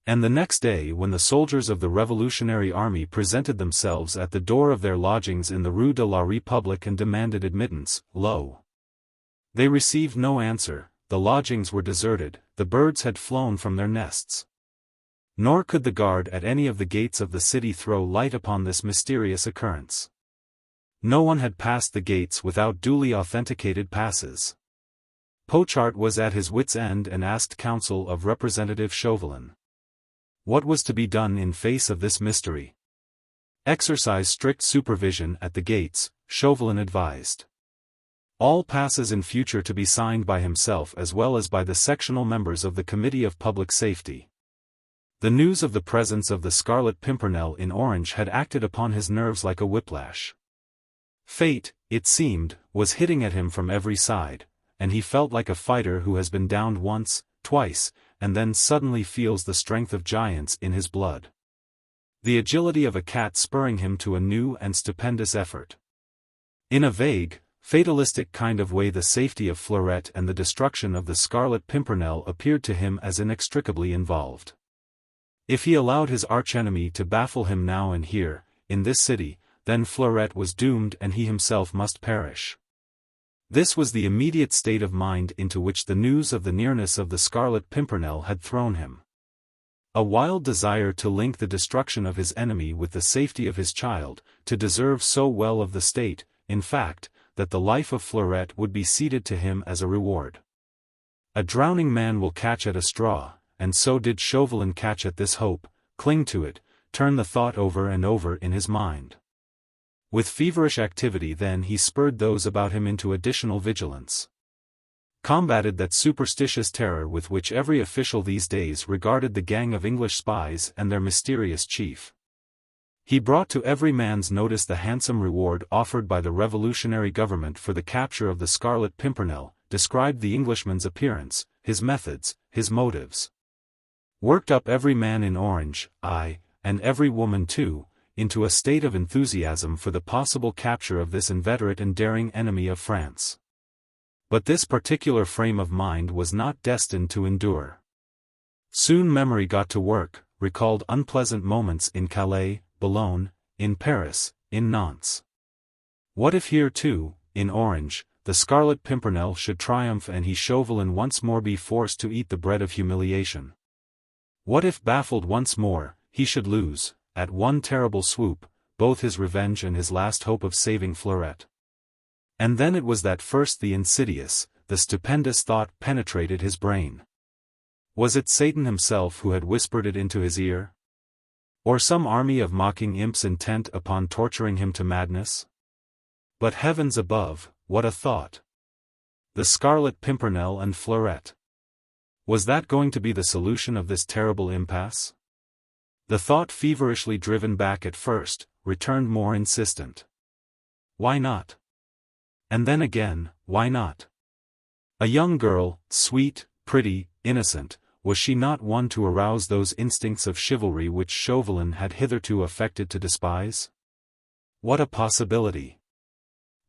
And the next day when the soldiers of the Revolutionary Army presented themselves at the door of their lodgings in the Rue de la République and demanded admittance, lo! They received no answer, the lodgings were deserted, the birds had flown from their nests. Nor could the guard at any of the gates of the city throw light upon this mysterious occurrence. No one had passed the gates without duly authenticated passes. Pochard was at his wits' end and asked counsel of Representative Chauvelin. What was to be done in face of this mystery? Exercise strict supervision at the gates, Chauvelin advised. All passes in future to be signed by himself as well as by the sectional members of the Committee of Public Safety. The news of the presence of the Scarlet Pimpernel in Orange had acted upon his nerves like a whiplash. Fate, it seemed, was hitting at him from every side, and he felt like a fighter who has been downed once, twice, and then suddenly feels the strength of giants in his blood. The agility of a cat spurring him to a new and stupendous effort. In a vague, fatalistic kind of way. The safety of Fleurette and the destruction of the Scarlet Pimpernel appeared to him as inextricably involved. If he allowed his archenemy to baffle him now and here, in this city, then Fleurette was doomed and he himself must perish. This was the immediate state of mind into which the news of the nearness of the Scarlet Pimpernel had thrown him. A wild desire to link the destruction of his enemy with the safety of his child, to deserve so well of the state, in fact, that the life of Fleurette would be ceded to him as a reward. A drowning man will catch at a straw, and so did Chauvelin catch at this hope, cling to it, turn the thought over and over in his mind. With feverish activity then he spurred those about him into additional vigilance. Combated that superstitious terror with which every official these days regarded the gang of English spies and their mysterious chief. He brought to every man's notice the handsome reward offered by the revolutionary government for the capture of the Scarlet Pimpernel, described the Englishman's appearance, his methods, his motives. Worked up every man in Orange, aye, and every woman too, into a state of enthusiasm for the possible capture of this inveterate and daring enemy of France. But this particular frame of mind was not destined to endure. Soon memory got to work, recalled unpleasant moments in Calais, Boulogne, in Paris, in Nantes. What if here too, in Orange, the Scarlet Pimpernel should triumph and he Chauvelin once more be forced to eat the bread of humiliation? What if baffled once more, he should lose, at one terrible swoop, both his revenge and his last hope of saving Fleurette? And then it was that first the insidious, the stupendous thought penetrated his brain. Was it Satan himself who had whispered it into his ear? Or some army of mocking imps intent upon torturing him to madness? But heavens above, what a thought! The Scarlet Pimpernel and Fleurette. Was that going to be the solution of this terrible impasse? The thought, feverishly driven back at first, returned more insistent. Why not? And then again, why not? A young girl, sweet, pretty, innocent, was she not one to arouse those instincts of chivalry which Chauvelin had hitherto affected to despise? What a possibility!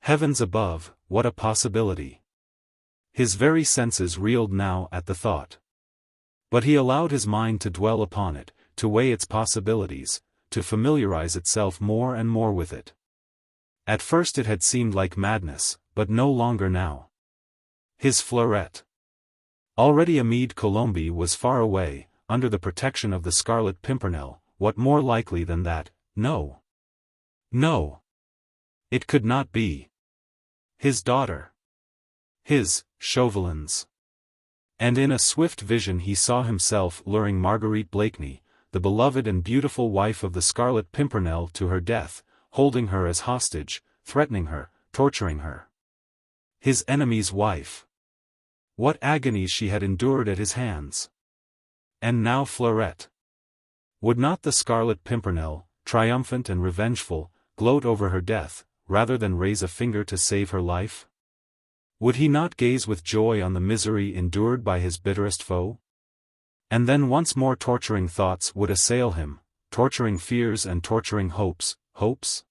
Heavens above, what a possibility! His very senses reeled now at the thought. But he allowed his mind to dwell upon it, to weigh its possibilities, to familiarize itself more and more with it. At first it had seemed like madness, but no longer now. His Fleurette. Already Amede Colombe was far away, under the protection of the Scarlet Pimpernel. What more likely than that? No. No. It could not be. His daughter. His, Chauvelin's. And in a swift vision he saw himself luring Marguerite Blakeney, the beloved and beautiful wife of the Scarlet Pimpernel, to her death, holding her as hostage, threatening her, torturing her. His enemy's wife. What agonies she had endured at his hands! And now Fleurette. Would not the Scarlet Pimpernel, triumphant and revengeful, gloat over her death, rather than raise a finger to save her life? Would he not gaze with joy on the misery endured by his bitterest foe? And then once more torturing thoughts would assail him, torturing fears and torturing hopes. Hopes?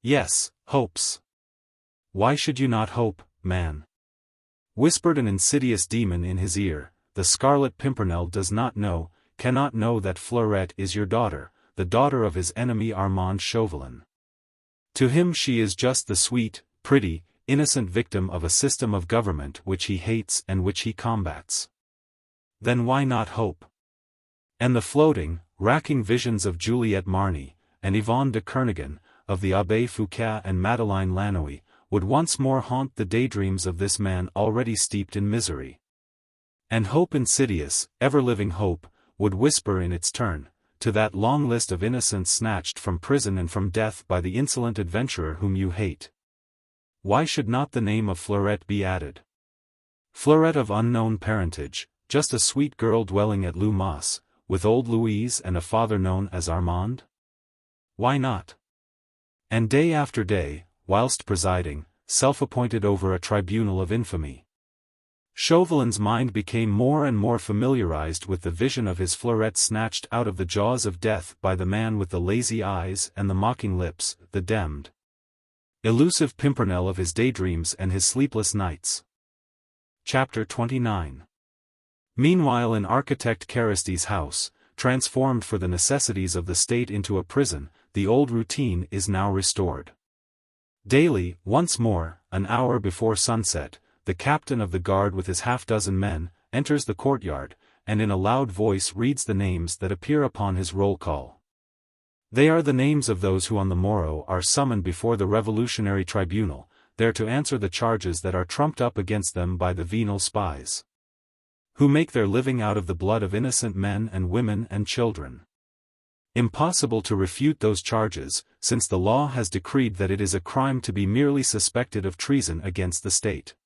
Yes, hopes. Why should you not hope, man? Whispered an insidious demon in his ear, the Scarlet Pimpernel does not know, cannot know that Fleurette is your daughter, the daughter of his enemy Armand Chauvelin. To him she is just the sweet, pretty, innocent victim of a system of government which he hates and which he combats. Then why not hope? And the floating, racking visions of Juliette Marny, and Yvonne de Kernogan, of the Abbé Foucault and Madeleine Lannoy, would once more haunt the daydreams of this man already steeped in misery. And hope, insidious, ever-living hope, would whisper in its turn, to that long list of innocents snatched from prison and from death by the insolent adventurer whom you hate. Why should not the name of Fleurette be added? Fleurette of unknown parentage, just a sweet girl dwelling at Lumas, with old Louise and a father known as Armand? Why not? And day after day, whilst presiding, self-appointed over a tribunal of infamy, Chauvelin's mind became more and more familiarized with the vision of his Fleurette snatched out of the jaws of death by the man with the lazy eyes and the mocking lips, the damned. Elusive Pimpernel of his daydreams and his sleepless nights. Chapter 29. Meanwhile in Architect Caristie's house, transformed for the necessities of the state into a prison, the old routine is now restored. Daily, once more, an hour before sunset, the captain of the guard with his half-dozen men, enters the courtyard, and in a loud voice reads the names that appear upon his roll call. They are the names of those who on the morrow are summoned before the revolutionary tribunal, there to answer the charges that are trumped up against them by the venal spies, who make their living out of the blood of innocent men and women and children. Impossible to refute those charges, since the law has decreed that it is a crime to be merely suspected of treason against the state.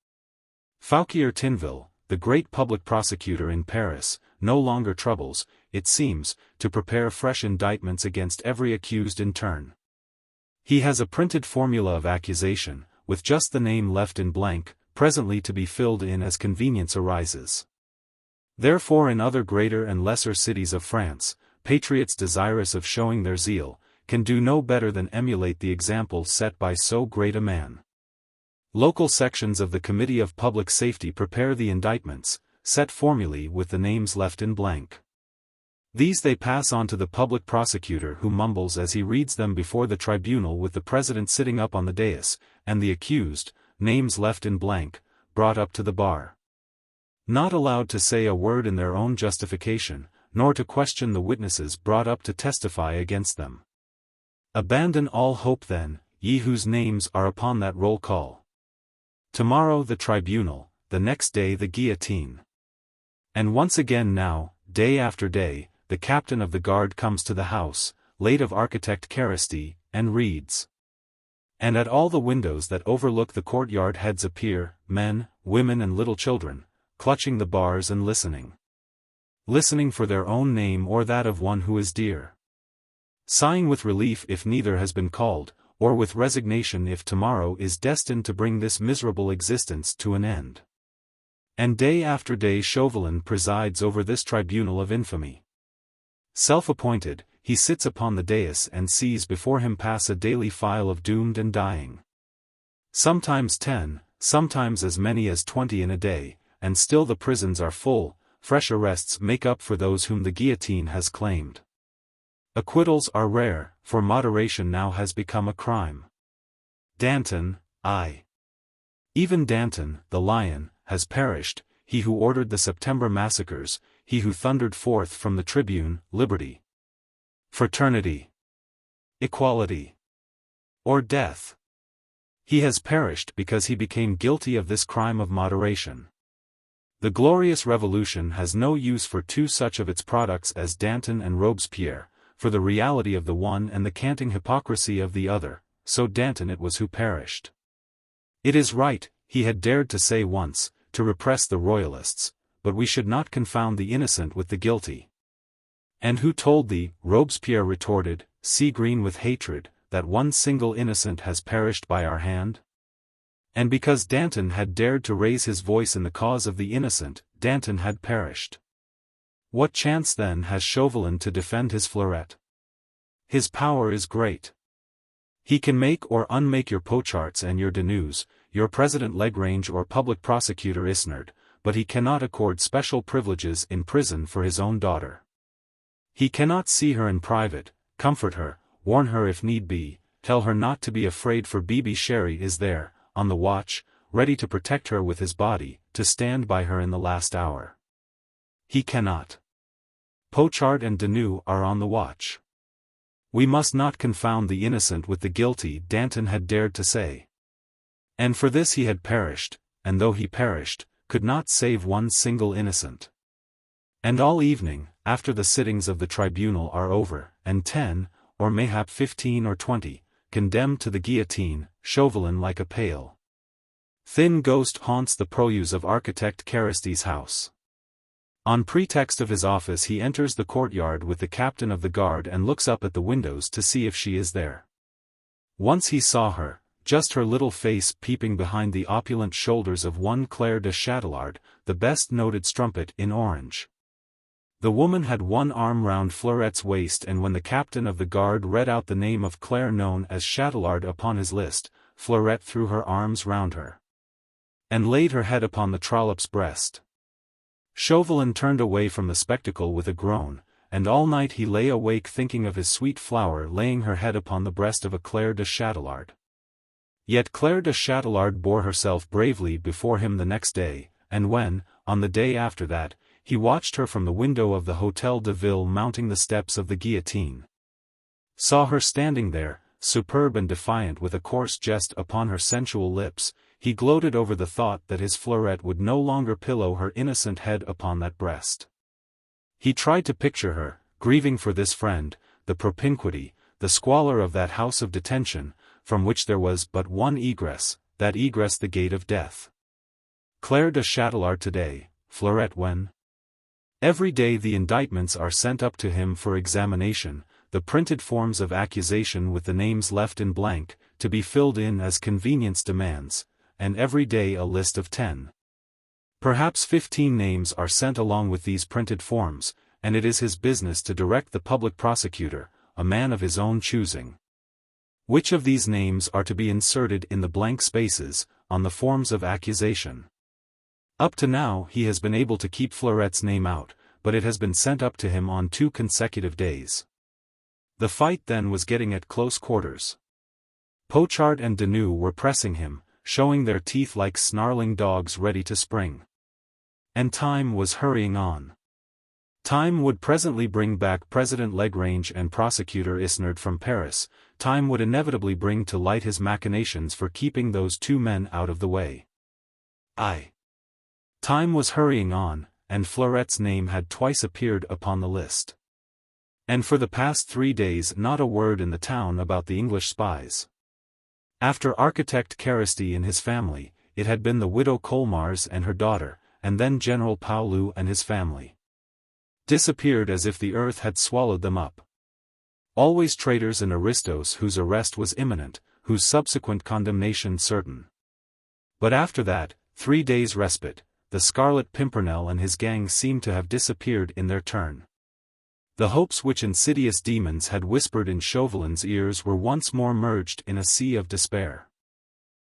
Fouquier Tinville, the great public prosecutor in Paris, no longer troubles, it seems, to prepare fresh indictments against every accused in turn. He has a printed formula of accusation, with just the name left in blank, presently to be filled in as convenience arises. Therefore in other greater and lesser cities of France, patriots desirous of showing their zeal, can do no better than emulate the example set by so great a man. Local sections of the Committee of Public Safety prepare the indictments, set formulae with the names left in blank. These they pass on to the public prosecutor who mumbles as he reads them before the tribunal with the president sitting up on the dais, and the accused, names left in blank, brought up to the bar. Not allowed to say a word in their own justification, nor to question the witnesses brought up to testify against them. Abandon all hope then, ye whose names are upon that roll call. Tomorrow the tribunal, the next day the guillotine. And once again now, day after day, the captain of the guard comes to the house, late of Architect Caristie, and reads. And at all the windows that overlook the courtyard heads appear, men, women and little children, clutching the bars and listening. Listening for their own name or that of one who is dear. Sighing with relief if neither has been called, or with resignation if tomorrow is destined to bring this miserable existence to an end. And day after day Chauvelin presides over this tribunal of infamy. Self-appointed, he sits upon the dais and sees before him pass a daily file of doomed and dying. Sometimes 10, sometimes as many as 20 in a day, and still the prisons are full. Fresh arrests make up for those whom the guillotine has claimed. Acquittals are rare, for moderation now has become a crime. Danton, even Danton, the lion, has perished, he who ordered the September massacres, he who thundered forth from the tribune, liberty, fraternity, equality, or death. He has perished because he became guilty of this crime of moderation. The glorious revolution has no use for two such of its products as Danton and Robespierre, for the reality of the one and the canting hypocrisy of the other, so Danton it was who perished. It is right, he had dared to say once, to repress the royalists, but we should not confound the innocent with the guilty. And who told thee, Robespierre retorted, sea green with hatred, that one single innocent has perished by our hand? And because Danton had dared to raise his voice in the cause of the innocent, Danton had perished. What chance then has Chauvelin to defend his Fleurette? His power is great. He can make or unmake your Pocharts and your Deneuves, your President Legrange or Public Prosecutor Isnard, but he cannot accord special privileges in prison for his own daughter. He cannot see her in private, comfort her, warn her if need be, tell her not to be afraid for Bibi Chéri is there, on the watch, ready to protect her with his body, to stand by her in the last hour. He cannot. Pochard and Deneuve are on the watch. We must not confound the innocent with the guilty, Danton had dared to say. And for this he had perished, and though he perished, could not save one single innocent. And all evening, after the sittings of the tribunal are over, and 10, or mayhap 15 or 20, condemned to the guillotine, Chauvelin like a pale, thin ghost haunts the purlieus of Architect Caristie's house. On pretext of his office he enters the courtyard with the captain of the guard and looks up at the windows to see if she is there. Once he saw her, just her little face peeping behind the opulent shoulders of one Claire de Châtelard, the best noted strumpet in Orange. The woman had one arm round Fleurette's waist, and when the captain of the guard read out the name of Claire known as Châtelard upon his list, Fleurette threw her arms round her and laid her head upon the trollop's breast. Chauvelin turned away from the spectacle with a groan, and all night he lay awake thinking of his sweet flower laying her head upon the breast of a Claire de Châtelard. Yet Claire de Châtelard bore herself bravely before him the next day, and when, on the day after that, he watched her from the window of the Hôtel de Ville mounting the steps of the guillotine, saw her standing there, superb and defiant with a coarse jest upon her sensual lips, he gloated over the thought that his Fleurette would no longer pillow her innocent head upon that breast. He tried to picture her, grieving for this friend, the propinquity, the squalor of that house of detention, from which there was but one egress, that egress the gate of death. Claire de Châtelard today, Fleurette when? Every day the indictments are sent up to him for examination, the printed forms of accusation with the names left in blank, to be filled in as convenience demands, and every day a list of 10. Perhaps 15 names are sent along with these printed forms, and it is his business to direct the public prosecutor, a man of his own choosing, which of these names are to be inserted in the blank spaces, on the forms of accusation. Up to now he has been able to keep Fleurette's name out, but it has been sent up to him on 2 consecutive days. The fight then was getting at close quarters. Pochard and Deneux were pressing him, showing their teeth like snarling dogs ready to spring. And time was hurrying on. Time would presently bring back President Lagrange and Prosecutor Isnard from Paris, time would inevitably bring to light his machinations for keeping those 2 men out of the way. Time was hurrying on, and Fleurette's name had twice appeared upon the list. And for the past 3 days not a word in the town about the English spies. After architect Carristy and his family, it had been the widow Colmars and her daughter, and then General Paulou and his family. Disappeared as if the earth had swallowed them up. Always traitors and aristos whose arrest was imminent, whose subsequent condemnation certain. But after that, 3 days' respite, the Scarlet Pimpernel and his gang seemed to have disappeared in their turn. The hopes which insidious demons had whispered in Chauvelin's ears were once more merged in a sea of despair.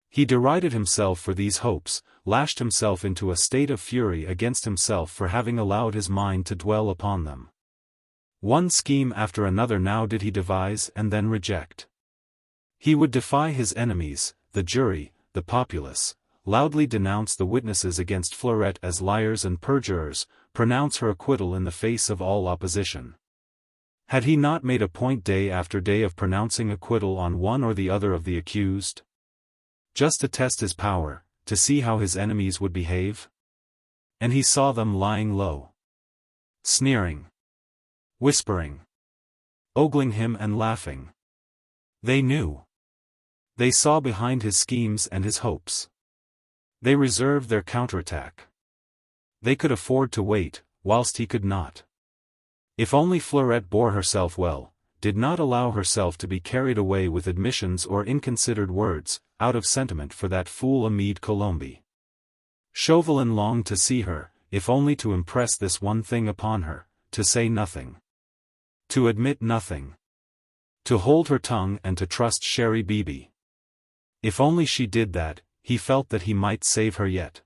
He derided himself for these hopes, lashed himself into a state of fury against himself for having allowed his mind to dwell upon them. One scheme after another now did he devise and then reject. He would defy his enemies, the jury, the populace, loudly denounce the witnesses against Fleurette as liars and perjurers, pronounce her acquittal in the face of all opposition. Had he not made a point day after day of pronouncing acquittal on one or the other of the accused? Just to test his power, to see how his enemies would behave? And he saw them lying low, sneering, whispering, ogling him and laughing. They knew. They saw behind his schemes and his hopes. They reserved their counterattack. They could afford to wait, whilst he could not. If only Fleurette bore herself well, did not allow herself to be carried away with admissions or inconsidered words, out of sentiment for that fool Amede Colombi. Chauvelin longed to see her, if only to impress this one thing upon her, to say nothing. To admit nothing. To hold her tongue and to trust Chérie Bibi. If only she did that, he felt that he might save her yet.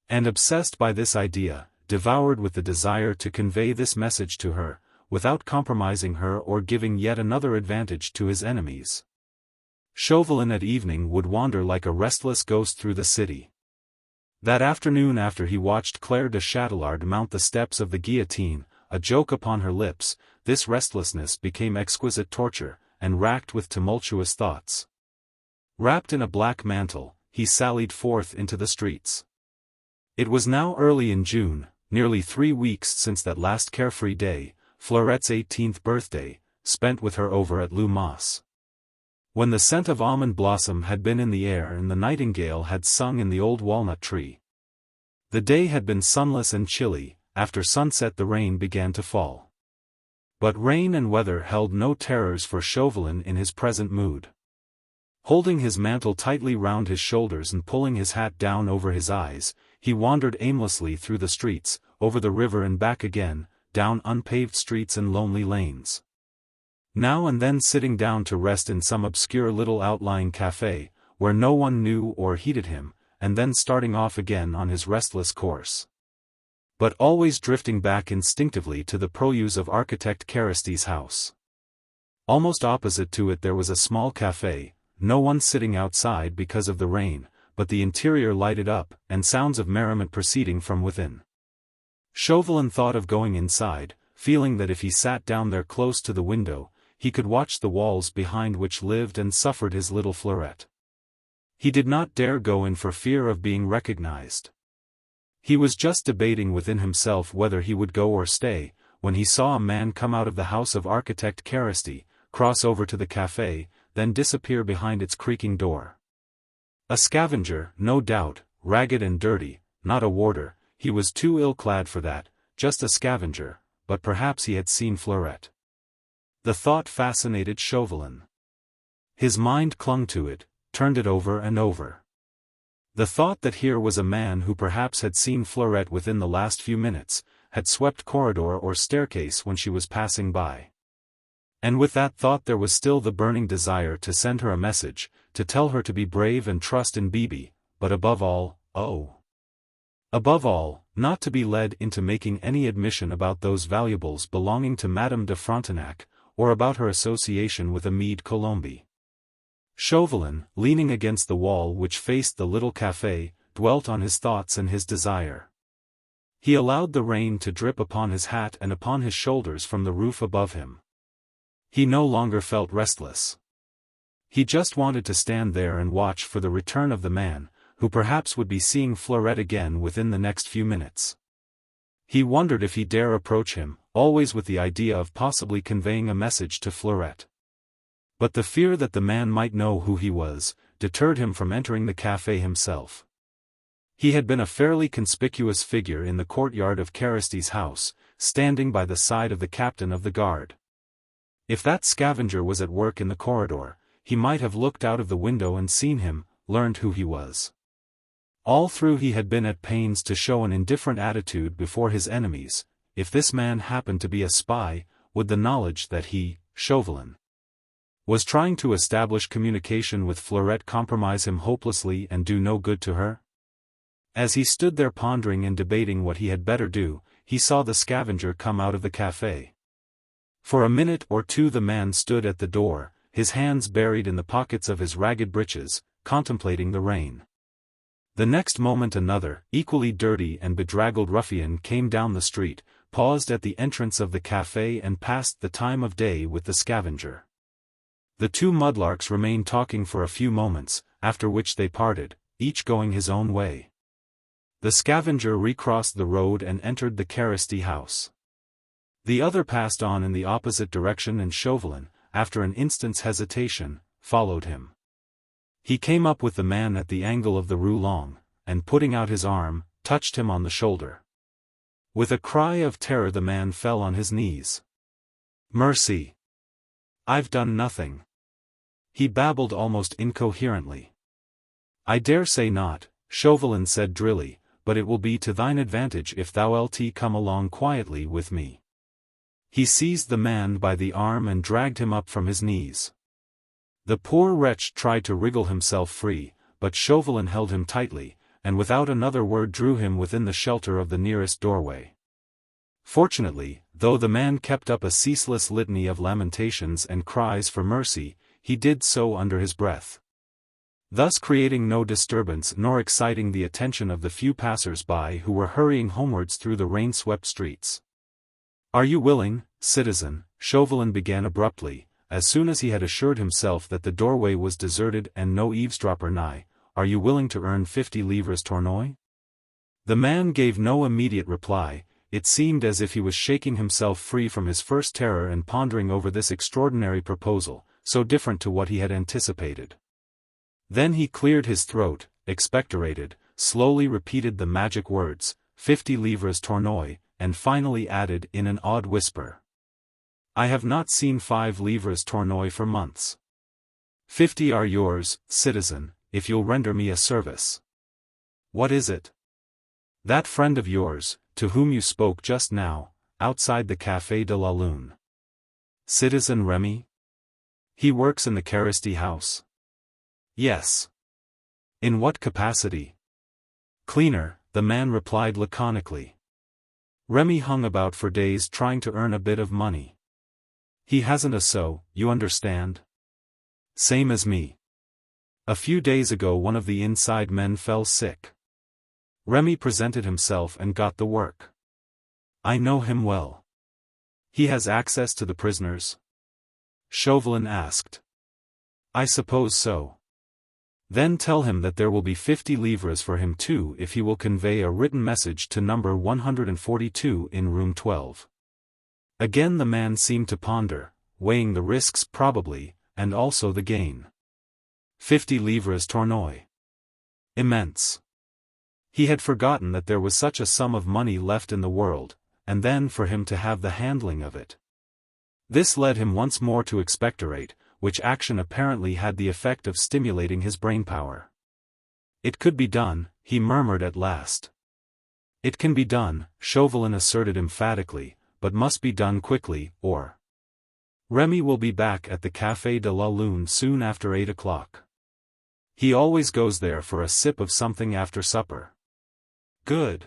And obsessed by this idea, devoured with the desire to convey this message to her, without compromising her or giving yet another advantage to his enemies, Chauvelin at evening would wander like a restless ghost through the city. That afternoon after he watched Claire de Châtelard mount the steps of the guillotine, a joke upon her lips, this restlessness became exquisite torture, and racked with tumultuous thoughts. Wrapped in a black mantle, he sallied forth into the streets. It was now early in June, nearly 3 weeks since that last carefree day, Fleurette's 18th birthday, spent with her over at Lumas. When the scent of almond blossom had been in the air and the nightingale had sung in the old walnut tree. The day had been sunless and chilly, after sunset the rain began to fall. But rain and weather held no terrors for Chauvelin in his present mood. Holding his mantle tightly round his shoulders and pulling his hat down over his eyes, he wandered aimlessly through the streets, over the river and back again, down unpaved streets and lonely lanes. Now and then sitting down to rest in some obscure little outlying café, where no one knew or heeded him, and then starting off again on his restless course. But always drifting back instinctively to the purlieus of architect Caristy's house. Almost opposite to it there was a small café, no one sitting outside because of the rain, but the interior lighted up, and sounds of merriment proceeding from within. Chauvelin thought of going inside, feeling that if he sat down there close to the window, he could watch the walls behind which lived and suffered his little Fleurette. He did not dare go in for fear of being recognized. He was just debating within himself whether he would go or stay, when he saw a man come out of the house of architect Caristy, cross over to the café, then disappear behind its creaking door. A scavenger, no doubt, ragged and dirty, not a warder, he was too ill-clad for that, just a scavenger, but perhaps he had seen Fleurette. The thought fascinated Chauvelin. His mind clung to it, turned it over and over. The thought that here was a man who perhaps had seen Fleurette within the last few minutes, had swept corridor or staircase when she was passing by. And with that thought there was still the burning desire to send her a message, to tell her to be brave and trust in Bibi, but above all, above all, not to be led into making any admission about those valuables belonging to Madame de Frontenac, or about her association with Amede Colombi. Chauvelin, leaning against the wall which faced the little café, dwelt on his thoughts and his desire. He allowed the rain to drip upon his hat and upon his shoulders from the roof above him. He no longer felt restless. He just wanted to stand there and watch for the return of the man, who perhaps would be seeing Fleurette again within the next few minutes. He wondered if he dare approach him, always with the idea of possibly conveying a message to Fleurette. But the fear that the man might know who he was, deterred him from entering the café himself. He had been a fairly conspicuous figure in the courtyard of Caristy's house, standing by the side of the captain of the guard. If that scavenger was at work in the corridor, he might have looked out of the window and seen him, learned who he was. All through he had been at pains to show an indifferent attitude before his enemies. If this man happened to be a spy, would the knowledge that he, Chauvelin, was trying to establish communication with Fleurette compromise him hopelessly and do no good to her? As he stood there pondering and debating what he had better do, he saw the scavenger come out of the café. For a minute or two the man stood at the door, his hands buried in the pockets of his ragged breeches, contemplating the rain. The next moment another, equally dirty and bedraggled ruffian came down the street, paused at the entrance of the café and passed the time of day with the scavenger. The two mudlarks remained talking for a few moments, after which they parted, each going his own way. The scavenger recrossed the road and entered the Caristy house. The other passed on in the opposite direction and Chauvelin, after an instant's hesitation, followed him. He came up with the man at the angle of the Rue Long, and putting out his arm, touched him on the shoulder. With a cry of terror the man fell on his knees. "Mercy! I've done nothing," he babbled almost incoherently. "I dare say not," Chauvelin said drily, "but it will be to thine advantage if thou'lt come along quietly with me." He seized the man by the arm and dragged him up from his knees. The poor wretch tried to wriggle himself free, but Chauvelin held him tightly, and without another word drew him within the shelter of the nearest doorway. Fortunately, though the man kept up a ceaseless litany of lamentations and cries for mercy, he did so under his breath, thus creating no disturbance nor exciting the attention of the few passers-by who were hurrying homewards through the rain-swept streets. "Are you willing, citizen?" Chauvelin began abruptly, as soon as he had assured himself that the doorway was deserted and no eavesdropper nigh. "Are you willing to earn 50 livres tournois?" The man gave no immediate reply. It seemed as if he was shaking himself free from his first terror and pondering over this extraordinary proposal, so different to what he had anticipated. Then he cleared his throat, expectorated, slowly repeated the magic words, 50 livres tournois, and finally added in an odd whisper, "I have not seen 5 livres tournois for months. 50 are yours, citizen, if you'll render me a service." "What is it?" "That friend of yours, to whom you spoke just now, outside the Café de la Lune." "Citizen Remy? He works in the Caristy house?" "Yes. In what capacity? Cleaner, the man replied laconically. Remy hung about for days trying to earn a bit of money. He hasn't a sou, you understand? Same as me. A few days ago one of the inside men fell sick. Remy presented himself and got the work. I know him well. He has access to the prisoners? Chauvelin asked. I suppose so. Then tell him that there will be 50 livres for him too if he will convey a written message to number 142 in room 12. Again the man seemed to ponder, weighing the risks probably, and also the gain. 50 livres tournoi. Immense. He had forgotten that there was such a sum of money left in the world, and then for him to have the handling of it. This led him once more to expectorate, which action apparently had the effect of stimulating his brainpower. It could be done, he murmured at last. It can be done, Chauvelin asserted emphatically, but must be done quickly, or Remy will be back at the Café de la Lune soon after 8 o'clock. He always goes there for a sip of something after supper. Good.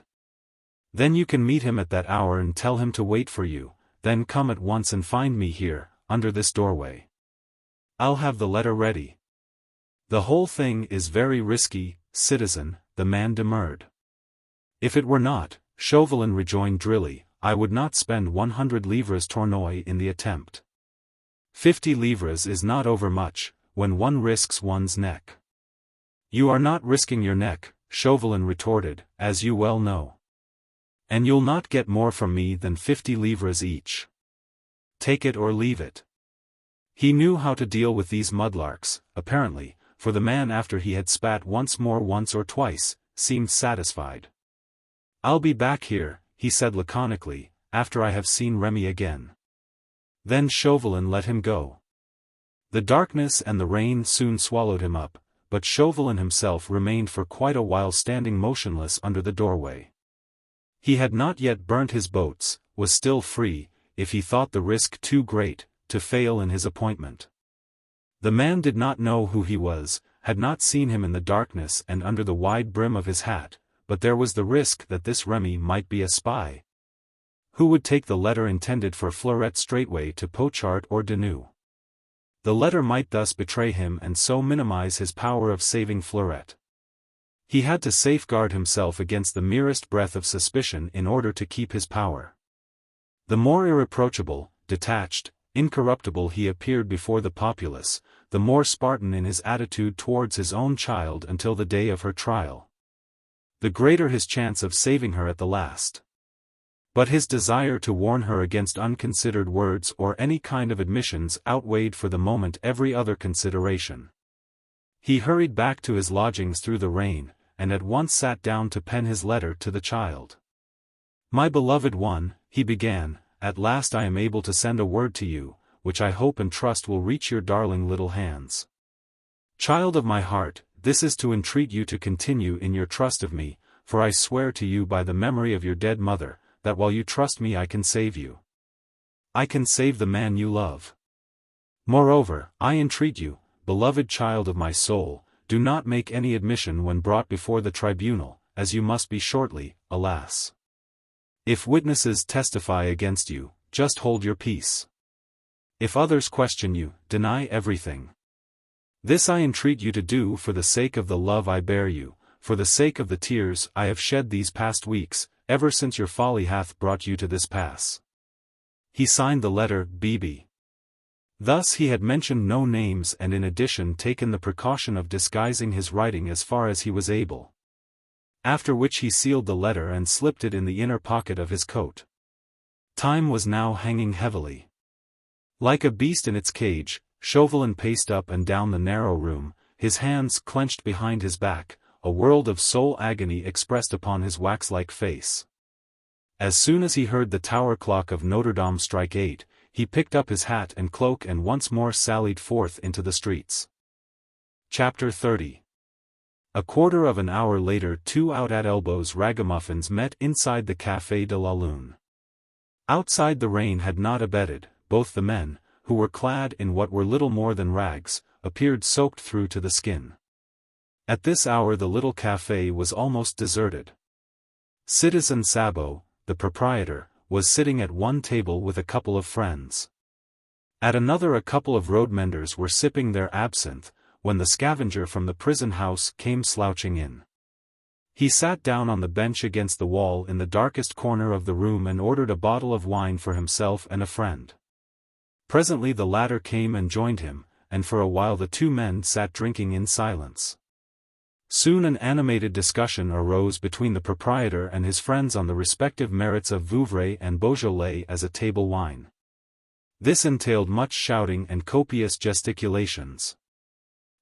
Then you can meet him at that hour and tell him to wait for you, then come at once and find me here, under this doorway. I'll have the letter ready. The whole thing is very risky, citizen, the man demurred. If it were not, Chauvelin rejoined drily, I would not spend 100 livres tournoi in the attempt. 50 livres is not overmuch, when one risks one's neck. You are not risking your neck, Chauvelin retorted, as you well know. And you'll not get more from me than 50 livres each. Take it or leave it. He knew how to deal with these mudlarks, apparently, for the man after he had spat once or twice, seemed satisfied. I'll be back here, he said laconically, after I have seen Remy again. Then Chauvelin let him go. The darkness and the rain soon swallowed him up, but Chauvelin himself remained for quite a while standing motionless under the doorway. He had not yet burnt his boats, was still free, if he thought the risk too great, to fail in his appointment. The man did not know who he was, had not seen him in the darkness and under the wide brim of his hat, but there was the risk that this Remy might be a spy. Who would take the letter intended for Fleurette straightway to Pochard or Denou? The letter might thus betray him and so minimize his power of saving Fleurette. He had to safeguard himself against the merest breath of suspicion in order to keep his power. The more irreproachable, detached, incorruptible he appeared before the populace, the more Spartan in his attitude towards his own child until the day of her trial. The greater his chance of saving her at the last. But his desire to warn her against unconsidered words or any kind of admissions outweighed for the moment every other consideration. He hurried back to his lodgings through the rain, and at once sat down to pen his letter to the child. My beloved one, he began, at last I am able to send a word to you, which I hope and trust will reach your darling little hands. Child of my heart, this is to entreat you to continue in your trust of me, for I swear to you by the memory of your dead mother, that while you trust me I can save you. I can save the man you love. Moreover, I entreat you, beloved child of my soul, do not make any admission when brought before the tribunal, as you must be shortly, alas. If witnesses testify against you, just hold your peace. If others question you, deny everything. This I entreat you to do for the sake of the love I bear you, for the sake of the tears I have shed these past weeks, ever since your folly hath brought you to this pass. He signed the letter B.B. Thus he had mentioned no names and in addition taken the precaution of disguising his writing as far as he was able. After which he sealed the letter and slipped it in the inner pocket of his coat. Time was now hanging heavily. Like a beast in its cage, Chauvelin paced up and down the narrow room, his hands clenched behind his back, a world of soul agony expressed upon his wax-like face. As soon as he heard the tower clock of Notre Dame strike 8, he picked up his hat and cloak and once more sallied forth into the streets. Chapter 30. A quarter of an hour later two out-at-elbows ragamuffins met inside the Café de la Lune. Outside the rain had not abated, both the men, who were clad in what were little more than rags, appeared soaked through to the skin. At this hour the little café was almost deserted. Citizen Sabot, the proprietor, was sitting at one table with a couple of friends. At another a couple of road menders were sipping their absinthe, when the scavenger from the prison house came slouching in. He sat down on the bench against the wall in the darkest corner of the room and ordered a bottle of wine for himself and a friend. Presently the latter came and joined him, and for a while the two men sat drinking in silence. Soon an animated discussion arose between the proprietor and his friends on the respective merits of Vouvray and Beaujolais as a table wine. This entailed much shouting and copious gesticulations.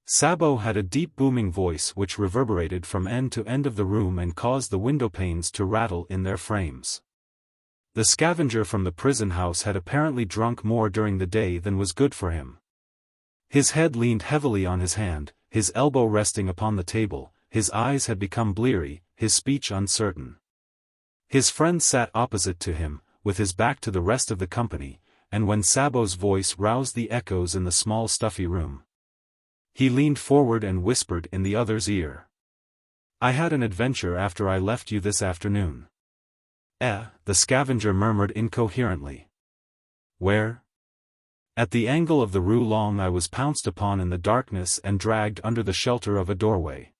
Sabot had a deep booming voice which reverberated from end to end of the room and caused the window panes to rattle in their frames. The scavenger from the prison house had apparently drunk more during the day than was good for him. His head leaned heavily on his hand, his elbow resting upon the table, his eyes had become bleary, his speech uncertain. His friend sat opposite to him, with his back to the rest of the company, and when Sabot's voice roused the echoes in the small stuffy room, he leaned forward and whispered in the other's ear. "I had an adventure after I left you this afternoon." The scavenger murmured incoherently. "Where?" "At the angle of the Rue Long I was pounced upon in the darkness and dragged under the shelter of a doorway.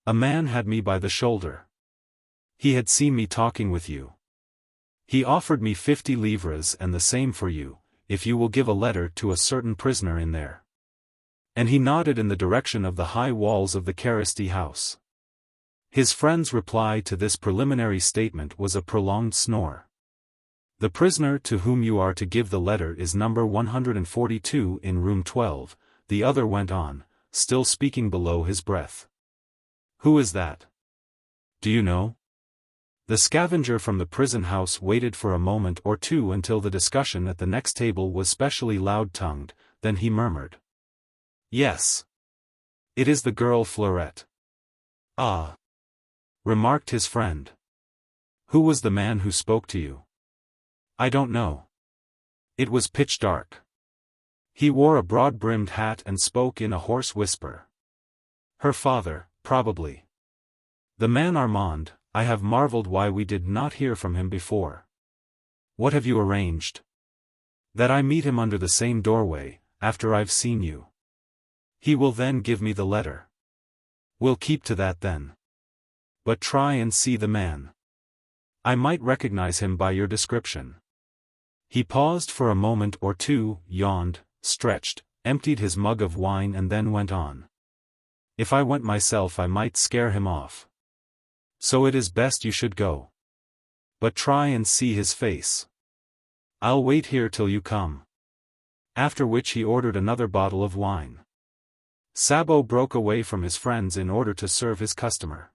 A man had me by the shoulder. He had seen me talking with you. He offered me 50 livres and the same for you, if you will give a letter to a certain prisoner in there." And he nodded in the direction of the high walls of the Caristee house. His friend's reply to this preliminary statement was a prolonged snore. "The prisoner to whom you are to give the letter is number 142 in room 12, the other went on, still speaking below his breath. "Who is that? Do you know?" The scavenger from the prison house waited for a moment or two until the discussion at the next table was specially loud-tongued, then he murmured, "Yes. It is the girl Fleurette." "Ah," remarked his friend. "Who was the man who spoke to you?" "I don't know. It was pitch dark. He wore a broad-brimmed hat and spoke in a hoarse whisper." "Her father, probably. The man Armand. I have marveled why we did not hear from him before." "What have you arranged?" "That I meet him under the same doorway, after I've seen you. He will then give me the letter." "We'll keep to that then. But try and see the man. I might recognize him by your description." He paused for a moment or two, yawned, stretched, emptied his mug of wine and then went on. "If I went myself I might scare him off. So it is best you should go. But try and see his face. I'll wait here till you come." After which he ordered another bottle of wine. Sabot broke away from his friends in order to serve his customer.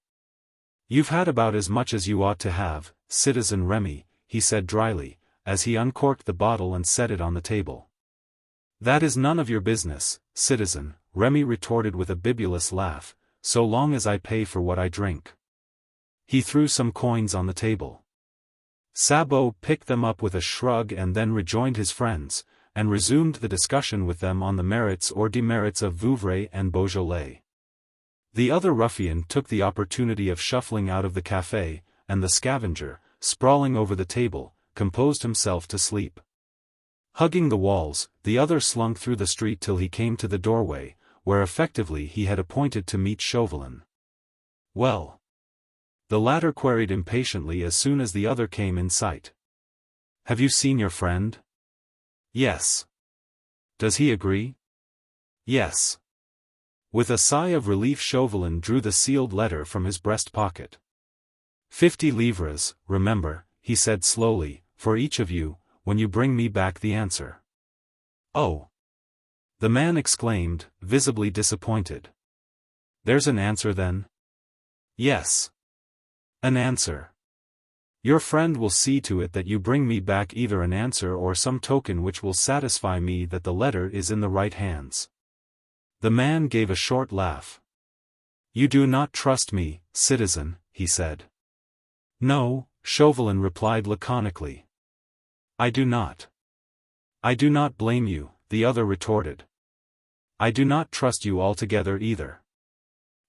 "You've had about as much as you ought to have, Citizen Remy," he said dryly, as he uncorked the bottle and set it on the table. "That is none of your business, citizen," Remy retorted with a bibulous laugh, "so long as I pay for what I drink." He threw some coins on the table. Sabot picked them up with a shrug and then rejoined his friends, and resumed the discussion with them on the merits or demerits of Vouvray and Beaujolais. The other ruffian took the opportunity of shuffling out of the café, and the scavenger, sprawling over the table, composed himself to sleep. Hugging the walls, the other slunk through the street till he came to the doorway, where effectively he had appointed to meet Chauvelin. "Well?" the latter queried impatiently as soon as the other came in sight. "Have you seen your friend?" "Yes." "Does he agree?" "Yes." With a sigh of relief Chauvelin drew the sealed letter from his breast pocket. 50 livres, remember," he said slowly, "for each of you, when you bring me back the answer." "Oh!" the man exclaimed, visibly disappointed. "There's an answer then?" "Yes. An answer. Your friend will see to it that you bring me back either an answer or some token which will satisfy me that the letter is in the right hands." The man gave a short laugh. "You do not trust me, citizen," he said. "No," Chauvelin replied laconically. "I do not." "I do not blame you," the other retorted. "I do not trust you altogether either.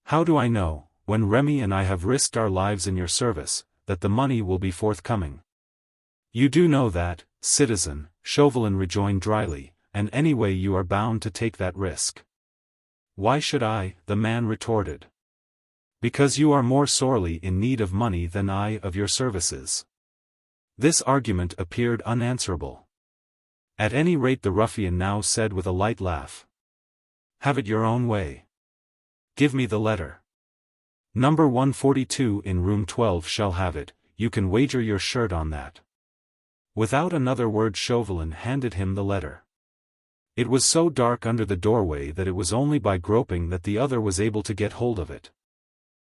How do I know, when Remy and I have risked our lives in your service, that the money will be forthcoming? You do know that, citizen, Chauvelin rejoined dryly, and anyway you are bound to take that risk. Why should I? The man retorted. Because you are more sorely in need of money than I of your services. This argument appeared unanswerable. At any rate, the ruffian now said with a light laugh. Have it your own way. Give me the letter. Number 142 in room 12 shall have it, you can wager your shirt on that. Without another word Chauvelin handed him the letter. It was so dark under the doorway that it was only by groping that the other was able to get hold of it.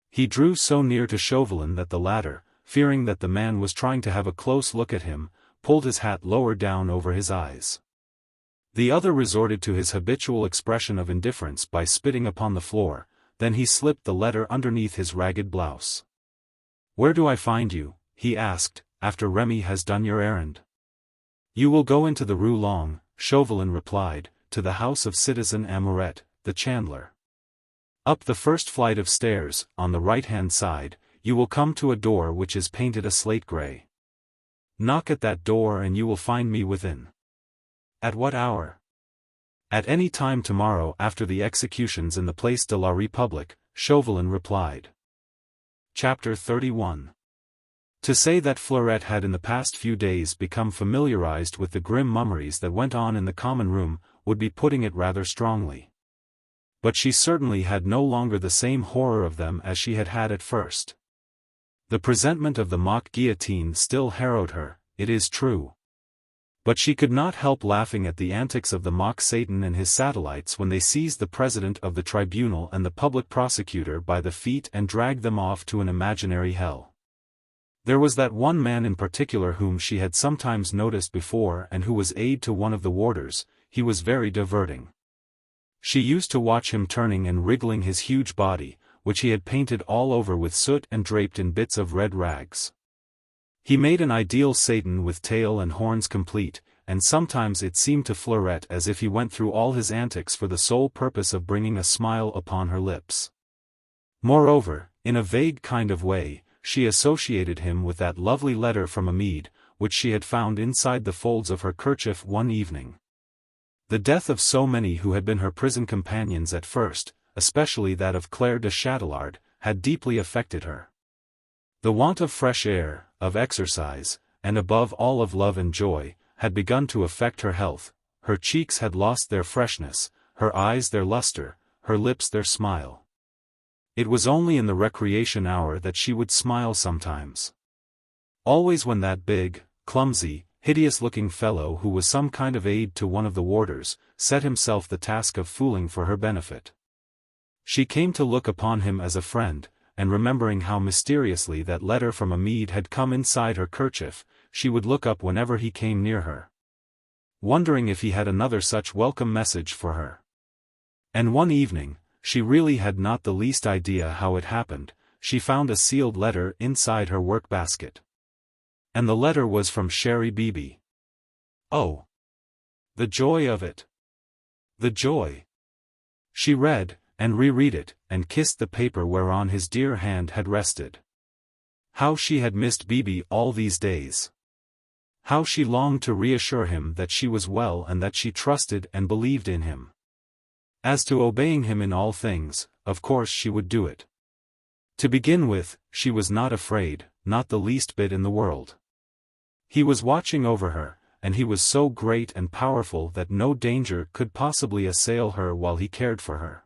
He drew so near to Chauvelin that the latter, fearing that the man was trying to have a close look at him, pulled his hat lower down over his eyes. The other resorted to his habitual expression of indifference by spitting upon the floor, then he slipped the letter underneath his ragged blouse. Where do I find you? He asked, after Remy has done your errand. You will go into the Rue Longue, Chauvelin replied, to the house of Citizen Amoret, the chandler. Up the first flight of stairs, on the right-hand side, you will come to a door which is painted a slate grey. Knock at that door and you will find me within. At what hour? At any time tomorrow after the executions in the Place de la République, Chauvelin replied. Chapter 31. To say that Fleurette had in the past few days become familiarized with the grim mummeries that went on in the common room, would be putting it rather strongly. But she certainly had no longer the same horror of them as she had had at first. The presentment of the mock guillotine still harrowed her, it is true. But she could not help laughing at the antics of the mock Satan and his satellites when they seized the president of the tribunal and the public prosecutor by the feet and dragged them off to an imaginary hell. There was that one man in particular whom she had sometimes noticed before and who was aide to one of the warders. He was very diverting. She used to watch him turning and wriggling his huge body, which he had painted all over with soot and draped in bits of red rags. He made an ideal Satan with tail and horns complete, and sometimes it seemed to Fleurette as if he went through all his antics for the sole purpose of bringing a smile upon her lips. Moreover, in a vague kind of way, she associated him with that lovely letter from Amede, which she had found inside the folds of her kerchief one evening. The death of so many who had been her prison companions at first, especially that of Claire de Châtelard, had deeply affected her. The want of fresh air, of exercise, and above all of love and joy, had begun to affect her health. Her cheeks had lost their freshness, her eyes their luster, her lips their smile. It was only in the recreation hour that she would smile sometimes. Always when that big, clumsy, hideous-looking fellow who was some kind of aide to one of the warders, set himself the task of fooling for her benefit. She came to look upon him as a friend, and remembering how mysteriously that letter from Amede had come inside her kerchief, she would look up whenever he came near her, wondering if he had another such welcome message for her. And one evening, she really had not the least idea how it happened, she found a sealed letter inside her work-basket. And the letter was from Chérie Bibi. Oh! The joy of it! The joy! She read, and reread it, and kissed the paper whereon his dear hand had rested. How she had missed Bibi all these days! How she longed to reassure him that she was well and that she trusted and believed in him. As to obeying him in all things, of course she would do it. To begin with, she was not afraid, not the least bit in the world. He was watching over her, and he was so great and powerful that no danger could possibly assail her while he cared for her.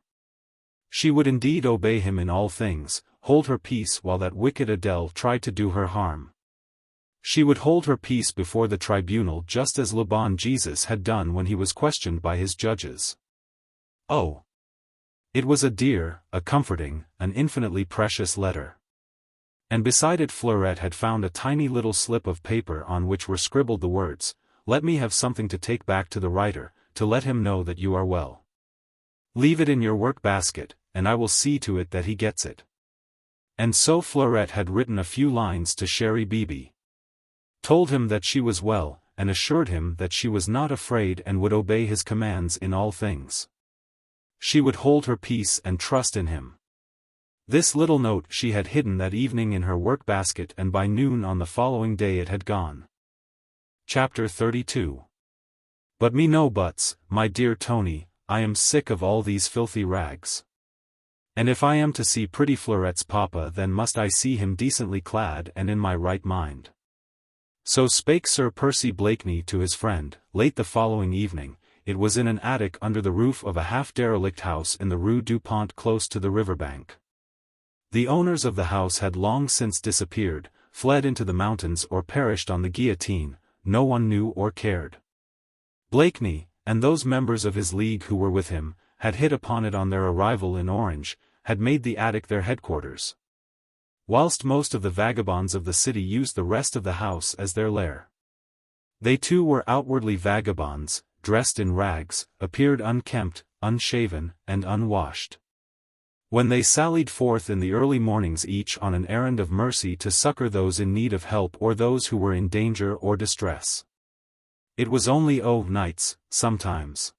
She would indeed obey him in all things, hold her peace while that wicked Adèle tried to do her harm. She would hold her peace before the tribunal just as le bon Jesus had done when he was questioned by his judges. Oh! It was a dear, a comforting, an infinitely precious letter. And beside it Fleurette had found a tiny little slip of paper on which were scribbled the words, "Let me have something to take back to the writer, to let him know that you are well. Leave it in your work-basket, and I will see to it that he gets it." And so Fleurette had written a few lines to Chérie Bibi. Told him that she was well, and assured him that she was not afraid and would obey his commands in all things. She would hold her peace and trust in him. This little note she had hidden that evening in her work-basket, and by noon on the following day it had gone. Chapter 32. But me no buts, my dear Tony, I am sick of all these filthy rags. And if I am to see pretty Fleurette's papa, then must I see him decently clad and in my right mind. So spake Sir Percy Blakeney to his friend. Late the following evening, it was in an attic under the roof of a half-derelict house in the Rue du Pont close to the riverbank. The owners of the house had long since disappeared, fled into the mountains or perished on the guillotine, no one knew or cared. Blakeney, and those members of his league who were with him, had hit upon it on their arrival in Orange, had made the attic their headquarters. Whilst most of the vagabonds of the city used the rest of the house as their lair. They too were outwardly vagabonds, dressed in rags, appeared unkempt, unshaven, and unwashed. When they sallied forth in the early mornings each on an errand of mercy to succor those in need of help or those who were in danger or distress. It was only nights, sometimes,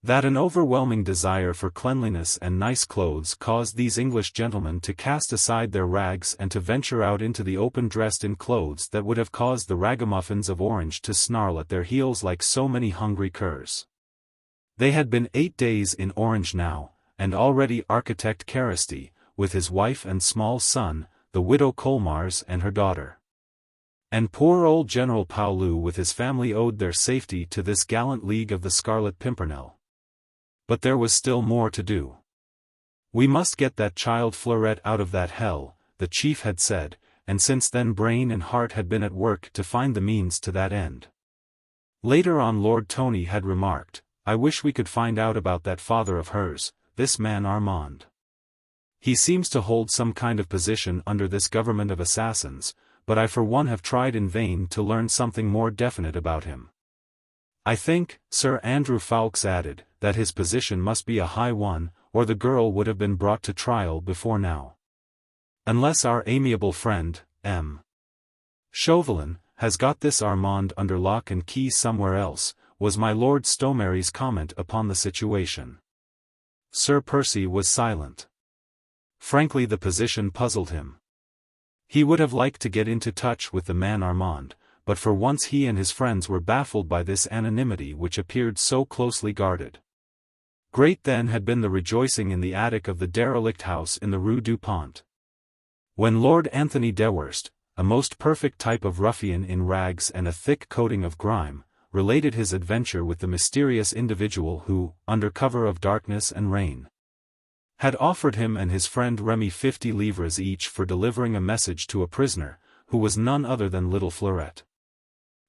that an overwhelming desire for cleanliness and nice clothes caused these English gentlemen to cast aside their rags and to venture out into the open dressed in clothes that would have caused the ragamuffins of Orange to snarl at their heels like so many hungry curs. They had been 8 days in Orange now, and already architect Carristy, with his wife and small son, the widow Colmars and her daughter. And poor old General Paulou with his family owed their safety to this gallant league of the Scarlet Pimpernel. But there was still more to do. We must get that child Fleurette out of that hell, the chief had said, and since then brain and heart had been at work to find the means to that end. Later on Lord Tony had remarked, I wish we could find out about that father of hers, this man Armand. He seems to hold some kind of position under this government of assassins, but I for one have tried in vain to learn something more definite about him. I think, Sir Andrew Ffoulkes added, that his position must be a high one, or the girl would have been brought to trial before now. Unless our amiable friend, M. Chauvelin, has got this Armand under lock and key somewhere else, was my Lord Stomary's comment upon the situation. Sir Percy was silent. Frankly, the position puzzled him. He would have liked to get into touch with the man Armand, but for once he and his friends were baffled by this anonymity which appeared so closely guarded. Great then had been the rejoicing in the attic of the derelict house in the Rue du Pont. When Lord Anthony Dewhurst, a most perfect type of ruffian in rags and a thick coating of grime, related his adventure with the mysterious individual who, under cover of darkness and rain, had offered him and his friend Remy 50 livres each for delivering a message to a prisoner, who was none other than little Fleurette.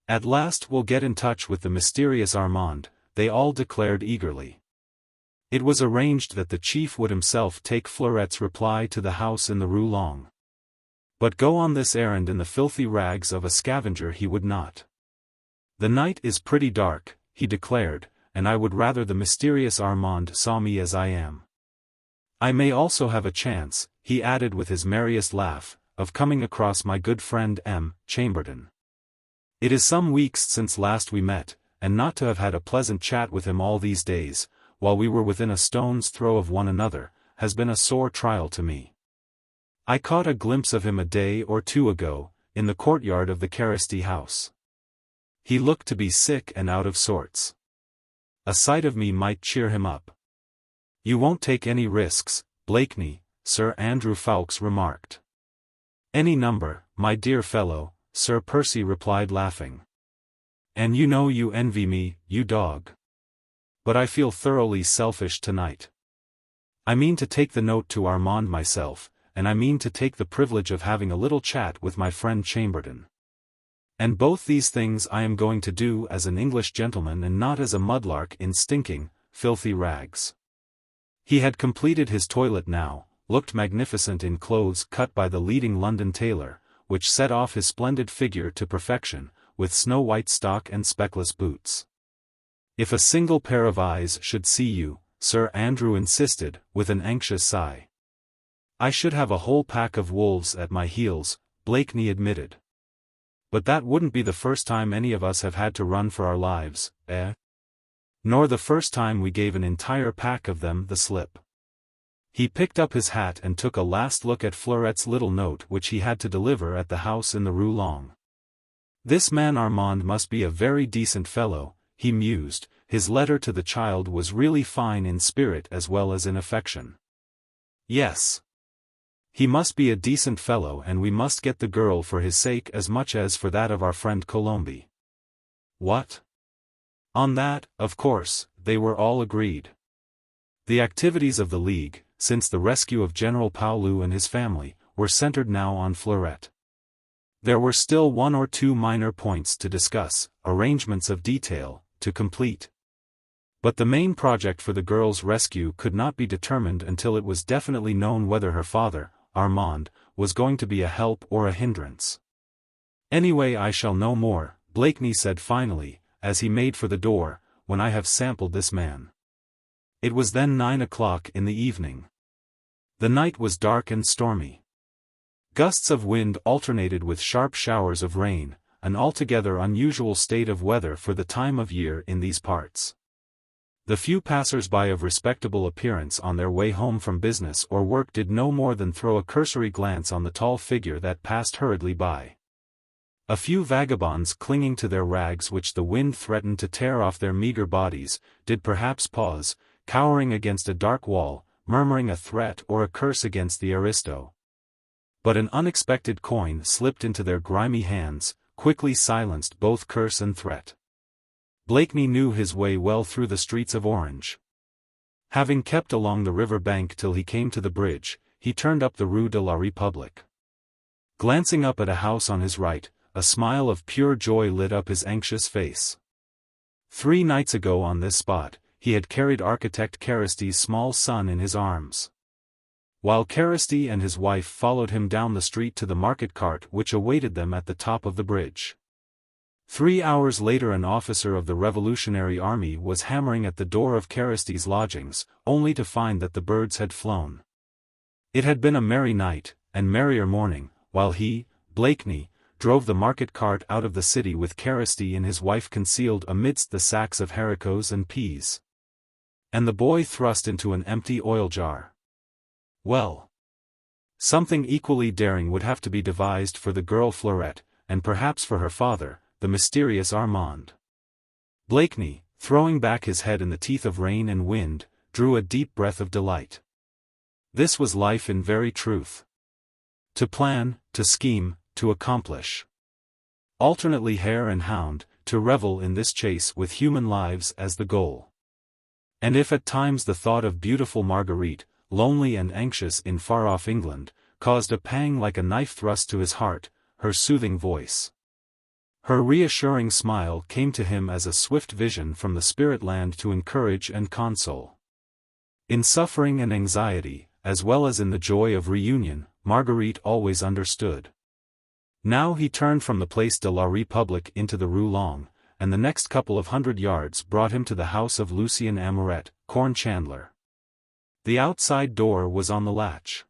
At last we'll get in touch with the mysterious Armand, they all declared eagerly. It was arranged that the chief would himself take Fleurette's reply to the house in the Rue Long. But go on this errand in the filthy rags of a scavenger he would not. The night is pretty dark, he declared, and I would rather the mysterious Armand saw me as I am. I may also have a chance, he added with his merriest laugh, of coming across my good friend M. Chambertin. It is some weeks since last we met, and not to have had a pleasant chat with him all these days, while we were within a stone's throw of one another, has been a sore trial to me. I caught a glimpse of him a day or two ago, in the courtyard of the Carristy house. He looked to be sick and out of sorts. A sight of me might cheer him up. You won't take any risks, Blakeney, Sir Andrew Ffoulkes remarked. Any number, my dear fellow, Sir Percy replied laughing. And you know you envy me, you dog. But I feel thoroughly selfish tonight. I mean to take the note to Armand myself, and I mean to take the privilege of having a little chat with my friend Chambertin. And both these things I am going to do as an English gentleman and not as a mudlark in stinking, filthy rags. He had completed his toilet now, looked magnificent in clothes cut by the leading London tailor, which set off his splendid figure to perfection, with snow-white stock and speckless boots. If a single pair of eyes should see you, Sir Andrew insisted, with an anxious sigh. I should have a whole pack of wolves at my heels, Blakeney admitted. But that wouldn't be the first time any of us have had to run for our lives, eh? Nor the first time we gave an entire pack of them the slip. He picked up his hat and took a last look at Fleurette's little note which he had to deliver at the house in the Rue Long. This man Armand must be a very decent fellow, he mused. His letter to the child was really fine in spirit as well as in affection. Yes. He must be a decent fellow, and we must get the girl for his sake as much as for that of our friend Colombe. What? On that, of course, they were all agreed. The activities of the League, since the rescue of General Paulu and his family, were centered now on Fleurette. There were still one or two minor points to discuss, arrangements of detail, to complete. But the main project for the girl's rescue could not be determined until it was definitely known whether her father, Armand, was going to be a help or a hindrance. Anyway, I shall know more, Blakeney said finally, as he made for the door, when I have sampled this man. It was then 9 o'clock in the evening. The night was dark and stormy. Gusts of wind alternated with sharp showers of rain, an altogether unusual state of weather for the time of year in these parts. The few passers-by of respectable appearance on their way home from business or work did no more than throw a cursory glance on the tall figure that passed hurriedly by. A few vagabonds clinging to their rags which the wind threatened to tear off their meager bodies, did perhaps pause, cowering against a dark wall, murmuring a threat or a curse against the aristo. But an unexpected coin slipped into their grimy hands, quickly silenced both curse and threat. Blakeney knew his way well through the streets of Orange. Having kept along the river bank till he came to the bridge, he turned up the Rue de la République. Glancing up at a house on his right, a smile of pure joy lit up his anxious face. 3 nights ago on this spot, he had carried architect Caristy's small son in his arms. While Caristy and his wife followed him down the street to the market cart which awaited them at the top of the bridge. 3 hours later an officer of the Revolutionary Army was hammering at the door of Caristy's lodgings, only to find that the birds had flown. It had been a merry night, and merrier morning, while he, Blakeney, drove the market cart out of the city with Caristy and his wife concealed amidst the sacks of haricots and peas. And the boy thrust into an empty oil jar. Well, something equally daring would have to be devised for the girl Fleurette, and perhaps for her father, the mysterious Armand. Blakeney, throwing back his head in the teeth of rain and wind, drew a deep breath of delight. This was life in very truth. To plan, to scheme, to accomplish. Alternately hare and hound, to revel in this chase with human lives as the goal. And if at times the thought of beautiful Marguerite, lonely and anxious in far-off England, caused a pang like a knife thrust to his heart, her soothing voice, her reassuring smile came to him as a swift vision from the spirit land to encourage and console. In suffering and anxiety, as well as in the joy of reunion, Marguerite always understood. Now he turned from the Place de la République into the Rue Long, and the next couple of 100 yards brought him to the house of Lucien Amoret, corn chandler. The outside door was on the latch.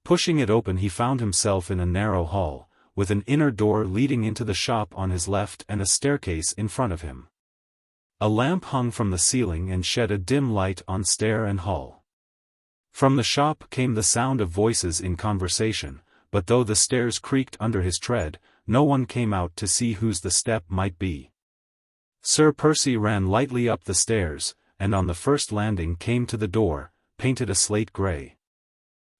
Pushing it open he found himself in a narrow hall, with an inner door leading into the shop on his left and a staircase in front of him. A lamp hung from the ceiling and shed a dim light on stair and hall. From the shop came the sound of voices in conversation, but though the stairs creaked under his tread, no one came out to see whose the step might be. Sir Percy ran lightly up the stairs, and on the first landing came to the door, painted a slate grey.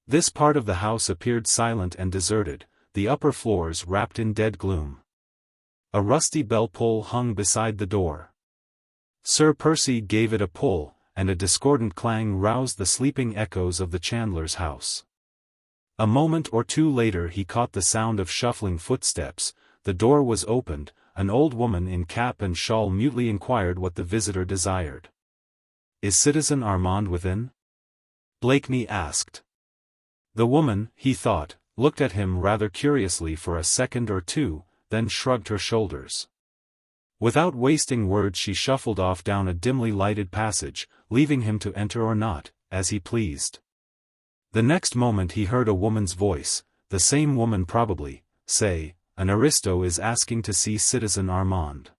This part of the house appeared silent and deserted, the upper floors wrapped in dead gloom. A rusty bell-pull hung beside the door. Sir Percy gave it a pull, and a discordant clang roused the sleeping echoes of the chandler's house. A moment or two later he caught the sound of shuffling footsteps, the door was opened, an old woman in cap and shawl mutely inquired what the visitor desired. "Is Citizen Armand within?" Blakeney asked. The woman, he thought, looked at him rather curiously for a second or two, then shrugged her shoulders. Without wasting words she shuffled off down a dimly lighted passage, leaving him to enter or not, as he pleased. The next moment he heard a woman's voice, the same woman probably, say, "An aristo is asking to see Citizen Armand."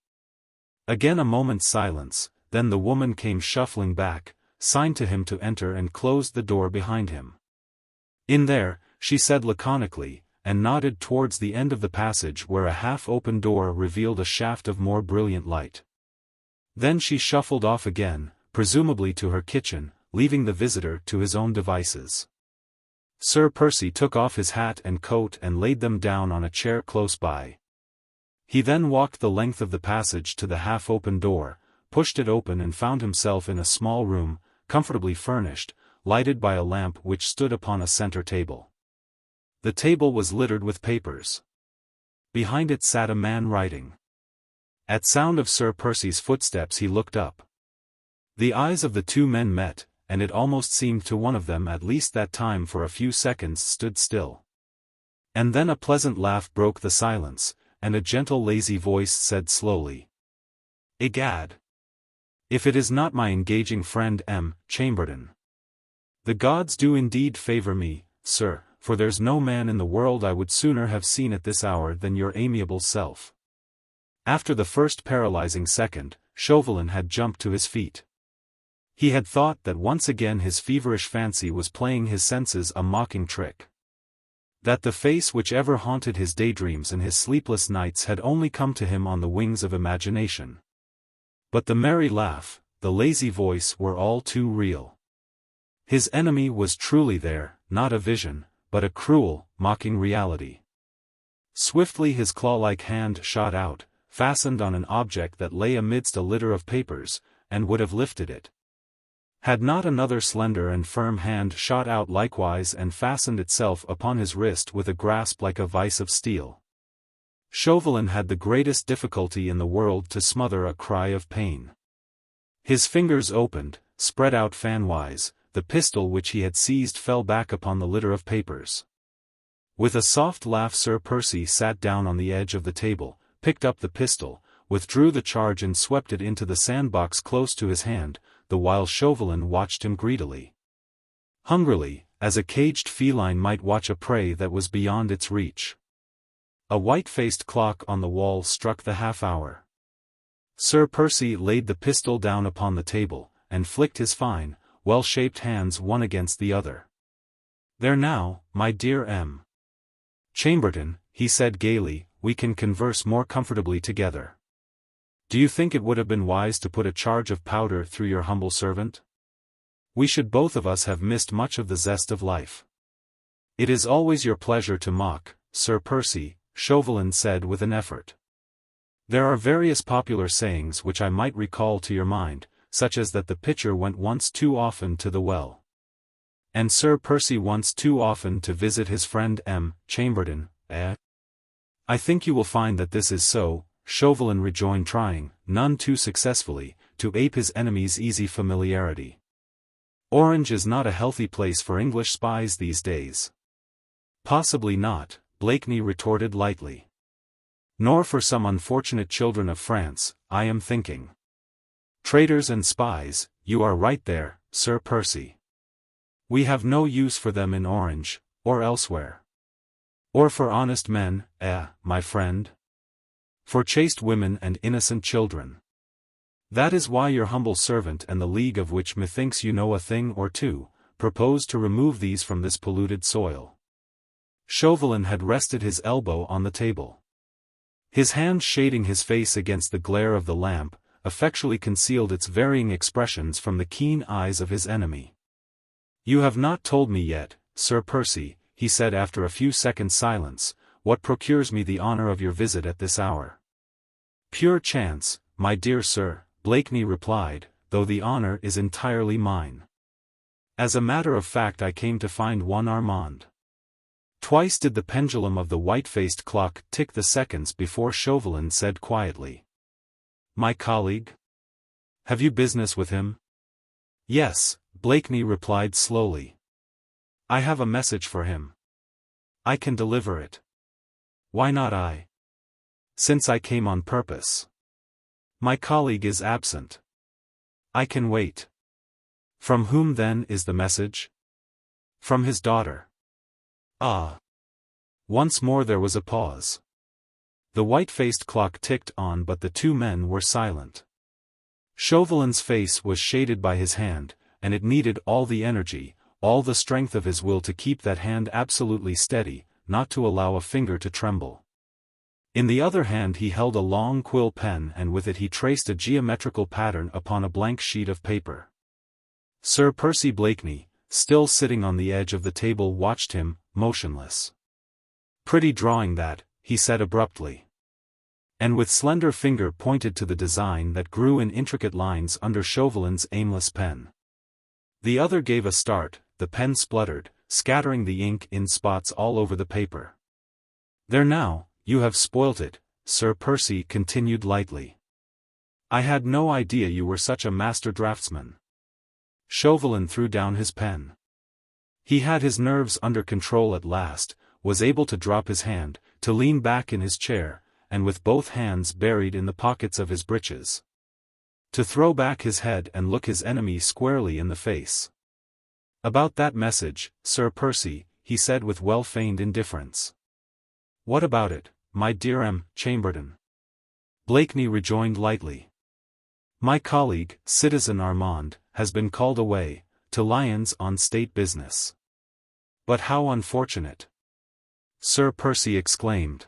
Again a moment's silence, then the woman came shuffling back, signed to him to enter and closed the door behind him. "In there," she said laconically, and nodded towards the end of the passage where a half-open door revealed a shaft of more brilliant light. Then she shuffled off again, presumably to her kitchen, leaving the visitor to his own devices. Sir Percy took off his hat and coat and laid them down on a chair close by. He then walked the length of the passage to the half-open door, pushed it open and found himself in a small room, comfortably furnished, lighted by a lamp which stood upon a center table. The table was littered with papers. Behind it sat a man writing. At sound of Sir Percy's footsteps he looked up. The eyes of the two men met, and it almost seemed to one of them at least that time for a few seconds stood still. And then a pleasant laugh broke the silence, and a gentle lazy voice said slowly, "Egad! If it is not my engaging friend Chamberlain. The gods do indeed favor me, sir, for there's no man in the world I would sooner have seen at this hour than your amiable self." After the first paralyzing second, Chauvelin had jumped to his feet. He had thought that once again his feverish fancy was playing his senses a mocking trick. That the face which ever haunted his daydreams and his sleepless nights had only come to him on the wings of imagination. But the merry laugh, the lazy voice were all too real. His enemy was truly there, not a vision, but a cruel, mocking reality. Swiftly his claw-like hand shot out, fastened on an object that lay amidst a litter of papers, and would have lifted it. Had not another slender and firm hand shot out likewise and fastened itself upon his wrist with a grasp like a vice of steel. Chauvelin had the greatest difficulty in the world to smother a cry of pain. His fingers opened, spread out fan-wise, the pistol which he had seized fell back upon the litter of papers. With a soft laugh Sir Percy sat down on the edge of the table, picked up the pistol, withdrew the charge and swept it into the sandbox close to his hand, the while Chauvelin watched him greedily. Hungrily, as a caged feline might watch a prey that was beyond its reach. A white-faced clock on the wall struck the half-hour. Sir Percy laid the pistol down upon the table, and flicked his fine, well-shaped hands one against the other. "There now, my dear Chamberlain," he said gaily, "we can converse more comfortably together. Do you think it would have been wise to put a charge of powder through your humble servant? We should both of us have missed much of the zest of life." "It is always your pleasure to mock, Sir Percy," Chauvelin said with an effort. "There are various popular sayings which I might recall to your mind, such as that the pitcher went once too often to the well. And Sir Percy once too often to visit his friend Chamberlain, eh?" "I think you will find that this is so," Chauvelin rejoined, trying, none too successfully, to ape his enemy's easy familiarity. "Orange is not a healthy place for English spies these days." "Possibly not," Blakeney retorted lightly. "Nor for some unfortunate children of France, I am thinking. Traitors and spies, you are right there, Sir Percy. We have no use for them in Orange, or elsewhere. Or for honest men, my friend? For chaste women and innocent children. That is why your humble servant and the league of which methinks you know a thing or two, propose to remove these from this polluted soil." Chauvelin had rested his elbow on the table. His hand shading his face against the glare of the lamp, effectually concealed its varying expressions from the keen eyes of his enemy. "You have not told me yet, Sir Percy," he said after a few seconds' silence, "what procures me the honor of your visit at this hour." "Pure chance, my dear sir," Blakeney replied, "though the honor is entirely mine. As a matter of fact I came to find one Armand." Twice did the pendulum of the white-faced clock tick the seconds before Chauvelin said quietly, "My colleague? Have you business with him?" "Yes," Blakeney replied slowly. "I have a message for him. I can deliver it." "Why not I? Since I came on purpose. My colleague is absent. I can wait." "From whom then is the message?" "From his daughter." "Ah." Once more there was a pause. The white-faced clock ticked on but the two men were silent. Chauvelin's face was shaded by his hand, and it needed all the energy, all the strength of his will to keep that hand absolutely steady, not to allow a finger to tremble. In the other hand he held a long quill pen, and with it he traced a geometrical pattern upon a blank sheet of paper. Sir Percy Blakeney, still sitting on the edge of the table, watched him, motionless. "Pretty drawing that," he said abruptly. And with slender finger pointed to the design that grew in intricate lines under Chauvelin's aimless pen. The other gave a start, the pen spluttered, scattering the ink in spots all over the paper. "There now, you have spoilt it," Sir Percy continued lightly. "I had no idea you were such a master draftsman." Chauvelin threw down his pen. He had his nerves under control at last, was able to drop his hand, to lean back in his chair, and with both hands buried in the pockets of his breeches, to throw back his head and look his enemy squarely in the face. "About that message, Sir Percy," he said with well-feigned indifference. "What about it, my dear Chamberlain?" Blakeney rejoined lightly. "My colleague, Citizen Armand, has been called away, to Lyons on state business." "But how unfortunate!" Sir Percy exclaimed.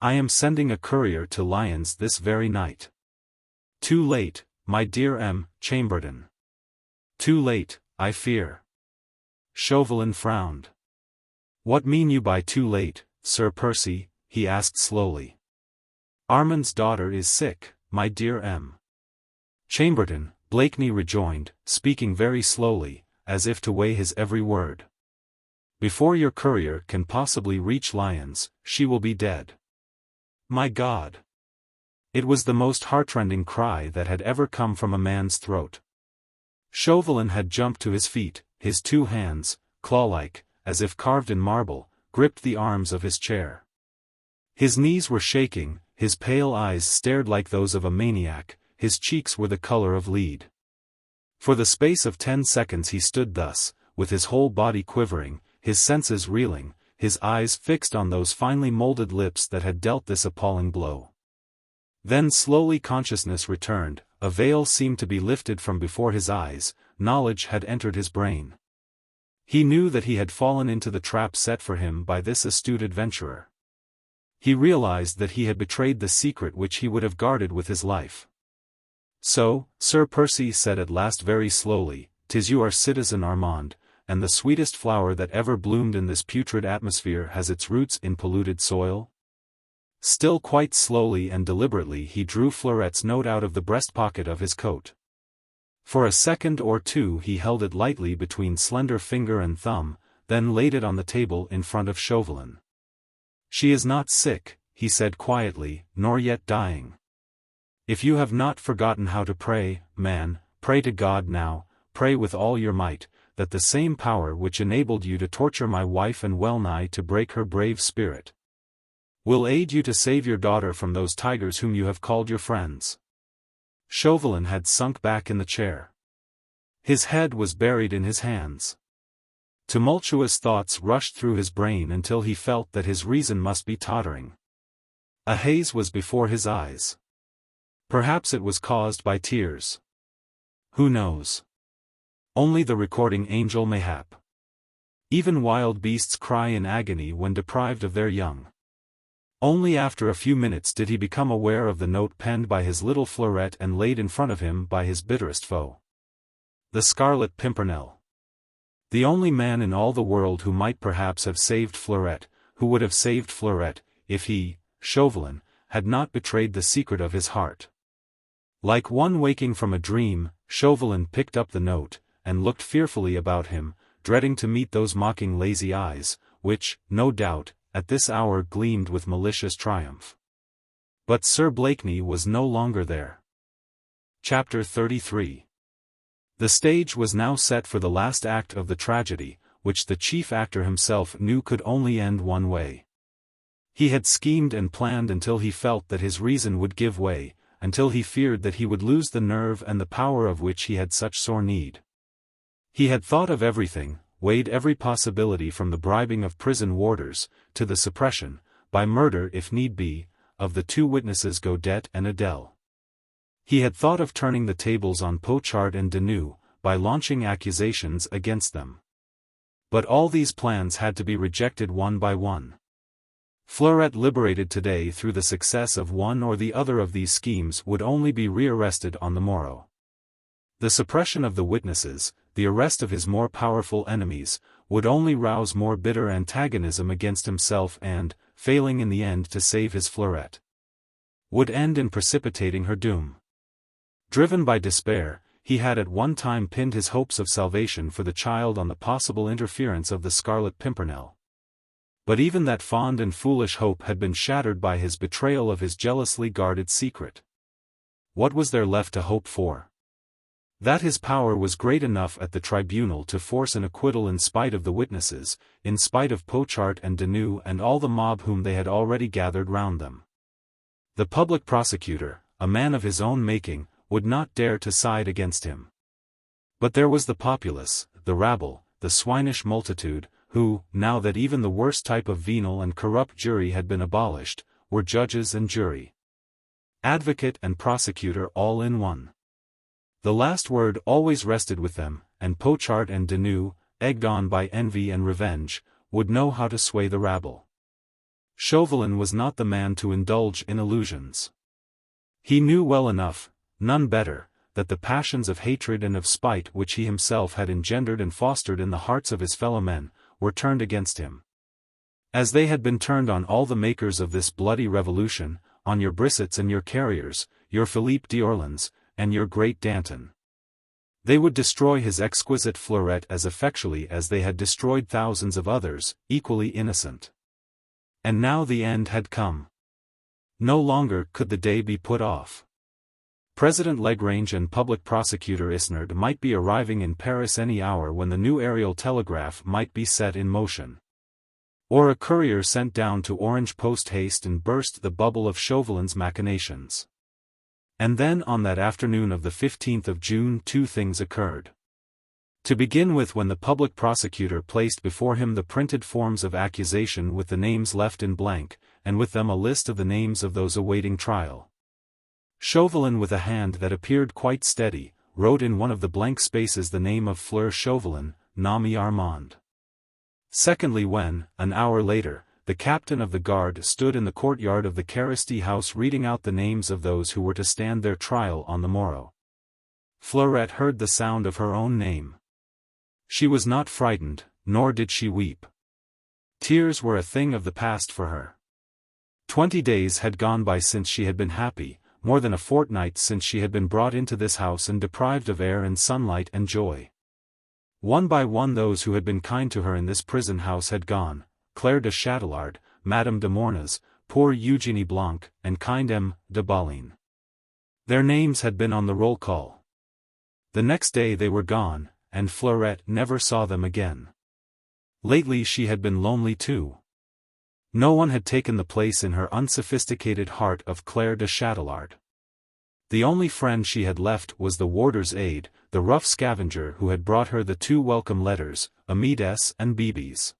"I am sending a courier to Lyons this very night." "Too late, my dear Chamberlain." "Too late, I fear." Chauvelin frowned. "What mean you by too late, Sir Percy?" he asked slowly. "Armand's daughter is sick, my dear Chamberlain," Blakeney rejoined, speaking very slowly, as if to weigh his every word. "Before your courier can possibly reach Lyons, she will be dead." "My God!" It was the most heartrending cry that had ever come from a man's throat. Chauvelin had jumped to his feet, his two hands, claw-like, as if carved in marble, gripped the arms of his chair. His knees were shaking, his pale eyes stared like those of a maniac, his cheeks were the color of lead. For the space of 10 seconds he stood thus, with his whole body quivering, his senses reeling, his eyes fixed on those finely molded lips that had dealt this appalling blow. Then slowly consciousness returned, a veil seemed to be lifted from before his eyes, knowledge had entered his brain. He knew that he had fallen into the trap set for him by this astute adventurer. He realized that he had betrayed the secret which he would have guarded with his life. "So, Sir Percy said at last very slowly, 'tis you are Citizen Armand, and the sweetest flower that ever bloomed in this putrid atmosphere has its roots in polluted soil?" Still quite slowly and deliberately he drew Fleurette's note out of the breast pocket of his coat. For a second or two he held it lightly between slender finger and thumb, then laid it on the table in front of Chauvelin. "She is not sick," he said quietly, "nor yet dying. If you have not forgotten how to pray, man, pray to God now, pray with all your might, that the same power which enabled you to torture my wife and well-nigh to break her brave spirit will aid you to save your daughter from those tigers whom you have called your friends." Chauvelin had sunk back in the chair. His head was buried in his hands. Tumultuous thoughts rushed through his brain until he felt that his reason must be tottering. A haze was before his eyes. Perhaps it was caused by tears. Who knows? Only the recording angel mayhap. Even wild beasts cry in agony when deprived of their young. Only after a few minutes did he become aware of the note penned by his little Fleurette and laid in front of him by his bitterest foe. The Scarlet Pimpernel. The only man in all the world who might perhaps have saved Fleurette, who would have saved Fleurette, if he, Chauvelin, had not betrayed the secret of his heart. Like one waking from a dream, Chauvelin picked up the note, and looked fearfully about him, dreading to meet those mocking lazy eyes, which, no doubt, at this hour gleamed with malicious triumph. But Sir Blakeney was no longer there. Chapter 33. The stage was now set for the last act of the tragedy, which the chief actor himself knew could only end one way. He had schemed and planned until he felt that his reason would give way, until he feared that he would lose the nerve and the power of which he had such sore need. He had thought of everything, weighed every possibility from the bribing of prison warders, to the suppression, by murder if need be, of the two witnesses Godet and Adele. He had thought of turning the tables on Pochard and Deneux, by launching accusations against them. But all these plans had to be rejected one by one. Fleurette liberated today through the success of one or the other of these schemes would only be rearrested on the morrow. The suppression of the witnesses, the arrest of his more powerful enemies, would only rouse more bitter antagonism against himself and, failing in the end to save his Fleurette, would end in precipitating her doom. Driven by despair, he had at one time pinned his hopes of salvation for the child on the possible interference of the Scarlet Pimpernel. But even that fond and foolish hope had been shattered by his betrayal of his jealously guarded secret. What was there left to hope for? That his power was great enough at the tribunal to force an acquittal in spite of the witnesses, in spite of Pochard and Deneu and all the mob whom they had already gathered round them. The public prosecutor, a man of his own making, would not dare to side against him. But there was the populace, the rabble, the swinish multitude, who, now that even the worst type of venal and corrupt jury had been abolished, were judges and jury, advocate and prosecutor all in one. The last word always rested with them, and Pochard and Deneu, egged on by envy and revenge, would know how to sway the rabble. Chauvelin was not the man to indulge in illusions. He knew well enough, none better, that the passions of hatred and of spite which he himself had engendered and fostered in the hearts of his fellow men, were turned against him. As they had been turned on all the makers of this bloody revolution, on your Brissets and your Carriers, your Philippe d'Orleans, and your great Danton. They would destroy his exquisite Fleurette as effectually as they had destroyed thousands of others, equally innocent. And now the end had come. No longer could the day be put off. President Lagrange and Public Prosecutor Isnard might be arriving in Paris any hour when the new aerial telegraph might be set in motion. Or a courier sent down to Orange post-haste and burst the bubble of Chauvelin's machinations. And then on that afternoon of the 15th of June two things occurred. To begin with, when the public prosecutor placed before him the printed forms of accusation with the names left in blank, and with them a list of the names of those awaiting trial, Chauvelin, with a hand that appeared quite steady, wrote in one of the blank spaces the name of Fleur Chauvelin, nommé Armand. Secondly, when, an hour later, the captain of the guard stood in the courtyard of the Caristee house reading out the names of those who were to stand their trial on the morrow, Fleurette heard the sound of her own name. She was not frightened, nor did she weep. Tears were a thing of the past for her. 20 days had gone by since she had been happy, more than a fortnight since she had been brought into this house and deprived of air and sunlight and joy. One by one those who had been kind to her in this prison house had gone, Claire de Châtelard, Madame de Mornas, poor Eugénie Blanc, and kind M. de Balline. Their names had been on the roll call. The next day they were gone, and Fleurette never saw them again. Lately she had been lonely too. No one had taken the place in her unsophisticated heart of Claire de Châtelard. The only friend she had left was the warder's aide, the rough scavenger who had brought her the two welcome letters, Amides and Bibis.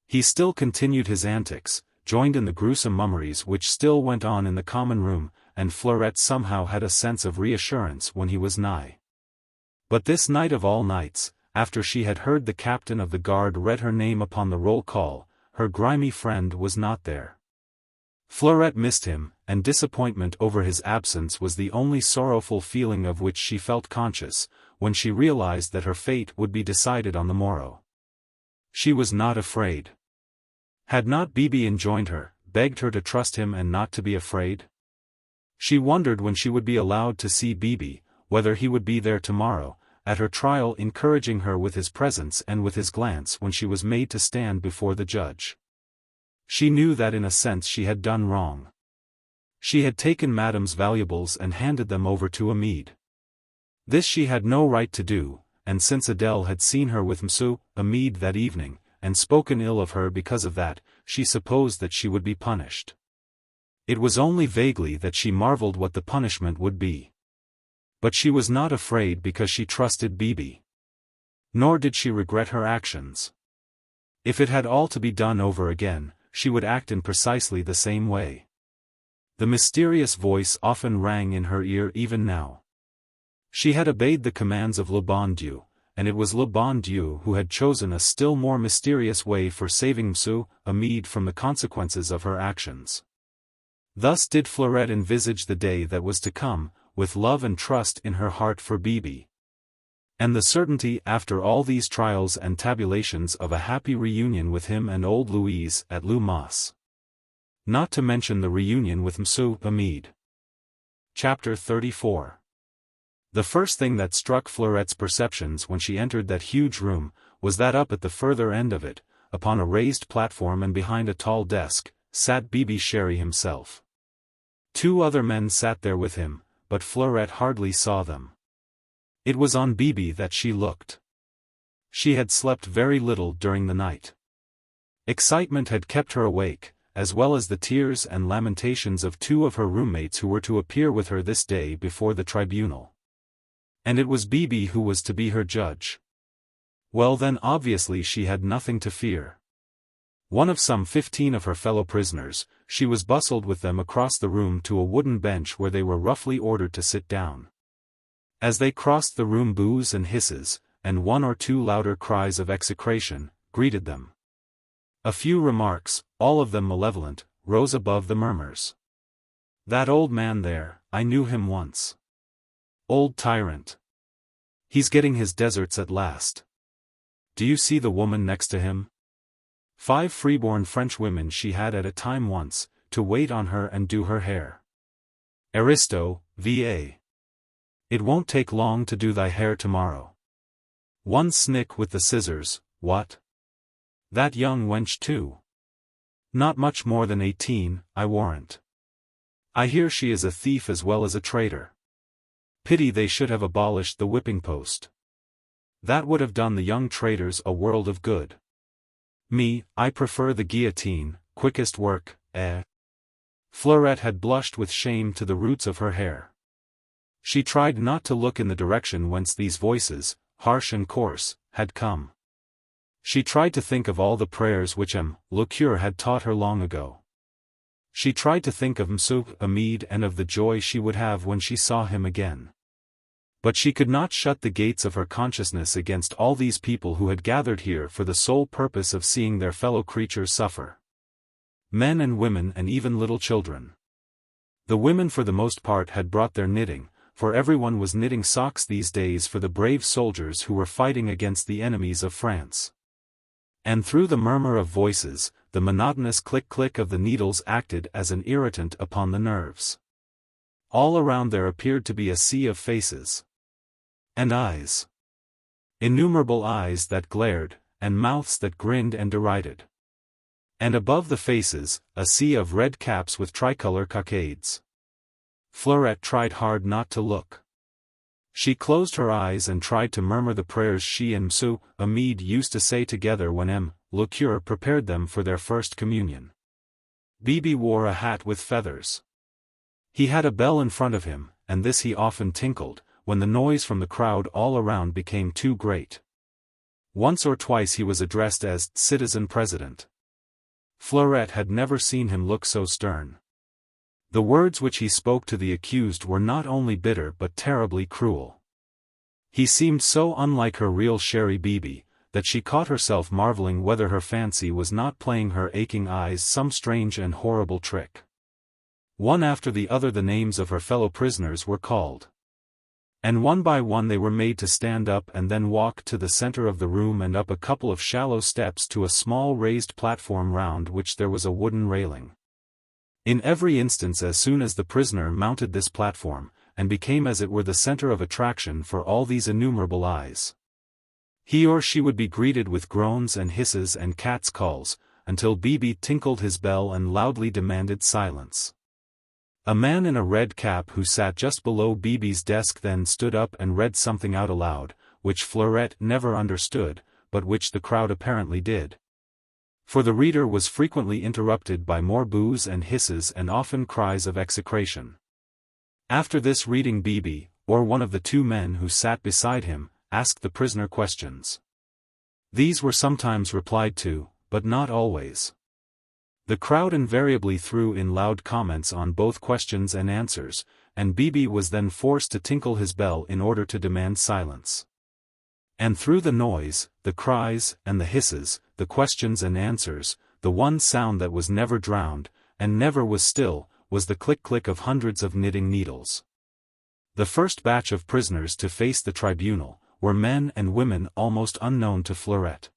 He still continued his antics, joined in the gruesome mummeries which still went on in the common room, and Fleurette somehow had a sense of reassurance when he was nigh. But this night of all nights, after she had heard the captain of the guard read her name upon the roll call, her grimy friend was not there. Fleurette missed him, and disappointment over his absence was the only sorrowful feeling of which she felt conscious, when she realized that her fate would be decided on the morrow. She was not afraid. Had not Bibi enjoined her, begged her to trust him and not to be afraid? She wondered when she would be allowed to see Bibi, whether he would be there tomorrow, at her trial, encouraging her with his presence and with his glance when she was made to stand before the judge. She knew that in a sense she had done wrong. She had taken Madame's valuables and handed them over to Amede. This she had no right to do, and since Adèle had seen her with Monsieur Amede that evening, and spoken ill of her because of that, she supposed that she would be punished. It was only vaguely that she marveled what the punishment would be. But she was not afraid because she trusted Bibi. Nor did she regret her actions. If it had all to be done over again, she would act in precisely the same way. The mysterious voice often rang in her ear even now. She had obeyed the commands of le bon Dieu, and it was le bon Dieu who had chosen a still more mysterious way for saving Monsieur Amede from the consequences of her actions. Thus did Fleurette envisage the day that was to come, with love and trust in her heart for Bibi. And the certainty after all these trials and tabulations of a happy reunion with him and old Louise at Lumas. Not to mention the reunion with Monsieur Amede. Chapter 34. The first thing that struck Fleurette's perceptions when she entered that huge room, was that up at the further end of it, upon a raised platform and behind a tall desk, sat Bibi Chéri himself. 2 other men sat there with him, but Fleurette hardly saw them. It was on Bibi that she looked. She had slept very little during the night. Excitement had kept her awake, as well as the tears and lamentations of 2 of her roommates who were to appear with her this day before the tribunal. And it was Bibi who was to be her judge. Well then obviously she had nothing to fear. One of some 15 of her fellow prisoners, she was bustled with them across the room to a wooden bench where they were roughly ordered to sit down. As they crossed the room boos and hisses, and 1 or 2 louder cries of execration, greeted them. A few remarks, all of them malevolent, rose above the murmurs. That old man there, I knew him once. Old tyrant. He's getting his deserts at last. Do you see the woman next to him? 5 freeborn French women she had at a time once, to wait on her and do her hair. Aristo, VIII. It won't take long to do thy hair tomorrow. 1 snick with the scissors, what? That young wench too. Not much more than 18, I warrant. I hear she is a thief as well as a traitor. Pity they should have abolished the whipping post. That would have done the young traitors a world of good. Me, I prefer the guillotine, quickest work, eh? Fleurette had blushed with shame to the roots of her hair. She tried not to look in the direction whence these voices, harsh and coarse, had come. She tried to think of all the prayers which le curé had taught her long ago. She tried to think of Monsieur Amede and of the joy she would have when she saw him again. But she could not shut the gates of her consciousness against all these people who had gathered here for the sole purpose of seeing their fellow creatures suffer. Men and women and even little children. The women for the most part had brought their knitting, for everyone was knitting socks these days for the brave soldiers who were fighting against the enemies of France. And through the murmur of voices, the monotonous click-click of the needles acted as an irritant upon the nerves. All around there appeared to be a sea of faces. And eyes. Innumerable eyes that glared, and mouths that grinned and derided. And above the faces, a sea of red caps with tricolor cockades. Fleurette tried hard not to look. She closed her eyes and tried to murmur the prayers she and Monsieur Amede used to say together when le curé prepared them for their first communion. Bibi wore a hat with feathers. He had a bell in front of him, and this he often tinkled, when the noise from the crowd all around became too great. Once or twice he was addressed as Citizen President. Fleurette had never seen him look so stern. The words which he spoke to the accused were not only bitter but terribly cruel. He seemed so unlike her real Chéri Bibi, that she caught herself marveling whether her fancy was not playing her aching eyes some strange and horrible trick. One after the other the names of her fellow prisoners were called. And one by one they were made to stand up and then walk to the center of the room and up a couple of shallow steps to a small raised platform round which there was a wooden railing. In every instance as soon as the prisoner mounted this platform, and became as it were the center of attraction for all these innumerable eyes, he or she would be greeted with groans and hisses and cat's calls, until Bibi tinkled his bell and loudly demanded silence. A man in a red cap who sat just below Bibi's desk then stood up and read something out aloud, which Fleurette never understood, but which the crowd apparently did. For the reader was frequently interrupted by more boos and hisses and often cries of execration. After this reading Bibi, or one of the 2 men who sat beside him, asked the prisoner questions. These were sometimes replied to, but not always. The crowd invariably threw in loud comments on both questions and answers, and Bibi was then forced to tinkle his bell in order to demand silence. And through the noise, the cries, and the hisses, the questions and answers, the one sound that was never drowned, and never was still, was the click-click of hundreds of knitting needles. The first batch of prisoners to face the tribunal were men and women almost unknown to Fleurette.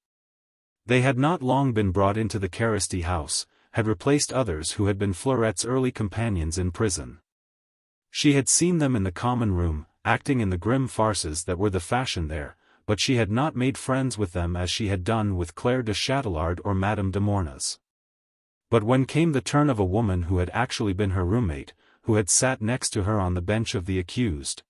They had not long been brought into the Caristey house, had replaced others who had been Fleurette's early companions in prison. She had seen them in the common room, acting in the grim farces that were the fashion there, but she had not made friends with them as she had done with Claire de Châtelard or Madame de Mornas. But when came the turn of a woman who had actually been her roommate, who had sat next to her on the bench of the accused,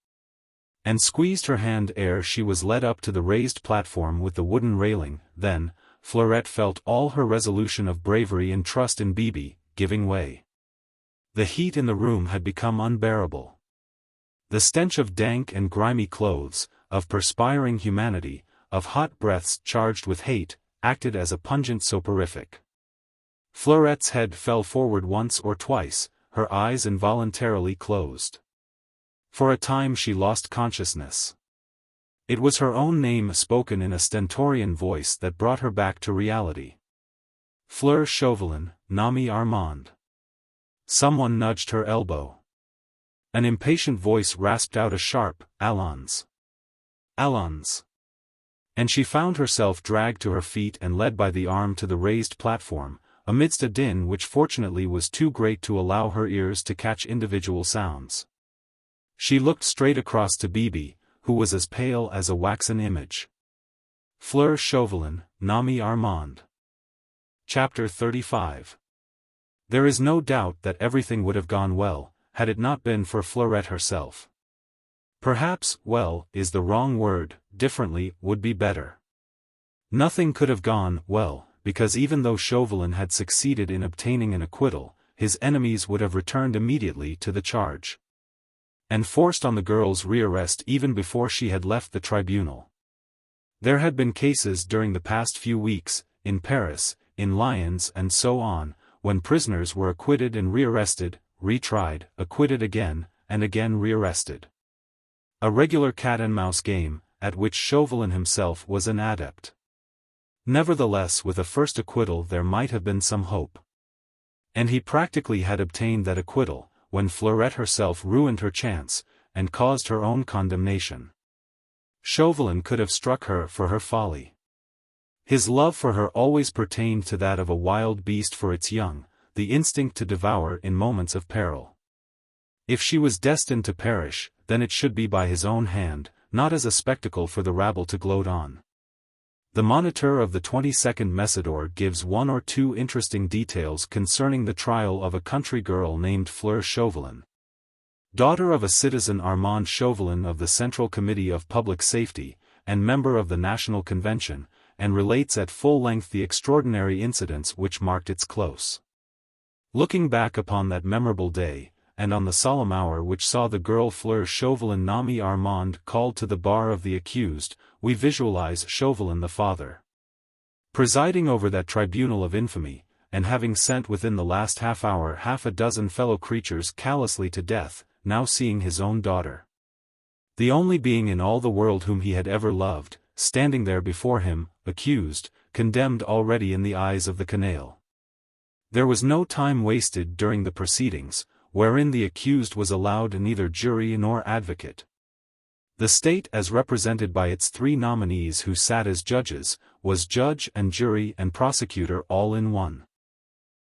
and squeezed her hand ere she was led up to the raised platform with the wooden railing, then, Fleurette felt all her resolution of bravery and trust in Bibi giving way. The heat in the room had become unbearable. The stench of dank and grimy clothes, of perspiring humanity, of hot breaths charged with hate, acted as a pungent soporific. Fleurette's head fell forward once or twice, her eyes involuntarily closed. For a time she lost consciousness. It was her own name spoken in a stentorian voice that brought her back to reality. Fleur Chauvelin, Nami Armand. Someone nudged her elbow. An impatient voice rasped out a sharp, "Allons. Allons." And she found herself dragged to her feet and led by the arm to the raised platform, amidst a din which fortunately was too great to allow her ears to catch individual sounds. She looked straight across to Bibi, who was as pale as a waxen image. Fleur Chauvelin, Nami Armand. Chapter 35. There is no doubt that everything would have gone well, had it not been for Fleurette herself. Perhaps, well, is the wrong word, differently, would be better. Nothing could have gone well, because even though Chauvelin had succeeded in obtaining an acquittal, his enemies would have returned immediately to the charge, and forced on the girl's rearrest even before she had left the tribunal. There had been cases during the past few weeks, in Paris, in Lyons and so on, when prisoners were acquitted and rearrested, retried, acquitted again, and again rearrested. A regular cat-and-mouse game, at which Chauvelin himself was an adept. Nevertheless, with a first acquittal there might have been some hope. And he practically had obtained that acquittal, when Fleurette herself ruined her chance, and caused her own condemnation. Chauvelin could have struck her for her folly. His love for her always pertained to that of a wild beast for its young, the instinct to devour in moments of peril. If she was destined to perish, then it should be by his own hand, not as a spectacle for the rabble to gloat on. The Moniteur of the 22nd Messidor gives one or two interesting details concerning the trial of a country girl named Fleur Chauvelin, daughter of a citizen Armand Chauvelin of the Central Committee of Public Safety, and member of the National Convention, and relates at full length the extraordinary incidents which marked its close. Looking back upon that memorable day, and on the solemn hour which saw the girl Fleur Chauvelin Nami Armand called to the bar of the accused, we visualize Chauvelin the father, presiding over that tribunal of infamy, and having sent within the last half-hour half a dozen fellow creatures callously to death, now seeing his own daughter, the only being in all the world whom he had ever loved, standing there before him, accused, condemned already in the eyes of the canaille. There was no time wasted during the proceedings, wherein the accused was allowed neither jury nor advocate. The state, as represented by its three nominees who sat as judges, was judge and jury and prosecutor all in one.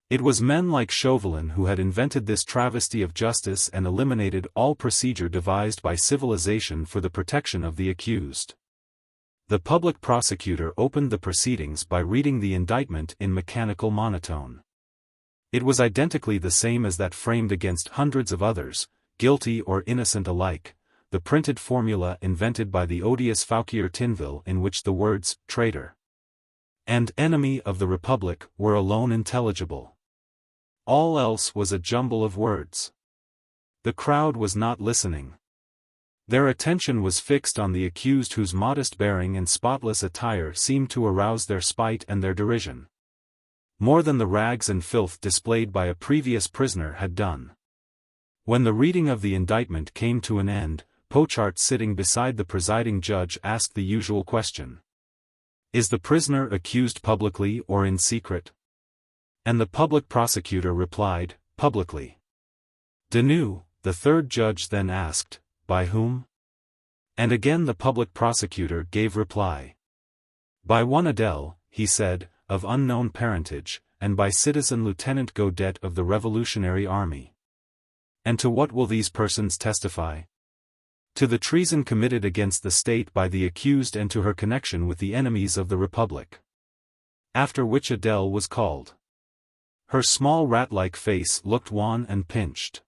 It was men like Chauvelin who had invented this travesty of justice and eliminated all procedure devised by civilization for the protection of the accused. The public prosecutor opened the proceedings by reading the indictment in mechanical monotone. It was identically the same as that framed against hundreds of others, guilty or innocent alike, the printed formula invented by the odious Fouquier Tinville in which the words, traitor and enemy of the Republic, were alone intelligible. All else was a jumble of words. The crowd was not listening. Their attention was fixed on the accused whose modest bearing and spotless attire seemed to arouse their spite and their derision, more than the rags and filth displayed by a previous prisoner had done. When the reading of the indictment came to an end, Pochart, sitting beside the presiding judge, asked the usual question. Is the prisoner accused publicly or in secret? And the public prosecutor replied, publicly. De nouveau, the third judge then asked, by whom? And again the public prosecutor gave reply. By one Adèle, he said, of unknown parentage, and by Citizen Lieutenant Godet of the Revolutionary Army. And to what will these persons testify? To the treason committed against the state by the accused and to her connection with the enemies of the Republic. After which Adèle was called. Her small rat-like face looked wan and pinched.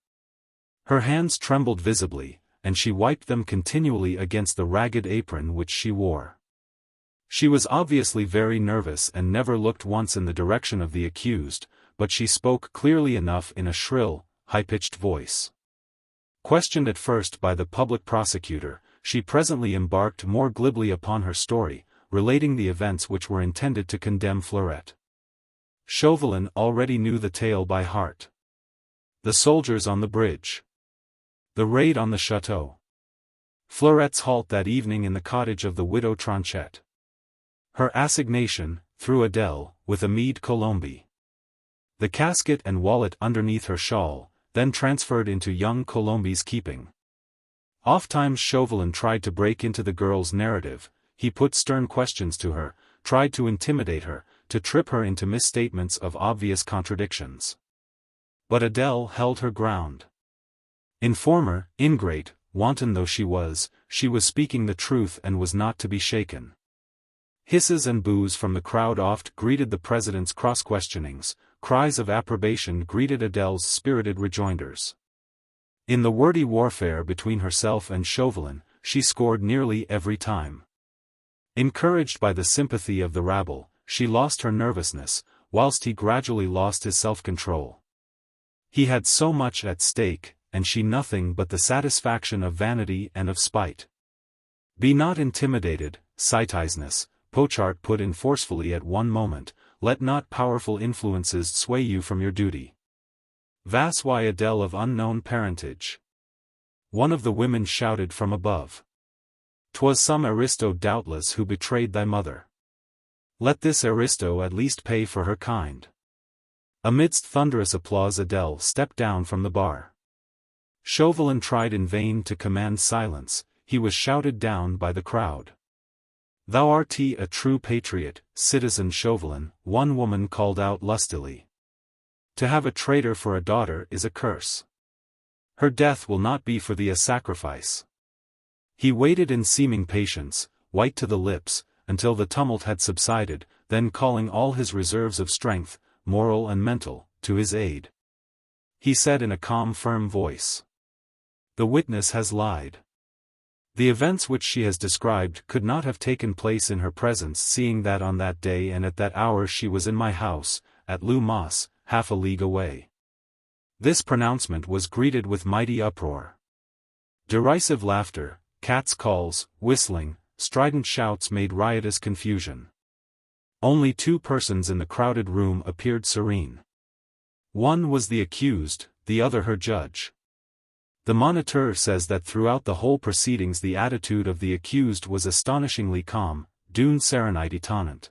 Her hands trembled visibly, and she wiped them continually against the ragged apron which she wore. She was obviously very nervous and never looked once in the direction of the accused, but she spoke clearly enough in a shrill, high-pitched voice. Questioned at first by the public prosecutor, she presently embarked more glibly upon her story, relating the events which were intended to condemn Fleurette. Chauvelin already knew the tale by heart. The soldiers on the bridge. The raid on the chateau. Fleurette's halt that evening in the cottage of the widow Tronchet. Her assignation, through Adèle, with Amede Colombe. The casket and wallet underneath her shawl, then transferred into young Colombe's keeping. Ofttimes Chauvelin tried to break into the girl's narrative, he put stern questions to her, tried to intimidate her, to trip her into misstatements of obvious contradictions. But Adèle held her ground. Informer, ingrate, wanton though she was speaking the truth and was not to be shaken. Hisses and boos from the crowd oft greeted the president's cross-questionings, cries of approbation greeted Adèle's spirited rejoinders. In the wordy warfare between herself and Chauvelin, she scored nearly every time. Encouraged by the sympathy of the rabble, she lost her nervousness, whilst he gradually lost his self-control. He had so much at stake, and she nothing but the satisfaction of vanity and of spite. Be not intimidated, citizeness, Pochart put in forcefully at one moment, let not powerful influences sway you from your duty. Vas y Adèle of unknown parentage. One of the women shouted from above. 'Twas some aristo doubtless who betrayed thy mother. Let this aristo at least pay for her kind. Amidst thunderous applause Adèle stepped down from the bar. Chauvelin tried in vain to command silence, he was shouted down by the crowd. Thou art a true patriot, citizen Chauvelin, one woman called out lustily. To have a traitor for a daughter is a curse. Her death will not be for thee a sacrifice. He waited in seeming patience, white to the lips, until the tumult had subsided, then calling all his reserves of strength, moral and mental, to his aid. He said in a calm firm voice. The witness has lied. The events which she has described could not have taken place in her presence, seeing that on that day and at that hour she was in my house, at Lou Mas, half a league away. This pronouncement was greeted with mighty uproar. Derisive laughter, cats' calls, whistling, strident shouts made riotous confusion. Only two persons in the crowded room appeared serene. One was the accused, the other her judge. The Moniteur says that throughout the whole proceedings the attitude of the accused was astonishingly calm, d'une sérénité étonnante.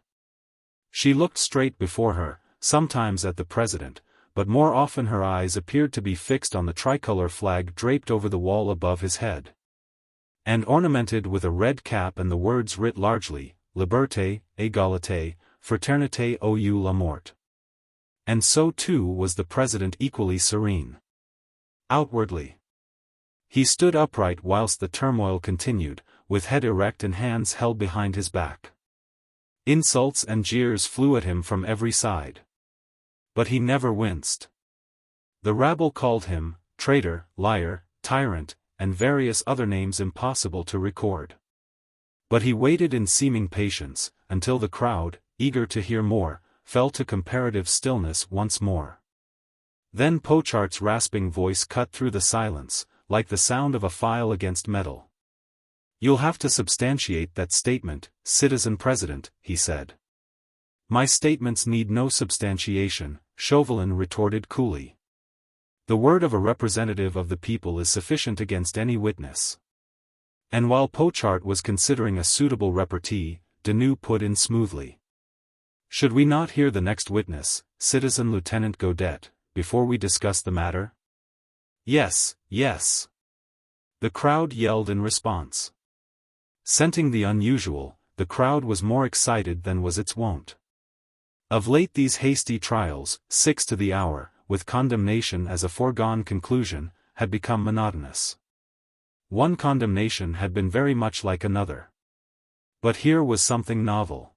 She looked straight before her, sometimes at the president, but more often her eyes appeared to be fixed on the tricolor flag draped over the wall above his head, and ornamented with a red cap and the words writ largely, Liberté, Égalité, Fraternité ou la mort. And so too was the president, equally serene. Outwardly, he stood upright whilst the turmoil continued, with head erect and hands held behind his back. Insults and jeers flew at him from every side. But he never winced. The rabble called him traitor, liar, tyrant, and various other names impossible to record. But he waited in seeming patience, until the crowd, eager to hear more, fell to comparative stillness once more. Then Pochart's rasping voice cut through the silence, like the sound of a file against metal. You'll have to substantiate that statement, Citizen President, he said. My statements need no substantiation, Chauvelin retorted coolly. The word of a representative of the people is sufficient against any witness. And while Pochart was considering a suitable repartee, Denou put in smoothly. Should we not hear the next witness, Citizen Lieutenant Godet, before we discuss the matter? Yes, yes. The crowd yelled in response. Scenting the unusual, the crowd was more excited than was its wont. Of late these hasty trials, 6 to the hour, with condemnation as a foregone conclusion, had become monotonous. One condemnation had been very much like another. But here was something novel.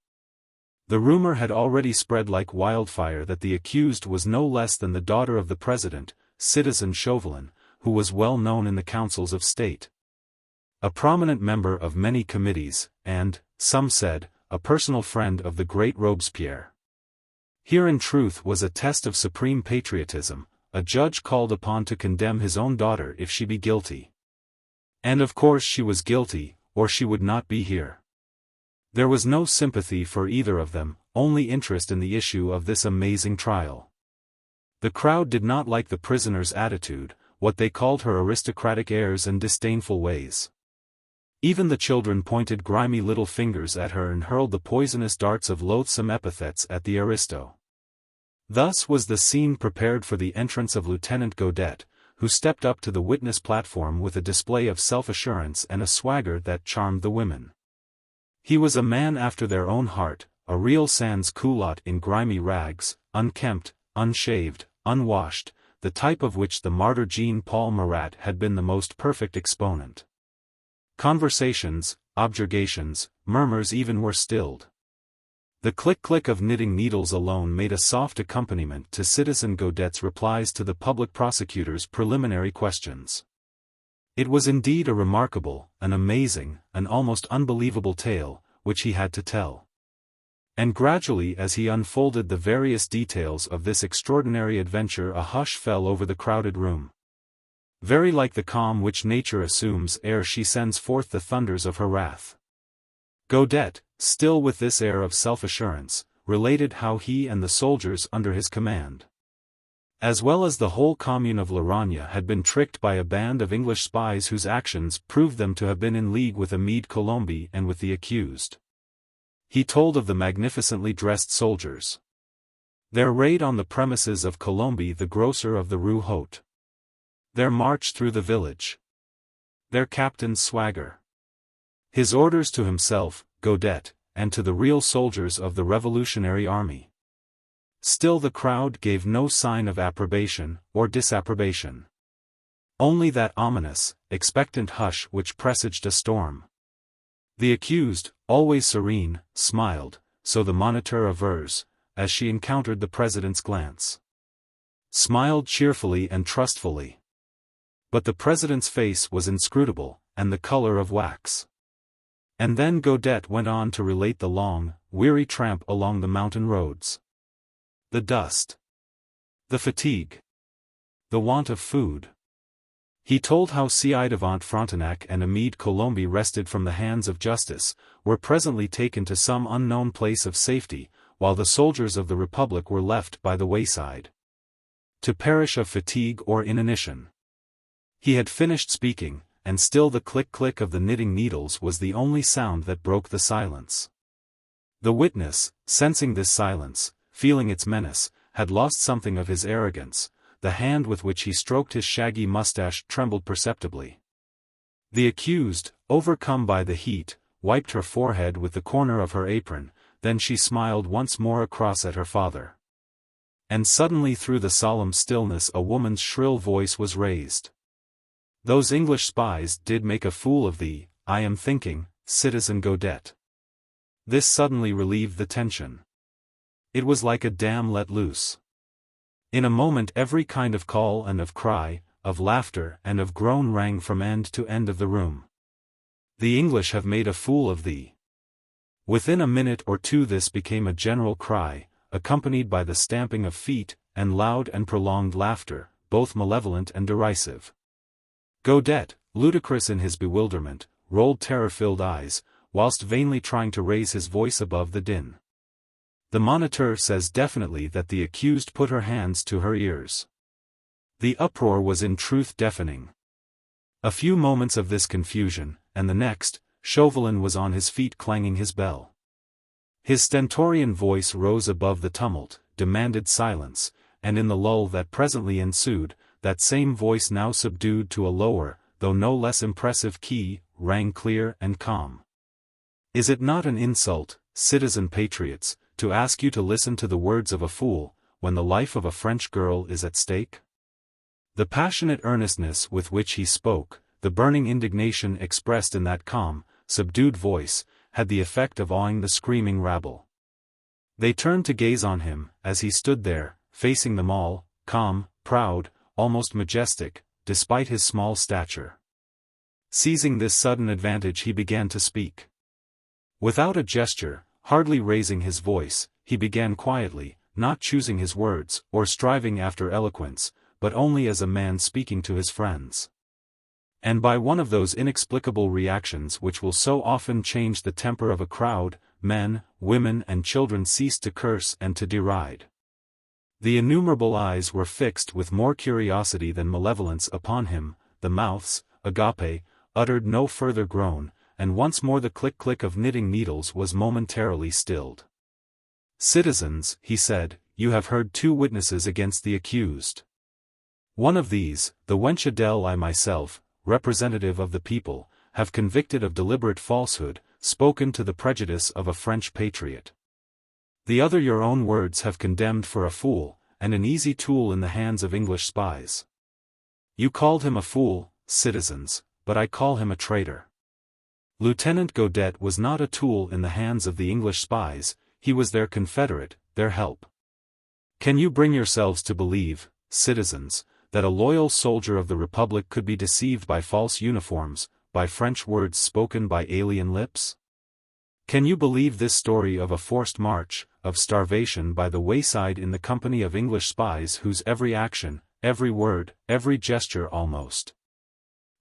The rumor had already spread like wildfire that the accused was no less than the daughter of the president, Citizen Chauvelin, who was well known in the councils of state. A prominent member of many committees, and, some said, a personal friend of the great Robespierre. Here in truth was a test of supreme patriotism, a judge called upon to condemn his own daughter if she be guilty. And of course she was guilty, or she would not be here. There was no sympathy for either of them, only interest in the issue of this amazing trial. The crowd did not like the prisoner's attitude, what they called her aristocratic airs and disdainful ways. Even the children pointed grimy little fingers at her and hurled the poisonous darts of loathsome epithets at the aristo. Thus was the scene prepared for the entrance of Lieutenant Godet, who stepped up to the witness platform with a display of self-assurance and a swagger that charmed the women. He was a man after their own heart, a real sans-culotte in grimy rags, unkempt, unshaved, unwashed, the type of which the martyr Jean-Paul Marat had been the most perfect exponent. Conversations, objurgations, murmurs even were stilled. The click-click of knitting needles alone made a soft accompaniment to Citizen Godet's replies to the public prosecutor's preliminary questions. It was indeed a remarkable, an amazing, an almost unbelievable tale, which he had to tell. And gradually as he unfolded the various details of this extraordinary adventure a hush fell over the crowded room. Very like the calm which nature assumes ere she sends forth the thunders of her wrath. Godet, still with this air of self-assurance, related how he and the soldiers under his command, as well as the whole commune of Lorraine, had been tricked by a band of English spies whose actions proved them to have been in league with Amede Colombi and with the accused. He told of the magnificently dressed soldiers. Their raid on the premises of Colombi the grocer of the Rue Haute. Their march through the village. Their captain's swagger. His orders to himself, Godet, and to the real soldiers of the Revolutionary Army. Still the crowd gave no sign of approbation, or disapprobation. Only that ominous, expectant hush which presaged a storm. The accused, always serene, smiled, so the Moniteur avers, as she encountered the president's glance. Smiled cheerfully and trustfully. But the president's face was inscrutable, and the color of wax. And then Godet went on to relate the long, weary tramp along the mountain roads. The dust. The fatigue. The want of food. He told how ci-devant Frontenac and Amede Colombi, wrested from the hands of justice, were presently taken to some unknown place of safety, while the soldiers of the Republic were left by the wayside, to perish of fatigue or inanition. He had finished speaking, and still the click-click of the knitting needles was the only sound that broke the silence. The witness, sensing this silence, feeling its menace, had lost something of his arrogance. The hand with which he stroked his shaggy mustache trembled perceptibly. The accused, overcome by the heat, wiped her forehead with the corner of her apron, then she smiled once more across at her father. And suddenly through the solemn stillness a woman's shrill voice was raised. Those English spies did make a fool of thee, I am thinking, Citizen Godet. This suddenly relieved the tension. It was like a dam let loose. In a moment every kind of call and of cry, of laughter and of groan rang from end to end of the room. The English have made a fool of thee. Within a minute or two this became a general cry, accompanied by the stamping of feet, and loud and prolonged laughter, both malevolent and derisive. Godet, ludicrous in his bewilderment, rolled terror-filled eyes, whilst vainly trying to raise his voice above the din. The Moniteur says definitely that the accused put her hands to her ears. The uproar was in truth deafening. A few moments of this confusion, and the next, Chauvelin was on his feet clanging his bell. His stentorian voice rose above the tumult, demanded silence, and in the lull that presently ensued, that same voice now subdued to a lower, though no less impressive key, rang clear and calm. Is it not an insult, citizen patriots, to ask you to listen to the words of a fool, when the life of a French girl is at stake? The passionate earnestness with which he spoke, the burning indignation expressed in that calm, subdued voice, had the effect of awing the screaming rabble. They turned to gaze on him, as he stood there, facing them all, calm, proud, almost majestic, despite his small stature. Seizing this sudden advantage, he began to speak. Without a gesture, hardly raising his voice, he began quietly, not choosing his words, or striving after eloquence, but only as a man speaking to his friends. And by one of those inexplicable reactions which will so often change the temper of a crowd, men, women and children ceased to curse and to deride. The innumerable eyes were fixed with more curiosity than malevolence upon him, the mouths, agape, uttered no further groan, and once more the click-click of knitting needles was momentarily stilled. "Citizens," he said, "you have heard two witnesses against the accused. One of these, the wench Adele, I myself, representative of the people, have convicted of deliberate falsehood, spoken to the prejudice of a French patriot. The other your own words have condemned for a fool, and an easy tool in the hands of English spies. You called him a fool, citizens, but I call him a traitor. Lieutenant Godet was not a tool in the hands of the English spies, he was their confederate, their help. Can you bring yourselves to believe, citizens, that a loyal soldier of the Republic could be deceived by false uniforms, by French words spoken by alien lips? Can you believe this story of a forced march, of starvation by the wayside in the company of English spies whose every action, every word, every gesture almost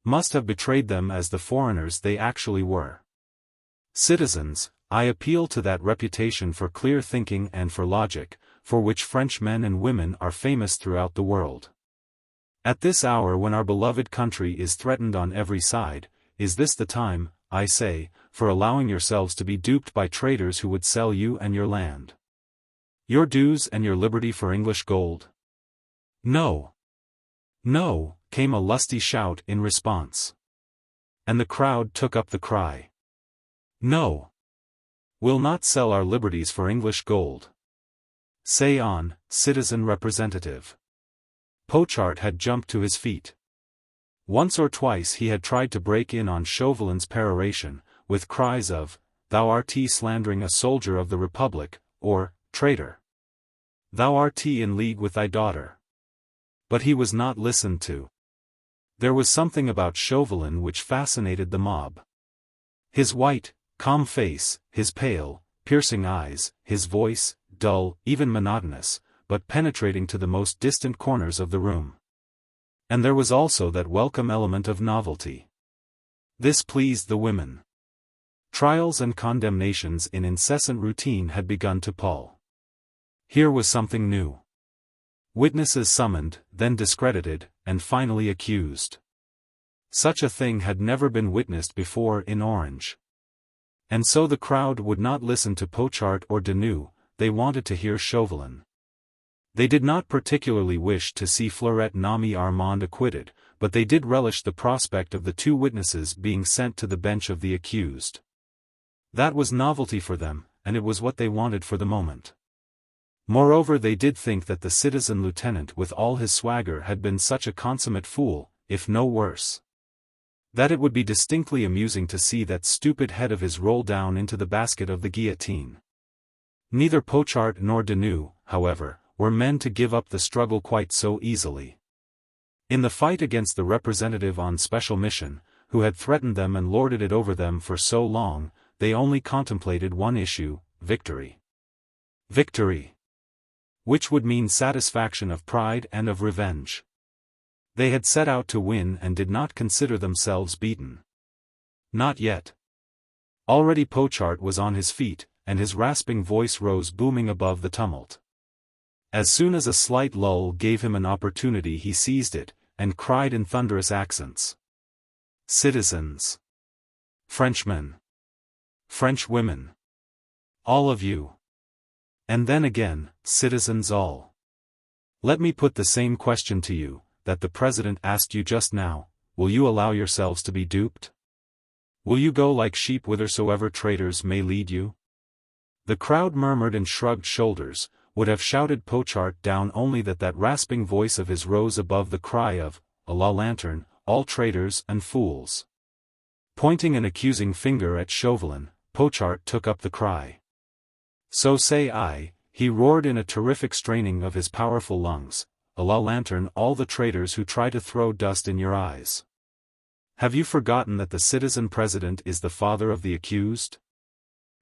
must have betrayed them as the foreigners they actually were? Citizens, I appeal to that reputation for clear thinking and for logic, for which French men and women are famous throughout the world. At this hour when our beloved country is threatened on every side, is this the time, I say, for allowing yourselves to be duped by traitors who would sell you and your land, your dues and your liberty for English gold? No. No, came a lusty shout in response. And the crowd took up the cry. No. We'll not sell our liberties for English gold. Say on, citizen representative. Pochard had jumped to his feet. Once or twice he had tried to break in on Chauvelin's peroration, with cries of, "Thou art slandering a soldier of the Republic," or, "Traitor! Thou art in league with thy daughter." But he was not listened to. There was something about Chauvelin which fascinated the mob. His white, calm face, his pale, piercing eyes, his voice, dull, even monotonous, but penetrating to the most distant corners of the room. And there was also that welcome element of novelty. This pleased the women. Trials and condemnations in incessant routine had begun to pall. Here was something new. Witnesses summoned, then discredited, and finally accused. Such a thing had never been witnessed before in Orange. And so the crowd would not listen to Pochard or Denou, they wanted to hear Chauvelin. They did not particularly wish to see Fleurette nommé Armand acquitted, but they did relish the prospect of the two witnesses being sent to the bench of the accused. That was novelty for them, and it was what they wanted for the moment. Moreover, they did think that the citizen lieutenant with all his swagger had been such a consummate fool, if no worse, that it would be distinctly amusing to see that stupid head of his roll down into the basket of the guillotine. Neither Pochard nor Denou, however, were men to give up the struggle quite so easily. In the fight against the representative on special mission, who had threatened them and lorded it over them for so long, they only contemplated one issue, victory. Victory! Which would mean satisfaction of pride and of revenge. They had set out to win and did not consider themselves beaten. Not yet. Already Pochard was on his feet, and his rasping voice rose booming above the tumult. As soon as a slight lull gave him an opportunity he seized it, and cried in thunderous accents. Citizens! Frenchmen! French women! All of you! And then again, citizens all! Let me put the same question to you, that the President asked you just now, will you allow yourselves to be duped? Will you go like sheep whithersoever traitors may lead you? The crowd murmured and shrugged shoulders, would have shouted Pochard down only that rasping voice of his rose above the cry of, "A la lantern, all traitors and fools." Pointing an accusing finger at Chauvelin, Pochard took up the cry. So say I, he roared in a terrific straining of his powerful lungs, "A la lantern all the traitors who try to throw dust in your eyes. Have you forgotten that the citizen president is the father of the accused?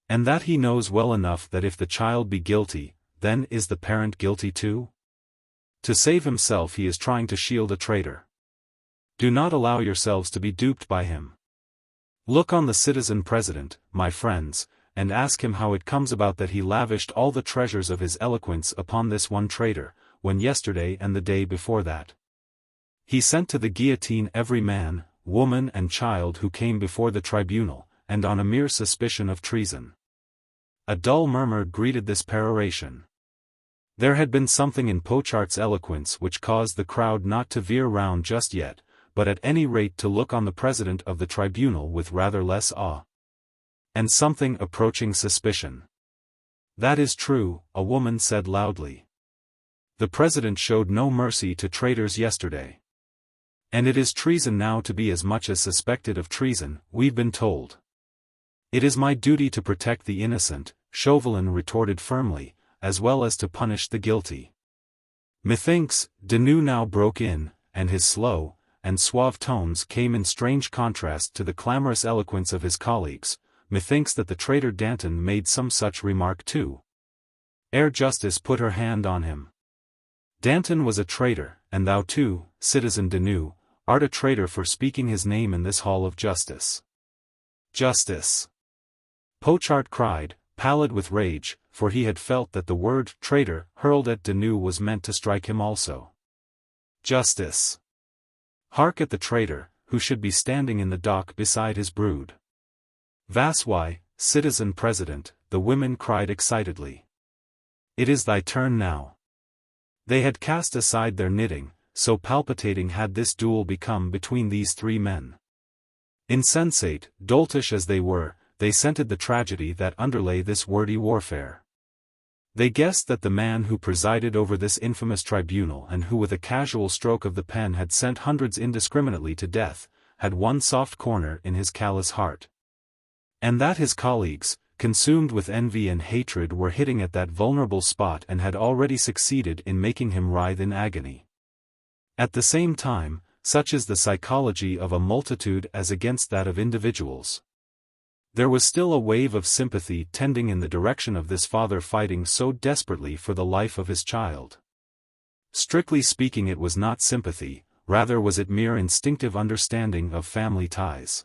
And that he knows well enough that if the child be guilty, then is the parent guilty too? To save himself he is trying to shield a traitor. Do not allow yourselves to be duped by him. Look on the citizen president, my friends, and ask him how it comes about that he lavished all the treasures of his eloquence upon this one traitor, when yesterday and the day before that he sent to the guillotine every man, woman and child who came before the tribunal, and on a mere suspicion of treason." A dull murmur greeted this peroration. There had been something in Pochard's eloquence which caused the crowd not to veer round just yet, but at any rate to look on the president of the tribunal with rather less awe. And something approaching suspicion. "That is true," a woman said loudly. "The president showed no mercy to traitors yesterday. And it is treason now to be as much as suspected of treason, we've been told." "It is my duty to protect the innocent," Chauvelin retorted firmly, "as well as to punish the guilty." "Methinks," Denou now broke in, and his slow and suave tones came in strange contrast to the clamorous eloquence of his colleagues, "methinks that the traitor Danton made some such remark too." Ere Justice put her hand on him. "Danton was a traitor, and thou too, citizen Denou, art a traitor for speaking his name in this hall of justice." "Justice!" Pochard cried, pallid with rage, for he had felt that the word traitor hurled at Denou was meant to strike him also. "Justice! Hark at the traitor, who should be standing in the dock beside his brood." "Vaswhy, citizen president," the women cried excitedly. "It is thy turn now." They had cast aside their knitting, so palpitating had this duel become between these three men. Insensate, doltish as they were, they scented the tragedy that underlay this wordy warfare. They guessed that the man who presided over this infamous tribunal and who with a casual stroke of the pen had sent hundreds indiscriminately to death, had one soft corner in his callous heart. And that his colleagues, consumed with envy and hatred, were hitting at that vulnerable spot and had already succeeded in making him writhe in agony. At the same time, such is the psychology of a multitude as against that of individuals. There was still a wave of sympathy tending in the direction of this father fighting so desperately for the life of his child. Strictly speaking, it was not sympathy, rather was it mere instinctive understanding of family ties.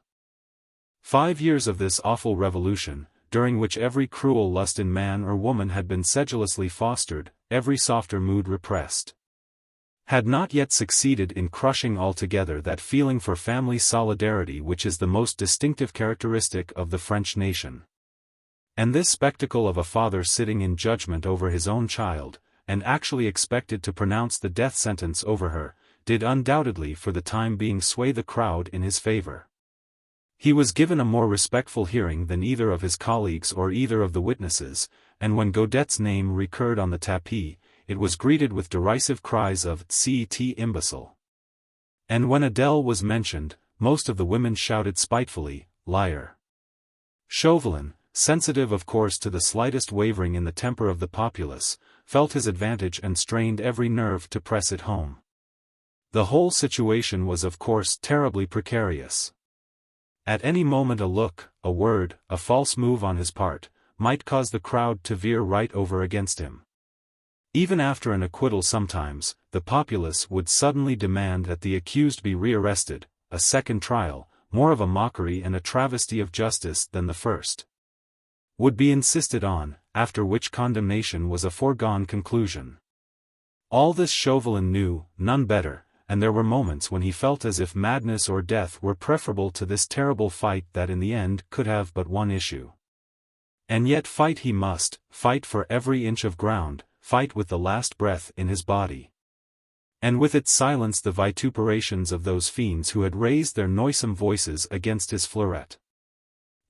5 years of this awful revolution, during which every cruel lust in man or woman had been sedulously fostered, every softer mood repressed, had not yet succeeded in crushing altogether that feeling for family solidarity which is the most distinctive characteristic of the French nation. And this spectacle of a father sitting in judgment over his own child, and actually expected to pronounce the death sentence over her, did undoubtedly for the time being sway the crowd in his favor. He was given a more respectful hearing than either of his colleagues or either of the witnesses, and when Godet's name recurred on the tapis, it was greeted with derisive cries of "Cet imbecile." And when Adele was mentioned, most of the women shouted spitefully, "Liar." Chauvelin, sensitive of course to the slightest wavering in the temper of the populace, felt his advantage and strained every nerve to press it home. The whole situation was of course terribly precarious. At any moment a look, a word, a false move on his part, might cause the crowd to veer right over against him. Even after an acquittal sometimes, the populace would suddenly demand that the accused be rearrested, a second trial, more of a mockery and a travesty of justice than the first, would be insisted on, after which condemnation was a foregone conclusion. All this Chauvelin knew, none better, and there were moments when he felt as if madness or death were preferable to this terrible fight that in the end could have but one issue. And yet fight he must, fight for every inch of ground, fight with the last breath in his body. And with it silence the vituperations of those fiends who had raised their noisome voices against his Fleurette.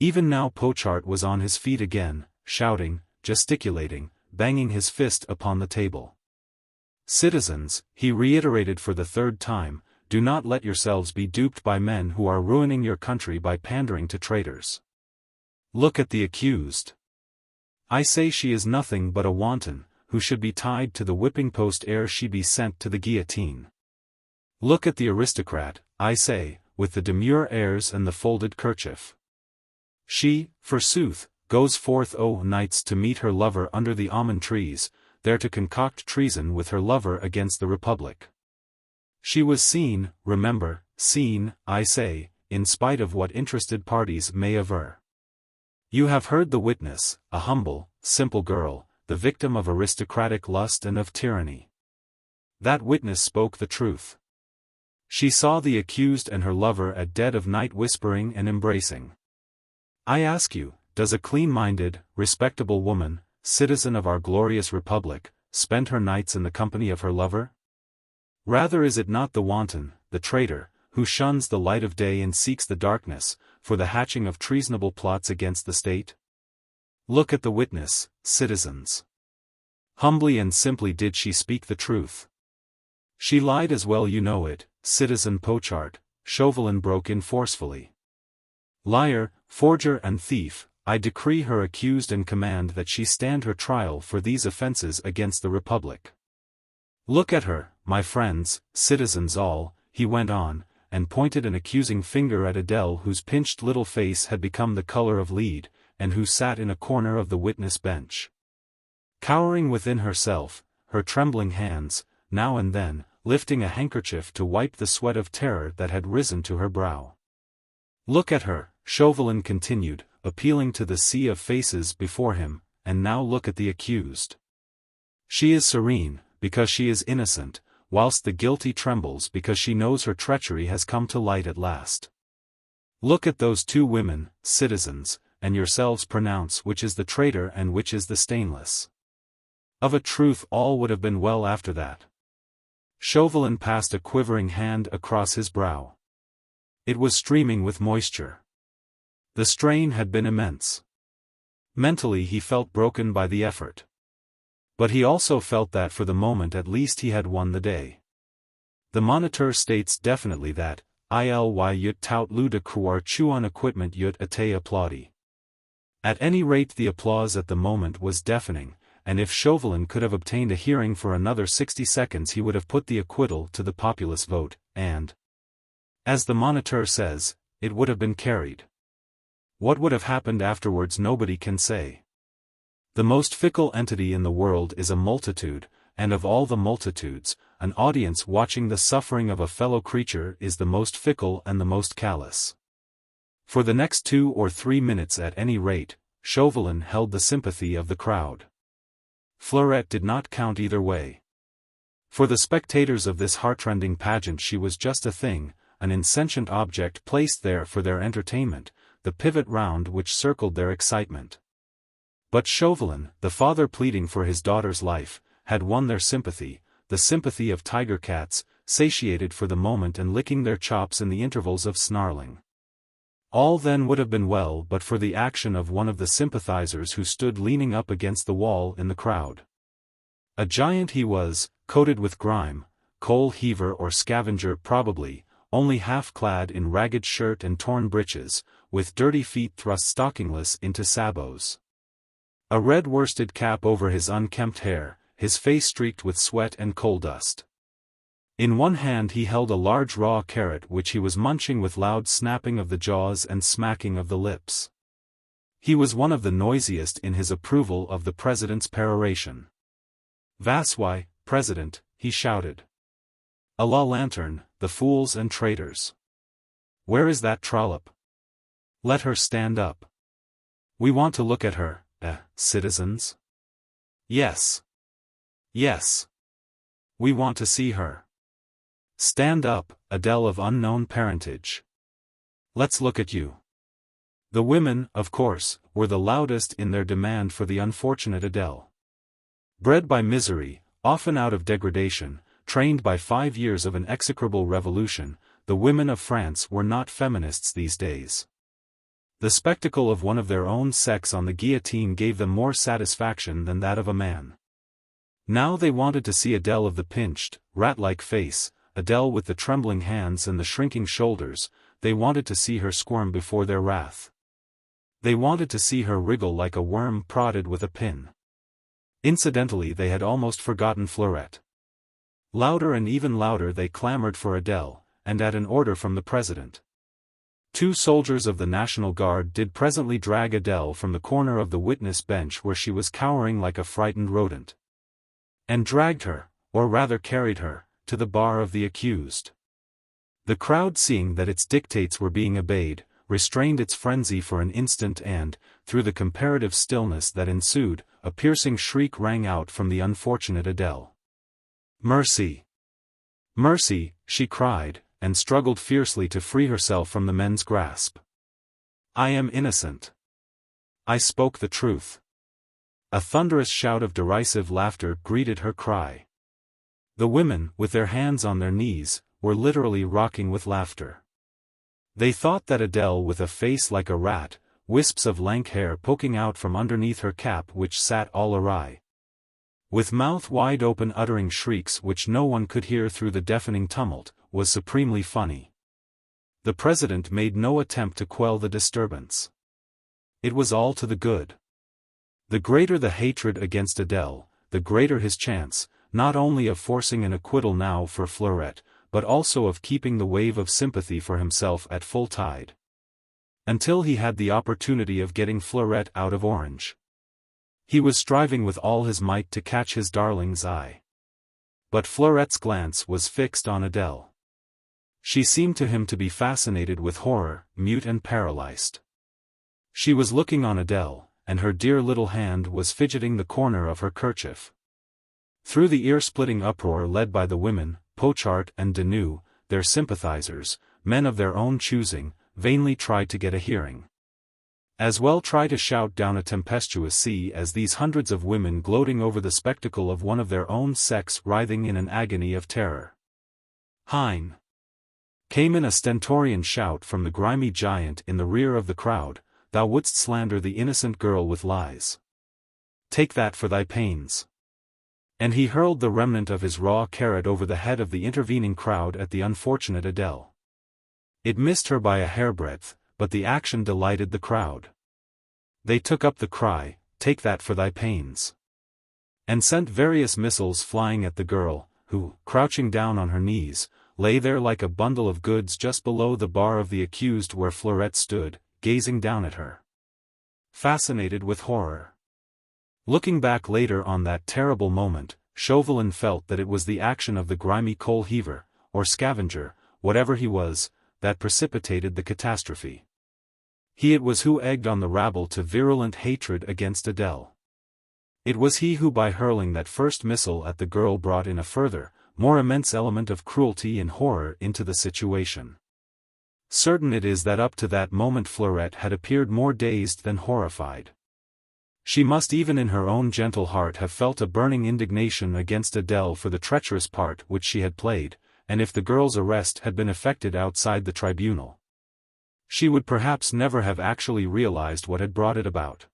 Even now Pochard was on his feet again, shouting, gesticulating, banging his fist upon the table. "Citizens," he reiterated for the third time, "do not let yourselves be duped by men who are ruining your country by pandering to traitors. Look at the accused. I say she is nothing but a wanton, who should be tied to the whipping post ere she be sent to the guillotine. Look at the aristocrat, I say, with the demure airs and the folded kerchief. She, forsooth, goes forth o' nights to meet her lover under the almond trees, there to concoct treason with her lover against the Republic. She was seen, remember, seen, I say, in spite of what interested parties may aver. You have heard the witness, a humble, simple girl, the victim of aristocratic lust and of tyranny. That witness spoke the truth. She saw the accused and her lover at dead of night whispering and embracing. I ask you, does a clean-minded, respectable woman, citizen of our glorious Republic, spend her nights in the company of her lover? Rather is it not the wanton, the traitor, who shuns the light of day and seeks the darkness, for the hatching of treasonable plots against the state? Look at the witness, citizens. Humbly and simply did she speak the truth. She lied as well you know it, citizen Pochard, Chauvelin broke in forcefully. Liar, forger and thief, I decree her accused and command that she stand her trial for these offenses against the Republic. Look at her, my friends, citizens all, he went on, and pointed an accusing finger at Adele whose pinched little face had become the color of lead, and who sat in a corner of the witness bench. Cowering within herself, her trembling hands, now and then, lifting a handkerchief to wipe the sweat of terror that had risen to her brow. Look at her, Chauvelin continued, appealing to the sea of faces before him, and now look at the accused. She is serene, because she is innocent, whilst the guilty trembles because she knows her treachery has come to light at last. Look at those two women, citizens, and yourselves pronounce which is the traitor and which is the stainless. Of a truth all would have been well after that. Chauvelin passed a quivering hand across his brow. It was streaming with moisture. The strain had been immense. Mentally he felt broken by the effort. But he also felt that for the moment at least he had won the day. The Moniteur states definitely that, il tout le de croire chuan equipment yut été applaudi. At any rate the applause at the moment was deafening, and if Chauvelin could have obtained a hearing for another 60 seconds he would have put the acquittal to the populace vote, and, as the Moniteur says, it would have been carried. What would have happened afterwards nobody can say. The most fickle entity in the world is a multitude, and of all the multitudes, an audience watching the suffering of a fellow creature is the most fickle and the most callous. For the next 2 or 3 minutes at any rate, Chauvelin held the sympathy of the crowd. Fleurette did not count either way. For the spectators of this heartrending pageant she was just a thing, an insentient object placed there for their entertainment, the pivot round which circled their excitement. But Chauvelin, the father pleading for his daughter's life, had won their sympathy, the sympathy of tiger cats, satiated for the moment and licking their chops in the intervals of snarling. All then would have been well but for the action of one of the sympathizers who stood leaning up against the wall in the crowd. A giant he was, coated with grime, coal heaver or scavenger probably, only half clad in ragged shirt and torn breeches, with dirty feet thrust stockingless into sabots. A red worsted cap over his unkempt hair, his face streaked with sweat and coal dust. In one hand he held a large raw carrot which he was munching with loud snapping of the jaws and smacking of the lips. He was one of the noisiest in his approval of the president's peroration. "Vaswai, President," he shouted. "A la lantern, the fools and traitors. Where is that trollop? Let her stand up. We want to look at her, citizens. Yes. Yes. We want to see her. Stand up, Adele of unknown parentage. Let's look at you. The women, of course, were the loudest in their demand for the unfortunate Adele. Bred by misery, often out of degradation, trained by 5 years of an execrable revolution, the women of France were not feminists these days. The spectacle of one of their own sex on the guillotine gave them more satisfaction than that of a man. Now they wanted to see Adele of the pinched, rat-like face, Adele with the trembling hands and the shrinking shoulders. They wanted to see her squirm before their wrath. They wanted to see her wriggle like a worm prodded with a pin. Incidentally, they had almost forgotten Fleurette. Louder and even louder they clamored for Adele, and at an order from the president. 2 soldiers of the National Guard did presently drag Adele from the corner of the witness bench where she was cowering like a frightened rodent, and dragged her, or rather carried her, to the bar of the accused. The crowd, seeing that its dictates were being obeyed, restrained its frenzy for an instant and, through the comparative stillness that ensued, a piercing shriek rang out from the unfortunate Adele. "Mercy! Mercy!" she cried, and struggled fiercely to free herself from the men's grasp. "I am innocent. I spoke the truth." A thunderous shout of derisive laughter greeted her cry. The women, with their hands on their knees, were literally rocking with laughter. They thought that Adele, with a face like a rat, wisps of lank hair poking out from underneath her cap which sat all awry, with mouth wide open uttering shrieks which no one could hear through the deafening tumult, was supremely funny. The president made no attempt to quell the disturbance. It was all to the good. The greater the hatred against Adele, the greater his chance, not only of forcing an acquittal now for Fleurette, but also of keeping the wave of sympathy for himself at full tide. Until he had the opportunity of getting Fleurette out of Orange. He was striving with all his might to catch his darling's eye. But Fleurette's glance was fixed on Adele. She seemed to him to be fascinated with horror, mute and paralyzed. She was looking on Adele, and her dear little hand was fidgeting the corner of her kerchief. Through the ear-splitting uproar led by the women, Pochard and Denou, their sympathizers, men of their own choosing, vainly tried to get a hearing. As well try to shout down a tempestuous sea as these hundreds of women gloating over the spectacle of one of their own sex writhing in an agony of terror. "Hein!" came in a stentorian shout from the grimy giant in the rear of the crowd, "Thou wouldst slander the innocent girl with lies. Take that for thy pains." And he hurled the remnant of his raw carrot over the head of the intervening crowd at the unfortunate Adele. It missed her by a hairbreadth, but the action delighted the crowd. They took up the cry, "Take that for thy pains," and sent various missiles flying at the girl, who, crouching down on her knees, lay there like a bundle of goods just below the bar of the accused where Fleurette stood, gazing down at her, fascinated with horror. Looking back later on that terrible moment, Chauvelin felt that it was the action of the grimy coal heaver, or scavenger, whatever he was, that precipitated the catastrophe. He it was who egged on the rabble to virulent hatred against Adele. It was he who by hurling that first missile at the girl brought in a further, more immense element of cruelty and horror into the situation. Certain it is that up to that moment Fleurette had appeared more dazed than horrified. She must even in her own gentle heart have felt a burning indignation against Adele for the treacherous part which she had played, and if the girl's arrest had been effected outside the tribunal, she would perhaps never have actually realized what had brought it about.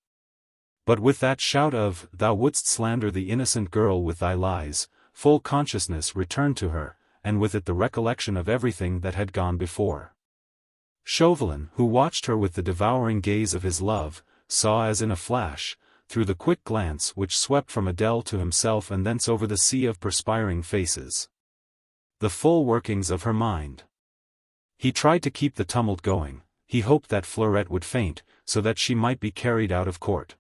But with that shout of, "Thou wouldst slander the innocent girl with thy lies," full consciousness returned to her, and with it the recollection of everything that had gone before. Chauvelin, who watched her with the devouring gaze of his love, saw as in a flash, through the quick glance which swept from Adele to himself and thence over the sea of perspiring faces, the full workings of her mind. He tried to keep the tumult going, he hoped that Fleurette would faint, so that she might be carried out of court.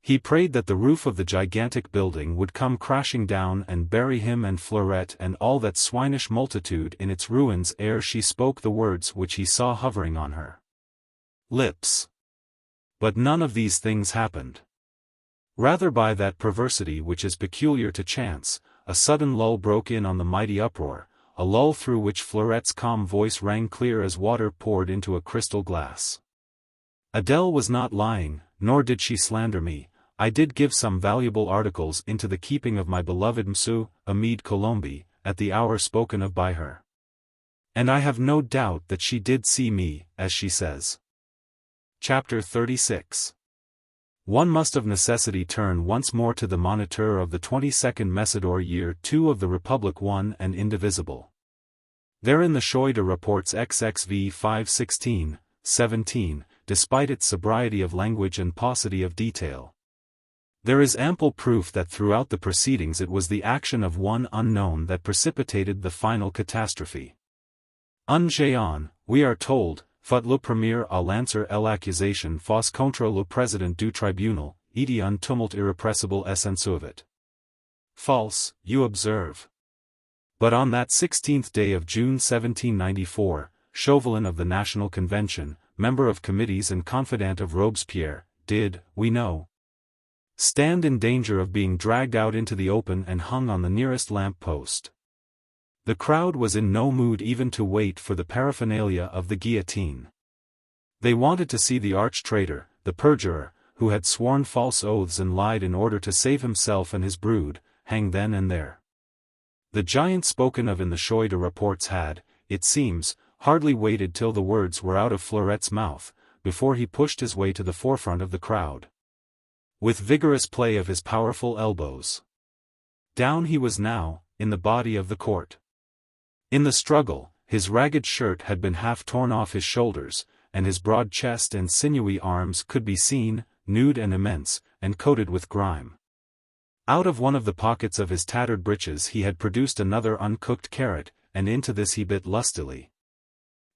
He prayed that the roof of the gigantic building would come crashing down and bury him and Fleurette and all that swinish multitude in its ruins ere she spoke the words which he saw hovering on her lips. But none of these things happened. Rather by that perversity which is peculiar to chance, a sudden lull broke in on the mighty uproar, a lull through which Fleurette's calm voice rang clear as water poured into a crystal glass. Adele was not lying, nor did she slander me. I did give some valuable articles into the keeping of my beloved M'sieu, Amede Colombe, at the hour spoken of by her. And I have no doubt that she did see me, as she says. Chapter 36. One must of necessity turn once more to the Moniteur of the 22nd Messidor year 2 of the Republic I and indivisible. Therein the Shoida reports XXV 516, 17, despite its sobriety of language and paucity of detail. There is ample proof that throughout the proceedings it was the action of one unknown that precipitated the final catastrophe. Un géant, we are told, fut le premier à lancer l'accusation fausse contre le président du tribunal, et un tumulte irrépressible s'ensuivit. False, you observe. But on that 16th day of June 1794, Chauvelin of the National Convention, member of committees and confidant of Robespierre, did, we know, stand in danger of being dragged out into the open and hung on the nearest lamp post. The crowd was in no mood even to wait for the paraphernalia of the guillotine. They wanted to see the arch-traitor, the perjurer, who had sworn false oaths and lied in order to save himself and his brood, hang then and there. The giant spoken of in the Shoida reports had, it seems, hardly waited till the words were out of Fleurette's mouth, before he pushed his way to the forefront of the crowd. With vigorous play of his powerful elbows, down he was now, in the body of the court. In the struggle, his ragged shirt had been half torn off his shoulders, and his broad chest and sinewy arms could be seen, nude and immense, and coated with grime. Out of one of the pockets of his tattered breeches he had produced another uncooked carrot, and into this he bit lustily.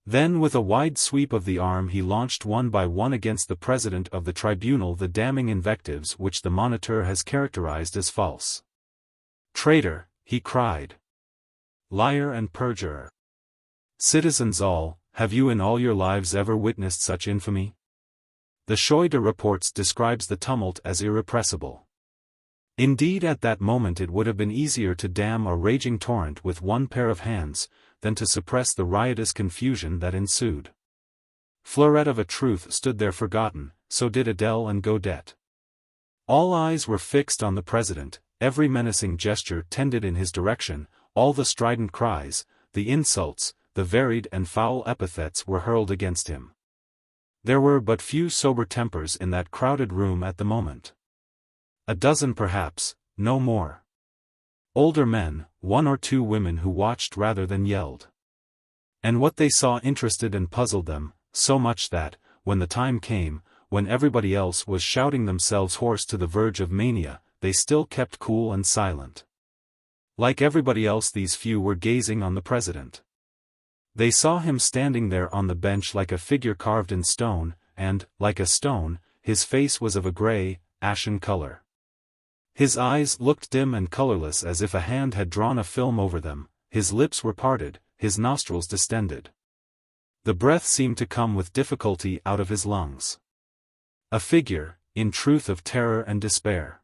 Then with a wide sweep of the arm he launched one by one against the president of the tribunal the damning invectives which the Moniteur has characterized as false. "Traitor," he cried. "Liar and perjurer. Citizens all, have you in all your lives ever witnessed such infamy?" The Shoida reports describes the tumult as irrepressible. Indeed at that moment it would have been easier to dam a raging torrent with one pair of hands, than to suppress the riotous confusion that ensued. Fleurette of a truth stood there forgotten, so did Adele and Godette. All eyes were fixed on the president, every menacing gesture tended in his direction, all the strident cries, the insults, the varied and foul epithets were hurled against him. There were but few sober tempers in that crowded room at the moment. A dozen perhaps, no more. Older men, one or two women who watched rather than yelled. And what they saw interested and puzzled them, so much that, when the time came, when everybody else was shouting themselves hoarse to the verge of mania, they still kept cool and silent. Like everybody else these few were gazing on the president. They saw him standing there on the bench like a figure carved in stone, and, like a stone, his face was of a grey, ashen color. His eyes looked dim and colorless as if a hand had drawn a film over them, his lips were parted, his nostrils distended. The breath seemed to come with difficulty out of his lungs. A figure, in truth of terror and despair.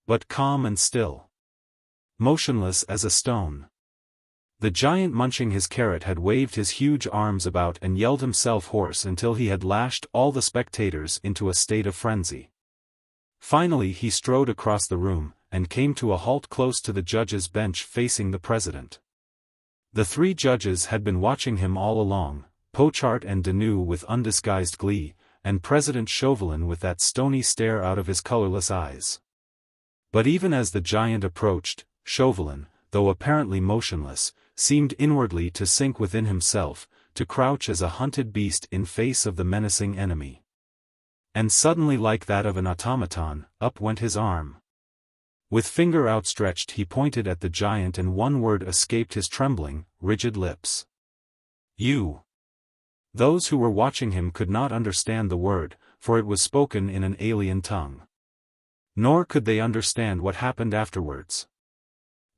But calm and still. Motionless as a stone. The giant munching his carrot had waved his huge arms about and yelled himself hoarse until he had lashed all the spectators into a state of frenzy. Finally he strode across the room, and came to a halt close to the judges' bench facing the president. The three judges had been watching him all along, Pochard and Denou with undisguised glee, and President Chauvelin with that stony stare out of his colorless eyes. But even as the giant approached, Chauvelin, though apparently motionless, seemed inwardly to sink within himself, to crouch as a hunted beast in face of the menacing enemy. And suddenly like that of an automaton, up went his arm. With finger outstretched he pointed at the giant and one word escaped his trembling, rigid lips. "You." Those who were watching him could not understand the word, for it was spoken in an alien tongue. Nor could they understand what happened afterwards.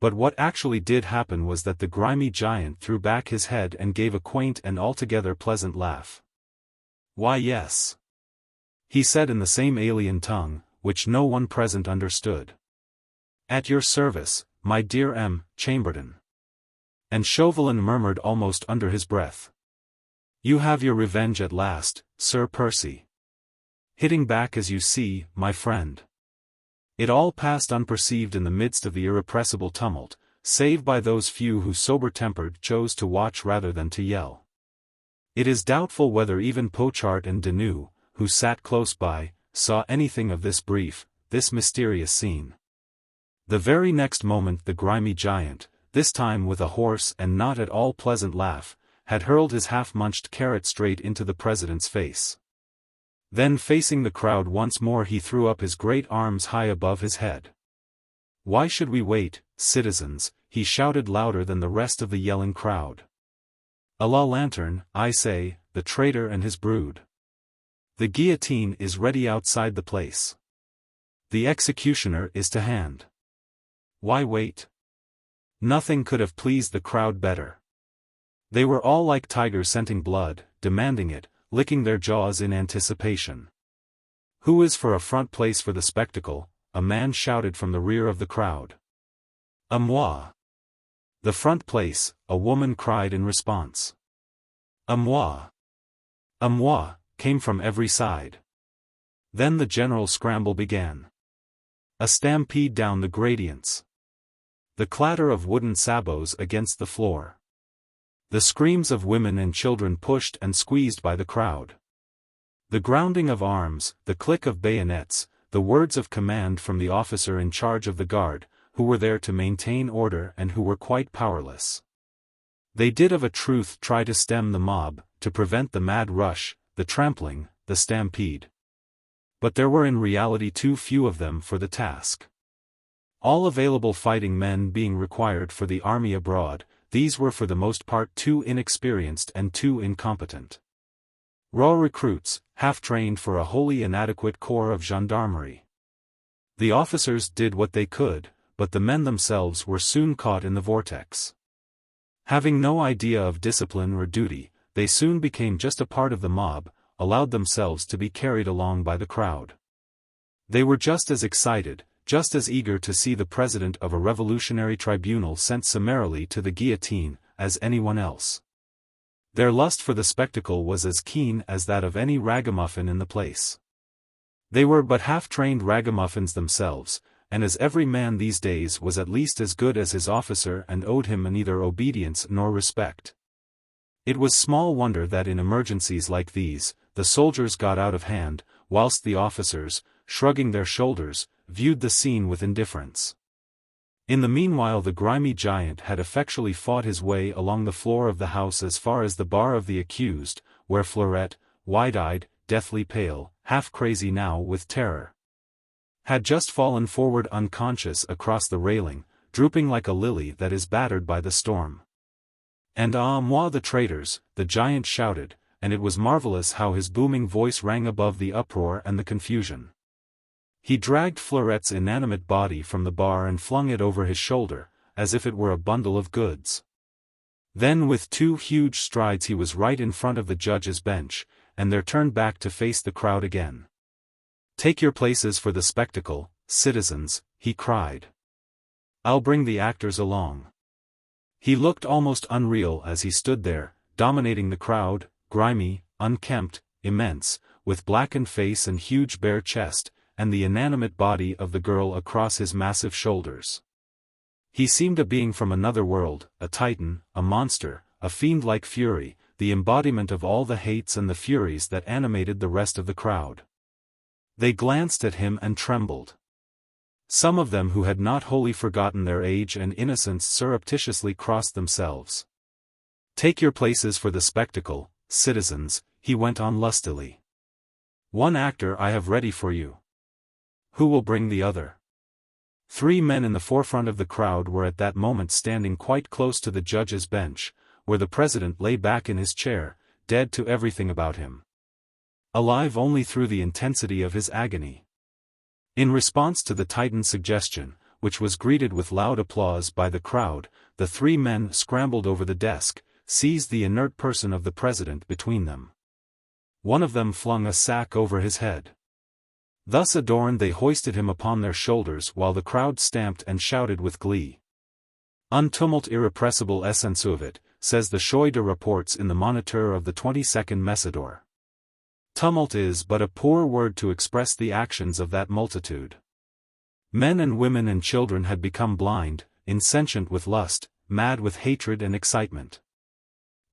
But what actually did happen was that the grimy giant threw back his head and gave a quaint and altogether pleasant laugh. "Why yes," he said in the same alien tongue, which no one present understood. "At your service, my dear M. Chamberlain." And Chauvelin murmured almost under his breath, "You have your revenge at last, Sir Percy. Hitting back as you see, my friend." It all passed unperceived in the midst of the irrepressible tumult, save by those few who sober-tempered chose to watch rather than to yell. It is doubtful whether even Pochard and Denou, who sat close by, saw anything of this brief, this mysterious scene. The very next moment the grimy giant, this time with a hoarse and not at all pleasant laugh, had hurled his half-munched carrot straight into the president's face. Then facing the crowd once more he threw up his great arms high above his head. "Why should we wait, citizens?" he shouted louder than the rest of the yelling crowd. "A la lantern, I say, the traitor and his brood. The guillotine is ready outside the place. The executioner is to hand. Why wait?" Nothing could have pleased the crowd better. They were all like tigers scenting blood, demanding it, licking their jaws in anticipation. "Who is for a front place for the spectacle?" a man shouted from the rear of the crowd. "A moi." "The front place," a woman cried in response. "A moi." "A moi," came from every side. Then the general scramble began. A stampede down the gradients. The clatter of wooden sabots against the floor. The screams of women and children pushed and squeezed by the crowd. The grounding of arms, the click of bayonets, the words of command from the officer in charge of the guard, who were there to maintain order and who were quite powerless. They did of a truth try to stem the mob, to prevent the mad rush, the trampling, the stampede. But there were in reality too few of them for the task. All available fighting men being required for the army abroad, these were for the most part too inexperienced and too incompetent. Raw recruits, half-trained for a wholly inadequate corps of gendarmerie. The officers did what they could, but the men themselves were soon caught in the vortex. Having no idea of discipline or duty, they soon became just a part of the mob, allowed themselves to be carried along by the crowd. They were just as excited, just as eager to see the president of a revolutionary tribunal sent summarily to the guillotine, as anyone else. Their lust for the spectacle was as keen as that of any ragamuffin in the place. They were but half-trained ragamuffins themselves, and as every man these days was at least as good as his officer and owed him neither obedience nor respect. It was small wonder that in emergencies like these, the soldiers got out of hand, whilst the officers, shrugging their shoulders, viewed the scene with indifference. In the meanwhile the grimy giant had effectually fought his way along the floor of the house as far as the bar of the accused, where Fleurette, wide-eyed, deathly pale, half-crazy now with terror, had just fallen forward unconscious across the railing, drooping like a lily that is battered by the storm. "And à moi the traitors," the giant shouted, and it was marvelous how his booming voice rang above the uproar and the confusion. He dragged Fleurette's inanimate body from the bar and flung it over his shoulder, as if it were a bundle of goods. Then with two huge strides he was right in front of the judge's bench, and there turned back to face the crowd again. "Take your places for the spectacle, citizens," he cried. "I'll bring the actors along." He looked almost unreal as he stood there, dominating the crowd, grimy, unkempt, immense, with blackened face and huge bare chest, and the inanimate body of the girl across his massive shoulders. He seemed a being from another world, a titan, a monster, a fiend-like fury, the embodiment of all the hates and the furies that animated the rest of the crowd. They glanced at him and trembled. Some of them who had not wholly forgotten their age and innocence surreptitiously crossed themselves. "Take your places for the spectacle, citizens," he went on lustily. "One actor I have ready for you. Who will bring the other?" 3 men in the forefront of the crowd were at that moment standing quite close to the judge's bench, where the president lay back in his chair, dead to everything about him. Alive only through the intensity of his agony. In response to the Titan's suggestion, which was greeted with loud applause by the crowd, the 3 men scrambled over the desk, seized the inert person of the president between them. One of them flung a sack over his head. Thus adorned they hoisted him upon their shoulders while the crowd stamped and shouted with glee. Un tumult irrepressible est ensuivit, says the Choi de Reports in the Moniteur of the 22nd Messidor. Tumult is but a poor word to express the actions of that multitude. Men and women and children had become blind, insentient with lust, mad with hatred and excitement.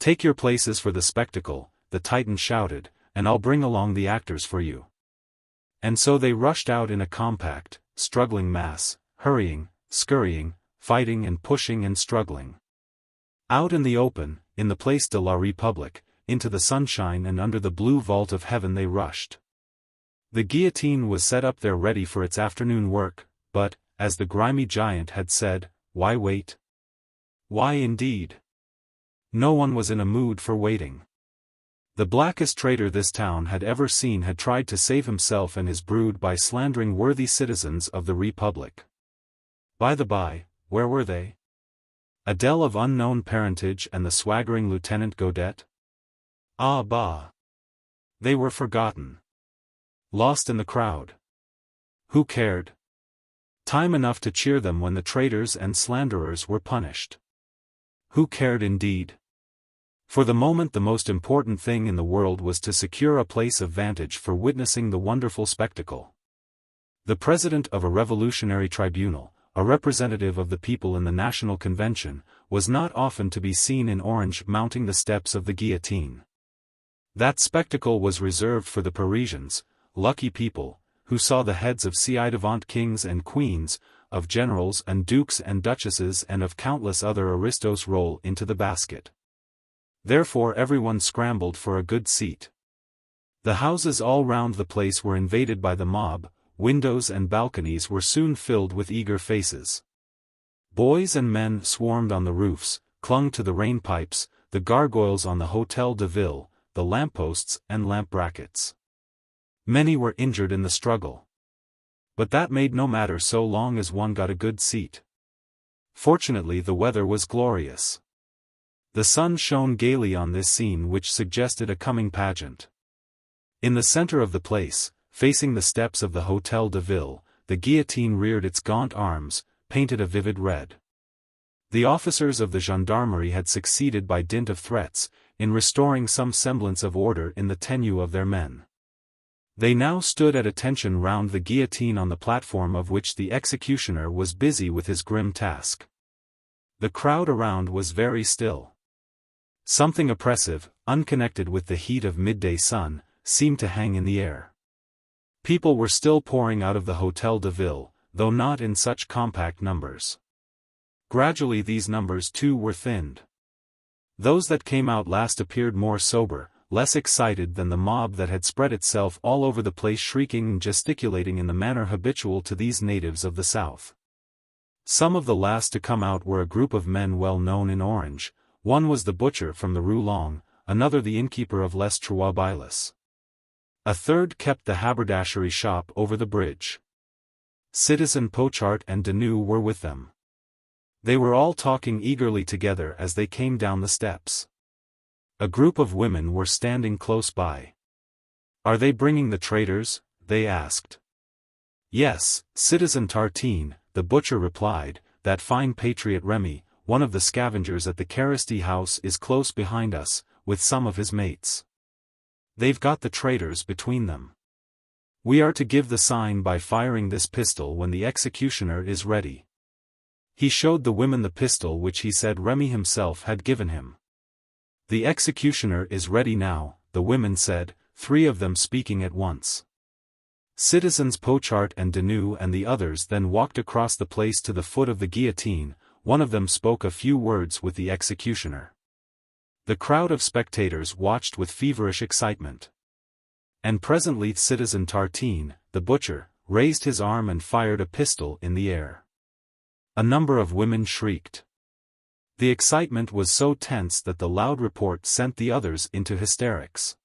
"Take your places for the spectacle," the Titan shouted, "and I'll bring along the actors for you." And so they rushed out in a compact, struggling mass, hurrying, scurrying, fighting and pushing and struggling. Out in the open, in the Place de la République, into the sunshine and under the blue vault of heaven they rushed. The guillotine was set up there ready for its afternoon work, but, as the grimy giant had said, why wait? Why indeed? No one was in a mood for waiting. The blackest traitor this town had ever seen had tried to save himself and his brood by slandering worthy citizens of the Republic. By the by, where were they? Adele of unknown parentage and the swaggering Lieutenant Godet? Ah bah! They were forgotten. Lost in the crowd. Who cared? Time enough to cheer them when the traitors and slanderers were punished. Who cared indeed? For the moment the most important thing in the world was to secure a place of vantage for witnessing the wonderful spectacle. The president of a revolutionary tribunal, a representative of the people in the National Convention, was not often to be seen in orange mounting the steps of the guillotine. That spectacle was reserved for the Parisians, lucky people, who saw the heads of ci-devant kings and queens, of generals and dukes and duchesses and of countless other aristos roll into the basket. Therefore everyone scrambled for a good seat. The houses all round the place were invaded by the mob, windows and balconies were soon filled with eager faces. Boys and men swarmed on the roofs, clung to the rain pipes, the gargoyles on the Hôtel de Ville, the lampposts and lamp brackets. Many were injured in the struggle. But that made no matter so long as one got a good seat. Fortunately the weather was glorious. The sun shone gaily on this scene which suggested a coming pageant. In the center of the place, facing the steps of the Hôtel de Ville, the guillotine reared its gaunt arms, painted a vivid red. The officers of the gendarmerie had succeeded by dint of threats, in restoring some semblance of order in the tenue of their men. They now stood at attention round the guillotine on the platform of which the executioner was busy with his grim task. The crowd around was very still. Something oppressive, unconnected with the heat of midday sun, seemed to hang in the air. People were still pouring out of the Hôtel de Ville, though not in such compact numbers. Gradually these numbers too were thinned. Those that came out last appeared more sober, less excited than the mob that had spread itself all over the place shrieking and gesticulating in the manner habitual to these natives of the South. Some of the last to come out were a group of men well known in Orange. One was the butcher from the Rue Longue, another the innkeeper of Les Trois Bailes. A third kept the haberdashery shop over the bridge. Citizen Pochart and Denou were with them. They were all talking eagerly together as they came down the steps. A group of women were standing close by. "Are they bringing the traitors?" they asked. "Yes, Citizen Tartine," the butcher replied, "that fine patriot Remy, one of the scavengers at the Caristee house is close behind us, with some of his mates. They've got the traitors between them. We are to give the sign by firing this pistol when the executioner is ready." He showed the women the pistol which he said Remy himself had given him. "The executioner is ready now," the women said, 3 of them speaking at once. Citizens Pochart and Denou and the others then walked across the place to the foot of the guillotine. One of them spoke a few words with the executioner. The crowd of spectators watched with feverish excitement. And presently Citizen Tartine, the butcher, raised his arm and fired a pistol in the air. A number of women shrieked. The excitement was so tense that the loud report sent the others into hysterics.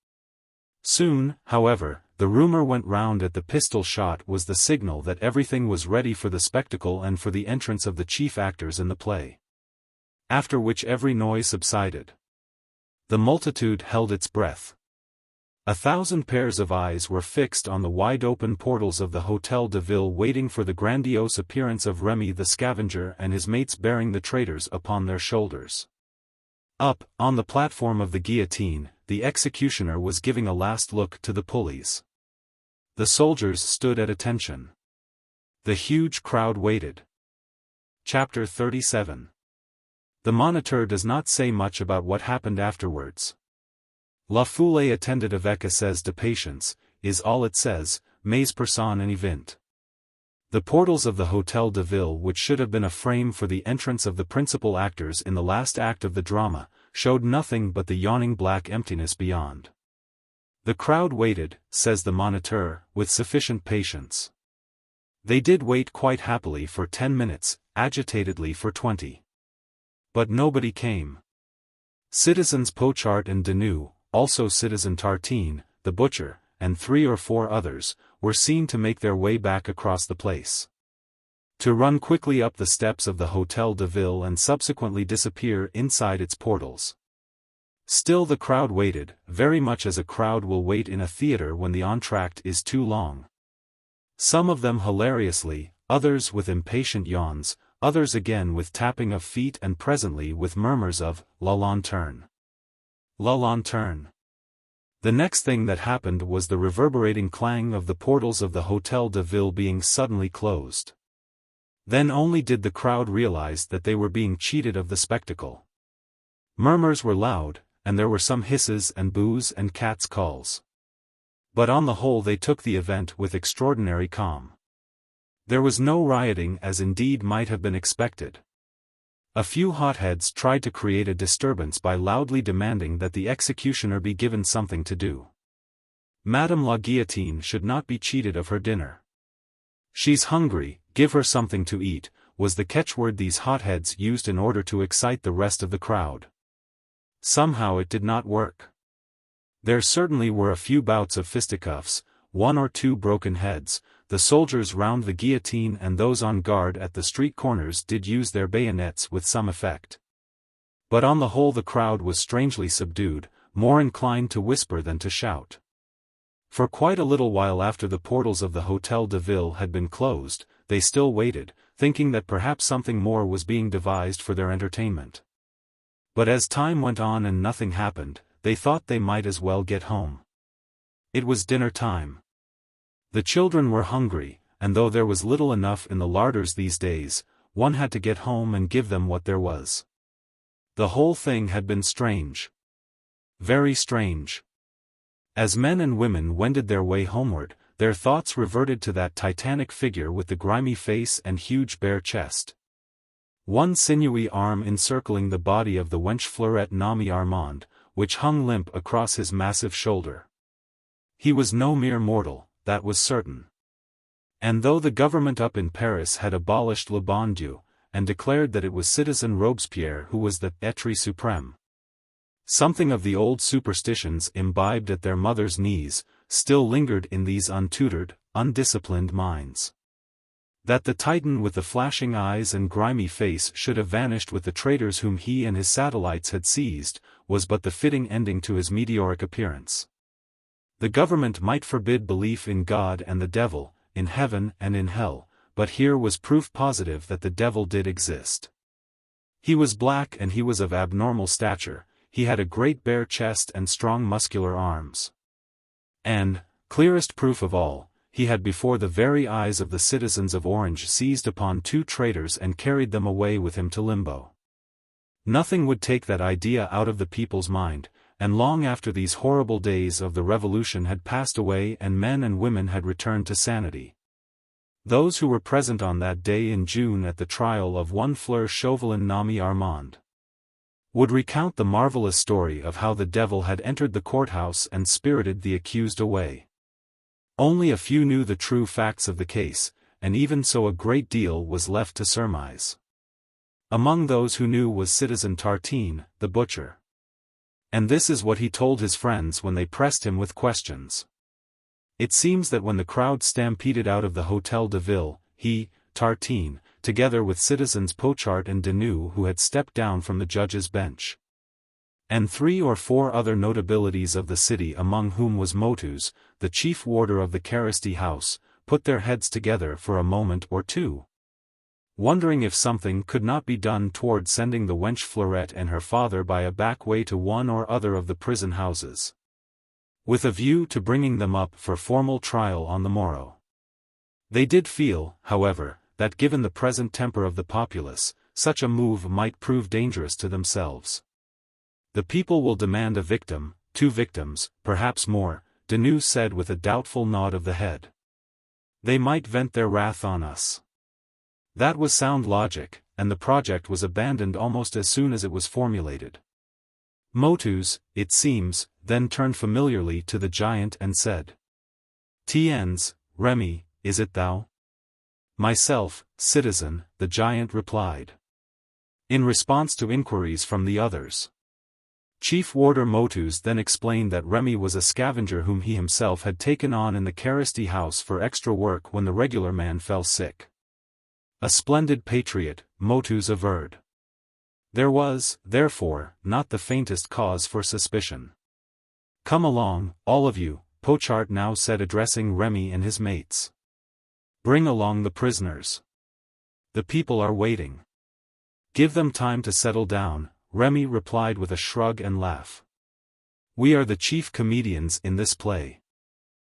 Soon, however, the rumor went round that the pistol shot was the signal that everything was ready for the spectacle and for the entrance of the chief actors in the play. After which every noise subsided. The multitude held its breath. 1,000 pairs of eyes were fixed on the wide-open portals of the Hôtel de Ville, waiting for the grandiose appearance of Remy the scavenger and his mates bearing the traitors upon their shoulders. Up, on the platform of the guillotine, the executioner was giving a last look to the pulleys. The soldiers stood at attention. The huge crowd waited. Chapter 37. The Moniteur does not say much about what happened afterwards. La foule attended avec assez de patience, is all it says, mais personne en event. The portals of the Hôtel de Ville, which should have been a frame for the entrance of the principal actors in the last act of the drama, showed nothing but the yawning black emptiness beyond. The crowd waited, says the Moniteur, with sufficient patience. They did wait quite happily for 10 minutes, agitatedly for 20. But nobody came. Citizens Pochard and Denou, also Citizen Tartine, the butcher, and 3 or 4 others, were seen to make their way back across the place. To run quickly up the steps of the Hôtel de Ville and subsequently disappear inside its portals. Still the crowd waited, very much as a crowd will wait in a theater when the entr'acte is too long. Some of them hilariously, others with impatient yawns, others again with tapping of feet, and presently with murmurs of La Lanterne. La Lanterne. The next thing that happened was the reverberating clang of the portals of the Hôtel de Ville being suddenly closed. Then only did the crowd realize that they were being cheated of the spectacle. Murmurs were loud, and there were some hisses and boos and cats' calls. But on the whole they took the event with extraordinary calm. There was no rioting, as indeed might have been expected. A few hotheads tried to create a disturbance by loudly demanding that the executioner be given something to do. Madame la Guillotine should not be cheated of her dinner. She's hungry, give her something to eat, was the catchword these hotheads used in order to excite the rest of the crowd. Somehow it did not work. There certainly were a few bouts of fisticuffs, 1 or 2 broken heads. The soldiers round the guillotine and those on guard at the street corners did use their bayonets with some effect. But on the whole the crowd was strangely subdued, more inclined to whisper than to shout. For quite a little while after the portals of the Hôtel de Ville had been closed, they still waited, thinking that perhaps something more was being devised for their entertainment. But as time went on and nothing happened, they thought they might as well get home. It was dinner time. The children were hungry, and though there was little enough in the larders these days, one had to get home and give them what there was. The whole thing had been strange. Very strange. As men and women wended their way homeward, their thoughts reverted to that titanic figure with the grimy face and huge bare chest. One sinewy arm encircling the body of the wench Fleurette nommée Armand, which hung limp across his massive shoulder. He was no mere mortal, that was certain. And though the government up in Paris had abolished le bon Dieu, and declared that it was Citizen Robespierre who was the être suprême, something of the old superstitions imbibed at their mothers' knees, still lingered in these untutored, undisciplined minds. That the Titan with the flashing eyes and grimy face should have vanished with the traitors whom he and his satellites had seized, was but the fitting ending to his meteoric appearance. The government might forbid belief in God and the devil, in heaven and in hell, but here was proof positive that the devil did exist. He was black and he was of abnormal stature, he had a great bare chest and strong muscular arms. And, clearest proof of all, he had before the very eyes of the citizens of Orange seized upon 2 traitors and carried them away with him to limbo. Nothing would take that idea out of the people's mind, and long after these horrible days of the Revolution had passed away and men and women had returned to sanity. Those who were present on that day in June at the trial of one Fleur Chauvelin nommé Armand would recount the marvelous story of how the devil had entered the courthouse and spirited the accused away. Only a few knew the true facts of the case, and even so a great deal was left to surmise. Among those who knew was Citizen Tartine, the butcher. And this is what he told his friends when they pressed him with questions. It seems that when the crowd stampeded out of the Hôtel de Ville, he, Tartine, together with citizens Pochard and Denou who had stepped down from the judge's bench, and 3 or 4 other notabilities of the city, among whom was Motus, the chief warder of the Carysty house, put their heads together for a moment or two, wondering if something could not be done toward sending the wench Fleurette and her father by a back way to one or other of the prison houses, with a view to bringing them up for formal trial on the morrow. They did feel, however, that given the present temper of the populace, such a move might prove dangerous to themselves. The people will demand a victim, 2 victims, perhaps more, Deneuve said with a doubtful nod of the head. They might vent their wrath on us. That was sound logic, and the project was abandoned almost as soon as it was formulated. Motus, it seems, then turned familiarly to the giant and said, "Tiens, Remy, is it thou?" "Myself, citizen," the giant replied, in response to inquiries from the others. Chief Warder Motus then explained that Remy was a scavenger whom he himself had taken on in the Carysty house for extra work when the regular man fell sick. A splendid patriot, Motus averred. There was, therefore, not the faintest cause for suspicion. "Come along, all of you," Pochard now said, addressing Remy and his mates. "Bring along the prisoners. The people are waiting." "Give them time to settle down," Remy replied with a shrug and laugh. "We are the chief comedians in this play.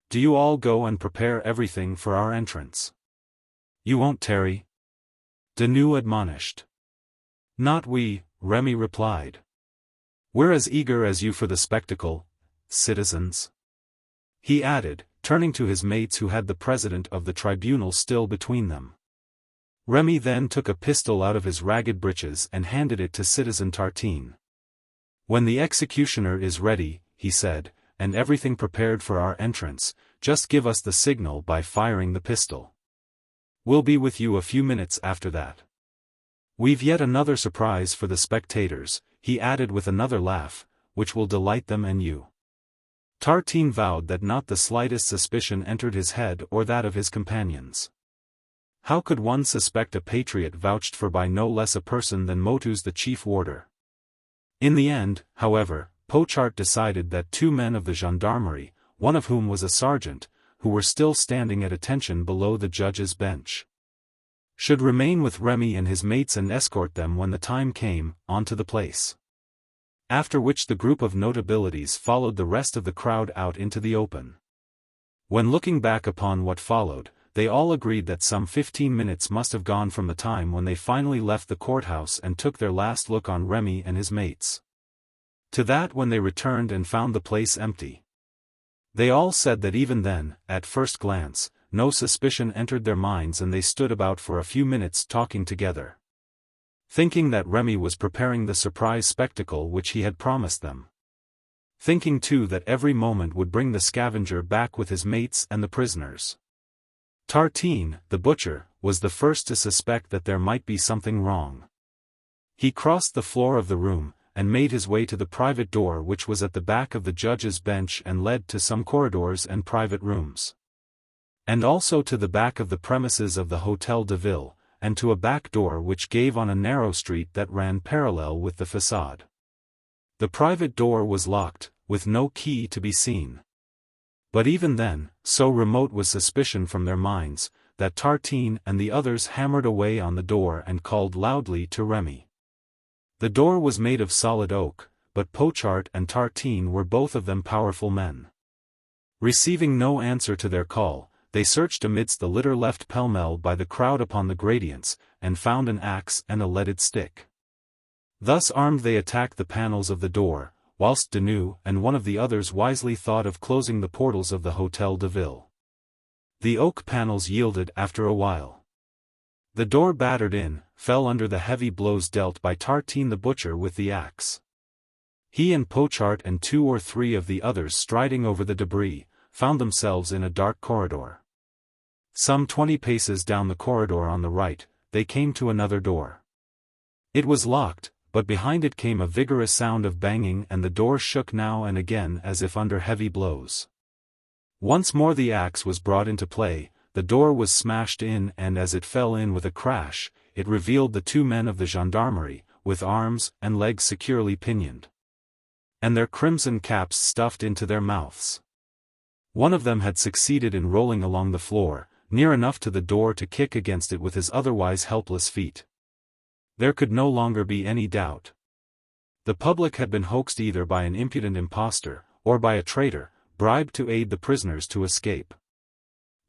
Do you all go and prepare everything for our entrance." "You won't tarry?" Deneuve admonished. "Not we," Remy replied. "We're as eager as you for the spectacle, citizens," he added, turning to his mates who had the president of the tribunal still between them. Remy then took a pistol out of his ragged breeches and handed it to Citizen Tartine. "When the executioner is ready," he said, "and everything prepared for our entrance, just give us the signal by firing the pistol. We'll be with you a few minutes after that. We've yet another surprise for the spectators," he added with another laugh, "which will delight them and you." Tartine vowed that not the slightest suspicion entered his head or that of his companions. How could one suspect a patriot vouched for by no less a person than Motus the chief warder? In the end, however, Pochard decided that 2 men of the gendarmerie, one of whom was a sergeant, who were still standing at attention below the judge's bench, should remain with Remy and his mates and escort them when the time came, onto the place. After which the group of notabilities followed the rest of the crowd out into the open. When looking back upon what followed, they all agreed that some 15 minutes must have gone from the time when they finally left the courthouse and took their last look on Remy and his mates, to that when they returned and found the place empty. They all said that even then, at first glance, no suspicion entered their minds, and they stood about for a few minutes talking together, thinking that Remy was preparing the surprise spectacle which he had promised them. Thinking too that every moment would bring the scavenger back with his mates and the prisoners. Tartine, the butcher, was the first to suspect that there might be something wrong. He crossed the floor of the room, and made his way to the private door which was at the back of the judge's bench and led to some corridors and private rooms, and also to the back of the premises of the Hôtel de Ville, and to a back door which gave on a narrow street that ran parallel with the façade. The private door was locked, with no key to be seen. But even then, so remote was suspicion from their minds, that Tartine and the others hammered away on the door and called loudly to Remy. The door was made of solid oak, but Pochard and Tartine were both of them powerful men. Receiving no answer to their call, they searched amidst the litter left pell-mell by the crowd upon the gradients, and found an axe and a leaded stick. Thus armed they attacked the panels of the door, whilst Deneuve and one of the others wisely thought of closing the portals of the Hôtel de Ville. The oak panels yielded after a while. The door battered in, fell under the heavy blows dealt by Tartine the butcher with the axe. He and Pochard and 2 or 3 of the others, striding over the debris, found themselves in a dark corridor. Some 20 paces down the corridor on the right, they came to another door. It was locked, but behind it came a vigorous sound of banging, and the door shook now and again as if under heavy blows. Once more the axe was brought into play, the door was smashed in, and as it fell in with a crash, it revealed the 2 men of the gendarmerie, with arms and legs securely pinioned. and their crimson caps stuffed into their mouths. One of them had succeeded in rolling along the floor, near enough to the door to kick against it with his otherwise helpless feet. There could no longer be any doubt. The public had been hoaxed either by an impudent impostor, or by a traitor, bribed to aid the prisoners to escape.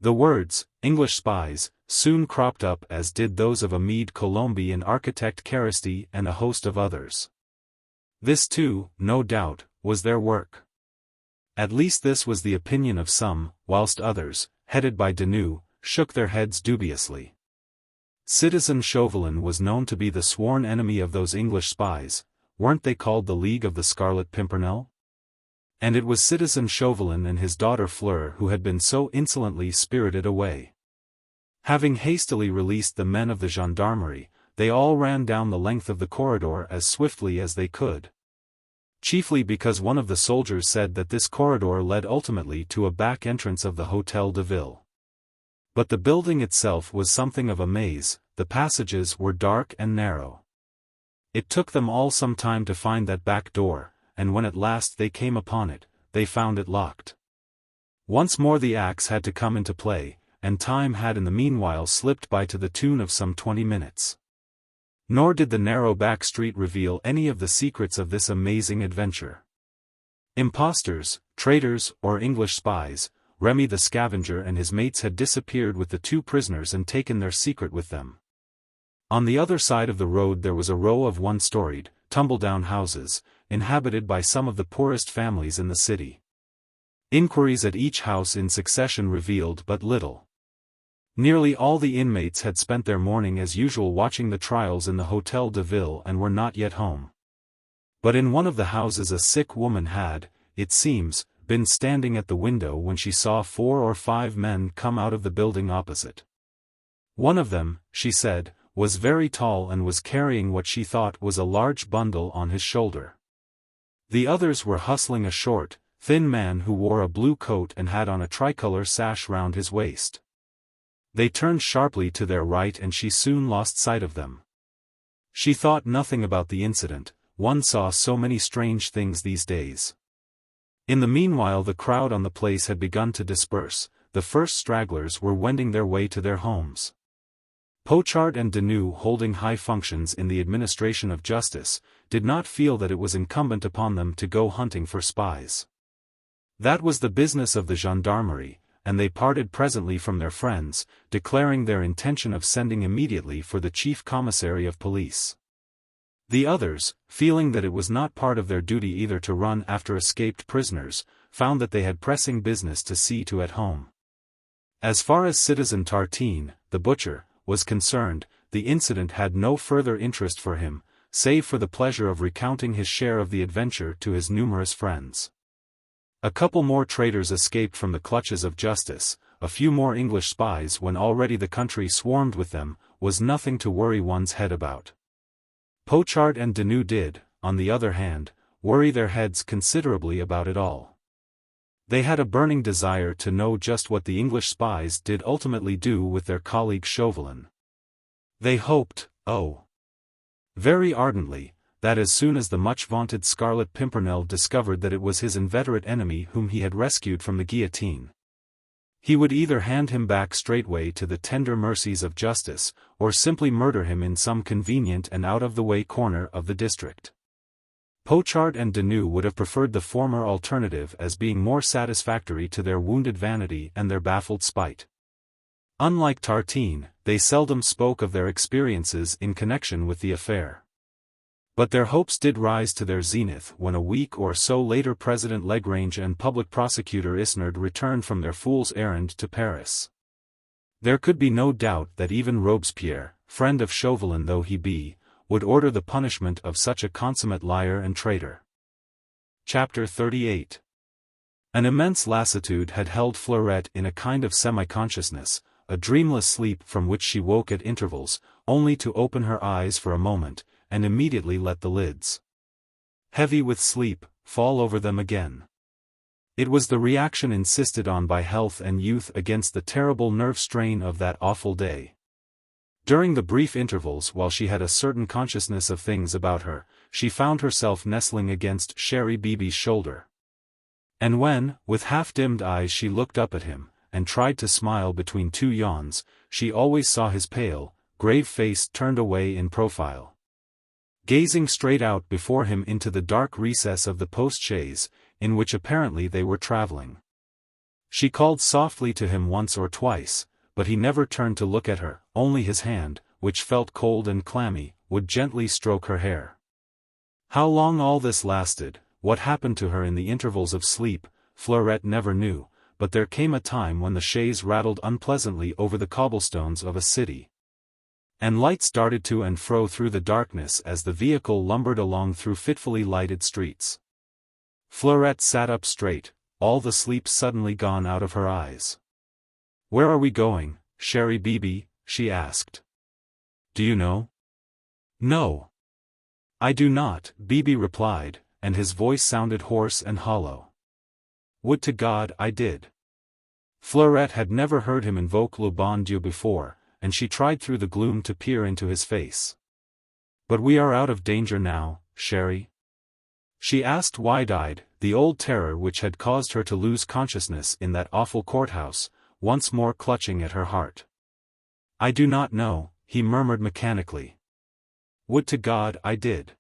The words, English spies, soon cropped up as did those of Amede Colombi and architect Caresty and a host of others. This too, no doubt, was their work. At least this was the opinion of some, whilst others, headed by Denou, shook their heads dubiously. Citizen Chauvelin was known to be the sworn enemy of those English spies. Weren't they called the League of the Scarlet Pimpernel? And it was Citizen Chauvelin and his daughter Fleur who had been so insolently spirited away. Having hastily released the men of the gendarmerie, they all ran down the length of the corridor as swiftly as they could. Chiefly because one of the soldiers said that this corridor led ultimately to a back entrance of the Hôtel de Ville. But the building itself was something of a maze, the passages were dark and narrow. It took them all some time to find that back door, and when at last they came upon it, they found it locked. Once more the axe had to come into play, and time had in the meanwhile slipped by to the tune of some 20 minutes. Nor did the narrow back street reveal any of the secrets of this amazing adventure. Impostors, traitors, or English spies, Remy the scavenger and his mates had disappeared with the two prisoners and taken their secret with them. On the other side of the road there was a row of one-storied, tumble-down houses, inhabited by some of the poorest families in the city. Inquiries at each house in succession revealed but little. Nearly all the inmates had spent their morning as usual watching the trials in the Hôtel de Ville and were not yet home. But in one of the houses a sick woman had, it seems, been standing at the window when she saw 4 or 5 men come out of the building opposite. One of them, she said, was very tall and was carrying what she thought was a large bundle on his shoulder. The others were hustling a short, thin man who wore a blue coat and had on a tricolour sash round his waist. They turned sharply to their right and she soon lost sight of them. She thought nothing about the incident, one saw so many strange things these days. In the meanwhile the crowd on the place had begun to disperse, the first stragglers were wending their way to their homes. Pochard and Denou, holding high functions in the administration of justice, did not feel that it was incumbent upon them to go hunting for spies. That was the business of the gendarmerie, and they parted presently from their friends, declaring their intention of sending immediately for the chief commissary of police. The others, feeling that it was not part of their duty either to run after escaped prisoners, found that they had pressing business to see to at home. As far as Citizen Tartine, the butcher, was concerned, the incident had no further interest for him, save for the pleasure of recounting his share of the adventure to his numerous friends. A couple more traitors escaped from the clutches of justice, a few more English spies when already the country swarmed with them, was nothing to worry one's head about. Pochard and Denou did, on the other hand, worry their heads considerably about it all. They had a burning desire to know just what the English spies did ultimately do with their colleague Chauvelin. They hoped, very ardently, that as soon as the much-vaunted Scarlet Pimpernel discovered that it was his inveterate enemy whom he had rescued from the guillotine, he would either hand him back straightway to the tender mercies of justice, or simply murder him in some convenient and out-of-the-way corner of the district. Pochard and Denou would have preferred the former alternative as being more satisfactory to their wounded vanity and their baffled spite. Unlike Tartine, they seldom spoke of their experiences in connection with the affair. But their hopes did rise to their zenith when a week or so later President Lagrange and Public Prosecutor Isnard returned from their fool's errand to Paris. There could be no doubt that even Robespierre, friend of Chauvelin though he be, would order the punishment of such a consummate liar and traitor. Chapter 38. An immense lassitude had held Fleurette in a kind of semi-consciousness, a dreamless sleep from which she woke at intervals, only to open her eyes for a moment, and immediately let the lids, heavy with sleep, fall over them again. It was the reaction insisted on by health and youth against the terrible nerve strain of that awful day. During the brief intervals while she had a certain consciousness of things about her, she found herself nestling against Sherry Beebe's shoulder. And when, with half-dimmed eyes she looked up at him, and tried to smile between two yawns, she always saw his pale, grave face turned away in profile, gazing straight out before him into the dark recess of the post-chaise, in which apparently they were traveling. She called softly to him once or twice, but he never turned to look at her, only his hand, which felt cold and clammy, would gently stroke her hair. How long all this lasted, what happened to her in the intervals of sleep, Fleurette never knew, but there came a time when the chaise rattled unpleasantly over the cobblestones of a city, and lights darted to and fro through the darkness as the vehicle lumbered along through fitfully lighted streets. Fleurette sat up straight, all the sleep suddenly gone out of her eyes. "Where are we going, Sherry Beebe?" she asked. "Do you know?" "No. I do not," Beebe replied, and his voice sounded hoarse and hollow. "Would to God I did." Fleurette had never heard him invoke le bon Dieu before, and she tried through the gloom to peer into his face. "But we are out of danger now, Sherry?" she asked wide-eyed, the old terror which had caused her to lose consciousness in that awful courthouse, once more clutching at her heart. "I do not know," he murmured mechanically. "Would to God I did."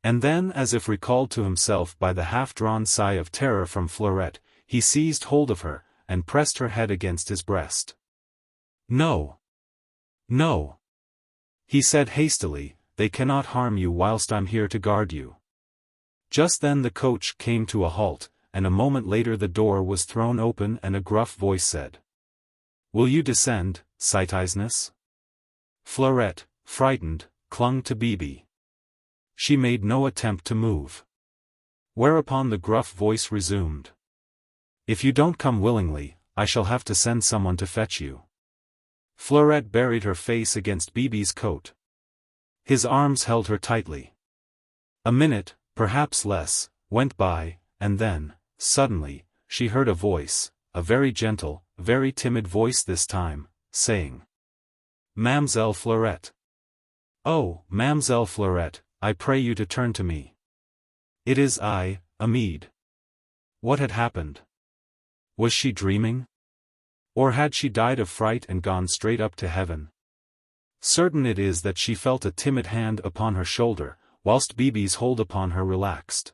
And then, as if recalled to himself by the half-drawn sigh of terror from Fleurette, he seized hold of her, and pressed her head against his breast. "No. No," he said hastily, "they cannot harm you whilst I'm here to guard you." Just then the coach came to a halt, and a moment later the door was thrown open and a gruff voice said, "Will you descend, Citizeness?" Fleurette, frightened, clung to Beebe. She made no attempt to move. Whereupon the gruff voice resumed, "If you don't come willingly, I shall have to send someone to fetch you." Fleurette buried her face against Beebe's coat. His arms held her tightly. A minute, perhaps less, went by, and then, suddenly, she heard a voice, a very gentle, very timid voice this time, saying, "Mademoiselle Fleurette. Oh, Mademoiselle Fleurette, I pray you to turn to me. It is I, Amede." What had happened? Was she dreaming? Or had she died of fright and gone straight up to heaven? Certain it is that she felt a timid hand upon her shoulder, whilst Beebe's hold upon her relaxed.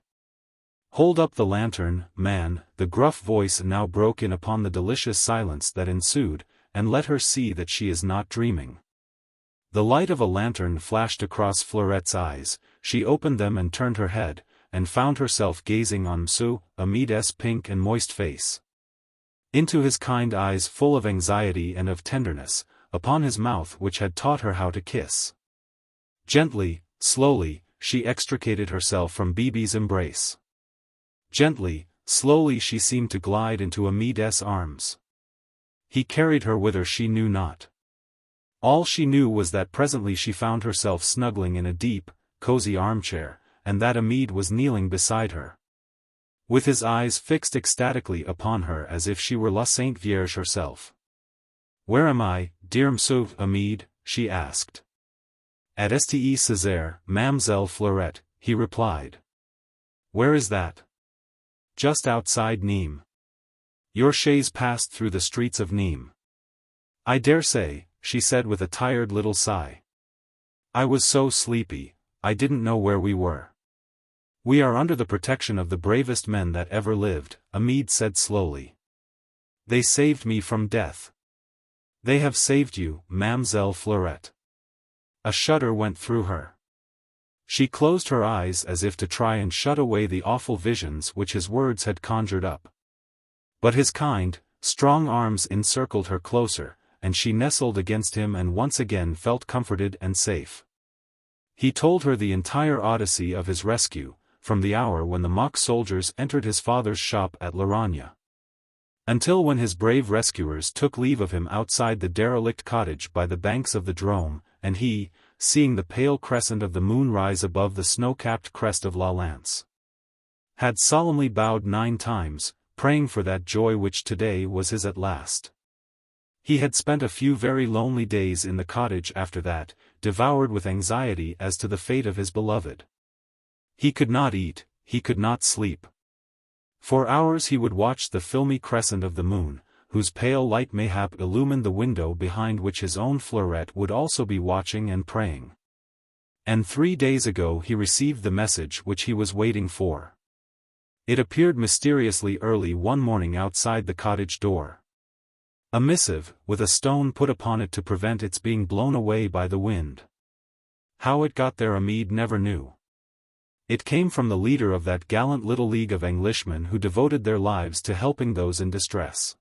"Hold up the lantern, man," the gruff voice now broke in upon the delicious silence that ensued, "and let her see that she is not dreaming." The light of a lantern flashed across Fleurette's eyes, she opened them and turned her head, and found herself gazing on Monsieur Amede's pink and moist face. Into his kind eyes full of anxiety and of tenderness, upon his mouth which had taught her how to kiss. Gently, slowly, she extricated herself from Beebe's embrace. Gently, slowly she seemed to glide into Amede's arms. He carried her whither she knew not. All she knew was that presently she found herself snuggling in a deep, cozy armchair, and that Amede was kneeling beside her, with his eyes fixed ecstatically upon her as if she were La Sainte Vierge herself. "Where am I, dear Monsieur Amede?" she asked. "At XXIX, Mademoiselle Fleurette," he replied. "Where is that?" "Just outside Nîmes. Your chaise passed through the streets of Nîmes." "I dare say," she said with a tired little sigh. "I was so sleepy, I didn't know where we were." "We are under the protection of the bravest men that ever lived," Amede said slowly. "They saved me from death." "They have saved you, Mademoiselle Fleurette." A shudder went through her. She closed her eyes as if to try and shut away the awful visions which his words had conjured up. But his kind, strong arms encircled her closer, and she nestled against him and once again felt comforted and safe. He told her the entire odyssey of his rescue, from the hour when the mock soldiers entered his father's shop at Laragne, until when his brave rescuers took leave of him outside the derelict cottage by the banks of the Drôme, and he, seeing the pale crescent of the moon rise above the snow-capped crest of La Lance, had solemnly bowed 9 times, praying for that joy which today was his at last. He had spent a few very lonely days in the cottage after that, devoured with anxiety as to the fate of his beloved. He could not eat, he could not sleep. For hours he would watch the filmy crescent of the moon, whose pale light mayhap illumined the window behind which his own Fleurette would also be watching and praying. And 3 days ago he received the message which he was waiting for. It appeared mysteriously early one morning outside the cottage door. A missive, with a stone put upon it to prevent its being blown away by the wind. How it got there Amede never knew. It came from the leader of that gallant little league of Englishmen who devoted their lives to helping those in distress.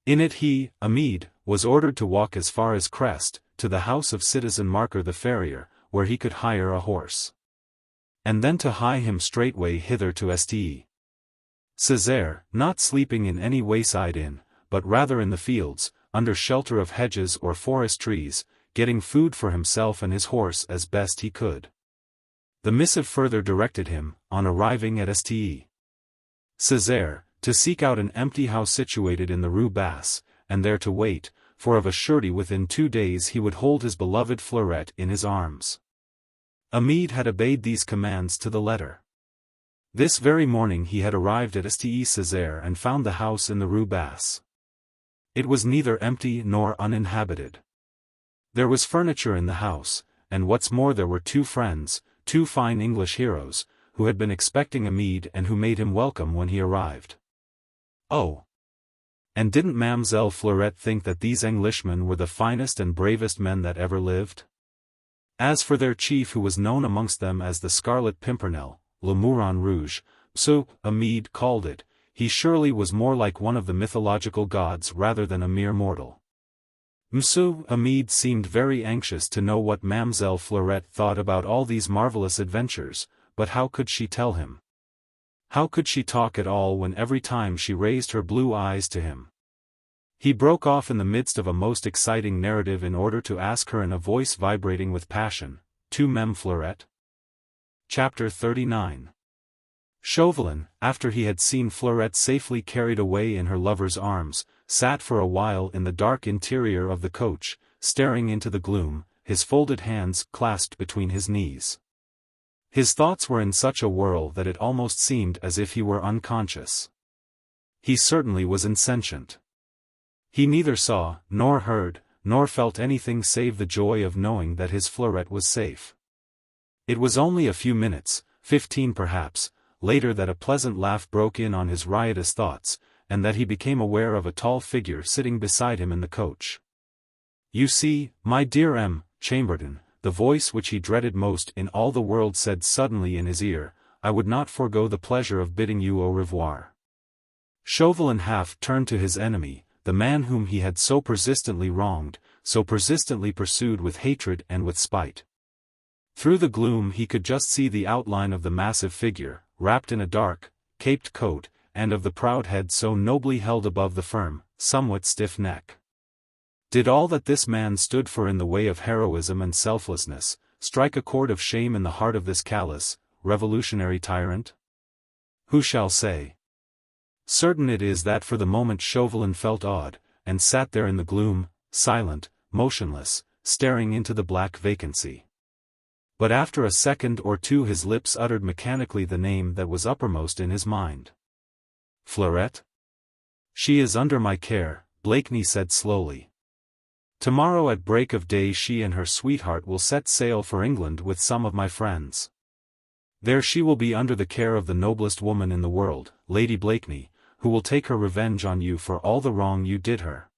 In it he, Amede, was ordered to walk as far as Crest, to the house of citizen Marker the farrier, where he could hire a horse. And then to hie him straightway hither to XXIII. Césaire, not sleeping in any wayside inn, but rather in the fields, under shelter of hedges or forest trees, getting food for himself and his horse as best he could. The missive further directed him, on arriving at XXIII. Césaire, to seek out an empty house situated in the Rue Basse, and there to wait, for of a surety within 2 days he would hold his beloved Fleurette in his arms. Amede had obeyed these commands to the letter. This very morning he had arrived at XXIII Césaire and found the house in the Rue Basse. It was neither empty nor uninhabited. There was furniture in the house, and what's more there were 2 friends, 2 fine English heroes, who had been expecting Amede and who made him welcome when he arrived. Oh! And didn't Mademoiselle Fleurette think that these Englishmen were the finest and bravest men that ever lived? As for their chief who was known amongst them as the Scarlet Pimpernel, le Mouron Rouge, so Amede called it, he surely was more like one of the mythological gods rather than a mere mortal. Monsieur Amede seemed very anxious to know what Mademoiselle Fleurette thought about all these marvelous adventures, but how could she tell him? How could she talk at all when every time she raised her blue eyes to him? He broke off in the midst of a most exciting narrative in order to ask her in a voice vibrating with passion, "Tu m'aimes, Fleurette?" Chapter 39. Chauvelin, after he had seen Fleurette safely carried away in her lover's arms, sat for a while in the dark interior of the coach, staring into the gloom, his folded hands clasped between his knees. His thoughts were in such a whirl that it almost seemed as if he were unconscious. He certainly was insentient. He neither saw, nor heard, nor felt anything save the joy of knowing that his Fleurette was safe. It was only a few minutes, 15 perhaps, later that a pleasant laugh broke in on his riotous thoughts, and that he became aware of a tall figure sitting beside him in the coach. "You see, my dear M. Chambertin," the voice which he dreaded most in all the world said suddenly in his ear, "I would not forego the pleasure of bidding you au revoir." Chauvelin half turned to his enemy, the man whom he had so persistently wronged, so persistently pursued with hatred and with spite. Through the gloom he could just see the outline of the massive figure, wrapped in a dark, caped coat, and of the proud head so nobly held above the firm, somewhat stiff neck. Did all that this man stood for in the way of heroism and selflessness strike a chord of shame in the heart of this callous, revolutionary tyrant? Who shall say? Certain it is that for the moment Chauvelin felt awed, and sat there in the gloom, silent, motionless, staring into the black vacancy. But after a second or two his lips uttered mechanically the name that was uppermost in his mind. "Fleurette? She is under my care," Blakeney said slowly. "Tomorrow at break of day she and her sweetheart will set sail for England with some of my friends. There she will be under the care of the noblest woman in the world, Lady Blakeney, who will take her revenge on you for all the wrong you did her,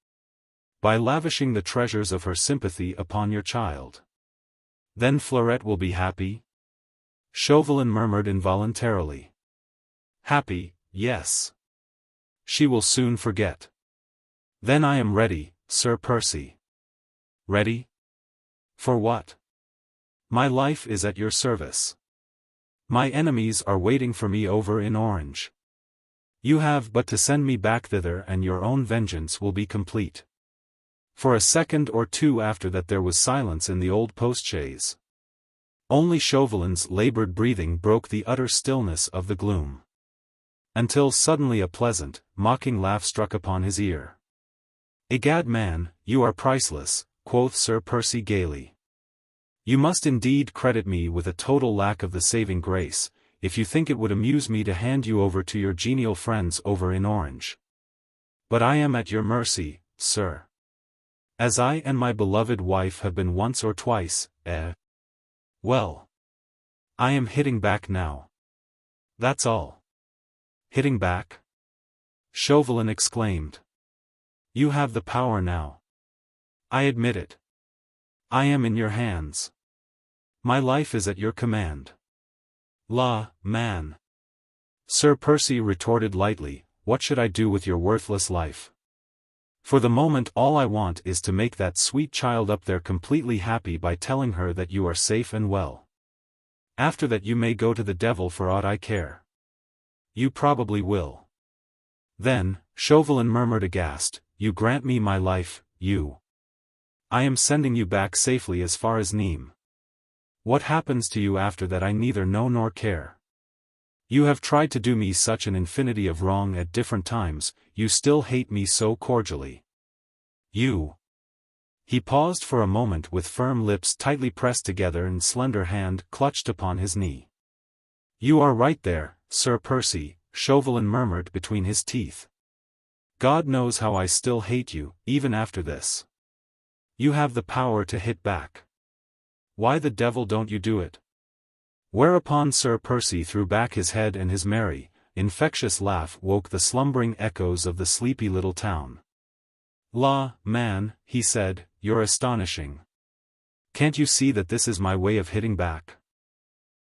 by lavishing the treasures of her sympathy upon your child. Then Fleurette will be happy?" Chauvelin murmured involuntarily. "Happy, yes. She will soon forget. Then I am ready, Sir Percy." "Ready? For what?" "My life is at your service. My enemies are waiting for me over in Orange. You have but to send me back thither and your own vengeance will be complete." For a second or two after that there was silence in the old postchaise. Only Chauvelin's labored breathing broke the utter stillness of the gloom. Until suddenly a pleasant, mocking laugh struck upon his ear. "Egad man, you are priceless," quoth Sir Percy gaily. You must indeed credit me with a total lack of the saving grace, if you think it would amuse me to hand you over to your genial friends over in Orange. But I am at your mercy, sir. As I and my beloved wife have been once or twice, well. I am hitting back now. That's all. Hitting back? Chauvelin exclaimed. You have the power now. I admit it. I am in your hands. My life is at your command. La, man. Sir Percy retorted lightly, what should I do with your worthless life? For the moment all I want is to make that sweet child up there completely happy by telling her that you are safe and well. After that you may go to the devil for aught I care. You probably will. Then, Chauvelin murmured aghast, you grant me my life, you. I am sending you back safely as far as Nîmes. What happens to you after that I neither know nor care. You have tried to do me such an infinity of wrong at different times, you still hate me so cordially. You. He paused for a moment with firm lips tightly pressed together and slender hand clutched upon his knee. You are right there, Sir Percy, Chauvelin murmured between his teeth. God knows how I still hate you, even after this. You have the power to hit back. Why the devil don't you do it? Whereupon Sir Percy threw back his head and his merry, infectious laugh woke the slumbering echoes of the sleepy little town. La, man, he said, you're astonishing. Can't you see that this is my way of hitting back?